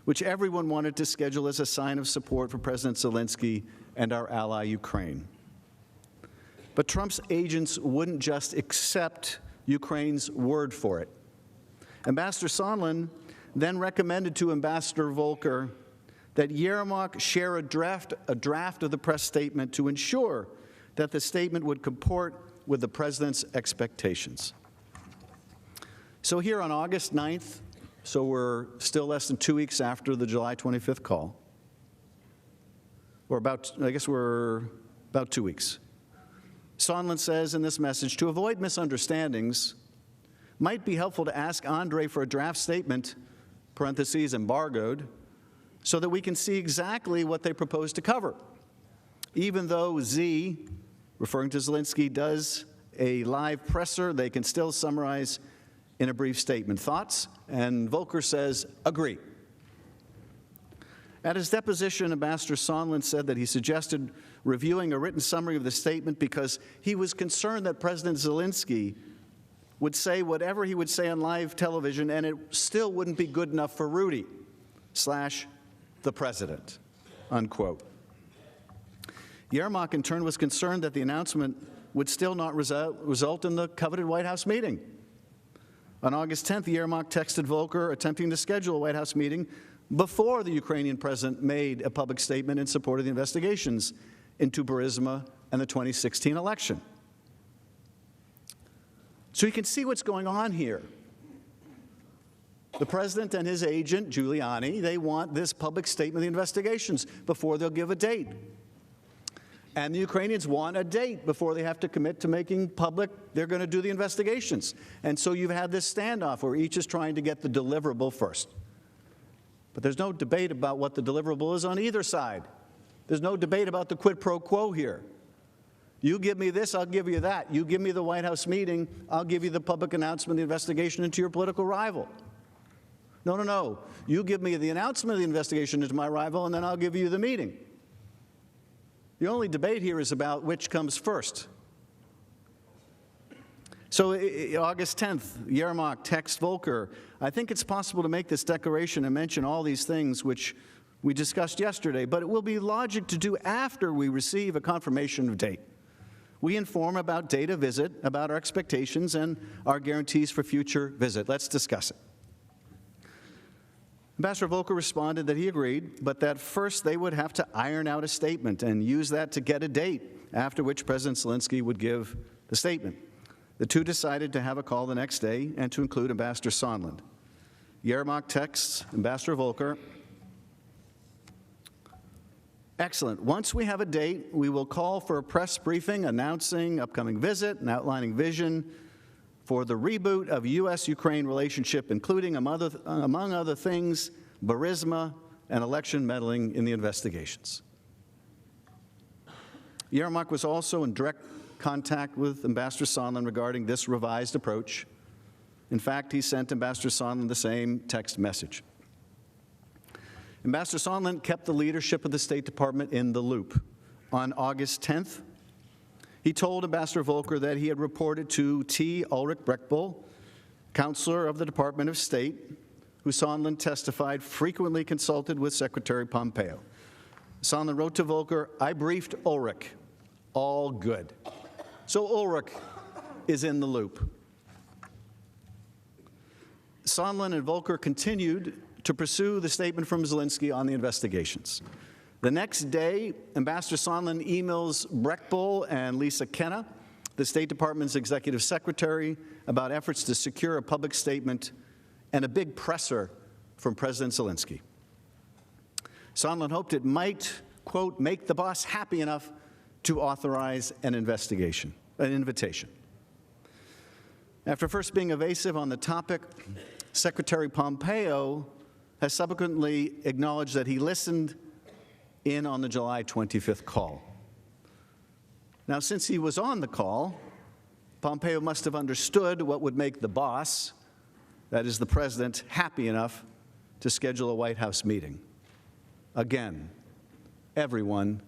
which everyone wanted to schedule as a sign of support for President Zelensky and our ally Ukraine. But Trump's agents wouldn't just accept Ukraine's word for it. Ambassador Sondland then recommended to Ambassador Volker that Yermak share a draft of the press statement to ensure that the statement would comport with the president's expectations. So here on August 9th, so we're still less than 2 weeks after the July 25th call, or I guess we're about 2 weeks. Sondland says in this message, "To avoid misunderstandings, might be helpful to ask Andre for a draft statement, parentheses embargoed, so that we can see exactly what they propose to cover. Even though Z, referring to Zelensky, does a live presser, they can still summarize in a brief statement. Thoughts?" And Volker says, "Agree." At his deposition, Ambassador Sondland said that he suggested reviewing a written summary of the statement because he was concerned that President Zelensky would say whatever he would say on live television and it still wouldn't be good enough for Rudy / the president, unquote. Yermak, in turn, was concerned that the announcement would still not result in the coveted White House meeting. On August 10th, Yermak texted Volker attempting to schedule a White House meeting before the Ukrainian president made a public statement in support of the investigations into Burisma and the 2016 election. So you can see what's going on here. The president and his agent, Giuliani, they want this public statement of the investigations before they'll give a date. And the Ukrainians want a date before they have to commit to making public they're going to do the investigations. And so you've had this standoff where each is trying to get the deliverable first. But there's no debate about what the deliverable is on either side. There's no debate about the quid pro quo here. You give me this, I'll give you that. You give me the White House meeting, I'll give you the public announcement of the investigation into your political rival. No, no, no. You give me the announcement of the investigation into my rival, and then I'll give you the meeting. The only debate here is about which comes first. So August 10th, Yermak texts Volker, "I think it's possible to make this declaration and mention all these things which we discussed yesterday, but it will be logic to do after we receive a confirmation of date. We inform about date of visit, about our expectations and our guarantees for future visit. Let's discuss it." Ambassador Volker responded that he agreed, but that first they would have to iron out a statement and use that to get a date, after which President Zelensky would give the statement. The two decided to have a call the next day and to include Ambassador Sondland. Yermak texts Ambassador Volker, "Excellent. Once we have a date, we will call for a press briefing announcing upcoming visit and outlining vision for the reboot of U.S.-Ukraine relationship, including, among other things, Burisma and election meddling in the investigations." Yermak was also in direct contact with Ambassador Sondland regarding this revised approach. In fact, he sent Ambassador Sondland the same text message. Ambassador Sondland kept the leadership of the State Department in the loop. On August 10th, he told Ambassador Volker that he had reported to T. Ulrich Breckbull, counselor of the Department of State, who Sondland testified frequently consulted with Secretary Pompeo. Sondland wrote to Volker, "I briefed Ulrich. All good." So Ulrich is in the loop. Sondland and Volker continued to pursue the statement from Zelensky on the investigations. The next day, Ambassador Sondland emails Breckbull and Lisa Kenna, the State Department's executive secretary, about efforts to secure a public statement and a big presser from President Zelensky. Sondland hoped it might, quote, make the boss happy enough to authorize an invitation. After first being evasive on the topic, Secretary Pompeo has subsequently acknowledged that he listened in on the July 25th call. Now, since he was on the call, Pompeo must have understood what would make the boss, that is the president, happy enough to schedule a White House meeting. Again, everyone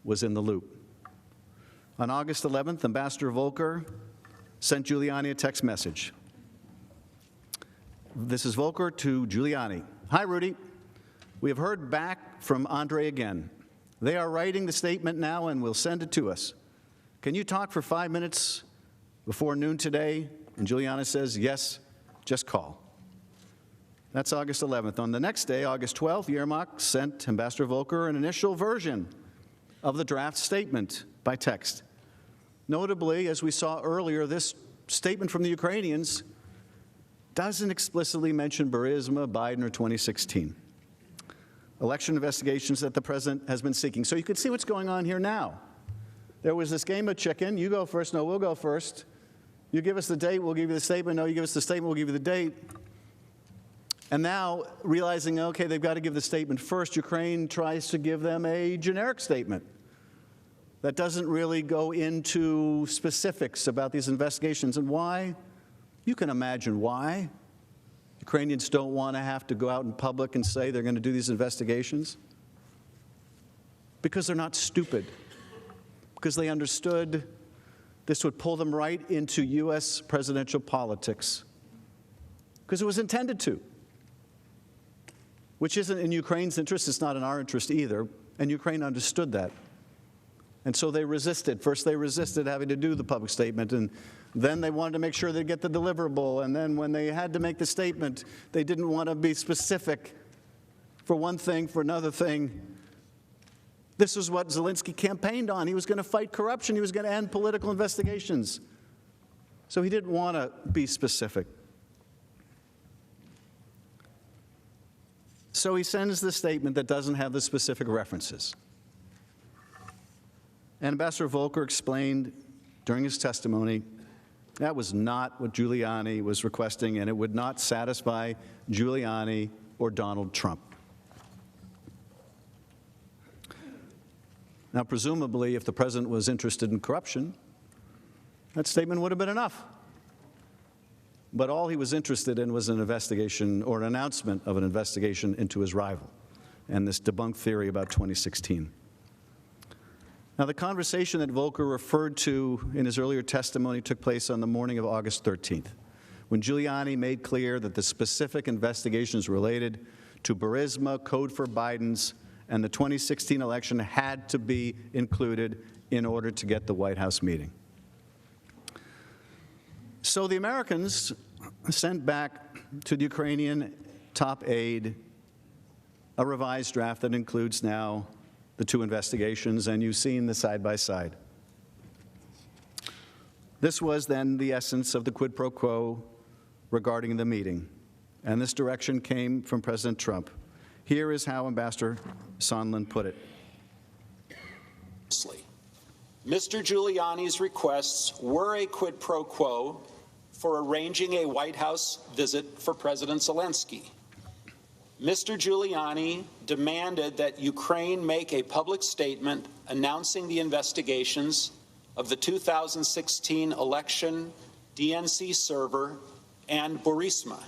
was in the loop. On August 11th, Ambassador Volker sent Giuliani a text message. This is Volker to Giuliani. "Hi, Rudy. We have heard back from Andre again. They are writing the statement now and will send it to us. Can you talk for 5 minutes before noon today?" And Giuliani says, "Yes, just call." That's August 11th. On the next day, August 12th, Yermak sent Ambassador Volker an initial version of the draft statement by text. Notably, as we saw earlier, this statement from the Ukrainians doesn't explicitly mention Burisma, Biden, or 2016. Election investigations that the president has been seeking. So you can see what's going on here now. There was this game of chicken. You go first. No, we'll go first. You give us the date, we'll give you the statement. No, you give us the statement, we'll give you the date. And now, realizing, okay, they've got to give the statement first, Ukraine tries to give them a generic statement that doesn't really go into specifics about these investigations. And why? You can imagine why. Ukrainians don't want to have to go out in public and say they're going to do these investigations. Because they're not stupid. Because they understood this would pull them right into U.S. presidential politics. Because it was intended to. Which isn't in Ukraine's interest, it's not in our interest either. And Ukraine understood that. And so they resisted. First they resisted having to do the public statement, and then they wanted to make sure they'd get the deliverable, and then when they had to make the statement, they didn't want to be specific for one thing, for another thing. This is what Zelensky campaigned on. He was going to fight corruption. He was going to end political investigations. So he didn't want to be specific. So he sends the statement that doesn't have the specific references. And Ambassador Volker explained during his testimony that was not what Giuliani was requesting, and it would not satisfy Giuliani or Donald Trump. Now, presumably, if the president was interested in corruption, that statement would have been enough. But all he was interested in was an investigation or an announcement of an investigation into his rival and this debunked theory about 2016. Now, the conversation that Volker referred to in his earlier testimony took place on the morning of August 13th, when Giuliani made clear that the specific investigations related to Burisma, Code for Biden's, and the 2016 election had to be included in order to get the White House meeting. So the Americans sent back to the Ukrainian top aide a revised draft that includes now the two investigations, and you've seen the side-by-side. This was then the essence of the quid pro quo regarding the meeting, and this direction came from President Trump. Here is how Ambassador Sondland put it. Mr. Giuliani's requests were a quid pro quo for arranging a White House visit for President Zelensky. Mr. Giuliani demanded that Ukraine make a public statement announcing the investigations of the 2016 election, DNC server, and Burisma.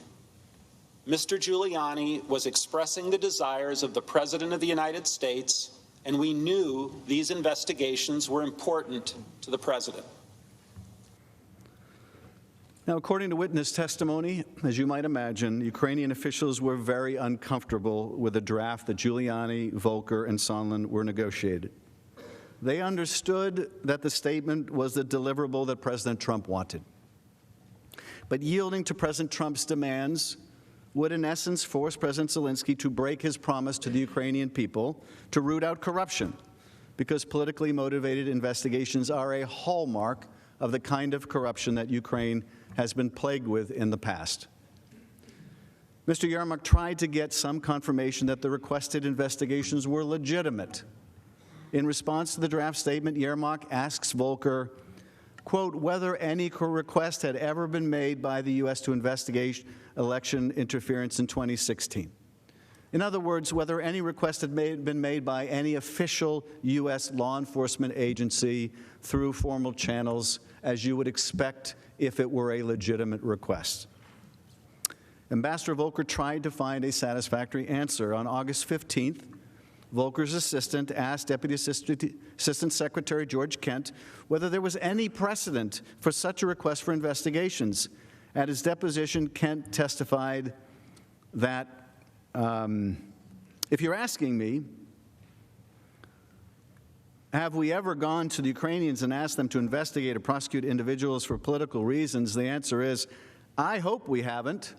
Mr. Giuliani was expressing the desires of the President of the United States, and we knew these investigations were important to the President. Now, according to witness testimony, as you might imagine, Ukrainian officials were very uncomfortable with the draft that Giuliani, Volker, and Sondland were negotiated. They understood that the statement was the deliverable that President Trump wanted. But yielding to President Trump's demands would, in essence, force President Zelensky to break his promise to the Ukrainian people to root out corruption, because politically motivated investigations are a hallmark of the kind of corruption that Ukraine has been plagued with in the past. Mr. Yermak tried to get some confirmation that the requested investigations were legitimate. In response to the draft statement, Yermak asks Volker, quote, whether any request had ever been made by the U.S. to investigate election interference in 2016. In other words, whether any request had been made by any official U.S. law enforcement agency through formal channels, as you would expect if it were a legitimate request. Ambassador Volker tried to find a satisfactory answer. On August 15th, Volker's assistant asked Deputy Assistant Secretary George Kent whether there was any precedent for such a request for investigations. At his deposition, Kent testified that, if you're asking me, have we ever gone to the Ukrainians and asked them to investigate or prosecute individuals for political reasons? The answer is, I hope we haven't,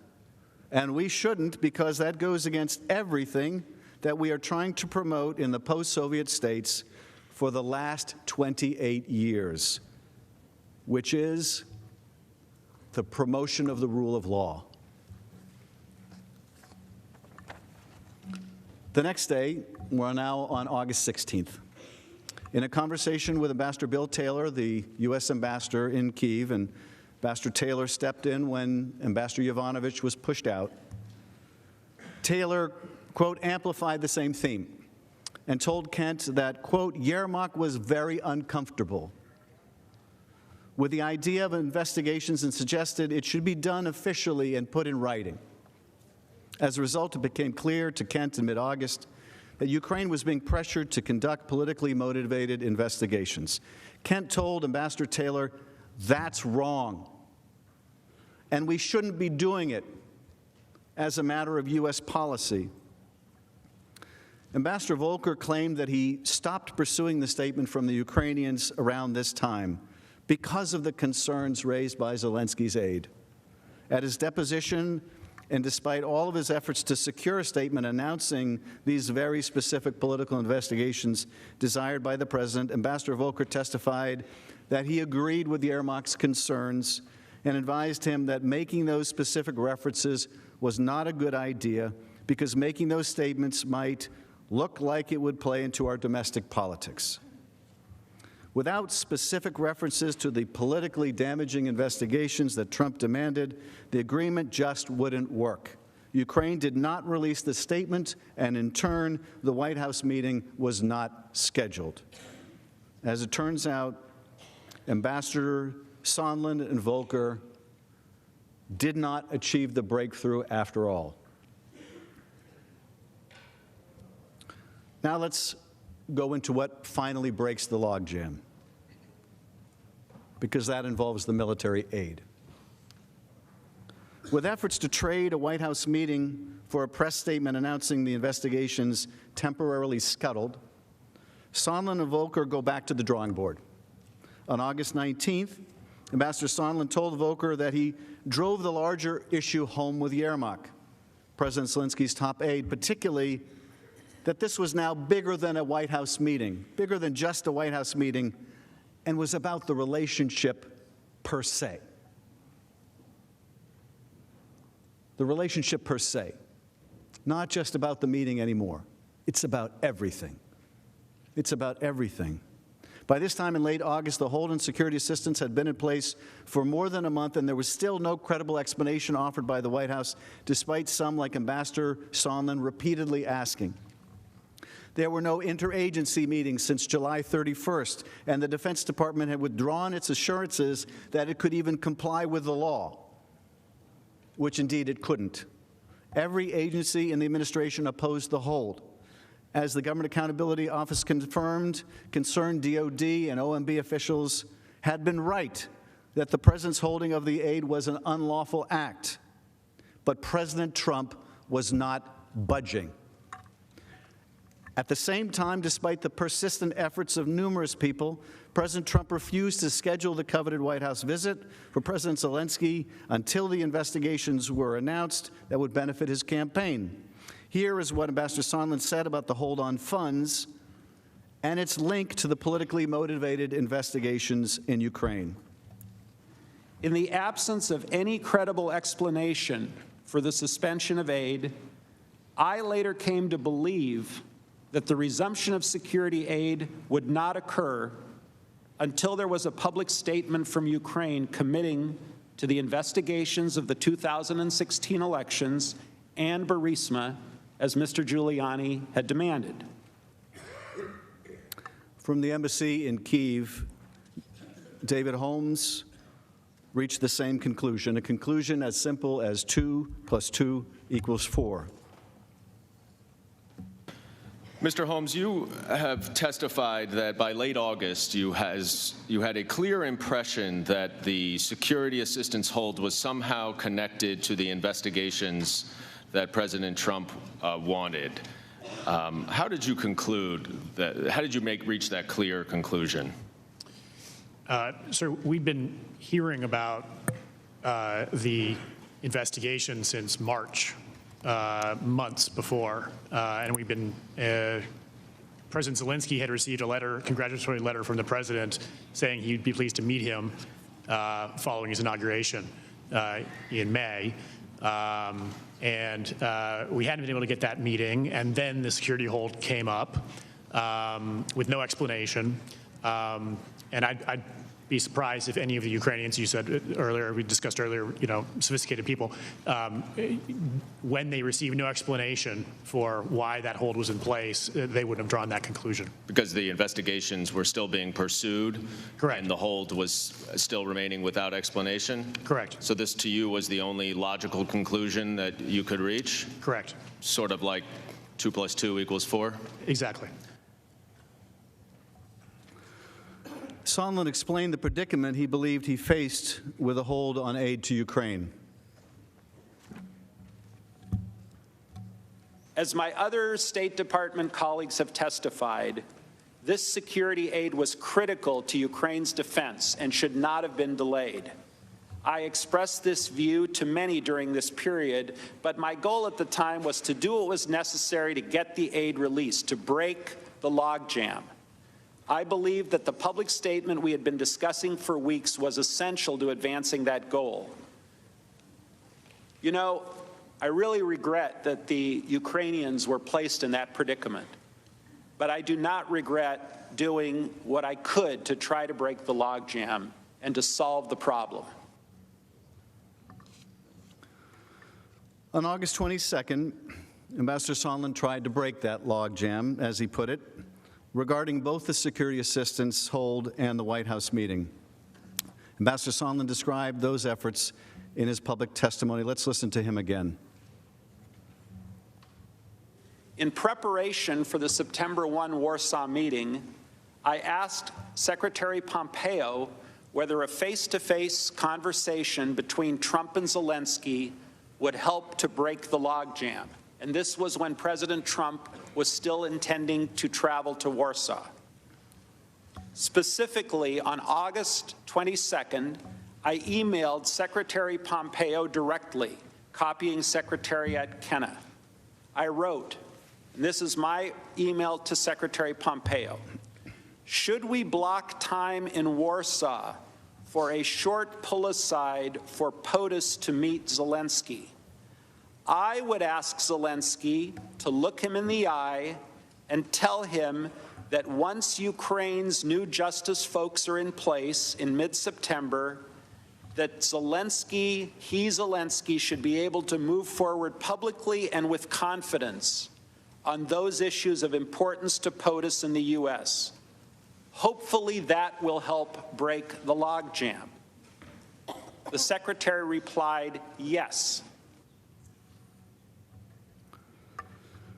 and we shouldn't, because that goes against everything that we are trying to promote in the post-Soviet states for the last 28 years, which is the promotion of the rule of law. The next day, we're now on August 16th. In a conversation with Ambassador Bill Taylor, the U.S. ambassador in Kyiv, and Ambassador Taylor stepped in when Ambassador Yovanovitch was pushed out, Taylor, quote, amplified the same theme and told Kent that, quote, Yermak was very uncomfortable with the idea of investigations and suggested it should be done officially and put in writing. As a result, it became clear to Kent in mid-August that Ukraine was being pressured to conduct politically motivated investigations. Kent told Ambassador Taylor, that's wrong, and we shouldn't be doing it as a matter of U.S. policy. Ambassador Volker claimed that he stopped pursuing the statement from the Ukrainians around this time because of the concerns raised by Zelensky's aide. At his deposition, and despite all of his efforts to secure a statement announcing these very specific political investigations desired by the President, Ambassador Volker testified that he agreed with Yermak's concerns and advised him that making those specific references was not a good idea because making those statements might look like it would play into our domestic politics. Without specific references to the politically damaging investigations that Trump demanded, the agreement just wouldn't work. Ukraine did not release the statement, and in turn, the White House meeting was not scheduled. As it turns out, Ambassador Sondland and Volker did not achieve the breakthrough after all. Now let's go into what finally breaks the logjam, because that involves the military aid. With efforts to trade a White House meeting for a press statement announcing the investigations temporarily scuttled, Sondland and Volker go back to the drawing board. On August 19th, Ambassador Sondland told Volker that he drove the larger issue home with Yermak, President Zelensky's top aide, particularly that this was now bigger than a White House meeting, bigger than just a White House meeting, and was about the relationship per se. The relationship per se. Not just about the meeting anymore. It's about everything. It's about everything. By this time in late August, the hold and security assistance had been in place for more than a month, and there was still no credible explanation offered by the White House, despite some, like Ambassador Sondland, repeatedly asking. There were no interagency meetings since July 31st, and the Defense Department had withdrawn its assurances that it could even comply with the law, which indeed it couldn't. Every agency in the administration opposed the hold. As the Government Accountability Office confirmed, concerned DOD and OMB officials had been right that the President's holding of the aid was an unlawful act. But President Trump was not budging. At the same time, despite the persistent efforts of numerous people, President Trump refused to schedule the coveted White House visit for President Zelensky until the investigations were announced that would benefit his campaign. Here is what Ambassador Sondland said about the hold on funds and its link to the politically motivated investigations in Ukraine. In the absence of any credible explanation for the suspension of aid, I later came to believe that the resumption of security aid would not occur until there was a public statement from Ukraine committing to the investigations of the 2016 elections and Burisma, as Mr. Giuliani had demanded. From the embassy in Kyiv, David Holmes reached the same conclusion, a conclusion as simple as 2 + 2 = 4. Mr. Holmes, you have testified that by late August you had a clear impression that the security assistance hold was somehow connected to the investigations that President Trump wanted. How did you conclude that? How did you reach that clear conclusion? Sir, we've been hearing about the investigation since March. Months before, and we've been, President Zelensky had received a congratulatory letter from the president saying he'd be pleased to meet him following his inauguration in May. And we hadn't been able to get that meeting, and then the security hold came up with no explanation. And I'd be surprised if any of the Ukrainians, you said earlier, we discussed earlier, sophisticated people, when they received no explanation for why that hold was in place, they wouldn't have drawn that conclusion. Because the investigations were still being pursued? Correct. And the hold was still remaining without explanation? Correct. So this, to you, was the only logical conclusion that you could reach? Correct. Sort of like 2 + 2 = 4? Exactly. Sondland explained the predicament he believed he faced with a hold on aid to Ukraine. As my other State Department colleagues have testified, this security aid was critical to Ukraine's defense and should not have been delayed. I expressed this view to many during this period, but my goal at the time was to do what was necessary to get the aid released, to break the logjam. I believe that the public statement we had been discussing for weeks was essential to advancing that goal. I really regret that the Ukrainians were placed in that predicament, but I do not regret doing what I could to try to break the logjam and to solve the problem. On August 22nd, Ambassador Sondland tried to break that logjam, as he put it, regarding both the security assistance hold and the White House meeting. Ambassador Sondland described those efforts in his public testimony. Let's listen to him again. In preparation for the September 1 Warsaw meeting, I asked Secretary Pompeo whether a face-to-face conversation between Trump and Zelensky would help to break the logjam. And this was when President Trump was still intending to travel to Warsaw. Specifically, on August 22nd, I emailed Secretary Pompeo directly, copying Secretary Kenna. I wrote, And this is my email to Secretary Pompeo. Should we block time in Warsaw for a short pull-aside for POTUS to meet Zelensky? I would ask Zelensky to look him in the eye and tell him that once Ukraine's new justice folks are in place in mid-September, that Zelensky should be able to move forward publicly and with confidence on those issues of importance to POTUS in the U.S. Hopefully that will help break the logjam. The Secretary replied, yes.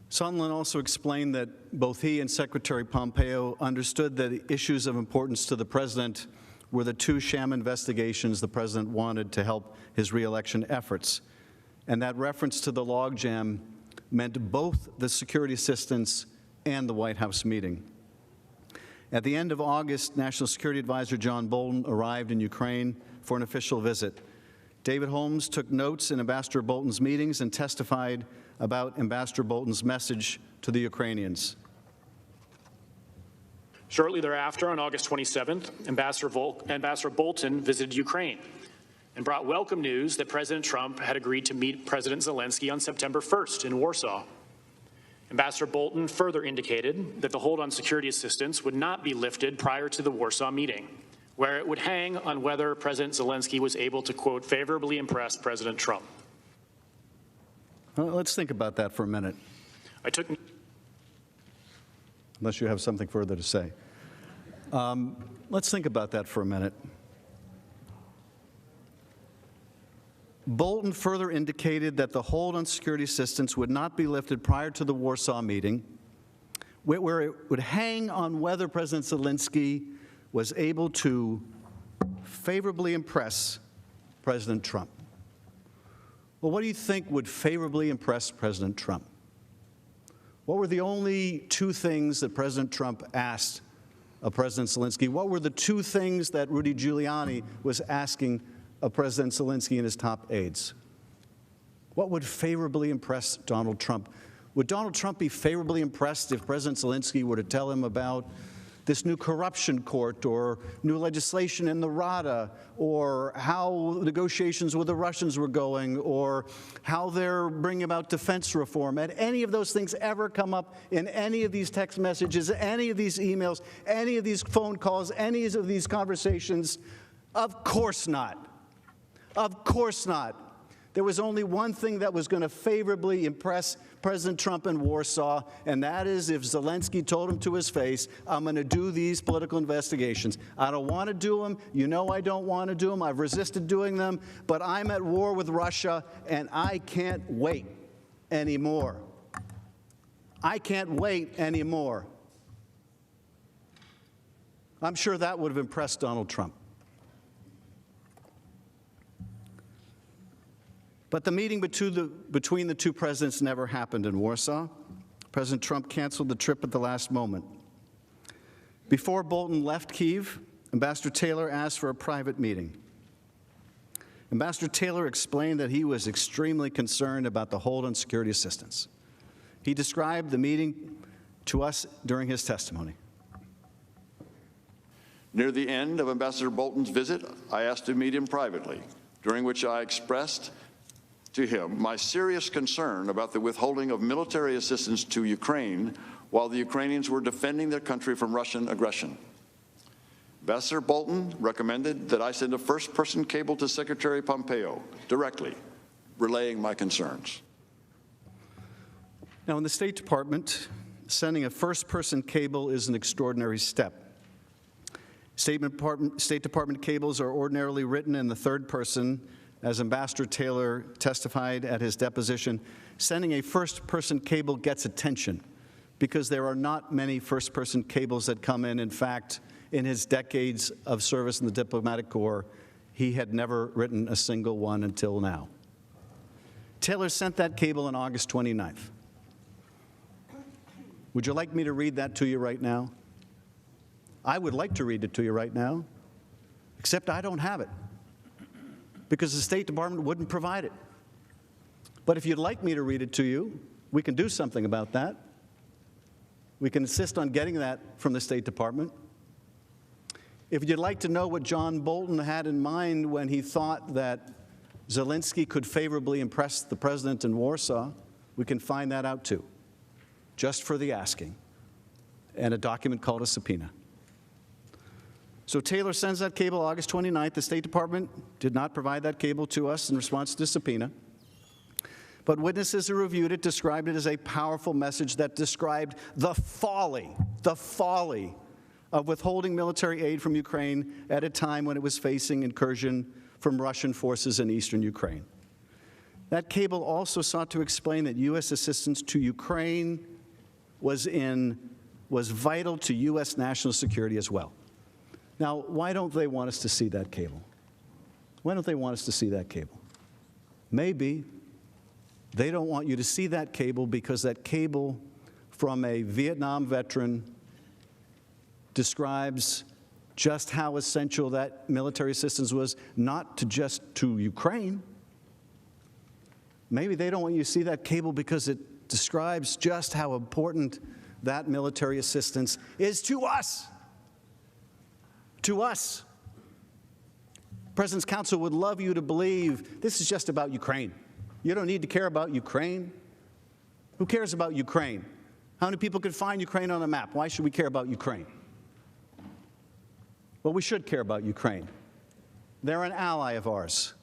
Sondland also explained that both he and Secretary Pompeo understood that the issues of importance to the President were the two sham investigations the President wanted to help his re-election efforts, and that reference to the logjam meant both the security assistance and the White House meeting. At the end of August, National Security Advisor John Bolton arrived in Ukraine for an official visit. David Holmes took notes in Ambassador Bolton's meetings and testified about Ambassador Bolton's message to the Ukrainians. Shortly thereafter, on August 27th, Ambassador Bolton visited Ukraine and brought welcome news that President Trump had agreed to meet President Zelensky on September 1st in Warsaw. Ambassador Bolton further indicated that the hold on security assistance would not be lifted prior to the Warsaw meeting, where it would hang on whether President Zelensky was able to, quote, favorably impress President Trump. Well, let's think about that for a minute. Unless you have something further to say. Let's think about that for a minute. Bolton further indicated that the hold on security assistance would not be lifted prior to the Warsaw meeting, where it would hang on whether President Zelensky was able to favorably impress President Trump. Well, what do you think would favorably impress President Trump? What were the only two things that President Trump asked of President Zelensky? What were the two things that Rudy Giuliani was asking of President Zelensky and his top aides? What would favorably impress Donald Trump? Would Donald Trump be favorably impressed if President Zelensky were to tell him about this new corruption court or new legislation in the Rada, or how negotiations with the Russians were going, or how they're bringing about defense reform? Had any of those things ever come up in any of these text messages, any of these emails, any of these phone calls, any of these conversations? Of course not. Of course not. There was only one thing that was going to favorably impress President Trump in Warsaw, and that is if Zelensky told him to his face, I'm going to do these political investigations. I don't want to do them. You know I don't want to do them. I've resisted doing them, but I'm at war with Russia, and I can't wait anymore. I can't wait anymore. I'm sure that would have impressed Donald Trump. But the meeting between the two presidents never happened in Warsaw. President Trump canceled the trip at the last moment. Before Bolton left Kyiv, Ambassador Taylor asked for a private meeting. Ambassador Taylor explained that he was extremely concerned about the hold on security assistance. He described the meeting to us during his testimony. Near the end of Ambassador Bolton's visit, I asked to meet him privately, during which I expressed to him my serious concern about the withholding of military assistance to Ukraine while the Ukrainians were defending their country from Russian aggression. Ambassador Bolton recommended that I send a first-person cable to Secretary Pompeo directly, relaying my concerns. Now, in the State Department, sending a first-person cable is an extraordinary step. State Department cables are ordinarily written in the third person. As Ambassador Taylor testified at his deposition, sending a first-person cable gets attention because there are not many first-person cables that come in. In fact, in his decades of service in the diplomatic corps, he had never written a single one until now. Taylor sent that cable on August 29th. Would you like me to read that to you right now? I would like to read it to you right now, except I don't have it, because the State Department wouldn't provide it. But if you'd like me to read it to you, we can do something about that. We can insist on getting that from the State Department. If you'd like to know what John Bolton had in mind when he thought that Zelensky could favorably impress the president in Warsaw, we can find that out too, just for the asking, and a document called a subpoena. So Taylor sends that cable August 29th. The State Department did not provide that cable to us in response to the subpoena. But witnesses who reviewed it described it as a powerful message that described the folly of withholding military aid from Ukraine at a time when it was facing incursion from Russian forces in eastern Ukraine. That cable also sought to explain that U.S. assistance to Ukraine was vital to U.S. national security as well. Now, why don't they want us to see that cable? Why don't they want us to see that cable? Maybe they don't want you to see that cable because that cable from a Vietnam veteran describes just how essential that military assistance was, not just to Ukraine. Maybe they don't want you to see that cable because it describes just how important that military assistance is to us. To us. President's Council would love you to believe this is just about Ukraine. You don't need to care about Ukraine. Who cares about Ukraine? How many people could find Ukraine on a map? Why should we care about Ukraine? Well, we should care about Ukraine. They're an ally of ours.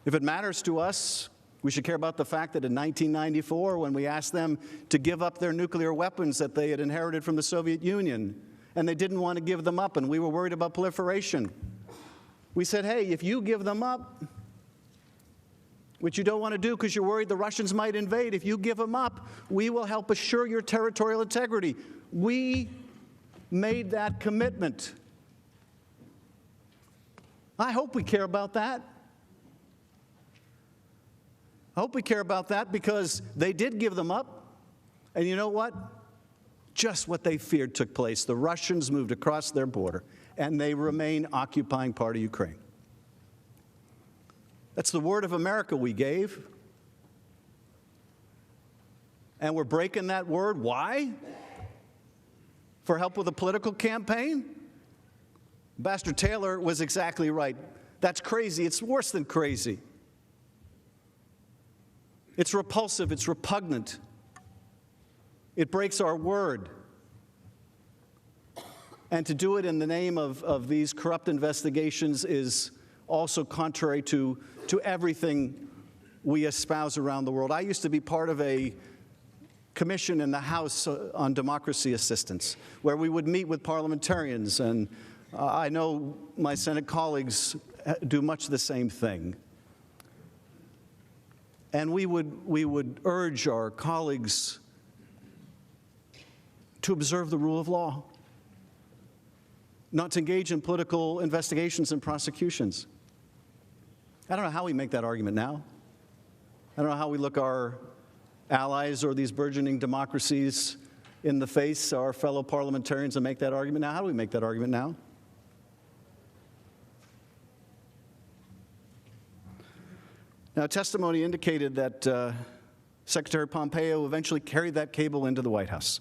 If it matters to us, we should care about the fact that in 1994, when we asked them to give up their nuclear weapons that they had inherited from the Soviet Union, and they didn't want to give them up, and we were worried about proliferation, we said, hey, if you give them up, which you don't want to do because you're worried the Russians might invade, if you give them up, we will help assure your territorial integrity. We made that commitment. I hope we care about that. I hope we care about that because they did give them up. And you know what? Just what they feared took place. The Russians moved across their border, and they remain occupying part of Ukraine. That's the word of America we gave. And we're breaking that word. Why? For help with a political campaign? Ambassador Taylor was exactly right. That's crazy. It's worse than crazy. It's repulsive. It's repugnant. It breaks our word. And to do it in the name of these corrupt investigations is also contrary to everything we espouse around the world. I used to be part of a commission in the House on democracy assistance, where we would meet with parliamentarians, and I know my Senate colleagues do much the same thing. And we would urge our colleagues to observe the rule of law, not to engage in political investigations and prosecutions. I don't know how we make that argument now. I don't know how we look our allies or these burgeoning democracies in the face, our fellow parliamentarians, and make that argument now. How do we make that argument now? Now, testimony indicated that Secretary Pompeo eventually carried that cable into the White House.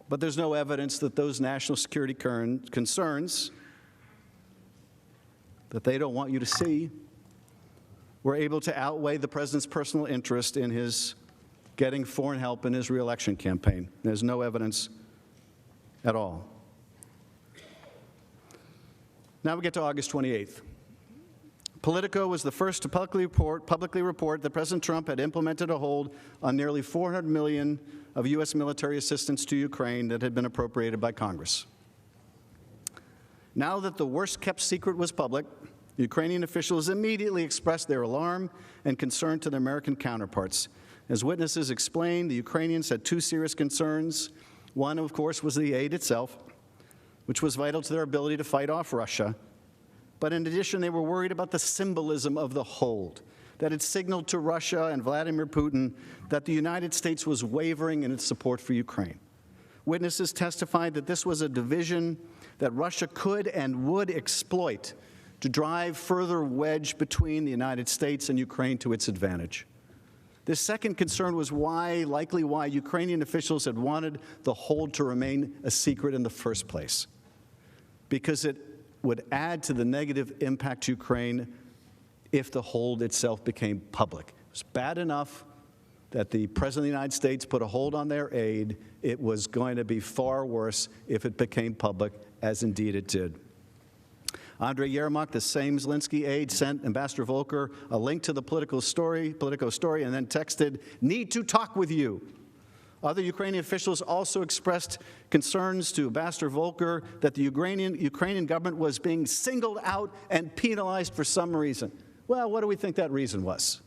But there's no evidence that those national security concerns that they don't want you to see were able to outweigh the president's personal interest in his getting foreign help in his reelection campaign. There's no evidence at all. Now we get to August 28th. Politico was the first to publicly report that President Trump had implemented a hold on nearly $400 million of U.S. military assistance to Ukraine that had been appropriated by Congress. Now that the worst-kept secret was public, Ukrainian officials immediately expressed their alarm and concern to their American counterparts. As witnesses explained, the Ukrainians had two serious concerns. One, of course, was the aid itself, which was vital to their ability to fight off Russia. But in addition, they were worried about the symbolism of the hold, that it signaled to Russia and Vladimir Putin that the United States was wavering in its support for Ukraine. Witnesses testified that this was a division that Russia could and would exploit to drive further wedge between the United States and Ukraine to its advantage. The second concern was likely why Ukrainian officials had wanted the hold to remain a secret in the first place, because it would add to the negative impact to Ukraine if the hold itself became public. It was bad enough that the President of the United States put a hold on their aid. It was going to be far worse if it became public, as indeed it did. Andrei Yermak, the same Zelensky aide, sent Ambassador Volker a link to the Politico story, and then texted, "Need to talk with you." Other Ukrainian officials also expressed concerns to Ambassador Volker that the Ukrainian government was being singled out and penalized for some reason. Well, what do we think that reason was?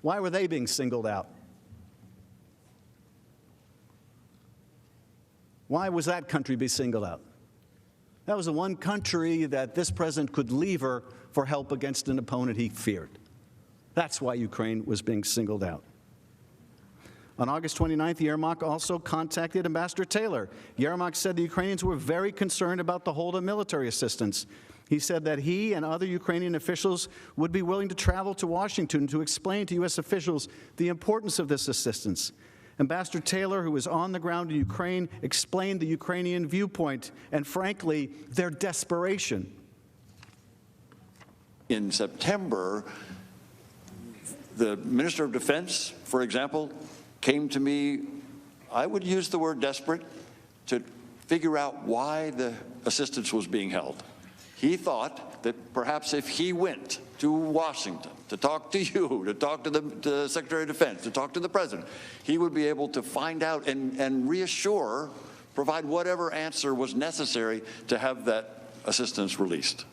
Why were they being singled out? Why was that country be singled out? That was the one country that this president could lever for help against an opponent he feared. That's why Ukraine was being singled out. On August 29th, Yermak also contacted Ambassador Taylor. Yermak said the Ukrainians were very concerned about the hold of military assistance. He said that he and other Ukrainian officials would be willing to travel to Washington to explain to U.S. officials the importance of this assistance. Ambassador Taylor, who was on the ground in Ukraine, explained the Ukrainian viewpoint and, frankly, their desperation. In September, the Minister of Defense, for example, came to me, I would use the word desperate, to figure out why the assistance was being held. He thought that perhaps if he went to Washington to talk to you, to talk to the Secretary of Defense, to talk to the President, he would be able to find out and reassure, provide whatever answer was necessary to have that assistance released.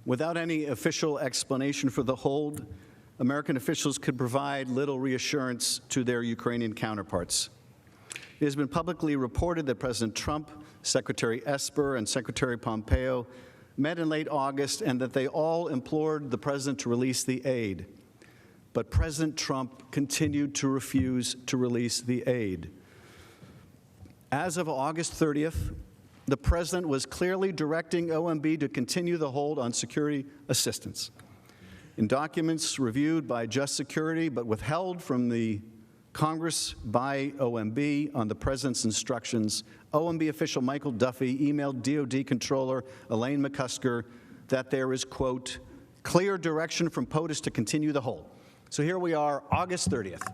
Without any official explanation for the hold, American officials could provide little reassurance to their Ukrainian counterparts. It has been publicly reported that President Trump, Secretary Esper, and Secretary Pompeo met in late August and that they all implored the president to release the aid. But President Trump continued to refuse to release the aid. As of August 30th, the president was clearly directing OMB to continue the hold on security assistance. In documents reviewed by Just Security but withheld from the Congress by OMB on the president's instructions, OMB official Michael Duffy emailed DOD Controller Elaine McCusker that there is, quote, clear direction from POTUS to continue the hold. So here we are, August 30th.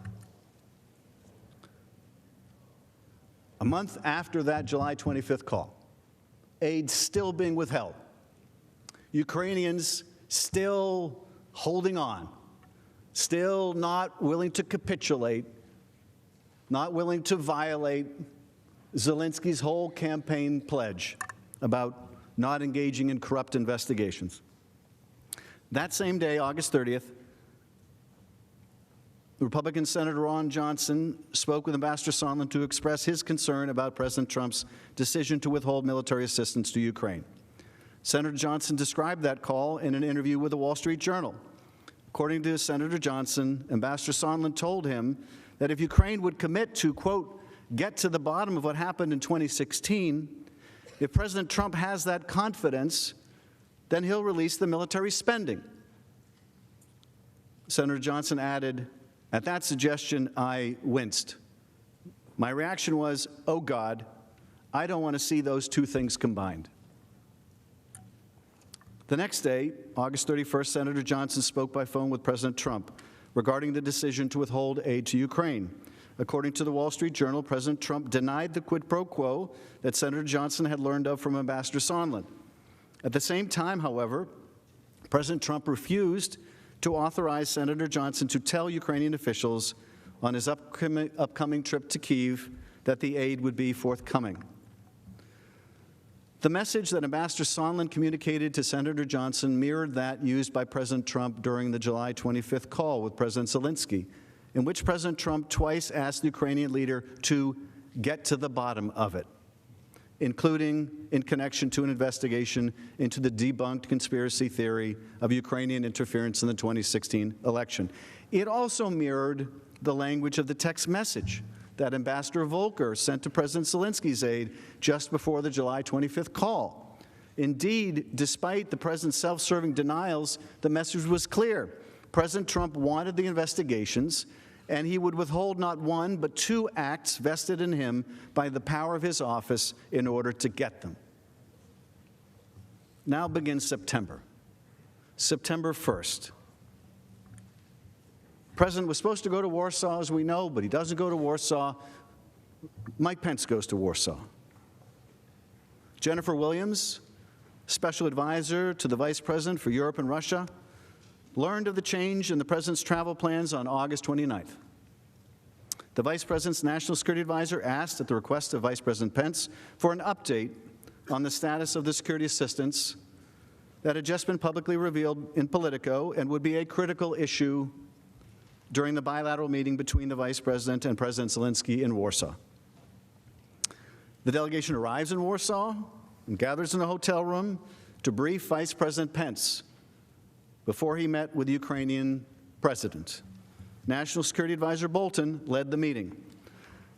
A month after that July 25th call, aid still being withheld, Ukrainians still holding on, still not willing to capitulate, not willing to violate Zelensky's whole campaign pledge about not engaging in corrupt investigations. That same day, August 30th, Republican Senator Ron Johnson spoke with Ambassador Sondland to express his concern about President Trump's decision to withhold military assistance to Ukraine. Senator Johnson described that call in an interview with the Wall Street Journal. According to Senator Johnson, Ambassador Sondland told him that if Ukraine would commit to, quote, get to the bottom of what happened in 2016, if President Trump has that confidence, then he'll release the military spending. Senator Johnson added, at that suggestion, I winced. My reaction was, oh God, I don't want to see those two things combined. The next day, August 31st, Senator Johnson spoke by phone with President Trump regarding the decision to withhold aid to Ukraine. According to the Wall Street Journal, President Trump denied the quid pro quo that Senator Johnson had learned of from Ambassador Sondland. At the same time, however, President Trump refused to authorize Senator Johnson to tell Ukrainian officials on his upcoming trip to Kyiv that the aid would be forthcoming. The message that Ambassador Sondland communicated to Senator Johnson mirrored that used by President Trump during the July 25th call with President Zelensky, in which President Trump twice asked the Ukrainian leader to get to the bottom of it, including in connection to an investigation into the debunked conspiracy theory of Ukrainian interference in the 2016 election. It also mirrored the language of the text message that Ambassador Volker sent to President Zelensky's aide just before the July 25th call, Indeed, despite the president's self-serving denials, the message was clear. President Trump wanted the investigations, and he would withhold not one but two acts vested in him by the power of his office in order to get them. Now begins September. September 1st. The president was supposed to go to Warsaw, as we know, but he doesn't go to Warsaw. Mike Pence goes to Warsaw. Jennifer Williams, special advisor to the vice president for Europe and Russia, learned of the change in the president's travel plans on August 29th. The vice president's national security advisor asked, at the request of Vice President Pence, for an update on the status of the security assistance that had just been publicly revealed in Politico and would be a critical issue during the bilateral meeting between the vice president and President Zelensky in Warsaw. The delegation arrives in Warsaw and gathers in a hotel room to brief Vice President Pence before he met with the Ukrainian president. National Security Advisor Bolton led the meeting.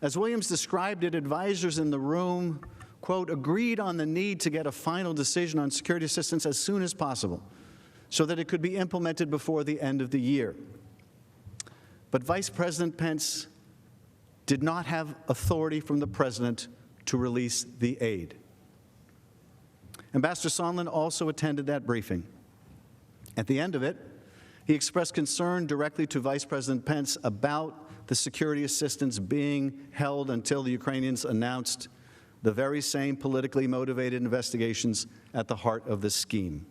As Williams described it, advisors in the room, quote, agreed on the need to get a final decision on security assistance as soon as possible so that it could be implemented before the end of the year. But Vice President Pence did not have authority from the president to release the aid. Ambassador Sondland also attended that briefing. At the end of it, he expressed concern directly to Vice President Pence about the security assistance being held until the Ukrainians announced the very same politically motivated investigations at the heart of this scheme.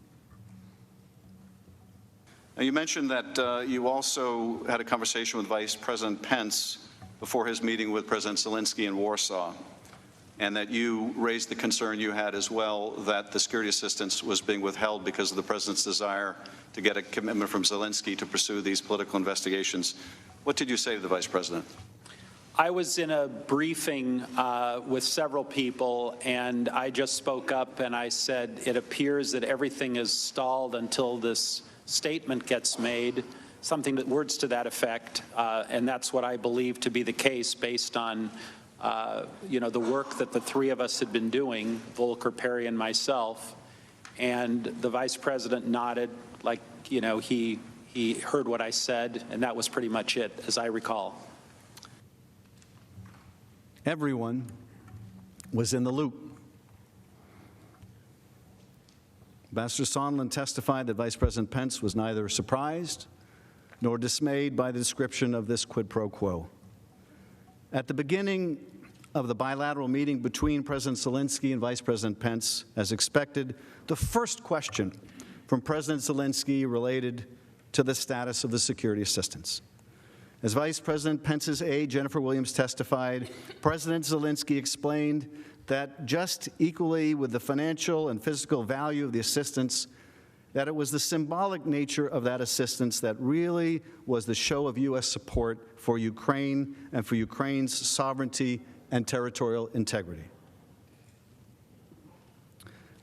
Now, you mentioned that you also had a conversation with Vice President Pence before his meeting with President Zelensky in Warsaw, and that you raised the concern you had as well that the security assistance was being withheld because of the president's desire to get a commitment from Zelensky to pursue these political investigations. What did you say to the Vice President? I was in a briefing with several people, and I just spoke up and I said, it appears that everything is stalled until this statement gets made, words to that effect, and that's what I believe to be the case based on the work that the three of us had been doing, Volker, Perry, and myself. And the Vice President nodded like, he heard what I said, and that was pretty much it, as I recall. Everyone was in the loop. Ambassador Sondland testified that Vice President Pence was neither surprised nor dismayed by the description of this quid pro quo. At the beginning of the bilateral meeting between President Zelensky and Vice President Pence, as expected, the first question from President Zelensky related to the status of the security assistance. As Vice President Pence's aide, Jennifer Williams, testified, President Zelensky explained that just equally with the financial and physical value of the assistance, that it was the symbolic nature of that assistance that really was the show of U.S. support for Ukraine and for Ukraine's sovereignty and territorial integrity.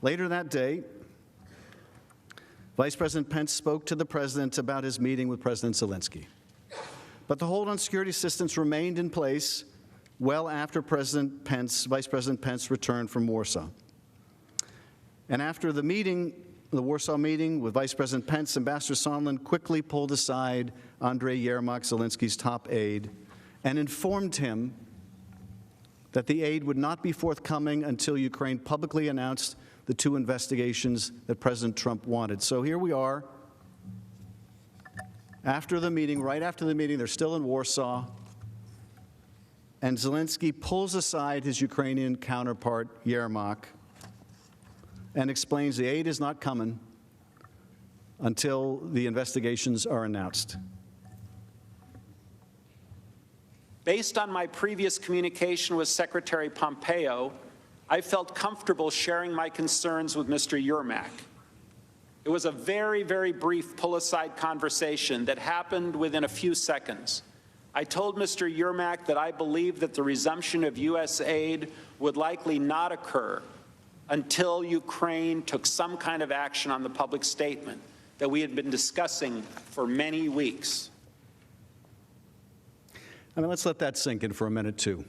Later that day, Vice President Pence spoke to the President about his meeting with President Zelensky. But the hold on security assistance remained in place well after Vice President Pence returned from Warsaw. And after the meeting, the Warsaw meeting with Vice President Pence, Ambassador Sondland quickly pulled aside Andrei Yermak, Zelensky's top aide, and informed him that the aid would not be forthcoming until Ukraine publicly announced the two investigations that President Trump wanted. So here we are. After the meeting, right after the meeting, they're still in Warsaw, and Zelensky pulls aside his Ukrainian counterpart, Yermak, and explains the aid is not coming until the investigations are announced. Based on my previous communication with Secretary Pompeo, I felt comfortable sharing my concerns with Mr. Yermak. It was a very, very brief pull-aside conversation that happened within a few seconds. I told Mr. Yermak that I believed that the resumption of U.S. aid would likely not occur until Ukraine took some kind of action on the public statement that we had been discussing for many weeks. I mean, let's let that sink in for a minute, too.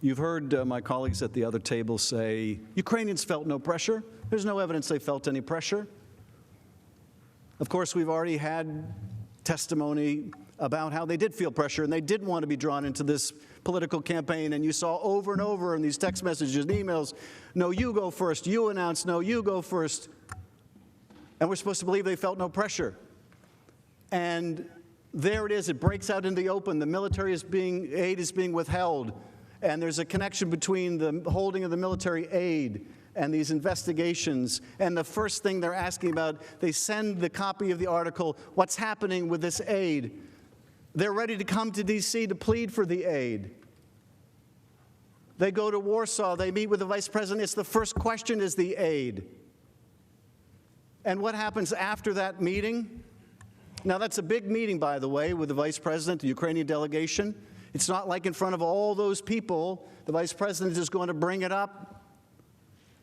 You've heard my colleagues at the other table say Ukrainians felt no pressure. There's no evidence they felt any pressure. Of course, we've already had testimony about how they did feel pressure and they didn't want to be drawn into this political campaign. And you saw over and over in these text messages and emails, no, you go first, you announce, no, you go first. And we're supposed to believe they felt no pressure. And there it is, it breaks out in the open. The military aid is being withheld. And there's a connection between the holding of the military aid and these investigations. And the first thing they're asking about, they send the copy of the article, what's happening with this aid? They're ready to come to D.C. to plead for the aid. They go to Warsaw, they meet with the vice president. It's the first question is the aid. And what happens after that meeting? Now, that's a big meeting, by the way, with the vice president, the Ukrainian delegation. It's not like in front of all those people, the vice president is going to bring it up.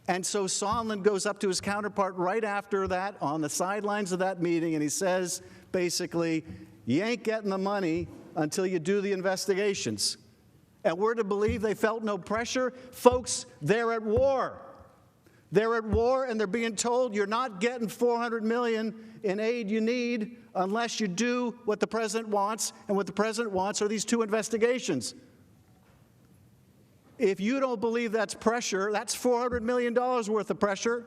And so Sondland goes up to his counterpart right after that on the sidelines of that meeting, and he says, basically, you ain't getting the money until you do the investigations. And we're to believe they felt no pressure? Folks, they're at war. They're at war, and they're being told you're not getting $400 million in aid you need unless you do what the president wants, and what the president wants are these 2 investigations. If you don't believe that's pressure, that's $400 million worth of pressure.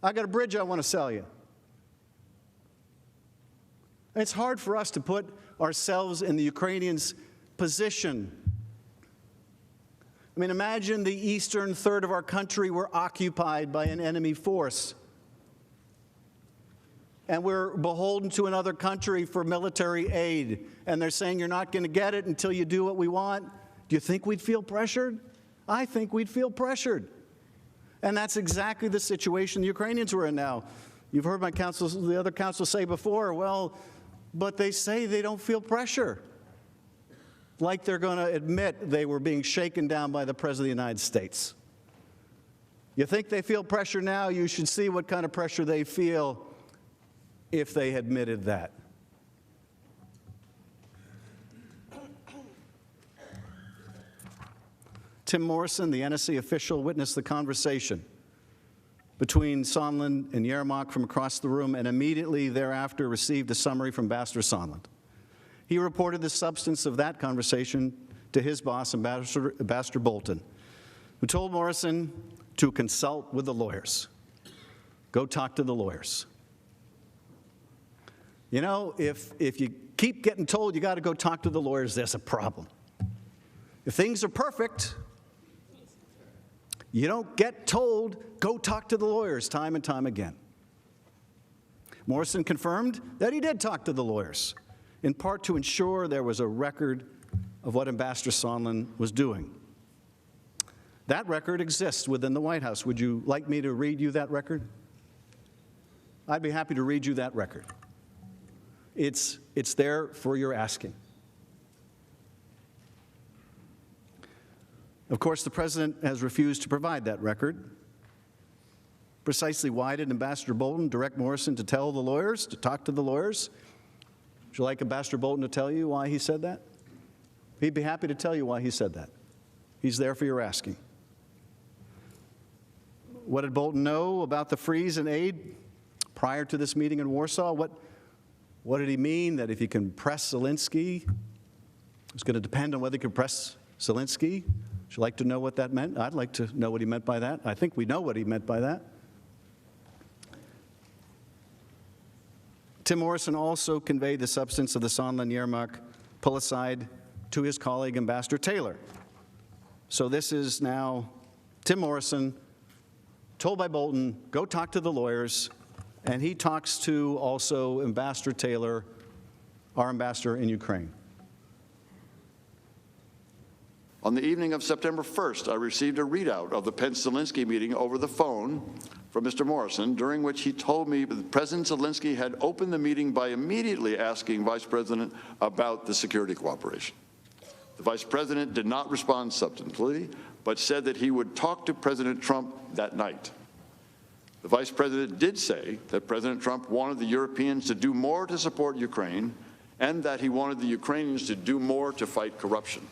I got a bridge I want to sell you. It's hard for us to put ourselves in the Ukrainians' position. I mean, imagine the eastern third of our country were occupied by an enemy force. And we're beholden to another country for military aid. And they're saying you're not going to get it until you do what we want. Do you think we'd feel pressured? I think we'd feel pressured. And that's exactly the situation the Ukrainians were in now. You've heard the other counsel say before, well, but they say they don't feel pressure. Like they're going to admit they were being shaken down by the President of the United States. You think they feel pressure now? You should see what kind of pressure they feel if they admitted that. Tim Morrison, the NSC official, witnessed the conversation between Sondland and Yermak from across the room, and immediately thereafter received a summary from Ambassador Sondland. He reported the substance of that conversation to his boss, Ambassador Bolton, who told Morrison to consult with the lawyers. Go talk to the lawyers. You know, if you keep getting told you got to go talk to the lawyers, there's a problem. If things are perfect, you don't get told, go talk to the lawyers time and time again. Morrison confirmed that he did talk to the lawyers, in part to ensure there was a record of what Ambassador Sondland was doing. That record exists within the White House. Would you like me to read you that record? I'd be happy to read you that record. It's there for your asking. Of course, the President has refused to provide that record. Precisely why did Ambassador Bolton direct Morrison to tell the lawyers, to talk to the lawyers? Would you like Ambassador Bolton to tell you why he said that? He'd be happy to tell you why he said that. He's there for your asking. What did Bolton know about the freeze in aid prior to this meeting in Warsaw? What did he mean that if he can press Zelensky, it's going to depend on whether he can press Zelensky? Would you like to know what that meant? I'd like to know what he meant by that. I think we know what he meant by that. Tim Morrison also conveyed the substance of the Sondland-Yermak pull-aside to his colleague, Ambassador Taylor. So this is now Tim Morrison, told by Bolton, go talk to the lawyers, and he talks to also Ambassador Taylor, our ambassador in Ukraine. On the evening of September 1st, I received a readout of the Pence-Zelensky meeting over the phone from Mr. Morrison, during which he told me that President Zelensky had opened the meeting by immediately asking Vice President about the security cooperation. The Vice President did not respond substantively, but said that he would talk to President Trump that night. The Vice President did say that President Trump wanted the Europeans to do more to support Ukraine, and that he wanted the Ukrainians to do more to fight corruption.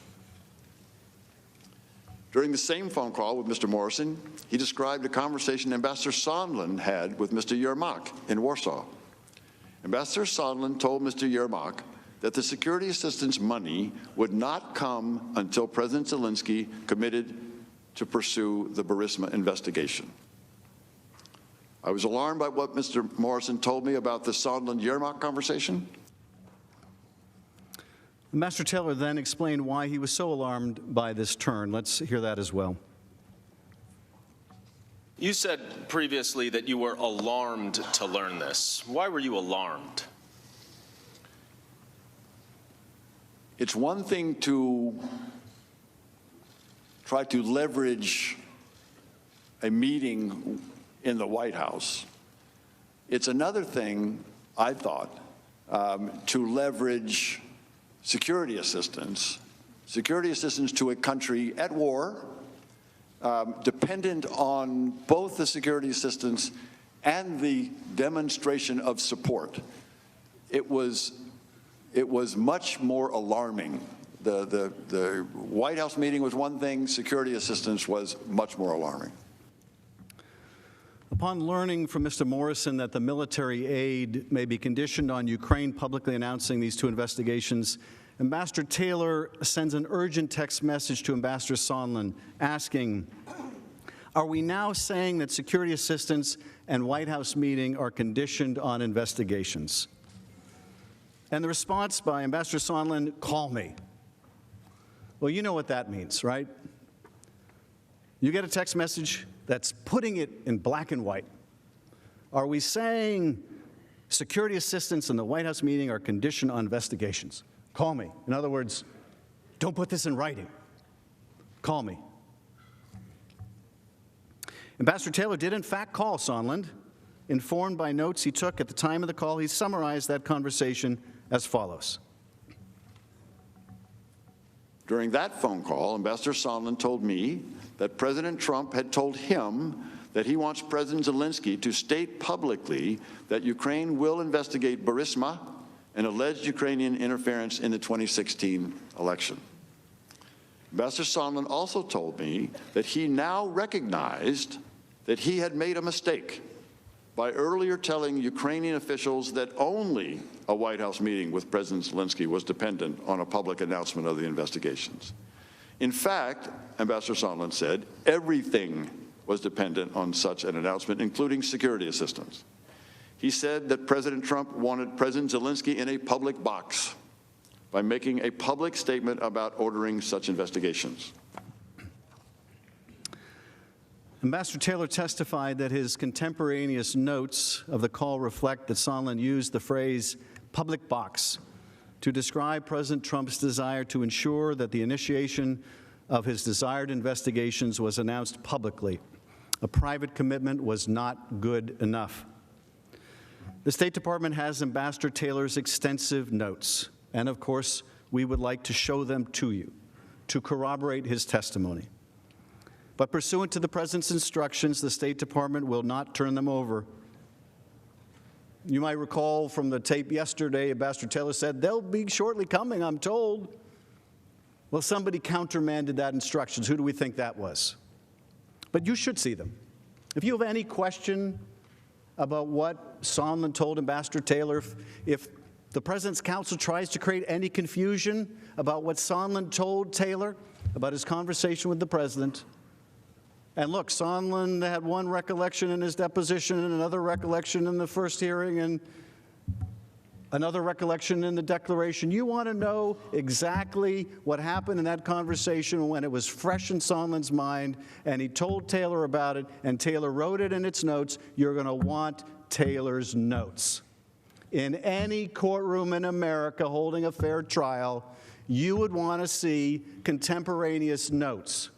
During the same phone call with Mr. Morrison, he described a conversation Ambassador Sondland had with Mr. Yermak in Warsaw. Ambassador Sondland told Mr. Yermak that the security assistance money would not come until President Zelensky committed to pursue the Burisma investigation. I was alarmed by what Mr. Morrison told me about the Sondland-Yermak conversation. Ambassador Taylor then explained why he was so alarmed by this turn. Let's hear that as well. You said previously that you were alarmed to learn this. Why were you alarmed? It's one thing to try to leverage a meeting in the White House. It's another thing, I thought, to leverage security assistance to a country at war, dependent on both the security assistance and the demonstration of support. It was much more alarming. The White House meeting was one thing, security assistance was much more alarming. Upon learning from Mr. Morrison that the military aid may be conditioned on Ukraine publicly announcing these two investigations, Ambassador Taylor sends an urgent text message to Ambassador Sondland asking, are we now saying that security assistance and White House meeting are conditioned on investigations? And the response by Ambassador Sondland, call me. Well, you know what that means, right? You get a text message that's putting it in black and white. Are we saying security assistance and the White House meeting are conditioned on investigations? Call me. In other words, don't put this in writing. Call me. Ambassador Taylor did in fact call Sondland. Informed by notes he took at the time of the call, he summarized that conversation as follows. During that phone call, Ambassador Sondland told me that President Trump had told him that he wants President Zelensky to state publicly that Ukraine will investigate Burisma and alleged Ukrainian interference in the 2016 election. Ambassador Sondland also told me that he now recognized that he had made a mistake by earlier telling Ukrainian officials that only a White House meeting with President Zelensky was dependent on a public announcement of the investigations. In fact, Ambassador Sondland said, everything was dependent on such an announcement, including security assistance. He said that President Trump wanted President Zelensky in a public box by making a public statement about ordering such investigations. Ambassador Taylor testified that his contemporaneous notes of the call reflect that Sondland used the phrase public box to describe President Trump's desire to ensure that the initiation of his desired investigations was announced publicly. A private commitment was not good enough. The State Department has Ambassador Taylor's extensive notes, and of course, we would like to show them to you to corroborate his testimony. But pursuant to the President's instructions, the State Department will not turn them over. You might recall from the tape yesterday, Ambassador Taylor said, they'll be shortly coming, I'm told. Well, somebody countermanded that instructions. Who do we think that was? But you should see them. If you have any question about what Sondland told Ambassador Taylor, if the President's counsel tries to create any confusion about what Sondland told Taylor about his conversation with the President, and look, Sondland had one recollection in his deposition and another recollection in the first hearing and another recollection in the declaration. You want to know exactly what happened in that conversation when it was fresh in Sondland's mind and he told Taylor about it and Taylor wrote it in its notes. You're going to want Taylor's notes. In any courtroom in America holding a fair trial, you would want to see contemporaneous notes.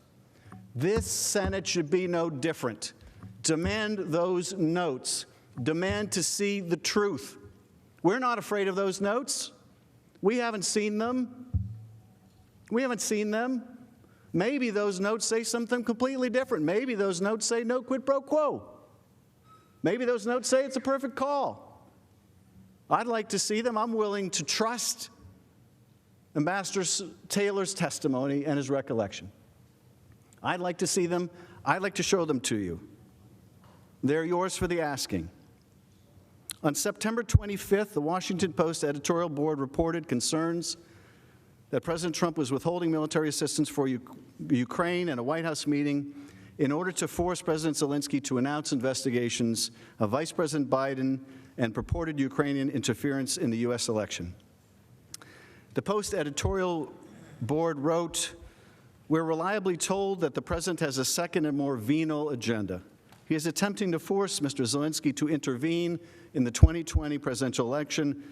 This Senate should be no different. Demand those notes. Demand to see the truth. We're not afraid of those notes. We haven't seen them. We haven't seen them. Maybe those notes say something completely different. Maybe those notes say no quid pro quo. Maybe those notes say it's a perfect call. I'd like to see them. I'm willing to trust Ambassador Taylor's testimony and his recollection. I'd like to see them. I'd like to show them to you. They're yours for the asking. On September 25th, the Washington Post editorial board reported concerns that President Trump was withholding military assistance for Ukraine in a White House meeting in order to force President Zelensky to announce investigations of Vice President Biden and purported Ukrainian interference in the U.S. election. The Post editorial board wrote, "We're reliably told that the president has a second and more venal agenda. He is attempting to force Mr. Zelensky to intervene in the 2020 presidential election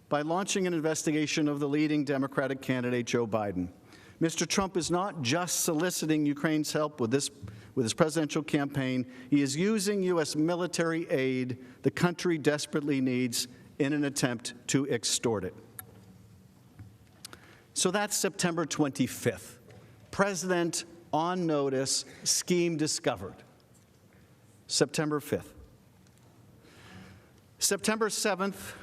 by launching an investigation of the leading Democratic candidate, Joe Biden. Mr. Trump is not just soliciting Ukraine's help with his presidential campaign. He is using U.S. military aid the country desperately needs in an attempt to extort it." So that's September 25th. President on notice, scheme discovered. September 5th. September 7th,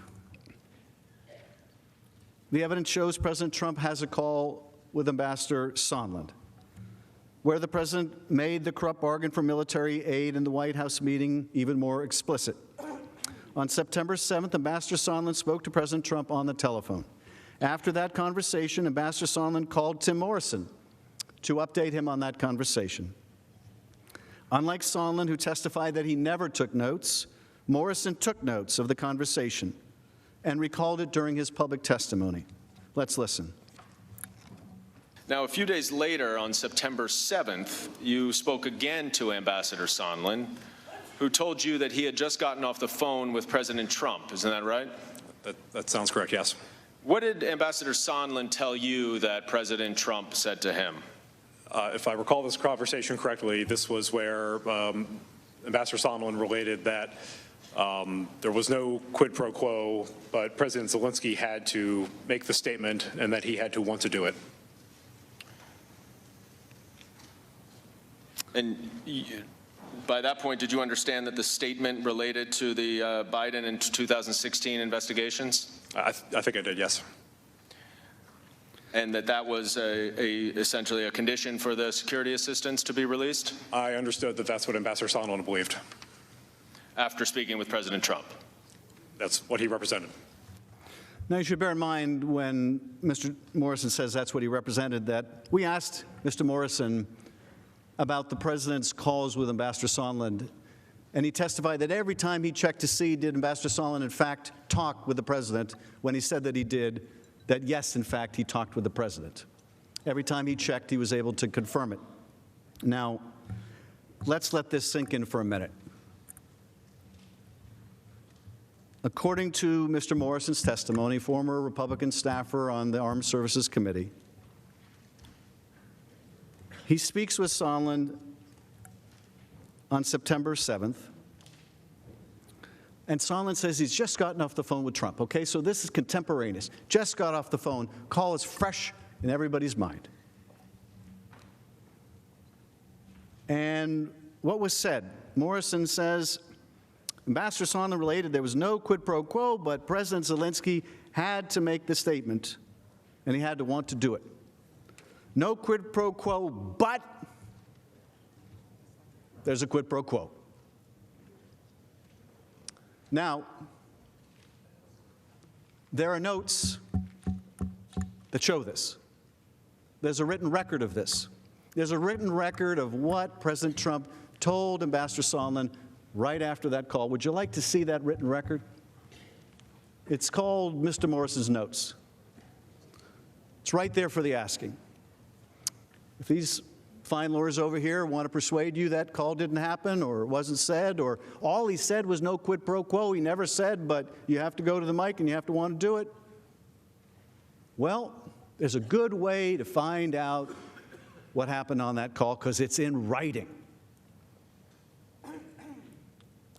the evidence shows President Trump has a call with Ambassador Sondland, where the president made the corrupt bargain for military aid in the White House meeting even more explicit. On September 7th, Ambassador Sondland spoke to President Trump on the telephone. After that conversation, Ambassador Sondland called Tim Morrison to update him on that conversation. Unlike Sondland, who testified that he never took notes, Morrison took notes of the conversation and recalled it during his public testimony. Let's listen. Now, a few days later, on September 7th, you spoke again to Ambassador Sondland, who told you that he had just gotten off the phone with President Trump. Isn't that right? That sounds correct, yes. What did Ambassador Sondland tell you that President Trump said to him? If I recall this conversation correctly, this was where Ambassador Sondland related that there was no quid pro quo, but President Zelensky had to make the statement and that he had to want to do it. And by that point, did you understand that the statement related to the Biden and 2016 investigations? I think I did, yes. And that was essentially a condition for the security assistance to be released? I understood that that's what Ambassador Sondland believed. After speaking with President Trump? That's what he represented. Now, you should bear in mind when Mr. Morrison says that's what he represented, that we asked Mr. Morrison about the president's calls with Ambassador Sondland, and he testified that every time he checked to see did Ambassador Sondland in fact talk with the president, when he said that he did, that yes, in fact, he talked with the president. Every time he checked, he was able to confirm it. Now, let's let this sink in for a minute. According to Mr. Morrison's testimony, former Republican staffer on the Armed Services Committee, he speaks with Sondland on September 7th, and Sondland says he's just gotten off the phone with Trump. Okay, so this is contemporaneous. Just got off the phone. Call is fresh in everybody's mind. And what was said? Morrison says, Ambassador Sondland related there was no quid pro quo, but President Zelensky had to make the statement, and he had to want to do it. No quid pro quo, but there's a quid pro quo. Now, there are notes that show this. There's a written record of this. There's a written record of what President Trump told Ambassador Sondland right after that call. Would you like to see that written record? It's called Mr. Morrison's notes. It's right there for the asking. If these fine lawyers over here want to persuade you that call didn't happen or it wasn't said, or all he said was no quid pro quo, he never said, but you have to go to the mic and you have to want to do it, well, there's a good way to find out what happened on that call, because it's in writing.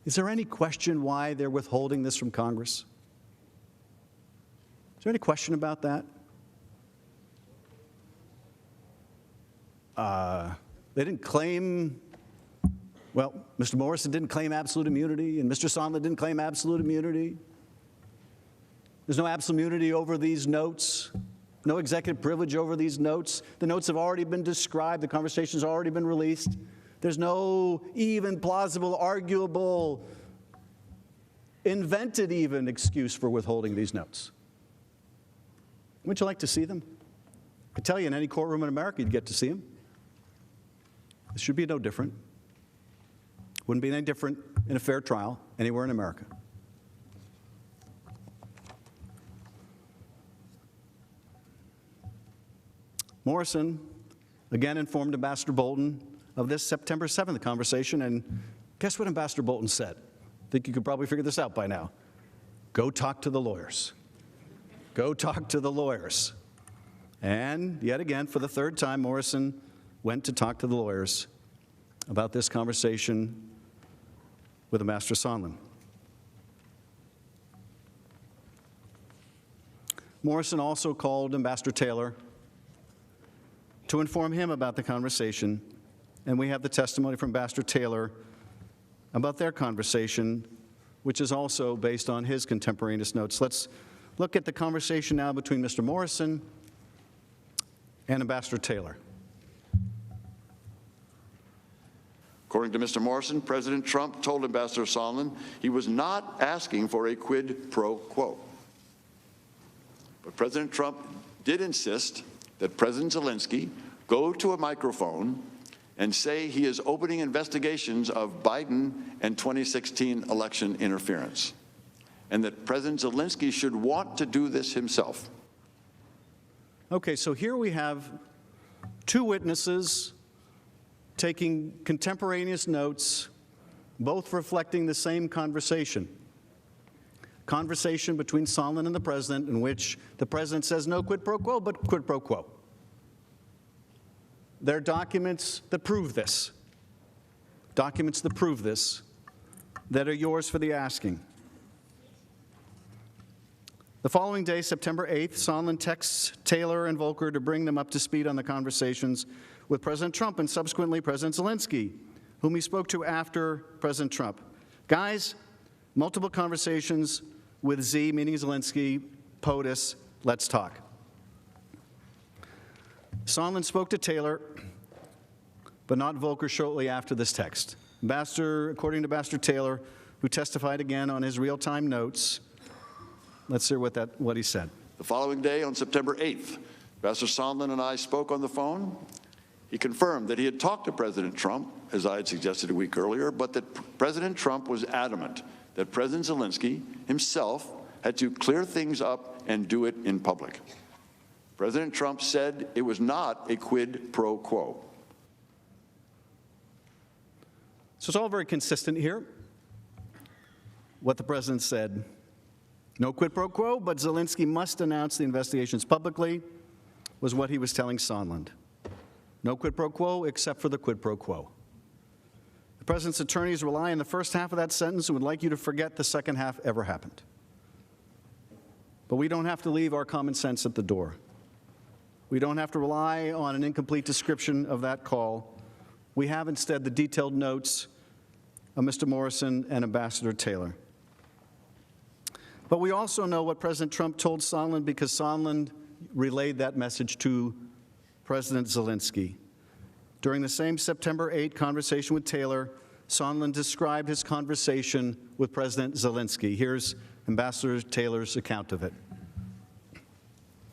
Is there any question why they're withholding this from Congress? Is there any question about that? They didn't claim, well, Mr. Morrison didn't claim absolute immunity, and Mr. Sondland didn't claim absolute immunity. There's no absolute immunity over these notes. No executive privilege over these notes. The notes have already been described. The conversation's already been released. There's no even plausible, arguable, invented even excuse for withholding these notes. Wouldn't you like to see them? I can tell you in any courtroom in America you'd get to see them. This should be no different. Wouldn't be any different in a fair trial anywhere in America. Morrison again informed Ambassador Bolton of this September 7th conversation, and guess what Ambassador Bolton said? I think you could probably figure this out by now. Go talk to the lawyers. Go talk to the lawyers. And yet again, for the third time, Morrison went to talk to the lawyers about this conversation with Ambassador Sondland. Morrison also called Ambassador Taylor to inform him about the conversation, and we have the testimony from Ambassador Taylor about their conversation, which is also based on his contemporaneous notes. Let's look at the conversation now between Mr. Morrison and Ambassador Taylor. According to Mr. Morrison, President Trump told Ambassador Sondland he was not asking for a quid pro quo. But President Trump did insist that President Zelensky go to a microphone and say he is opening investigations of Biden and 2016 election interference, and that President Zelensky should want to do this himself. Okay, so here we have two witnesses taking contemporaneous notes, both reflecting the same conversation. Conversation between Sondland and the president, in which the president says no quid pro quo, but quid pro quo. There are documents that prove this. Documents that prove this, that are yours for the asking. The following day, September 8th, Sondland texts Taylor and Volker to bring them up to speed on the conversations with President Trump and subsequently President Zelensky, whom he spoke to after President Trump. Guys, multiple conversations with Z, meaning Zelensky, POTUS, let's talk. Sondland spoke to Taylor, but not Volker shortly after this text. According to Ambassador Taylor, who testified again on his real-time notes, let's hear what he said. The following day, on September 8th, Ambassador Sondland and I spoke on the phone. He confirmed that he had talked to President Trump, as I had suggested a week earlier, but that President Trump was adamant that President Zelensky himself had to clear things up and do it in public. President Trump said it was not a quid pro quo. So it's all very consistent here. What the president said, no quid pro quo, but Zelensky must announce the investigations publicly, was what he was telling Sondland. No quid pro quo except for the quid pro quo. The president's attorneys rely on the first half of that sentence and would like you to forget the second half ever happened. But we don't have to leave our common sense at the door. We don't have to rely on an incomplete description of that call. We have instead the detailed notes of Mr. Morrison and Ambassador Taylor. But we also know what President Trump told Sondland because Sondland relayed that message to President Zelensky. During the same September 8 conversation with Taylor, Sondland described his conversation with President Zelensky. Here's Ambassador Taylor's account of it.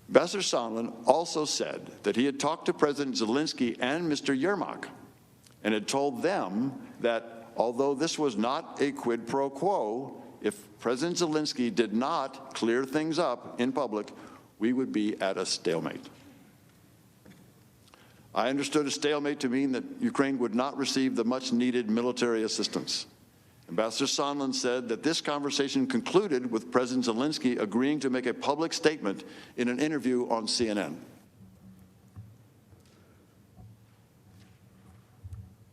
Ambassador Sondland also said that he had talked to President Zelensky and Mr. Yermak and had told them that although this was not a quid pro quo, if President Zelensky did not clear things up in public, we would be at a stalemate. I understood a stalemate to mean that Ukraine would not receive the much-needed military assistance. Ambassador Sondland said that this conversation concluded with President Zelensky agreeing to make a public statement in an interview on CNN.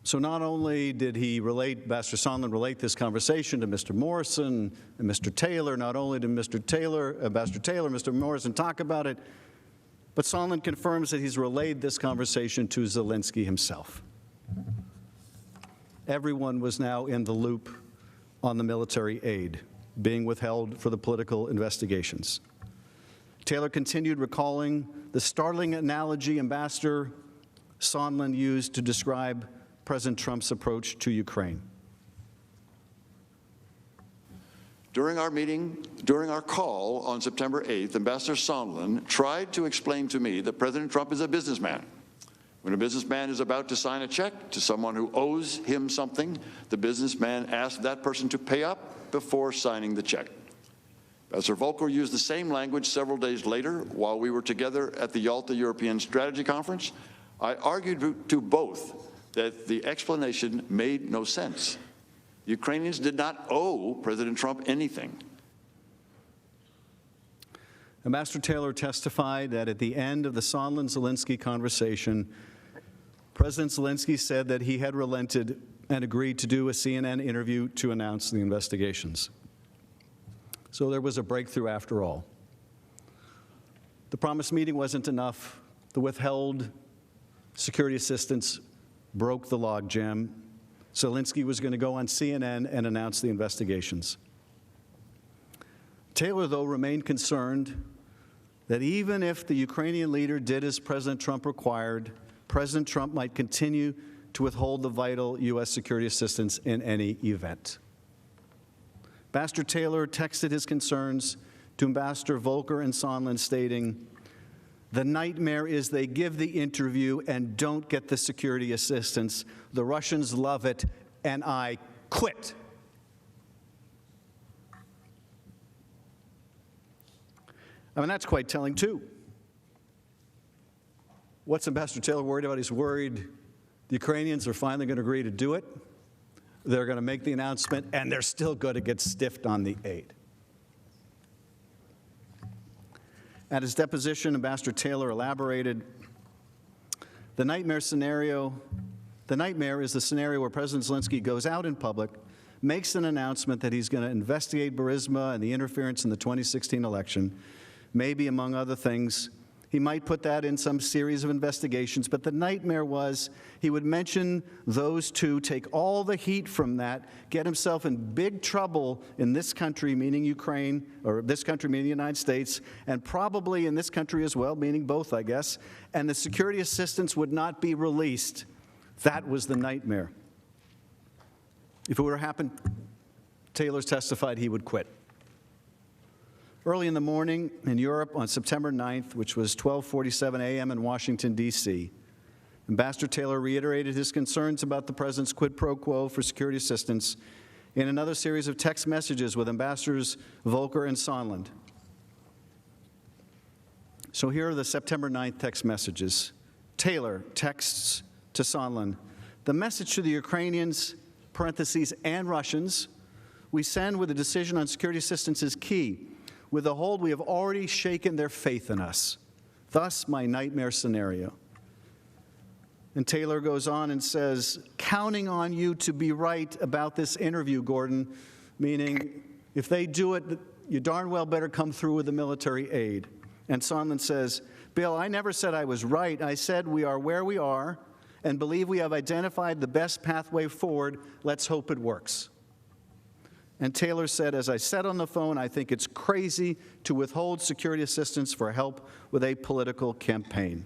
So not only did Ambassador Sondland relate this conversation to Mr. Morrison and Mr. Taylor, not only did Ambassador Taylor, Mr. Morrison talk about it, but Sondland confirms that he's relayed this conversation to Zelensky himself. Everyone was now in the loop on the military aid being withheld for the political investigations. Taylor continued recalling the startling analogy Ambassador Sondland used to describe President Trump's approach to Ukraine. During our call on September 8th, Ambassador Sondland tried to explain to me that President Trump is a businessman. When a businessman is about to sign a check to someone who owes him something, the businessman asks that person to pay up before signing the check. Ambassador Volker used the same language several days later while we were together at the Yalta European Strategy Conference. I argued to both that the explanation made no sense. The Ukrainians did not owe President Trump anything. Ambassador Taylor testified that at the end of the Sondland-Zelensky conversation, President Zelensky said that he had relented and agreed to do a CNN interview to announce the investigations. So there was a breakthrough after all. The promised meeting wasn't enough. The withheld security assistance broke the logjam. Zelensky was going to go on CNN and announce the investigations. Taylor, though, remained concerned that even if the Ukrainian leader did as President Trump required, President Trump might continue to withhold the vital U.S. security assistance in any event. Ambassador Taylor texted his concerns to Ambassador Volker and Sondland, stating, "The nightmare is they give the interview and don't get the security assistance. The Russians love it, and I quit." I mean, that's quite telling, too. What's Ambassador Taylor worried about? He's worried the Ukrainians are finally going to agree to do it. They're going to make the announcement, and they're still going to get stiffed on the aid. At his deposition, Ambassador Taylor elaborated, the nightmare is the scenario where President Zelensky goes out in public, makes an announcement that he's going to investigate Burisma and the interference in the 2016 election. Maybe, among other things, he might put that in some series of investigations, but the nightmare was he would mention those two, take all the heat from that, get himself in big trouble in this country, meaning Ukraine, or this country, meaning the United States, and probably in this country as well, meaning both, I guess, and the security assistance would not be released. That was the nightmare. If it were to happen, Taylor's testified he would quit. Early in the morning in Europe on September 9th, which was 12:47 a.m. in Washington, D.C., Ambassador Taylor reiterated his concerns about the president's quid pro quo for security assistance in another series of text messages with Ambassadors Volker and Sondland. So here are the September 9th text messages. Taylor texts to Sondland, the message to the Ukrainians, parentheses, and Russians, we send with a decision on security assistance is key. With the hold, we have already shaken their faith in us. Thus, my nightmare scenario. And Taylor goes on and says, counting on you to be right about this interview, Gordon, meaning if they do it, you darn well better come through with the military aid. And Sondland says, Bill, I never said I was right. I said we are where we are and believe we have identified the best pathway forward. Let's hope it works. And Taylor said, as I said on the phone, I think it's crazy to withhold security assistance for help with a political campaign.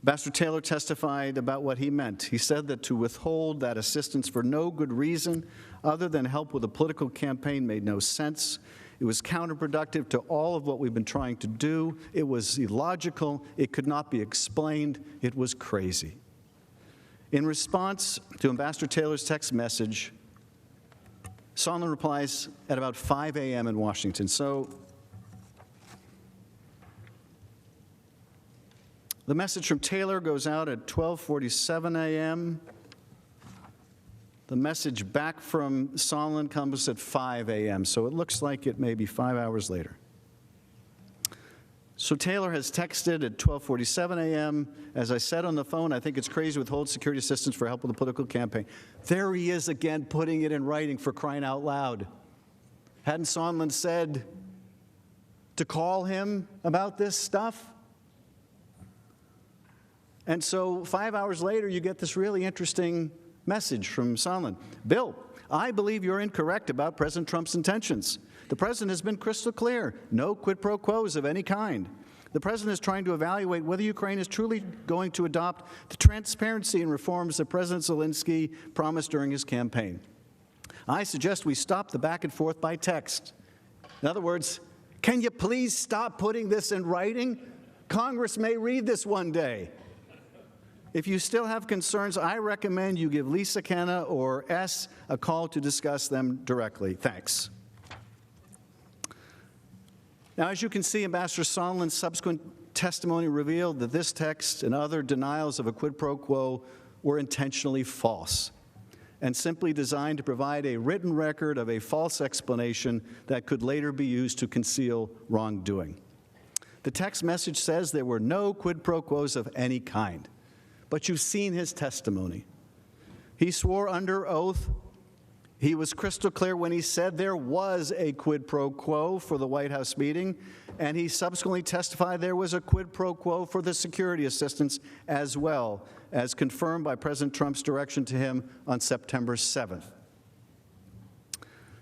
Ambassador Taylor testified about what he meant. He said that to withhold that assistance for no good reason other than help with a political campaign made no sense. It was counterproductive to all of what we've been trying to do. It was illogical. It could not be explained. It was crazy. In response to Ambassador Taylor's text message, Sondland replies at about 5 a.m. in Washington. So the message from Taylor goes out at 12:47 a.m. The message back from Sondland comes at 5 a.m. So it looks like it may be 5 hours later. So Taylor has texted at 12:47 a.m. As I said on the phone, I think it's crazy to withhold security assistance for help with the political campaign. There he is again, putting it in writing, for crying out loud. Hadn't Sondland said to call him about this stuff? And so 5 hours later, you get this really interesting message from Sondland. Bill, I believe you're incorrect about President Trump's intentions. The president has been crystal clear. No quid pro quos of any kind. The president is trying to evaluate whether Ukraine is truly going to adopt the transparency and reforms that President Zelensky promised during his campaign. I suggest we stop the back and forth by text. In other words, can you please stop putting this in writing? Congress may read this one day. If you still have concerns, I recommend you give Lisa Kenna or S a call to discuss them directly. Thanks. Now, as you can see, Ambassador Sondland's subsequent testimony revealed that this text and other denials of a quid pro quo were intentionally false and simply designed to provide a written record of a false explanation that could later be used to conceal wrongdoing. The text message says there were no quid pro quos of any kind, but you've seen his testimony. He swore under oath. He was crystal clear when he said there was a quid pro quo for the White House meeting, and he subsequently testified there was a quid pro quo for the security assistance as well, as confirmed by President Trump's direction to him on September 7th.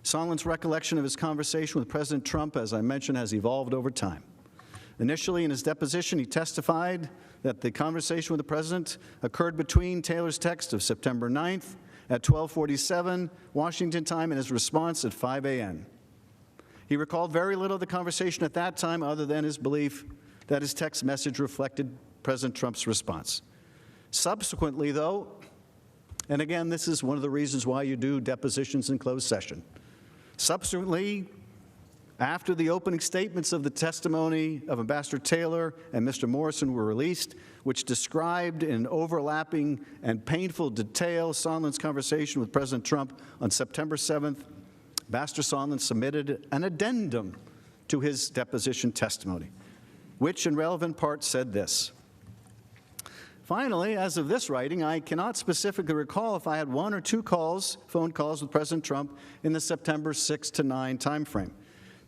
Sondland's recollection of his conversation with President Trump, as I mentioned, has evolved over time. Initially, in his deposition, he testified that the conversation with the president occurred between Taylor's text of September 9th at 12:47 Washington time and his response at 5 a.m. He recalled very little of the conversation at that time other than his belief that his text message reflected President Trump's response. Subsequently, though, and again, this is one of the reasons why you do depositions in closed session. Subsequently, after the opening statements of the testimony of Ambassador Taylor and Mr. Morrison were released, which described in overlapping and painful detail Sondland's conversation with President Trump on September 7th, Ambassador Sondland submitted an addendum to his deposition testimony, which in relevant parts said this. Finally, as of this writing, I cannot specifically recall if I had one or two phone calls with President Trump in the September 6 to 9 timeframe.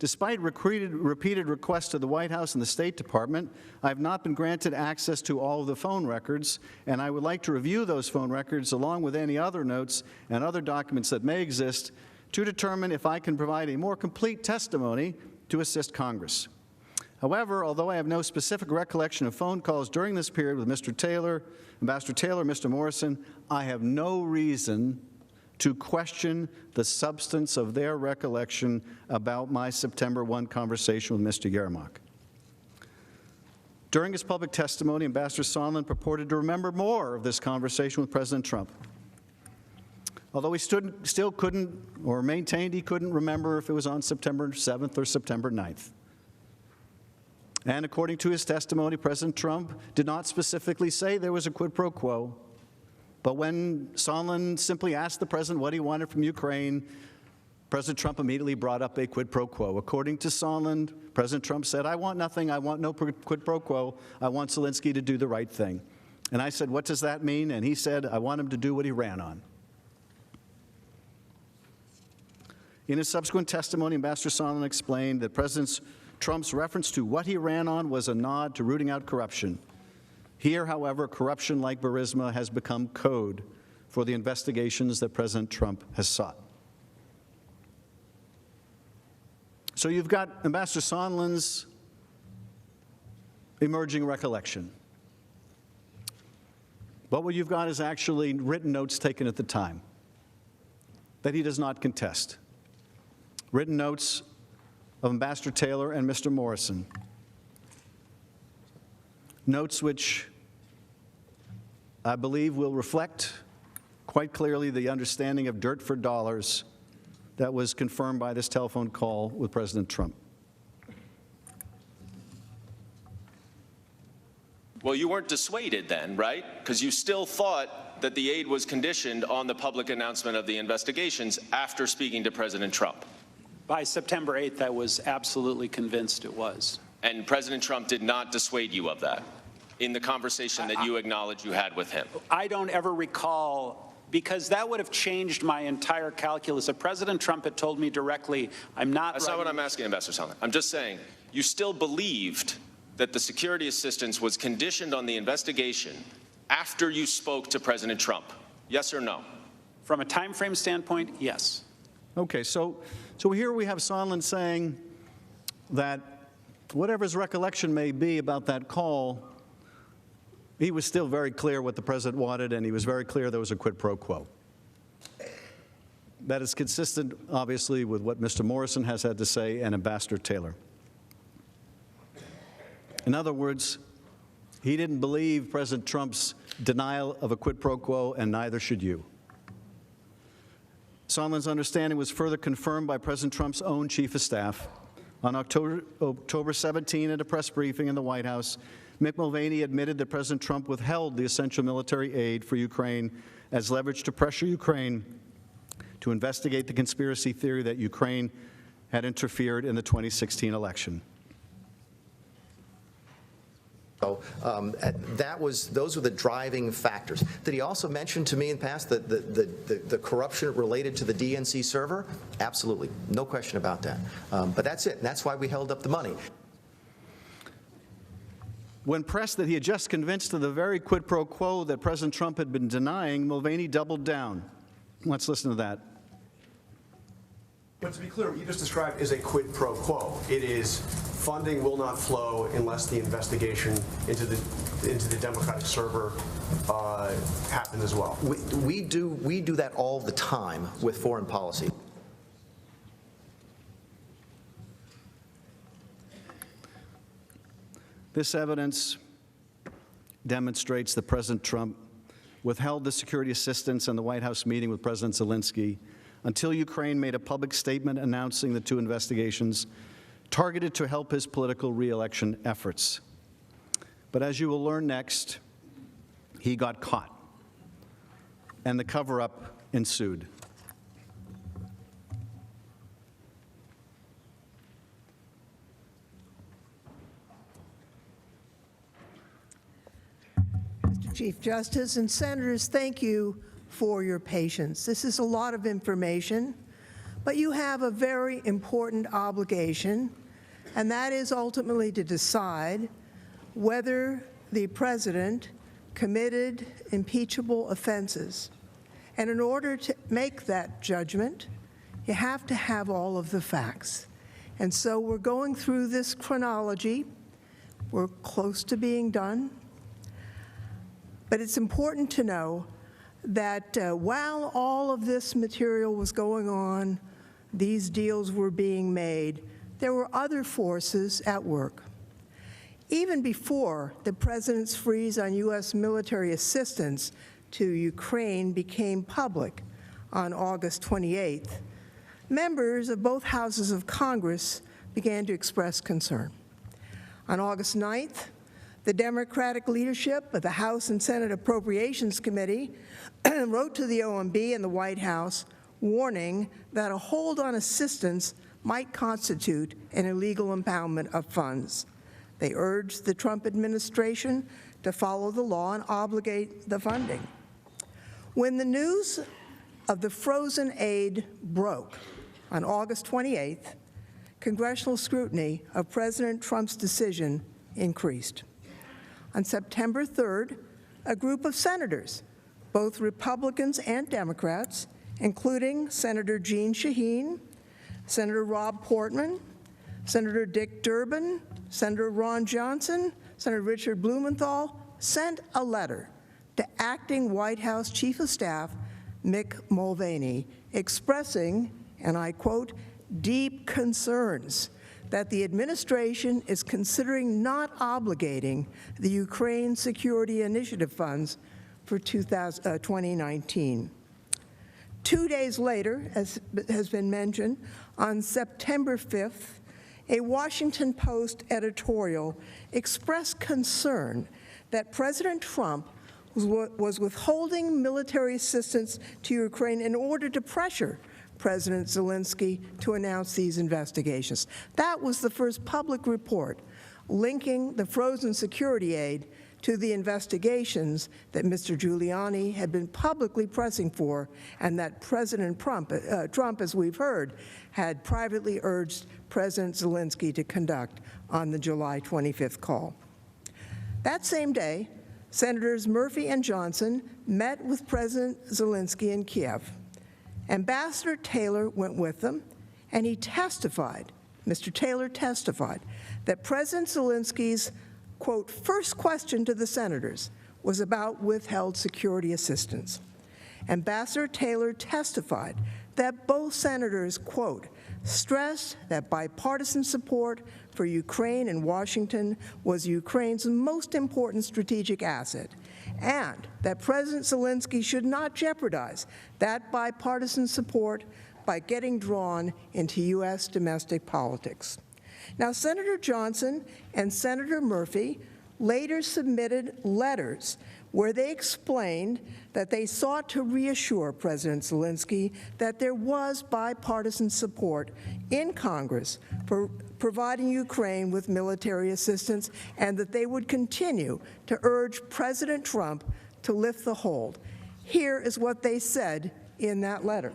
Despite repeated requests to the White House and the State Department, I have not been granted access to all of the phone records, and I would like to review those phone records along with any other notes and other documents that may exist to determine if I can provide a more complete testimony to assist Congress. However, although I have no specific recollection of phone calls during this period with Mr. Taylor, Ambassador Taylor, Mr. Morrison, I have no reason to question the substance of their recollection about my September 1 conversation with Mr. Yermak. During his public testimony, Ambassador Sondland purported to remember more of this conversation with President Trump. Although he still couldn't, or maintained he couldn't remember if it was on September 7th or September 9th. And according to his testimony, President Trump did not specifically say there was a quid pro quo. But when Sondland simply asked the president what he wanted from Ukraine, President Trump immediately brought up a quid pro quo. According to Sondland, President Trump said, I want nothing, I want no quid pro quo, I want Zelensky to do the right thing. And I said, what does that mean? And he said, I want him to do what he ran on. In his subsequent testimony, Ambassador Sondland explained that President Trump's reference to what he ran on was a nod to rooting out corruption. Here, however, corruption like Burisma has become code for the investigations that President Trump has sought. So you've got Ambassador Sondland's emerging recollection. But what you've got is actually written notes taken at the time that he does not contest. Written notes of Ambassador Taylor and Mr. Morrison. Notes which I believe will reflect quite clearly the understanding of dirt for dollars that was confirmed by this telephone call with President Trump. Well, you weren't dissuaded then, right? Because you still thought that the aid was conditioned on the public announcement of the investigations after speaking to President Trump. By September 8th, I was absolutely convinced it was. And President Trump did not dissuade you of that in the conversation that you acknowledge you had with him? I don't ever recall, because that would have changed my entire calculus. If President Trump had told me directly, I'm not— That's not what I'm asking, Ambassador Sondland. I'm just saying, you still believed that the security assistance was conditioned on the investigation after you spoke to President Trump, yes or no? From a time frame standpoint, yes. Okay, so here we have Sondland saying that whatever his recollection may be about that call, he was still very clear what the president wanted, and he was very clear there was a quid pro quo. That is consistent, obviously, with what Mr. Morrison has had to say and Ambassador Taylor. In other words, he didn't believe President Trump's denial of a quid pro quo, and neither should you. Sondland's understanding was further confirmed by President Trump's own chief of staff. On October 17, at a press briefing in the White House, Mick Mulvaney admitted that President Trump withheld the essential military aid for Ukraine as leverage to pressure Ukraine to investigate the conspiracy theory that Ukraine had interfered in the 2016 election. So those were the driving factors. Did he also mention to me in the past that the corruption related to the DNC server? Absolutely, no question about that. But that's it. And that's why we held up the money. When pressed that he had just convinced of the very quid pro quo that President Trump had been denying, Mulvaney doubled down. Let's listen to that. But to be clear, what you just described is a quid pro quo. It is funding will not flow unless the investigation into the Democratic server happens as well. We do that all the time with foreign policy. This evidence demonstrates that President Trump withheld the security assistance in the White House meeting with President Zelensky until Ukraine made a public statement announcing the two investigations targeted to help his political re-election efforts. But as you will learn next, he got caught, and the cover-up ensued. Mr. Chief Justice and Senators, thank you for your patience. This is a lot of information, but you have a very important obligation, and that is ultimately to decide whether the president committed impeachable offenses. And in order to make that judgment, you have to have all of the facts. And so we're going through this chronology. We're close to being done. But it's important to know that while all of this material was going on, these deals were being made, there were other forces at work. Even before the president's freeze on U.S. military assistance to Ukraine became public on August 28th, members of both houses of Congress began to express concern. On August 9th, the Democratic leadership of the House and Senate Appropriations Committee wrote to the OMB and the White House warning that a hold on assistance might constitute an illegal impoundment of funds. They urged the Trump administration to follow the law and obligate the funding. When the news of the frozen aid broke on August 28th, congressional scrutiny of President Trump's decision increased. On September 3rd, a group of senators, both Republicans and Democrats, including Senator Jeanne Shaheen, Senator Rob Portman, Senator Dick Durbin, Senator Ron Johnson, Senator Richard Blumenthal, sent a letter to acting White House Chief of Staff Mick Mulvaney expressing, and I quote, deep concerns that the administration is considering not obligating the Ukraine Security Initiative funds for 2019. 2 days later, as has been mentioned, on September 5th, a Washington Post editorial expressed concern that President Trump was withholding military assistance to Ukraine in order to pressure President Zelensky to announce these investigations. That was the first public report linking the frozen security aid to the investigations that Mr. Giuliani had been publicly pressing for, and that President Trump, as we've heard, had privately urged President Zelensky to conduct on the July 25th call. That same day, Senators Murphy and Johnson met with President Zelensky in Kiev. Ambassador Taylor went with them, and he testified Mr. Taylor testified that President Zelensky's, quote, first question to the senators was about withheld security assistance. Ambassador Taylor testified that both senators, quote, stressed that bipartisan support for Ukraine in Washington was Ukraine's most important strategic asset, and that President Zelensky should not jeopardize that bipartisan support by getting drawn into U.S. domestic politics. Now, Senator Johnson and Senator Murphy later submitted letters where they explained that they sought to reassure President Zelensky that there was bipartisan support in Congress for providing Ukraine with military assistance and that they would continue to urge President Trump to lift the hold. Here is what they said in that letter.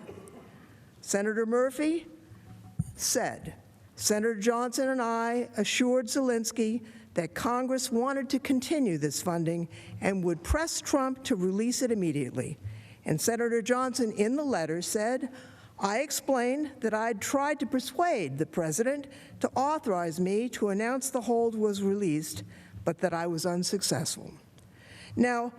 Senator Murphy said, Senator Johnson and I assured Zelensky that Congress wanted to continue this funding and would press Trump to release it immediately. And Senator Johnson in the letter said, I explained that I'd tried to persuade the president to authorize me to announce the hold was released, but that I was unsuccessful. Now,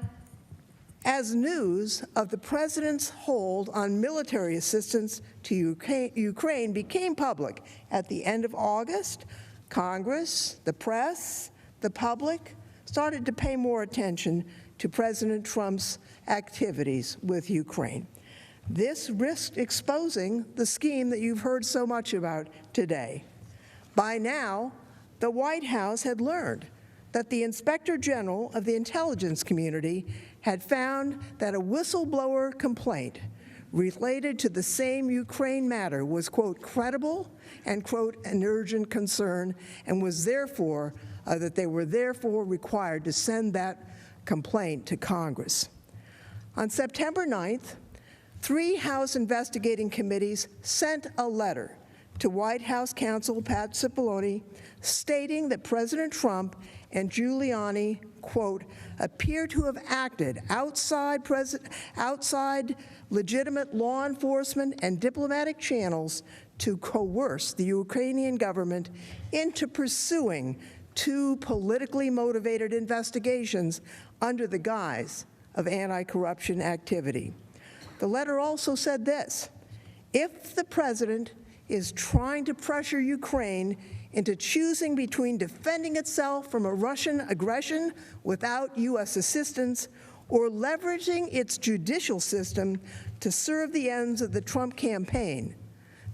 as news of the president's hold on military assistance to Ukraine became public at the end of August, Congress, the press, the public started to pay more attention to President Trump's activities with Ukraine. This risked exposing the scheme that you've heard so much about today. By now, the White House had learned that the Inspector General of the intelligence community had found that a whistleblower complaint related to the same Ukraine matter was, quote, credible and, quote, an urgent concern, and was therefore, that they were therefore required to send that complaint to Congress. On September 9th, 3 House investigating committees sent a letter to White House counsel Pat Cipollone stating that President Trump and Giuliani, quote, appear to have acted outside legitimate law enforcement and diplomatic channels to coerce the Ukrainian government into pursuing 2 politically motivated investigations under the guise of anti-corruption activity. The letter also said this: if the president is trying to pressure Ukraine into choosing between defending itself from a Russian aggression without U.S. assistance or leveraging its judicial system to serve the ends of the Trump campaign,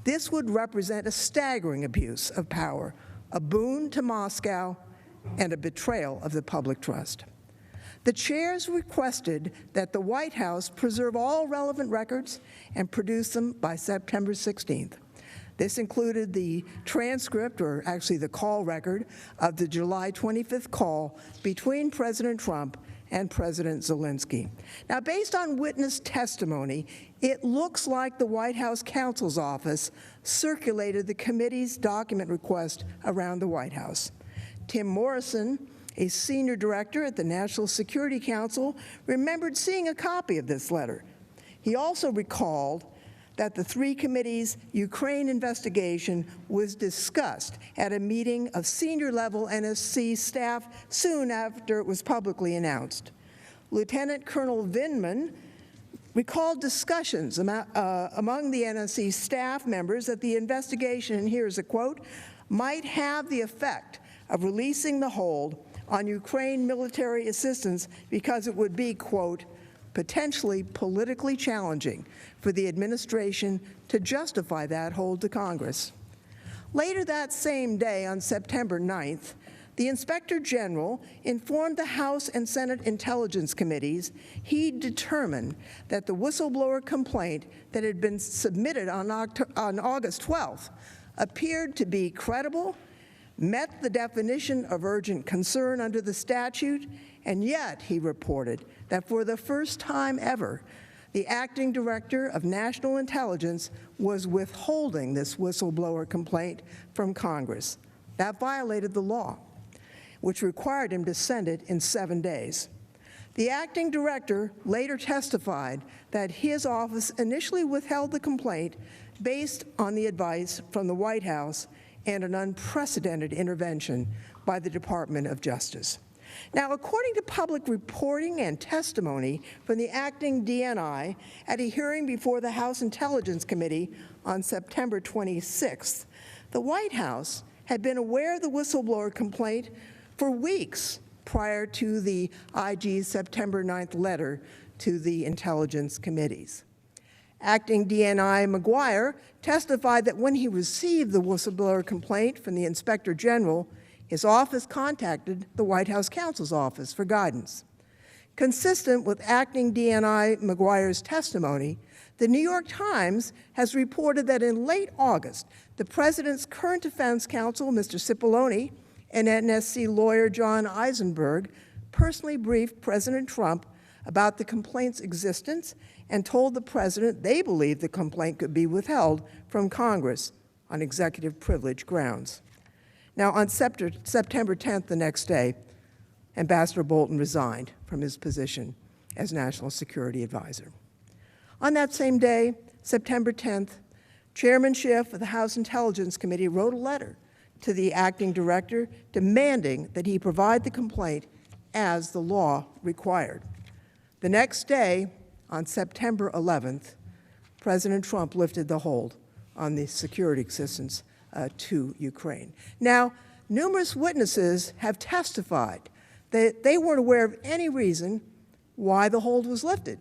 this would represent a staggering abuse of power, a boon to Moscow, and a betrayal of the public trust. The chairs requested that the White House preserve all relevant records and produce them by September 16th. This included the transcript, or actually the call record, of the July 25th call between President Trump and President Zelensky. Now, based on witness testimony, it looks like the White House counsel's office circulated the committee's document request around the White House. Tim Morrison, a senior director at the National Security Council, remembered seeing a copy of this letter. He also recalled that the 3 committees' Ukraine investigation was discussed at a meeting of senior-level NSC staff soon after it was publicly announced. Lieutenant Colonel Vindman recalled discussions among the NSC staff members that the investigation, and here's a quote, might have the effect of releasing the hold on Ukraine military assistance because it would be, quote, potentially politically challenging for the administration to justify that hold to Congress. Later that same day, on September 9th, the Inspector General informed the House and Senate Intelligence Committees he determined that the whistleblower complaint that had been submitted on August 12th appeared to be credible, met the definition of urgent concern under the statute, and yet, he reported, that for the first time ever, the acting director of national intelligence was withholding this whistleblower complaint from Congress. That violated the law, which required him to send it in 7 days. The acting director later testified that his office initially withheld the complaint based on the advice from the White House and an unprecedented intervention by the Department of Justice. Now, according to public reporting and testimony from the acting DNI at a hearing before the House Intelligence Committee on September 26th, the White House had been aware of the whistleblower complaint for weeks prior to the IG's September 9th letter to the intelligence committees. Acting DNI McGuire testified that when he received the whistleblower complaint from the Inspector General, his office contacted the White House counsel's office for guidance. Consistent with acting DNI McGuire's testimony, the New York Times has reported that in late August, the president's current defense counsel, Mr. Cipollone, and NSC lawyer John Eisenberg personally briefed President Trump about the complaint's existence and told the president they believed the complaint could be withheld from Congress on executive privilege grounds. Now, on September 10th, the next day, Ambassador Bolton resigned from his position as National Security Advisor. On that same day, September 10th, Chairman Schiff of the House Intelligence Committee wrote a letter to the acting director demanding that he provide the complaint as the law required. The next day, on September 11th, President Trump lifted the hold on the security assistance to Ukraine. Now, numerous witnesses have testified that they weren't aware of any reason why the hold was lifted,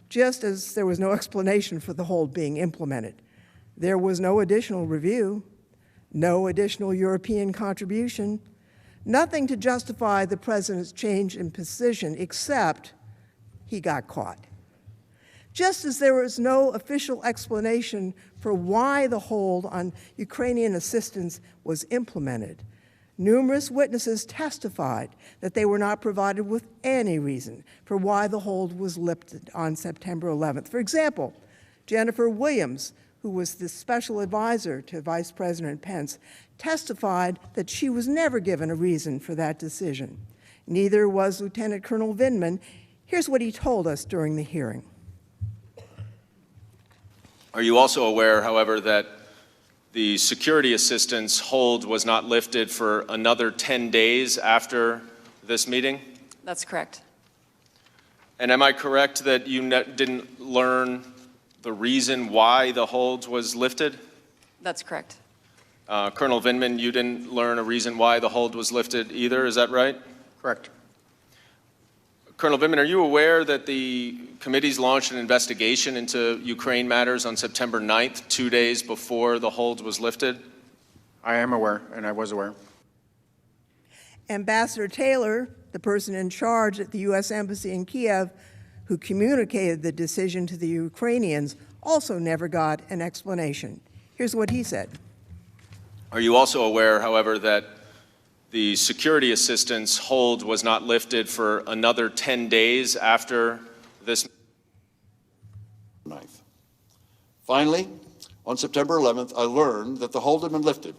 just as there was no explanation for the hold being implemented. There was no additional review, no additional European contribution, nothing to justify the president's change in position except he got caught. Just as there was no official explanation for why the hold on Ukrainian assistance was implemented, numerous witnesses testified that they were not provided with any reason for why the hold was lifted on September 11th. For example, Jennifer Williams, who was the special advisor to Vice President Pence, testified that she was never given a reason for that decision. Neither was Lieutenant Colonel Vindman. Here's what he told us during the hearing. Are you also aware, however, that the security assistance hold was not lifted for another 10 days after this meeting? That's correct. And am I correct that you didn't learn the reason why the hold was lifted? That's correct. Colonel Vindman, you didn't learn a reason why the hold was lifted either, is that right? Correct. Colonel Vindman, are you aware that the committees launched an investigation into Ukraine matters on September 9th, 2 days before the hold was lifted? I am aware, and I was aware. Ambassador Taylor, the person in charge at the U.S. Embassy in Kiev, who communicated the decision to the Ukrainians, also never got an explanation. Here's what he said. Are you also aware, however, that the security assistance hold was not lifted for another 10 days after this? 9th. Finally, on September 11th, I learned that the hold had been lifted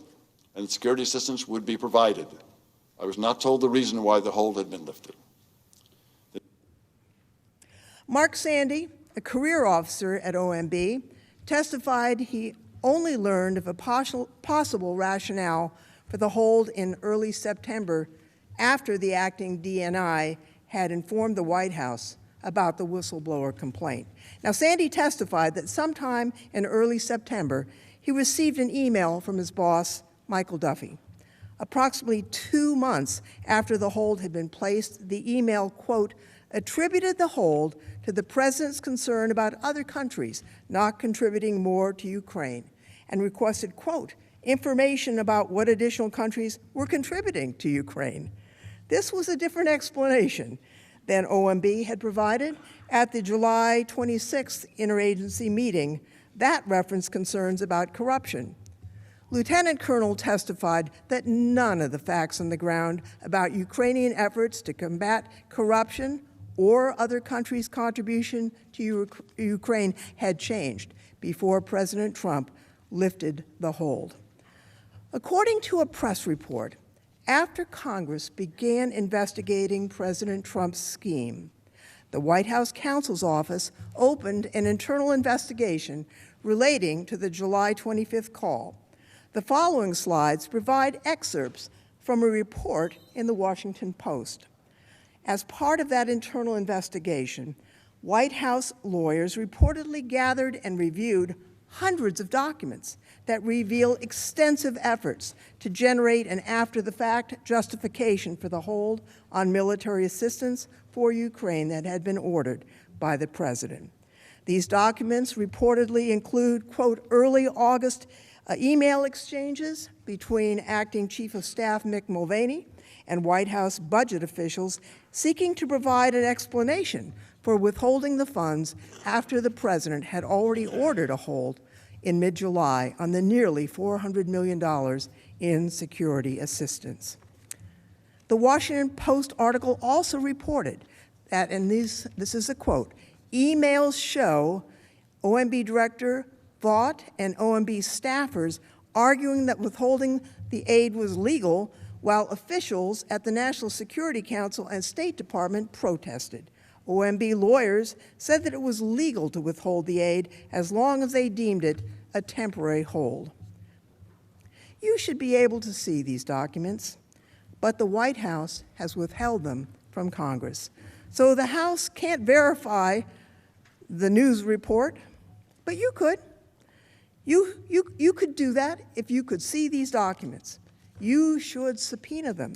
and security assistance would be provided. I was not told the reason why the hold had been lifted. Mark Sandy, a career officer at OMB, testified he only learned of a possible rationale for the hold in early September after the acting DNI had informed the White House about the whistleblower complaint. Now, Sandy testified that sometime in early September, he received an email from his boss, Michael Duffy. Approximately 2 months after the hold had been placed, the email, quote, attributed the hold to the president's concern about other countries not contributing more to Ukraine and requested, quote, information about what additional countries were contributing to Ukraine. This was a different explanation than OMB had provided at the July 26th interagency meeting. That referenced concerns about corruption. Lieutenant Colonel testified that none of the facts on the ground about Ukrainian efforts to combat corruption or other countries' contribution to Ukraine had changed before President Trump lifted the hold. According to a press report, after Congress began investigating President Trump's scheme, the White House counsel's office opened an internal investigation relating to the July 25th call. The following slides provide excerpts from a report in the Washington Post. As part of that internal investigation, White House lawyers reportedly gathered and reviewed hundreds of documents that reveal extensive efforts to generate an after-the-fact justification for the hold on military assistance for Ukraine that had been ordered by the president. These documents reportedly include, quote, early August email exchanges between Acting Chief of Staff Mick Mulvaney and White House budget officials seeking to provide an explanation for withholding the funds after the president had already ordered a hold in mid-July on the nearly $400 million in security assistance. The Washington Post article also reported that, and this is a quote, emails show OMB Director Vaught and OMB staffers arguing that withholding the aid was legal while officials at the National Security Council and State Department protested. OMB lawyers said that it was legal to withhold the aid as long as they deemed it a temporary hold. You should be able to see these documents, but the White House has withheld them from Congress. So the House can't verify the news report, but you could. You could do that if you could see these documents. You should subpoena them,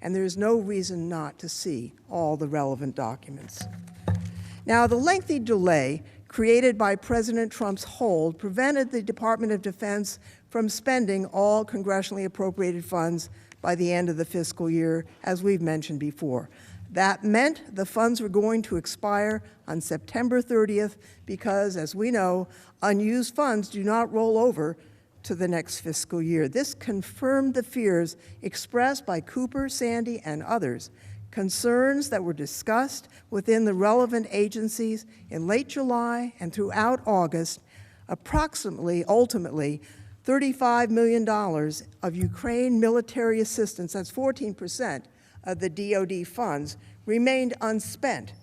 and there's no reason not to see all the relevant documents. Now, the lengthy delay created by President Trump's hold prevented the Department of Defense from spending all congressionally appropriated funds by the end of the fiscal year, as we've mentioned before. That meant the funds were going to expire on September 30th because, as we know, unused funds do not roll over to the next fiscal year. This confirmed the fears expressed by Cooper, Sandy, and others, concerns that were discussed within the relevant agencies in late July and throughout August. Ultimately, $35 million of Ukraine military assistance, that's 14% of the DoD funds, remained unspent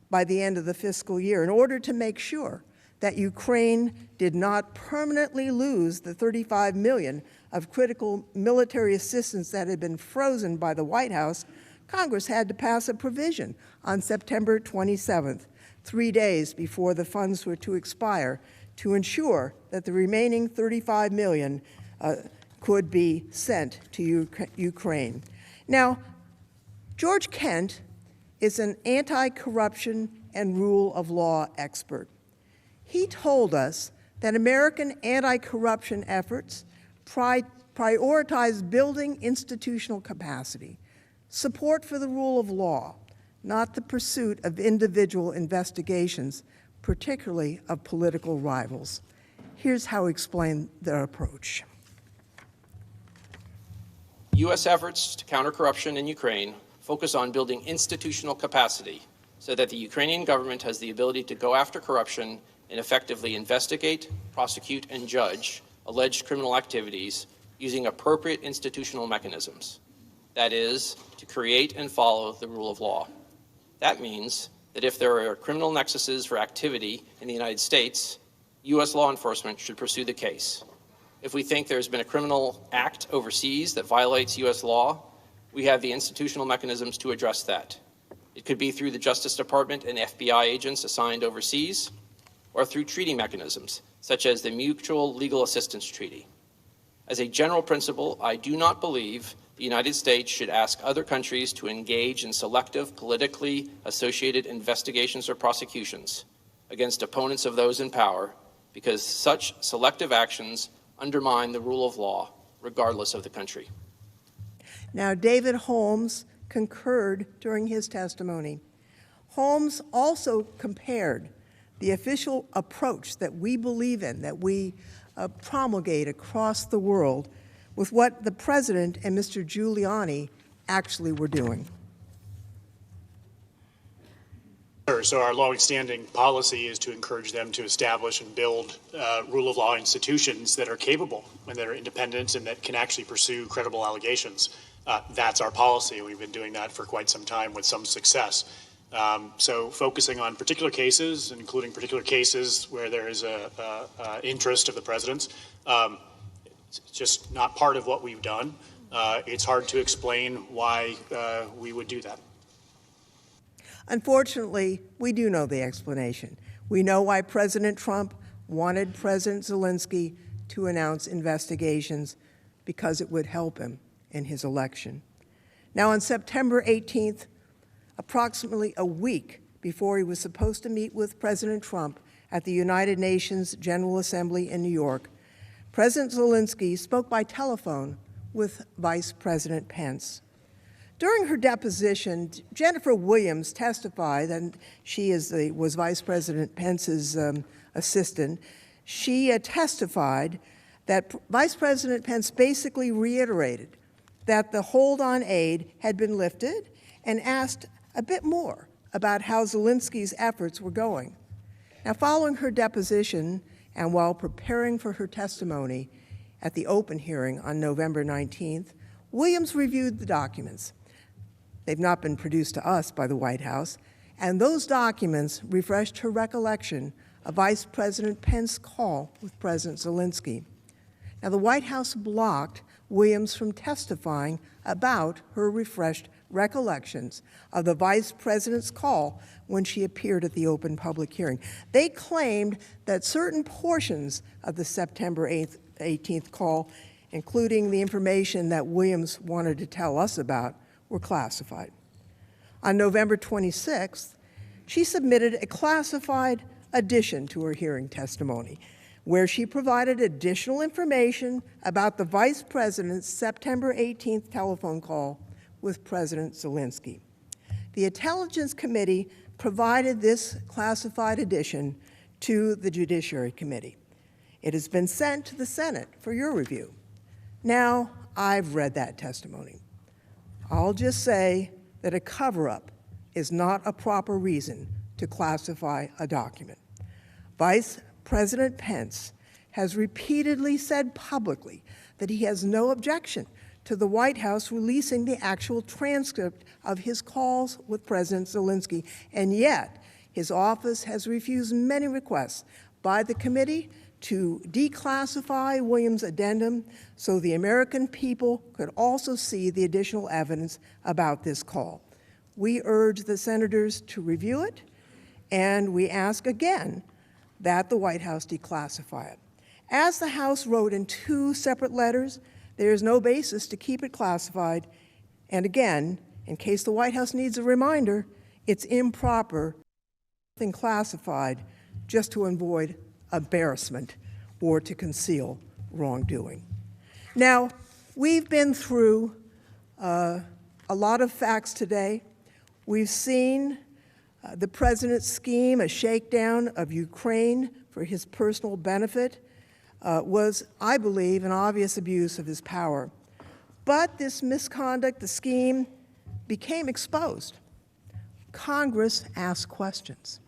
by the end of the fiscal year in order to make sure that Ukraine did not permanently lose the $35 million of critical military assistance that had been frozen by the White House. Congress had to pass a provision on September 27th, 3 days before the funds were to expire, to ensure that the remaining $35 million could be sent to Ukraine. Now, George Kent is an anti-corruption and rule of law expert. He told us that American anti-corruption efforts prioritize building institutional capacity, support for the rule of law, not the pursuit of individual investigations, particularly of political rivals. Here's how he explained their approach. U.S. efforts to counter corruption in Ukraine focus on building institutional capacity so that the Ukrainian government has the ability to go after corruption and effectively investigate, prosecute, and judge alleged criminal activities using appropriate institutional mechanisms. That is, to create and follow the rule of law. That means that if there are criminal nexuses for activity in the United States, U.S. law enforcement should pursue the case. If we think there's been a criminal act overseas that violates U.S. law, we have the institutional mechanisms to address that. It could be through the Justice Department and FBI agents assigned overseas, or through treaty mechanisms, such as the Mutual Legal Assistance Treaty. As a general principle, I do not believe the United States should ask other countries to engage in selective, politically associated investigations or prosecutions against opponents of those in power, because such selective actions undermine the rule of law, regardless of the country. Now, David Holmes concurred during his testimony. Holmes also compared the official approach that we believe in, that we promulgate across the world, with what the president and Mr. Giuliani actually were doing. So our long-standing policy is to encourage them to establish and build rule of law institutions that are capable and that are independent and that can actually pursue credible allegations. That's our policy. We've been doing that for quite some time with some success. So focusing on particular cases, including particular cases where there is a interest of the president's, It's just not part of what we've done. It's hard to explain why we would do that. Unfortunately, we do know the explanation. We know why President Trump wanted President Zelensky to announce investigations, because it would help him in his election. Now, on September 18th, approximately a week before he was supposed to meet with President Trump at the United Nations General Assembly in New York, President Zelensky spoke by telephone with Vice President Pence. During her deposition, Jennifer Williams testified, and she was Vice President Pence's assistant. She testified that Vice President Pence basically reiterated that the hold on aid had been lifted and asked a bit more about how Zelensky's efforts were going. Now, following her deposition and while preparing for her testimony at the open hearing on November 19th, Williams reviewed the documents. They've not been produced to us by the White House, and those documents refreshed her recollection of Vice President Pence's call with President Zelensky. Now, the White House blocked Williams from testifying about her refreshed recollections of the Vice President's call when she appeared at the open public hearing. They claimed that certain portions of the September 18th call, including the information that Williams wanted to tell us about, were classified. On November 26th, she submitted a classified addition to her hearing testimony, where she provided additional information about the Vice President's September 18th telephone call with President Zelensky. The Intelligence Committee provided this classified addition to the Judiciary Committee. It has been sent to the Senate for your review. Now, I've read that testimony. I'll just say that a cover-up is not a proper reason to classify a document. Vice President Pence has repeatedly said publicly that he has no objection to the White House releasing the actual transcript of his calls with President Zelensky, and yet his office has refused many requests by the committee to declassify Williams' addendum so the American people could also see the additional evidence about this call. We urge the senators to review it, and we ask again that the White House declassify it. As the House wrote in 2 separate letters, there is no basis to keep it classified, and again, in case the White House needs a reminder, it's improper to keep classified just to avoid embarrassment or to conceal wrongdoing. Now, we've been through a lot of facts today. We've seen the president's scheme, a shakedown of Ukraine for his personal benefit, was, I believe, an obvious abuse of his power. But this misconduct, the scheme, became exposed. Congress asked questions.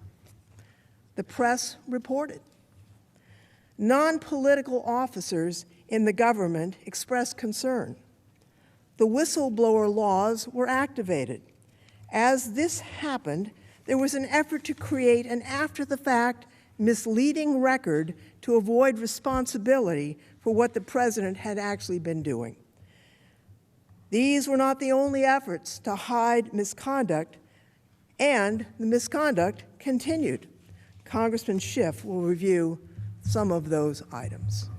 The press reported. Non-political officers in the government expressed concern. The whistleblower laws were activated. As this happened, there was an effort to create an after-the-fact, misleading record to avoid responsibility for what the president had actually been doing. These were not the only efforts to hide misconduct, and the misconduct continued. Congressman Schiff will review some of those items.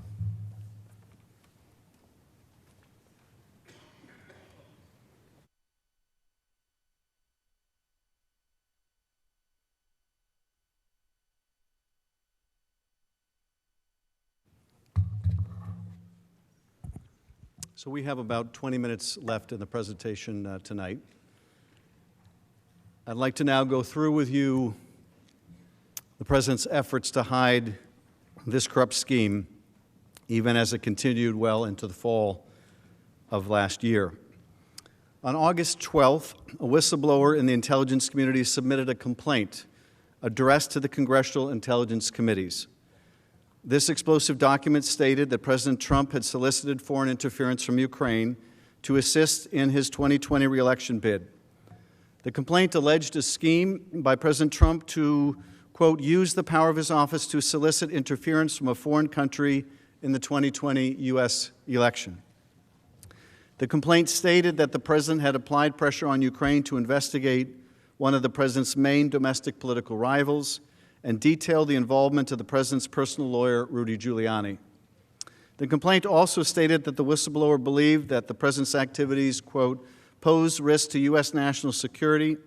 So we have about 20 minutes left in the presentation tonight. I'd like to now go through with you the President's efforts to hide this corrupt scheme, even as it continued well into the fall of last year. On August 12th, a whistleblower in the intelligence community submitted a complaint addressed to the Congressional Intelligence Committees. This explosive document stated that President Trump had solicited foreign interference from Ukraine to assist in his 2020 reelection bid. The complaint alleged a scheme by President Trump to, quote, use the power of his office to solicit interference from a foreign country in the 2020 U.S. election. The complaint stated that the president had applied pressure on Ukraine to investigate one of the president's main domestic political rivals and detailed the involvement of the president's personal lawyer, Rudy Giuliani. The complaint also stated that the whistleblower believed that the president's activities, quote, pose risk to U.S. national security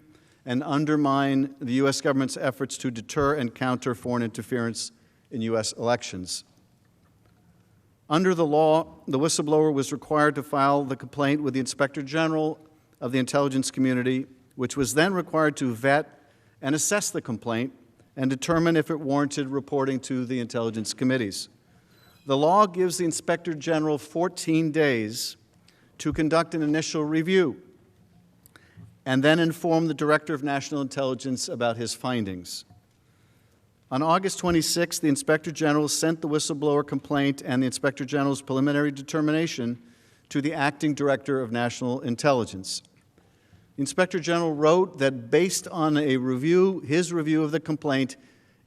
and undermine the U.S. government's efforts to deter and counter foreign interference in U.S. elections. Under the law, the whistleblower was required to file the complaint with the Inspector General of the intelligence community, which was then required to vet and assess the complaint and determine if it warranted reporting to the intelligence committees. The law gives the Inspector General 14 days to conduct an initial review and then inform the Director of National Intelligence about his findings. On August 26, the Inspector General sent the whistleblower complaint and the Inspector General's preliminary determination to the Acting Director of National Intelligence. The Inspector General wrote that based on his review of the complaint,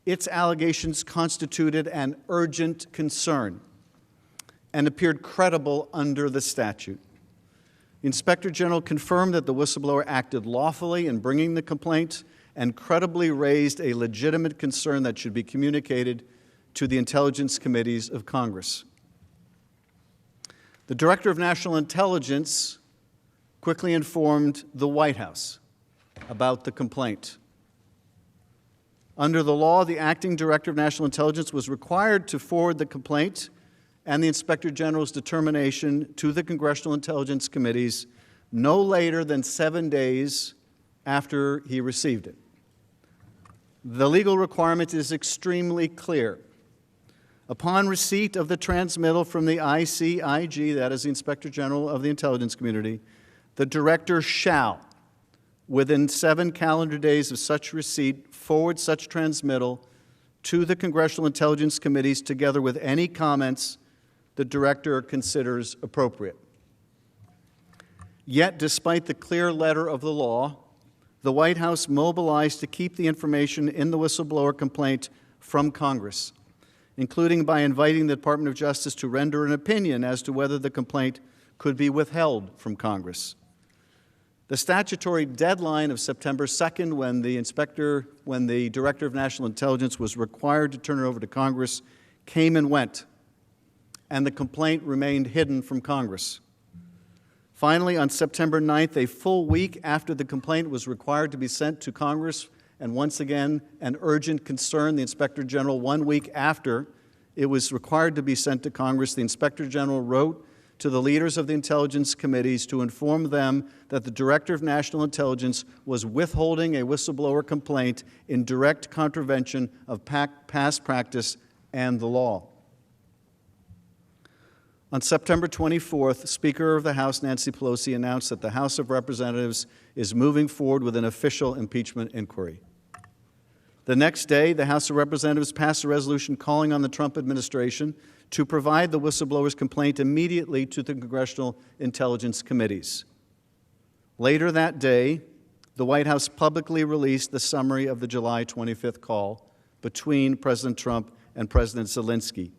its allegations constituted an urgent concern and appeared credible under the statute. The Inspector General confirmed that the whistleblower acted lawfully in bringing the complaint and credibly raised a legitimate concern that should be communicated to the intelligence committees of Congress. The Director of National Intelligence quickly informed the White House about the complaint. Under the law, the Acting Director of National Intelligence was required to forward the complaint and the Inspector General's determination to the Congressional Intelligence Committees no later than 7 days after he received it. The legal requirement is extremely clear. Upon receipt of the transmittal from the ICIG, that is the Inspector General of the Intelligence Community, the Director shall, within 7 calendar days of such receipt, forward such transmittal to the Congressional Intelligence Committees together with any comments the Director considers appropriate. Yet, despite the clear letter of the law, the White House mobilized to keep the information in the whistleblower complaint from Congress, including by inviting the Department of Justice to render an opinion as to whether the complaint could be withheld from Congress. The statutory deadline of September 2nd, when the Director of National Intelligence was required to turn it over to Congress, came and went, and the complaint remained hidden from Congress. Finally, on September 9th, a full week after the complaint was required to be sent to Congress, and once again, an urgent concern, the Inspector General, 1 week after it was required to be sent to Congress, the Inspector General wrote to the leaders of the intelligence committees to inform them that the Director of National Intelligence was withholding a whistleblower complaint in direct contravention of past practice and the law. On September 24th, Speaker of the House Nancy Pelosi announced that the House of Representatives is moving forward with an official impeachment inquiry. The next day, the House of Representatives passed a resolution calling on the Trump administration to provide the whistleblower's complaint immediately to the Congressional Intelligence Committees. Later that day, the White House publicly released the summary of the July 25th call between President Trump and President Zelensky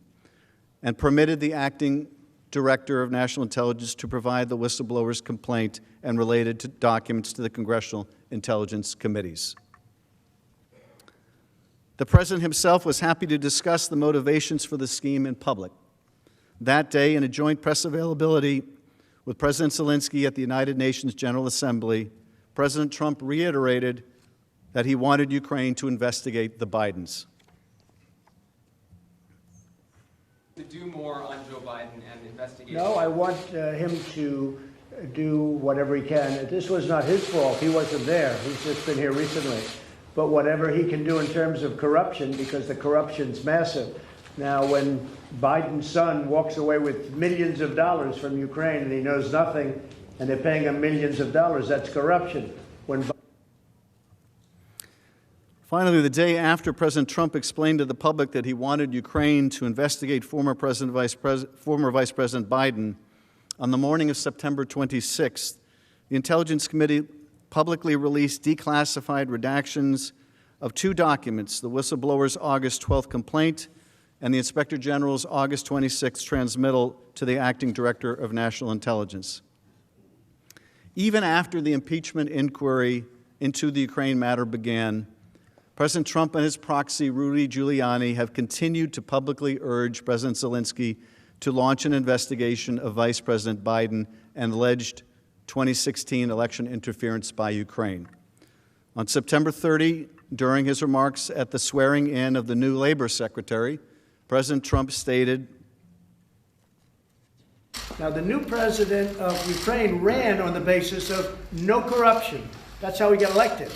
and permitted the acting Director of National Intelligence to provide the whistleblower's complaint and related documents to the Congressional Intelligence Committees. The President himself was happy to discuss the motivations for the scheme in public. That day, in a joint press availability with President Zelensky at the United Nations General Assembly, President Trump reiterated that he wanted Ukraine to investigate the Bidens. To do more on Joe Biden and the investigation? No, I want him to do whatever he can. This was not his fault. He wasn't there. He's just been here recently. But whatever he can do in terms of corruption, because the corruption's massive. Now, when Biden's son walks away with millions of dollars from Ukraine and he knows nothing, and they're paying him millions of dollars, that's corruption. Finally, the day after President Trump explained to the public that he wanted Ukraine to investigate former Vice President Biden, on the morning of September 26th, the Intelligence Committee publicly released declassified redactions of 2 documents, the whistleblower's August 12th complaint and the Inspector General's August 26 transmittal to the Acting Director of National Intelligence. Even after the impeachment inquiry into the Ukraine matter began, President Trump and his proxy, Rudy Giuliani, have continued to publicly urge President Zelensky to launch an investigation of Vice President Biden and alleged 2016 election interference by Ukraine. On September 30, during his remarks at the swearing-in of the new Labor Secretary, President Trump stated, Now, the new president of Ukraine ran on the basis of no corruption. That's how he got elected.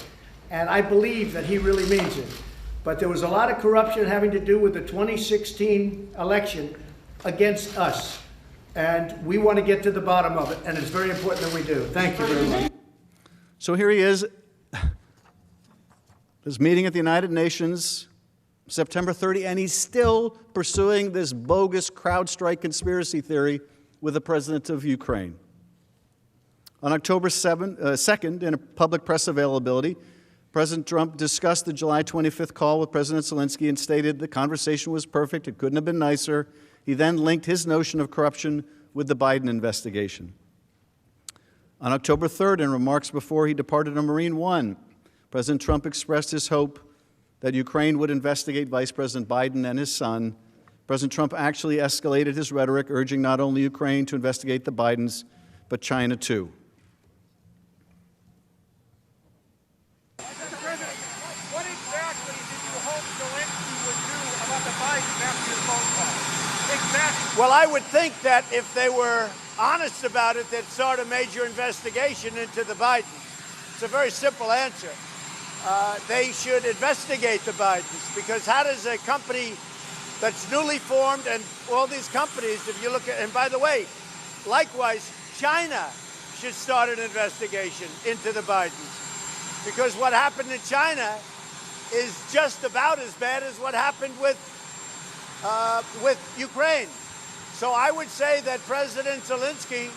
And I believe that he really means it. But there was a lot of corruption having to do with the 2016 election against us. And we want to get to the bottom of it, and it's very important that we do. Thank you very much. So here he is, this meeting at the United Nations, September 30, and he's still pursuing this bogus CrowdStrike conspiracy theory with the president of Ukraine. On October 2nd, in a public press availability, President Trump discussed the July 25th call with President Zelensky and stated the conversation was perfect, it couldn't have been nicer. He then linked his notion of corruption with the Biden investigation. On October 3rd, in remarks before he departed on Marine One, President Trump expressed his hope that Ukraine would investigate Vice President Biden and his son. President Trump actually escalated his rhetoric, urging not only Ukraine to investigate the Bidens, but China too. Mr. President, what exactly did you hope Zelensky would do about the Bidens after your phone call? Exactly. Well, I would think that if they were honest about it, they'd start a major investigation into the Bidens. It's a very simple answer. They should investigate the Bidens, because how does a company that's newly formed, and all these companies, if you look at, and by the way, likewise, China should start an investigation into the Bidens, because what happened in China is just about as bad as what happened with Ukraine. So I would say that President Zelensky,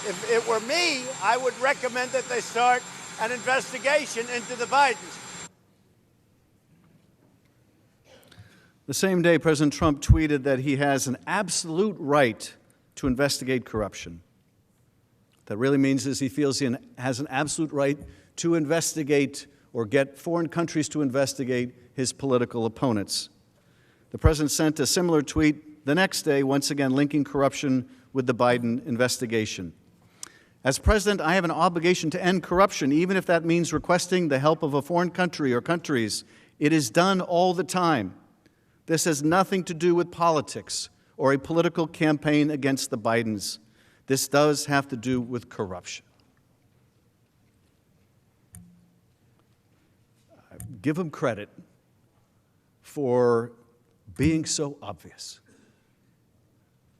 if it were me, I would recommend that they start an investigation into the Bidens. The same day, President Trump tweeted that he has an absolute right to investigate corruption. What that really means is he feels he has an absolute right to investigate or get foreign countries to investigate his political opponents. The president sent a similar tweet the next day, once again linking corruption with the Biden investigation. As president, I have an obligation to end corruption, even if that means requesting the help of a foreign country or countries. It is done all the time. This has nothing to do with politics or a political campaign against the Bidens. This does have to do with corruption. Give him credit for being so obvious.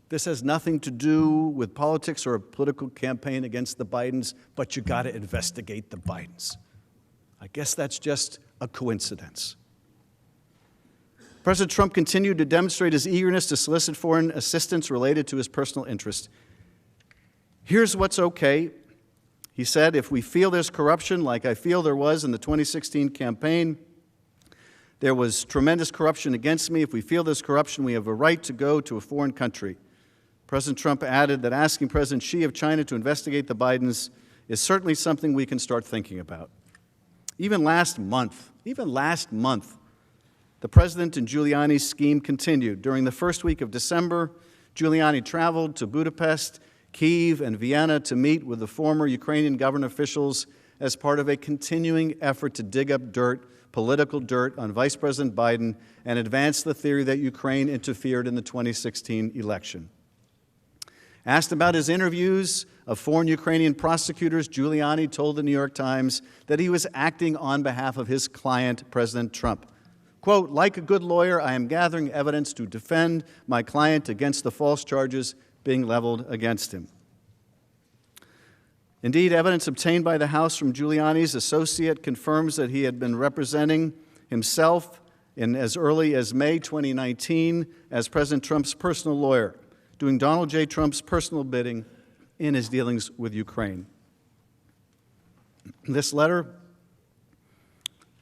This has nothing to do with politics or a political campaign against the Bidens, but you got to investigate the Bidens. I guess that's just a coincidence. President Trump continued to demonstrate his eagerness to solicit foreign assistance related to his personal interest. Here's what's okay. He said, if we feel there's corruption, like I feel there was in the 2016 campaign, there was tremendous corruption against me. If we feel there's corruption, we have a right to go to a foreign country. President Trump added that asking President Xi of China to investigate the Bidens is certainly something we can start thinking about. Even last month, the president and Giuliani's scheme continued. During the first week of December, Giuliani traveled to Budapest, Kyiv, and Vienna to meet with the former Ukrainian government officials as part of a continuing effort to dig up political dirt on Vice President Biden and advance the theory that Ukraine interfered in the 2016 election. Asked about his interviews of foreign Ukrainian prosecutors, Giuliani told the New York Times that he was acting on behalf of his client, President Trump. Quote, like a good lawyer, I am gathering evidence to defend my client against the false charges being leveled against him. Indeed, evidence obtained by the House from Giuliani's associate confirms that he had been representing himself in as early as May 2019 as President Trump's personal lawyer, doing Donald J. Trump's personal bidding in his dealings with Ukraine. This letter,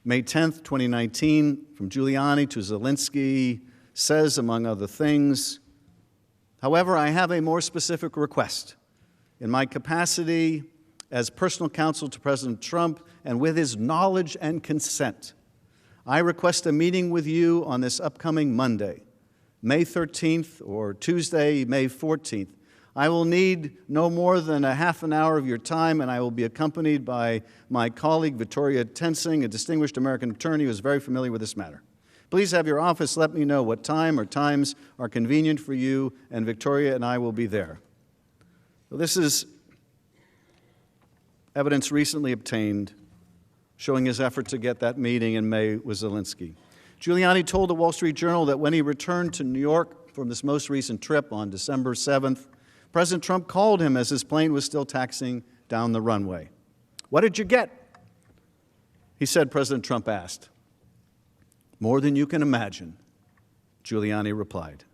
May 10th, 2019, from Giuliani to Zelensky, says, among other things, however, I have a more specific request. In my capacity as personal counsel to President Trump and with his knowledge and consent, I request a meeting with you on this upcoming Monday, May 13th, or Tuesday, May 14th. I will need no more than a half an hour of your time, and I will be accompanied by my colleague, Victoria Tensing, a distinguished American attorney who is very familiar with this matter. Please have your office let me know what time or times are convenient for you, and Victoria and I will be there. So this is evidence recently obtained showing his effort to get that meeting in May with Zelensky. Giuliani told the Wall Street Journal that when he returned to New York from this most recent trip on December 7th, President Trump called him as his plane was still taxiing down the runway. "What did you get?" he said, President Trump asked. "More than you can imagine," Giuliani replied.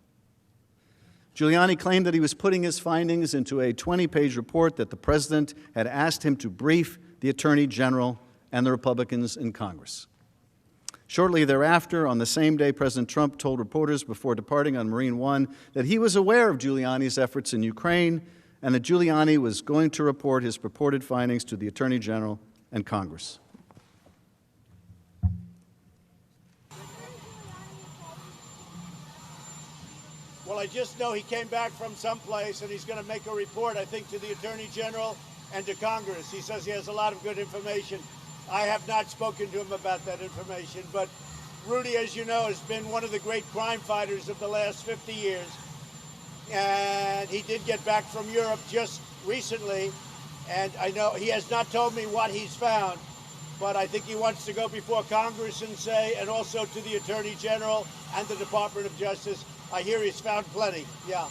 Giuliani claimed that he was putting his findings into a 20-page report that the president had asked him to brief the Attorney General and the Republicans in Congress. Shortly thereafter, on the same day, President Trump told reporters before departing on Marine One that he was aware of Giuliani's efforts in Ukraine and that Giuliani was going to report his purported findings to the Attorney General and Congress. Well, I just know he came back from someplace and he's going to make a report, I think, to the Attorney General and to Congress. He says he has a lot of good information. I have not spoken to him about that information, but Rudy, as you know, has been one of the great crime fighters of the last 50 years. And he did get back from Europe just recently, and I know he has not told me what he's found, but I think he wants to go before Congress and say, and also to the Attorney General and the Department of Justice, I hear he's found plenty, yeah.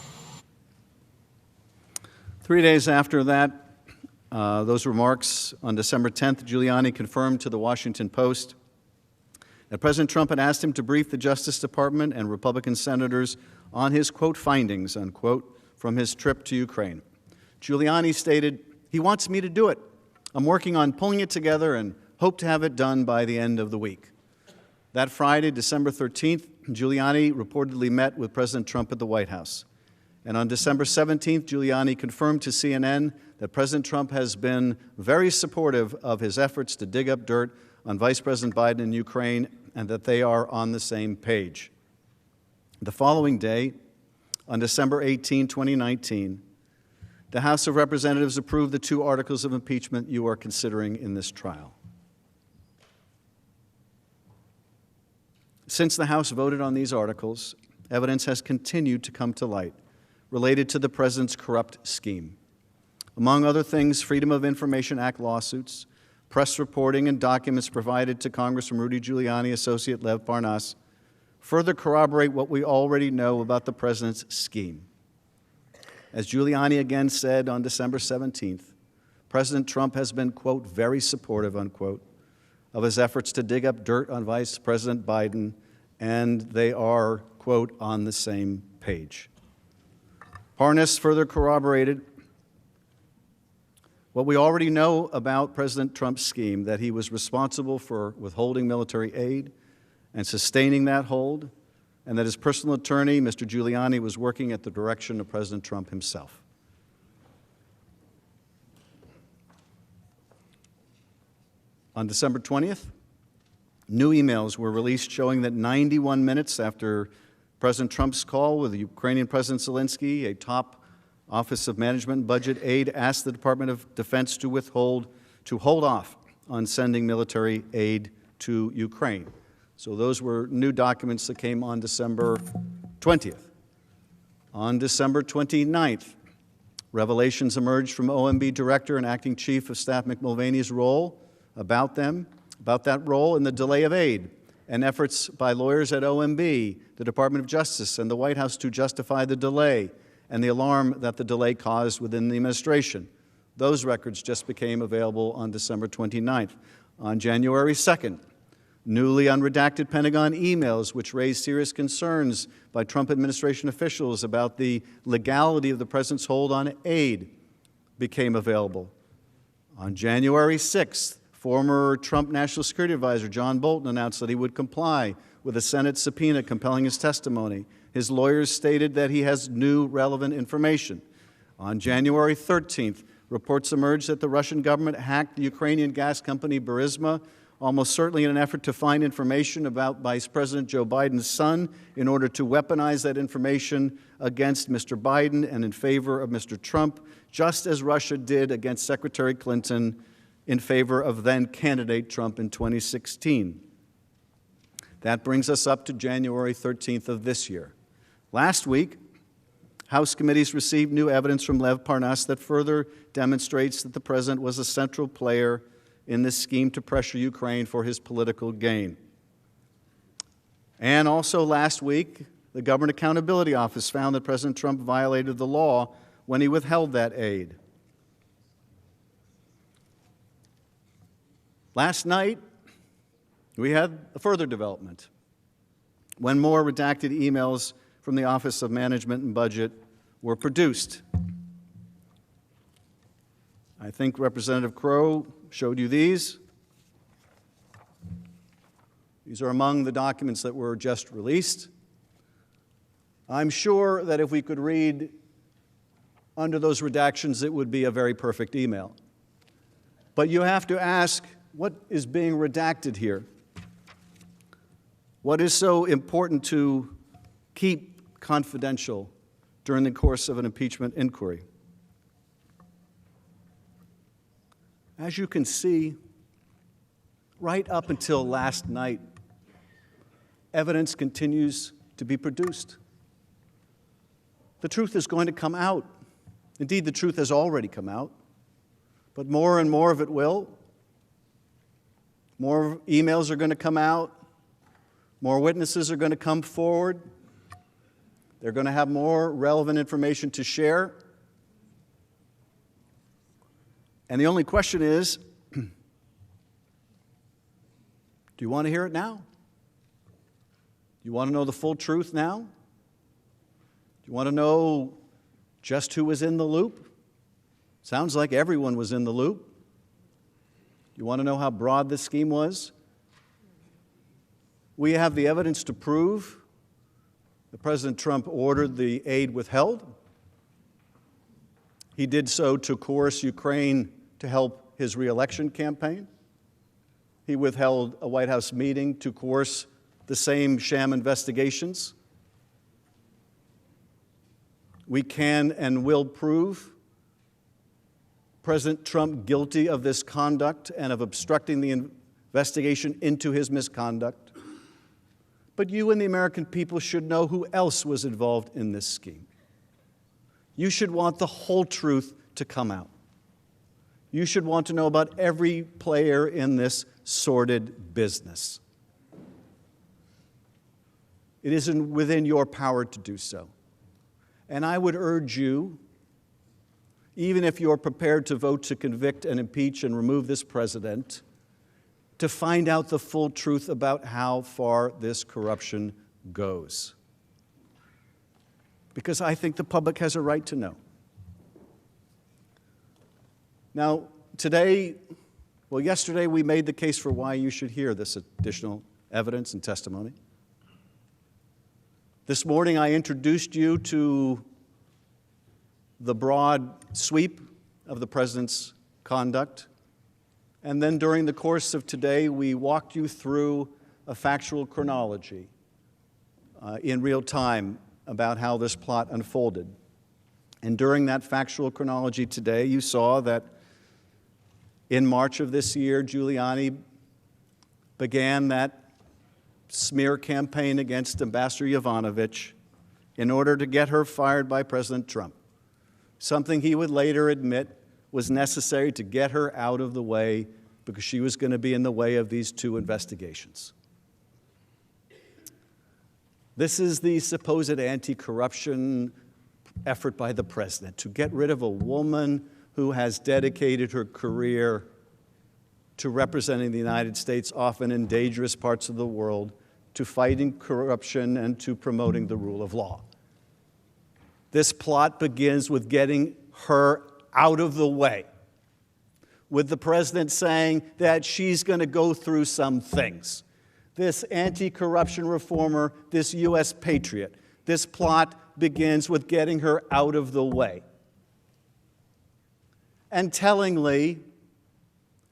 3 days after that, those remarks, on December 10th, Giuliani confirmed to the Washington Post that President Trump had asked him to brief the Justice Department and Republican senators on his, quote, findings, unquote, from his trip to Ukraine. Giuliani stated, "He wants me to do it. I'm working on pulling it together and hope to have it done by the end of the week." That Friday, December 13th, Giuliani reportedly met with President Trump at the White House. And on December 17th, Giuliani confirmed to CNN that President Trump has been very supportive of his efforts to dig up dirt on Vice President Biden in Ukraine and that they are on the same page. The following day, on December 18, 2019, the House of Representatives approved the 2 articles of impeachment you are considering in this trial. Since the House voted on these articles, evidence has continued to come to light related to the president's corrupt scheme. Among other things, Freedom of Information Act lawsuits, press reporting, and documents provided to Congressman Rudy Giuliani, Associate Lev Parnas, further corroborate what we already know about the president's scheme. As Giuliani again said on December 17th, President Trump has been, quote, very supportive, unquote, of his efforts to dig up dirt on Vice President Biden, and they are, quote, on the same page. Parnas further corroborated what we already know about President Trump's scheme, that he was responsible for withholding military aid and sustaining that hold, and that his personal attorney, Mr. Giuliani, was working at the direction of President Trump himself. On December 20th, new emails were released showing that 91 minutes after President Trump's call with Ukrainian President Zelensky, a top Office of Management and Budget aide asked the Department of Defense to hold off on sending military aid to Ukraine. So those were new documents that came on December 20th. On December 29th, revelations emerged from OMB Director and Acting Chief of Staff Mick Mulvaney's role about that role in the delay of aid, and efforts by lawyers at OMB, the Department of Justice, and the White House to justify the delay and the alarm that the delay caused within the administration. Those records just became available on December 29th. On January 2nd, newly unredacted Pentagon emails which raised serious concerns by Trump administration officials about the legality of the president's hold on aid became available. On January 6th, Former Trump National Security Advisor John Bolton announced that he would comply with a Senate subpoena compelling his testimony. His lawyers stated that he has new relevant information. On January 13th, reports emerged that the Russian government hacked the Ukrainian gas company Burisma, almost certainly in an effort to find information about Vice President Joe Biden's son in order to weaponize that information against Mr. Biden and in favor of Mr. Trump, just as Russia did against Secretary Clinton in favor of then-candidate Trump in 2016. That brings us up to January 13th of this year. Last week, House committees received new evidence from Lev Parnas that further demonstrates that the president was a central player in this scheme to pressure Ukraine for his political gain. And also last week, the Government Accountability Office found that President Trump violated the law when he withheld that aid. Last night, we had a further development when more redacted emails from the Office of Management and Budget were produced. I think Representative Crow showed you these. These are among the documents that were just released. I'm sure that if we could read under those redactions, it would be a very perfect email. But you have to ask, what is being redacted here? What is so important to keep confidential during the course of an impeachment inquiry? As you can see, right up until last night, evidence continues to be produced. The truth is going to come out. Indeed, the truth has already come out, but more and more of it will. More emails are going to come out. More witnesses are going to come forward. They're going to have more relevant information to share. And the only question is, do you want to hear it now? Do you want to know the full truth now? Do you want to know just who was in the loop? Sounds like everyone was in the loop. You want to know how broad this scheme was? We have the evidence to prove that President Trump ordered the aid withheld. He did so to coerce Ukraine to help his re-election campaign. He withheld a White House meeting to coerce the same sham investigations. We can and will prove President Trump guilty of this conduct and of obstructing the investigation into his misconduct. But you and the American people should know who else was involved in this scheme. You should want the whole truth to come out. You should want to know about every player in this sordid business. It isn't within your power to do so. And I would urge you, even if you're prepared to vote to convict and impeach and remove this president, to find out the full truth about how far this corruption goes. Because I think the public has a right to know. Now, yesterday we made the case for why you should hear this additional evidence and testimony. This morning I introduced you to the broad sweep of the president's conduct. And then during the course of today, we walked you through a factual chronology in real time about how this plot unfolded. And during that factual chronology today, you saw that in March of this year, Giuliani began that smear campaign against Ambassador Yovanovitch in order to get her fired by President Trump, something he would later admit was necessary to get her out of the way because she was going to be in the way of these two investigations. This is the supposed anti-corruption effort by the president to get rid of a woman who has dedicated her career to representing the United States, often in dangerous parts of the world, to fighting corruption and to promoting the rule of law. This plot begins with getting her out of the way. with the president saying that she's going to go through some things. This anti-corruption reformer, this U.S. patriot, this plot begins with getting her out of the way. And tellingly,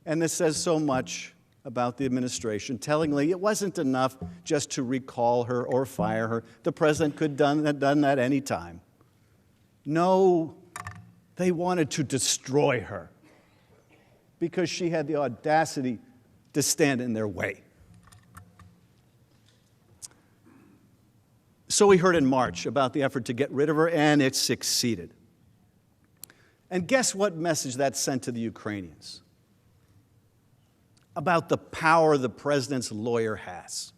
and this says so much about the administration, tellingly, it wasn't enough just to recall her or fire her. The president could have done that any time. No, they wanted to destroy her because she had the audacity to stand in their way. So we heard in March about the effort to get rid of her, and it succeeded. And guess what message that sent to the Ukrainians? About the power the president's lawyer has.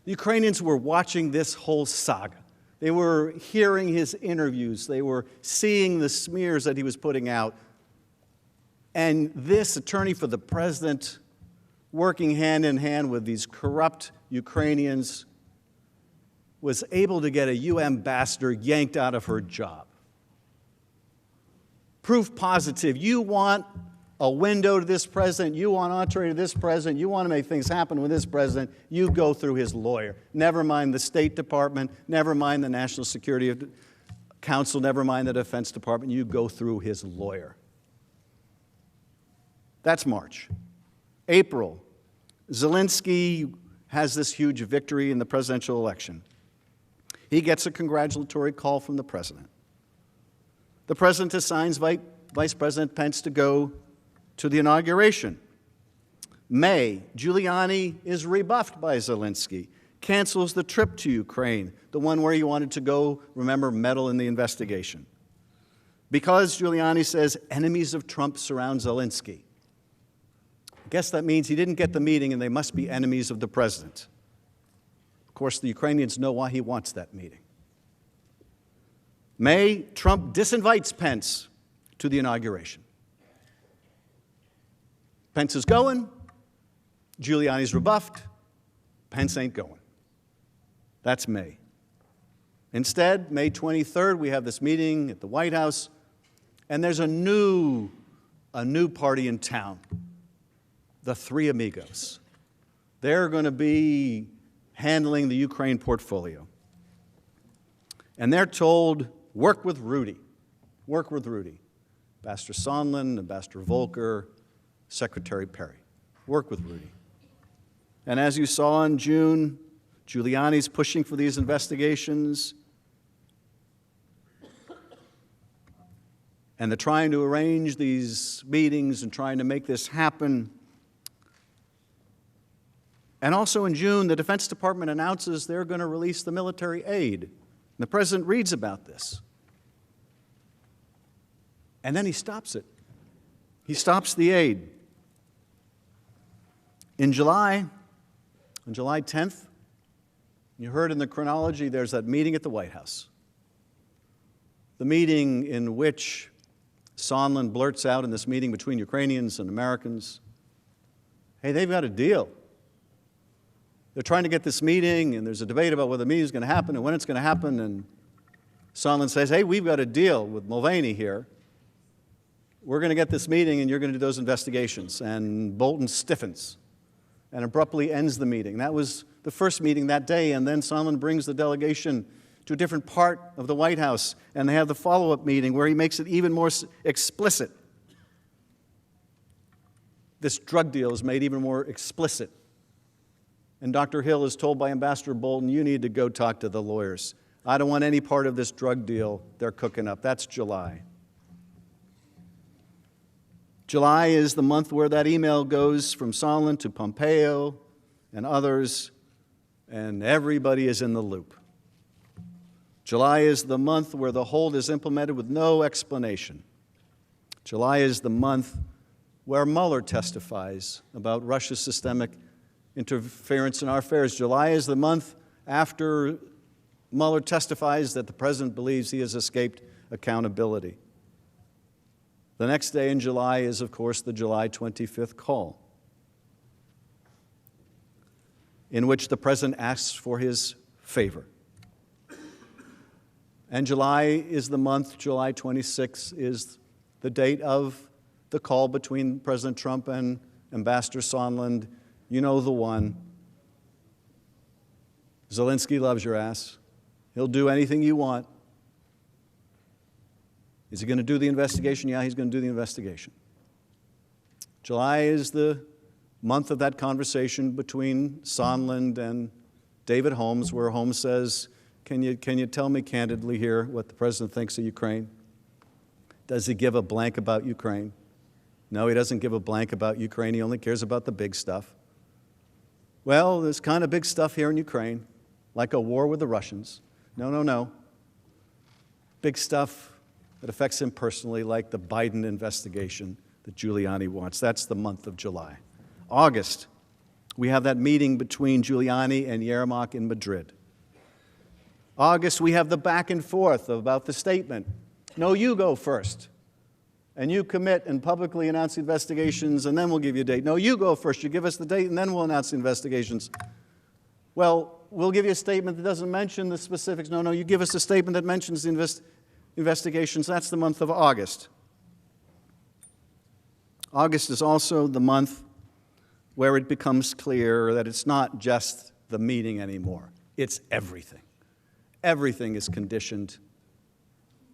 The Ukrainians were watching this whole saga. They were hearing his interviews. They were seeing the smears that he was putting out. And this attorney for the president, working hand in hand with these corrupt Ukrainians, was able to get a UN ambassador yanked out of her job. Proof positive. You want a window to this president, you want entree to this president, you want to make things happen with this president, you go through his lawyer. Never mind the State Department, never mind the National Security Council, never mind the Defense Department, you go through his lawyer. That's March. April, Zelensky has this huge victory in the presidential election. He gets a congratulatory call from the president. The president assigns Vice President Pence to go to the inauguration. May, Giuliani is rebuffed by Zelensky, cancels the trip to Ukraine, the one where he wanted to go, remember, meddle in the investigation. Because Giuliani says enemies of Trump surround Zelensky. I guess that means he didn't get the meeting and they must be enemies of the president. Of course, the Ukrainians know why he wants that meeting. May, Trump disinvites Pence to the inauguration. Pence is going, Giuliani's rebuffed, Pence ain't going. That's May. Instead, May 23rd, we have this meeting at the White House, and there's a new party in town, the Three Amigos. They're going to be handling the Ukraine portfolio. And they're told, work with Rudy. Work with Rudy. Ambassador Sondland, Ambassador Volker, Secretary Perry. Work with Rudy. And as you saw in June, Giuliani's pushing for these investigations. And they're trying to arrange these meetings and trying to make this happen. And also in June, the Defense Department announces they're going to release the military aid. And the president reads about this. And then he stops it. He stops the aid. In July, on July 10th, you heard in the chronology, there's that meeting at the White House. The meeting in which Sondland blurts out in this meeting between Ukrainians and Americans, hey, they've got a deal. They're trying to get this meeting, and there's a debate about whether the meeting is going to happen and when it's going to happen, and Sondland says, hey, we've got a deal with Mulvaney here. We're going to get this meeting, and you're going to do those investigations. And Bolton stiffens and abruptly ends the meeting. That was the first meeting that day, and then Sondland brings the delegation to a different part of the White House, and they have the follow-up meeting where he makes it even more explicit. This drug deal is made even more explicit. And Dr. Hill is told by Ambassador Bolton, you need to go talk to the lawyers. I don't want any part of this drug deal they're cooking up. That's July. July is the month where that email goes from Sondland to Pompeo and others, and everybody is in the loop. July is the month where the hold is implemented with no explanation. July is the month where Mueller testifies about Russia's systemic interference in our affairs. July is the month after Mueller testifies that the president believes he has escaped accountability. The next day in July is, of course, the July 25th call, in which the president asks for his favor. And July is the month, July 26th is the date of the call between President Trump and Ambassador Sondland. You know the one. Zelensky loves your ass. He'll do anything you want. Is he going to do the investigation? Yeah, he's going to do the investigation. July is the month of that conversation between Sondland and David Holmes, where Holmes says, can you tell me candidly here what the president thinks of Ukraine? Does he give a blank about Ukraine? No, he doesn't give a blank about Ukraine. He only cares about the big stuff. Well, there's kind of big stuff here in Ukraine, like a war with the Russians. No. Big stuff that affects him personally, like the Biden investigation that Giuliani wants. That's the month of July. August, we have that meeting between Giuliani and Yermak in Madrid. August, we have the back and forth about the statement. No, you go first. And you commit and publicly announce the investigations, and then we'll give you a date. No, you go first. You give us the date, and then we'll announce the investigations. Well, we'll give you a statement that doesn't mention the specifics. No, you give us a statement that mentions the investigations. That's the month of August. August is also the month where it becomes clear that it's not just the meeting anymore. It's everything. Everything is conditioned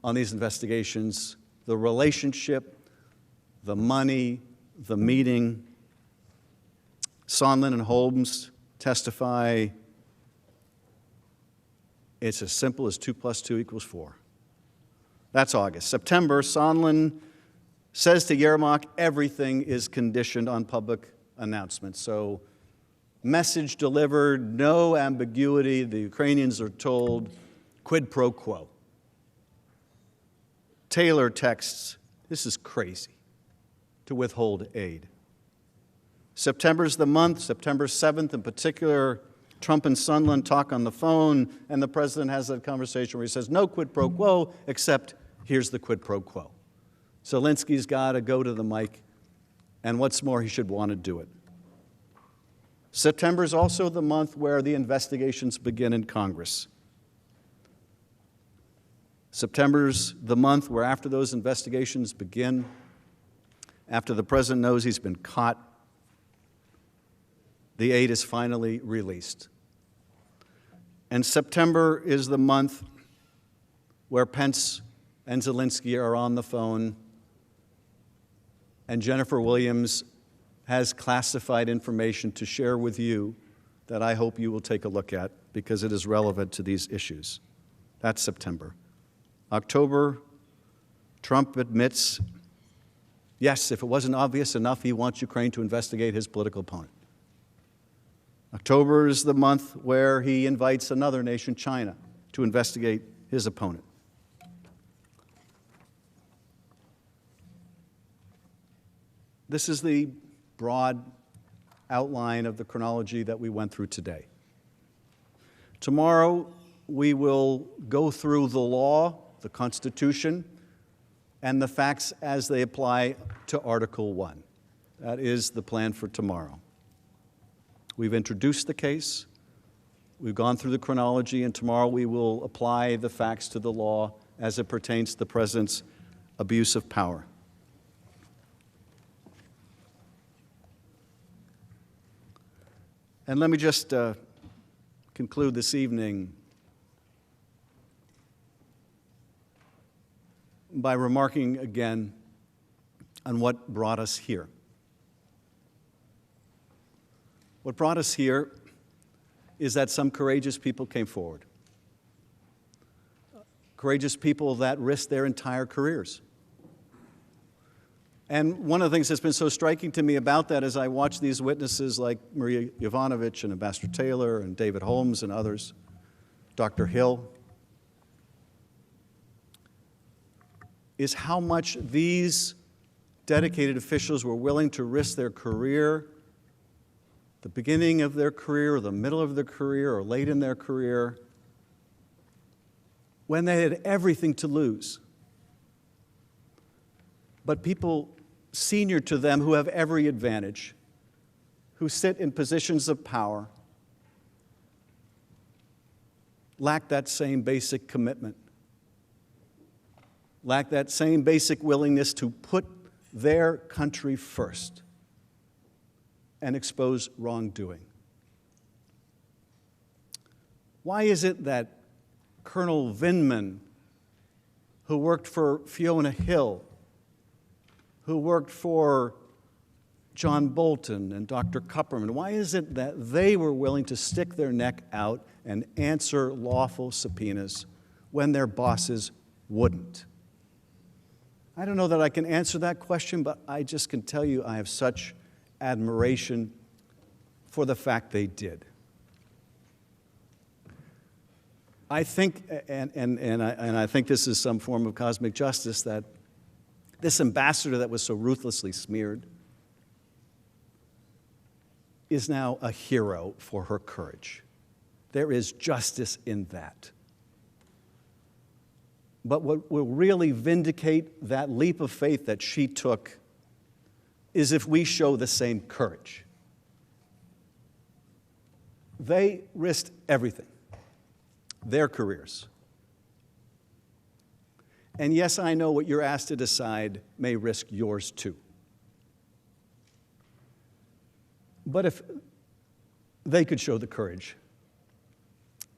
on these investigations. The relationship, the money, the meeting. Sondland and Holmes testify it's as simple as 2 + 2 = 4. That's August. September, Sondland says to Yermak, everything is conditioned on public announcements. So message delivered, no ambiguity. The Ukrainians are told quid pro quo. Taylor texts, this is crazy, to withhold aid. September's the month, September 7th in particular, Trump and Sondland talk on the phone, and the president has that conversation where he says, no quid pro quo, except here's the quid pro quo. Zelensky's got to go to the mic, and what's more, he should want to do it. September is also the month where the investigations begin in Congress. September's the month where after those investigations begin, after the president knows he's been caught, the aid is finally released. And September is the month where Pence and Zelensky are on the phone, and Jennifer Williams has classified information to share with you that I hope you will take a look at because it is relevant to these issues. That's September. October, Trump admits, yes, if it wasn't obvious enough, he wants Ukraine to investigate his political opponent. October is the month where he invites another nation, China, to investigate his opponent. This is the broad outline of the chronology that we went through today. Tomorrow, we will go through the law, the Constitution, and the facts as they apply to Article 1. That is the plan for tomorrow. We've introduced the case, we've gone through the chronology, and tomorrow we will apply the facts to the law as it pertains to the president's abuse of power. And let me just conclude this evening by remarking again on what brought us here. What brought us here is that some courageous people came forward. Courageous people that risked their entire careers. And one of the things that's been so striking to me about that as I watch these witnesses like Maria Yovanovitch and Ambassador Taylor and David Holmes and others, Dr. Hill, is how much these dedicated officials were willing to risk their career, the beginning of their career, or the middle of their career, or late in their career, when they had everything to lose. But people senior to them who have every advantage, who sit in positions of power, lack that same basic commitment, lack that same basic willingness to put their country first and expose wrongdoing? Why is it that Colonel Vindman, who worked for Fiona Hill, who worked for John Bolton and Dr. Kupperman, why is it that they were willing to stick their neck out and answer lawful subpoenas when their bosses wouldn't? I don't know that I can answer that question, but I just can tell you I have such admiration for the fact they did. I think, and I think this is some form of cosmic justice, that this ambassador that was so ruthlessly smeared is now a hero for her courage. There is justice in that. But what will really vindicate that leap of faith that she took is if we show the same courage. They risked everything, their careers. And yes, I know what you're asked to decide may risk yours too. But if they could show the courage,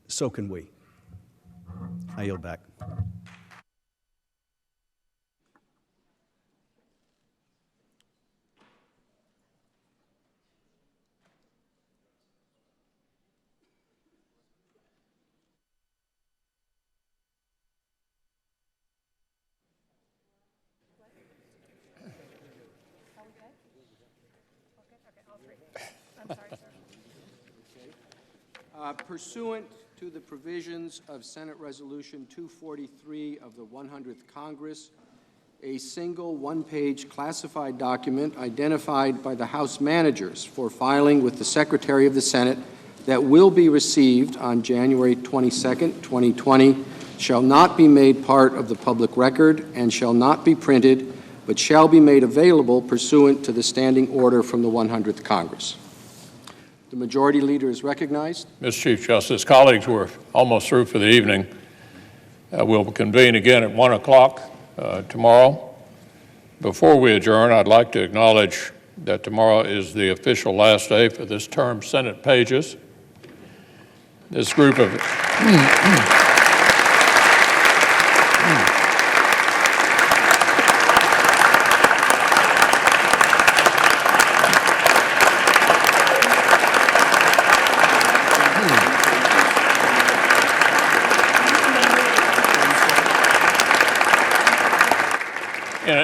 so can we. I yield back. Pursuant to the provisions of Senate Resolution 243 of the 100th Congress, a single one-page classified document identified by the House managers for filing with the Secretary of the Senate that will be received on January 22, 2020, shall not be made part of the public record and shall not be printed, but shall be made available pursuant to the standing order from the 100th Congress. The Majority Leader is recognized. Mr. Chief Justice, colleagues, we're almost through for the evening. We'll convene again at 1 o'clock tomorrow. Before we adjourn, I'd like to acknowledge that tomorrow is the official last day for this term's Senate pages. This group of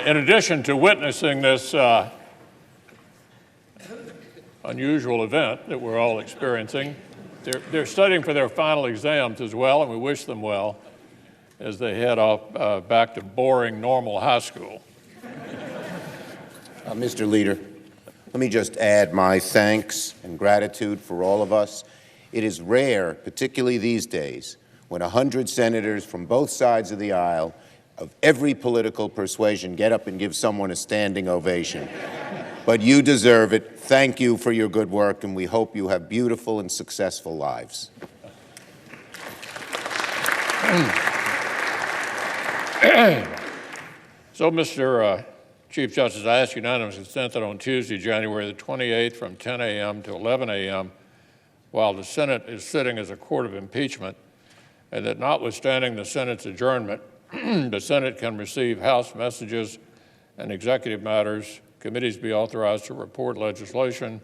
in addition to witnessing this unusual event that we're all experiencing, they're studying for their final exams as well, and we wish them well as they head off back to boring normal high school. Mr. Leader, let me just add my thanks and gratitude for all of us. It is rare, particularly these days, when 100 senators from both sides of the aisle of every political persuasion get up and give someone a standing ovation. But you deserve it. Thank you for your good work, and we hope you have beautiful and successful lives. So, Mr. Chief Justice, I ask unanimous consent that on Tuesday, January the 28th, from 10 a.m. to 11 a.m., while the Senate is sitting as a court of impeachment, and that notwithstanding the Senate's adjournment, the Senate can receive House messages and executive matters, committees be authorized to report legislation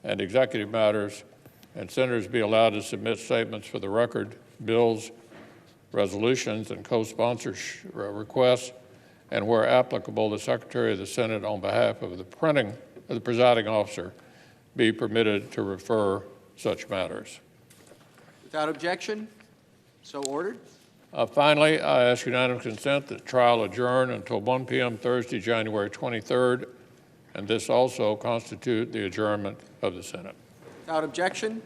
and executive matters, and senators be allowed to submit statements for the record, bills, resolutions, and co-sponsor requests, and where applicable, the Secretary of the Senate, on behalf of the presiding officer, be permitted to refer such matters. Without objection, so ordered. Finally, I ask unanimous consent that trial adjourn until 1 p.m. Thursday, January 23rd, and this also constitute the adjournment of the Senate. Without objection,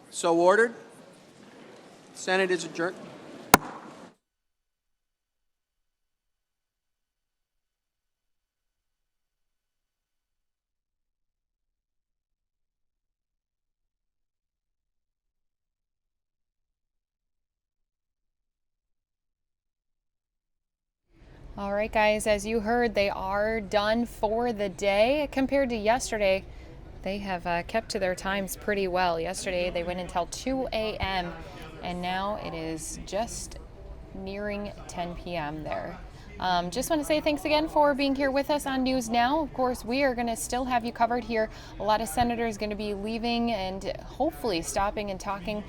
so ordered. Senate is adjourned. All right, guys, as you heard, they are done for the day. Compared to yesterday, they have kept to their times pretty well. Yesterday, they went until 2 a.m., and now it is just nearing 10 p.m. there. Just want to say thanks again for being here with us on News Now. Of course, we are going to still have you covered here. A lot of senators going to be leaving and hopefully stopping and talking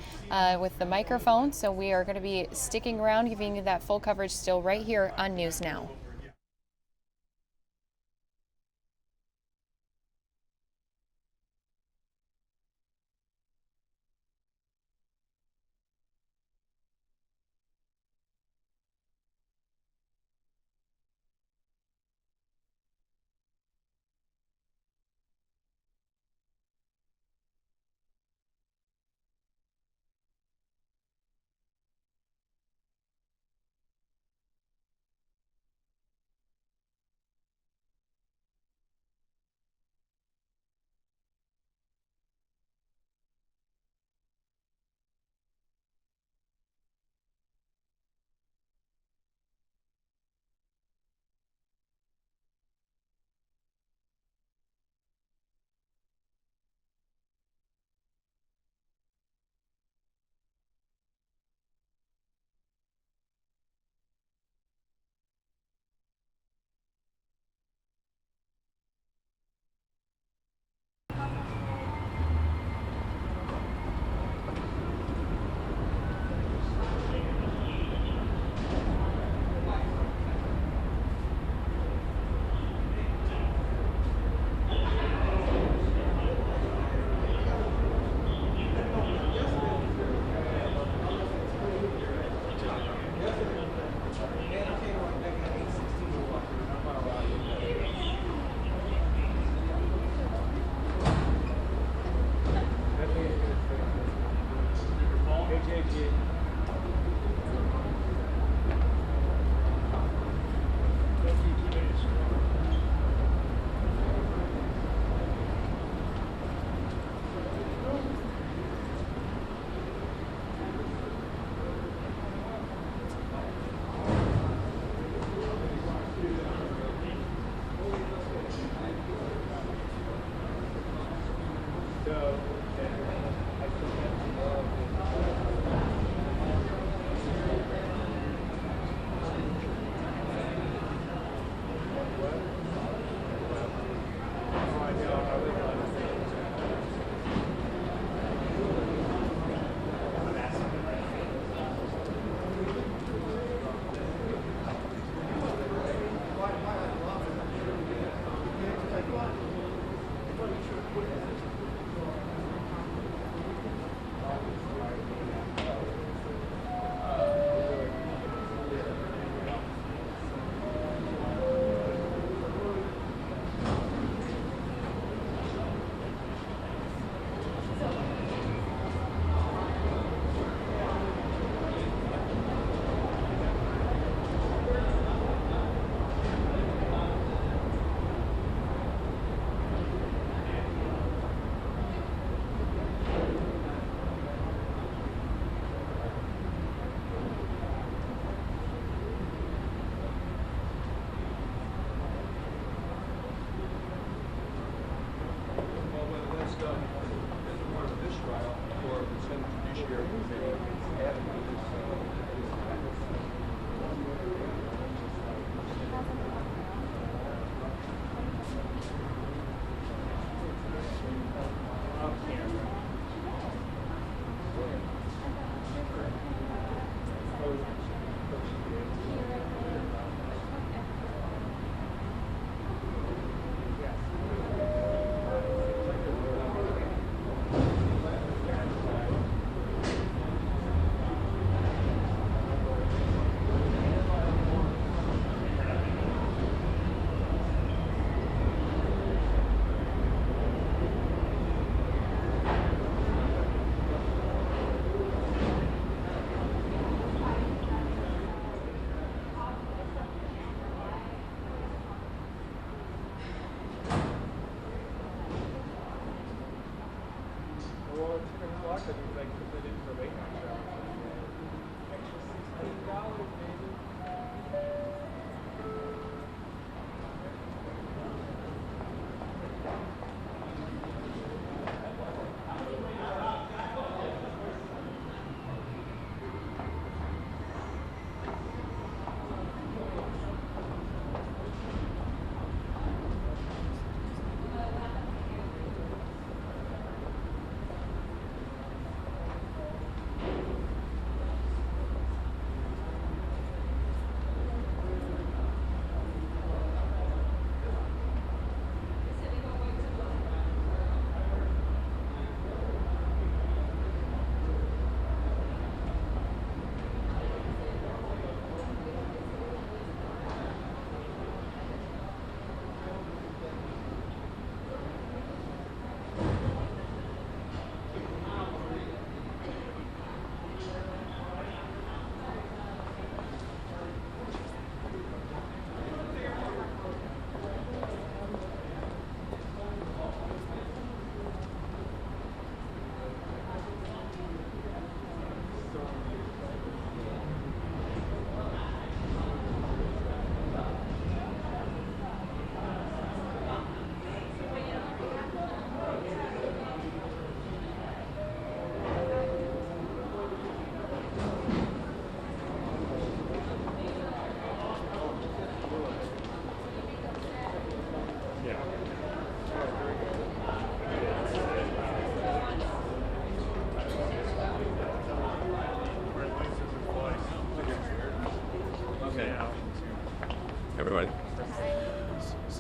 with the microphone. So we are going to be sticking around, giving you that full coverage still right here on News Now.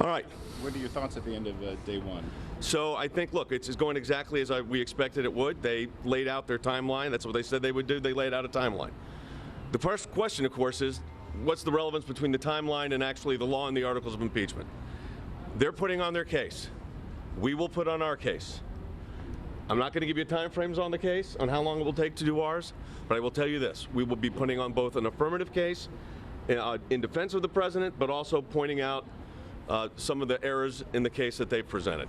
All right. What are your thoughts at the end of day one? So I think, look, it's going exactly as we expected it would. They laid out their timeline. That's what they said they would do. They laid out a timeline. The first question, of course, is what's the relevance between the timeline and actually the law and the articles of impeachment? They're putting on their case. We will put on our case. I'm not going to give you time frames on the case, on how long it will take to do ours, but I will tell you this. We will be putting on both an affirmative case in defense of the president, but also pointing out some of the errors in the case that they've presented.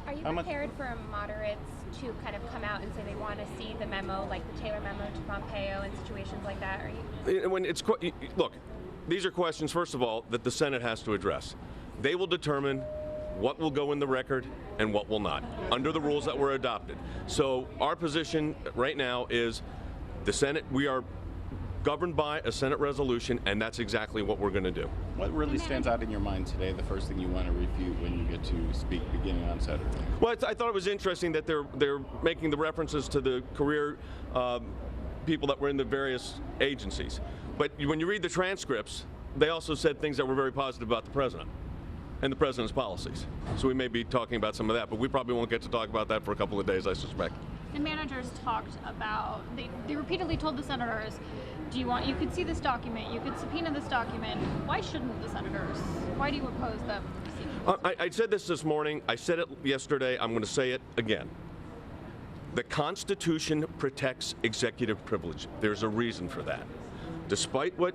Are you prepared for moderates to kind of come out and say they want to see the memo, like the Taylor memo to Pompeo and situations like that? Are you? When it's, look, these are questions, first of all, that the Senate has to address. They will determine what will go in the record and what will not, under the rules that were adopted. So our position right now is the Senate, we are governed by a Senate resolution, and that's exactly what we're going to do. What really stands out in your mind today, the first thing you want to refute when you get to speak beginning on Saturday? Well, I thought it was interesting that they're making the references to the career people that were in the various agencies. But when you read the transcripts, they also said things that were very positive about the president and the president's policies. So we may be talking about some of that, but we probably won't get to talk about that for a couple of days, I suspect. The managers talked about, they repeatedly told the senators, you could see this document, you could subpoena this document. Why shouldn't the senators? Why do you oppose them? I said this morning, I said it yesterday, I'm going to say it again. The Constitution protects executive privilege. There's a reason for that. Despite what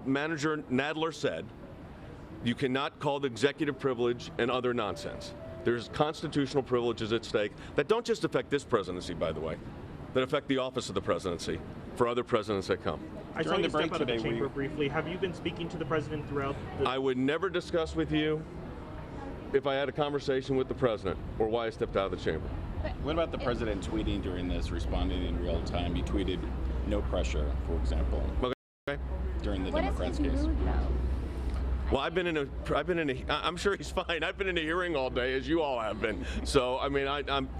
Manager Nadler said, you cannot call the executive privilege and other nonsense. There's constitutional privileges at stake that don't just affect this presidency, by the way, that affect the office of the presidency for other presidents that come. I saw you step out of the chamber briefly. Have you been speaking to the president throughout the... I would never discuss with you if I had a conversation with the president or why I stepped out of the chamber. What about the president tweeting during this, responding in real time? He tweeted, "No pressure," for example. Okay. During the What Democrats' is his case. mood, though? Well, I'm sure he's fine. I've been in a hearing all day, as you all have been. So, I mean,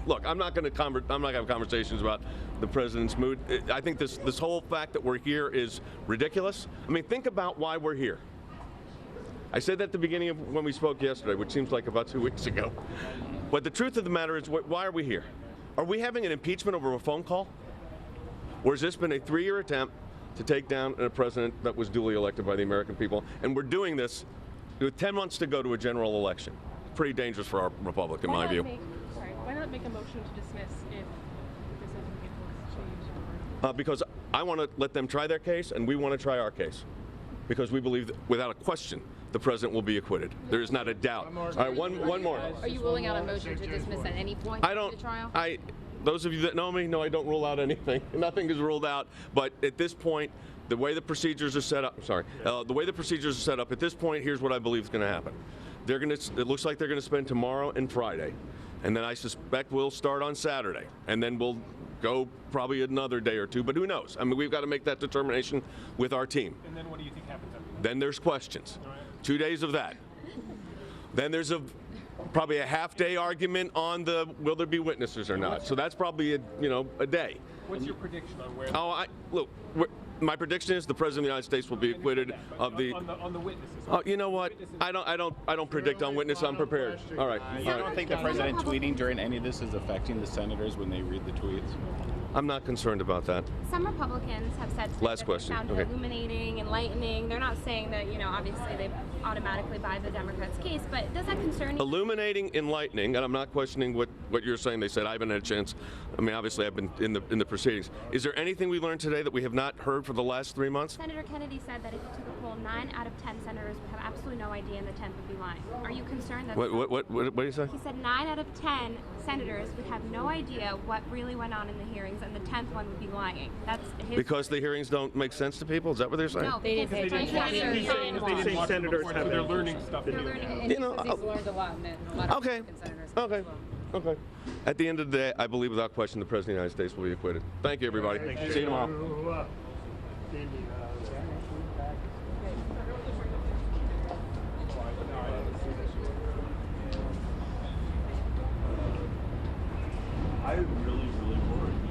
look, I'm not going to have conversations about the president's mood. I think this whole fact that we're here is ridiculous. I mean, think about why we're here. I said that at the beginning of when we spoke yesterday, which seems like about 2 weeks ago. But the truth of the matter is, why are we here? Are we having an impeachment over a phone call? Or has this been a 3-year attempt to take down a president that was duly elected by the American people? And we're doing this with 10 months to go to a general election. Pretty dangerous for our republic, in my view. Why not make a motion to dismiss if this doesn't get changed? Because I want to let them try their case, and we want to try our case. Because we believe that, without a question, the president will be acquitted. There is not a doubt. All right, one more. Are you ruling out a motion to dismiss at any point in the trial? Those of you that know me know I don't rule out anything. Nothing is ruled out. But at this point, the way the procedures are set up, the way the procedures are set up, at this point, here's what I believe is going to happen. It looks like they're going to spend tomorrow and Friday. And then I suspect we'll start on Saturday. And then we'll go probably another day or two. But who knows? I mean, we've got to make that determination with our team. And then what do you think happens after that? Then there's questions. 2 days of that. Then there's probably a half-day argument on will there be witnesses or not. So that's probably a day. What's your prediction on where? Look, my prediction is the president of the United States will be acquitted of the. On the witnesses. Oh, you know what? I don't predict on witness. I'm prepared. All right. You don't think the president tweeting during any of this is affecting the senators when they read the tweets? I'm not concerned about that. Some Republicans have said Last question. Found it illuminating, enlightening. They're not saying that, obviously they automatically buy the Democrats' case, but does that concern you? Illuminating, enlightening, and I'm not questioning what you're saying. They said I haven't had a chance. I mean, obviously I've been in the proceedings. Is there anything we learned today that we have not heard for the last 3 months? Senator Kennedy said that if you took a poll, 9 out of 10 senators would have absolutely no idea and the 10th would be lying. Are you concerned that... What did you say? He said 9 out of 10 senators would have no idea what really went on in the hearings and the 10th one would be lying. That's his... Because the hearings don't make sense to people? Is that what they're saying? No, they didn't pay attention. He's saying senators have they're learning stuff. They're learning, he's learned a lot, and a lot of Republican senators have as well. Okay. At the end of the day, I believe without question the President of the United States will be acquitted. Thank you, everybody. See you tomorrow. I really worried.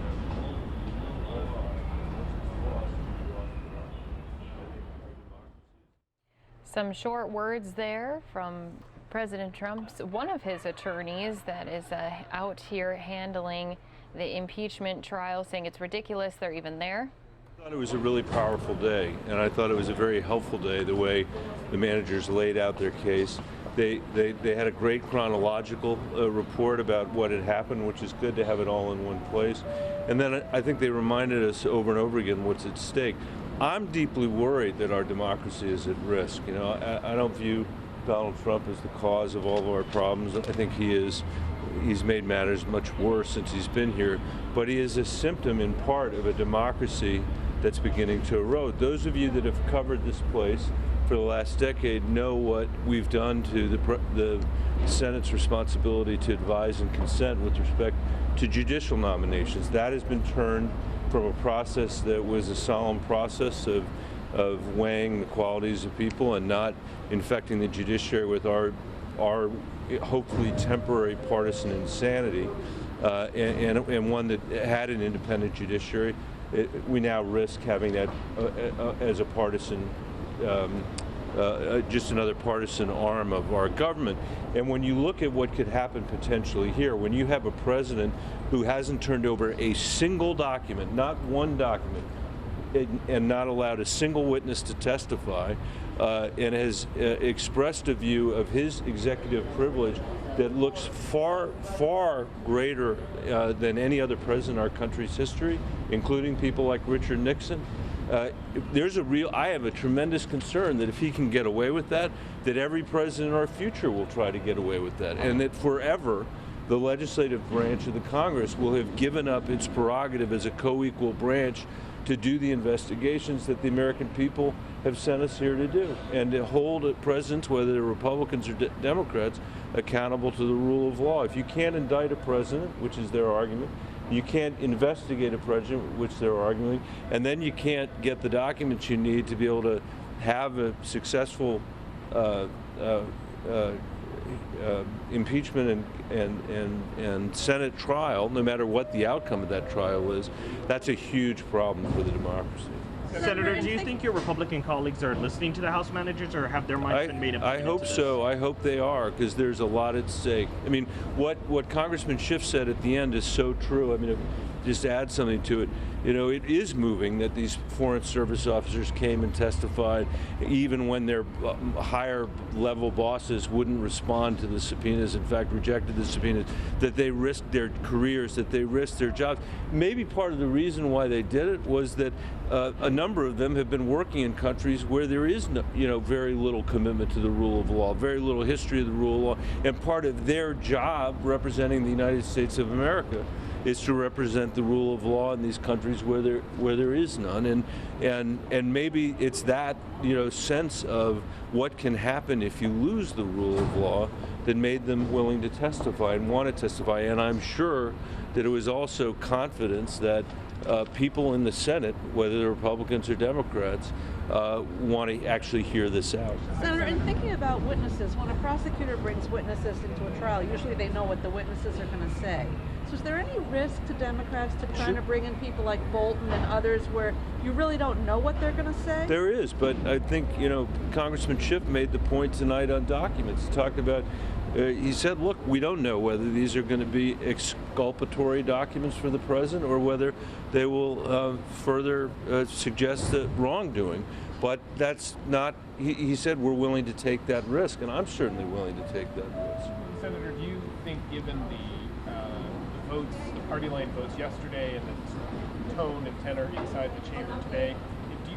Some short words there from President Trump's one of his attorneys that is out here handling the impeachment trial, saying it's ridiculous they're even there. I thought it was a really powerful day, and I thought it was a very helpful day, the way the managers laid out their case. They had a great chronological report about what had happened, which is good to have it all in one place. And then I think they reminded us over and over again what's at stake. I'm deeply worried that our democracy is at risk. You know, I don't view Donald Trump as the cause of all of our problems. I think he's made matters much worse since he's been here, but he is a symptom in part of a democracy that's beginning to erode. Those of you that have covered this place for the last decade know what we've done to the Senate's responsibility to advise and consent with respect to judicial nominations. That has been turned from a process that was a solemn process of weighing the qualities of people and not infecting the judiciary with our hopefully temporary partisan insanity, and one that had an independent judiciary. We now risk having that as a partisan, just another partisan arm of our government. And when you look at what could happen potentially here, when you have a president who hasn't turned over a single document, not one document, and not allowed a single witness to testify, and has expressed a view of his executive privilege that looks far, far greater than any other president in our country's history, including people like Richard Nixon. I have a tremendous concern that if he can get away with that, that every president in our future will try to get away with that, and that forever the legislative branch of the Congress will have given up its prerogative as a co-equal branch to do the investigations that the American people have sent us here to do, and to hold presidents, whether they're Republicans or Democrats, accountable to the rule of law. If you can't indict a president, which is their argument, you can't investigate a president, which they're arguing, and then you can't get the documents you need to be able to have a successful impeachment and Senate trial, no matter what the outcome of that trial is. That's a huge problem for the democracy. Senator, do you think your Republican colleagues are listening to the House managers, or have their minds been made up? I hope so. I hope they are, because there's a lot at stake. I mean, what Congressman Schiff said at the end is so true. I mean, just add something to it. You know, it is moving that these Foreign Service officers came and testified, even when their higher level bosses wouldn't respond to the subpoenas, in fact rejected the subpoenas, that they risked their careers, that they risked their jobs. Maybe part of the reason why they did it was that a number of them have been working in countries where there is no, very little commitment to the rule of law, very little history of the rule of law, and part of their job representing the United States of America is to represent the rule of law in these countries where there is none, and maybe it's that sense of what can happen if you lose the rule of law that made them willing to testify and want to testify. And I'm sure that it was also confidence that people in the Senate, whether they're Republicans or Democrats, want to actually hear this out. Senator, in thinking about witnesses, when a prosecutor brings witnesses into a trial, usually they know what the witnesses are going to say. So is there any risk to Democrats to trying to bring in people like Bolton and others where you really don't know what they're going to say? There is, but I think, Congressman Schiff made the point tonight on documents. He talked about, he said, look, we don't know whether these are going to be exculpatory documents for the president or whether they will further suggest the wrongdoing. But that's not, he said we're willing to take that risk, and I'm certainly willing to take that risk. Senator, do you think, given the votes, the party line votes yesterday and the tone and tenor inside the chamber today,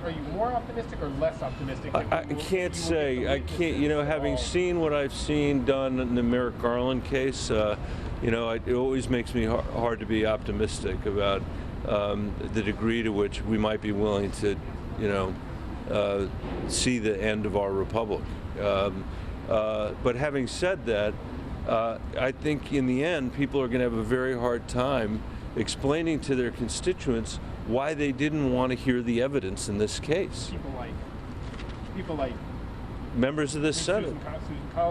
are you more optimistic or less optimistic? I can't say. I can't, having seen what I've seen done in the Merrick Garland case, it always makes me hard to be optimistic about the degree to which we might be willing to, see the end of our republic. But having said that, I think in the end, people are going to have a very hard time explaining to their constituents why they didn't want to hear the evidence in this case. People like members of the Senate,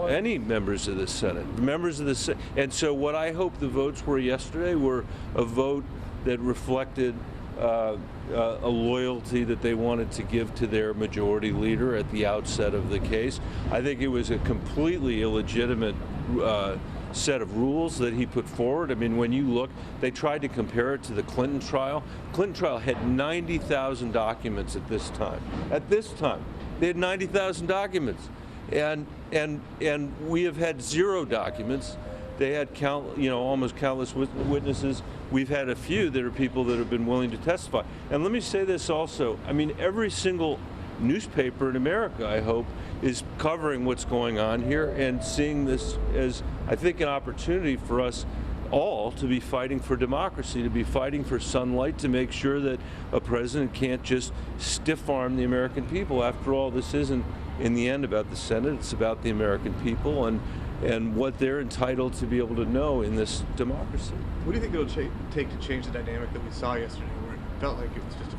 any members of the Senate, members of the Senate. And so what I hope the votes were yesterday were a vote that reflected a loyalty that they wanted to give to their majority leader at the outset of the case. I think it was a completely illegitimate set of rules that he put forward. I mean, when you look, they tried to compare it to the Clinton trial. Clinton trial had 90,000 documents at this time. At this time, they had 90,000 documents, and we have had 0 documents. They had almost countless witnesses. We've had a few that are people that have been willing to testify. And let me say this also. I mean, every single newspaper in America, I hope, is covering what's going on here and seeing this as, I think, an opportunity for us all to be fighting for democracy, to be fighting for sunlight, to make sure that a president can't just stiff-arm the American people. After all, this isn't, in the end, about the Senate. It's about the American people and what they're entitled to be able to know in this democracy. What do you think it'll take to change the dynamic that we saw yesterday, where it felt like it was just a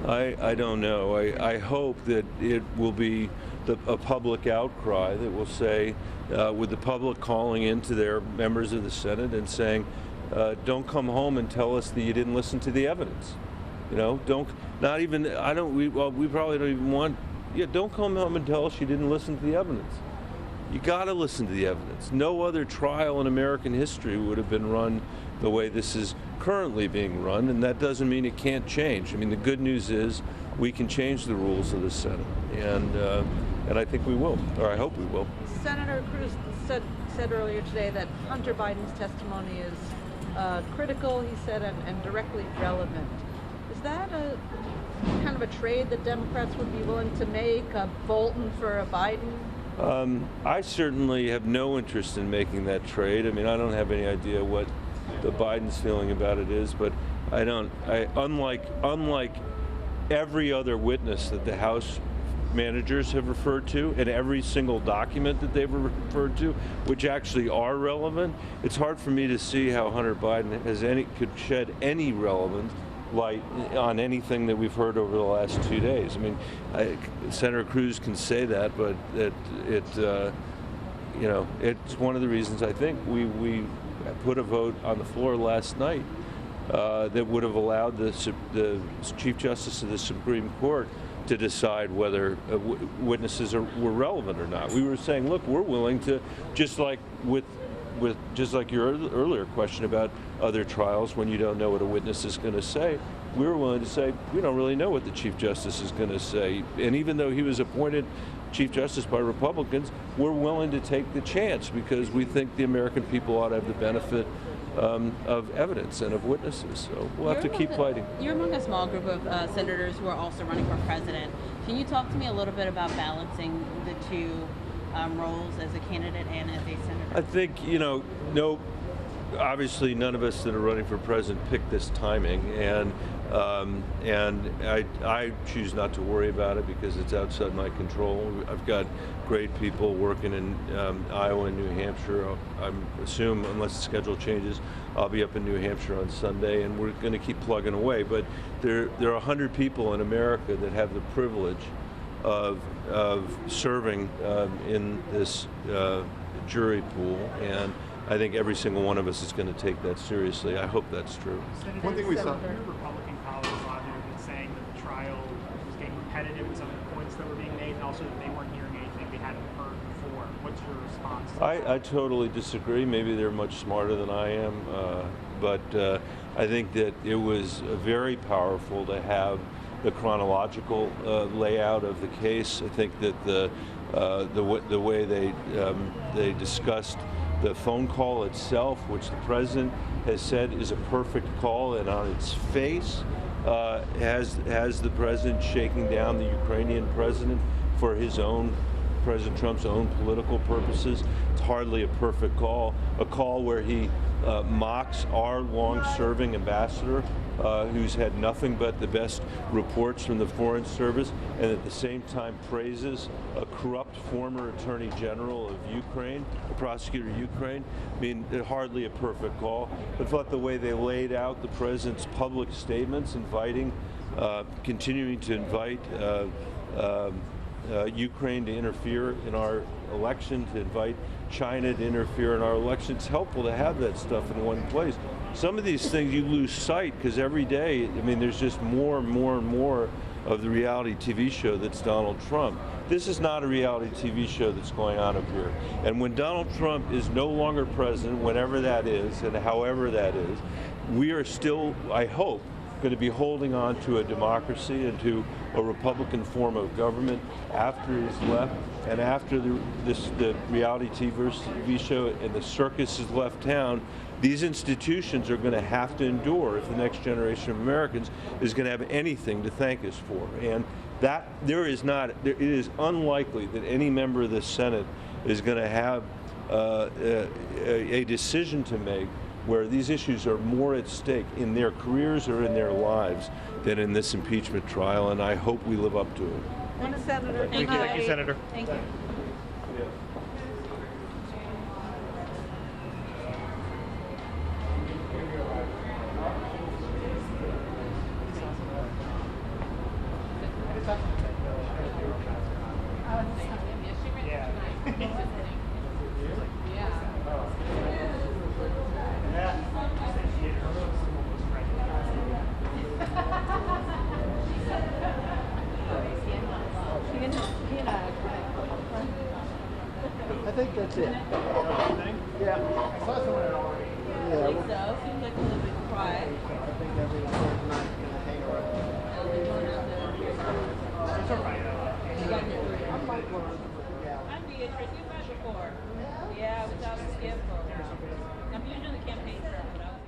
53-47? I don't know. I hope that it will be a public outcry that will say, with the public calling into their members of the Senate and saying, don't come home and tell us that you didn't listen to the evidence. You know, we probably don't even want, don't come home and tell us you didn't listen to the evidence. You got to listen to the evidence. No other trial in American history would have been run the way this is currently being run, and that doesn't mean it can't change. I mean, the good news is we can change the rules of the Senate, and I think we will, or I hope we will. Senator Cruz said earlier today that Hunter Biden's testimony is critical, he said, and directly relevant. Is that a kind of a trade that Democrats would be willing to make, a Bolton for a Biden? I certainly have no interest in making that trade. I mean, I don't have any idea what the Biden's feeling about it is, but unlike every other witness that the House managers have referred to and every single document that they've referred to, which actually are relevant, it's hard for me to see how Hunter Biden could shed any relevant light on anything that we've heard over the last 2 days. I mean, Senator Cruz can say that, but it's one of the reasons I think we put a vote on the floor last night that would have allowed the Chief Justice of the Supreme Court to decide whether witnesses were relevant or not. We were saying, look, we're willing to, just like your earlier question about other trials when you don't know what a witness is going to say, we were willing to say we don't really know what the Chief Justice is going to say. And even though he was appointed Chief Justice by Republicans, we're willing to take the chance because we think the American people ought to have the benefit of evidence and of witnesses. So we'll have to keep fighting. You're among a small group of senators who are also running for president. Can you talk to me a little bit about balancing the two roles as a candidate and as a senator? I think, obviously none of us that are running for president picked this timing, and I choose not to worry about it because it's outside my control. I've got great people working in Iowa and New Hampshire. I assume, unless the schedule changes, I'll be up in New Hampshire on Sunday, and we're going to keep plugging away. But there are 100 people in America that have the privilege of serving in this jury pool, and I think every single one of us is going to take that seriously. I hope that's true. One thing we saw. Your Republican colleagues last year have been saying that the trial was getting repetitive in some of the points that were being made, and also that they weren't hearing anything they hadn't heard before. What's your response to that? I totally disagree. Maybe they're much smarter than I am, but I think that it was very powerful to have the chronological layout of the case. I think that the way they discussed the phone call itself, which the president has said is a perfect call, and on its face has the president shaking down the Ukrainian president for his own, President Trump's own political purposes. It's hardly a perfect call, a call where he mocks our long-serving ambassador, who's had nothing but the best reports from the Foreign Service, and at the same time praises a corrupt former Attorney General of Ukraine, a prosecutor of Ukraine. I mean, hardly a perfect call. I thought the way they laid out the president's public statements, continuing to invite Ukraine to interfere in our election, to invite China to interfere in our election. It's helpful to have that stuff in one place. some of these things you lose sight because every day, I mean, there's just more and more and more of the reality TV show that's Donald Trump. This is not a reality TV show that's going on up here. And when Donald Trump is no longer president, whenever that is and however that is, we are still, I hope, going to be holding on to a democracy and to a Republican form of government after he's left and after the reality TV show and the circus has left town. These institutions are going to have to endure if the next generation of Americans is going to have anything to thank us for. And that it is unlikely that any member of the Senate is going to have a decision to make where these issues are more at stake in their careers or in their lives than in this impeachment trial, and I hope we live up to it. Thanks, Senator. Thank you, Senator. Thank you. I think that's it. Yeah. I saw someone already. Yeah. I think so. Seems like a little bit quiet. I think everyone's not going to hang around. It's all right. I'm Beatrice. You've met before. Yeah, I was out in Skip for a while. I'm usually the campaign trail, but I was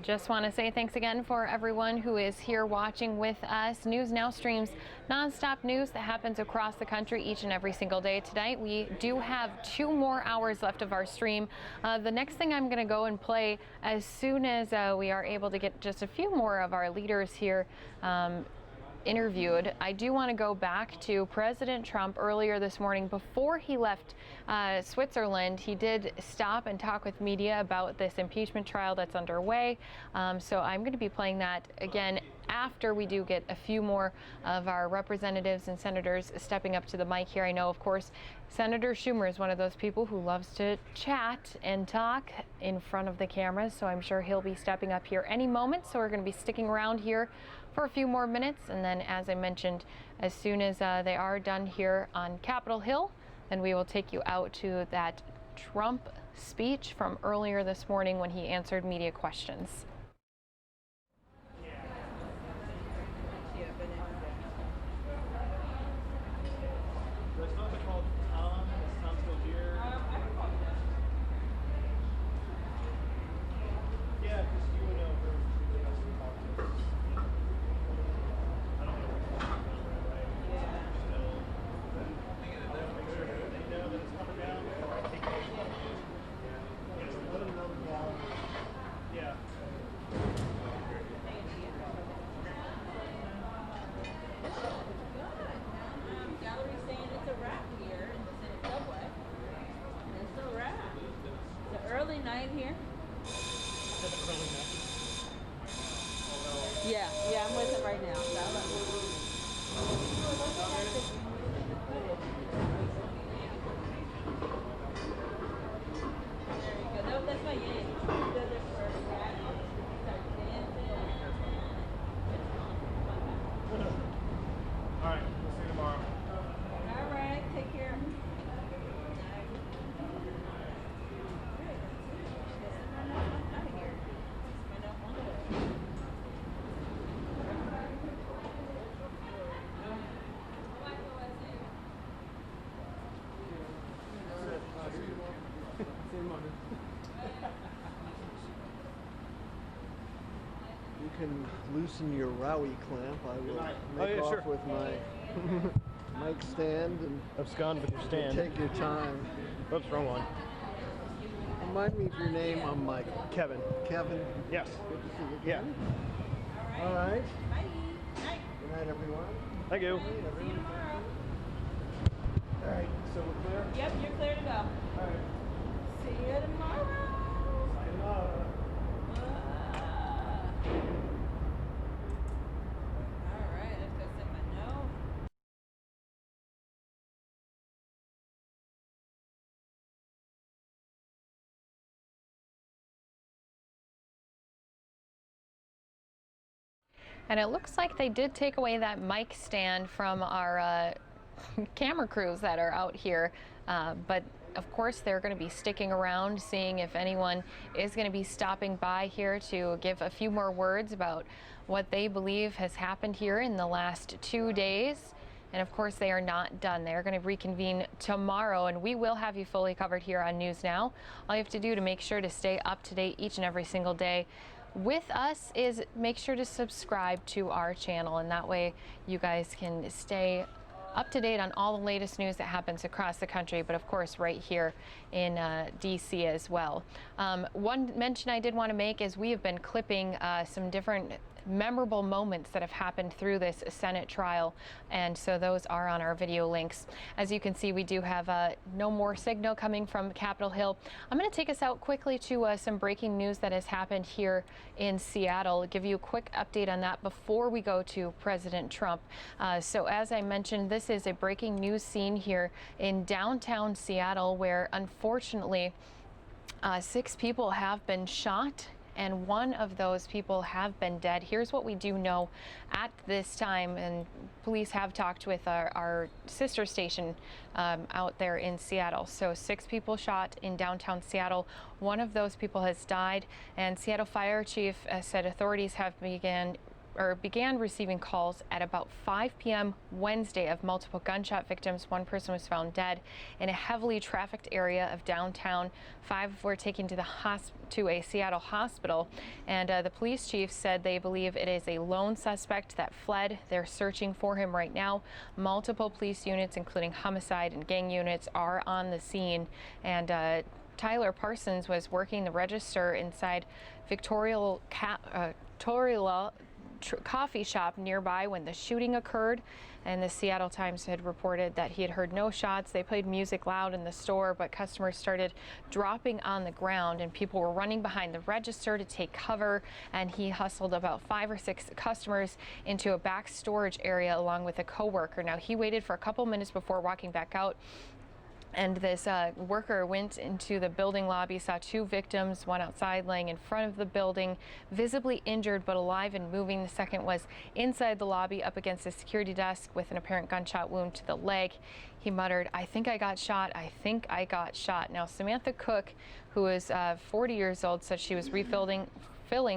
Just want to say thanks again for everyone who is here watching with us. News Now streams nonstop news that happens across the country each and every single day. Tonight we do have 2 more hours left of our stream. The next thing I'm going to go and play as soon as we are able to get just a few more of our leaders here interviewed. I do want to go back to President Trump earlier this morning. Before he left Switzerland, he did stop and talk with media about this impeachment trial that's underway. So I'm going to be playing that again after we do get a few more of our representatives and senators stepping up to the mic here. I know, of course, Senator Schumer is one of those people who loves to chat and talk in front of the cameras, so I'm sure he'll be stepping up here any moment. So we're going to be sticking around here for a few more minutes, and then, as I mentioned, as soon as they are done here on Capitol Hill, then we will take you out to that Trump speech from earlier this morning when he answered media questions. Yeah, I'm with him right now. That's my All right, we'll see you tomorrow. All right, take care. You can loosen your Rowie clamp. I will Oh, make yeah, off sure. with my mic stand and Abscond with your stand. take your time. Oops, wrong one. Remind me of your name. I'm Michael. Kevin. Kevin. Yes. Good to see you. Yeah. Kevin. All right. Good night, everyone. Thank you. See you tomorrow. All right. So we're clear? Yep, you're clear to go. All right. See you tomorrow. Sayonara. And it looks like they did take away that mic stand from our camera crews that are out here. But of course, they're going to be sticking around, seeing if anyone is going to be stopping by here to give a few more words about what they believe has happened here in the last 2 days. And of course, they are not done. They're going to reconvene tomorrow, and we will have you fully covered here on News Now. All you have to do to make sure to stay up to date each and every single day with us is make sure to subscribe to our channel, and that way you guys can stay up to date on all the latest news that happens across the country, but of course right here in DC as well. One mention I did want to make is we have been clipping some different memorable moments that have happened through this Senate trial, and so those are on our video links. As you can see, we do have no more signal coming from Capitol Hill. I'm going to take us out quickly to some breaking news that has happened here in Seattle. Give you a quick update on that before we go to President Trump. So as I mentioned, this is a breaking news scene here in downtown Seattle where unfortunately 6 people have been shot, and 1 of those people have been dead. Here's what we do know at this time, and police have talked with our sister station out there in Seattle. So 6 people shot in downtown Seattle. 1 of those people has died, and Seattle Fire Chief said authorities have began receiving calls at about 5 p.m. Wednesday of multiple gunshot victims. 1 person was found dead in a heavily trafficked area of downtown. 5 were taken to a Seattle hospital, and the police chief said they believe it is a lone suspect that fled. They're searching for him right now. Multiple police units, including homicide and gang units, are on the scene, and Tyler Parsons was working the register inside Victoria coffee shop nearby when the shooting occurred, and the Seattle Times had reported that he had heard no shots. They played music loud in the store, but customers started dropping on the ground and people were running behind the register to take cover, and he hustled about 5 or 6 customers into a back storage area along with a coworker. Now, he waited for a couple minutes before walking back out, and this worker went into the building lobby, saw 2 victims, 1 outside laying in front of the building, visibly injured but alive and moving. The second was inside the lobby up against a security desk with an apparent gunshot wound to the leg. He muttered, "I think I got shot. I think I got shot." Now, Samantha Cook, who is 40 years old, said she was refilling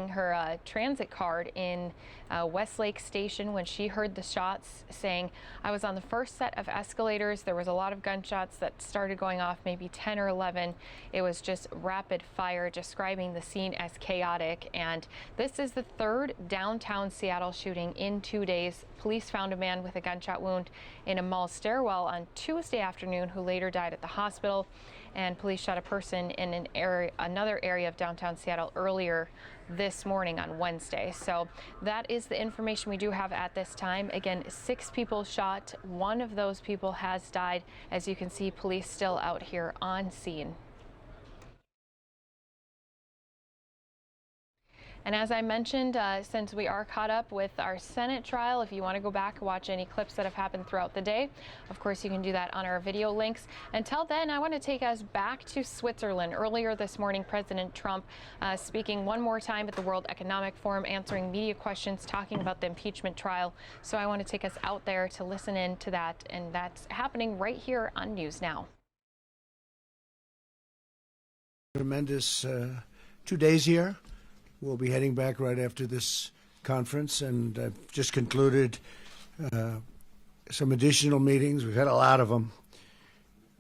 her transit card in Westlake Station when she heard the shots, saying, "I was on the first set of escalators. There was a lot of gunshots that started going off, maybe 10 or 11. It was just rapid fire," describing the scene as chaotic. And this is the 3rd downtown Seattle shooting in 2 days. Police found a man with a gunshot wound in a mall stairwell on Tuesday afternoon who later died at the hospital. And police shot a person in another area of downtown Seattle earlier this morning on Wednesday. So that is the information we do have at this time. Again, 6 people shot. 1 of those people has died. As you can see, police still out here on scene. And as I mentioned, since we are caught up with our Senate trial, if you want to go back and watch any clips that have happened throughout the day, of course, you can do that on our video links. Until then, I want to take us back to Switzerland. Earlier this morning, President Trump speaking one more time at the World Economic Forum, answering media questions, talking about the impeachment trial. So I want to take us out there to listen in to that, and that's happening right here on News Now. Tremendous 2 days here. We'll be heading back right after this conference, and I've just concluded some additional meetings. We've had a lot of them,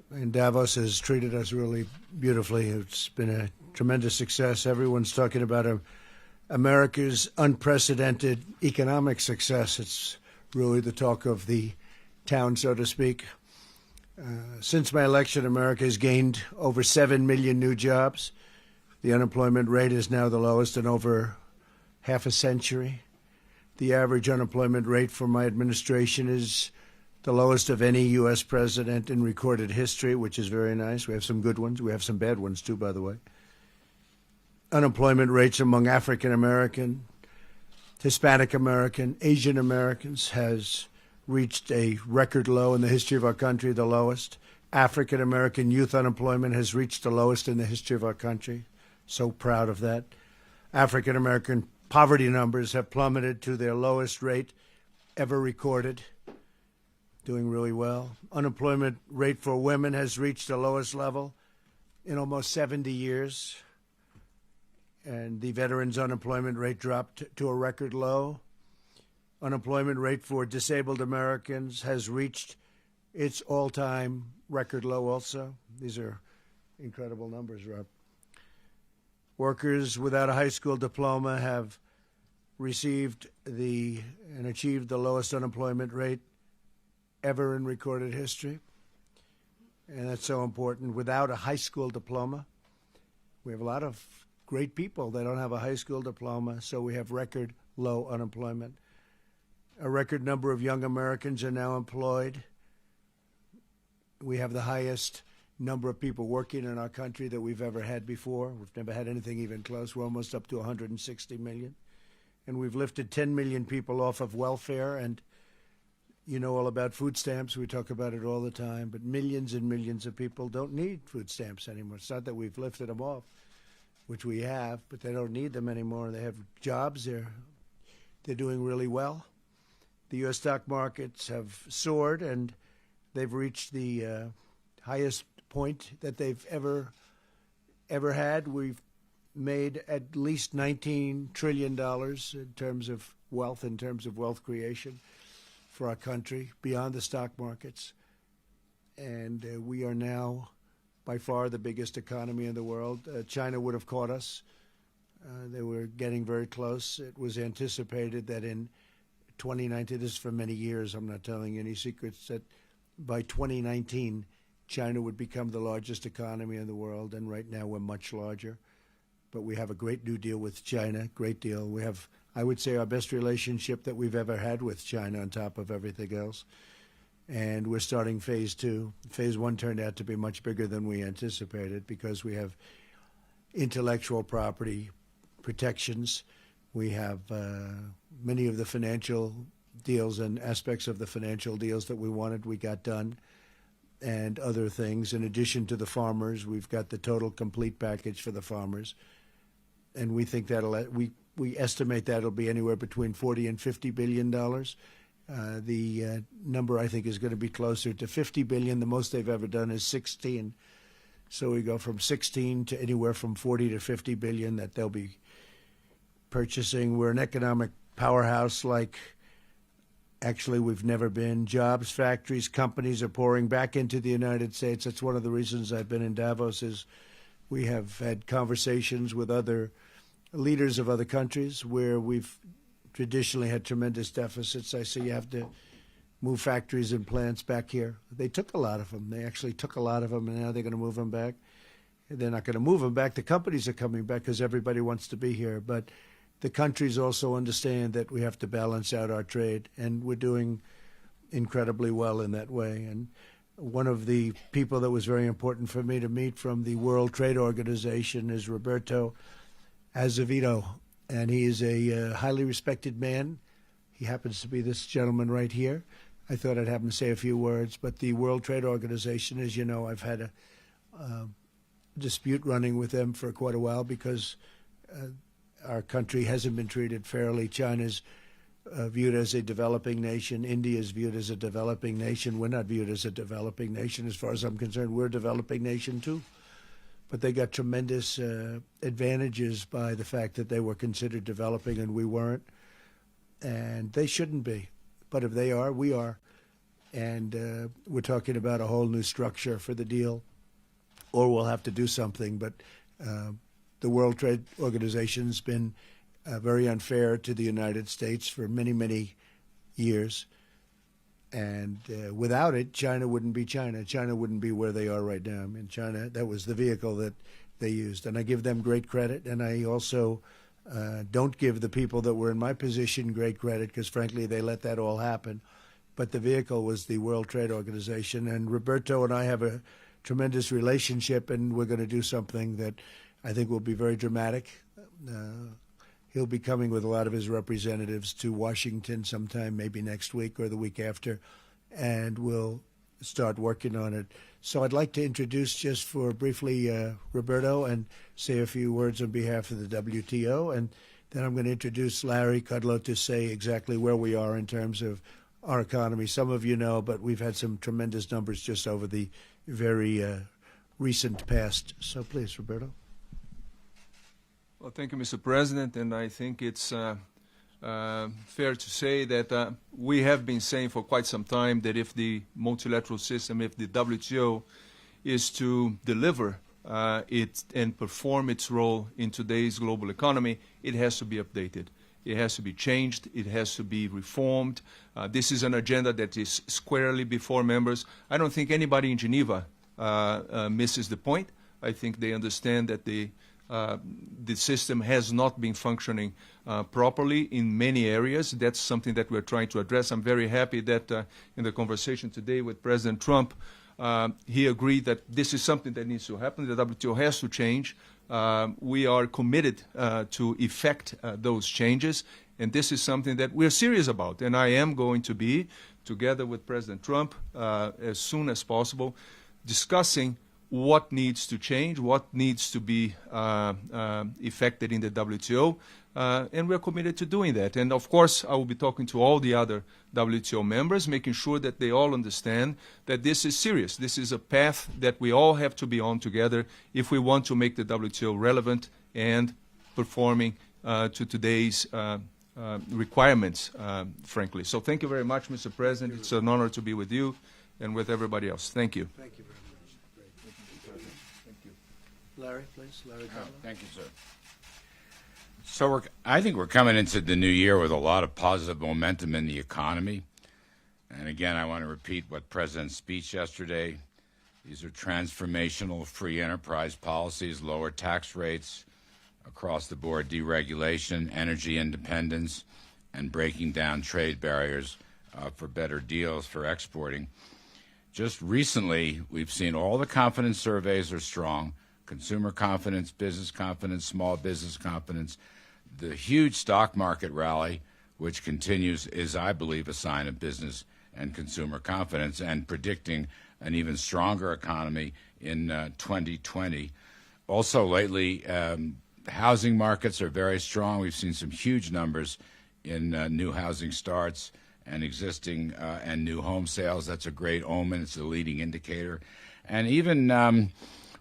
and Davos has treated us really beautifully. It's been a tremendous success. Everyone's talking about America's unprecedented economic success. It's really the talk of the town, so to speak. Since my election, America has gained over 7 million new jobs. The unemployment rate is now the lowest in over half a century. The average unemployment rate for my administration is the lowest of any U.S. president in recorded history, which is very nice. We have some good ones. We have some bad ones, too, by the way. Unemployment rates among African American, Hispanic American, Asian Americans has reached a record low in the history of our country, the lowest. African American youth unemployment has reached the lowest in the history of our country. So proud of that. African American Poverty numbers have plummeted to their lowest rate ever recorded, doing really well. Unemployment rate for women has reached the lowest level in almost 70 years. And the veterans' unemployment rate dropped to a record low. Unemployment rate for disabled Americans has reached its all-time record low also. These are incredible numbers, Rob. Workers without a high school diploma have received and achieved the lowest unemployment rate ever in recorded history. And that's so important. Without a high school diploma, we have a lot of great people that don't have a high school diploma, so we have record low unemployment. A record number of young Americans are now employed. We have the highest number of people working in our country that we've ever had before. We've never had anything even close. We're almost up to 160 million. And we've lifted 10 million people off of welfare. And you know all about food stamps. We talk about it all the time. But millions and millions of people don't need food stamps anymore. It's not that we've lifted them off, which we have, but they don't need them anymore. They have jobs. They're doing really well. The U.S. stock markets have soared, and they've reached the highest point that they've ever had. We've made at least $19 trillion in terms of wealth creation for our country beyond the stock markets. And we are now by far the biggest economy in the world. China would have caught us. They were getting very close. It was anticipated that in 2019, this is for many years, I'm not telling you any secrets, that by 2019, China would become the largest economy in the world, and right now we're much larger. But we have a great new deal with China, great deal. We have, I would say, our best relationship that we've ever had with China on top of everything else. And we're starting phase two. Phase one turned out to be much bigger than we anticipated because we have intellectual property protections. We have many of the financial deals and aspects of the financial deals that we wanted, we got done, and other things. In addition to the farmers, we've got the total complete package for the farmers. And we think we estimate that'll be anywhere between $40 and $50 billion. The number, I think, is going to be closer to $50 billion. The most they've ever done is 16. So we go from 16 to anywhere from 40 to 50 billion that they'll be purchasing. We're an economic powerhouse like actually we've never been. Jobs, factories, companies are pouring back into the United States. That's one of the reasons I've been in Davos is we have had conversations with other leaders of other countries where we've traditionally had tremendous deficits. I say you have to move factories and plants back here. They took a lot of them. They actually took a lot of them, and now they're going to move them back. They're not going to move them back. The companies are coming back because everybody wants to be here. But the countries also understand that we have to balance out our trade, and we're doing incredibly well in that way. And one of the people that was very important for me to meet from the World Trade Organization is Roberto Azevedo, and he is a highly respected man. He happens to be this gentleman right here. I thought I'd have him say a few words, but the World Trade Organization, as you know, I've had a dispute running with them for quite a while because our country hasn't been treated fairly. China's viewed as a developing nation. India is viewed as a developing nation. We're not viewed as a developing nation. As far as I'm concerned, we're a developing nation too. But they got tremendous advantages by the fact that they were considered developing and we weren't. And they shouldn't be. But if they are, we are. And we're talking about a whole new structure for the deal, or we'll have to do something. But the World Trade Organization has been very unfair to the United States for many, many years. And without it, China wouldn't be China. China wouldn't be where they are right now. I mean, China, that was the vehicle that they used. And I give them great credit. And I also don't give the people that were in my position great credit because, frankly, they let that all happen. But the vehicle was the World Trade Organization. And Roberto and I have a tremendous relationship, and we're going to do something that I think will be very dramatic. He'll be coming with a lot of his representatives to Washington sometime, maybe next week or the week after, and we'll start working on it. So I'd like to introduce just for briefly Roberto and say a few words on behalf of the WTO, and Then I'm going to introduce Larry Kudlow to say exactly where we are in terms of our economy. Some of you know, but we've had some tremendous numbers just over the very recent past. So please, Roberto. Well, thank you, Mr. President, and I think it's fair to say that we have been saying for quite some time that if the multilateral system, if the WTO is to deliver it and perform its role in today's global economy, it has to be updated. It has to be changed. It has to be reformed. This is an agenda that is squarely before members. I don't think anybody in Geneva misses the point. I think they understand that the system has not been functioning properly in many areas. That's something that we're trying to address. I'm very happy that in the conversation today with President Trump, he agreed that this is something that needs to happen. The WTO has to change. We are committed to effect those changes, and this is something that we're serious about. And I am going to be, together with President Trump, as soon as possible, discussing what needs to change, what needs to be effected in the WTO, and we're committed to doing that. And of course, I will be talking to all the other WTO members, making sure that they all understand that this is serious. This is a path that we all have to be on together if we want to make the WTO relevant and performing to today's requirements, frankly. So thank you very much, Mr. President. It's an honor to be with you and with everybody else. Thank you. Thank you very much. Great. Thank you. Larry, please. Larry. Thank you, sir. So I think we're coming into the new year with a lot of positive momentum in the economy. And again, I want to repeat what President's speech yesterday. These are transformational free enterprise policies, lower tax rates, across the board deregulation, energy independence, and breaking down trade barriers for better deals for exporting. Just recently, we've seen all the confidence surveys are strong. Consumer confidence, business confidence, small business confidence. The huge stock market rally, which continues, is, I believe, a sign of business and consumer confidence and predicting an even stronger economy in 2020. Also, lately, housing markets are very strong. We've seen some huge numbers in new housing starts and existing and new home sales. That's a great omen. It's a leading indicator. And even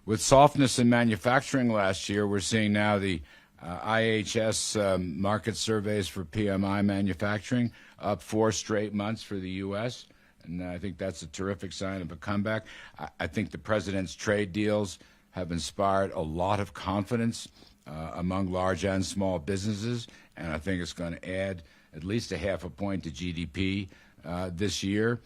with softness in manufacturing last year, we're seeing now the IHS market surveys for PMI manufacturing up 4 straight months for the U.S., and I think that's a terrific sign of a comeback. I think the President's trade deals have inspired a lot of confidence among large and small businesses, and I think it's going to add at least a half a point to GDP this year.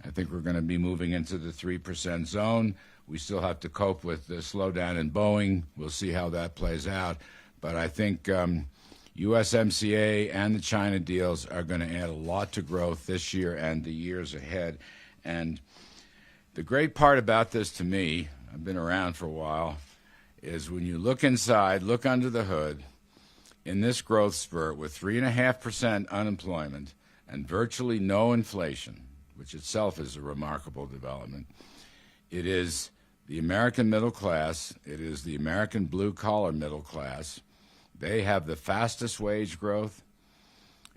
I think we're going to be moving into the 3% zone. We still have to cope with the slowdown in Boeing. We'll see how that plays out. But I think USMCA and the China deals are going to add a lot to growth this year and the years ahead. And the great part about this to me, I've been around for a while, is when you look inside, look under the hood, in this growth spurt with 3.5% unemployment and virtually no inflation, which itself is a remarkable development, it is the American middle class, it is the American blue-collar middle class. They have the fastest wage growth,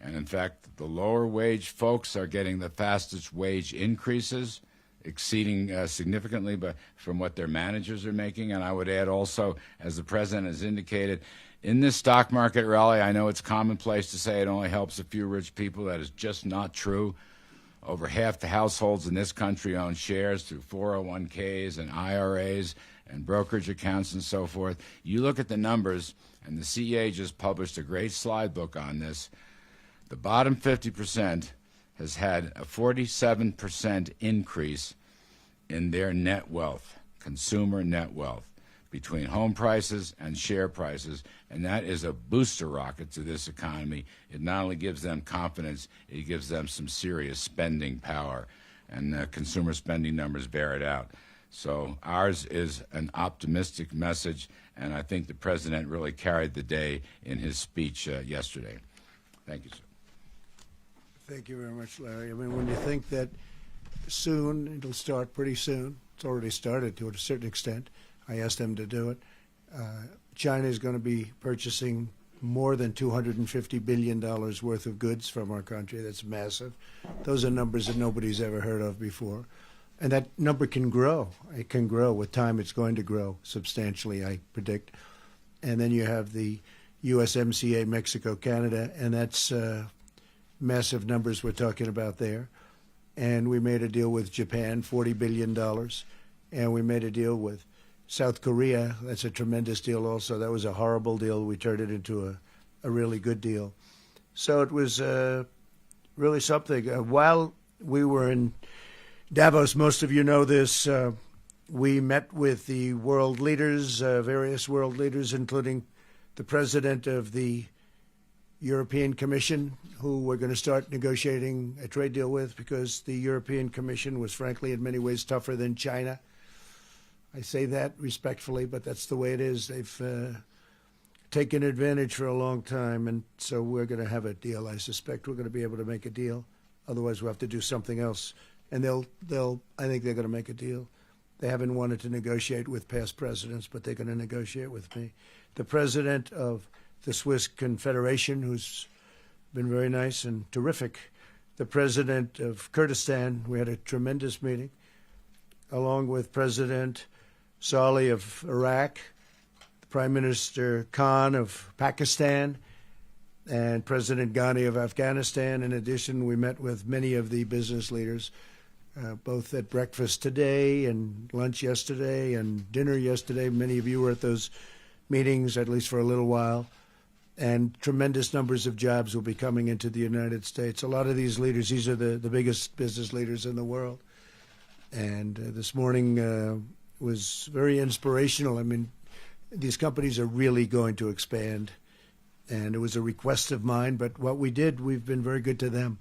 and in fact, the lower wage folks are getting the fastest wage increases, exceeding significantly from what their managers are making. And I would add also, as the President has indicated, in this stock market rally, I know it's commonplace to say it only helps a few rich people. That is just not true. Over half the households in this country own shares through 401ks and IRAs and brokerage accounts and so forth. You look at the numbers, and the CEA just published a great slide book on this. The bottom 50% has had a 47% increase in their net wealth, consumer net wealth, between home prices and share prices, and that is a booster rocket to this economy. It not only gives them confidence, it gives them some serious spending power, and consumer spending numbers bear it out. So ours is an optimistic message, and I think the President really carried the day in his speech yesterday. Thank you, sir. Thank you very much, Larry. I mean, when you think that soon, it'll start pretty soon. It's already started to a certain extent. I asked them to do it. China is going to be purchasing more than $250 billion worth of goods from our country. That's massive. Those are numbers that nobody's ever heard of before. And that number can grow. It can grow. With time, it's going to grow substantially, I predict. And then you have the USMCA, Mexico, Canada, and that's massive numbers we're talking about there. And we made a deal with Japan, $40 billion. And we made a deal with South Korea. That's a tremendous deal also. That was a horrible deal. We turned it into a really good deal. So it was really something. While we were in Davos, most of you know this, we met with the world leaders, various world leaders, including the president of the European Commission, who we're going to start negotiating a trade deal with, because the European Commission was, frankly, in many ways tougher than China. I say that respectfully, but that's the way it is. They've taken advantage for a long time, and so we're going to have a deal. I suspect we're going to be able to make a deal. Otherwise, we'll have to do something else. And I think they're going to make a deal. They haven't wanted to negotiate with past presidents, but they're going to negotiate with me. The president of the Swiss Confederation, who's been very nice and terrific. The president of Kurdistan, we had a tremendous meeting, along with President Saleh of Iraq, Prime Minister Khan of Pakistan, and President Ghani of Afghanistan. In addition, we met with many of the business leaders, both at breakfast today and lunch yesterday and dinner yesterday. Many of you were at those meetings, at least for a little while. And tremendous numbers of jobs will be coming into the United States. A lot of these leaders, these are the biggest business leaders in the world. And this morning was very inspirational. I mean, these companies are really going to expand. And it was a request of mine, but what we did, we've been very good to them.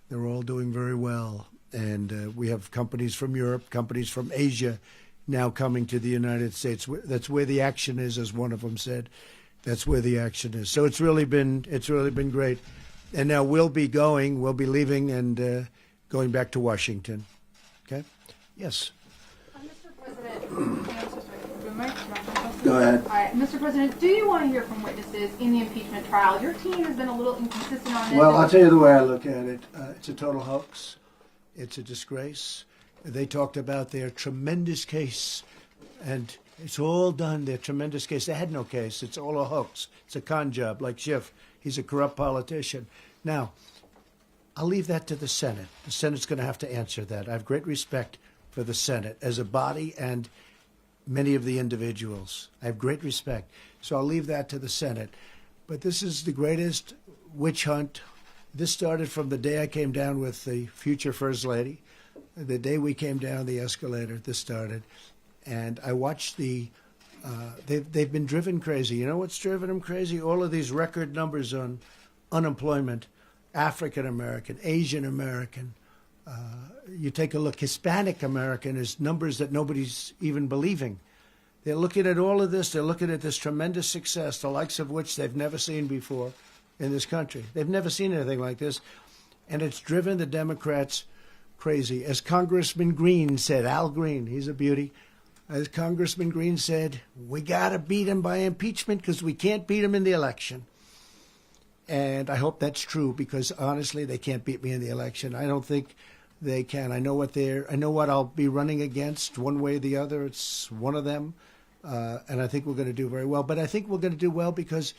They're all doing very well. And we have companies from Europe, companies from Asia now coming to the United States. That's where the action is, as one of them said. That's where the action is. So it's really been great. And now we'll be leaving and going back to Washington. Okay? Yes. Mr. President, I'm so sorry. Go ahead. All right, Mr. President, do you want to hear from witnesses in the impeachment trial? Your team has been a little inconsistent on this. Well, I'll tell you the way I look at it. It's a total hoax. It's a disgrace. They talked about their tremendous case, and it's all done, their tremendous case. They had no case. It's all a hoax. It's a con job, like Schiff. He's a corrupt politician. Now, I'll leave that to the Senate. The Senate's going to have to answer that. I have great respect for the Senate as a body and many of the individuals. I have great respect. So I'll leave that to the Senate. But this is the greatest witch hunt. This started from the day I came down with the future First Lady. The day we came down the escalator, this started. And I watched they've been driven crazy. You know what's driven them crazy? All of these record numbers on unemployment, African American, Asian American. You take a look, Hispanic American is numbers that nobody's even believing. They're looking at all of this. They're looking at this tremendous success, the likes of which they've never seen before in this country. They've never seen anything like this. And it's driven the Democrats crazy. As Congressman Green said, Al Green, he's a beauty. As Congressman Green said, we got to beat him by impeachment because we can't beat him in the election. And I hope that's true, because honestly, they can't beat me in the election. I don't think they can. I know what I'll be running against one way or the other. It's one of them. And I think we're going to do very well. But I think we're going to do well because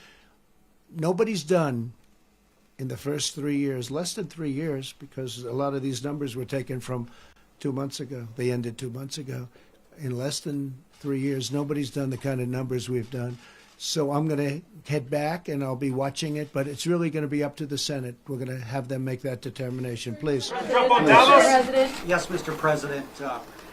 nobody's done in the first 3 years, less than 3 years, because a lot of these numbers were taken from 2 months ago. They ended 2 months ago. In less than 3 years, nobody's done the kind of numbers we've done. So I'm going to head back and I'll be watching it, but it's really going to be up to the Senate. We're going to have them make that determination. Please. Yes, Mr. President.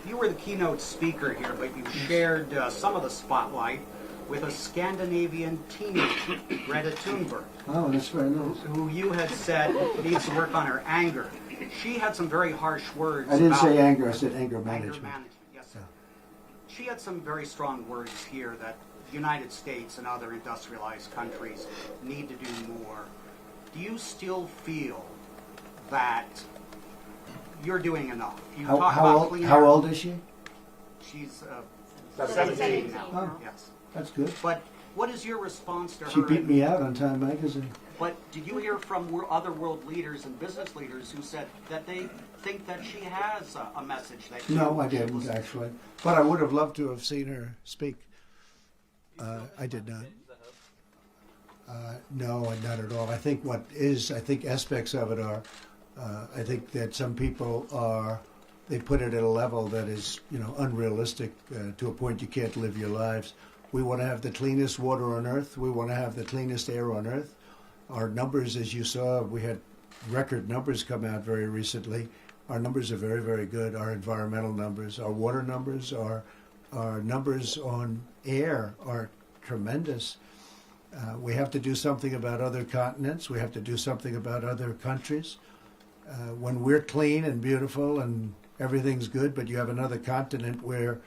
You were the keynote speaker here, but you shared some of the spotlight with a Scandinavian teenager, Greta Thunberg. Oh, that's very nice. Who you had said needs to work on her anger. She had some very harsh words. I didn't about say anger. I said anger management. Yes, sir. She had some very strong words here that the United States and other industrialized countries need to do more. Do you still feel that you're doing enough? You talk about clean how air. old is she? She's 17 now. Oh, Yes. that's good. But What is your response to her? She beat me out on Time Magazine. But did you hear from other world leaders and business leaders who said that they think that she has a message that No, I didn't actually. But I would have loved to have seen her speak. I did not. No, not at all. I think aspects of it are, I think that some people they put it at a level that is, unrealistic to a point you can't live your lives. We want to have the cleanest water on earth. We want to have the cleanest air on earth. Our numbers, as you saw, we had record numbers come out very recently. Our numbers are very, very good. Our environmental numbers, our water numbers, our numbers on air are tremendous. We have to do something about other continents. We have to do something about other countries. When we're clean and beautiful and everything's good, but you have another continent where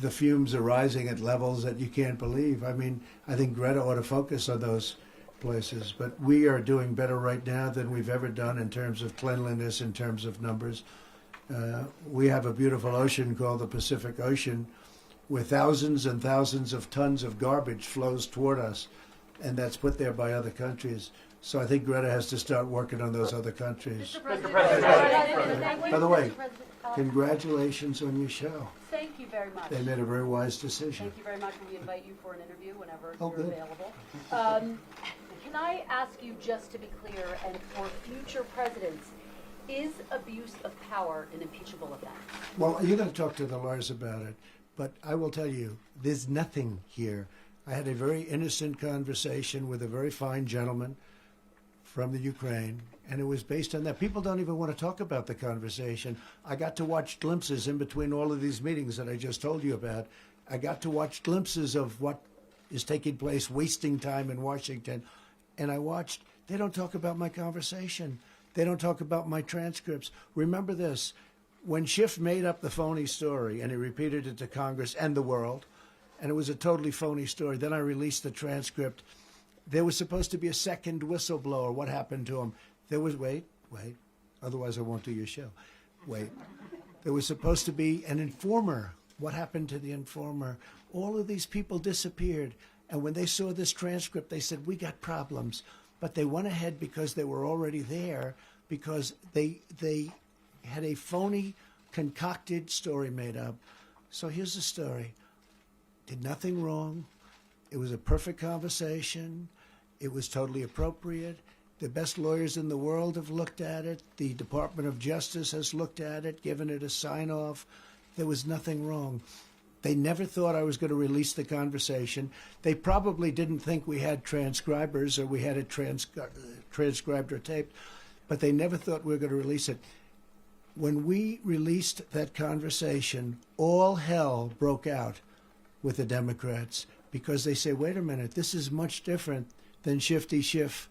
the fumes are rising at levels that you can't believe. I mean, I think Greta ought to focus on those places. But we are doing better right now than we've ever done in terms of cleanliness, in terms of numbers. We have a beautiful ocean called the Pacific Ocean, where thousands and thousands of tons of garbage flows toward us, and that's put there by other countries. So I think Greta has to start working on those other countries. Mr. President. By the way, congratulations on your show. Thank you very much. They made a very wise decision. Thank you very much. We invite you for an interview whenever Oh, you're good. available. Can I ask you, just to be clear, and for future presidents, is abuse of power an impeachable offense? Well, you're going to talk to the lawyers about it, but I will tell you, there's nothing here. I had a very innocent conversation with a very fine gentleman from the Ukraine, and it was based on that. People don't even want to talk about the conversation. I got to watch glimpses in between all of these meetings that I just told you about. I got to watch glimpses of what is taking place, wasting time in Washington, and I watched. They don't talk about my conversation. They don't talk about my transcripts. Remember this, when Schiff made up the phony story and he repeated it to Congress and the world, and it was a totally phony story, then I released the transcript. There was supposed to be a second whistleblower. What happened to him? There was, wait, otherwise I won't do your show. Wait. There was supposed to be an informer. What happened to the informer? All of these people disappeared. And when they saw this transcript, they said, we got problems. But they went ahead because they were already there, because they had a phony, concocted story made up. So here's the story. Did nothing wrong. It was a perfect conversation. It was totally appropriate. The best lawyers in the world have looked at it. The Department of Justice has looked at it, given it a sign-off. There was nothing wrong. They never thought I was going to release the conversation. They probably didn't think we had transcribers or we had it transcribed or taped, but they never thought we were going to release it. When we released that conversation, all hell broke out with the Democrats because they say, wait a minute, this is much different than Shifty Schiff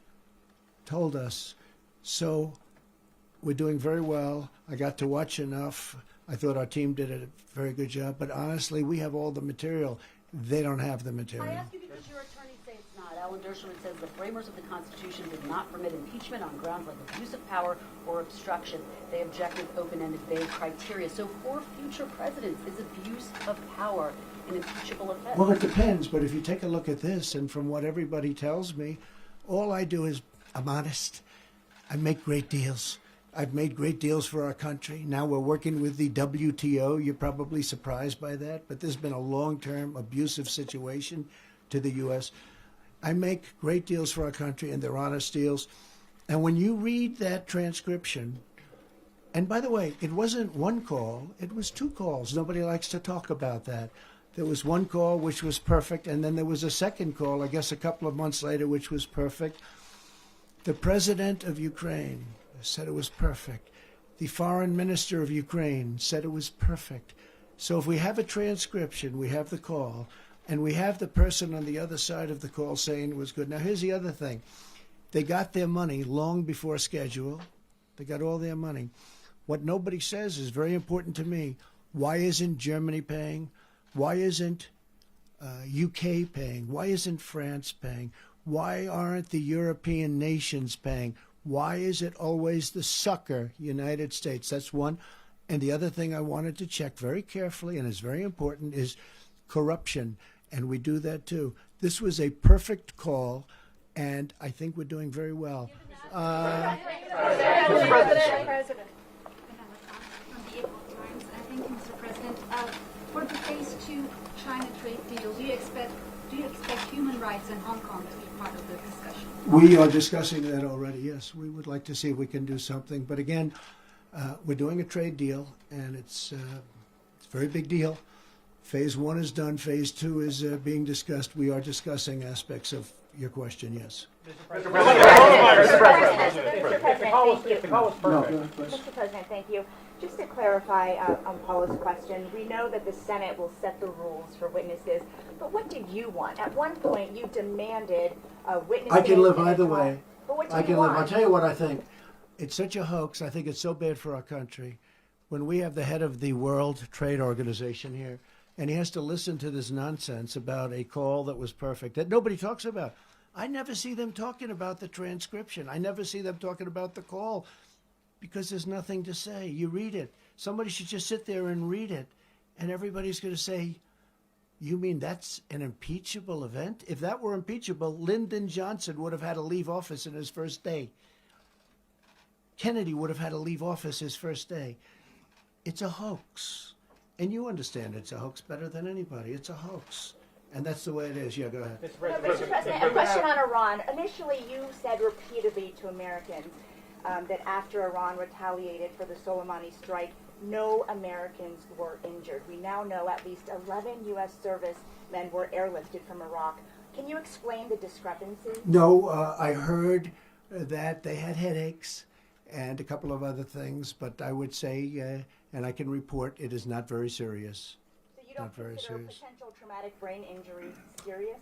told us. So we're doing very well. I got to watch enough. I thought our team did a very good job. But honestly, we have all the material. They don't have the material. I ask you because your attorneys say it's not. Alan Dershowitz says the framers of the Constitution did not permit impeachment on grounds like abuse of power or obstruction. They object with open-ended vague criteria. So for future presidents, is abuse of power an impeachable offense? Well, it depends. But if you take a look at this, and from what everybody tells me, all I do is I'm honest. I make great deals. I've made great deals for our country. Now we're working with the WTO. You're probably surprised by that, but there's been a long-term abusive situation to the U.S. I make great deals for our country, and they're honest deals. And when you read that transcription, and by the way, it wasn't one call, it was two calls. Nobody likes to talk about that. There was one call which was perfect, and then there was a second call, I guess a couple of months later, which was perfect. The president of Ukraine said it was perfect. The foreign minister of Ukraine said it was perfect. So if we have a transcription, we have the call, and we have the person on the other side of the call saying it was good. Now, here's the other thing. They got their money long before schedule. They got all their money. What nobody says is very important to me. Why isn't Germany paying? Why isn't UK paying? Why isn't France paying? Why aren't the European nations paying? Why is it always the sucker, United States? That's one. And the other thing I wanted to check very carefully, and is very important, is corruption. and we do that too. This was a perfect call, and I think we're doing very well. President. Thank you, Mr. President. For the phase 2 China trade deal, do you expect human rights in Hong Kong to be part of the discussion? We are discussing that already, yes. We would like to see if we can do something. But again, we're doing a trade deal, and it's a very big deal. Phase 1 is done. Phase 2 is being discussed. We are discussing aspects of your question, yes. Mr. President, thank you. Just to clarify on Paula's question, we know that the Senate will set the rules for witnesses, but what did you want? At one point, you demanded witnesses. I can live either way. But what I do you can live. want? I'll tell you what I think. It's such a hoax. I think it's so bad for our country. When we have the head of the World Trade Organization here, and he has to listen to this nonsense about a call that was perfect, that nobody talks about. I never see them talking about the transcription. I never see them talking about the call because there's nothing to say. You read it. Somebody should just sit there and read it, and everybody's going to say, you mean that's an impeachable event? If that were impeachable, Lyndon Johnson would have had to leave office in his first day. Kennedy would have had to leave office his first day. It's a hoax. And you understand it's a hoax better than anybody. It's a hoax. And that's the way it is. Yeah, go ahead. Mr. President, a question on Iran. Initially, you said repeatedly to Americans that after Iran retaliated for the Soleimani strike, no Americans were injured. We now know at least 11 U.S. servicemen were airlifted from Iraq. Can you explain the discrepancy? No, I heard that they had headaches and a couple of other things, but I would say, and I can report, it is not very serious. So you don't consider potential traumatic brain injury serious?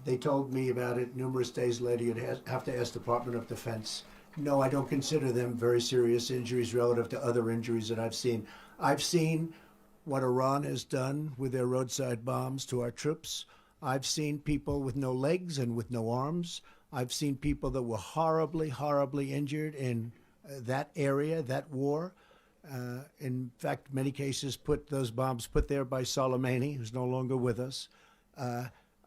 They told me about it numerous days later. You'd have to ask Department of Defense. No, I don't consider them very serious injuries relative to other injuries that I've seen. I've seen what Iran has done with their roadside bombs to our troops. I've seen people with no legs and with no arms. I've seen people that were horribly, horribly injured in that area, that war. In fact, many cases those bombs put there by Soleimani, who's no longer with us.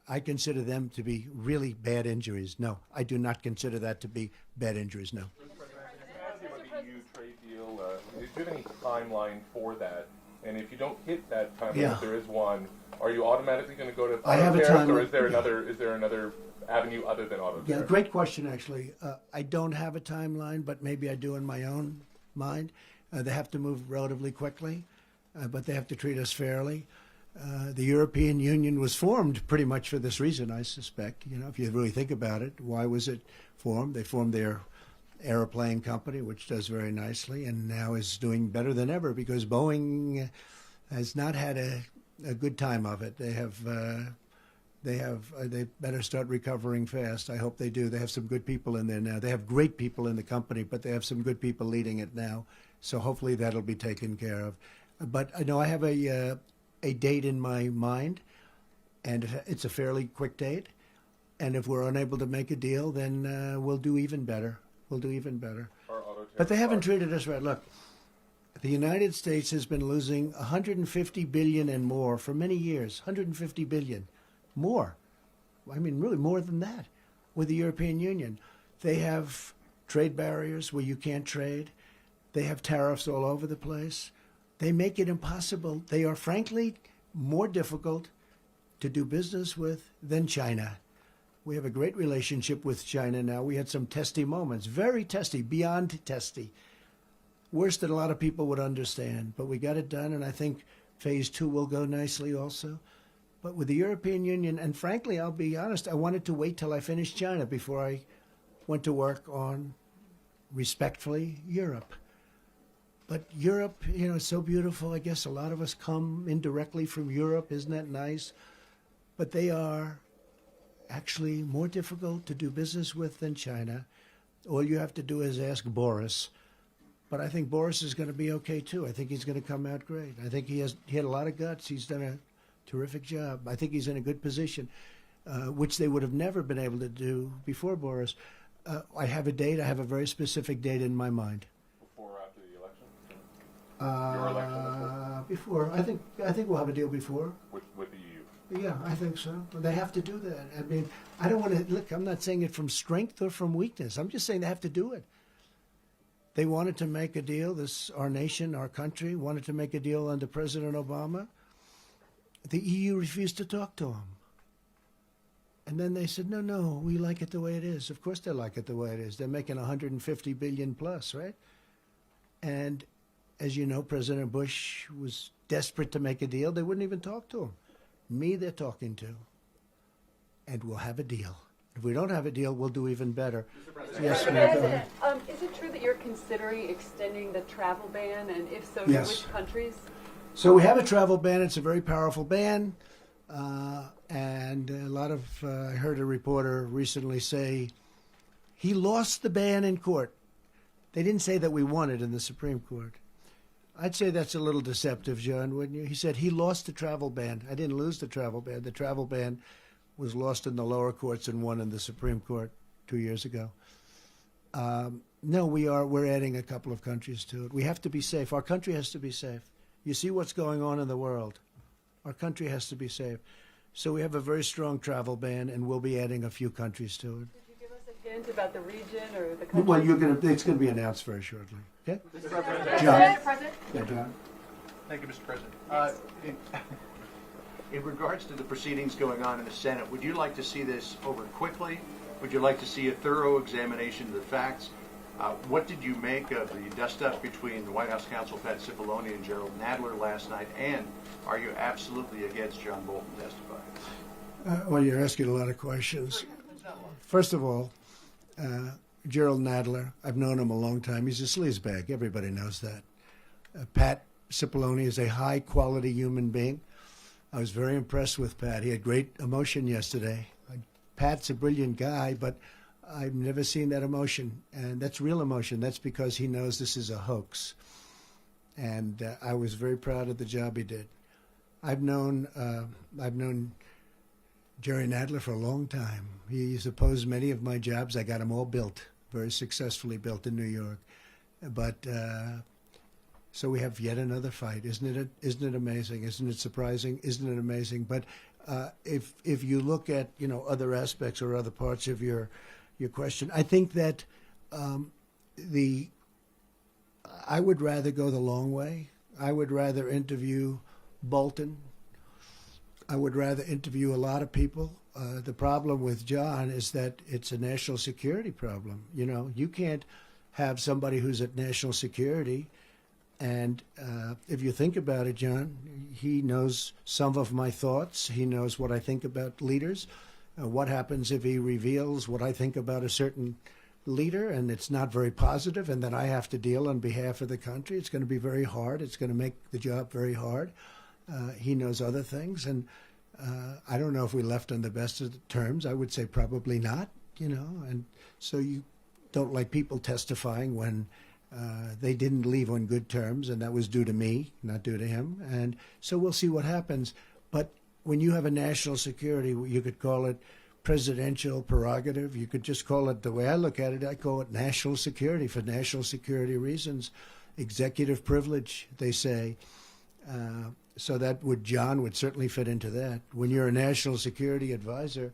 I consider them to be really bad injuries. No, I do not consider that to be bad injuries, no. The EU trade deal, do you have any timeline for that? And if you don't hit that timeline, if there is one, are you automatically going to go to I have a tariffs, or timeline. is there another avenue other than auto Yeah, tariffs? great question, actually. I don't have a timeline, but maybe I do in my own mind. They have to move relatively quickly, but they have to treat us fairly. The European Union was formed pretty much for this reason, I suspect. You know, if you really think about it, why was it formed? They formed their airplane company, which does very nicely, and now is doing better than ever because Boeing has not had a good time of it. They better start recovering fast. I hope they do. They have some good people in there now. They have great people in the company, but they have some good people leading it now. So hopefully that'll be taken care of. But I know I have a date in my mind, and it's a fairly quick date. And if we're unable to make a deal, then we'll do even better. We'll do even better. But they haven't treated us right. Look, the United States has been losing $150 billion and more for many years. $150 billion. More. I mean, really more than that with the European Union. They have trade barriers where you can't trade. They have tariffs all over the place. They make it impossible. They are, frankly, more difficult to do business with than China. We have a great relationship with China now. We had some testy moments, very testy, beyond testy. Worse than a lot of people would understand. But we got it done, and I think phase 2 will go nicely also. But with the European Union, and frankly, I'll be honest, I wanted to wait till I finished China before I went to work on, respectfully, Europe. But Europe, you know, is so beautiful. I guess a lot of us come indirectly from Europe. Isn't that nice? But they are actually more difficult to do business with than China. All you have to do is ask Boris. But I think Boris is going to be okay, too. I think he's going to come out great. I think he had a lot of guts. He's done a terrific job. I think he's in a good position, which they would have never been able to do before Boris. I have a date. I have a very specific date in my mind. Before or after the election? Your election? Before. I think we'll have a deal before. With the EU? Yeah, I think so. They have to do that. I mean, I don't want to, look, I'm not saying it from strength or from weakness. I'm just saying they have to do it. They wanted to make a deal, our nation, our country, wanted to make a deal under President Obama. The EU refused to talk to them. And then they said, no, we like it the way it is. Of course they like it the way it is. They're making 150 billion plus, right? And as you know, President Bush was desperate to make a deal. They wouldn't even talk to him. Me, they're talking to. And we'll have a deal. If we don't have a deal, we'll do even better. Yes, President, is it true that you're considering extending the travel ban, and if so, to which countries? So we have a travel ban. It's a very powerful ban. And a lot of, I heard a reporter recently say, he lost the ban in court. They didn't say that we won it in the Supreme Court. I'd say that's a little deceptive, John, wouldn't you? He said he lost the travel ban. I didn't lose the travel ban. The travel ban was lost in the lower courts and won in the Supreme Court 2 years ago. No, we're adding a couple of countries to it. We have to be safe. Our country has to be safe. You see what's going on in the world. Our country has to be safe. So we have a very strong travel ban, and we'll be adding a few countries to it. Could you give us a hint about the region or the country? Well, it's going to be announced very shortly. Okay? Mr. President. John. Mr. President. Yeah, John. Thank you, Mr. President. In regards to the proceedings going on in the Senate, would you like to see this over quickly? Would you like to see a thorough examination of the facts? What did you make of the dust-up between the White House counsel Pat Cipollone and Gerald Nadler last night? And are you absolutely against John Bolton testifying? Well, you're asking a lot of questions. First of all, Gerald Nadler, I've known him a long time. He's a sleazebag. Everybody knows that. Pat Cipollone is a high-quality human being. I was very impressed with Pat. He had great emotion yesterday. Pat's a brilliant guy, but I've never seen that emotion, and that's real emotion. That's because he knows this is a hoax. And I was very proud of the job he did. I've known Jerry Nadler for a long time. He's opposed many of my jobs. I got them all built, very successfully built in New York. But so we have yet another fight. Isn't it amazing? Isn't it surprising? Isn't it amazing? But if you look at other aspects or other parts of your question, I think that I would rather go the long way. I would rather interview Bolton. I would rather interview a lot of people. The problem with John is that it's a national security problem. You can't have somebody who's at national security. And if you think about it, John, he knows some of my thoughts. He knows what I think about leaders. What happens if he reveals what I think about a certain leader and it's not very positive, and then I have to deal on behalf of the country? It's going to be very hard. It's going to make the job very hard. He knows other things, and I don't know if we left on the best of terms. I would say probably not, and so you don't like people testifying when they didn't leave on good terms, and that was due to me, not due to him. And so we'll see what happens. But when you have a national security, you could call it presidential prerogative. You could just call it, the way I look at it, I call it national security for national security reasons. Executive privilege, they say. So John would certainly fit into that. When you're a national security advisor,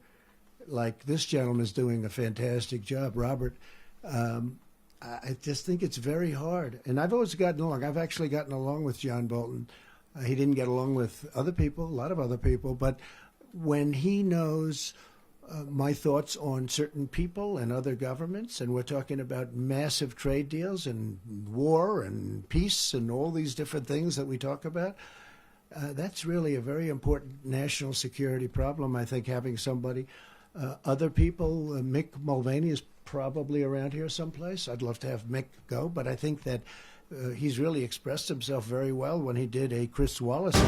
like this gentleman is doing a fantastic job, Robert, I just think it's very hard. And I've always gotten along. I've actually gotten along with John Bolton. He didn't get along with other people, a lot of other people. But when he knows my thoughts on certain people and other governments, and we're talking about massive trade deals and war and peace and all these different things that we talk about, that's really a very important national security problem, I think, having somebody. Other people, Mick Mulvaney is probably around here someplace. I'd love to have Mick go, but I think that he's really expressed himself very well when he did a Chris Wallace.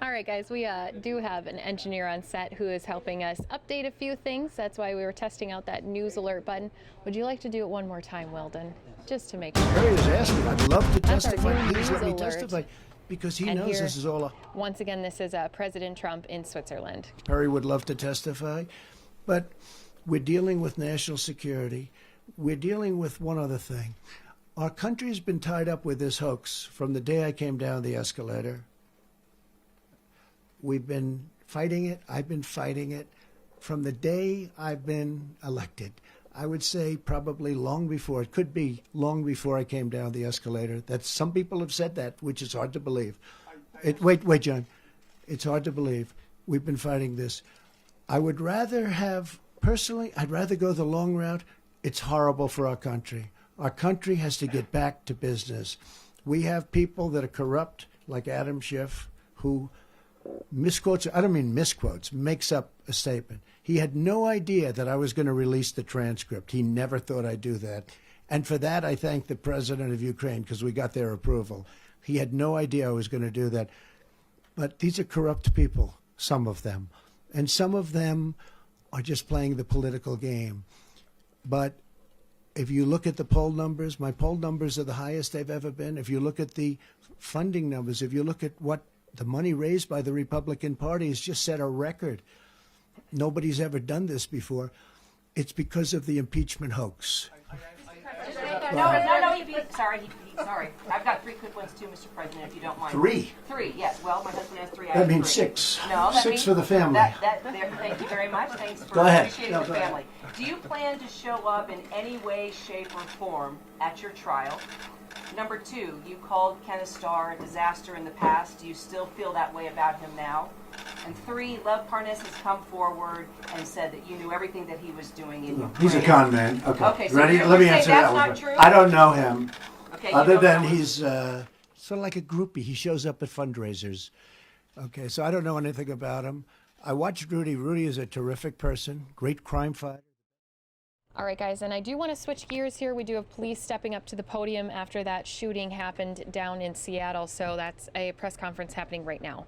All right, guys, we do have an engineer on set who is helping us update a few things. That's why we were testing out that news alert button. Would you like to do it one more time, Weldon, just to make sure? Harry is asking. I'd love to That's our testify. new Please let news me alert. testify, because he And knows here, this is all a... Once again, this is President Trump in Switzerland. Harry would love to testify, but we're dealing with national security. We're dealing with one other thing. Our country's been tied up with this hoax from the day I came down the escalator. We've been fighting it. I've been fighting it from the day I've been elected. I would say probably long before. It could be long before I came down the escalator. That some people have said that, which is hard to believe. Wait, John. It's hard to believe. We've been fighting this. I would rather have, personally, I'd rather go the long route. It's horrible for our country. Our country has to get back to business. We have people that are corrupt, like Adam Schiff, who misquotes, I don't mean misquotes, makes up a statement. He had no idea that I was going to release the transcript. He never thought I'd do that. And for that, I thank the president of Ukraine, because we got their approval. He had no idea I was going to do that. But these are corrupt people, some of them. And some of them are just playing the political game. But if you look at the poll numbers, my poll numbers are the highest they've ever been. If you look at the funding numbers, if you look at what the money raised by the Republican Party has just set a record. Nobody's ever done this before. It's because of the impeachment hoax. Sorry. I've got 3 quick ones too, Mr. President, if you don't mind. 3? 3, yes. Well, my husband has 3. That means 6. No, that 6 means for the family. Thank you very much. Thanks for Go ahead. appreciating the family. Do you plan to show up in any way, shape, or form at your trial? Number 2, you called Kenneth Starr a disaster in the past. Do you still feel that way about him now? And 3, Lev Parnas has come forward and said that you knew everything that he was doing in Ukraine. He's a con man. Okay. So Ready? Let me answer that one. True? I don't know him. Okay, Other than he's sort of like a groupie. He shows up at fundraisers. Okay, so I don't know anything about him. I watched Rudy. Rudy is a terrific person, great crime fighter. All right, guys, and I do want to switch gears here. We do have police stepping up to the podium after that shooting happened down in Seattle. So that's a press conference happening right now.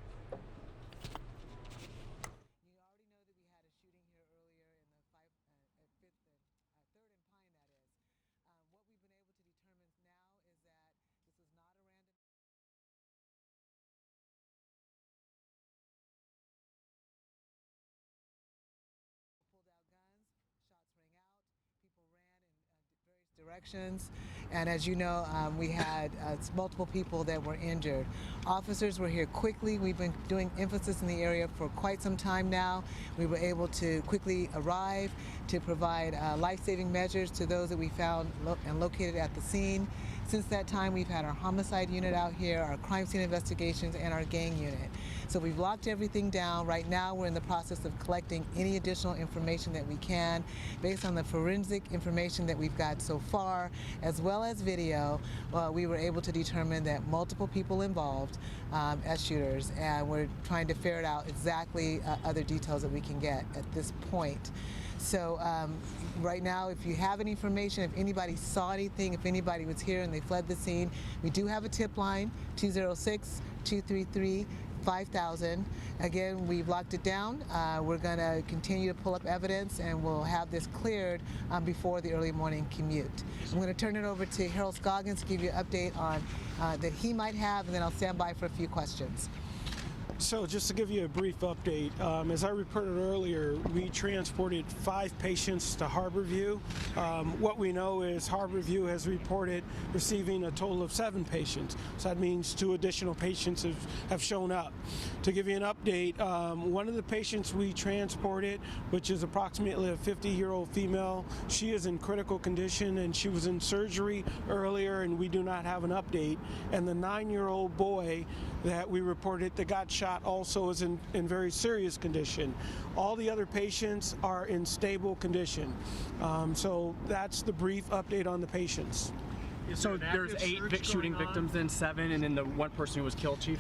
Directions, and as you know, we had multiple people that were injured. Officers were here quickly. We've been doing emphasis in the area for quite some time now. We were able to quickly arrive to provide life-saving measures to those that we found and located at the scene. Since that time, we've had our homicide unit out here, our crime scene investigations, and our gang unit. So we've locked everything down. Right now, we're in the process of collecting any additional information that we can. Based on the forensic information that we've got so far, as well as video, we were able to determine that multiple people involved as shooters, and we're trying to ferret out exactly other details that we can get at this point. So right now, if you have any information, if anybody saw anything, if anybody was here and they fled the scene, we do have a tip line, 206-233-5000. Again, we've locked it down. We're going to continue to pull up evidence, and we'll have this cleared before the early morning commute. I'm going to turn it over to Harold Scoggins to give you an update on that he might have, and then I'll stand by for a few questions. So just to give you a brief update, as I reported earlier, we transported 5 patients to Harborview. What we know is Harborview has reported receiving a total of 7 patients. So that means 2 additional patients have shown up. To give you an update, one of the patients we transported, which is approximately a 50-year-old female, she is in critical condition and she was in surgery earlier, and we do not have an update. And the 9-year-old boy that we reported that got shot also is in very serious condition. All the other patients are in stable condition. So that's the brief update on the patients. So there's 8 shooting victims, then 7, and then the 1 person who was killed, Chief?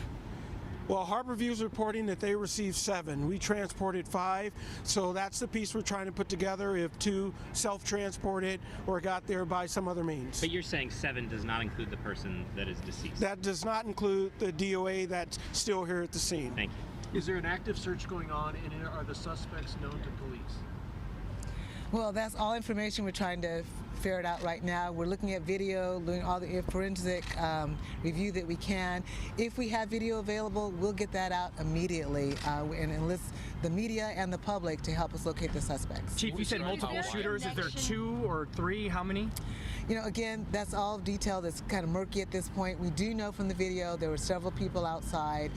Well, Harborview is reporting that they received 7. We transported 5, so that's the piece we're trying to put together if 2 self-transported or got there by some other means. But you're saying 7 does not include the person that is deceased? That does not include the DOA that's still here at the scene. Thank you. Is there an active search going on, and are the suspects known to police? Well, that's all information we're trying to ferret out right now. We're looking at video, doing all the forensic review that we can. If we have video available, we'll get that out immediately and enlist the media and the public to help us locate the suspects. Chief, you said multiple shooters. Is there 2 or 3? How many? You know, again, that's all detail that's kind of murky at this point. We do know from the video there were several people outside,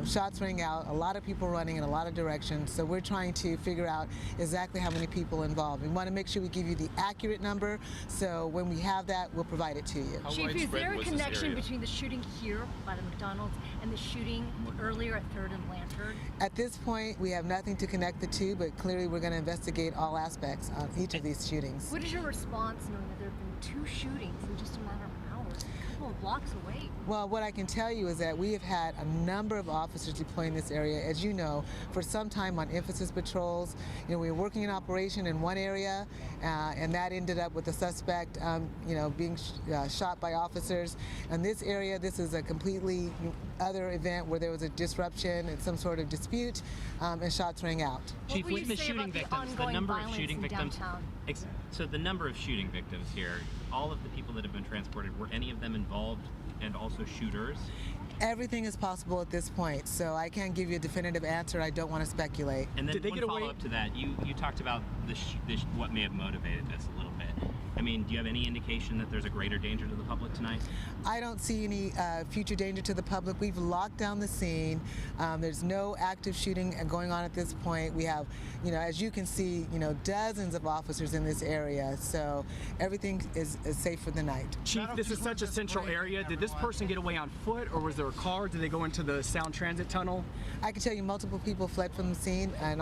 shots rang out, a lot of people running in a lot of directions. So we're trying to figure out exactly how many people involved. We want to make sure we give you the accurate number. So when we have that, we'll provide it to you. Chief, is there a connection between the shooting here by the McDonald's and the shooting earlier at 3rd and Lantern? At this point, we have nothing to connect the two, but clearly we're going to investigate all aspects on each of these shootings. What is your response knowing that there have been 2 shootings in just a matter of hours, a couple of blocks away? Well, what I can tell you is that we have had a number of officers deployed in this area, as you know, for some time on emphasis patrols. You know, we were working in operation in one area, and that ended up with the suspect, being shot by officers. In this area, this is a completely other event where there was a disruption and some sort of dispute, and shots rang out. Chief, with the shooting victims, the number of shooting victims. So the number of shooting victims here, all of the people that have been transported, were any of them involved and also shooters? Everything is possible at this point, so I can't give you a definitive answer. I don't want to speculate. And then one follow-up to that, you talked about what may have motivated this a little bit. I mean, do you have any indication that there's a greater danger to the public tonight? I don't see any future danger to the public. We've locked down the scene. There's no active shooting going on at this point. We have, as you can see, dozens of officers in this area, so everything is safe for the night. Chief, this is such a central area. Did this person get away on foot, or was there a car? Did they go into the Sound Transit Tunnel? I can tell you multiple people fled from the scene, and